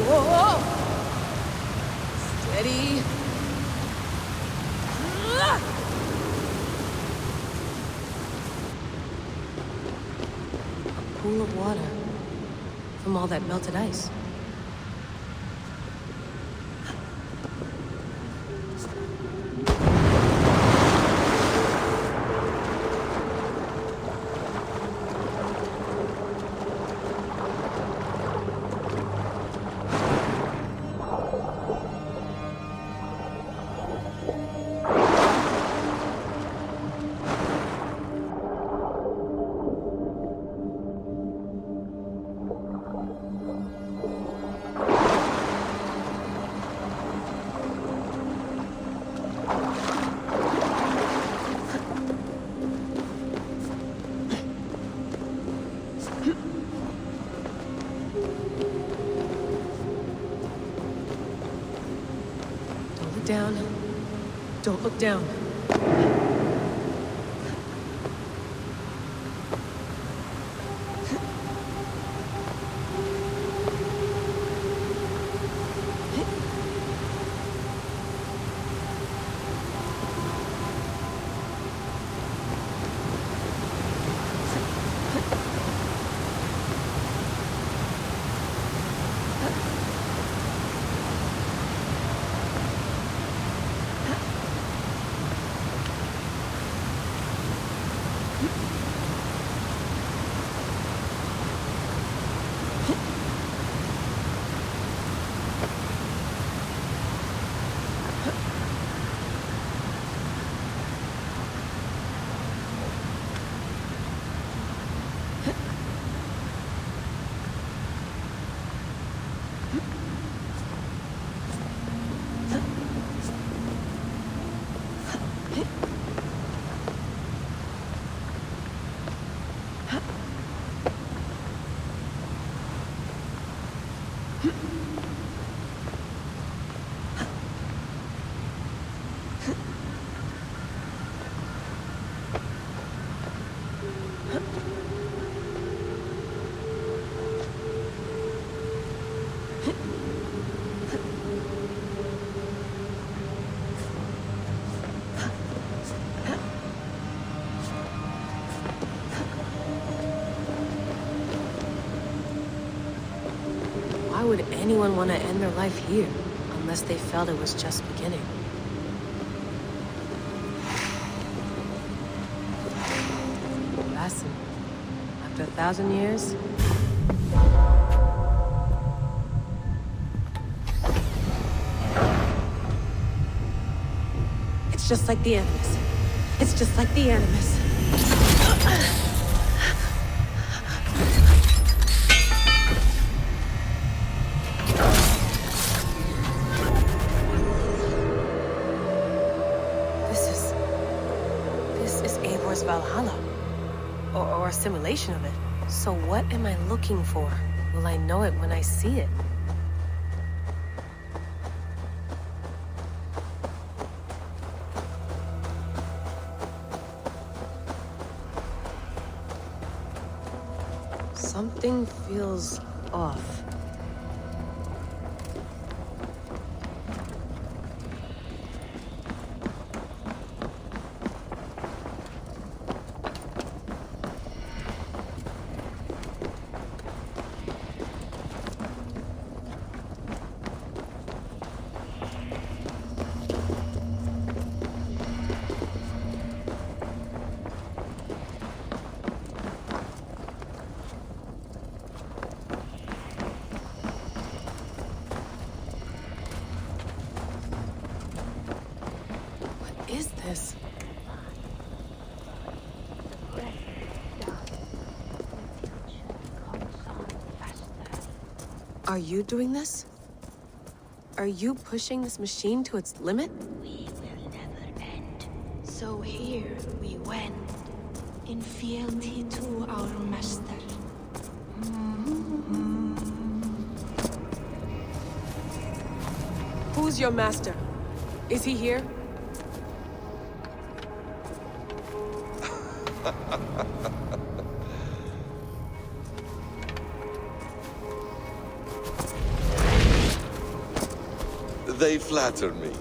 S11: Whoa! Steady. A pool of water from all that melted ice. Down. Don't look down. Why would anyone want to end their life here, unless they felt it was just beginning? Listen, after 1,000 years, it's just like the Animus. It's just like the Animus. simulation of it. So what am I looking for? Will I know it when I see it? Something feels off. Is this? Are you doing this? Are you pushing this machine to its limit?
S6: We will never end. So here we went, in fealty to our master.
S11: Who's your master? Is he here?
S2: They flatter me.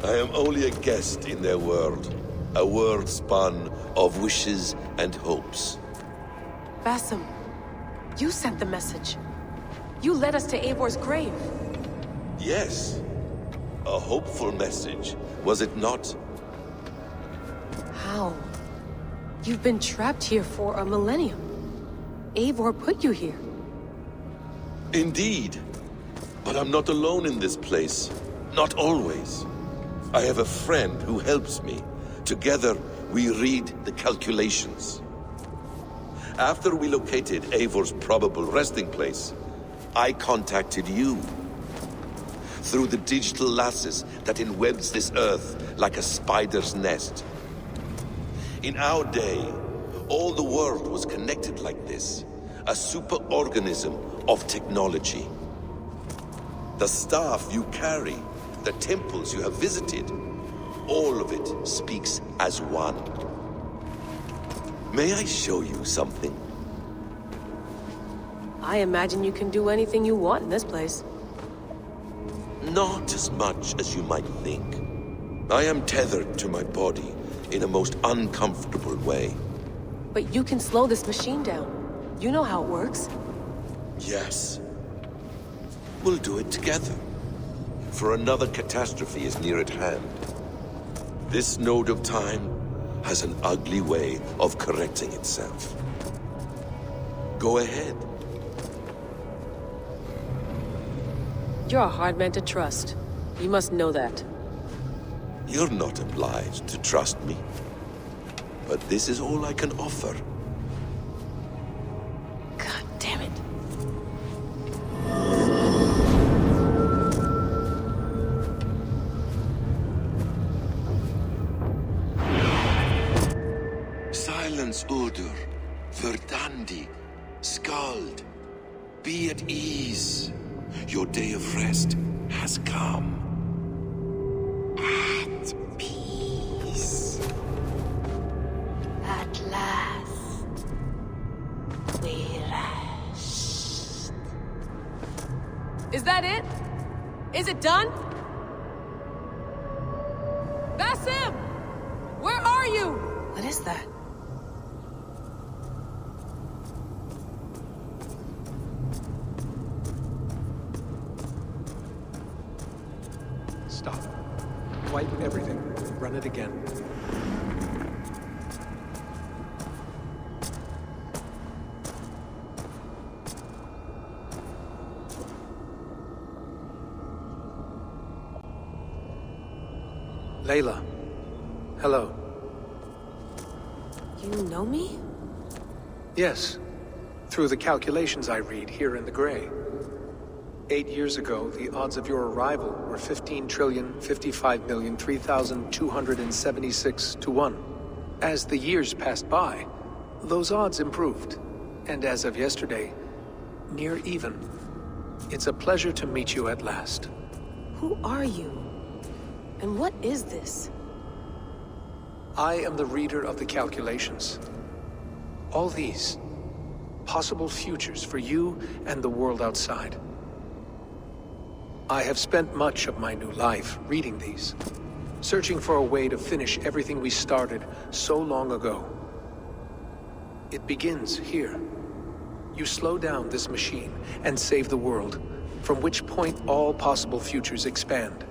S2: I am only a guest in their world. A world spun of wishes and hopes.
S11: Basim, you sent the message. You led us to Eivor's grave.
S2: Yes. A hopeful message, was it not?
S11: How? You've been trapped here for a millennium. Eivor put you here.
S2: Indeed. But I'm not alone in this place. Not always. I have a friend who helps me. Together, we read the calculations. After we located Eivor's probable resting place, I contacted you. Through the digital lasses that enwebs this earth like a spider's nest. In our day, all the world was connected like this. A superorganism of technology. The staff you carry, the temples you have visited, all of it speaks as one. May I show you something?
S11: I imagine you can do anything you want in this place.
S2: Not as much as you might think. I am tethered to my body in a most uncomfortable way.
S11: But you can slow this machine down. You know how it works.
S2: Yes. We'll do it together. For another catastrophe is near at hand. This node of time has an ugly way of correcting itself. Go ahead.
S11: You're a hard man to trust. You must know that.
S2: You're not obliged to trust me. But this is all I can offer.
S11: God damn it.
S2: Silence, Udur. Verdandi. Skald. Be at ease. Your day of rest has come.
S6: At peace. At last, we rest.
S11: Is that it? Is it done? Basim! Where are you? What is that?
S17: Stop. Wipe everything. Run it again. Layla. Hello.
S11: You know me?
S17: Yes. Through the calculations I read here in the gray. 8 years ago, the odds of your arrival were 15,055,003,276 to 1. As the years passed by, Those odds improved, and as of yesterday, near even. It's a pleasure to meet you at last.
S11: Who are you? And what is this?
S17: I am the reader of the calculations. All these, possible futures for you and the world outside. I have spent much of my new life reading these, searching for a way to finish everything we started so long ago. It begins here. You slow down this machine and save the world, from which point all possible futures expand.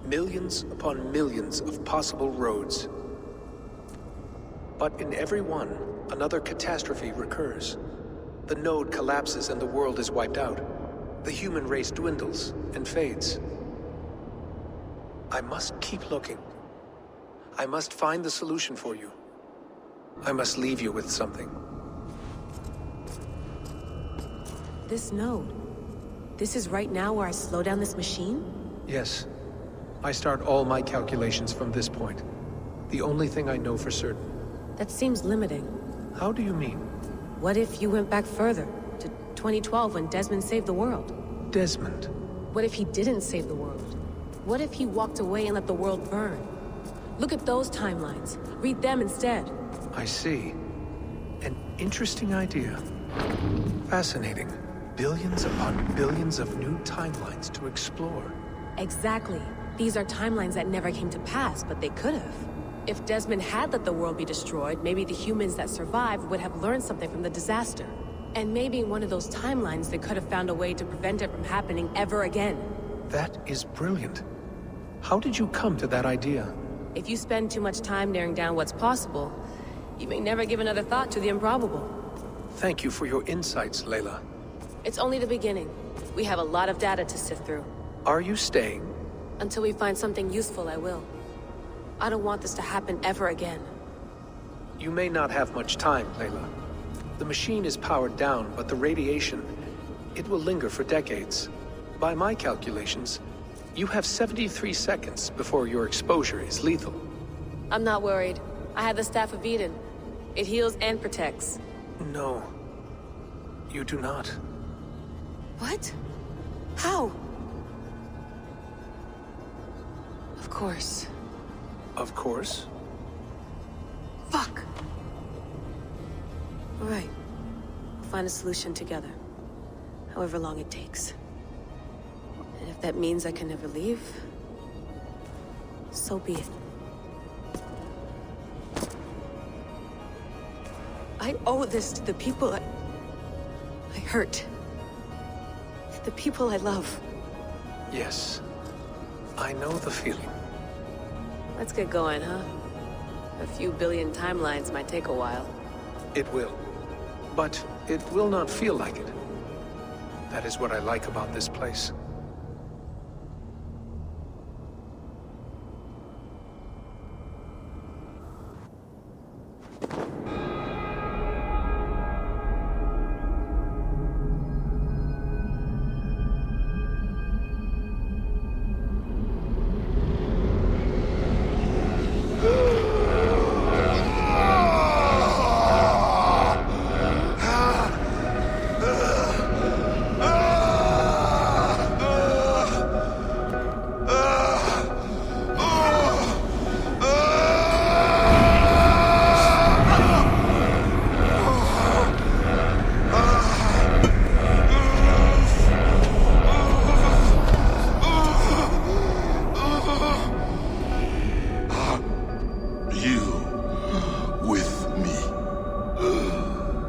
S17: Millions upon millions of possible roads. But in every one, another catastrophe recurs. The node collapses and the world is wiped out. The human race dwindles and fades. I must keep looking. I must find the solution for you. I must leave you with something.
S11: This node. This is right now where I slow down this machine?
S17: Yes. I start all my calculations from this point. The only thing I know for certain.
S11: That seems limiting.
S17: How do you mean?
S11: What if you went back further, to 2012 when Desmond saved the world?
S17: Desmond?
S11: What if he didn't save the world? What if he walked away and let the world burn? Look at those timelines. Read them instead.
S17: I see. An interesting idea. Fascinating. Billions upon billions of new timelines to explore.
S11: Exactly. These are timelines that never came to pass, but they could have. If Desmond had let the world be destroyed, maybe the humans that survived would have learned something from the disaster. And maybe in one of those timelines they could have found a way to prevent it from happening ever again.
S17: That is brilliant. How did you come to that idea?
S11: If you spend too much time narrowing down what's possible, you may never give another thought to the improbable.
S17: Thank you for your insights, Layla.
S11: It's only the beginning. We have a lot of data to sift through.
S17: Are you staying?
S11: Until we find something useful, I will. I don't want this to happen ever again.
S17: You may not have much time, Layla. The machine is powered down, but the radiation, it will linger for decades. By my calculations, you have 73 seconds before your exposure is lethal.
S11: I'm not worried. I have the Staff of Eden. It heals and protects.
S17: No. You do not.
S11: What? How? Of course.
S17: Of course?
S11: Fuck! All right. We'll find a solution together. However long it takes. And if that means I can never leave, so be it. I owe this to the people I hurt. The people I love.
S17: Yes. I know the feeling.
S11: Let's get going, huh? A few billion timelines might take a while.
S17: It will. But it will not feel like it. That is what I like about this place.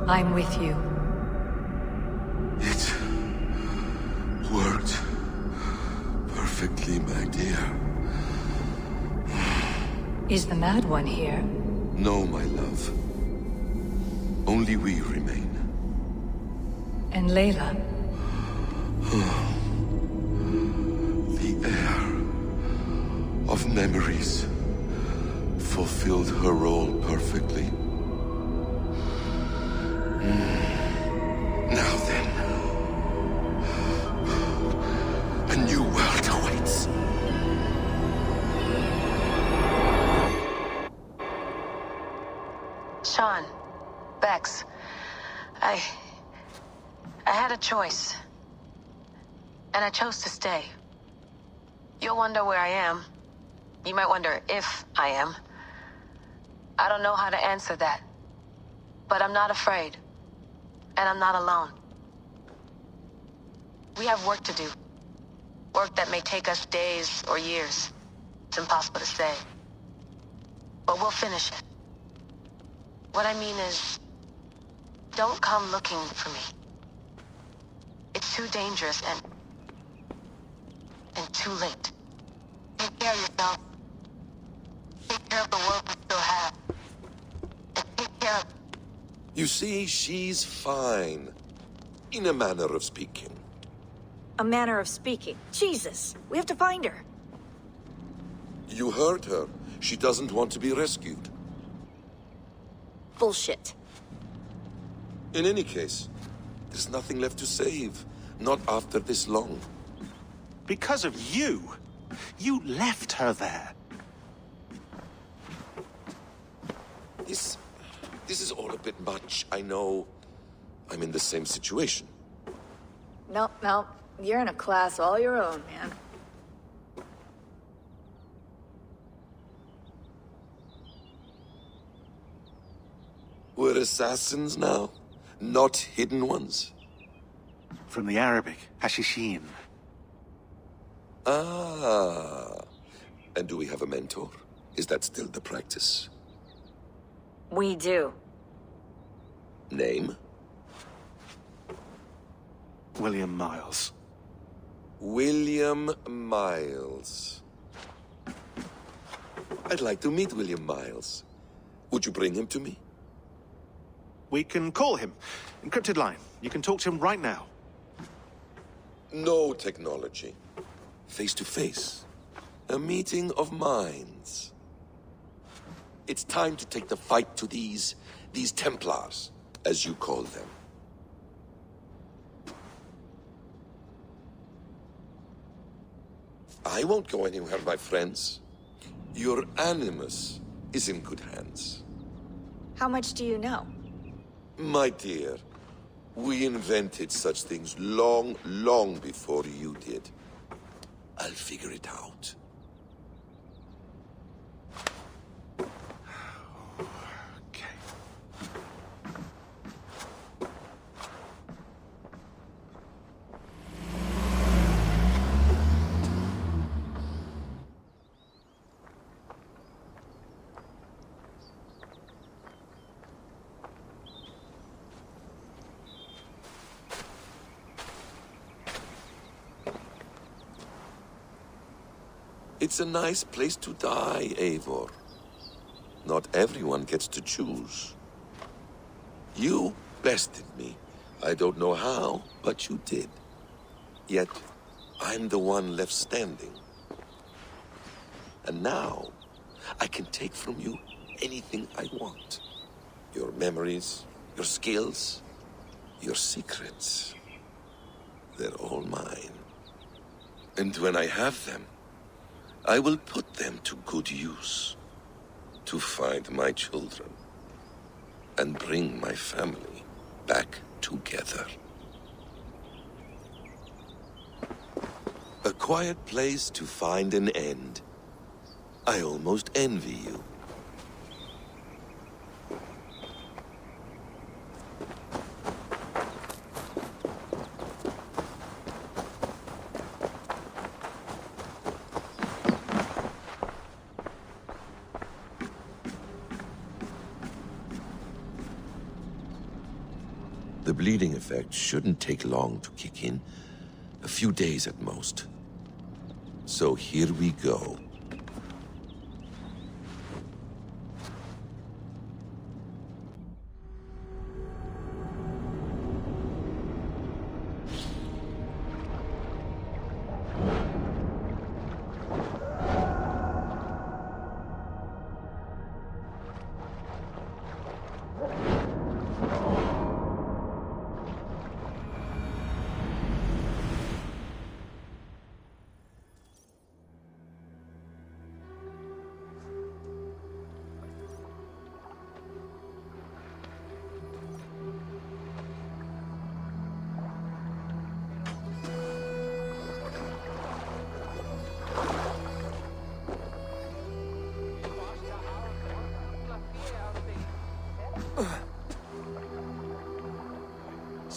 S12: I'm with you.
S2: It worked perfectly, my dear.
S12: Is the Mad One here?
S2: No, my love. Only we remain.
S12: And Layla?
S2: The air of memories fulfilled her role perfectly. Now then, a new world awaits.
S20: So
S5: Sean. Bex. I had a choice. And I chose to stay. You'll wonder where I am. You might wonder if I am. I don't know how to answer that. But I'm not afraid. And I'm not alone. We have work to do. Work that may take us days or years. It's impossible to say. But we'll finish it. What I mean is, don't come looking for me. It's too dangerous and too late. Take care of yourself. Take care of the world we still have. And take care of...
S2: You see, she's fine. In a manner of speaking.
S16: A manner of speaking. Jesus, we have to find her.
S2: You heard her. She doesn't want to be rescued.
S16: Bullshit.
S2: In any case, there's nothing left to save. Not after this long.
S22: Because of you. You left her there.
S2: This is all a bit much. I know. I'm in the same situation.
S16: Nope. You're in a class all your own, man.
S2: We're assassins now? Not hidden ones?
S22: From the Arabic, Hashishin.
S2: Ah. And do we have a mentor? Is that still the practice?
S16: We do.
S2: Name?
S22: William Miles.
S2: William Miles. I'd like to meet William Miles. Would you bring him to me?
S22: We can call him. Encrypted line. You can talk to him right now.
S2: No technology. Face to face. A meeting of minds. It's time to take the fight to these Templars, as you call them. I won't go anywhere, my friends. Your animus is in good hands.
S16: How much do you know?
S2: My dear, we invented such things long, long before you did. I'll figure it out. It's a nice place to die, Eivor. Not everyone gets to choose. You bested me. I don't know how, but you did. Yet, I'm the one left standing. And now, I can take from you anything I want. Your memories, your skills, your secrets. They're all mine. And when I have them, I will put them to good use. To find my children. And bring my family back together. A quiet place to find an end. I almost envy you. The bleeding effect shouldn't take long to kick in. A few days at most. So here we go.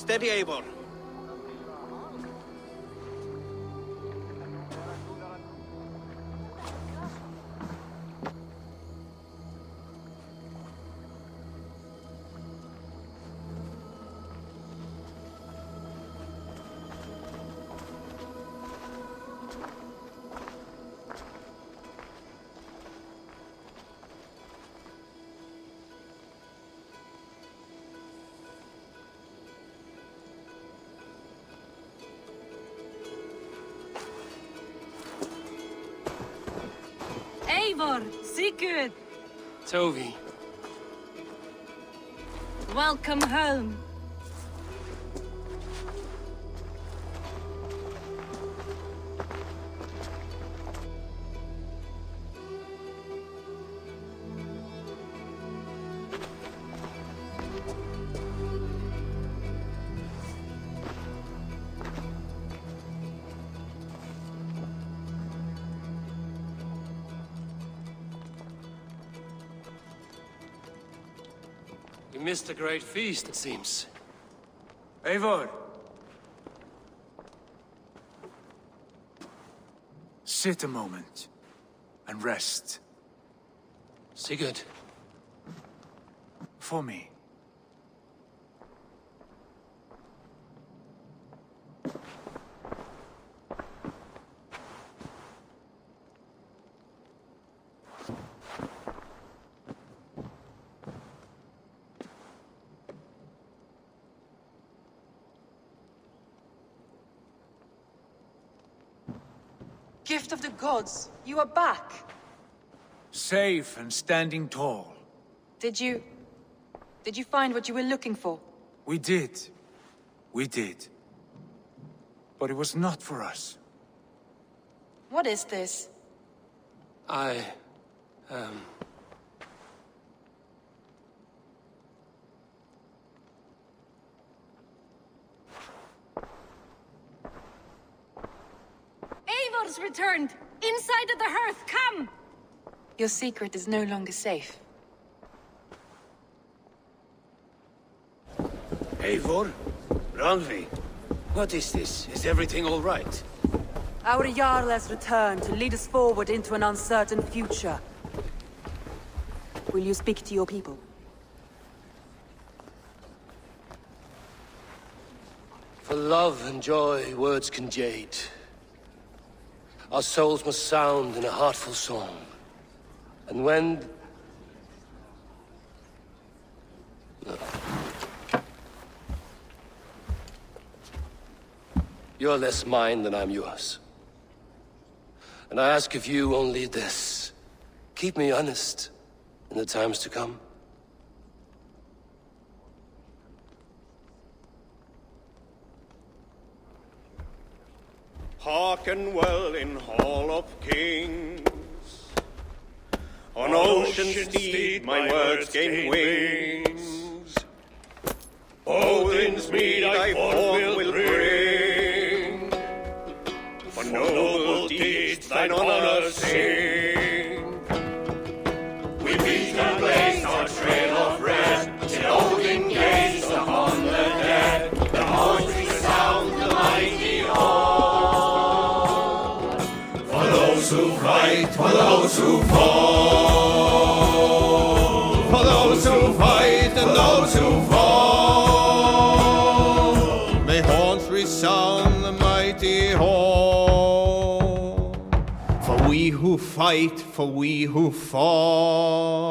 S10: Steady, Eivor.
S18: Eivor, Sigurd,
S13: Tovi.
S18: welcome home.
S13: You missed a great feast, it seems.
S3: Eivor! Sit a moment and rest.
S13: Sigurd.
S3: For me.
S7: Gift of the gods, you are back.
S3: Safe and standing tall.
S7: Did you find what you were looking for?
S3: We did. We did. But it was not for us.
S7: What is this?
S18: Eivor's returned! Inside of the hearth, come!
S7: Your secret is no longer safe.
S15: Eivor? Randvi? What is this? Is everything all right?
S7: Our Jarl has returned to lead us forward into an uncertain future. Will you speak to your people?
S13: For love and joy, words can jade. Our souls must sound in a heartful song. And when... You're less mine than I'm yours. And I ask of you only this. Keep me honest in the times to come.
S10: Hearken well in Hall of Kings. On ocean's steed my words gain wings. Odin's mead I forth will bring. For noble deeds thine honor sing. We beat and blaze our trail of red, till Odin gazed upon the dead. The voice resound the mighty hall. For those who fight, for those who fall. For those who fight and those who fall. May horns resound the mighty hall. For we who fight, for we who fall.